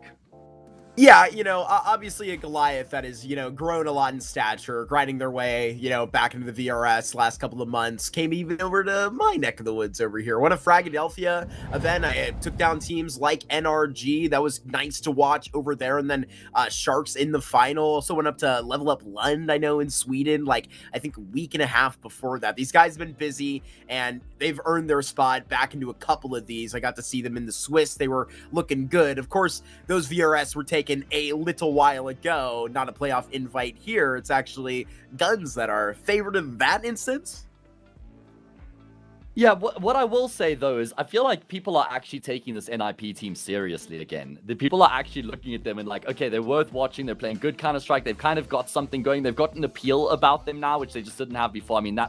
Yeah, obviously a Goliath that is, grown a lot in stature, grinding their way, back into the VRS last couple of months, came even over to my neck of the woods over here. Won a Fragadelphia event. I took down teams like NRG. That was nice to watch over there. And then Sharks in the final. Also went up to Level Up Lund, I know, in Sweden, like, I think a week and a half before that. These guys have been busy, and they've earned their spot back into a couple of these. I got to see them in the Swiss. They were looking good. Of course, those VRS were taken a little while ago, not a playoff invite here. It's actually Guns that are favored in that instance. Yeah, what I will say, though, is I feel like people are actually taking this NIP team seriously again. The people are actually looking at them and like, okay, they're worth watching. They're playing good Counter-Strike. They've kind of got something going. They've got an appeal about them now, which they just didn't have before. I mean,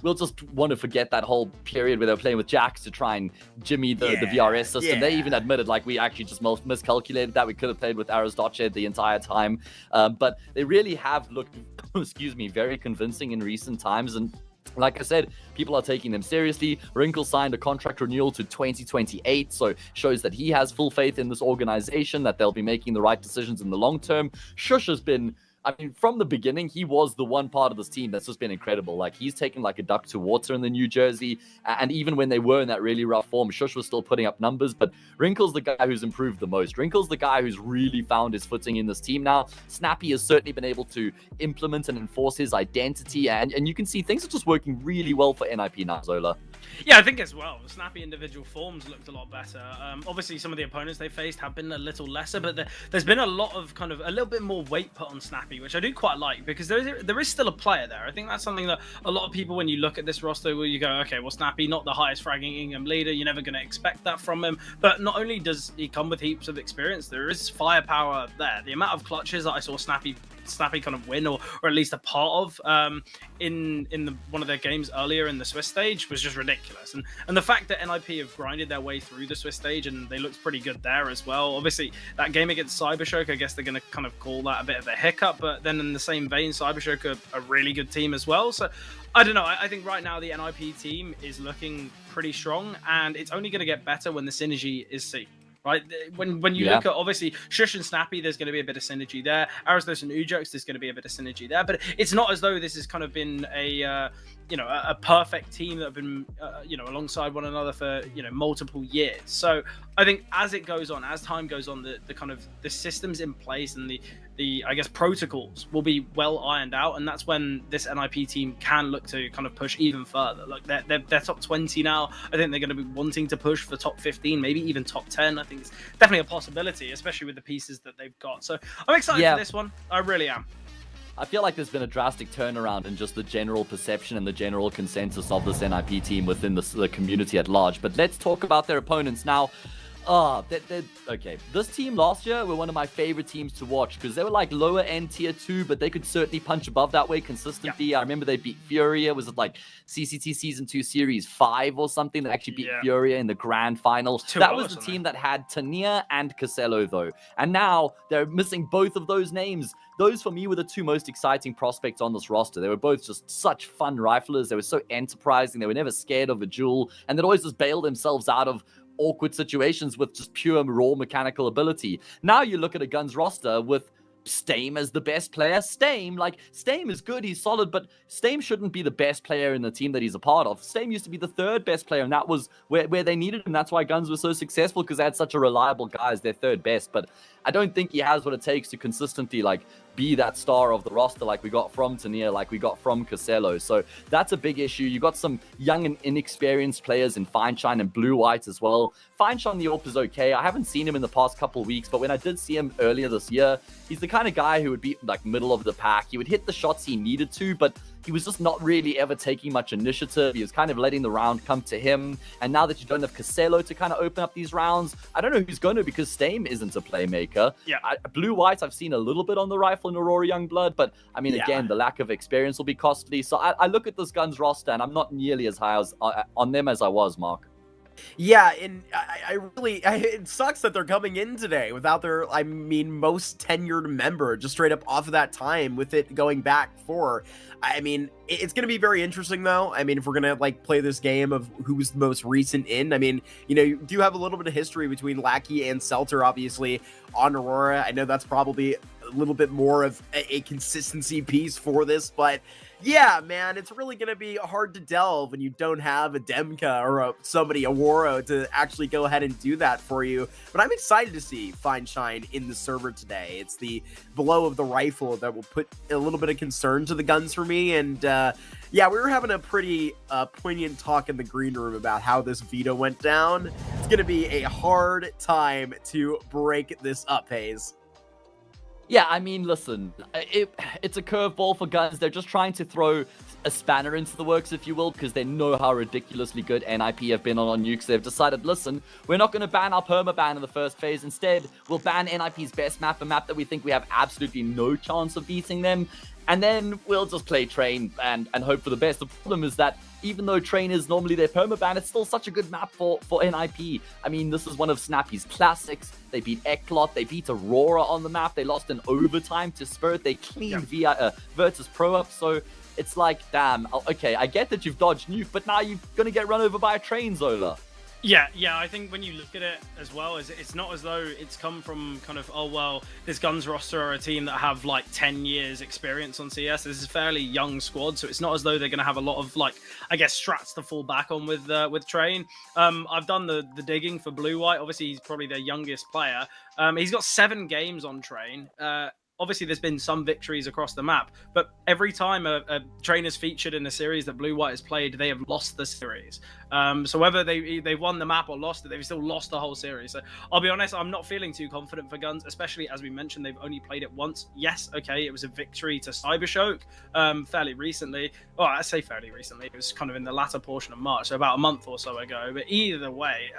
we'll just want to forget that whole period where they were playing with Jax to try and jimmy the VRS system. Yeah. They even admitted, like, we actually just miscalculated that. We could have played with Aras Dotched the entire time. But they really have looked, very convincing in recent times. And like I said, people are taking them seriously. Wrinkle signed a contract renewal to 2028, so shows that he has full faith in this organization, that they'll be making the right decisions in the long term. Shush has been, I mean, from the beginning, he was the one part of this team that's just been incredible. Like, he's taken like a duck to water in the New Jersey, and even when they were in that really rough form, Shush was still putting up numbers, but Wrinkle's the guy who's improved the most. Wrinkle's the guy who's really found his footing in this team now. Snappy has certainly been able to implement and enforce his identity, and you can see things are just working really well for NIP now, Zola. Yeah, I think as well. The Snappy individual forms looked a lot better. Obviously, some of the opponents they faced have been a little lesser, but there's been a lot of kind of a little bit more weight put on Snappy, which I do quite like, because there is still a player there. I think that's something that a lot of people, when you look at this roster, where you go, okay, well, Snappy, not the highest fragging Ingham leader, you're never going to expect that from him. But not only does he come with heaps of experience, there is firepower there. The amount of clutches that I saw Snappy kind of win, or at least a part of, in one of their games earlier in the Swiss stage was just ridiculous. And the fact that NIP have grinded their way through the Swiss stage and they looked pretty good there as well. Obviously, that game against Cybershock, I guess they're going to kind of call that a bit of a hiccup, but then in the same vein, Cybershock are a really good team as well. So I don't know. I think right now the NIP team is looking pretty strong, and it's only going to get better when the synergy is seen. Right, when you look at, obviously, Shush and Snappy, there's going to be a bit of synergy there. Aristos and Ujox, there's going to be a bit of synergy there. But it's not as though this has kind of been a perfect team that have been, alongside one another for, multiple years. So I think as it goes on, as time goes on, the kind of the systems in place and the I guess protocols will be well ironed out, and that's when this NIP team can look to kind of push even further. Like they're top 20 now. I think they're going to be wanting to push for top 15, maybe even top 10. I think it's definitely a possibility, especially with the pieces that they've got. So I'm excited for this one. I really am. I feel like there's been a drastic turnaround in just the general perception and the general consensus of this NIP team within the community at large. But let's talk about their opponents now. Okay. This team last year were one of my favorite teams to watch, because they were like lower end tier 2, but they could certainly punch above that way consistently. Yeah. I remember they beat Furia. Was it like CCT Season 2 Series 5 or something? They actually beat Furia in the grand final. That was the team that had Tania and Casello, though. And now they're missing both of those names. Those, for me, were the two most exciting prospects on this roster. They were both just such fun riflers. They were so enterprising. They were never scared of a duel, and they'd always just bail themselves out of awkward situations with just pure raw mechanical ability. Now you look at a Guns roster with Stame as the best player. Stame is good, he's solid, but Stame shouldn't be the best player in the team that he's a part of. Stame used to be the third best player, and that was where they needed him. That's why Guns were so successful, because they had such a reliable guy as their third best. But I don't think he has what it takes to consistently be that star of the roster like we got from Tania, like we got from Casello. So that's a big issue. You got some young and inexperienced players in Fineshine and Blue White as well. Fineshine, the AWP is okay. I haven't seen him in the past couple of weeks, but when I did see him earlier this year, he's the kind of guy who would be like middle of the pack. He would hit the shots he needed to, but he was just not really ever taking much initiative. He was kind of letting the round come to him. And now that you don't have Caselo to kind of open up these rounds, I don't know who's going to, because Stame isn't a playmaker. Yeah. Blue-White, I've seen a little bit on the rifle in Aurora Youngblood, but I mean, again, the lack of experience will be costly. So I look at this Guns roster, and I'm not nearly as high as, on them as I was, Mark. Yeah, and it sucks that they're coming in today without their, most tenured member, just straight up off of that time with it going back for. I mean, it's going to be very interesting, though. I mean, if we're going to, play this game of who's the most recent in, I mean, you do have a little bit of history between Lackey and Selter, obviously, on Aurora. I know that's probably a little bit more of a consistency piece for this, but yeah, man, it's really going to be hard to delve when you don't have a Demka or a Waro to actually go ahead and do that for you. But I'm excited to see Fine Shine in the server today. It's the blow of the rifle that will put a little bit of concern to the Guns for me. And yeah, we were having a pretty poignant talk in the green room about how this veto went down. It's going to be a hard time to break this up, Hayes. Yeah, I mean, listen, it's a curveball for Guns. They're just trying to throw a spanner into the works, if you will, because they know how ridiculously good NIP have been on Nukes. They've decided, listen, we're not going to ban our permaban in the first phase. Instead, we'll ban NIP's best map, a map that we think we have absolutely no chance of beating them. And then we'll just play Train and hope for the best. The problem is that even though Train is normally their permaban, it's still such a good map for NIP. I mean, this is one of Snappy's classics. They beat Eklot, they beat Aurora on the map, they lost in overtime to Spirit, they cleaned Virtus Pro up, so it's like, damn, okay, I get that you've dodged Nuke, but now you're going to get run over by a Train, Zola. Yeah, I think when you look at it as well, it's not as though it's come from kind of, oh, well, this Guns roster are a team that have 10 years experience on CS. This is a fairly young squad, so it's not as though they're going to have a lot of, I guess, strats to fall back on with Train. I've done the digging for Blue-White. Obviously, he's probably their youngest player. He's got 7 games on Train. Obviously, there's been some victories across the map, but every time a Train is featured in a series that Blue-White has played, they have lost the series. So whether they won the map or lost it, they've still lost the whole series. So I'll be honest, I'm not feeling too confident for Guns, especially as we mentioned, they've only played it once. Yes, okay, it was a victory to Cybershock fairly recently. Well, I say fairly recently. It was kind of in the latter portion of March, so about a month or so ago. But either way,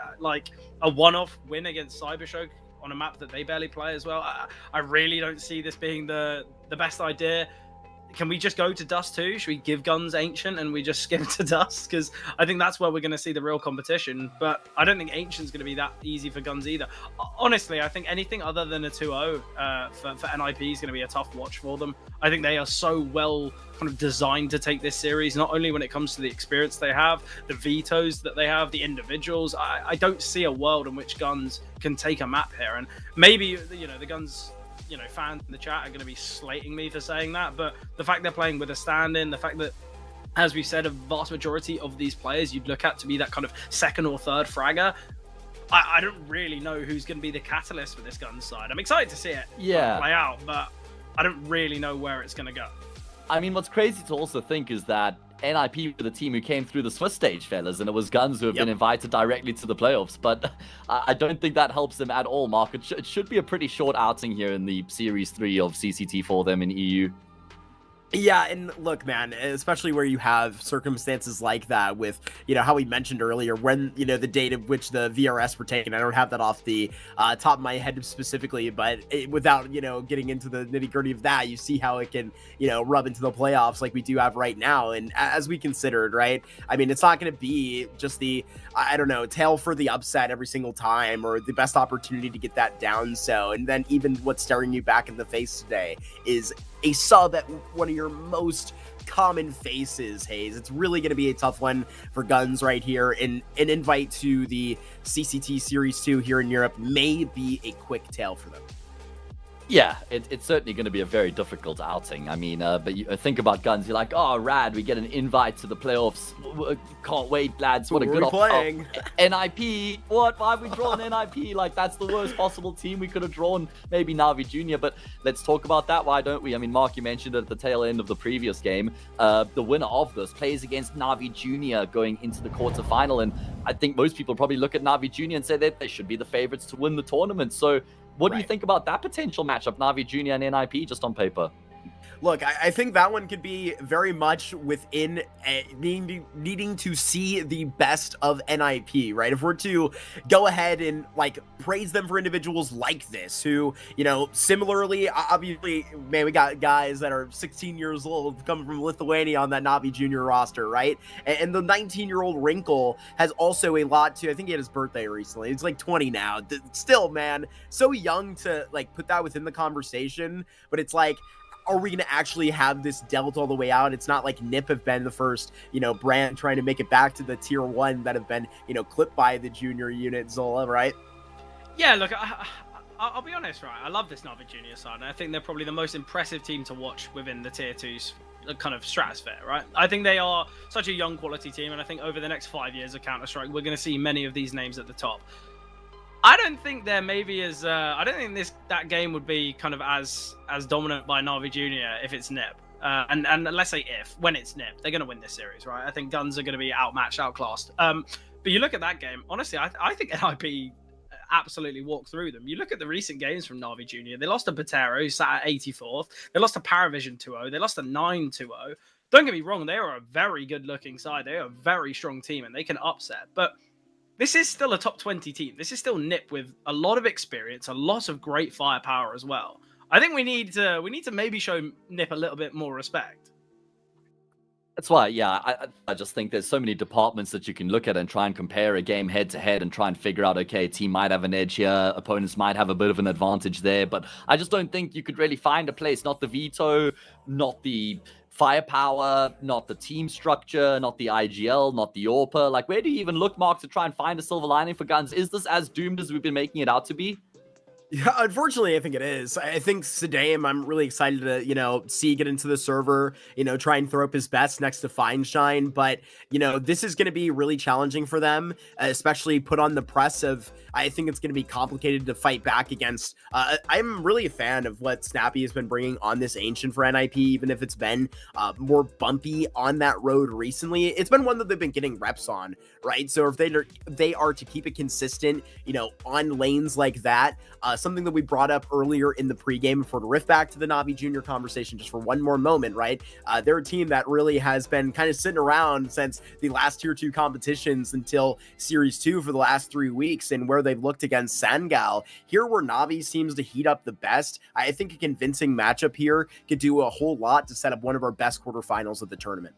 a one-off win against Cybershock on a map that they barely play as well. I really don't see this being the best idea. Can we just go to Dust 2? Should we give Guns Ancient and we just skip to Dust? Because I think that's where we're going to see the real competition. But I don't think Ancient's going to be that easy for Guns either. Honestly, I think anything other than a 2-0 for NIP is going to be a tough watch for them. I think they are so well kind of designed to take this series, not only when it comes to the experience they have, the vetoes that they have, the individuals. I don't see a world in which Guns can take a map here. And maybe, the Guns fans in the chat are going to be slating me for saying that, but the fact they're playing with a stand-in, the fact that, as we said, a vast majority of these players you'd look at to be that kind of second or third fragger, I don't really know who's going to be the catalyst for this Guns side. I'm excited to see it play out, but I don't really know where it's going to go. I mean, what's crazy to also think is that NIP were the team who came through the Swiss stage, fellas, and it was Guns who have been invited directly to the playoffs. But I don't think that helps them at all, Mark. It should be a pretty short outing here in the Series 3 of CCT for them in EU. Yeah, and look, man, especially where you have circumstances like that with, how we mentioned earlier, when, the date of which the VRS were taken. I don't have that off the top of my head specifically, but without, getting into the nitty gritty of that, you see how it can, rub into the playoffs like we do have right now. And as we considered, right, I mean, it's not going to be just the, tail for the upset every single time or the best opportunity to get that down. So, and then even what's staring you back in the face today is a sub at one of your most common faces, Hayes. It's really going to be a tough one for Guns right here. And an invite to the CCT Series 2 here in Europe may be a quick tail for them. Yeah, it's certainly going to be a very difficult outing. I mean, but you think about Guns, you're like, oh, rad, we get an invite to the playoffs. Can't wait, lads. What a good playing. NIP. What? Why have we drawn NIP? That's the worst possible team we could have drawn. Maybe Na'Vi Junior, but let's talk about that. Why don't we? I mean, Mark, you mentioned it at the tail end of the previous game. The winner of this plays against Na'Vi Junior going into the quarterfinal, and I think most people probably look at Na'Vi Junior and say that they should be the favorites to win the tournament. So what do you think about that potential matchup, Na'Vi Junior and NIP, just on paper? Look, I think that one could be very much within needing to see the best of NIP, right? If we're to go ahead and like praise them for individuals like this, who, you know, similarly, obviously, man, we got guys that are 16 years old coming from Lithuania on that Navi Junior roster, right? And the 19-year-old Wrinkle has also a lot to, I think he had his birthday recently. He's like 20 now. Still, man, so young to like put that within the conversation, but it's like, are we going to actually have this dealt all the way out? It's not like NIP have been the first, you know, brand trying to make it back to the tier 1 that have been, you know, clipped by the junior unit, Zola, right? Yeah, look, I'll be honest, right? I love this Navi Junior side, and I think they're probably the most impressive team to watch within the tier 2's kind of stratosphere, right? I think they are such a young quality team, and I think over the next 5 years of Counter-Strike, we're going to see many of these names at the top. I don't think there maybe is. I don't think that game would be kind of as dominant by Navi Junior if it's NIP. And let's say when it's NIP, they're going to win this series, right? I think Guns are going to be outmatched, outclassed. But you look at that game, honestly, I think NIP absolutely walked through them. You look at the recent games from Navi Junior. They lost to Botero, who sat at 84th. They lost to Paravision 2-0. They lost to 9-2-0. Don't get me wrong, they are a very good-looking side. They are a very strong team, and they can upset. But this is still a top 20 team. This is still NIP with a lot of experience, a lot of great firepower as well. I think we need to maybe show NIP a little bit more respect. That's why, yeah, I just think there's so many departments that you can look at and try and compare a game head to head and try and figure out, okay, a team might have an edge here, opponents might have a bit of an advantage there, but I just don't think you could really find a place, not the veto, not the firepower, not the team structure, not the IGL, not the AWPA. Like, where do you even look, Mark, to try and find a silver lining for Guns? Is this as doomed as we've been making it out to be? Yeah, unfortunately, I think it is. I think Sadame, I'm really excited to, you know, see get into the server, you know, try and throw up his best next to Feinstein. But, you know, this is going to be really challenging for them, especially put on the press of, I think it's going to be complicated to fight back against. I'm really a fan of what Snappy has been bringing on this Ancient for NIP, even if it's been more bumpy on that road recently. It's been one that they've been getting reps on, right? So if they are to keep it consistent, you know, on lanes like that, something that we brought up earlier in the pregame before to riff back to the Navi Junior conversation just for one more moment, right? They're a team that really has been kind of sitting around since the last tier 2 competitions until series 2 for the last 3 weeks, and where they've looked against Sangal. Here where Navi seems to heat up the best, I think a convincing matchup here could do a whole lot to set up one of our best quarterfinals of the tournament.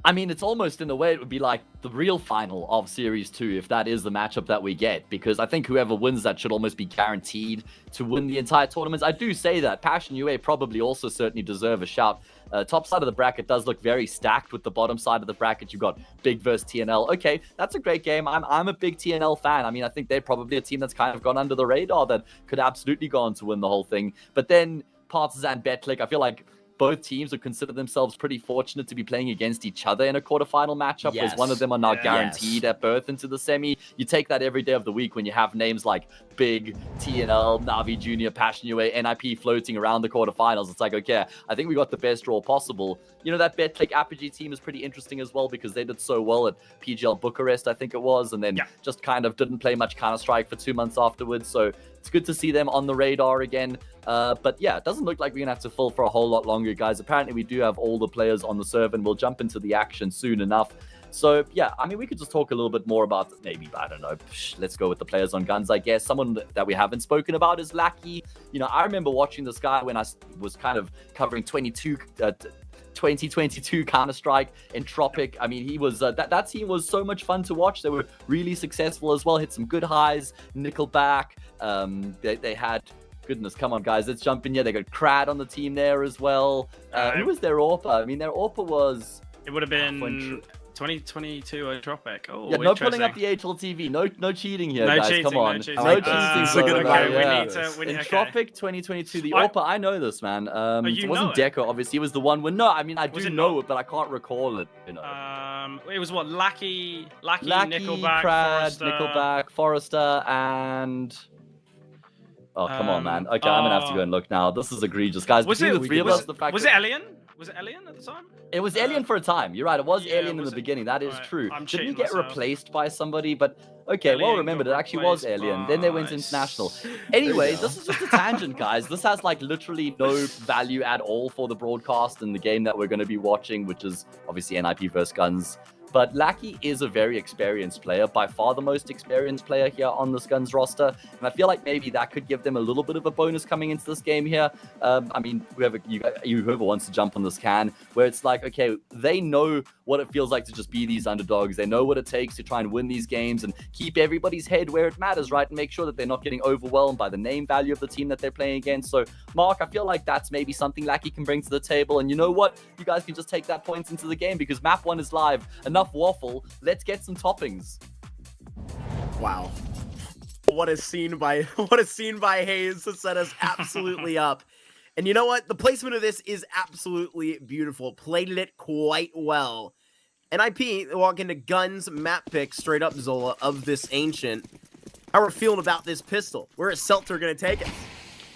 I mean, it's almost in a way, it would be like the real final of Series 2 if that is the matchup that we get, because I think whoever wins that should almost be guaranteed to win the entire tournament. I do say that Passion UA probably also certainly deserve a shout. Top side of the bracket does look very stacked with the bottom side of the bracket. You've got Big versus TNL. Okay, that's a great game. I'm a big TNL fan. I mean, I think they're probably a team that's kind of gone under the radar that could absolutely go on to win the whole thing. But then Partisan Betclic, I feel like both teams would consider themselves pretty fortunate to be playing against each other in a quarterfinal matchup, Yes. as one of them are now Yes. guaranteed at birth into the semi. You take that every day of the week when you have names like Big, TNL, Navi Junior, Passion UA, NIP floating around the quarterfinals. It's like, okay, I think we got the best draw possible. You know, that Betclic Apogee team is pretty interesting as well, because they did so well at PGL Bucharest, I think it was, and then just kind of didn't play much Counter-Strike for 2 months afterwards. So it's good to see them on the radar again. But yeah, it doesn't look like we're going to have to fill for a whole lot longer, guys. Apparently, we do have all the players on the server, and we'll jump into the action soon enough. So yeah, I mean, we could just talk a little bit more about, maybe, I don't know, let's go with the players on Guns, I guess. Someone that we haven't spoken about is Lackey. You know, I remember watching this guy when I was kind of covering 2022 Counter-Strike, Entropic. I mean, he was that team was so much fun to watch. They were really successful as well, hit some good highs. Nickelback, they had, goodness, come on, guys, let's jump in here. They got Crad on the team there as well. Who was their AWPA? I mean, their AWPA was... It would have been 2022 Entropic. Oh, yeah, no pulling up the HLTV. No cheating here, no guys. cheating, Come on. No cheating. No cheating. We need to. Entropic 2022. The AWPA, I know this, man. It wasn't Deco, obviously. It was the one when... No, I mean, I do know it, but I can't recall it, you know. It was what? Lackey, Nickelback, Crad, Nickelback, Forrester, and... Oh, come on, man. Okay, I'm going to have to go and look now. This is egregious, guys. Was Between it, the three of us, the fact was that... it Elian? Was it Alien at the time? It was Alien for a time. You're right. It was yeah, Alien in was the it? beginning. That is Alright, true. I'm Didn't he cheating get myself. replaced by somebody? But okay, well Alien remembered. It got actually was replaced Alien. Then they went by international. s- Anyway, you go. this is just a tangent, guys. This has like literally no value at all for the broadcast and the game that we're going to be watching, which is obviously NIP versus Guns. But Lackey is a very experienced player, by far the most experienced player here on this Guns roster. And I feel like maybe that could give them a little bit of a bonus coming into this game here. I mean, whoever wants to jump on this can, where it's like, okay, they know what it feels like to just be these underdogs. They know what it takes to try and win these games and keep everybody's head where it matters, right? And make sure that they're not getting overwhelmed by the name value of the team that they're playing against. So, Mark, I feel like that's maybe something Lackey can bring to the table. And you know what? You guys can just take that points into the game because map 1 is live. Enough waffle. Let's get some toppings. Wow. What a scene by Hayes to set us absolutely up. And you know what? The placement of this is absolutely beautiful. Played it quite well. NIP walk into Guns map pick straight up, Zola, of this Ancient. How are we feeling about this pistol? Where is Seltzer going to take it?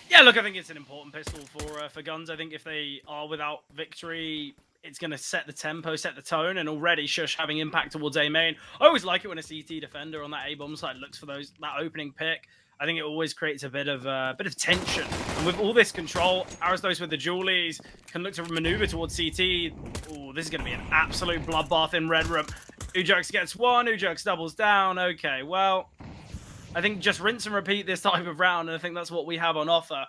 Yeah, look, I think it's an important pistol for Guns. I think if they are without victory, it's going to set the tempo, set the tone, and already Shush having impact towards A main. I always like it when a CT defender on that A-bomb side looks for that opening pick. I think it always creates a bit of tension. And with all this control, Aristos with the Julies can look to maneuver towards CT. Oh, this is going to be an absolute bloodbath in Red Room. Ujox gets one, Ujox doubles down. Okay, well, I think just rinse and repeat this type of round, and I think that's what we have on offer.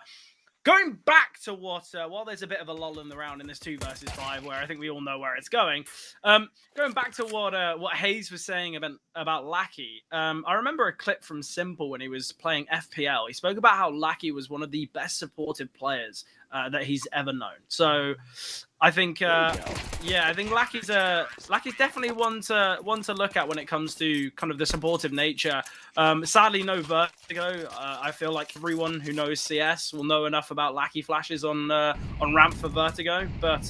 Going back to what, while there's a bit of a lull in the round in this 2 versus 5, where I think we all know where it's going. Going back to what Hayes was saying about Lackey. I remember a clip from Simple when he was playing FPL. He spoke about how Lackey was one of the best supportive players that he's ever known. So I think, I think Lackey's definitely one to look at when it comes to kind of the supportive nature. Sadly, no Vertigo. I feel like everyone who knows CS will know enough about Lackey flashes on ramp for Vertigo, but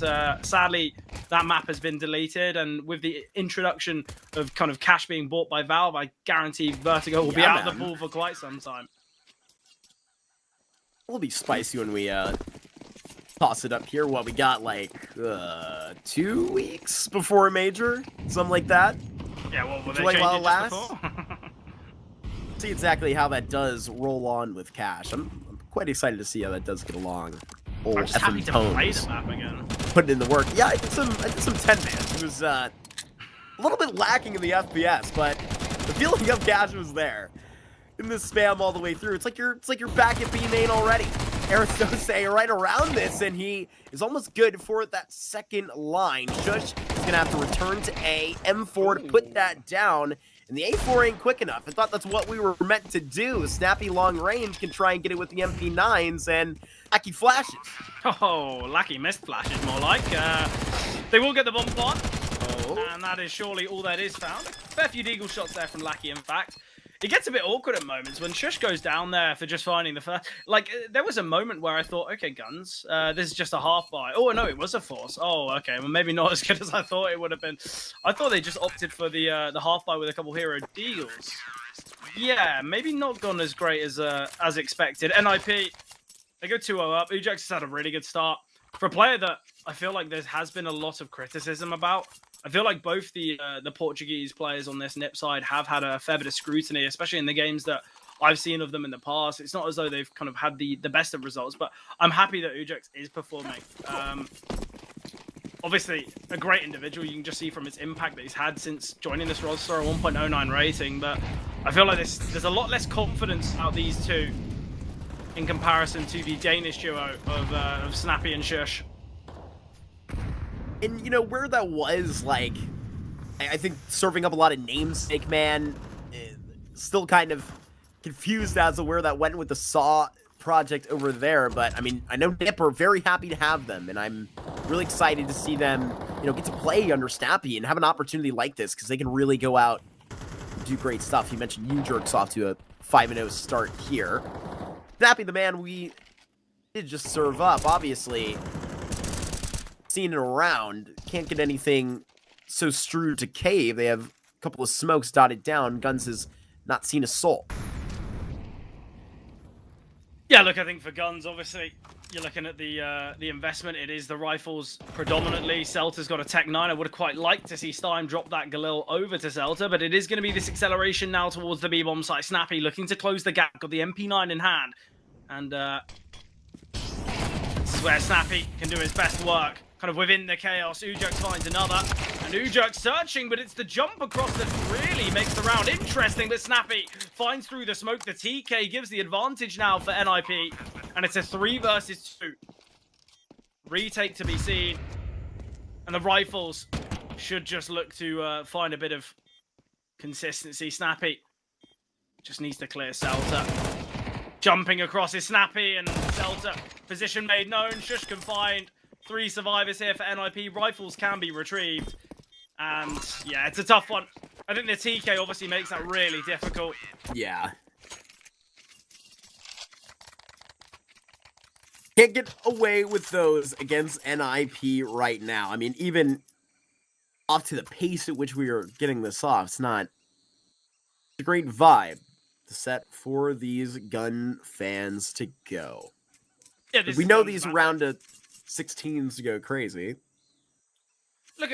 sadly that map has been deleted. And with the introduction of kind of Cash being bought by Valve, I guarantee Vertigo will be out of the pool for quite some time. It'll be spicy when we toss it up here. What we got, like 2 weeks before a major, something like that. Yeah, well, will they like change while it it just lasts? before? See exactly how that does roll on with Cash. I'm quite excited to see how that does get along. Old I'm just happy FM to play tones. the map again. Putting in the work. Yeah, I did some 10-man. It was a little bit lacking in the FPS, but the feeling of Cash was there. In this spam all the way through, it's like you're back at B main already. Aristose right around this, and he is almost good for that second line. Shush is gonna have to return to A. M4 to put that down, and the A4 ain't quick enough. I thought that's what we were meant to do. Snappy long range can try and get it with the MP9s, and Lackey flashes. Oh, Lackey missed flashes, more like. They will get the bomb on, and that is surely all that is found. Fair few deagle shots there from Lackey, in fact. It gets a bit awkward at moments when Shush goes down there for just finding the first. Like, there was a moment where I thought, okay, Guns, this is just a half buy. Oh, no, it was a force. Oh, okay, well, maybe not as good as I thought it would have been. I thought they just opted for the half buy with a couple hero deals. Yeah, maybe not gone as great as expected. NIP, they go 2-0 up. Ujox has had a really good start. For a player that I feel like there has been a lot of criticism about, I feel like both the Portuguese players on this NIP side have had a fair bit of scrutiny, especially in the games that I've seen of them in the past. It's not as though they've kind of had the best of results, but I'm happy that Ujox is performing. Obviously, a great individual. You can just see from his impact that he's had since joining this roster, a 1.09 rating, but I feel like there's a lot less confidence out these two in comparison to the Danish duo of Snappy and Shush. And, you know, where that was, like, I think serving up a lot of namesake, man, still kind of confused as to where that went with the Saw project over there. But, I mean, I know NIP are very happy to have them, and I'm really excited to see them, you know, get to play under Snappy and have an opportunity like this, because they can really go out and do great stuff. You mentioned Ujox off to a 5-0 start here. Snappy, the man we did just serve up, obviously. Seen it around, can't get anything so strewed to cave. They have a couple of smokes dotted down. Guns has not seen a soul. Yeah, look, I think for guns, obviously, you're looking at the investment. It is the rifles predominantly. Celta's got a Tech 9. I would have quite liked to see Stein drop that Galil over to Celta, but it is going to be this acceleration now towards the B-bomb site. Snappy looking to close the gap, got the MP9 in hand. And this is where Snappy can do his best work. Kind of within the chaos, Ujuk finds another. And Ujuk searching, but it's the jump across that really makes the round interesting. But Snappy finds through the smoke. The TK gives the advantage now for NIP. And it's a 3 versus 2. Retake to be seen. And the rifles should just look to find a bit of consistency. Snappy just needs to clear Celta. Jumping across is Snappy and Celta. Position made known. Shush confined. 3 survivors here for NIP. Rifles can be retrieved. And yeah, it's a tough one. I think the TK obviously makes that really difficult. Yeah. Can't get away with those against NIP right now. I mean, even off to the pace at which we are getting this off, it's not a great vibe to set for these gun fans to go. Yeah, we know these round of 16s to go crazy. Look,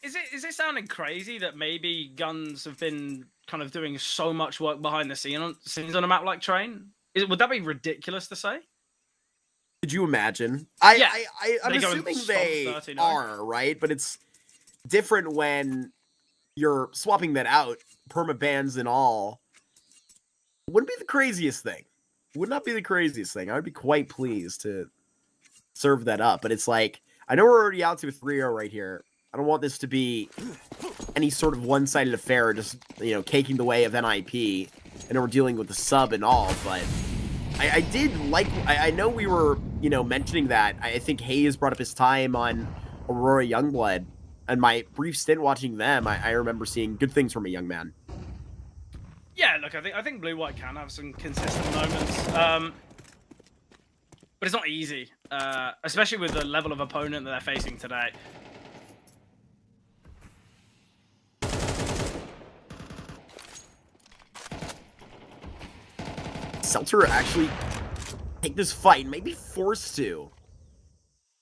is it sounding crazy that maybe guns have been kind of doing so much work behind the scenes on a map like Train? Would that be ridiculous to say? Could you imagine? Yeah, I'm assuming they are, right? But it's different when you're swapping that out, perma bans and all. Wouldn't be the craziest thing. Would not be the craziest thing. I would be quite pleased to serve that up. But it's like, I know we're already out to a 3-0 right here. I don't want this to be any sort of one-sided affair, just, you know, caking the way of NIP. I know we're dealing with the sub and all, but I did like, I know we were, you know, mentioning that. I think Hayes brought up his time on Aurora Youngblood, and my brief stint watching them, I remember seeing good things from a young man. Yeah, look, I think Blue White can have some consistent moments, but it's not easy, especially with the level of opponent that they're facing today. Seltzer actually take this fight and maybe forced to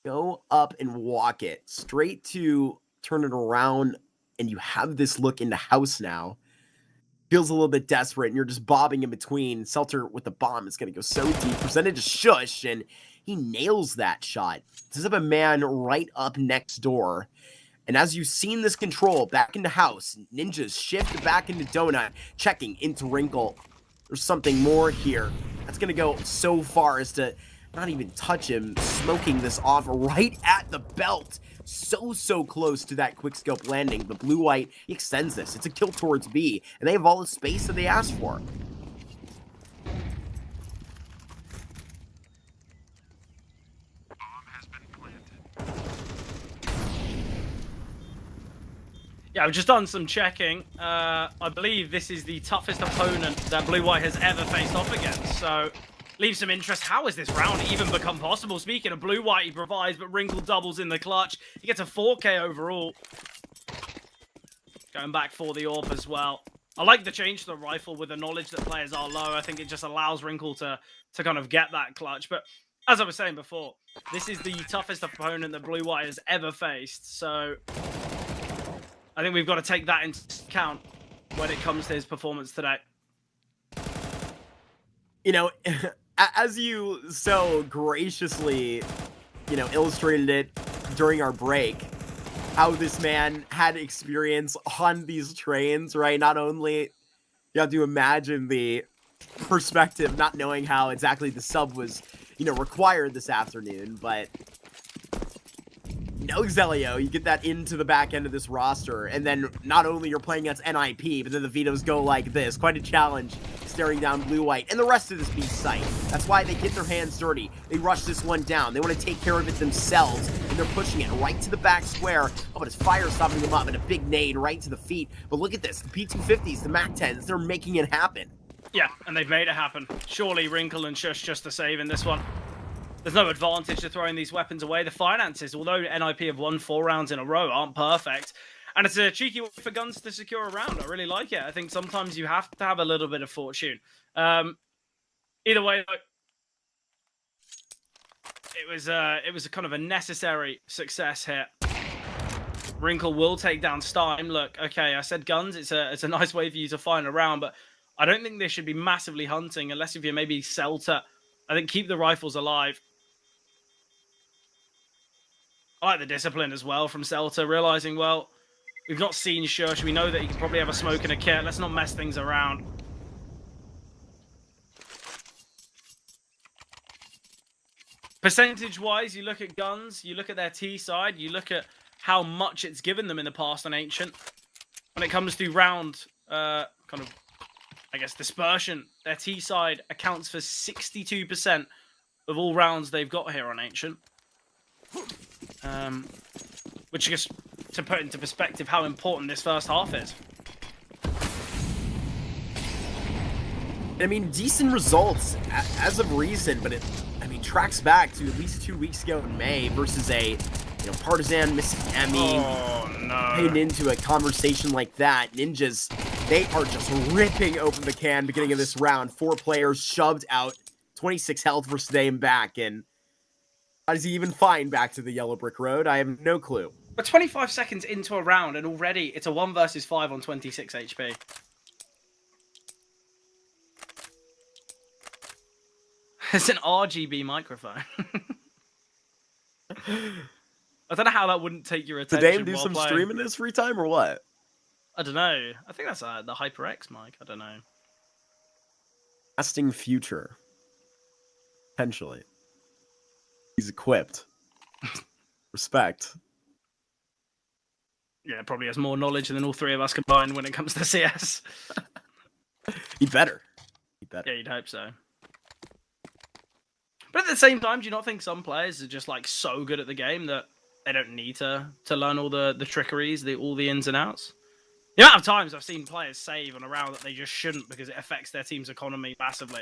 go up and walk it straight to turn it around, and you have this look into house now. Feels a little bit desperate, and you're just bobbing in between. Seltzer with the bomb is going to go so deep. Presented to Shush, and he nails that shot. Does have a man right up next door. And as you've seen this control back into house, Ninjas shift back into Donut, checking into Wrinkle. There's something more here. That's going to go so far as to not even touch him, smoking this off right at the belt. So close to that quickscope landing. The Blue-White, he extends this. It's a kill towards B, and they have all the space that they asked for. Yeah, I've just done some checking. I believe this is the toughest opponent that Blue White has ever faced off against. So, leaves some interest. How has this round even become possible? Speaking of Blue White, he provides, but Wrinkle doubles in the clutch. He gets a 4K overall. Going back for the AWP as well. I like the change to the rifle with the knowledge that players are low. I think it just allows Wrinkle to kind of get that clutch. But as I was saying before, this is the toughest opponent that Blue White has ever faced. So I think we've got to take that into account when it comes to his performance today. You know, as you so graciously, you know, illustrated it during our break, how this man had experience on these trains, right? Not only you have to imagine the perspective, not knowing how exactly the sub was, you know, required this afternoon, but no Xelio, you get that into the back end of this roster, and then not only you're playing against NIP, but then the vetoes go like this. Quite a challenge staring down Blue-White and the rest of this B site. That's why they get their hands dirty. They rush this one down. They want to take care of it themselves, and they're pushing it right to the back square. Oh, but it's fire stopping them up, and a big nade right to the feet. But look at this, the P250s, the MAC-10s, they're making it happen. Yeah, and they've made it happen. Surely Wrinkle and Shush just to save in this one. There's no advantage to throwing these weapons away. The finances, although NIP have won 4 rounds in a row, aren't perfect. And it's a cheeky way for guns to secure a round. I really like it. I think sometimes you have to have a little bit of fortune. Either way, It was a kind of a necessary success hit. Wrinkle will take down Stein. Look, okay, I said guns. It's a nice way for you to find a round, but I don't think they should be massively hunting unless if you're maybe Celta. I think keep the rifles alive. I like the discipline as well from Celta, realizing, well, we've not seen Shush. We know that he can probably have a smoke and a kit. Let's not mess things around. Percentage-wise, you look at guns, you look at their T side, you look at how much it's given them in the past on Ancient. When it comes to round, kind of, I guess, dispersion, their T side accounts for 62% of all rounds they've got here on Ancient. Which, just to put into perspective how important this first half is. I mean, decent results as of recent, but it, I mean, tracks back to at least 2 weeks ago in May versus a, you know, Partisan missing Emmy. Oh, no. Heading into a conversation like that, Ninjas, they are just ripping open the can beginning of this round. 4 players shoved out, 26 health for Staying back, and how does he even find back to the yellow brick road? I have no clue. But 25 seconds into a round, and already it's a 1 versus 5 on 26 HP. It's an RGB microphone. I don't know how that wouldn't take your attention. Did Dame do some streaming in his free time or what? I don't know. I think that's the HyperX mic. I don't know. Lasting future. Potentially. He's equipped. Respect. Yeah, probably has more knowledge than all 3 of us combined when it comes to CS. He better. He better. Yeah, you'd hope so. But at the same time, do you not think some players are just like so good at the game that they don't need to learn all the trickeries, all the ins and outs? The amount of times I've seen players save on a round that they just shouldn't because it affects their team's economy massively.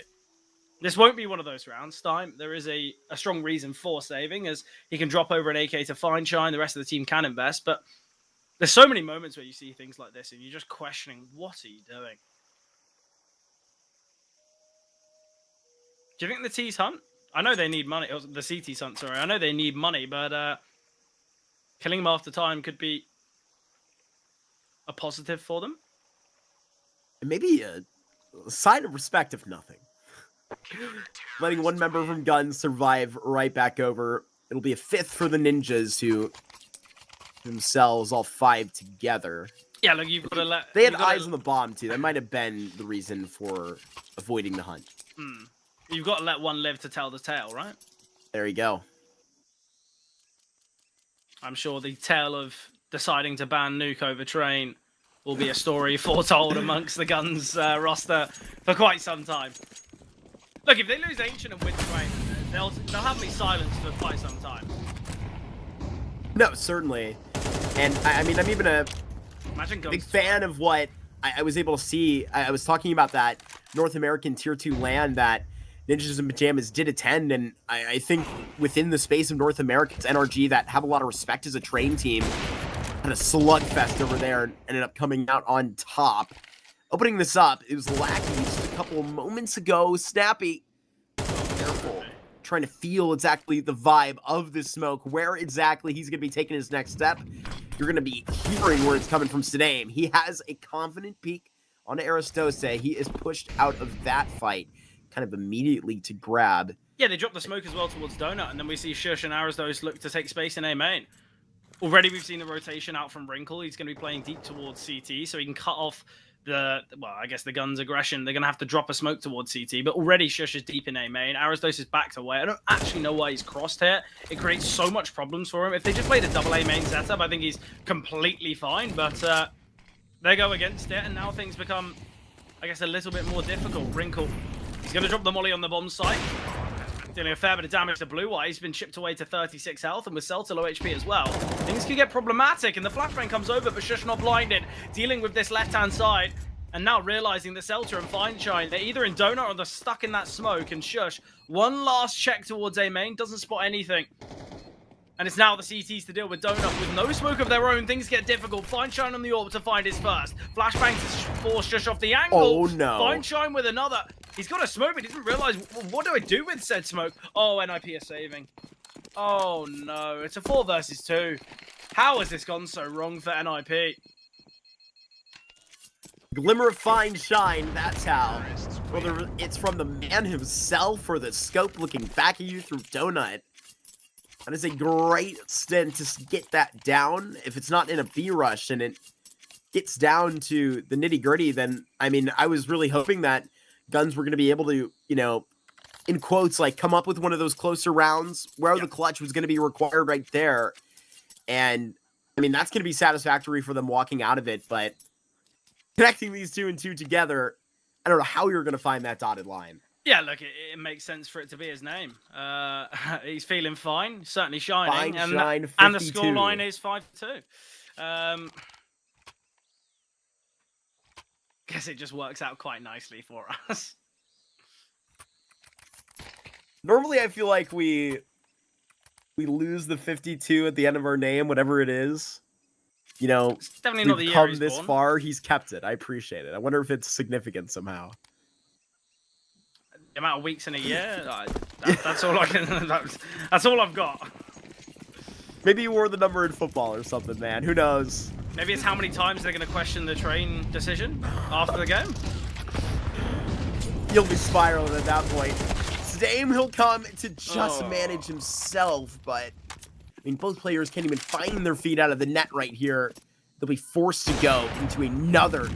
This won't be one of those rounds. Time there is a strong reason for saving, as he can drop over an AK to find Shine. The rest of the team can invest, but there's so many moments where you see things like this and you're just questioning, what are you doing? Do you think the T's hunt? I know they need money. The CT hunt, sorry. I know they need money, but killing them after time could be a positive for them. Maybe a sign of respect, if nothing. Letting one member from Gun survive right back over. It'll be a 5th for the Ninjas, who themselves all 5 together. Yeah, look, you've got to let... They had eyes on the bomb, too. That might have been the reason for avoiding the hunt. You've got to let one live to tell the tale, right? There you go. I'm sure the tale of deciding to ban Nuke over Train will be a story foretold amongst the Guns roster for quite some time. Look, if they lose Ancient and win Train, they'll have me silenced for quite some time. No, certainly. And, I mean, I'm even a big fan of what I was able to see. I was talking about that North American Tier 2 LAN that Ninjas and Pyjamas did attend, and I think within the space of North America's NRG that have a lot of respect as a train team, had a slugfest over there and ended up coming out on top. Opening this up, it was Lackey just a couple of moments ago. Snappy, careful, trying to feel exactly the vibe of this smoke, where exactly he's going to be taking his next step. You're going to be hearing where it's coming from Sadame. He has a confident peek on Aristose. He is pushed out of that fight kind of immediately to grab. Yeah, they drop the smoke as well towards Donut, and then we see Shush and Aristose look to take space in A main. Already we've seen the rotation out from Wrinkle. He's going to be playing deep towards CT, so he can cut off I guess the Guns' aggression. They're going to have to drop a smoke towards CT, but already Shush is deep in A main. Aristose is backed away. I don't actually know why he's crossed here. It creates so much problems for him. If they just played a double A main setup, I think he's completely fine, but they go against it, and now things become, I guess, a little bit more difficult. Wrinkle, he's going to drop the molly on the bomb site, dealing a fair bit of damage to Blue Eye. He's been chipped away to 36 health, and with Celta low HP as well, things could get problematic, and the flashbang comes over, but Shush not blinded, dealing with this left-hand side, and now realizing that Celta and Feinshine, they're either in Donut or they're stuck in that smoke, and Shush, one last check towards A main, doesn't spot anything. And it's now the CTs to deal with Donut. With no smoke of their own, things get difficult. Feinshine on the orb to find his first. Flashbang to force Shush off the angle. Oh, no. Feinshine with another. He's got a smoke, but he didn't realize, what do I do with said smoke? Oh, NIP is saving. Oh no, it's a 4 versus 2. How has this gone so wrong for NIP? Glimmer of fine shine, that's how. Whether it's from the man himself or the scope looking back at you through Donut. That is a great stint to get that down. If it's not in a B rush and it gets down to the nitty gritty, then, I mean, I was really hoping that Guns were going to be able to, you know, in quotes, like come up with one of those closer rounds where the clutch was going to be required right there. And, I mean, that's going to be satisfactory for them walking out of it, but connecting these 2 and 2 together, I don't know how you're going to find that dotted line. Yeah, look, it makes sense for it to be his name. He's feeling fine, certainly shining, Fine shine, and the 52. scoreline is 5-2. Guess it just works out quite nicely for us. Normally, I feel like we lose the 52 at the end of our name, whatever it is. You know, It's definitely not the we've year come he's this born. far. He's kept it. I appreciate it. I wonder if it's significant somehow. The amount of weeks in a year, that's all I can. That's all I've got. Maybe you wore the number in football or something, man. Who knows? Maybe it's how many times they're going to question the train decision after the game. You'll be spiraling at that point. Dame, he'll come to just Oh. manage himself, but I mean, both players can't even find their feet out of the net right here. They'll be forced to go into another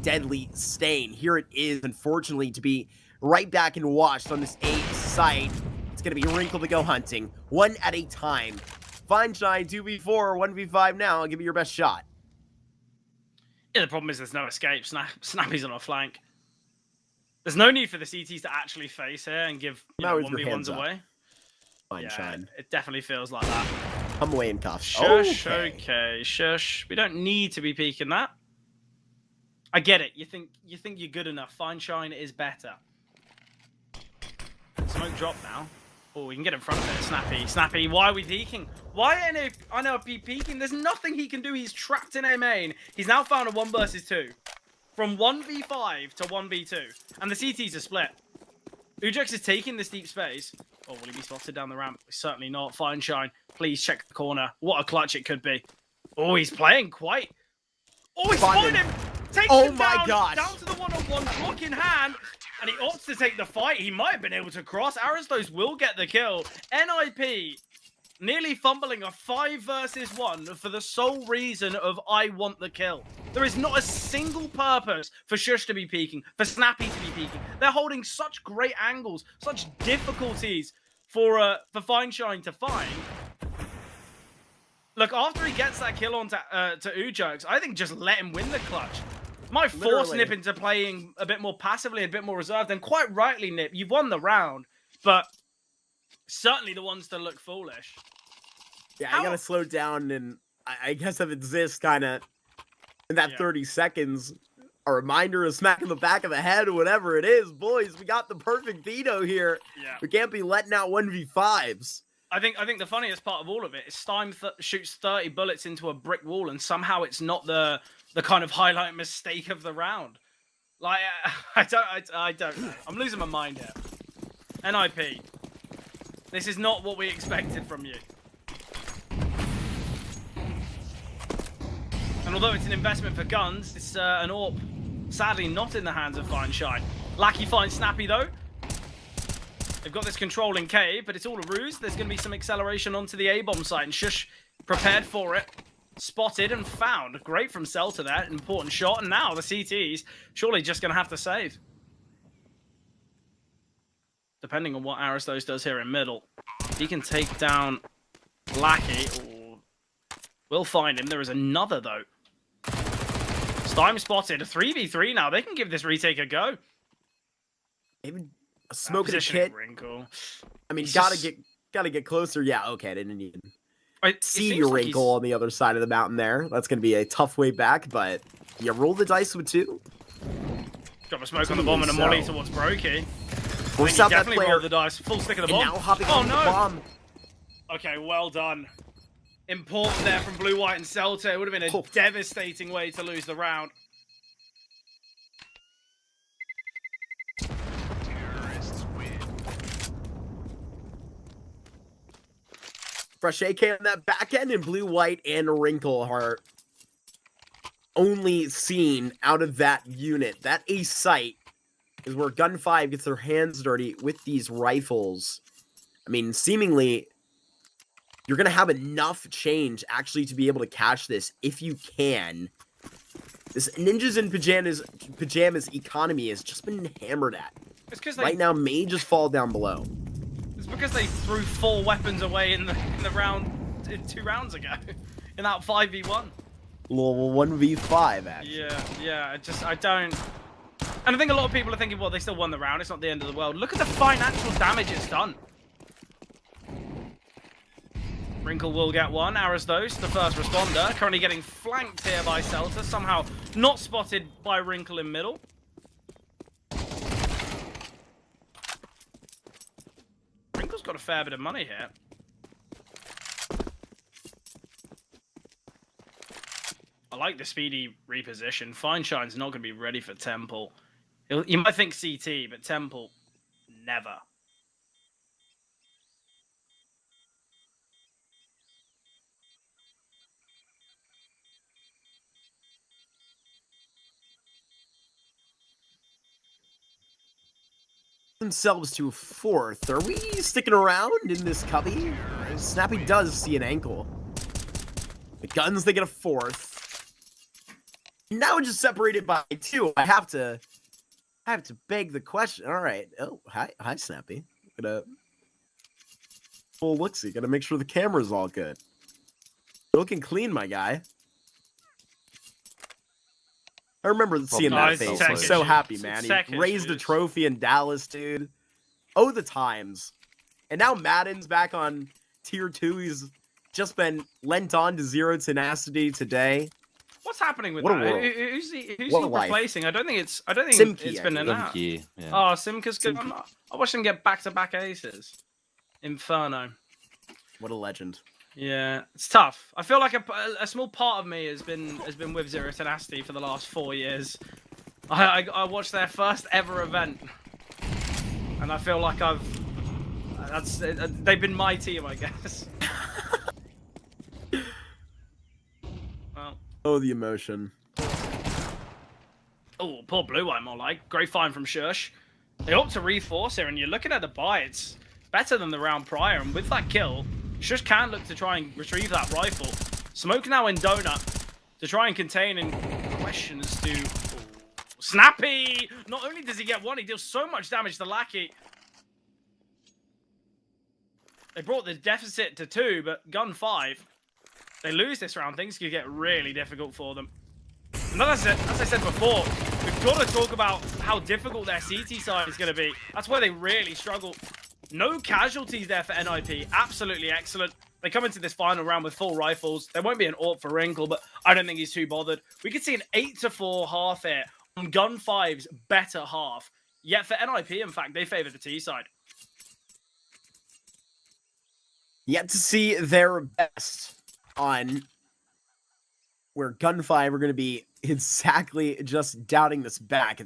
deadly stain. Here it is, unfortunately, to be right back and washed on this A site. It's going to be Wrinkle to go hunting, one at a time. Fine shine, 2v4, 1v5 now. I'll give you your best shot. Yeah, the problem is there's no escape. Snappy's on our flank. There's no need for the CTs to actually face here and give Now you with know, your hands 1v1s up. away. Fine Yeah, shine. it definitely feels like that. Come away in cuffs. Shush, okay, shush. We don't need to be peeking that. I get it. You think you're good enough. Fine shine is better. Smoke drop now. Oh, we can get in front of it. Snappy. Why are we peeking? Why I know peeking? There's nothing he can do. He's trapped in a main. He's now found a 1 versus 2. From 1v5 to 1v2. And the CTs are split. Ujex is taking this deep space. Oh, will he be spotted down the ramp? Certainly not. Fine shine. Please check the corner. What a clutch it could be. Oh, he's playing quite. Oh, he's Find spotted him. him. Takes Oh him my down, gosh. down to the one-on-one, block in hand. And he opts to take the fight. He might have been able to cross. Aristos will get the kill. NIP nearly fumbling a 5 versus 1 for the sole reason of I want the kill. There is not a single purpose for Shush to be peeking, for Snappy to be peeking. They're holding such great angles, such difficulties for Fine Shine to find. Look, after he gets that kill on to Ujerks, I think just let him win the clutch. Might force Literally. Nip into playing a bit more passively, a bit more reserved, and quite rightly, Nip, you've won the round, but certainly the ones that look foolish. Yeah, I gotta slow down, and I guess if it's this kind of in that 30 seconds, a reminder of smack in the back of the head or whatever it is. Boys, we got the perfect veto here. Yeah. We can't be letting out 1v5s. I think the funniest part of all of it is Stein shoots 30 bullets into a brick wall, and somehow it's not the kind of highlight mistake of the round. Like I don't know. I'm losing my mind here. NIP, this is not what we expected from you. And although it's an investment for Guns, it's an AWP sadly not in the hands of Fine Shine. Lackey finds Snappy though. They've got this controlling cave, but it's all a ruse. There's going to be some acceleration onto the A-bomb site, and Shush prepared for it. Spotted and found. Great from Celta there. Important shot. And now the CTs surely just going to have to save. Depending on what Aristos does here in middle. He can take down Lackey. Or we'll find him. There is another, though. Stein spotted. A 3v3 now. They can give this retake a go. Even a smoke and a Positioning kit. Wrinkle. I mean, He's gotta just- get closer. Yeah, okay, I didn't even It see seems your like wrinkle on the other side of the mountain there. That's gonna be a tough way back, but you roll the dice with 2. Got a smoke on the bomb and a molly So- towards Brokey. Force out that Definitely player, rolled the dice. Full stick of the and bomb. now hopping Oh on no! the bomb. Okay, well done. Important there from Blue, White, and Celta. It would have been a devastating way to lose the round. Terrorists win. Fresh AK on that back end, and Blue White and Wrinkle are only seen out of that unit. That A site is where GUN5 gets their hands dirty with these rifles. I mean, seemingly, you're going to have enough change actually to be able to catch this if you can. This Ninjas in Pyjamas economy has just been hammered at. It's because Right now, may just fall down below. It's because they threw 4 weapons away in the round 2 rounds ago in that 5v1. Little 1v5, actually. Yeah. I don't. And I think a lot of people are thinking, well, they still won the round. It's not the end of the world. Look at the financial damage it's done. Wrinkle will get one. Aristos, the first responder, currently getting flanked here by Celta. Somehow not spotted by Wrinkle in middle. Wrinkle's got a fair bit of money here. I like the speedy reposition. Fine Shine's not going to be ready for Temple. You might think CT, but Temple, never. Themselves to 4th. Are we sticking around in this cubby? Snappy does see an ankle. The Guns, they get a 4th. Now just separated by 2. I have to beg the question. All right. Oh, hi, Snappy. Gonna full look-see. Gotta make sure the camera's all good. Looking clean, my guy. I remember seeing that face. I'm so happy, man. He raised a trophy in Dallas, dude. Oh, the times. And now Madden's back on tier 2. He's just been lent on to Zero Tenacity today. What's happening with What a that? world. Who's he life. replacing? I don't think it's Simki, been enough. Yeah. Oh, Simka's good. I watched him get back-to-back aces. Inferno. What a legend. Yeah, it's tough. I feel like a small part of me has been with Zero Tenacity for the last 4 years. I watched their first ever event, and I feel like they've been my team, I guess. Well. Oh, the emotion. Oh, poor Blue Eye, more like. Great find from Shush. They opt to reforce here, and you're looking at the buy. It's better than the round prior, and with that kill, Shush can look to try and retrieve that rifle. Smoke now in Donut to try and contain, and question as to... Ooh, Snappy! Not only does he get one, he deals so much damage to Lackey. They brought the deficit to 2, but GUN5, they lose this round. Things could get really difficult for them. And as I said before, we've got to talk about how difficult their CT side is going to be. That's where they really struggle. No casualties there for NIP. Absolutely excellent. They come into this final round with full rifles. There won't be an AWP for Wrinkle, but I don't think he's too bothered. We could see an 8-4 half here on GUN5's better half. Yet for NIP, in fact, they favor the T side. Yet to see their best on where GUN5 are going to be exactly just doubting this back.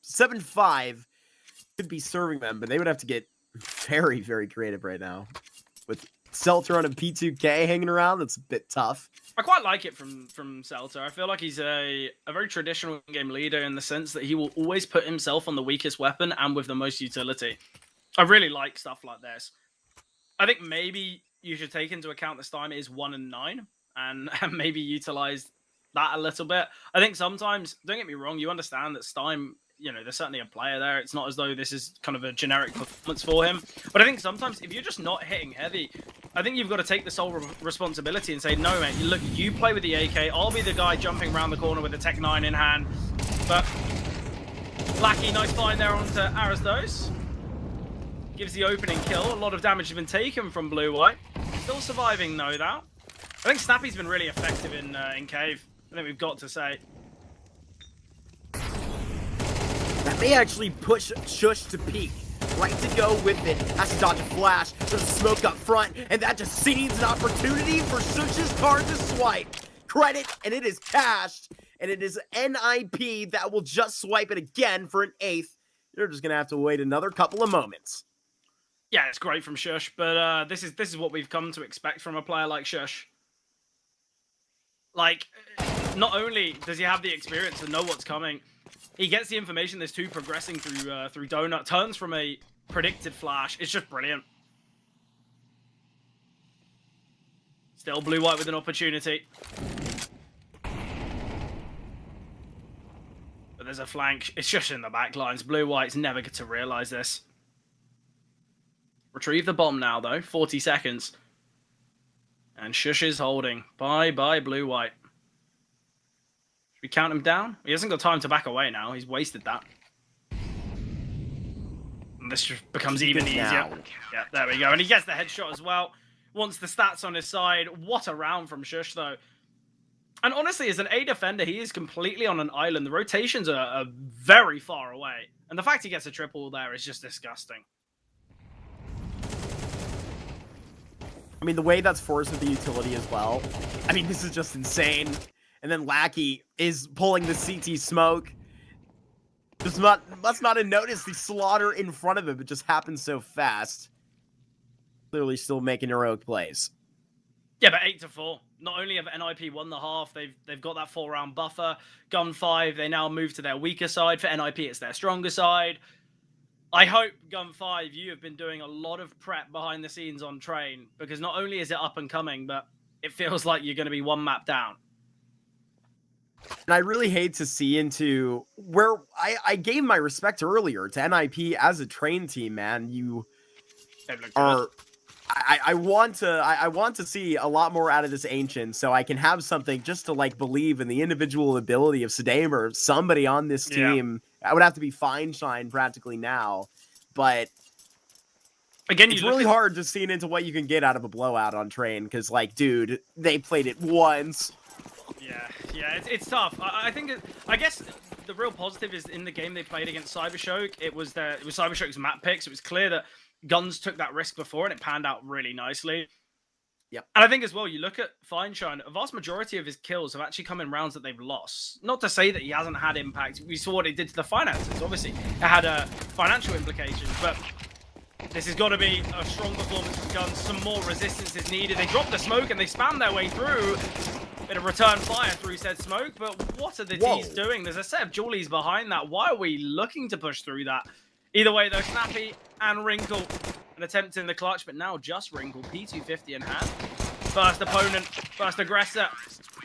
7-5 could be serving them, but they would have to get very, very creative right now. With Celta on a P2K hanging around, that's a bit tough. I quite like it from Celta. I feel like he's a very traditional game leader in the sense that he will always put himself on the weakest weapon and with the most utility. I really like stuff like this. I think maybe you should take into account that Stein is 1 and 9 and maybe utilize that a little bit. I think sometimes, don't get me wrong, you understand that Stein, you know, there's certainly a player there. It's not as though this is kind of a generic performance for him. But I think sometimes if you're just not hitting heavy, I think you've got to take the sole responsibility and say, no, mate, look, you play with the AK. I'll be the guy jumping around the corner with the Tech 9 in hand. But Lackey, nice find there onto Aristos. Gives the opening kill. A lot of damage has been taken from Blue White. Still surviving, no doubt. I think Snappy's been really effective in Cave. I think we've got to say. That may actually push Shush to peak. Right to go with it. Has to dodge a flash. There's smoke up front. And that just seems an opportunity for Shush's card to swipe. Credit, and it is cashed. And it is NIP that will just swipe it again for an 8th. You're just going to have to wait another couple of moments. Yeah, it's great from Shush, but this is what we've come to expect from a player like Shush. Like, not only does he have the experience to know what's coming, he gets the information there's two progressing through Donut, turns from a predicted flash. It's just brilliant. Still blue-white with an opportunity. But there's a flank. It's just in the back lines. Blue-white's never get to realize this. Retrieve the bomb now, though. 40 seconds. And Shush is holding. Bye-bye, blue-white. Should we count him down? He hasn't got time to back away now. He's wasted that. And this just becomes even easier. Yeah, there we go. And he gets the headshot as well. Wants the stats on his side. What a round from Shush, though. And honestly, as an A defender, he is completely on an island. The rotations are very far away. And the fact he gets a triple there is just disgusting. I mean, the way that's forced with the utility as well. I mean, this is just insane. And then Lackey is pulling the CT smoke. Must not have noticed the slaughter in front of him. It just happens so fast. Clearly still making heroic plays. Yeah, but 8-4. Not only have NIP won the half, they've got that 4-round buffer. GUN5, they now move to their weaker side. For NIP, it's their stronger side. I hope, GUN5, you have been doing a lot of prep behind the scenes on Train, because not only is it up and coming, but it feels like you're going to be one map down. And I really hate to see into where I gave my respect earlier to NIP as a Train team, man. You are... I want to see a lot more out of this Ancient, so I can have something just to like believe in the individual ability of Sadame or somebody on this team. Yeah. I would have to be Feinstein practically now, but again, it's really hard to see into what you can get out of a blowout on Train because, like, dude, they played it once. Yeah, it's tough. I guess the real positive is in the game they played against Cybershock. It was Cybershock's map picks. It was clear that Guns took that risk before, and it panned out really nicely. Yep. And I think as well, you look at Feinstein, a vast majority of his kills have actually come in rounds that they've lost. Not to say that he hasn't had impact. We saw what it did to the finances. Obviously, it had financial implications, but this has got to be a strong performance from Guns. Some more resistance is needed. They drop the smoke, and they spam their way through. Bit of return fire through said smoke, but what are the D's doing? There's a set of Julies behind that. Why are we looking to push through that? Either way, though, Snappy and Wrinkle, an attempt in the clutch, but now just Wrinkle, P250 in hand. First opponent, first aggressor.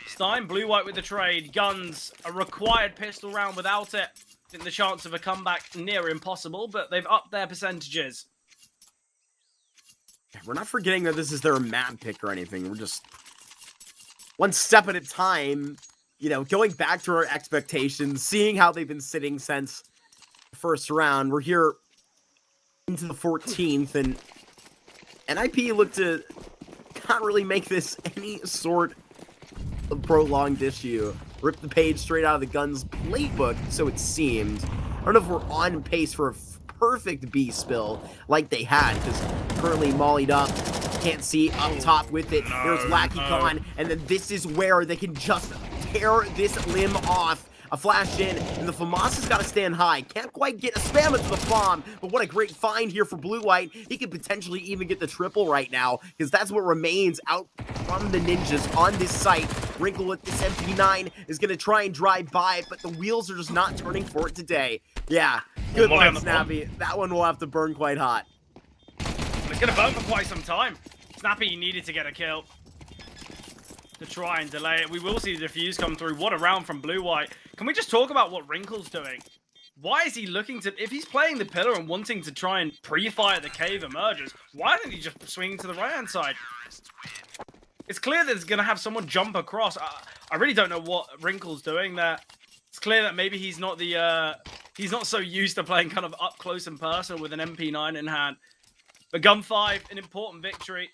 Stein, blue-white with the trade. Guns, a required pistol round without it. I think the chance of a comeback near impossible, but they've upped their percentages. We're not forgetting that this is their map pick or anything. We're just one step at a time, you know, going back to our expectations, seeing how they've been sitting since first round. We're here into the 14th, and NIP look to not really make this any sort of prolonged issue. Rip the page straight out of the Guns playbook, so it seemed. I don't know if we're on pace for a perfect B spill like they had, because currently mollied up. Can't see up top with it. There's Lackey Khan, and then this is where they can just tear this limb off. A flash in, and the FAMAS has got to stand high. Can't quite get a spam into the bomb, but what a great find here for blue-white. He could potentially even get the triple right now, because that's what remains out from the ninjas on this site. Wrinkle with this MP9 is going to try and drive by, but the wheels are just not turning for it today. Yeah, good one, Snappy. That one will have to burn quite hot. It's going to burn for quite some time. Snappy needed to get a kill to try and delay it. We will see the defuse come through. What a round from blue-white. Can we just talk about what Wrinkle's doing? Why is he looking to... If he's playing the pillar and wanting to try and pre-fire the cave emerges, why isn't he just swinging to the right-hand side? It's clear that it's going to have someone jump across. I really don't know what Wrinkle's doing there. It's clear that maybe he's not the... he's not so used to playing kind of up close and personal with an MP9 in hand. But GUN5, an important victory.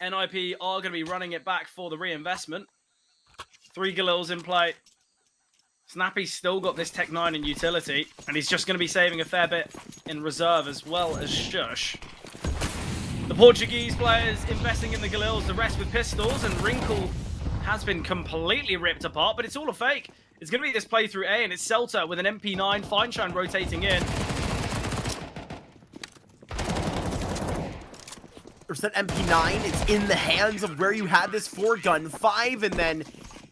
NIP are going to be running it back for the reinvestment. 3 Galils in play. Snappy's still got this Tech 9 in utility, and he's just going to be saving a fair bit in reserve as well as Shush. The Portuguese players investing in the Galils, the rest with pistols, and Wrinkle has been completely ripped apart, but it's all a fake. It's going to be this play through A, and it's Celta with an MP9, Feinstein rotating in. MP9. It's in the hands of where you had this for GUN5, and then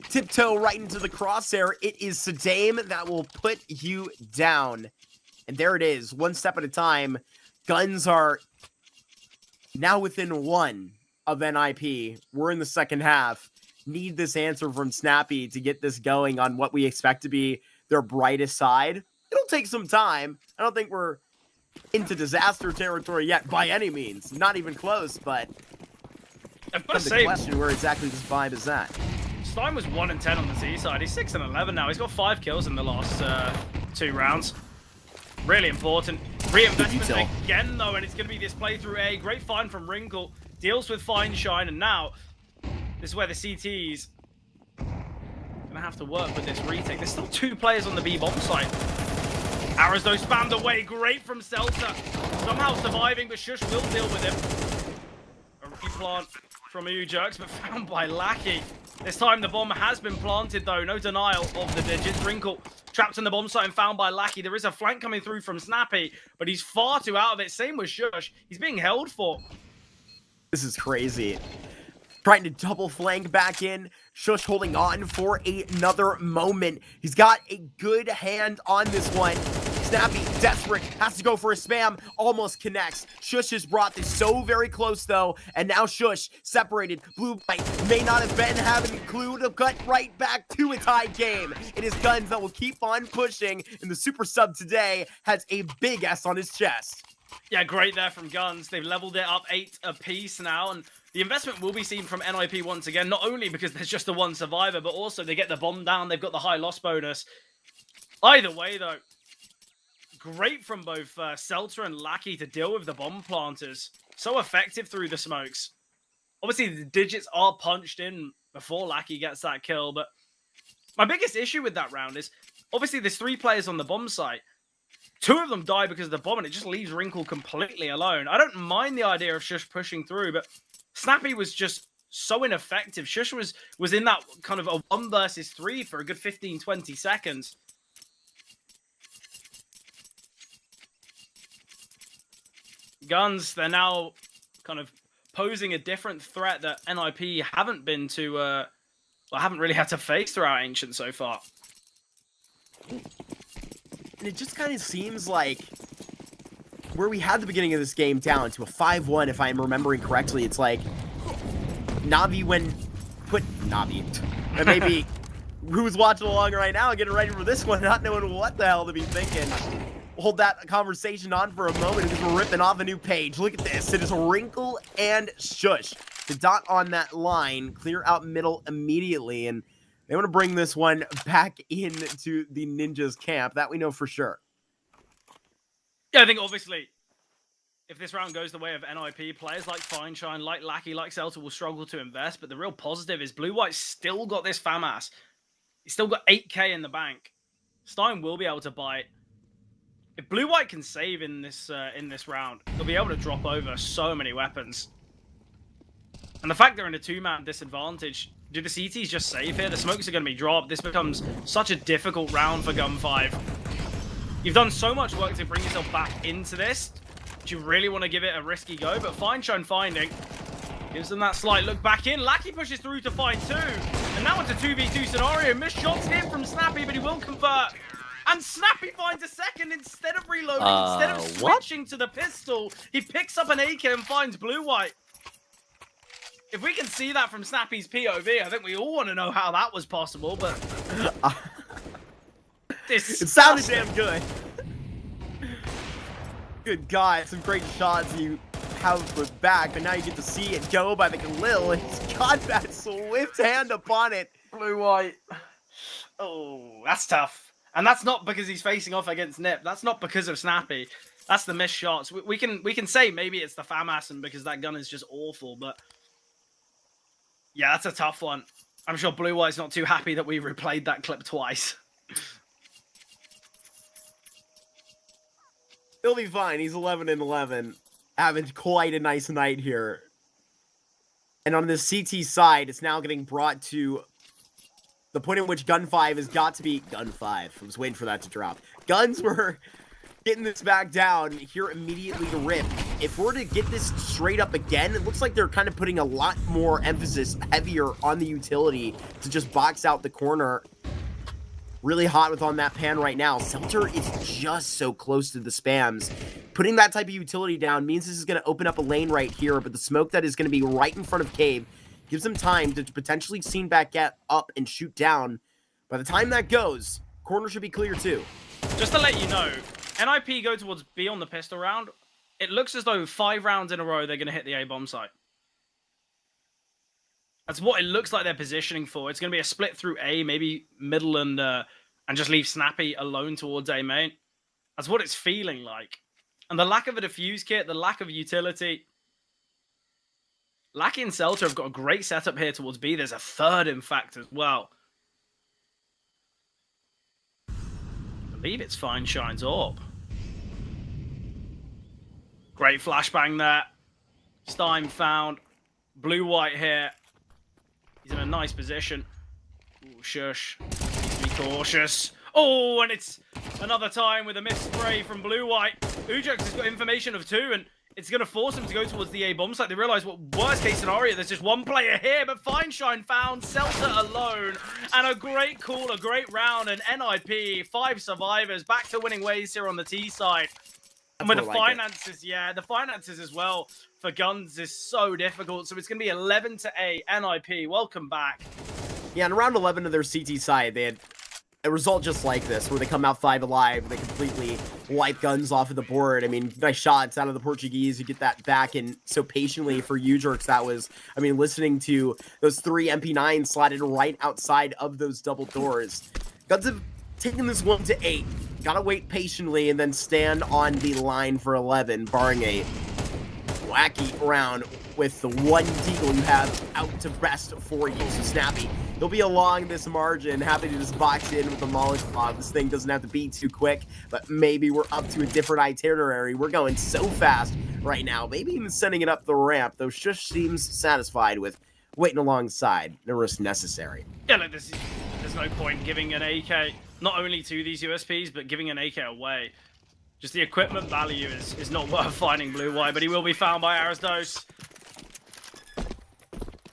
tiptoe right into the crosshair. It is Sadame that will put you down. And there it is, one step at a time. Guns are now within one of NIP. We're in the second half. Need this answer from Snappy to get this going on what we expect to be their brightest side. It'll take some time. I don't think we're into disaster territory yet by any means. Not even close, but I've got to the say, question where exactly this vibe is at. Stein was 1-10 on the Z side. He's 6-11 now. He's got 5 kills in the last 2 rounds. Really important. Reinvestment again, though, and it's going to be this playthrough A. Great find from Wrinkle. Deals with Fine Shine, and now this is where the CTs going to have to work with this retake. There's still 2 players on the B bomb site. Arrows, though, spammed away. Great from Seltzer. Somehow surviving, but Shush will deal with him. A replant from Jerks, but found by Lackey. This time the bomb has been planted, though. No denial of the digits. Wrinkle trapped in the bomb site and found by Lackey. There is a flank coming through from Snappy, but he's far too out of it. Same with Shush. He's being held for. This is crazy. Trying to double flank back in. Shush holding on for another moment. He's got a good hand on this one. Snappy, desperate, has to go for a spam, almost connects. Shush has brought this so very close, though, and now Shush, separated. Blue White may not have been having a clue to cut right back to a tied game. It is Guns that will keep on pushing, and the super sub today has a big S on his chest. Yeah, great there from Guns. They've leveled it up 8 apiece now, and the investment will be seen from NIP once again, not only because there's just the one survivor, but also they get the bomb down, they've got the high loss bonus. Either way, though, great from both Seltzer and Lackey to deal with the bomb planters. So effective through the smokes. Obviously, the digits are punched in before Lackey gets that kill, but my biggest issue with that round is, obviously, there's 3 players on the bomb site. 2 of them die because of the bomb, and it just leaves Wrinkle completely alone. I don't mind the idea of Shush pushing through, but Snappy was just so ineffective. Shush was in that kind of a 1 versus 3 for a good 15-20 seconds. Guns, they're now kind of posing a different threat that NIP haven't been to, well, haven't really had to face throughout Ancient so far. And it just kind of seems like where we had the beginning of this game down to a 5-1, if I'm remembering correctly, it's like Navi and maybe who's watching along right now and getting ready for this one, not knowing what the hell to be thinking. Hold that conversation on for a moment because we're ripping off a new page. Look at this. It is Wrinkle and Shush. The dot on that line, clear out middle immediately, and they want to bring this one back into the Ninjas camp. That we know for sure. Yeah, I think obviously, if this round goes the way of NIP, players like Fine Shine, like Lackey, like Seltzer will struggle to invest, but the real positive is Blue White still got this FAMAS. He's still got 8k in the bank. Stein will be able to bite. If Blue White can save in this round, they'll be able to drop over so many weapons. And the fact they're in a 2-man disadvantage, do the CTs just save here? The smokes are going to be dropped. This becomes such a difficult round for GUN5. You've done so much work to bring yourself back into this. Do you really want to give it a risky go? But Fine Shine finding gives them that slight look back in. Lackey pushes through to find 2. And now it's a 2v2 scenario. Missed shots here from Snappy, but he will convert. And Snappy finds a second instead of reloading, instead of switching to the pistol. He picks up an AK and finds Blue White. If we can see that from Snappy's POV, I think we all want to know how that was possible, but it sounded damn good. Good God, some great shots you have put back, but now you get to see it go by the Khalil. He's got that swift hand upon it. Blue White. Oh, that's tough. And that's not because he's facing off against Nip. That's not because of Snappy. That's the missed shots. We can say maybe it's the FAMAS and because that gun is just awful, but yeah, that's a tough one. I'm sure Blue White's not too happy that we replayed that clip twice. He'll be fine. He's 11-11, having quite a nice night here. And on the CT side, it's now getting brought to the point in which GUN5 has got to be GUN5. I was waiting for that to drop. Guns were getting this back down here immediately to rip. If we're to get this straight up again, it looks like they're kind of putting a lot more emphasis, heavier on the utility to just box out the corner. Really hot with on that pan right now. Seltzer is just so close to the spams. Putting that type of utility down means this is going to open up a lane right here, but the smoke that is going to be right in front of Cave gives them time to potentially scene back up and shoot down. By the time that goes, corner should be clear too. Just to let you know, NIP go towards B on the pistol round. It looks as though 5 rounds in a row they're going to hit the A bomb site. That's what it looks like they're positioning for. It's going to be a split through A, maybe middle and just leave Snappy alone towards A main. That's what it's feeling like. And the lack of a defuse kit, the lack of utility. Lackey and Seltzer have got a great setup here towards B. There's a third, in fact, as well. I believe it's Fine Shine's AWP. Great flashbang there. Stein found. Blue-white here. He's in a nice position. Ooh, shush. Needs to be cautious. Oh, and it's another time with a missed spray from Blue-white. Ujox has got information of 2, and it's going to force him to go towards the A bomb site. They realize what worst case scenario, there's just one player here, but Fine Shine found Seltzer alone. And a great call, a great round, and NIP, 5 survivors, back to winning ways here on the T side. And with the finances, the finances as well for guns is so difficult. So it's going to be 11-8 NIP. Welcome back. Yeah, in round 11 of their CT side, they had a result just like this, where they come out 5 alive, they completely wipe guns off of the board. I mean, nice shots out of the Portuguese, you get that back, and so patiently for Ujerks, that was, I mean, listening to those 3 MP9s slotted right outside of those double doors. Guns have taken this 1-8. Gotta wait patiently and then stand on the line for 11, barring a wacky round with the one deagle you have out to best for you. So Snappy, he'll be along this margin, happy to just box in with the Molotov. This thing doesn't have to be too quick, but maybe we're up to a different itinerary. We're going so fast right now, maybe even sending it up the ramp, though Shush seems satisfied with waiting alongside. No risk necessary. Yeah, look, there's no point giving an AK, not only to these USPs, but giving an AK away. Just the equipment value is not worth finding Blue-white, but he will be found by Arisdos.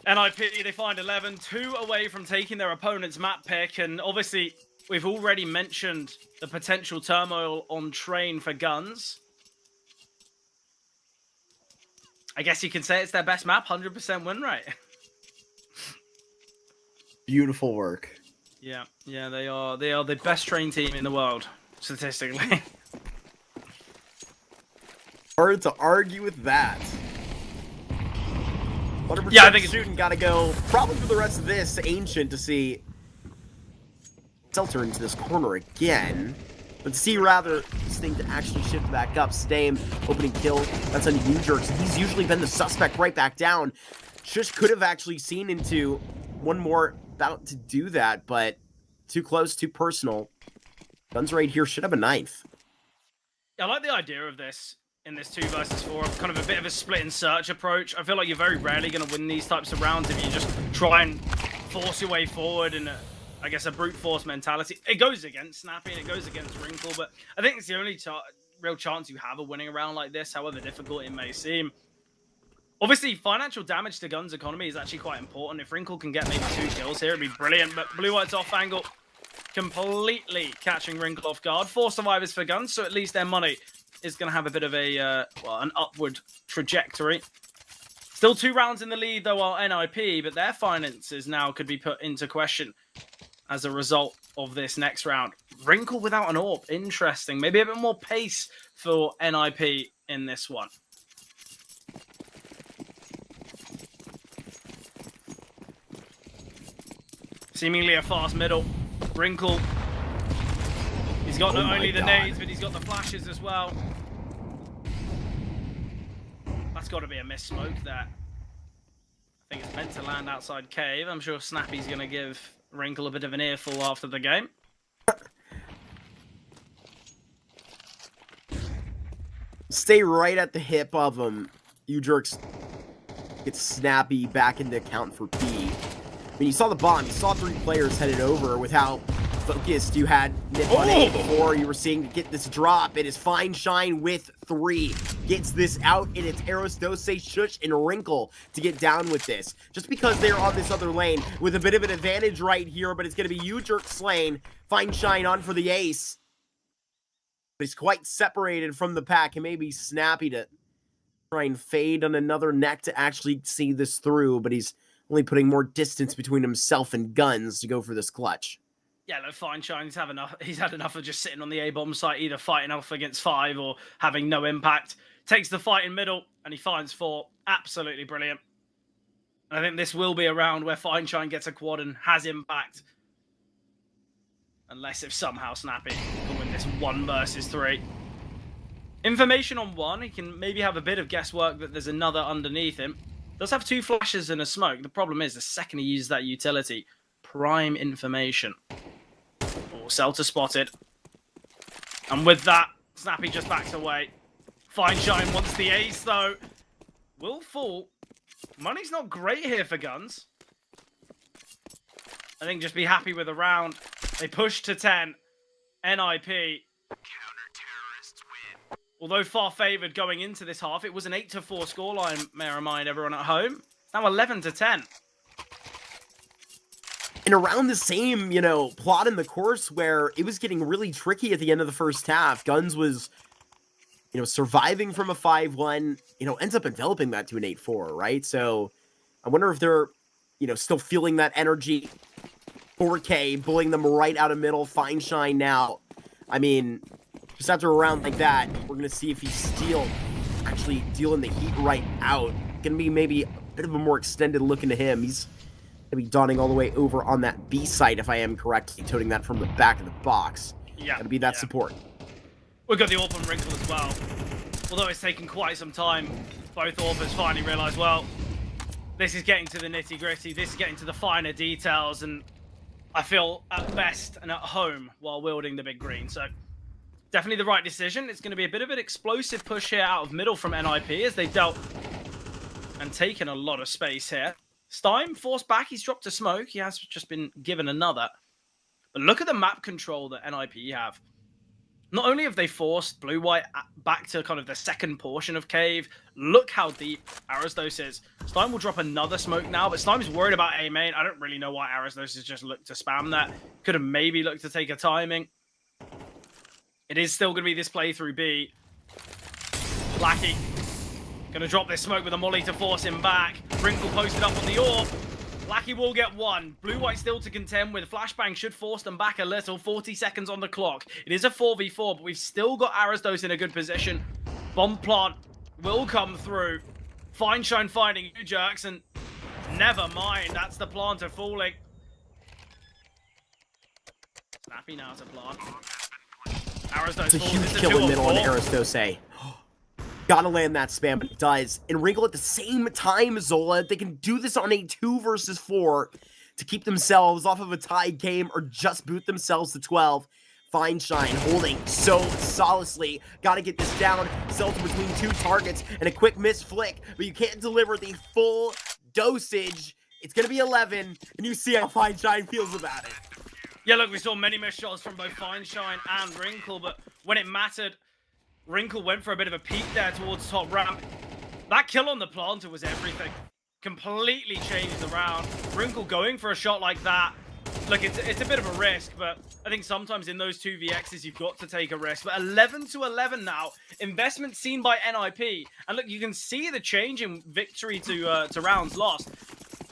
NIP, they find 11, 2 away from taking their opponent's map pick, and obviously we've already mentioned the potential turmoil on train for guns. I guess you can say it's their best map, 100% win rate. Beautiful work. Yeah, they are the best train team in the world, statistically. Hard to argue with that. 100% Yeah, I think it's shooting gotta go probably for the rest of this Ancient to see Seltzer into this corner again. But to see rather this thing to actually shift back up. Stame, opening kill. That's on Ujerks. He's usually been the suspect right back down. Shush could have actually seen into one more about to do that, but too close, too personal. Guns right here should have a 9th. I like the idea of this in this 2 versus 4, kind of a bit of a split and search approach. I feel like you're very rarely going to win these types of rounds if you just try and force your way forward in I guess a brute force mentality. It goes against Snappy and it goes against Wrinkle, but I think it's the only real chance you have of winning a round like this, however difficult it may seem. Obviously, financial damage to Guns' economy is actually quite important. If Wrinkle can get maybe 2 kills here, it'd be brilliant, but Blue-white's off angle, completely catching Wrinkle off guard. 4 survivors for Guns, so at least their money is going to have a bit of a an upward trajectory. Still 2 rounds in the lead, though, are NIP, but their finances now could be put into question as a result of this next round. Wrinkle without an AWP, interesting. Maybe a bit more pace for NIP in this one. Seemingly a fast middle. Wrinkle. He's got not only the nades, but he's got the flashes as well. That's got to be a miss smoke there. I think it's meant to land outside cave. I'm sure Snappy's going to give Wrinkle a bit of an earful after the game. Stay right at the hip of him. Ujerks get Snappy back into account for B. I mean, you saw the bomb. You saw 3 players headed over without focused. You had Nip on 8 before. You were seeing to get this drop. It is Fine Shine with 3. Gets this out, and it's Aristose, Shush, and Wrinkle to get down with this. Just because they're on this other lane with a bit of an advantage right here, but it's going to be U-Jerk slain. Fine Shine on for the ace. But he's quite separated from the pack, and maybe Snappy to try and fade on another neck to actually see this through, but he's only putting more distance between himself and Guns to go for this clutch. Yeah, look, Fine Shine's have enough. He's had enough of just sitting on the A-bomb site, either fighting off against 5 or having no impact. Takes the fight in middle, and he finds 4. Absolutely brilliant. And I think this will be a round where Fine Shine gets a quad and has impact. Unless if somehow Snappy can win this 1 versus 3. Information on 1, he can maybe have a bit of guesswork that there's another underneath him. Does have 2 flashes and a smoke. The problem is the second he uses that utility, prime information. Oh, Celta spotted. And with that, Snappy just backs away. Fine Shine wants the ace though. Will fall. Money's not great here for Guns. I think just be happy with a round. They push to 10. NIP. Although far favoured going into this half, it was an 8-4 scoreline, may I remind everyone at home. It's now 11-10. And around the same, plot in the course where it was getting really tricky at the end of the first half. Guns was, surviving from a 5-1, ends up enveloping that to an 8-4, right? So I wonder if they're, still feeling that energy. 4K, bullying them right out of middle. Fine Shine now. I mean, just after a round like that, we're going to see if he's actually dealing the heat right out. Going to be maybe a bit of a more extended look into him. He's going to be donning all the way over on that B site, if I am correctly, toting that from the back of the box. Yeah. Going to be that support. We've got the AWP on Wrinkle as well. Although it's taken quite some time, both AWPers finally realised, well, this is getting to the nitty-gritty, this is getting to the finer details, and I feel at best and at home while wielding the big green. So definitely the right decision. It's going to be a bit of an explosive push here out of middle from NIP as they've dealt and taken a lot of space here. Stein forced back. He's dropped a smoke. He has just been given another. But look at the map control that NIP have. Not only have they forced Blue-White back to kind of the second portion of Cave, look how deep Aristos is. Stein will drop another smoke now, but Stein's worried about A main. I don't really know why Aristos has just looked to spam that. Could have maybe looked to take a timing. It is still going to be this play through B. Lackey going to drop this smoke with a molly to force him back. Wrinkle posted up on the AWP. Lackey will get 1. Blue-White still to contend with. Flashbang should force them back a little. 40 seconds on the clock. It is a 4v4, but we've still got Aristos in a good position. Bomb plant will come through. Fine Shine finding U-Jerks, and never mind. That's the planter falling. Snappy now to plant. Aristos It's a huge kill in middle on Aristose. Gotta land that spam, but it does. And Wrinkle at the same time, Zola, they can do this on a 2 versus 4 to keep themselves off of a tie game or just boot themselves to 12. Fine Shine holding so solidly. Gotta get this down. Celta between 2 targets and a quick miss flick, but you can't deliver the full dosage. It's gonna be 11, and you see how Fine Shine feels about it. Yeah, look, we saw many missed shots from both Fine Shine and Wrinkle, but when it mattered, Wrinkle went for a bit of a peek there towards top ramp. That kill on the planter was everything. Completely changed the round. Wrinkle going for a shot like that. Look, it's a bit of a risk, but I think sometimes in those 2vx's you've got to take a risk. But 11-11 now. Investment seen by NIP. And look, you can see the change in victory to rounds lost.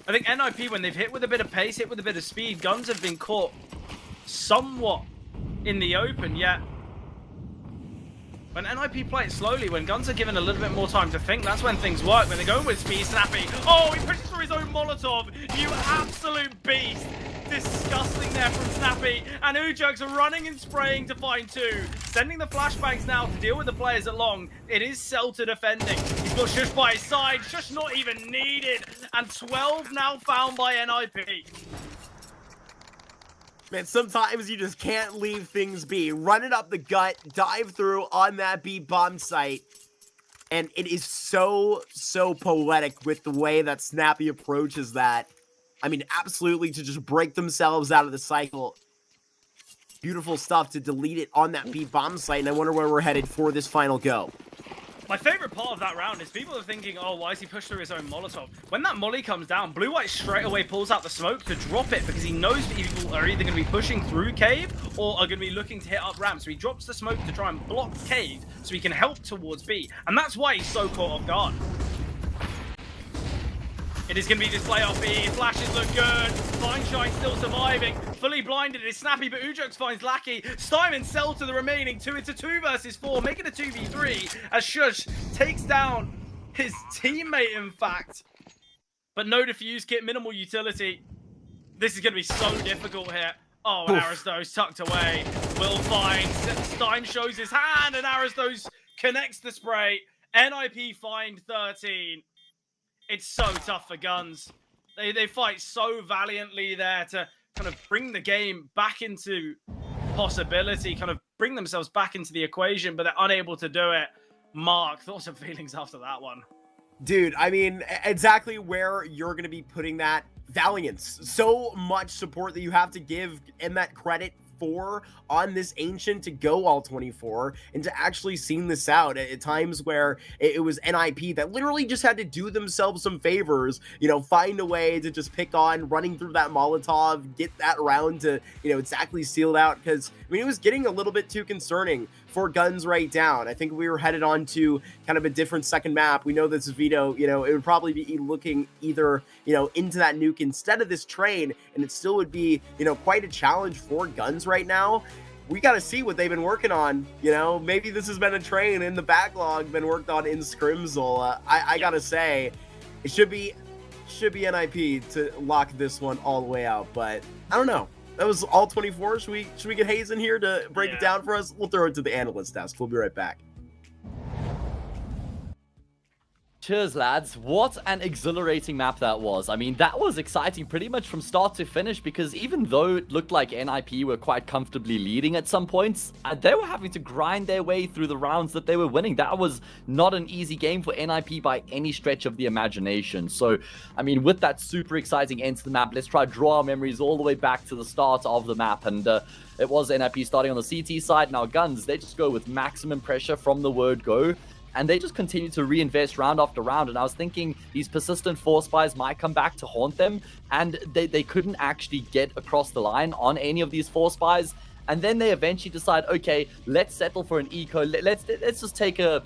I think NIP, when they've hit with a bit of pace, hit with a bit of speed, Guns have been caught somewhat in the open, yet when NIP play it slowly, when Guns are given a little bit more time to think, that's when things work. When they're going with speed, Snappy. Oh, he pushes through his own Molotov. You absolute beast. Disgusting there from Snappy. And U-Jerks are running and spraying to find 2. Sending the flashbangs now to deal with the players at long. It is Celta defending. He's got Shush by his side. Shush not even needed. And 12 now found by NIP. Man, sometimes you just can't leave things be. Run it up the gut, dive through on that B bomb site. And it is so poetic with the way that Snappy approaches that. I mean, absolutely to just break themselves out of the cycle. Beautiful stuff to delete it on that B bomb site, and I wonder where we're headed for this final go. My favorite part of that round is people are thinking, oh, why is he pushed through his own Molotov? When that molly comes down, Blue-White straight away pulls out the smoke to drop it because he knows people are either going to be pushing through cave or are going to be looking to hit up ramp. So he drops the smoke to try and block cave so he can help towards B. And that's why he's so caught off guard. It is going to be display off B. Flashes look good. Fineshine still surviving. Fully blinded. It is snappy, but Ujux finds Lackey. Stime and Cell to the remaining two. It's a 2 versus 4, making a 2v3 as Shush takes down his teammate, in fact. But no defuse kit, minimal utility. This is going to be so difficult here. Oh, Aristos tucked away. Will find. Stein shows his hand, and Aristos connects the spray. NIP find 13. It's so tough for Guns. They fight so valiantly there to kind of bring the game back into possibility, kind of bring themselves back into the equation, but they're unable to do it. Mark, thoughts and feelings after that one? Dude, I mean, exactly where you're going to be putting that valiance. So much support that you have to give and that credit for on this Ancient to go all 24 and to actually seen this out at times where it was NIP that literally just had to do themselves some favors, you know, find a way to just pick on running through that Molotov, get that round to, you know, exactly sealed out, because I mean, it was getting a little bit too concerning for Guns right down. I think we were headed on to kind of a different second map. We know this is Veto, you know, it would probably be looking either, you know, into that nuke instead of this train, and it still would be, you know, quite a challenge for Guns right now. We got to see what they've been working on. You know, maybe this has been a train in the backlog, been worked on in Scrimsel. I got to say, it should be NIP to lock this one all the way out, but I don't know. That was all 24. Should we get Hayes in here to break it down for us? We'll throw it to the analyst desk. We'll be right back. Cheers, lads. What an exhilarating map that was. I mean, that was exciting pretty much from start to finish, because even though it looked like NIP were quite comfortably leading at some points, they were having to grind their way through the rounds that they were winning. That was not an easy game for NIP by any stretch of the imagination. So, I mean, with that super exciting end to the map, let's try to draw our memories all the way back to the start of the map. And it was NIP starting on the CT side. Now, Guns, they just go with maximum pressure from the word go. And they just continue to reinvest round after round. And I was thinking these persistent force buys might come back to haunt them. And they couldn't actually get across the line on any of these force buys. And then they eventually decide, okay, let's settle for an eco. Let's just take a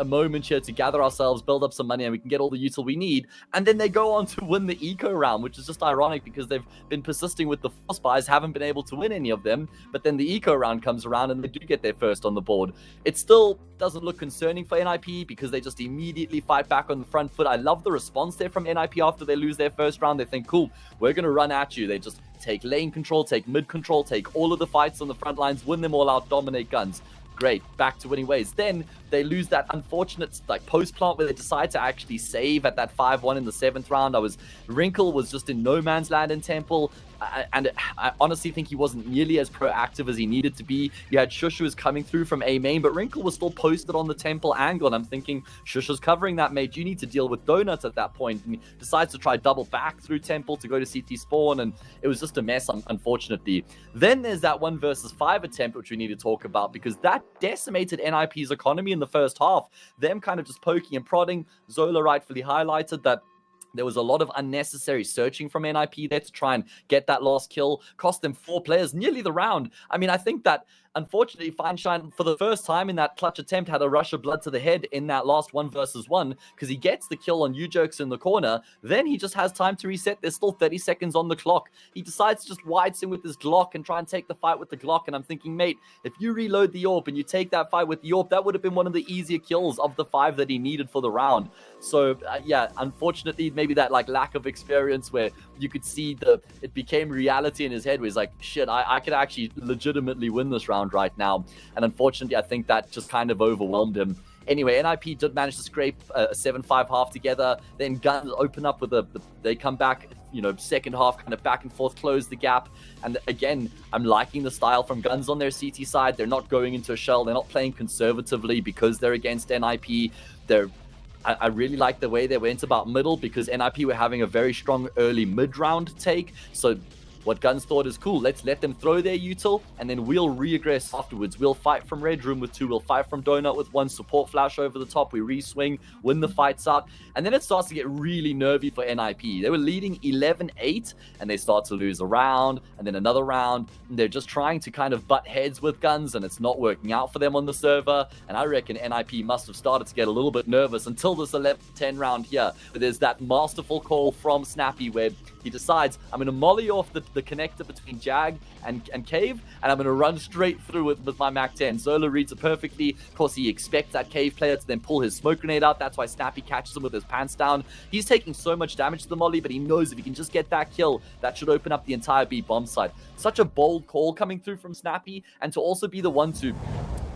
moment here to gather ourselves, build up some money, and we can get all the util we need. And then they go on to win the eco round, which is just ironic because they've been persisting with the force buys, haven't been able to win any of them. But then the eco round comes around and they do get their first on the board. It still doesn't look concerning for NIP because they just immediately fight back on the front foot. I love the response there from NIP after they lose their first round. They think, cool, we're going to run at you. They just take lane control, take mid control, take all of the fights on the front lines, win them all out, dominate Guns. Great, back to winning ways. Then they lose that unfortunate like post plant where they decide to actually save at that 5-1 in the 7th round. Wrinkle was just in no man's land in Temple. And I honestly think he wasn't nearly as proactive as he needed to be. You had Shushu's coming through from A main, but Wrinkle was still posted on the Temple angle. And I'm thinking, Shushu's covering that, mate. You need to deal with Donuts at that point. And he decides to try double back through Temple to go to CT spawn. And it was just a mess, unfortunately. Then there's that 1 versus 5 attempt, which we need to talk about, because that decimated NIP's economy in the first half. Them kind of just poking and prodding. Zola rightfully highlighted that there was a lot of unnecessary searching from NIP there to try and get that last kill. Cost them 4 players nearly the round. I mean, I think that, unfortunately, Fineshine, for the first time in that clutch attempt, had a rush of blood to the head in that last 1 versus 1, because he gets the kill on Ujux in the corner. Then he just has time to reset. There's still 30 seconds on the clock. He decides to just wide sim with his Glock and try and take the fight with the Glock. And I'm thinking, mate, if you reload the AWP and you take that fight with the AWP, that would have been one of the easier kills of the 5 that he needed for the round. So, yeah, unfortunately, maybe that like lack of experience where you could see it became reality in his head where he's like, shit, I could actually legitimately win this round right now. And unfortunately, I think that just kind of overwhelmed him. Anyway, NIP did manage to scrape a 7-5 half together. Then Guns open up with they come back, you know, second half, kind of back and forth, close the gap. And again, I'm liking the style from Guns on their CT side. They're not going into a shell. They're not playing conservatively because they're against NIP. I really like the way they went about middle, because NIP were having a very strong early mid-round take. So What Guns thought is cool, let's let them throw their util, and then we'll regress afterwards. We'll fight from Red Room with 2, we'll fight from Donut with 1, support flash over the top, we re-swing, win the fights out, and then it starts to get really nervy for NIP. They were leading 11-8, and they start to lose a round, and then another round, and they're just trying to kind of butt heads with Guns, and it's not working out for them on the server, and I reckon NIP must have started to get a little bit nervous until this 11-10 round here, where there's that masterful call from Snappy where he decides, I'm going to molly off the connector between Jag and Cave, and I'm going to run straight through it with my MAC-10. Zola reads it perfectly. Of course, he expects that Cave player to then pull his smoke grenade out. That's why Snappy catches him with his pants down. He's taking so much damage to the molly, but he knows if he can just get that kill, that should open up the entire B bomb site. Such a bold call coming through from Snappy, and to also be the one to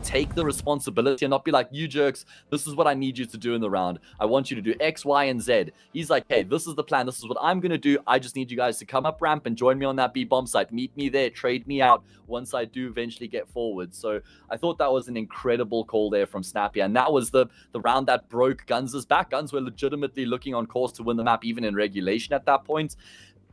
take the responsibility and not be like, you jerks, this is what I need you to do in the round. I want you to do X, Y, and Z. He's like, hey, this is the plan. This is what I'm going to do. I just need you guys to come up ramp and join me on that B bomb site. Meet me there. Trade me out once I do eventually get forward. So I thought that was an incredible call there from Snappy. And that was the round that broke Guns' back. Guns were legitimately looking on course to win the map, even in regulation at that point.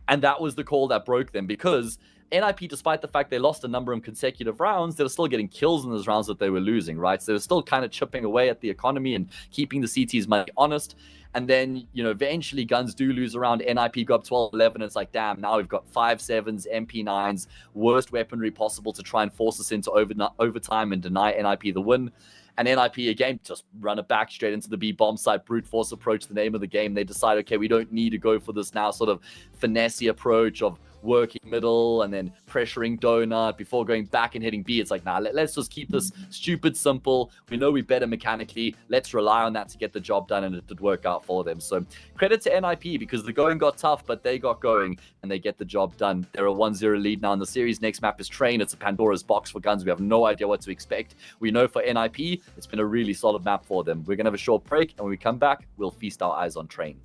And that was the call that broke them, because NIP, despite the fact they lost a number of consecutive rounds, they were still getting kills in those rounds that they were losing, right? So they were still kind of chipping away at the economy and keeping the CT's money honest. And then, you know, eventually Guns do lose around. NIP go up 12-11. And it's like, damn, now we've got 5.7s, MP9s, worst weaponry possible to try and force us into overtime and deny NIP the win. And NIP, again, just run it back straight into the B bomb site, brute force approach, the name of the game. They decide, okay, we don't need to go for this now sort of finesse approach of working middle and then pressuring Donut before going back and hitting B. It's like, nah, let's just keep this stupid simple. We know we're better mechanically. Let's rely on that to get the job done, and it did work out for them. So credit to NIP, because the going got tough, but they got going and they get the job done. They're a 1-0 lead now in the series. Next map is Train. It's a Pandora's box for Guns. We have no idea what to expect. We know for NIP, it's been a really solid map for them. We're going to have a short break, and when we come back, we'll feast our eyes on Train.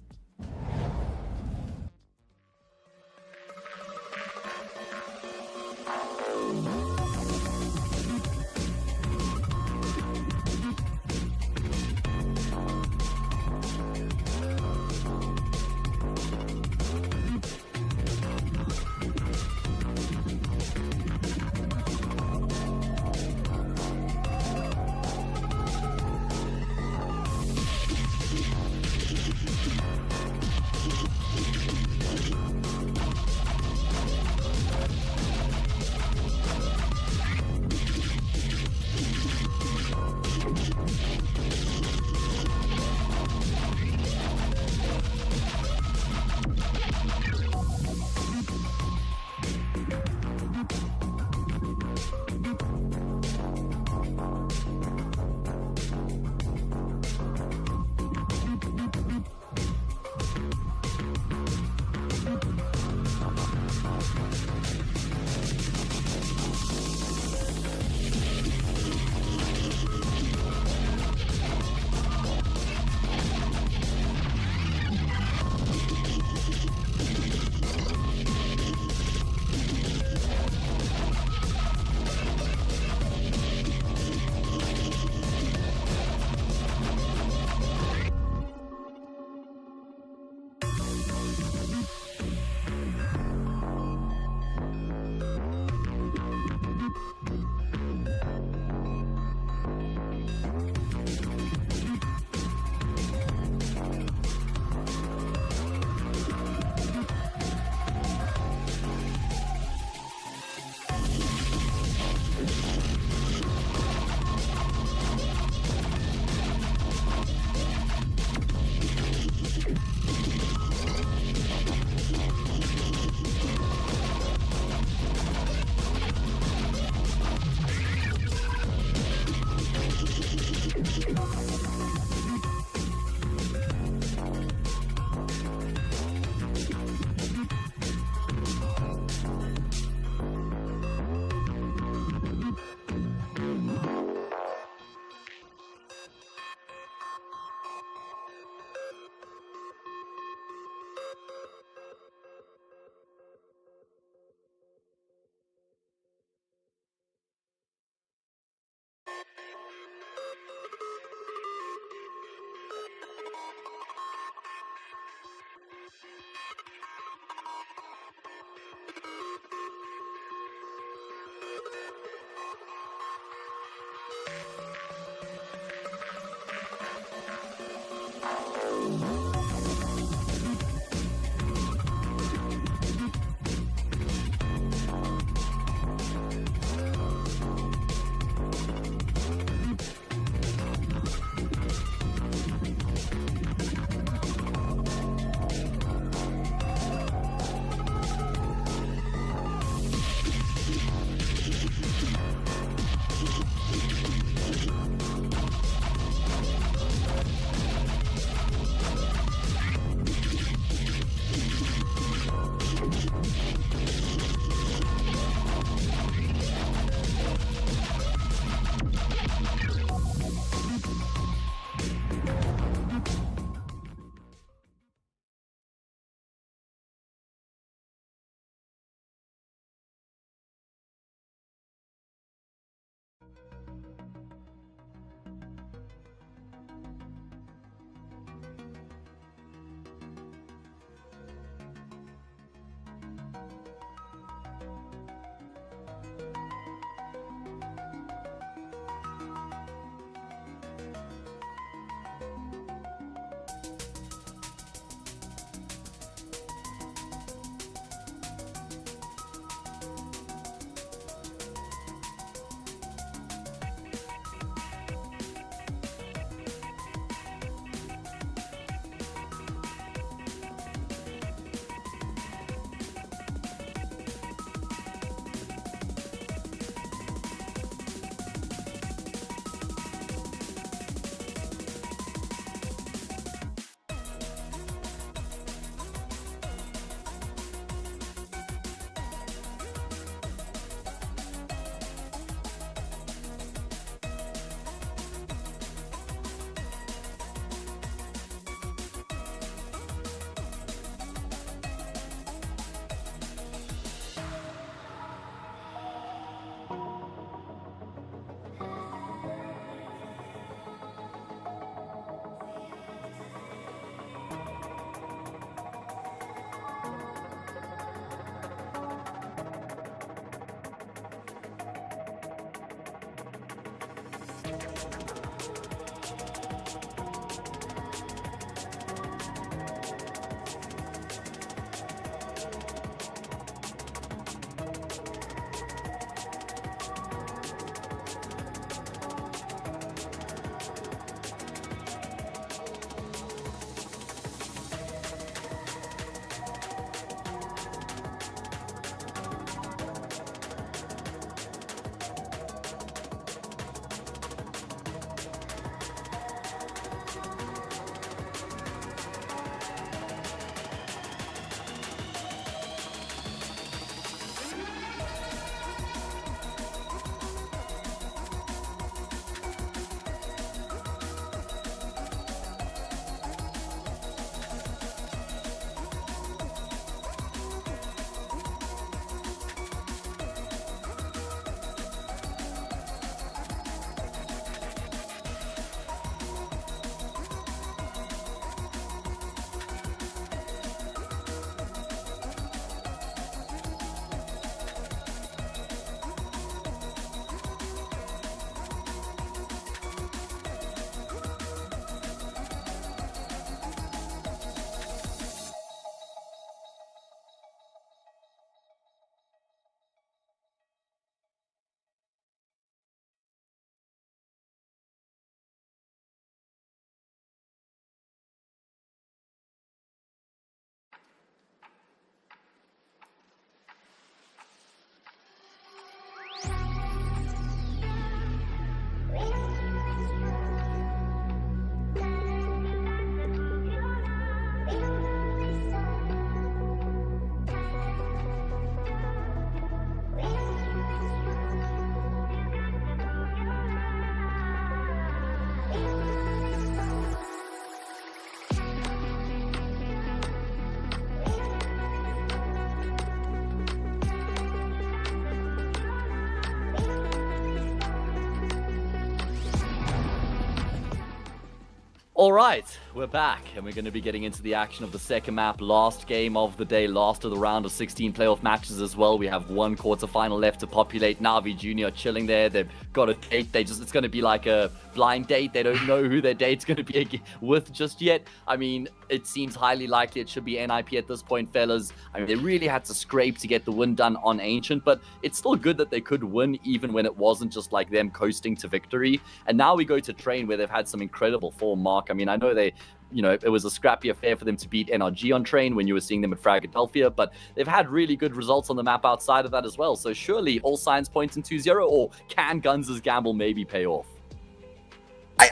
All right, we're back, and we're going to be getting into the action of the second map, last game of the day, last of the round of 16 playoff matches as well. We have one quarterfinal left to populate. Navi Jr. chilling there. They've got a date. It's going to be like a blind date. They don't know who their date's going to be with just yet. I mean, it seems highly likely it should be NIP at this point, fellas. I mean, they really had to scrape to get the win done on Ancient, but it's still good that they could win even when it wasn't just like them coasting to victory. And now we go to Train, where they've had some incredible form, Mark. I mean, I know it was a scrappy affair for them to beat NRG on Train when you were seeing them at Fragadelphia, but they've had really good results on the map outside of that as well. So surely all signs point in 2-0, or can Guns' gamble maybe pay off?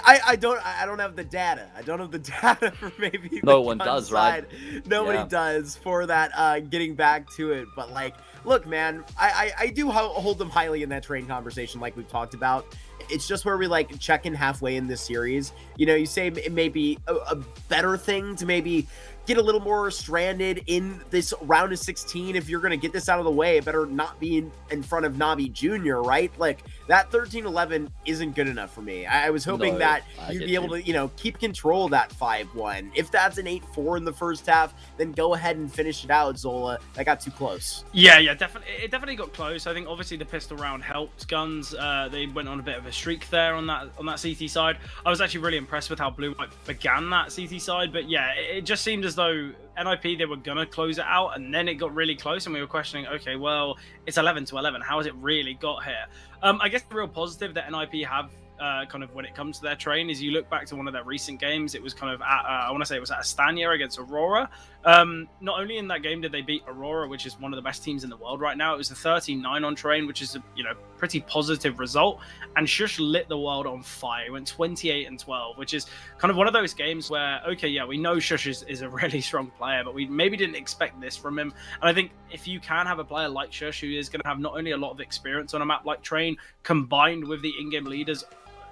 I don't have the data. I don't have the data for maybe no one does, side. right? Nobody does for that getting back to it. But like, look, man, I do hold them highly in that Train conversation like we've talked about. It's just where we like check in halfway in this series. You know, you say it may be a better thing to maybe get a little more stranded in this round of 16. If you're going to get this out of the way, it better not be in front of Navi Jr., right? Like, that 13-11 isn't good enough for me. I was hoping that you'd be able to, you know, keep control of that 5-1. If that's an 8-4 in the first half, then go ahead and finish it out, Zola. That got too close. Yeah, definitely. It definitely got close. I think obviously the pistol round helped Guns. They went on a bit of a streak there on that CT side. I was actually really impressed with how Blue White began that CT side, but yeah, it just seemed as though NIP, they were gonna close it out, and then it got really close, and we were questioning, okay, well, it's 11-11. How has it really got here? I guess the real positive that NIP have kind of when it comes to their Train is you look back to one of their recent games. It was kind of at, I want to say it was at Astania against Aurora. Not only in that game did they beat Aurora, which is one of the best teams in the world right now, it was a 13-9 on Train, which is a pretty positive result. And Shush lit the world on fire. It went 28-12, which is kind of one of those games where, okay, yeah, we know Shush is a really strong player, but we maybe didn't expect this from him. And I think if you can have a player like Shush, who is going to have not only a lot of experience on a map like Train, combined with the in-game leaders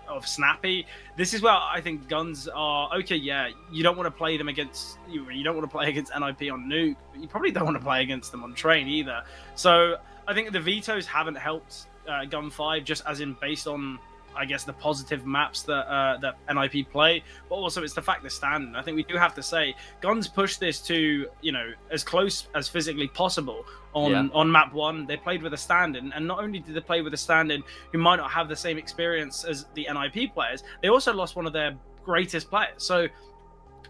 of Snappy, this is where I think Guns are okay. Yeah, you don't want to play them against you don't want to play against NIP on Nuke, but you probably don't want to play against them on Train either. So I think the vetoes haven't helped GUN5, just as in based on I guess, the positive maps that NIP play, but also it's the fact they're standing. I think we do have to say, GUN's pushed this to, you know, as close as physically possible on map 1. They played with a stand-in, and not only did they play with a stand-in who might not have the same experience as the NIP players, they also lost one of their greatest players. So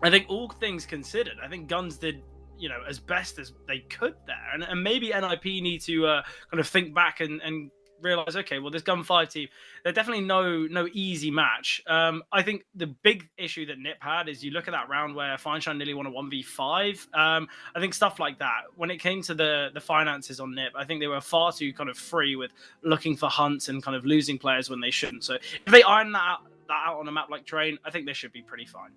I think all things considered, I think GUNs did, you know, as best as they could there, and maybe NIP need to kind of think back and realize, okay, well, this GUN5 team, they're definitely no easy match. I think the big issue that NIP had is you look at that round where Feinstein nearly won a 1v5. I think stuff like that, when it came to the finances on NIP, I think they were far too kind of free with looking for hunts and kind of losing players when they shouldn't. So if they iron that out on a map like Train, I think they should be pretty fine.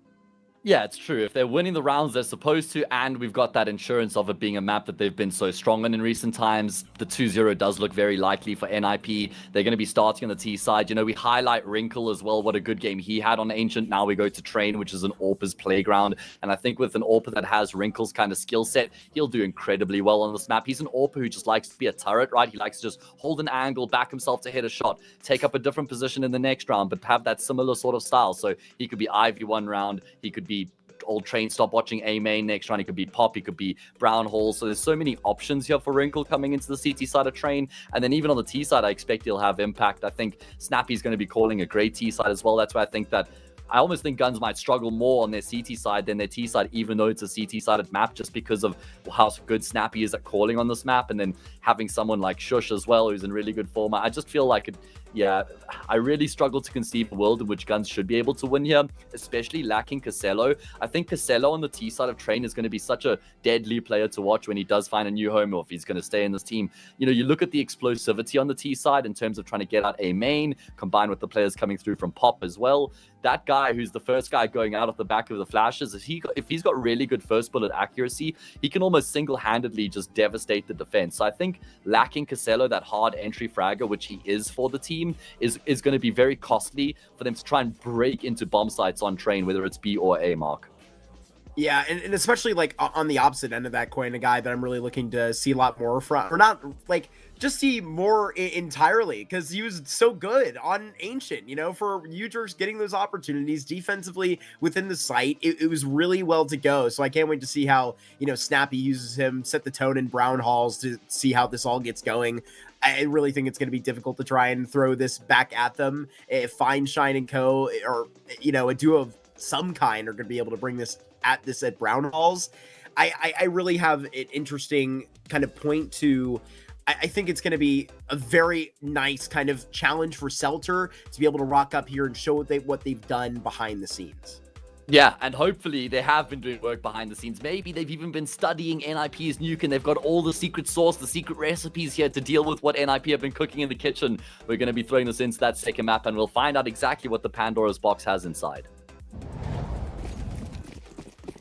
Yeah, it's true. If they're winning the rounds they're supposed to, and we've got that insurance of it being a map that they've been so strong in recent times, the 2-0 does look very likely for NIP. They're going to be starting on the T side. You know, we highlight Wrinkle as well, what a good game he had on Ancient. Now we go to Train, which is an AWP's playground. And I think with an AWP that has Wrinkle's kind of skill set, he'll do incredibly well on this map. He's an AWP who just likes to be a turret, right? He likes to just hold an angle, back himself to hit a shot, take up a different position in the next round, but have that similar sort of style. So he could be Ivy one round, he could be old Train stop watching A main next round, he could be Pop, he could be Brown Hall. So there's so many options here for Wrinkle coming into the CT side of Train. And then even on the T side, I expect he'll have impact. I think Snappy's going to be calling a great T side as well. That's why I think that I almost think GUNs might struggle more on their CT side than their T side, even though it's a CT-sided map, just because of how good Snappy is at calling on this map, and then having someone like Shush as well, who's in really good form. I just feel like I really struggle to conceive a world in which GUNs should be able to win here, especially lacking Casello. I think Casello on the T side of Train is going to be such a deadly player to watch when he does find a new home, or if he's going to stay in this team. You know, you look at the explosivity on the T side in terms of trying to get out A main, combined with the players coming through from Pop as well. That guy who's the first guy going out of the back of the flashes, if he's got really good first bullet accuracy, he can almost single-handedly just devastate the defense. So I think lacking Casello, that hard entry fragger, which he is for the team, is going to be very costly for them to try and break into bomb sites on Train, whether it's B or A, Mark. Yeah, and especially like on the opposite end of that coin, a guy that I'm really looking to see a lot more from, or not like just see more entirely, because he was so good on Ancient, you know, for Ujers getting those opportunities defensively within the site. It was really well to go. So I can't wait to see how, you know, Snappy uses him, set the tone in Brown Halls to see how this all gets going. I really think it's going to be difficult to try and throw this back at them. If Feinstein and Co, or, you know, a duo of some kind are going to be able to bring this at Brown Halls. I really have an interesting kind of point to. I think it's going to be a very nice kind of challenge for Selter to be able to rock up here and show what they've done behind the scenes. Yeah, and hopefully they have been doing work behind the scenes. Maybe they've even been studying NIP's Nuke, and they've got all the secret sauce, the secret recipes here to deal with what NIP have been cooking in the kitchen. We're going to be throwing this into that second map, and we'll find out exactly what the Pandora's box has inside.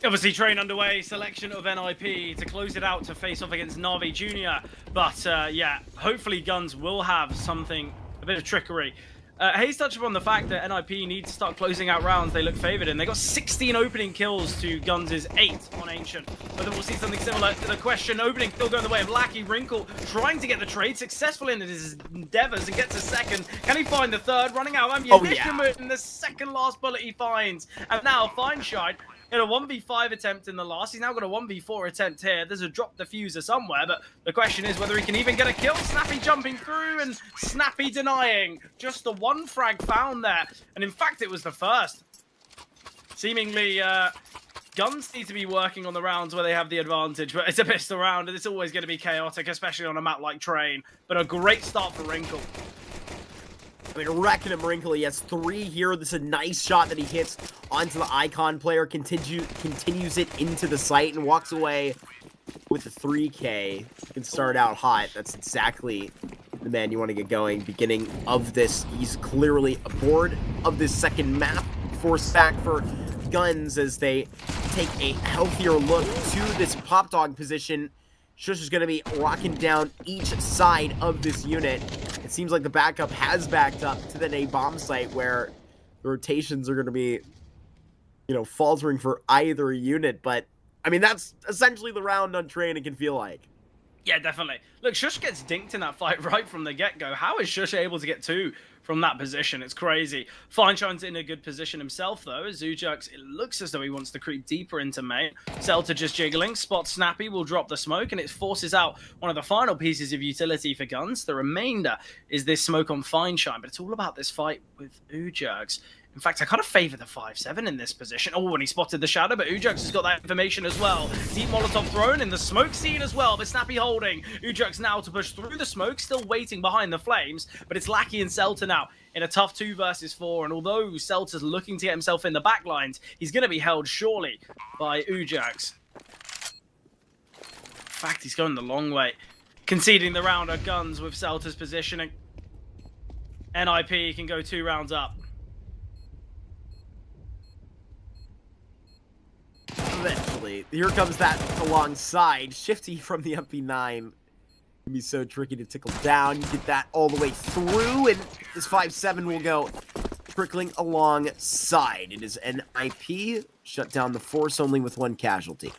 Obviously, Train underway, selection of NIP to close it out to face off against Navi Jr. But yeah, hopefully GUNs will have something, a bit of trickery. Hayes touched upon the fact that NIP need to start closing out rounds they look favored in. They got 16 opening kills to Guns' 8 on Ancient. But then we'll see something similar to the question. Opening kill going the way of Lackey. Wrinkle trying to get the trade, successful in his endeavors, and gets a second. Can he find the third? Running out of ammunition in the second last bullet he finds. And now Feinstein in a 1v5 attempt in the last. He's now got a 1v4 attempt here. There's a drop diffuser somewhere, but the question is whether he can even get a kill. Snappy jumping through and Snappy denying. Just the one frag found there. And in fact, it was the first. Seemingly, Guns need to be working on the rounds where they have the advantage, but it's a pistol round and it's always going to be chaotic, especially on a map like Train. But a great start for Wrinkle. I mean, wrecking him, Wrinkle. He has 3 here. This is a nice shot that he hits onto the Icon player, continues it into the site, and walks away with a 3K. You can start out hot. That's exactly the man you want to get going. Beginning of this, he's clearly aboard of this second map. Force back for Guns as they take a healthier look to this Pop Dog position. Shush is going to be rocking down each side of this unit. It seems like the backup has backed up to the A bomb site where the rotations are going to be, you know, faltering for either unit. But, I mean, that's essentially the round on Train, it can feel like. Yeah, definitely. Look, Shush gets dinked in that fight right from the get-go. How is Shush able to get 2 from that position? It's crazy. Fineshine's in a good position himself, though. Zujux, it looks as though he wants to creep deeper into main. Celta just jiggling. Spot Snappy will drop the smoke, and it forces out one of the final pieces of utility for Guns. The remainder is this smoke on Fineshine, but it's all about this fight with Ujux. In fact, I kind of favor the 5-7 in this position. Oh, and he spotted the shadow, but Ujux has got that information as well. Deep Molotov thrown in the smoke scene as well, but Snappy holding. Ujux now to push through the smoke, still waiting behind the flames, but it's Lackey and Celta now in a tough 2 versus 4, and although Celta's looking to get himself in the back lines, he's going to be held surely by Ujux. In fact, he's going the long way. Conceding the round are Guns with Celta's positioning. NIP can go 2 rounds up. Eventually, here comes that alongside. Shifty from the MP9. Can be so tricky to tickle down. You get that all the way through, and this 5-7 will go trickling alongside. It is NIP. Shut down the force only with 1 casualty.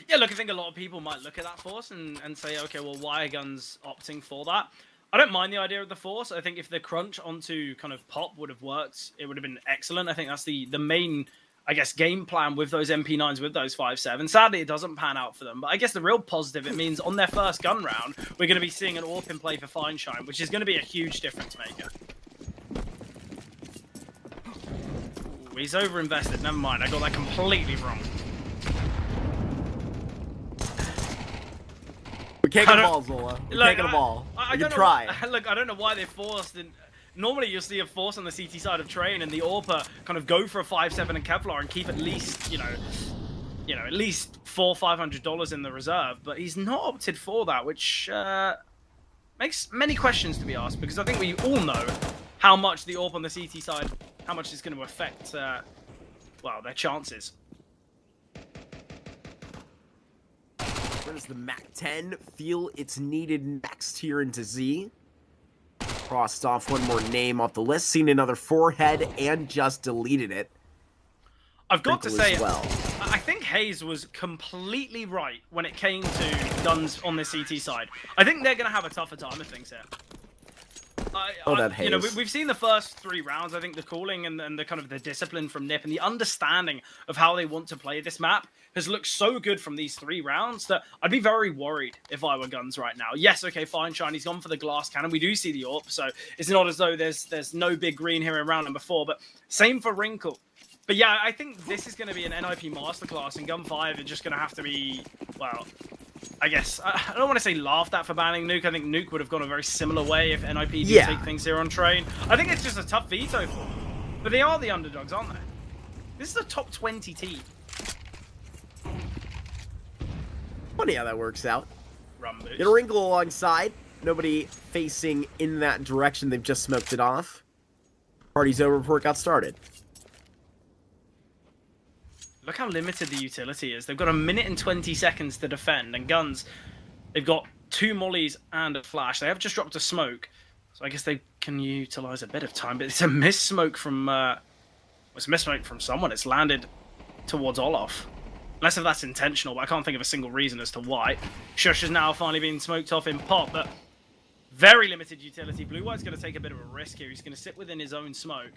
Yeah, look, I think a lot of people might look at that force and say, okay, well, why are Guns opting for that? I don't mind the idea of the force. I think if the crunch onto kind of pop would have worked, it would have been excellent. I think that's the main, I guess, game plan with those MP9s, with those 5-7. Sadly, it doesn't pan out for them. But I guess the real positive, it means on their first gun round, we're going to be seeing an AWP in play for Fineshine, which is going to be a huge difference maker. Ooh, he's overinvested. Never mind. I got that completely wrong. We're taking the ball, Zola. We're taking the ball. I can try. Look, I don't know why they forced. And normally you'll see a force on the CT side of Train and the AWPer kind of go for a 5-7 and Kevlar and keep at least, you know, at least $400-500 in the reserve. But he's not opted for that, which makes many questions to be asked, because I think we all know how much the AWP on the CT side, how much it's going to affect, well, their chances. Where does the MAC-10 feel it's needed next here into Z? Crossed off 1 more name off the list, seen another forehead, and just deleted it. I've got to say, well. I think Hayes was completely right when it came to Guns on the CT side. I think they're going to have a tougher time of things here. You know, we've seen the first 3 rounds. I think the calling and the kind of the discipline from Nip and the understanding of how they want to play this map has looked so good from these 3 rounds that I'd be very worried if I were Guns right now. Yes, okay, fine, Shine. He's gone for the glass cannon. We do see the AWP, so it's not as though there's no big green here in round number 4. But same for Wrinkle. But yeah, I think this is going to be an NIP masterclass, and GUN5 is just going to have to be, well, I guess, I don't want to say laughed at for banning Nuke. I think Nuke would have gone a very similar way if NIP did take things here on Train. I think it's just a tough veto for them. But they are the underdogs, aren't they? This is a top 20 team. Funny how that works out. Rumbles. Get a Wrinkle alongside. Nobody facing in that direction. They've just smoked it off. Party's over before it got started. Look how limited the utility is. They've got 1 minute and 20 seconds to defend, and Guns, they've got 2 mollies and a flash. They have just dropped a smoke, so I guess they can utilize a bit of time. But it's a miss smoke from, it's a miss smoke from someone. It's landed towards Olaf. Unless if that's intentional, but I can't think of a single reason as to why. Shush is now finally being smoked off in pop, but very limited utility. Blue-White's going to take a bit of a risk here. He's going to sit within his own smoke.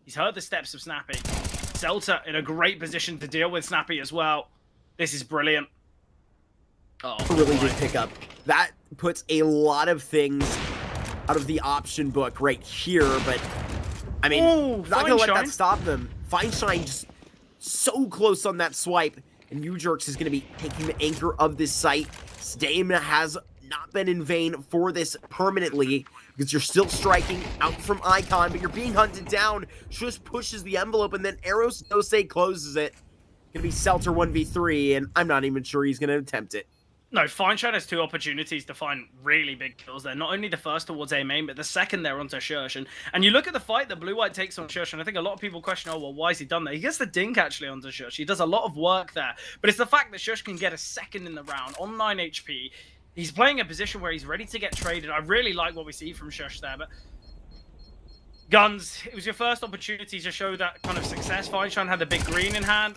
He's heard the steps of Snappy. Celta in a great position to deal with Snappy as well. This is brilliant. Oh, really good pickup. That puts a lot of things out of the option book right here, but I mean, not gonna let that stop them. Fineshine just so close on that swipe, and Ujerks is gonna be taking the anchor of this site. Stamina has not been in vain for this permanently, because you're still striking out from Icon, but you're being hunted down. Shush pushes the envelope, and then Eros Dose closes it. Gonna be Celta 1v3, and I'm not even sure he's gonna attempt it. No, Fineshine has 2 opportunities to find really big kills there. Not only the first towards A main, but the second there onto Shush. And you look at the fight that Blue-White takes on Shush, and I think a lot of people question, oh, well, why has he done that? He gets the dink, actually, onto Shush. He does a lot of work there. But it's the fact that Shush can get a second in the round on 9 HP. He's playing a position where he's ready to get traded. I really like what we see from Shush there, but Guns, it was your first opportunity to show that kind of success. Fineshine had the big green in hand.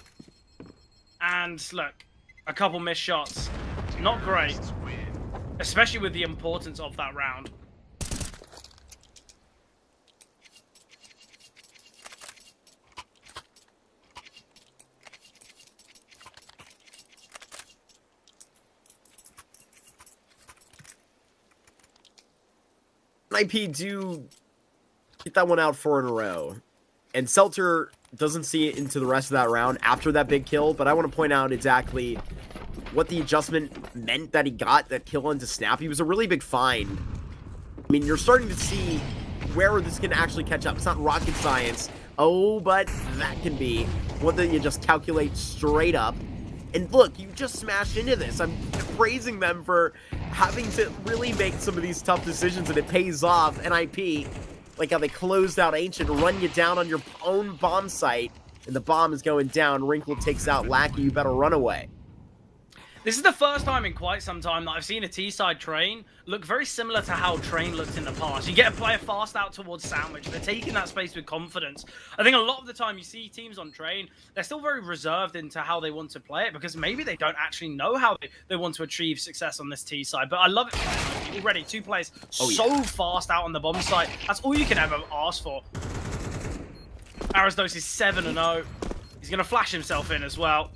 And look, a couple missed shots. Not great. especially with the importance of that round. IP do get that one out 4 in a row. And Seltzer doesn't see it into the rest of that round after that big kill, but I want to point out exactly what the adjustment meant that he got that kill onto Snappy. It was a really big find. I mean, you're starting to see where this can actually catch up. It's not rocket science. Oh, but that can be one that you just calculate straight up. And look, you just smashed into this. I'm praising them for having to really make some of these tough decisions, and it pays off. NIP, like how they closed out Ancient, run you down on your own bomb site, and the bomb is going down. Wrinkle takes out Lackey. You better run away. This is the first time in quite some time that I've seen a T-side Train look very similar to how Train looked in the past. You get a player fast out towards Sandwich. They're taking that space with confidence. I think a lot of the time you see teams on Train, they're still very reserved into how they want to play it because maybe they don't actually know how they want to achieve success on this T-side. But I love it. Already, 2 players so fast out on the bomb site. That's all you can ever ask for. Aristos is 7-0. He's going to flash himself in as well.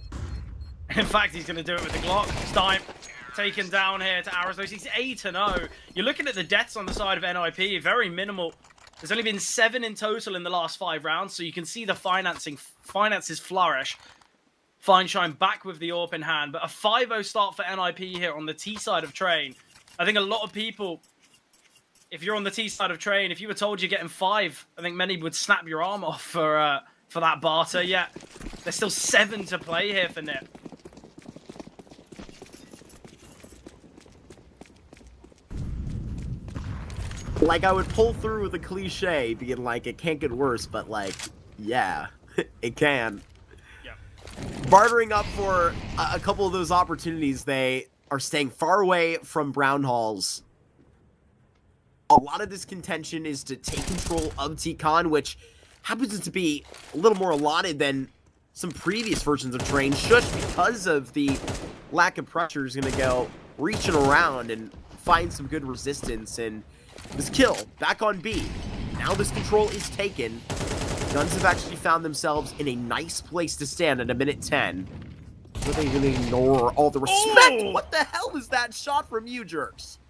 In fact, he's going to do it with the Glock. Stein taken down here to Aristos. He's 8-0. You're looking at the deaths on the side of NIP, very minimal. There's only been 7 in total in the last 5 rounds, so you can see the finances flourish. Feinstein back with the AWP in hand, but a 5-0 start for NIP here on the T side of Train. I think a lot of people, if you're on the T side of Train, if you were told you're getting 5, I think many would snap your arm off for that barter. Yeah, there's still 7 to play here for Nip. Like, I would pull through with a cliche, being like, it can't get worse, but like, yeah, it can. Yeah. Bartering up for a couple of those opportunities, they are staying far away from Brown Halls. A lot of this contention is to take control of TCon, which happens to be a little more allotted than some previous versions of Train. Shush, because of the lack of pressure, is going to go reaching around and find some good resistance, and this kill back on B. Now this control is taken. Guns have actually found themselves in a nice place to stand at a minute 10. So they really ignore all the respect. Oh! What the hell is that shot from you, Jerks?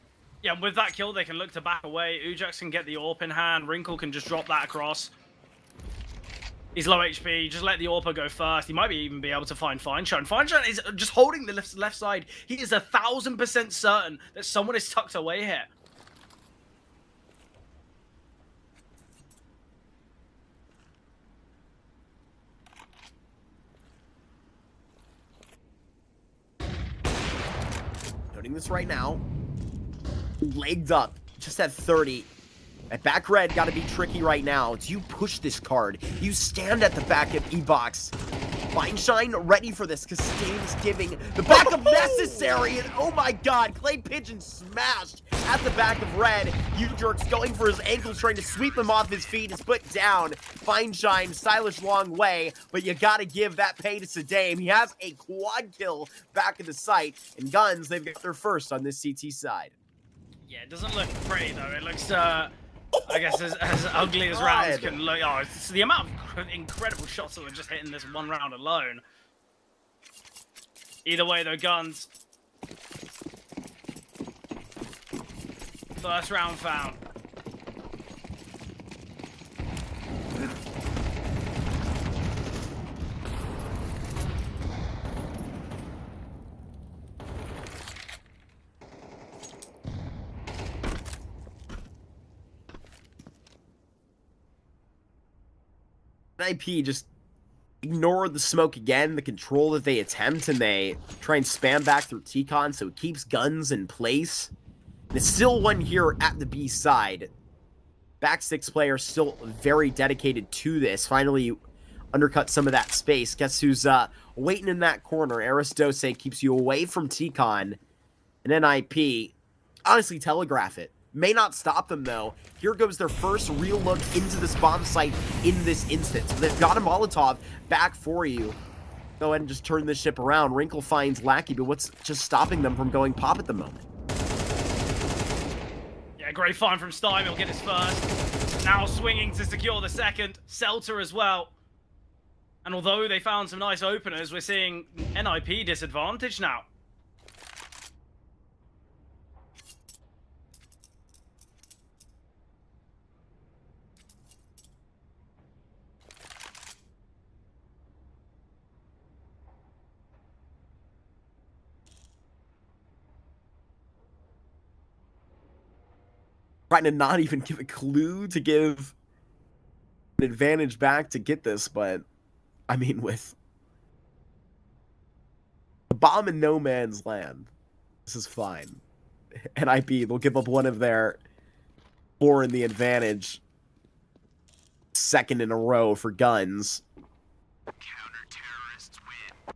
Yeah, with that kill, they can look to back away. Ujax can get the AWP in hand. Wrinkle can just drop that across. He's low HP. Just let the AWP go first. He might even be able to find Feinstein. Feinstein is just holding the left side. He is 1000% certain that someone is tucked away here. Noting this right now. Legged up, just at 30. At back red, gotta be tricky right now. Do you push this card? You stand at the back of E-Box. Feinstein ready for this, because Steam's giving the backup necessary, and oh my god, Clay Pigeon smashed at the back of red. U-Jerk's going for his ankle, trying to sweep him off his feet, is put down. Feinstein, stylish long way, but you gotta give that pay to Sadame. He has a quad kill back in the site, and Guns, they've got their first on this CT side. Yeah, it doesn't look pretty, though. It looks, I guess, as ugly as rounds can look. Oh, it's the amount of incredible shots that were just hitting this one round alone. Either way, though, Guns. First round found. IP just ignore the smoke again, the control that they attempt, and they try and spam back through TCon, so it keeps Guns in place. And it's still one here at the B side. Back 6 player still very dedicated to this. Finally undercut some of that space. Guess who's waiting in that corner? Aristose keeps you away from TCon. And NIP, honestly, telegraph it. May not stop them, though. Here goes their first real look into this bomb site in this instance. They've got a Molotov back for you. Go ahead and just turn this ship around. Wrinkle finds Lackey, but what's just stopping them from going pop at the moment? great find from Stein. He'll get his first. Now swinging to secure the second. Celta as well. And although they found some nice openers, we're seeing NIP disadvantage now. Trying to not even give a clue to give an advantage back to get this, but I mean, with the bomb in no man's land, this is fine. NIP, they'll give up one of their 4 in the advantage. Second in a row for guns. Counter-terrorists win.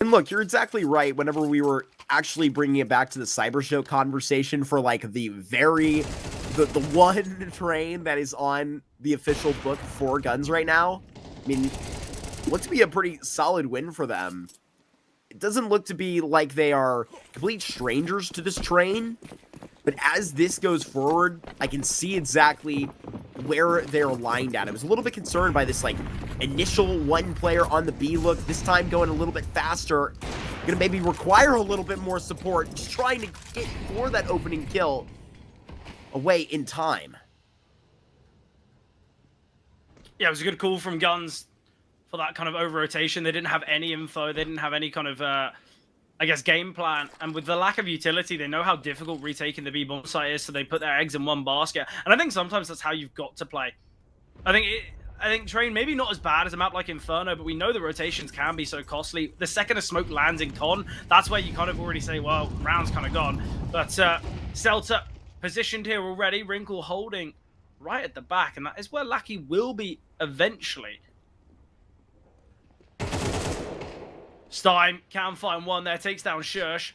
And look, you're exactly right. Whenever we were actually bringing it back to the Cyber Show conversation for like the one train that is on the official book for guns right now, I mean, it looks to be a pretty solid win for them. It doesn't look to be like they are complete strangers to this train, but as this goes forward, I can see exactly where they're lined at. I was a little bit concerned by this, like, initial one player on the B look, this time going a little bit faster. Gonna maybe require a little bit more support, just trying to get for that opening kill away in time. Yeah, it was a good call from Guns for that kind of over-rotation. They didn't have any info. They didn't have any kind of, I guess, game plan. And with the lack of utility, they know how difficult retaking the B-bomb site is, so they put their eggs in one basket. And I think sometimes that's how you've got to play. I think Train, maybe not as bad as a map like Inferno, but we know the rotations can be so costly. The second a smoke lands in Con, that's where you kind of already say, well, round's kind of gone. But Celta positioned here already, Wrinkle holding right at the back, and that is where Lackey will be eventually. Stein can find one there, takes down Shush.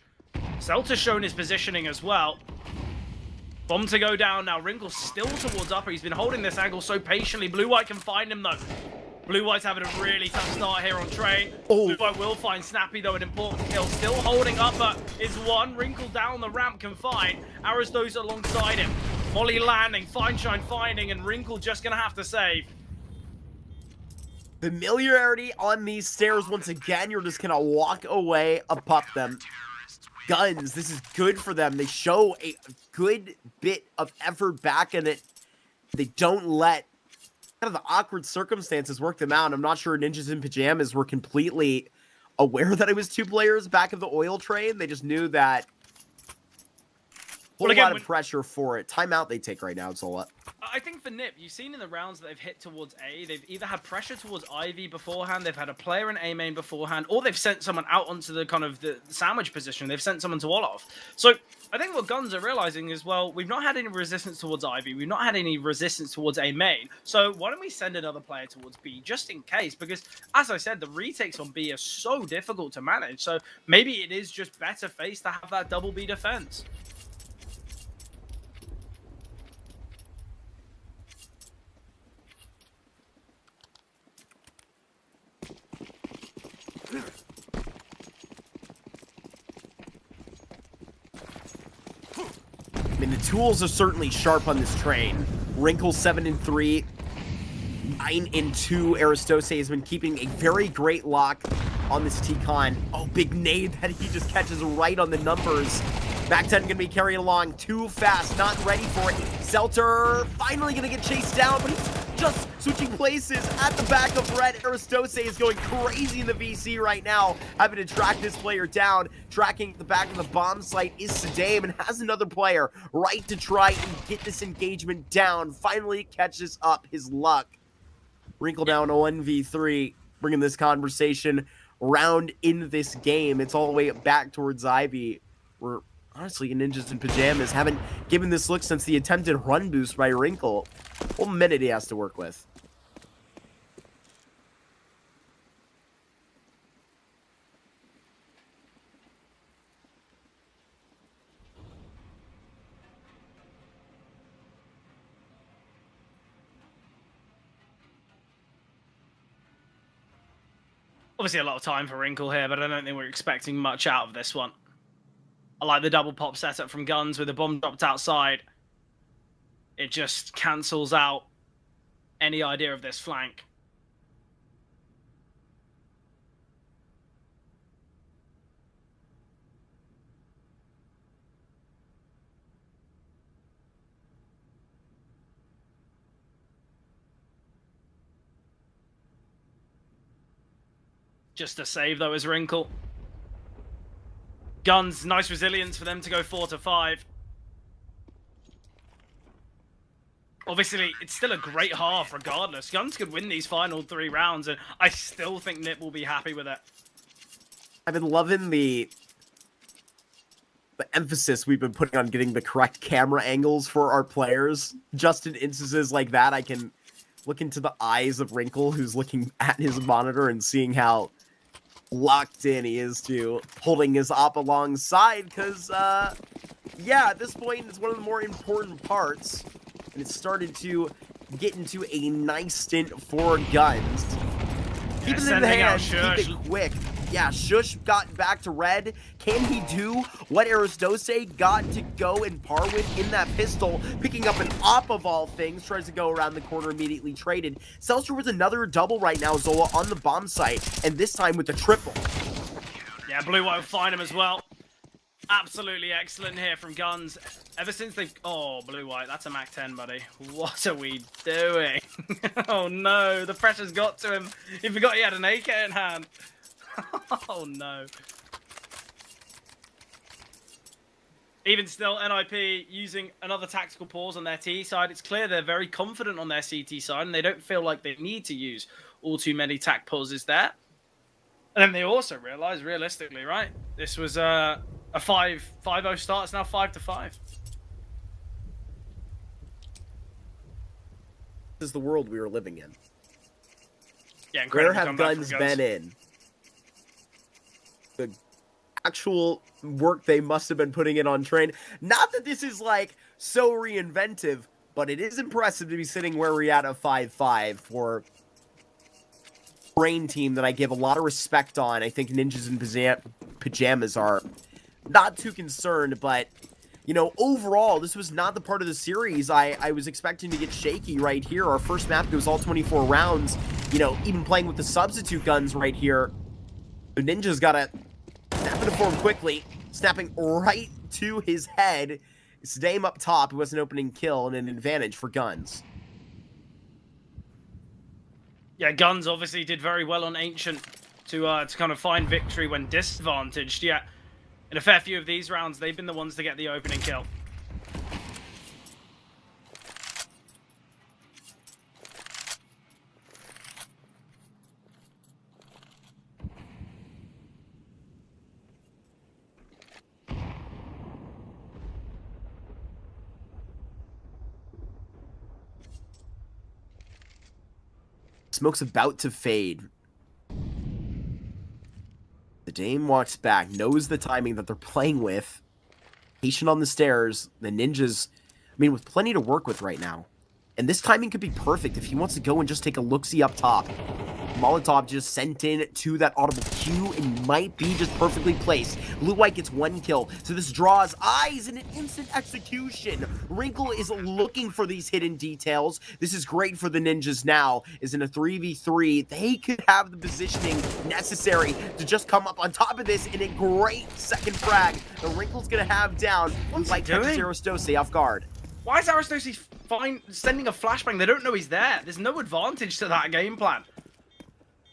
Celta's shown his positioning as well. Bomb to go down now. Wrinkle still towards upper. He's been holding this angle so patiently. Blue-White can find him, though. Blue-White's having a really tough start here on Train. Blue-White will find Snappy, though, an important kill. Still holding upper is one. Wrinkle down the ramp can find. Aristos alongside him. Molly landing. Fineshine finding, and Wrinkle just going to have to save. Familiarity on these stairs once again. You're just going to walk away, up them. Guns, this is good for them. They show a good bit of effort back in it. They don't let kind of the awkward circumstances work them out. I'm not sure Ninjas in Pyjamas were completely aware that it was 2 players back of the oil train. They just knew that a lot of pressure for it. Timeout they take right now, Zola. I think for Nip, you've seen in the rounds that they've hit towards A, they've either had pressure towards Ivy beforehand, they've had a player in A main beforehand, or they've sent someone out onto the kind of the sandwich position. They've sent someone to Olaf. So I think what Guns are realizing is, well, we've not had any resistance towards Ivy. We've not had any resistance towards A main. So why don't we send another player towards B just in case? Because as I said, the retakes on B are so difficult to manage. So maybe it is just better face to have that double B defense. I mean, the tools are certainly sharp on this train. Wrinkle 7-3, 9-2. Aristose has been keeping a very great lock on this T-Con. Oh, big nade that he just catches right on the numbers. Back 10 gonna be carried along too fast, not ready for it. Celter finally gonna get chased down, but he's just switching places at the back of Red. Aristose is going crazy in the VC right now, having to track this player down. Tracking the back of the bomb site is Sadame, and has another player right to try and get this engagement down. Finally catches up his luck. Wrinkle down 1v3, bringing this conversation round in this game. It's all the way back towards Ivy. We're honestly, Ninjas in Pyjamas haven't given this look since the attempted run boost by Wrinkle. 1 minute he has to work with. Obviously, a lot of time for Wrinkle here, but I don't think we're expecting much out of this one. I like the double pop setup from Guns with the bomb dropped outside. It just cancels out any idea of this flank. Just a save, though, is Wrinkle. Guns, nice resilience for them to go 4-5. Obviously, it's still a great half regardless. Guns could win these final 3 rounds, and I still think Nip will be happy with it. I've been loving the emphasis we've been putting on getting the correct camera angles for our players. Just in instances like that, I can look into the eyes of Wrinkle, who's looking at his monitor and seeing how locked in he is to holding his op alongside, because yeah, at this point it's one of the more important parts, and it started to get into a nice stint for Guns. Keep it in the hand, keep it quick. Yeah, Shush got back to red. Can he do what Aristose got to go and par with in that pistol? Picking up an op of all things, tries to go around the corner, immediately traded. Seltzer with another double right now, Zola, on the bomb site, and this time with the triple. Yeah, Blue White will find him as well. Absolutely excellent here from Guns. Ever since they've... Oh, Blue White, that's a Mac 10, buddy. What are we doing? Oh, no. The pressure's got to him. He forgot he had an AK in hand. Oh, no. Even still, NIP using another tactical pause on their T side. It's clear they're very confident on their CT side, and they don't feel like they need to use all too many tac pauses there. And then they also realize, realistically, right, this was a 5-0 start. It's now 5-5. This is the world we are living in. Yeah, incredible. Where have Guns been in? The actual work they must have been putting in on train. Not that this is like so reinventive, but it is impressive to be sitting where we're at 5-5 for Brain team that I give a lot of respect on. I think Ninjas and Pyjamas are not too concerned, but you know, overall, this was not the part of the series I was expecting to get shaky right here. Our first map goes all 24 rounds, you know, even playing with the substitute guns right here. The Ninja's got to snap into form quickly, snapping right to his head. It's Dame up top, who has an opening kill and an advantage for Guns. Yeah, Guns obviously did very well on Ancient to kind of find victory when disadvantaged. Yeah, in a fair few of these rounds, they've been the ones to get the opening kill. Smoke's about to fade. The Dame walks back, knows the timing that they're playing with. Patient on the stairs. The Ninjas, I mean, with plenty to work with right now. And this timing could be perfect if he wants to go and just take a look-see up top. Molotov just sent in to that audible cue and might be just perfectly placed. Blue-White gets 1 kill, so this draws eyes in an instant execution. Wrinkle is looking for these hidden details. This is great for the Ninjas now, is in a 3v3. They could have the positioning necessary to just come up on top of this in a great second frag. The Wrinkle's gonna have down. Blue-White catches Aristose off guard. Why is Aristose sending a flashbang? They don't know he's there. There's no advantage to that game plan.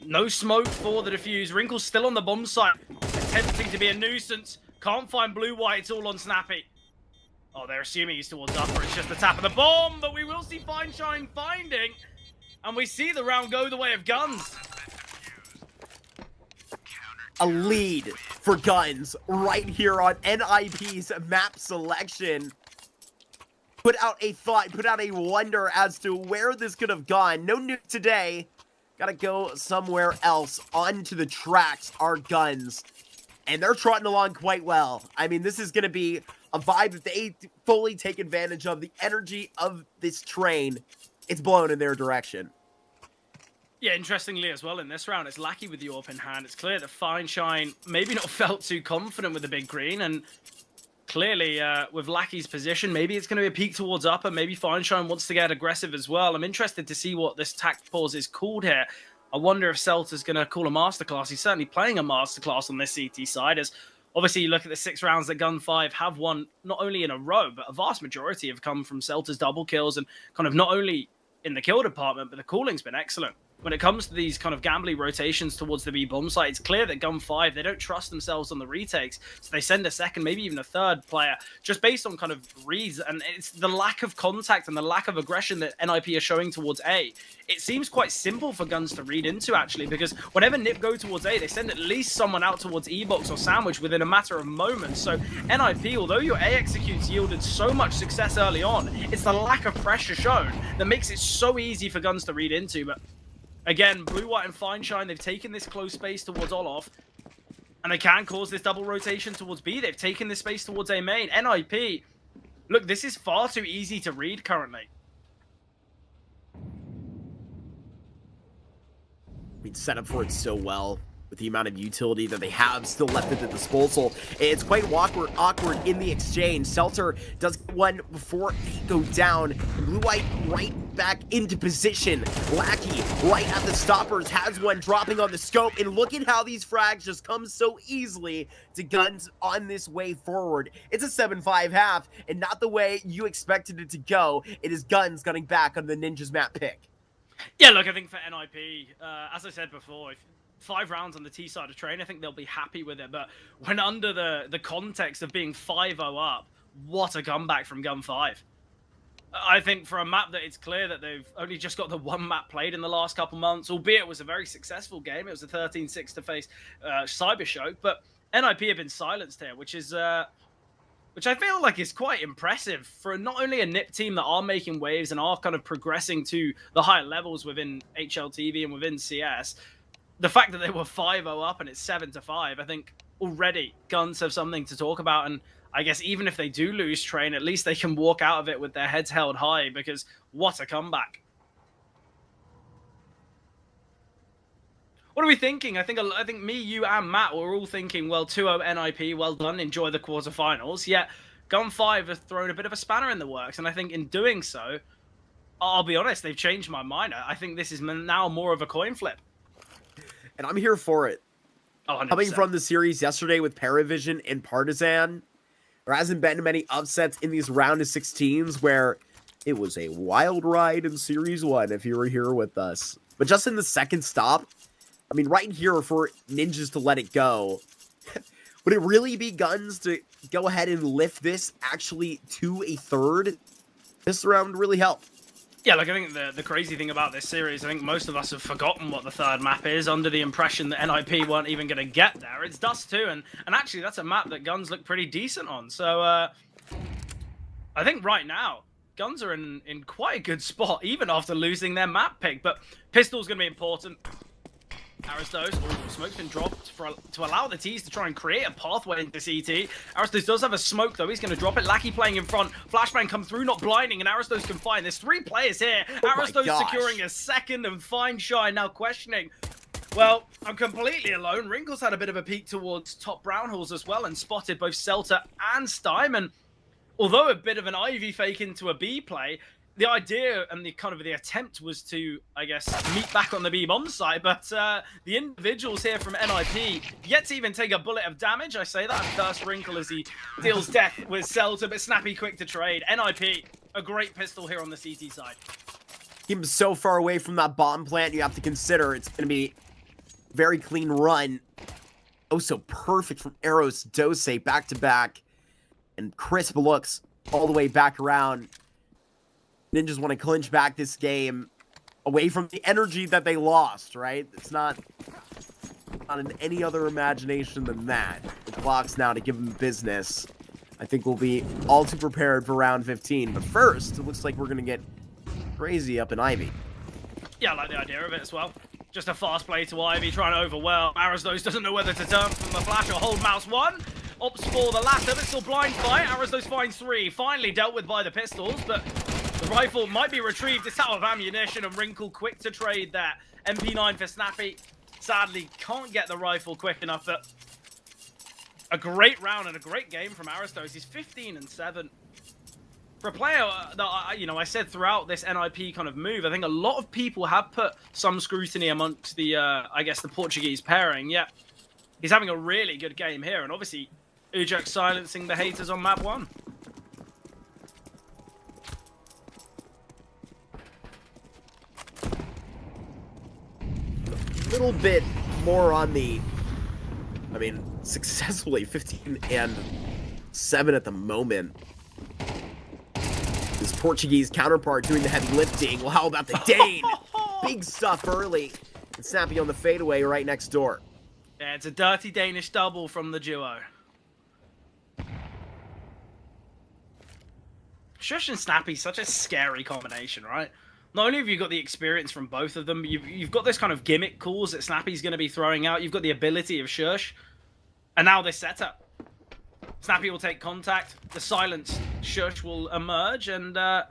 No smoke for the defuse. Wrinkle's still on the bomb site, attempting to be a nuisance. Can't find Blue-White. It's all on Snappy. Oh, they're assuming he's towards upper. It's just the tap of the bomb, but we will see Fine Shine finding. And we see the round go the way of Guns. A lead for Guns right here on NIP's map selection. Put out a thought, put out a wonder as to where this could have gone. No Nuke today. Gotta go somewhere else. Onto the tracks are Guns. And they're trotting along quite well. I mean, this is gonna be a vibe that they fully take advantage of. The energy of this train, it's blown in their direction. Yeah, interestingly as well in this round, it's Lackey with the AWP in hand. It's clear that Feinshine maybe not felt too confident with the big green, and clearly with Lackey's position, maybe it's going to be a peek towards upper. Maybe Feinshine wants to get aggressive as well. I'm interested to see what this tact pause is called here. I wonder if Celta's going to call a masterclass. He's certainly playing a masterclass on this CT side, as obviously you look at the 6 rounds that GUN5 have won, not only in a row, but a vast majority have come from Celta's double kills, and kind of not only in the kill department, but the calling's been excellent. When it comes to these kind of gambly rotations towards the B bomb site, it's clear that GUN5, they don't trust themselves on the retakes. So they send a second, maybe even a third player, just based on kind of reads. And it's the lack of contact and the lack of aggression that NIP are showing towards A. It seems quite simple for Guns to read into, actually, because whenever NIP go towards A, they send at least someone out towards E-Box or Sandwich within a matter of moments. So NIP, although your A executes yielded so much success early on, it's the lack of pressure shown that makes it so easy for Guns to read into. But again, Blue, White, and Feinshine, they've taken this close space towards Olof, and they can cause this double rotation towards B. They've taken this space towards A main. NIP, look, this is far too easy to read currently. We'd set up for it so well with the amount of utility that they have still left at the disposal. It's quite awkward in the exchange. Seltzer does get one before they go down. Blue White right back into position. Lackey right at the stoppers has one dropping on the scope, and look at how these frags just come so easily to Guns on this way forward. It's a 7-5 half, and not the way you expected it to go. It is Guns gunning back on the Ninjas map pick. Yeah, look, I think for NIP, as I said before, 5 rounds on the T side of train, I think they'll be happy with it. But when under the context of being 5-0 up, what a comeback from GUN5. I think for a map that it's clear that they've only just got the one map played in the last couple months, albeit it was a very successful game. It was a 13-6 to face Cybershock, but NIP have been silenced here, which I feel like is quite impressive for not only a NIP team that are making waves and are kind of progressing to the higher levels within HLTV and within CS. The fact that they were 5-0 up and it's 7-5, I think already Guns have something to talk about. And I guess even if they do lose train, at least they can walk out of it with their heads held high, because what a comeback. What are we thinking? I think me, you, and Matt were all thinking, well, 2-0 NIP, well done, enjoy the quarterfinals. Yet GUN5 has thrown a bit of a spanner in the works, and I think in doing so, I'll be honest, they've changed my mind. I think this is now more of a coin flip. And I'm here for it. 100%. Coming from the series yesterday with Paravision and Partizan, there hasn't been many upsets in these round of 16s where it was a wild ride in Series 1 if you were here with us. But just in the second stop, I mean, right here for Ninjas to let it go, would it really be Guns to go ahead and lift this actually to a third? This round really helped. Yeah, look, I think the crazy thing about this series, I think most of us have forgotten what the third map is, under the impression that NIP weren't even going to get there. It's Dust 2, and actually that's a map that Guns look pretty decent on. So I think right now, Guns are in quite a good spot, even after losing their map pick. But Pistol's going to be important. Aristos, smoke's been dropped to allow the T's to try and create a pathway into CT. Aristos does have a smoke, though. He's going to drop it. Lackey playing in front. Flashbang come through, not blinding, and Aristos can find. There's 3 players here. Aristos securing a second, and Feinshine now questioning. Well, I'm completely alone. Wrinkles had a bit of a peek towards top brown halls as well and spotted both Celta and Steim. And although a bit of an Ivy fake into a B play, the idea and the attempt was to, I guess, meet back on the B-bomb side, but the individuals here from NIP yet to even take a bullet of damage. I say that first Wrinkle as he deals death with Celta, but Snappy quick to trade. NIP, a great pistol here on the CT side. Keep him so far away from that bomb plant, you have to consider it's going to be a very clean run. Oh, so perfect from Eros Dose back-to-back. And crisp looks all the way back around. Ninjas want to clinch back this game away from the energy that they lost, right? It's not in any other imagination than that. The clock's now to give them business. I think we'll be all too prepared for round 15. But first, it looks like we're going to get crazy up in Ivy. Yeah, I like the idea of it as well. Just a fast play to Ivy, trying to overwhelm. Aristos doesn't know whether to turn from the flash or hold mouse 1. Opts for the latter, but still blind fight. Aristos finds 3. Finally dealt with by the pistols, but The rifle might be retrieved. It's out of ammunition, and Wrinkle quick to trade that. MP9 for Snappy. Sadly, can't get the rifle quick enough, but a great round and a great game from Aristos. He's 15-7. For a player that, I said throughout this NIP kind of move, I think a lot of people have put some scrutiny amongst the, I guess, the Portuguese pairing. Yeah, he's having a really good game here, and obviously, Ujak silencing the haters on map 1. A little bit more on the, successfully 15-7 at the moment. His Portuguese counterpart doing the heavy lifting. Well, how about the Dane? Big stuff early. And Snappy on the fadeaway right next door. Yeah, it's a dirty Danish double from the duo. Shush and Snappy, such a scary combination, right? Not only have you got the experience from both of them, you've got this kind of gimmick calls that Snappy's going to be throwing out. You've got the ability of Shush. And now this setup. Snappy will take contact. The silenced Shush will emerge. And I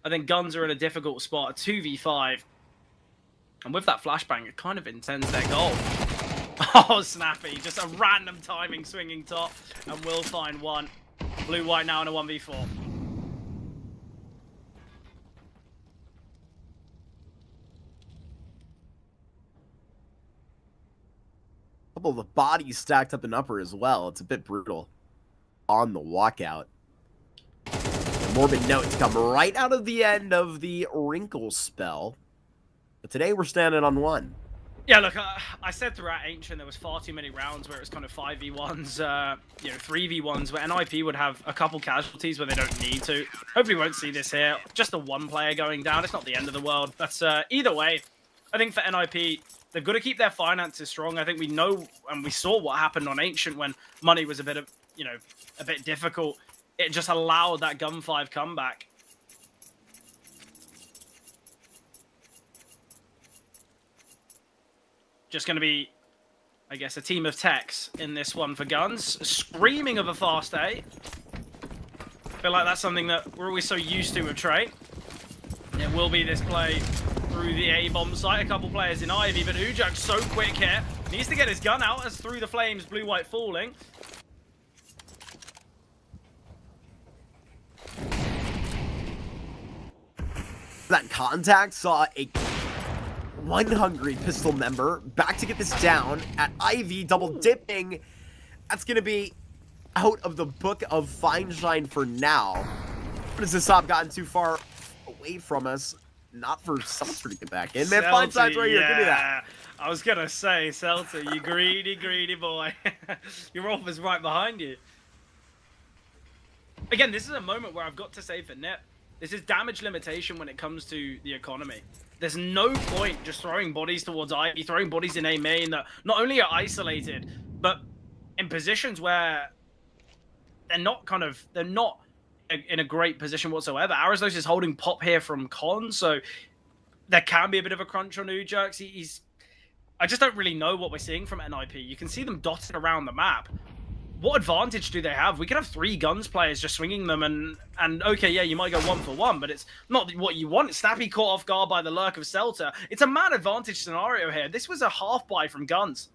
think Guns are in a difficult spot. A 2v5. And with that flashbang, it kind of intends their goal. Oh, Snappy. Just a random timing swinging top. And will find one. Blue-white now in a 1v4. Couple of the bodies stacked up in upper as well. It's a bit brutal on the walkout. And morbid notes come right out of the end of the Wrinkle spell. But today we're standing on 1. Yeah, look, I said throughout Ancient there was far too many rounds where it was kind of 5v1s, 3v1s, where NIP would have a couple casualties where they don't need to. Hopefully we won't see this here. Just a one player going down. It's not the end of the world. But either way, I think for NIP, they've got to keep their finances strong. I think we know and we saw what happened on Ancient when money was a bit difficult. It just allowed that GUN5 comeback. Just going to be, I guess, a team of techs in this one for Guns. Screaming of a fast A. Feel like that's something that we're always so used to with Trey. It will be this play through the A-bomb site. A couple players in Ivy, but Ujak's so quick here. Needs to get his gun out as through the flames, blue-white falling. That contact saw a one hungry pistol member back to get this down at Ivy, double dipping. That's going to be out of the book of Fine Shine for now. But has this op gotten too far away from us? Not for Seltzer to get back in. Man, Fine Shine's right here. Give me that. I was going to say, Seltzer, you greedy, greedy boy. Your offer's right behind you. Again, this is a moment where I've got to say for Nip, this is damage limitation when it comes to the economy. There's no point just throwing bodies towards Ivy, throwing bodies in A main that not only are isolated, but in positions where they're not in a great position whatsoever. Aristos is holding pop here from Con, so there can be a bit of a crunch on Ujax. I just don't really know what we're seeing from NIP. You can see them dotted around the map. What advantage do they have? We could have 3 Guns players just swinging them and okay, yeah, you might go 1-for-1, but it's not what you want. Snappy caught off guard by the lurk of Celta. It's a man advantage scenario here. This was a half buy from Guns.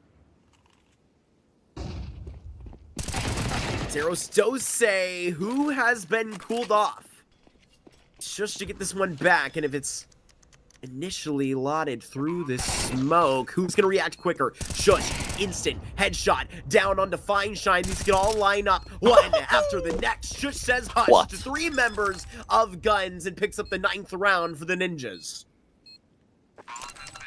Zeros Dose, who has been cooled off. Just to get this one back, and if it's initially lotted through this smoke, who's going to react quicker? Shush, instant, headshot, down onto Fine Shine. These can all line up one after the next. Shush says hush to 3 members of Guns and picks up the 9th round for the Ninjas.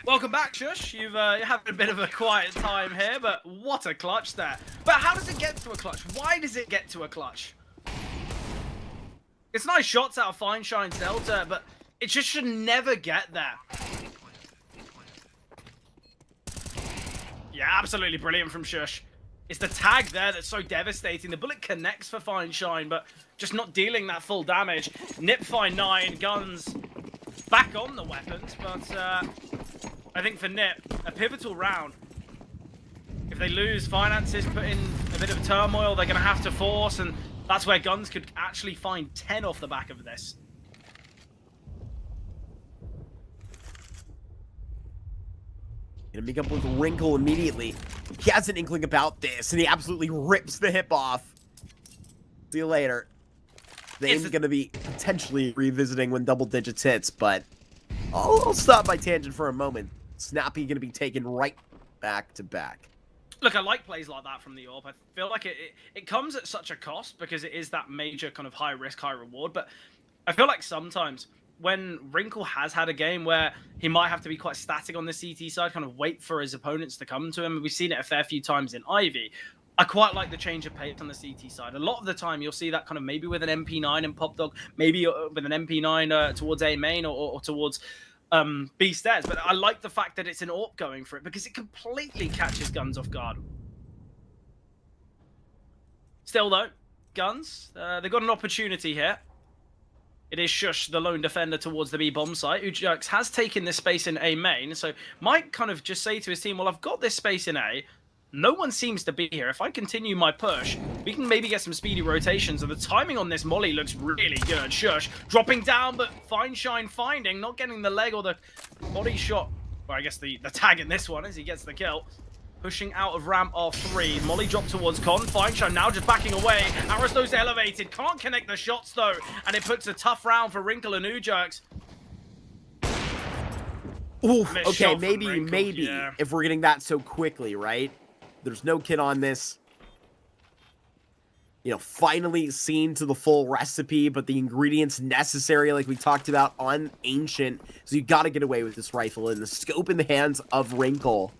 Welcome back, Shush. You've had a bit of a quiet time here, but what a clutch there. But how does it get to a clutch? Why does it get to a clutch? It's nice shots out of Fine Shine Delta, but it just should never get there. Yeah, absolutely brilliant from Shush. It's the tag there that's so devastating. The bullet connects for Fine Shine, but just not dealing that full damage. Nip Fine 9, Guns back on the weapons, but I think for Nip, a pivotal round. If they lose, finances put in a bit of turmoil, they're going to have to force, and that's where Guns could actually find 10 off the back of this. Gonna meet up with Wrinkle immediately. He has an inkling about this, and he absolutely rips the hip off. See you later. They're gonna be potentially revisiting when double digits hits, but I'll stop my tangent for a moment. Snappy gonna be taken right back to back. Look, I like plays like that from the AWP. I feel like it comes at such a cost because it is that major kind of high risk, high reward. But I feel like sometimes when Wrinkle has had a game where he might have to be quite static on the CT side, kind of wait for his opponents to come to him. We've seen it a fair few times in Ivy. I quite like the change of pace on the CT side. A lot of the time, you'll see that kind of maybe with an MP9 and Pop Dog, maybe with an MP9 towards A main or towards B stairs. But I like the fact that it's an AWP going for it because it completely catches Guns off guard. Still though, Guns, they've got an opportunity here. It is Shush, the lone defender towards the B bomb site. Ujax has taken this space in A main, so might kind of just say to his team, well, I've got this space in A. No one seems to be here. If I continue my push, we can maybe get some speedy rotations. And the timing on this molly looks really good. Shush dropping down, but Fine Shine finding, not getting the leg or the body shot. Well, I guess the tag in this one as he gets the kill. Pushing out of ramp R3. Molly dropped towards Con. Fine Shine now just backing away. Aristos elevated. Can't connect the shots though. And it puts a tough round for Wrinkle and Ujax. Oof, okay, maybe, yeah. if we're getting that so quickly, right? There's no kid on this. You know, finally seen to the full recipe, but the ingredients necessary, like we talked about on Ancient. So you got to get away with this rifle and the scope in the hands of Wrinkle.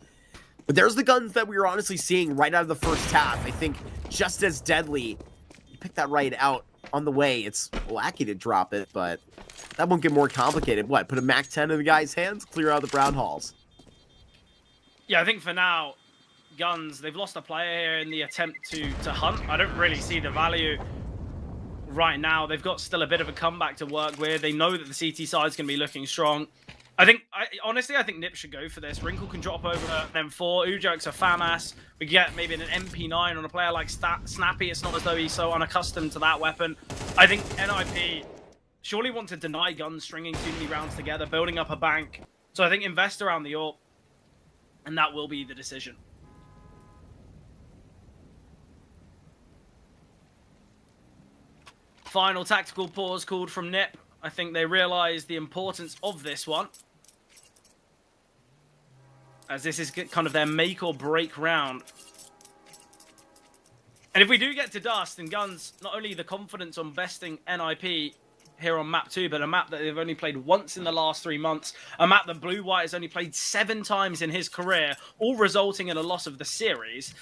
But there's the guns that we were honestly seeing right out of the first half. I think just as deadly. You pick that right out on the way. It's wacky to drop it, but that won't get more complicated. What, put a MAC-10 in the guy's hands? Clear out the brown halls. Yeah, I think for now, Guns, they've lost a player here in the attempt to hunt. I don't really see the value right now. They've got still a bit of a comeback to work with. They know that the CT side's going to be looking strong. Honestly, I think Nip should go for this. Wrinkle can drop over M4. Ujax a FAMAS. We get maybe an MP9 on a player like Snappy. It's not as though he's so unaccustomed to that weapon. I think NIP surely want to deny Guns stringing too many rounds together, building up a bank. So I think invest around the AWP, and that will be the decision. Final tactical pause called from Nip. I think they realize the importance of this one, as this is kind of their make or break round. And if we do get to Dust and Guns, not only the confidence on besting NIP here on map 2, but a map that they've only played once in the last 3 months, a map that Blue White has only played 7 times in his career, all resulting in a loss of the series.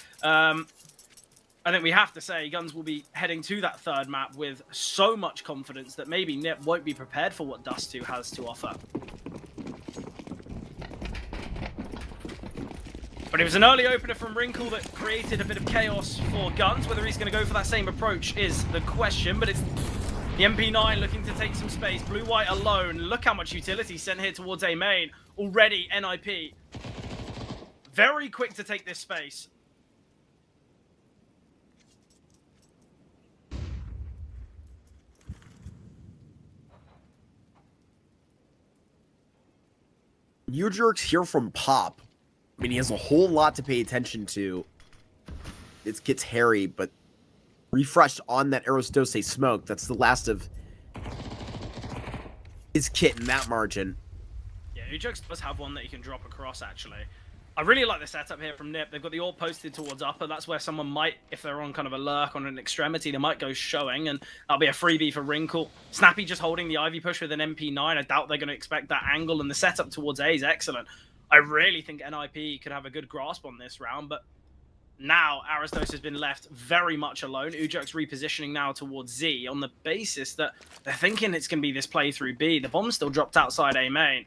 I think we have to say Guns will be heading to that third map with so much confidence that maybe Nip won't be prepared for what Dust 2 has to offer. But it was an early opener from Wrinkle that created a bit of chaos for Guns. Whether he's going to go for that same approach is the question, but it's the MP9 looking to take some space. Blue White alone. Look how much utility sent here towards A main. Already NIP very quick to take this space. Ujerk's here from Pop. I mean, he has a whole lot to pay attention to. It gets hairy, but refreshed on that Aristose smoke. That's the last of his kit in that margin. Yeah, Ujerk does have one that he can drop across, actually. I really like the setup here from Nip. They've got the AWP posted towards upper. That's where someone might, if they're on kind of a lurk on an extremity, they might go showing, and that'll be a freebie for Wrinkle. Snappy just holding the Ivy push with an MP9. I doubt they're going to expect that angle, and the setup towards A is excellent. I really think NIP could have a good grasp on this round, but now Aristos has been left very much alone. Ujerk's repositioning now towards Z on the basis that they're thinking it's going to be this play through B. The bomb still dropped outside A main.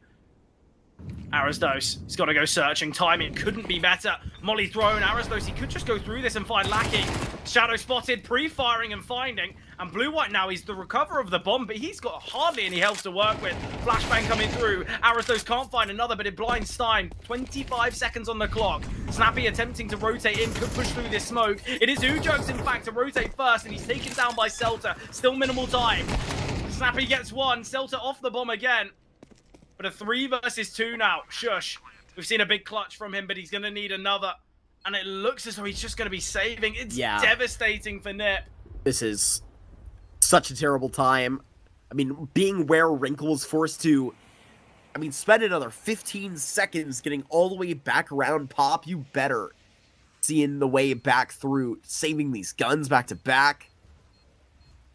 Aristos, he's got to go searching. Timing couldn't be better. Molly thrown. Aristos, he could just go through this and find Lackey. Shadow spotted, pre-firing and finding. And Blue White now, he's the recover of the bomb, but he's got hardly any health to work with. Flashbang coming through. Aristos can't find another, but it blinds Stein. 25 seconds on the clock. Snappy attempting to rotate in, could push through this smoke. It is Ujerk's, in fact, to rotate first, and he's taken down by Celta. Still minimal time. Snappy gets one. Celta off the bomb again. But a 3 versus 2 now. Shush. We've seen a big clutch from him, but he's going to need another. And it looks as though he's just going to be saving. It's devastating for Nip. This is such a terrible time. I mean, being where Wrinkle was forced to, spend another 15 seconds getting all the way back around Pop, you better seeing the way back through, saving these guns back to back.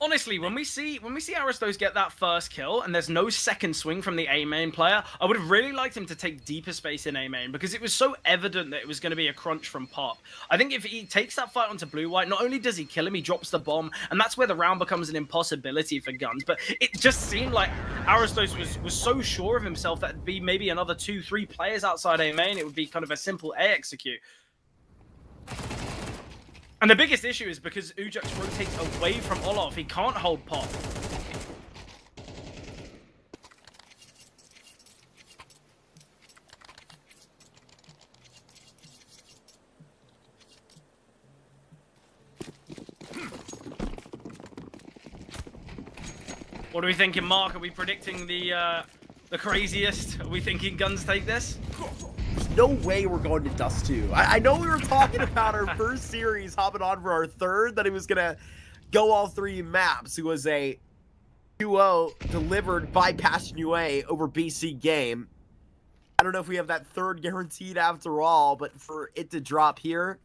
Honestly, when we see Aristos get that first kill and there's no second swing from the A main player, I would have really liked him to take deeper space in A main because it was so evident that it was going to be a crunch from Pop. I think if he takes that fight onto Blue-White, not only does he kill him, he drops the bomb, and that's where the round becomes an impossibility for Guns. But it just seemed like Aristos was so sure of himself that it'd be maybe another 2-3 players outside A main. It would be kind of a simple A execute. And the biggest issue is because Ujux rotates away from Olaf, he can't hold Pop. What are we thinking, Mark? Are we predicting the craziest? Are we thinking Guns take this? There's no way we're going to Dust 2. I know we were talking about our first series, hopping on for our third, that he was going to go all 3 maps. It was a 2-0 delivered by Passion UA over BC Game. I don't know if we have that third guaranteed after all, but for it to drop here,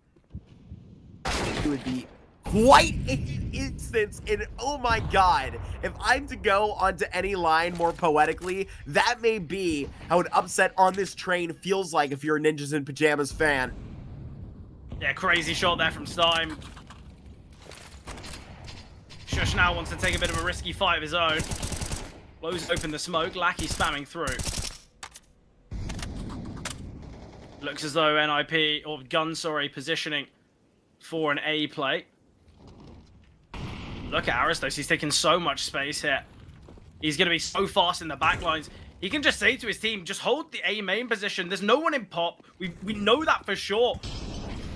it would be quite an instance. And oh my god, if I'm to go onto any line more poetically, that may be how an upset on this train feels like if you're a Ninjas in Pyjamas fan. Yeah, crazy shot there from Stein. Shush now wants to take a bit of a risky fight of his own. Blows open the smoke, Lackey spamming through. Looks as though NIP, or Gun, sorry, positioning for an A play. Look at Aristos, he's taking so much space here. He's going to be so fast in the backlines. He can just say to his team, just hold the A main position. There's no one in Pop. We know that for sure.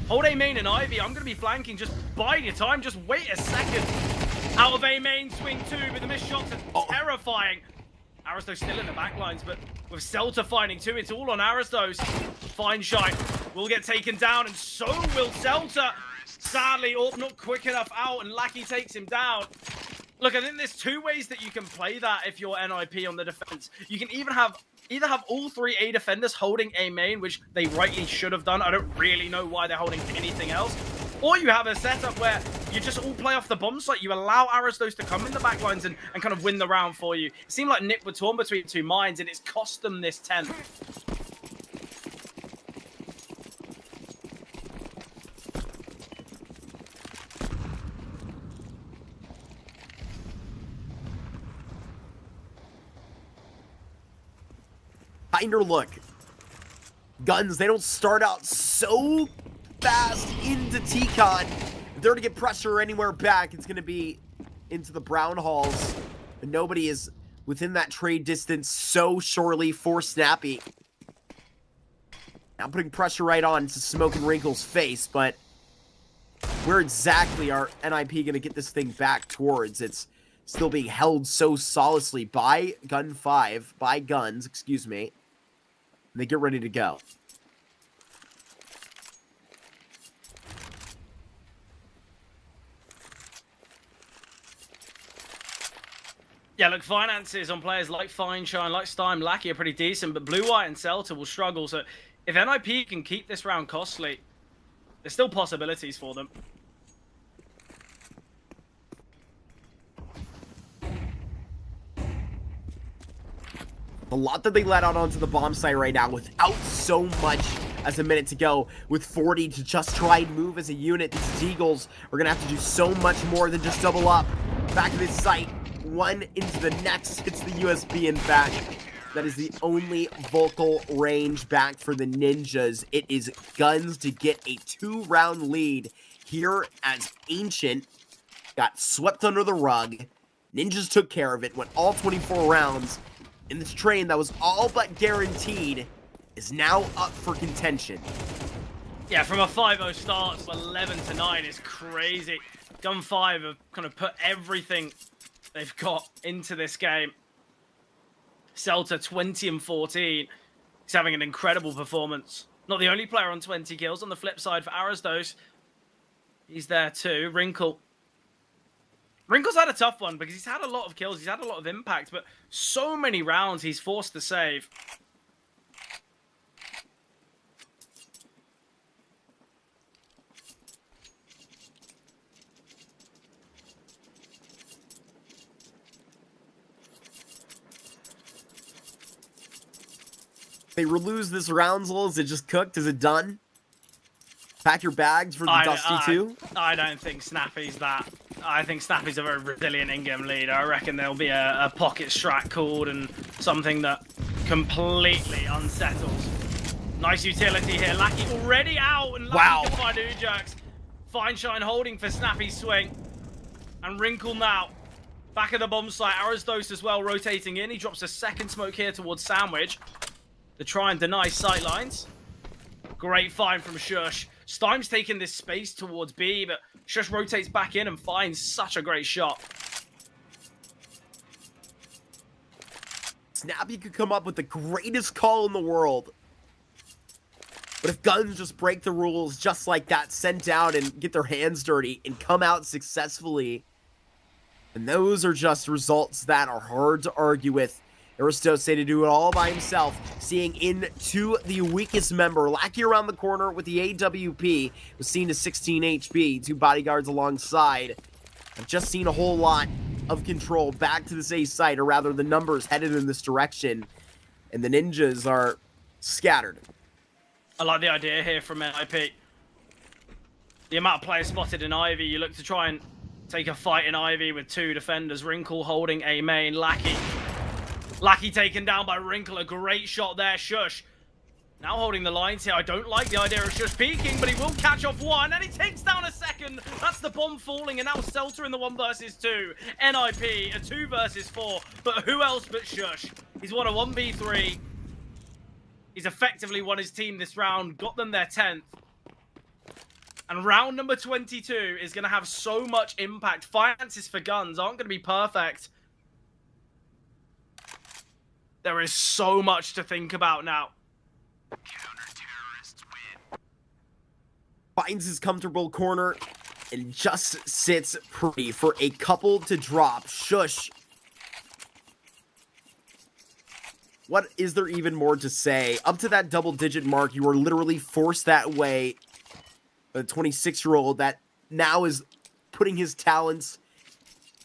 Hold A main and Ivy. I'm going to be flanking. Just bide your time. Just wait a second. Out of A main, swing 2 with the missed shots are terrifying. Aristos still in the backlines, but with Celta finding 2, it's all on Aristos. Fine shot will get taken down, and so will Celta. Sadly, not quick enough out, and Lackey takes him down. Look, I think there's 2 ways that you can play that if you're NIP on the defense. You can either have all 3 A defenders holding A main, which they rightly should have done. I don't really know why they're holding anything else. Or you have a setup where you just all play off the bomb site. You allow Aristos to come in the backlines and kind of win the round for you. It seemed like Nip were torn between 2 minds, and it's cost them this 10th. Kinder look. Guns, they don't start out so fast into T-Con. If they're to get pressure anywhere back, it's going to be into the Brown Halls. And nobody is within that trade distance so surely for Snappy. Now putting pressure right on to Smoke and Wrinkle's face, but where exactly are NIP going to get this thing back towards? It's still being held so solidly by GUN5, by Guns, excuse me. And they get ready to go. Yeah, look, finances on players like Fineshine, like Stein, Lackey are pretty decent, but Blue White and Celta will struggle. So if NIP can keep this round costly, there's still possibilities for them. A lot that they let out onto the bomb site right now without so much as a minute to go. With 40 to just try and move as a unit, these Eagles are going to have to do so much more than just double up. Back to this site, one into the next. It's the USB, in fact. That is the only vocal range back for the Ninjas. It is Guns to get a 2-round lead here as Ancient got swept under the rug. Ninjas took care of it, went all 24 rounds. And this train that was all but guaranteed is now up for contention. Yeah, from a 5-0 start to 11-9 is crazy. GUN5 have kind of put everything they've got into this game. Celta 20-14. He's having an incredible performance. Not the only player on 20 kills. On the flip side for Aristos, he's there too. Wrinkle's had a tough one because he's had a lot of kills. He's had a lot of impact, but so many rounds he's forced to save. They lose this roundsel. Is it just cooked? Is it done? Pack your bags for the Dusty 2? I don't think Snappy's that. I think Snappy's a very resilient in-game leader. I reckon there'll be a pocket strat called and something that completely unsettles. Nice utility here. Lackey already out, and Lackey can find Ujax. Feinstein holding for Snappy's swing. And Wrinkle now. Back at the bomb site. Aristos as well rotating in. He drops a second smoke here towards Sandwich to try and deny sightlines. Great find from Shush. Stime's taking this space towards B, but Shush rotates back in and finds such a great shot. Snappy could come up with the greatest call in the world. But if Guns just break the rules just like that, sent down and get their hands dirty and come out successfully, and those are just results that are hard to argue with. Aristos say to do it all by himself, seeing into the weakest member. Lackey around the corner with the AWP, was seen to 16 HP, 2 bodyguards alongside. I've just seen a whole lot of control back to this A site, or rather the numbers headed in this direction, and the ninjas are scattered. I like the idea here from NIP. The amount of players spotted in Ivy, you look to try and take a fight in Ivy with 2 defenders. Wrinkle holding A main, Lackey taken down by Wrinkle, a great shot there. Shush now holding the lines here. I don't like the idea of Shush peeking, but he will catch off one, and he takes down a second. That's the bomb falling, and now Selter in the 1 versus 2. NIP, a 2 versus 4, but who else but Shush? He's won a 1v3. He's effectively won his team this round, got them their 10th. And round number 22 is going to have so much impact. Finances for Guns aren't going to be perfect. There is so much to think about now. Counter-terrorists win. Finds his comfortable corner and just sits pretty for a couple to drop. Shush. What is there even more to say? Up to that double-digit mark, you were literally forced that way. A 26-year-old that now is putting his talents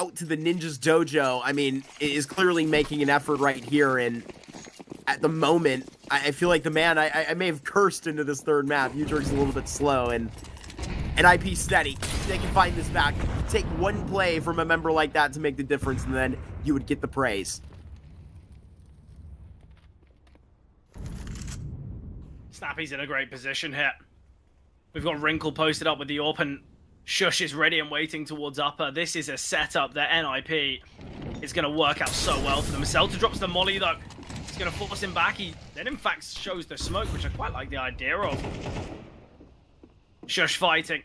out to the Ninjas dojo. I mean, is clearly making an effort right here, and at the moment, I feel like the man, I may have cursed into this 3rd map. Ujerk's a little bit slow, and IP steady. They can find this back. Take 1 play from a member like that to make the difference, and then you would get the praise. Snappy's in a great position here. We've got Wrinkle posted up with the AWP, and Shush is ready and waiting towards upper. This is a setup that NIP is going to work out so well for them. Selter drops the molly, though. He's going to force him back. He then, in fact, shows the smoke, which I quite like the idea of. Shush fighting.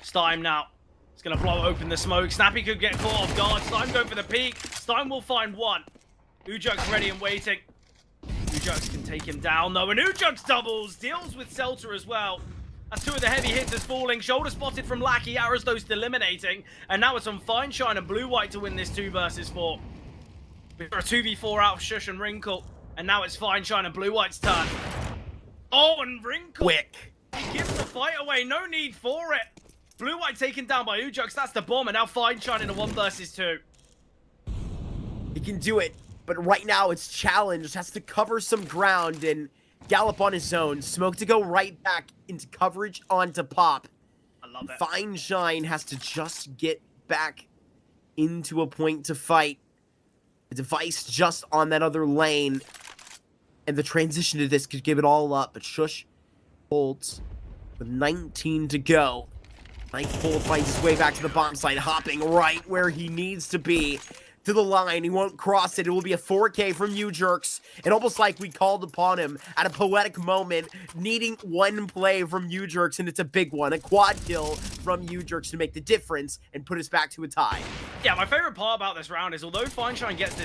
Stime now. He's going to blow open the smoke. Snappy could get caught off guard. Stime going for the peek. Stime will find one. Ujak's ready and waiting. Ujax can take him down, though. And Ujax doubles. Deals with Selter as well. That's 2 of the heavy hitters falling. Shoulder spotted from Lackey. Aristos eliminating. And now it's on Feinstein and Blue-White to win this 2 versus 4. We've got a 2v4 out of Shush and Wrinkle. And now it's Feinstein and Blue-White's turn. Oh, and Wrinkle. Quick. He gives the fight away. No need for it. Blue-White taken down by Ujax. That's the bomb. And now Feinstein in a 1 versus 2. He can do it, but right now it's challenged. Has to cover some ground and gallop on his own. Smoke to go right back into coverage onto Pop. I love it. Feinstein has to just get back into a point to fight. The device just on that other lane. And the transition to this could give it all up. But Shush holds with 19 to go. Nightfall finds his way back to the bomb site, hopping right where he needs to be. To the line, he won't cross it. It will be a 4K from Ujerks. And almost like we called upon him at a poetic moment, needing 1 play from Ujerks, and it's a big one. A quad kill from Ujerks to make the difference and put us back to a tie. Yeah, my favorite part about this round is although Feinstein gets this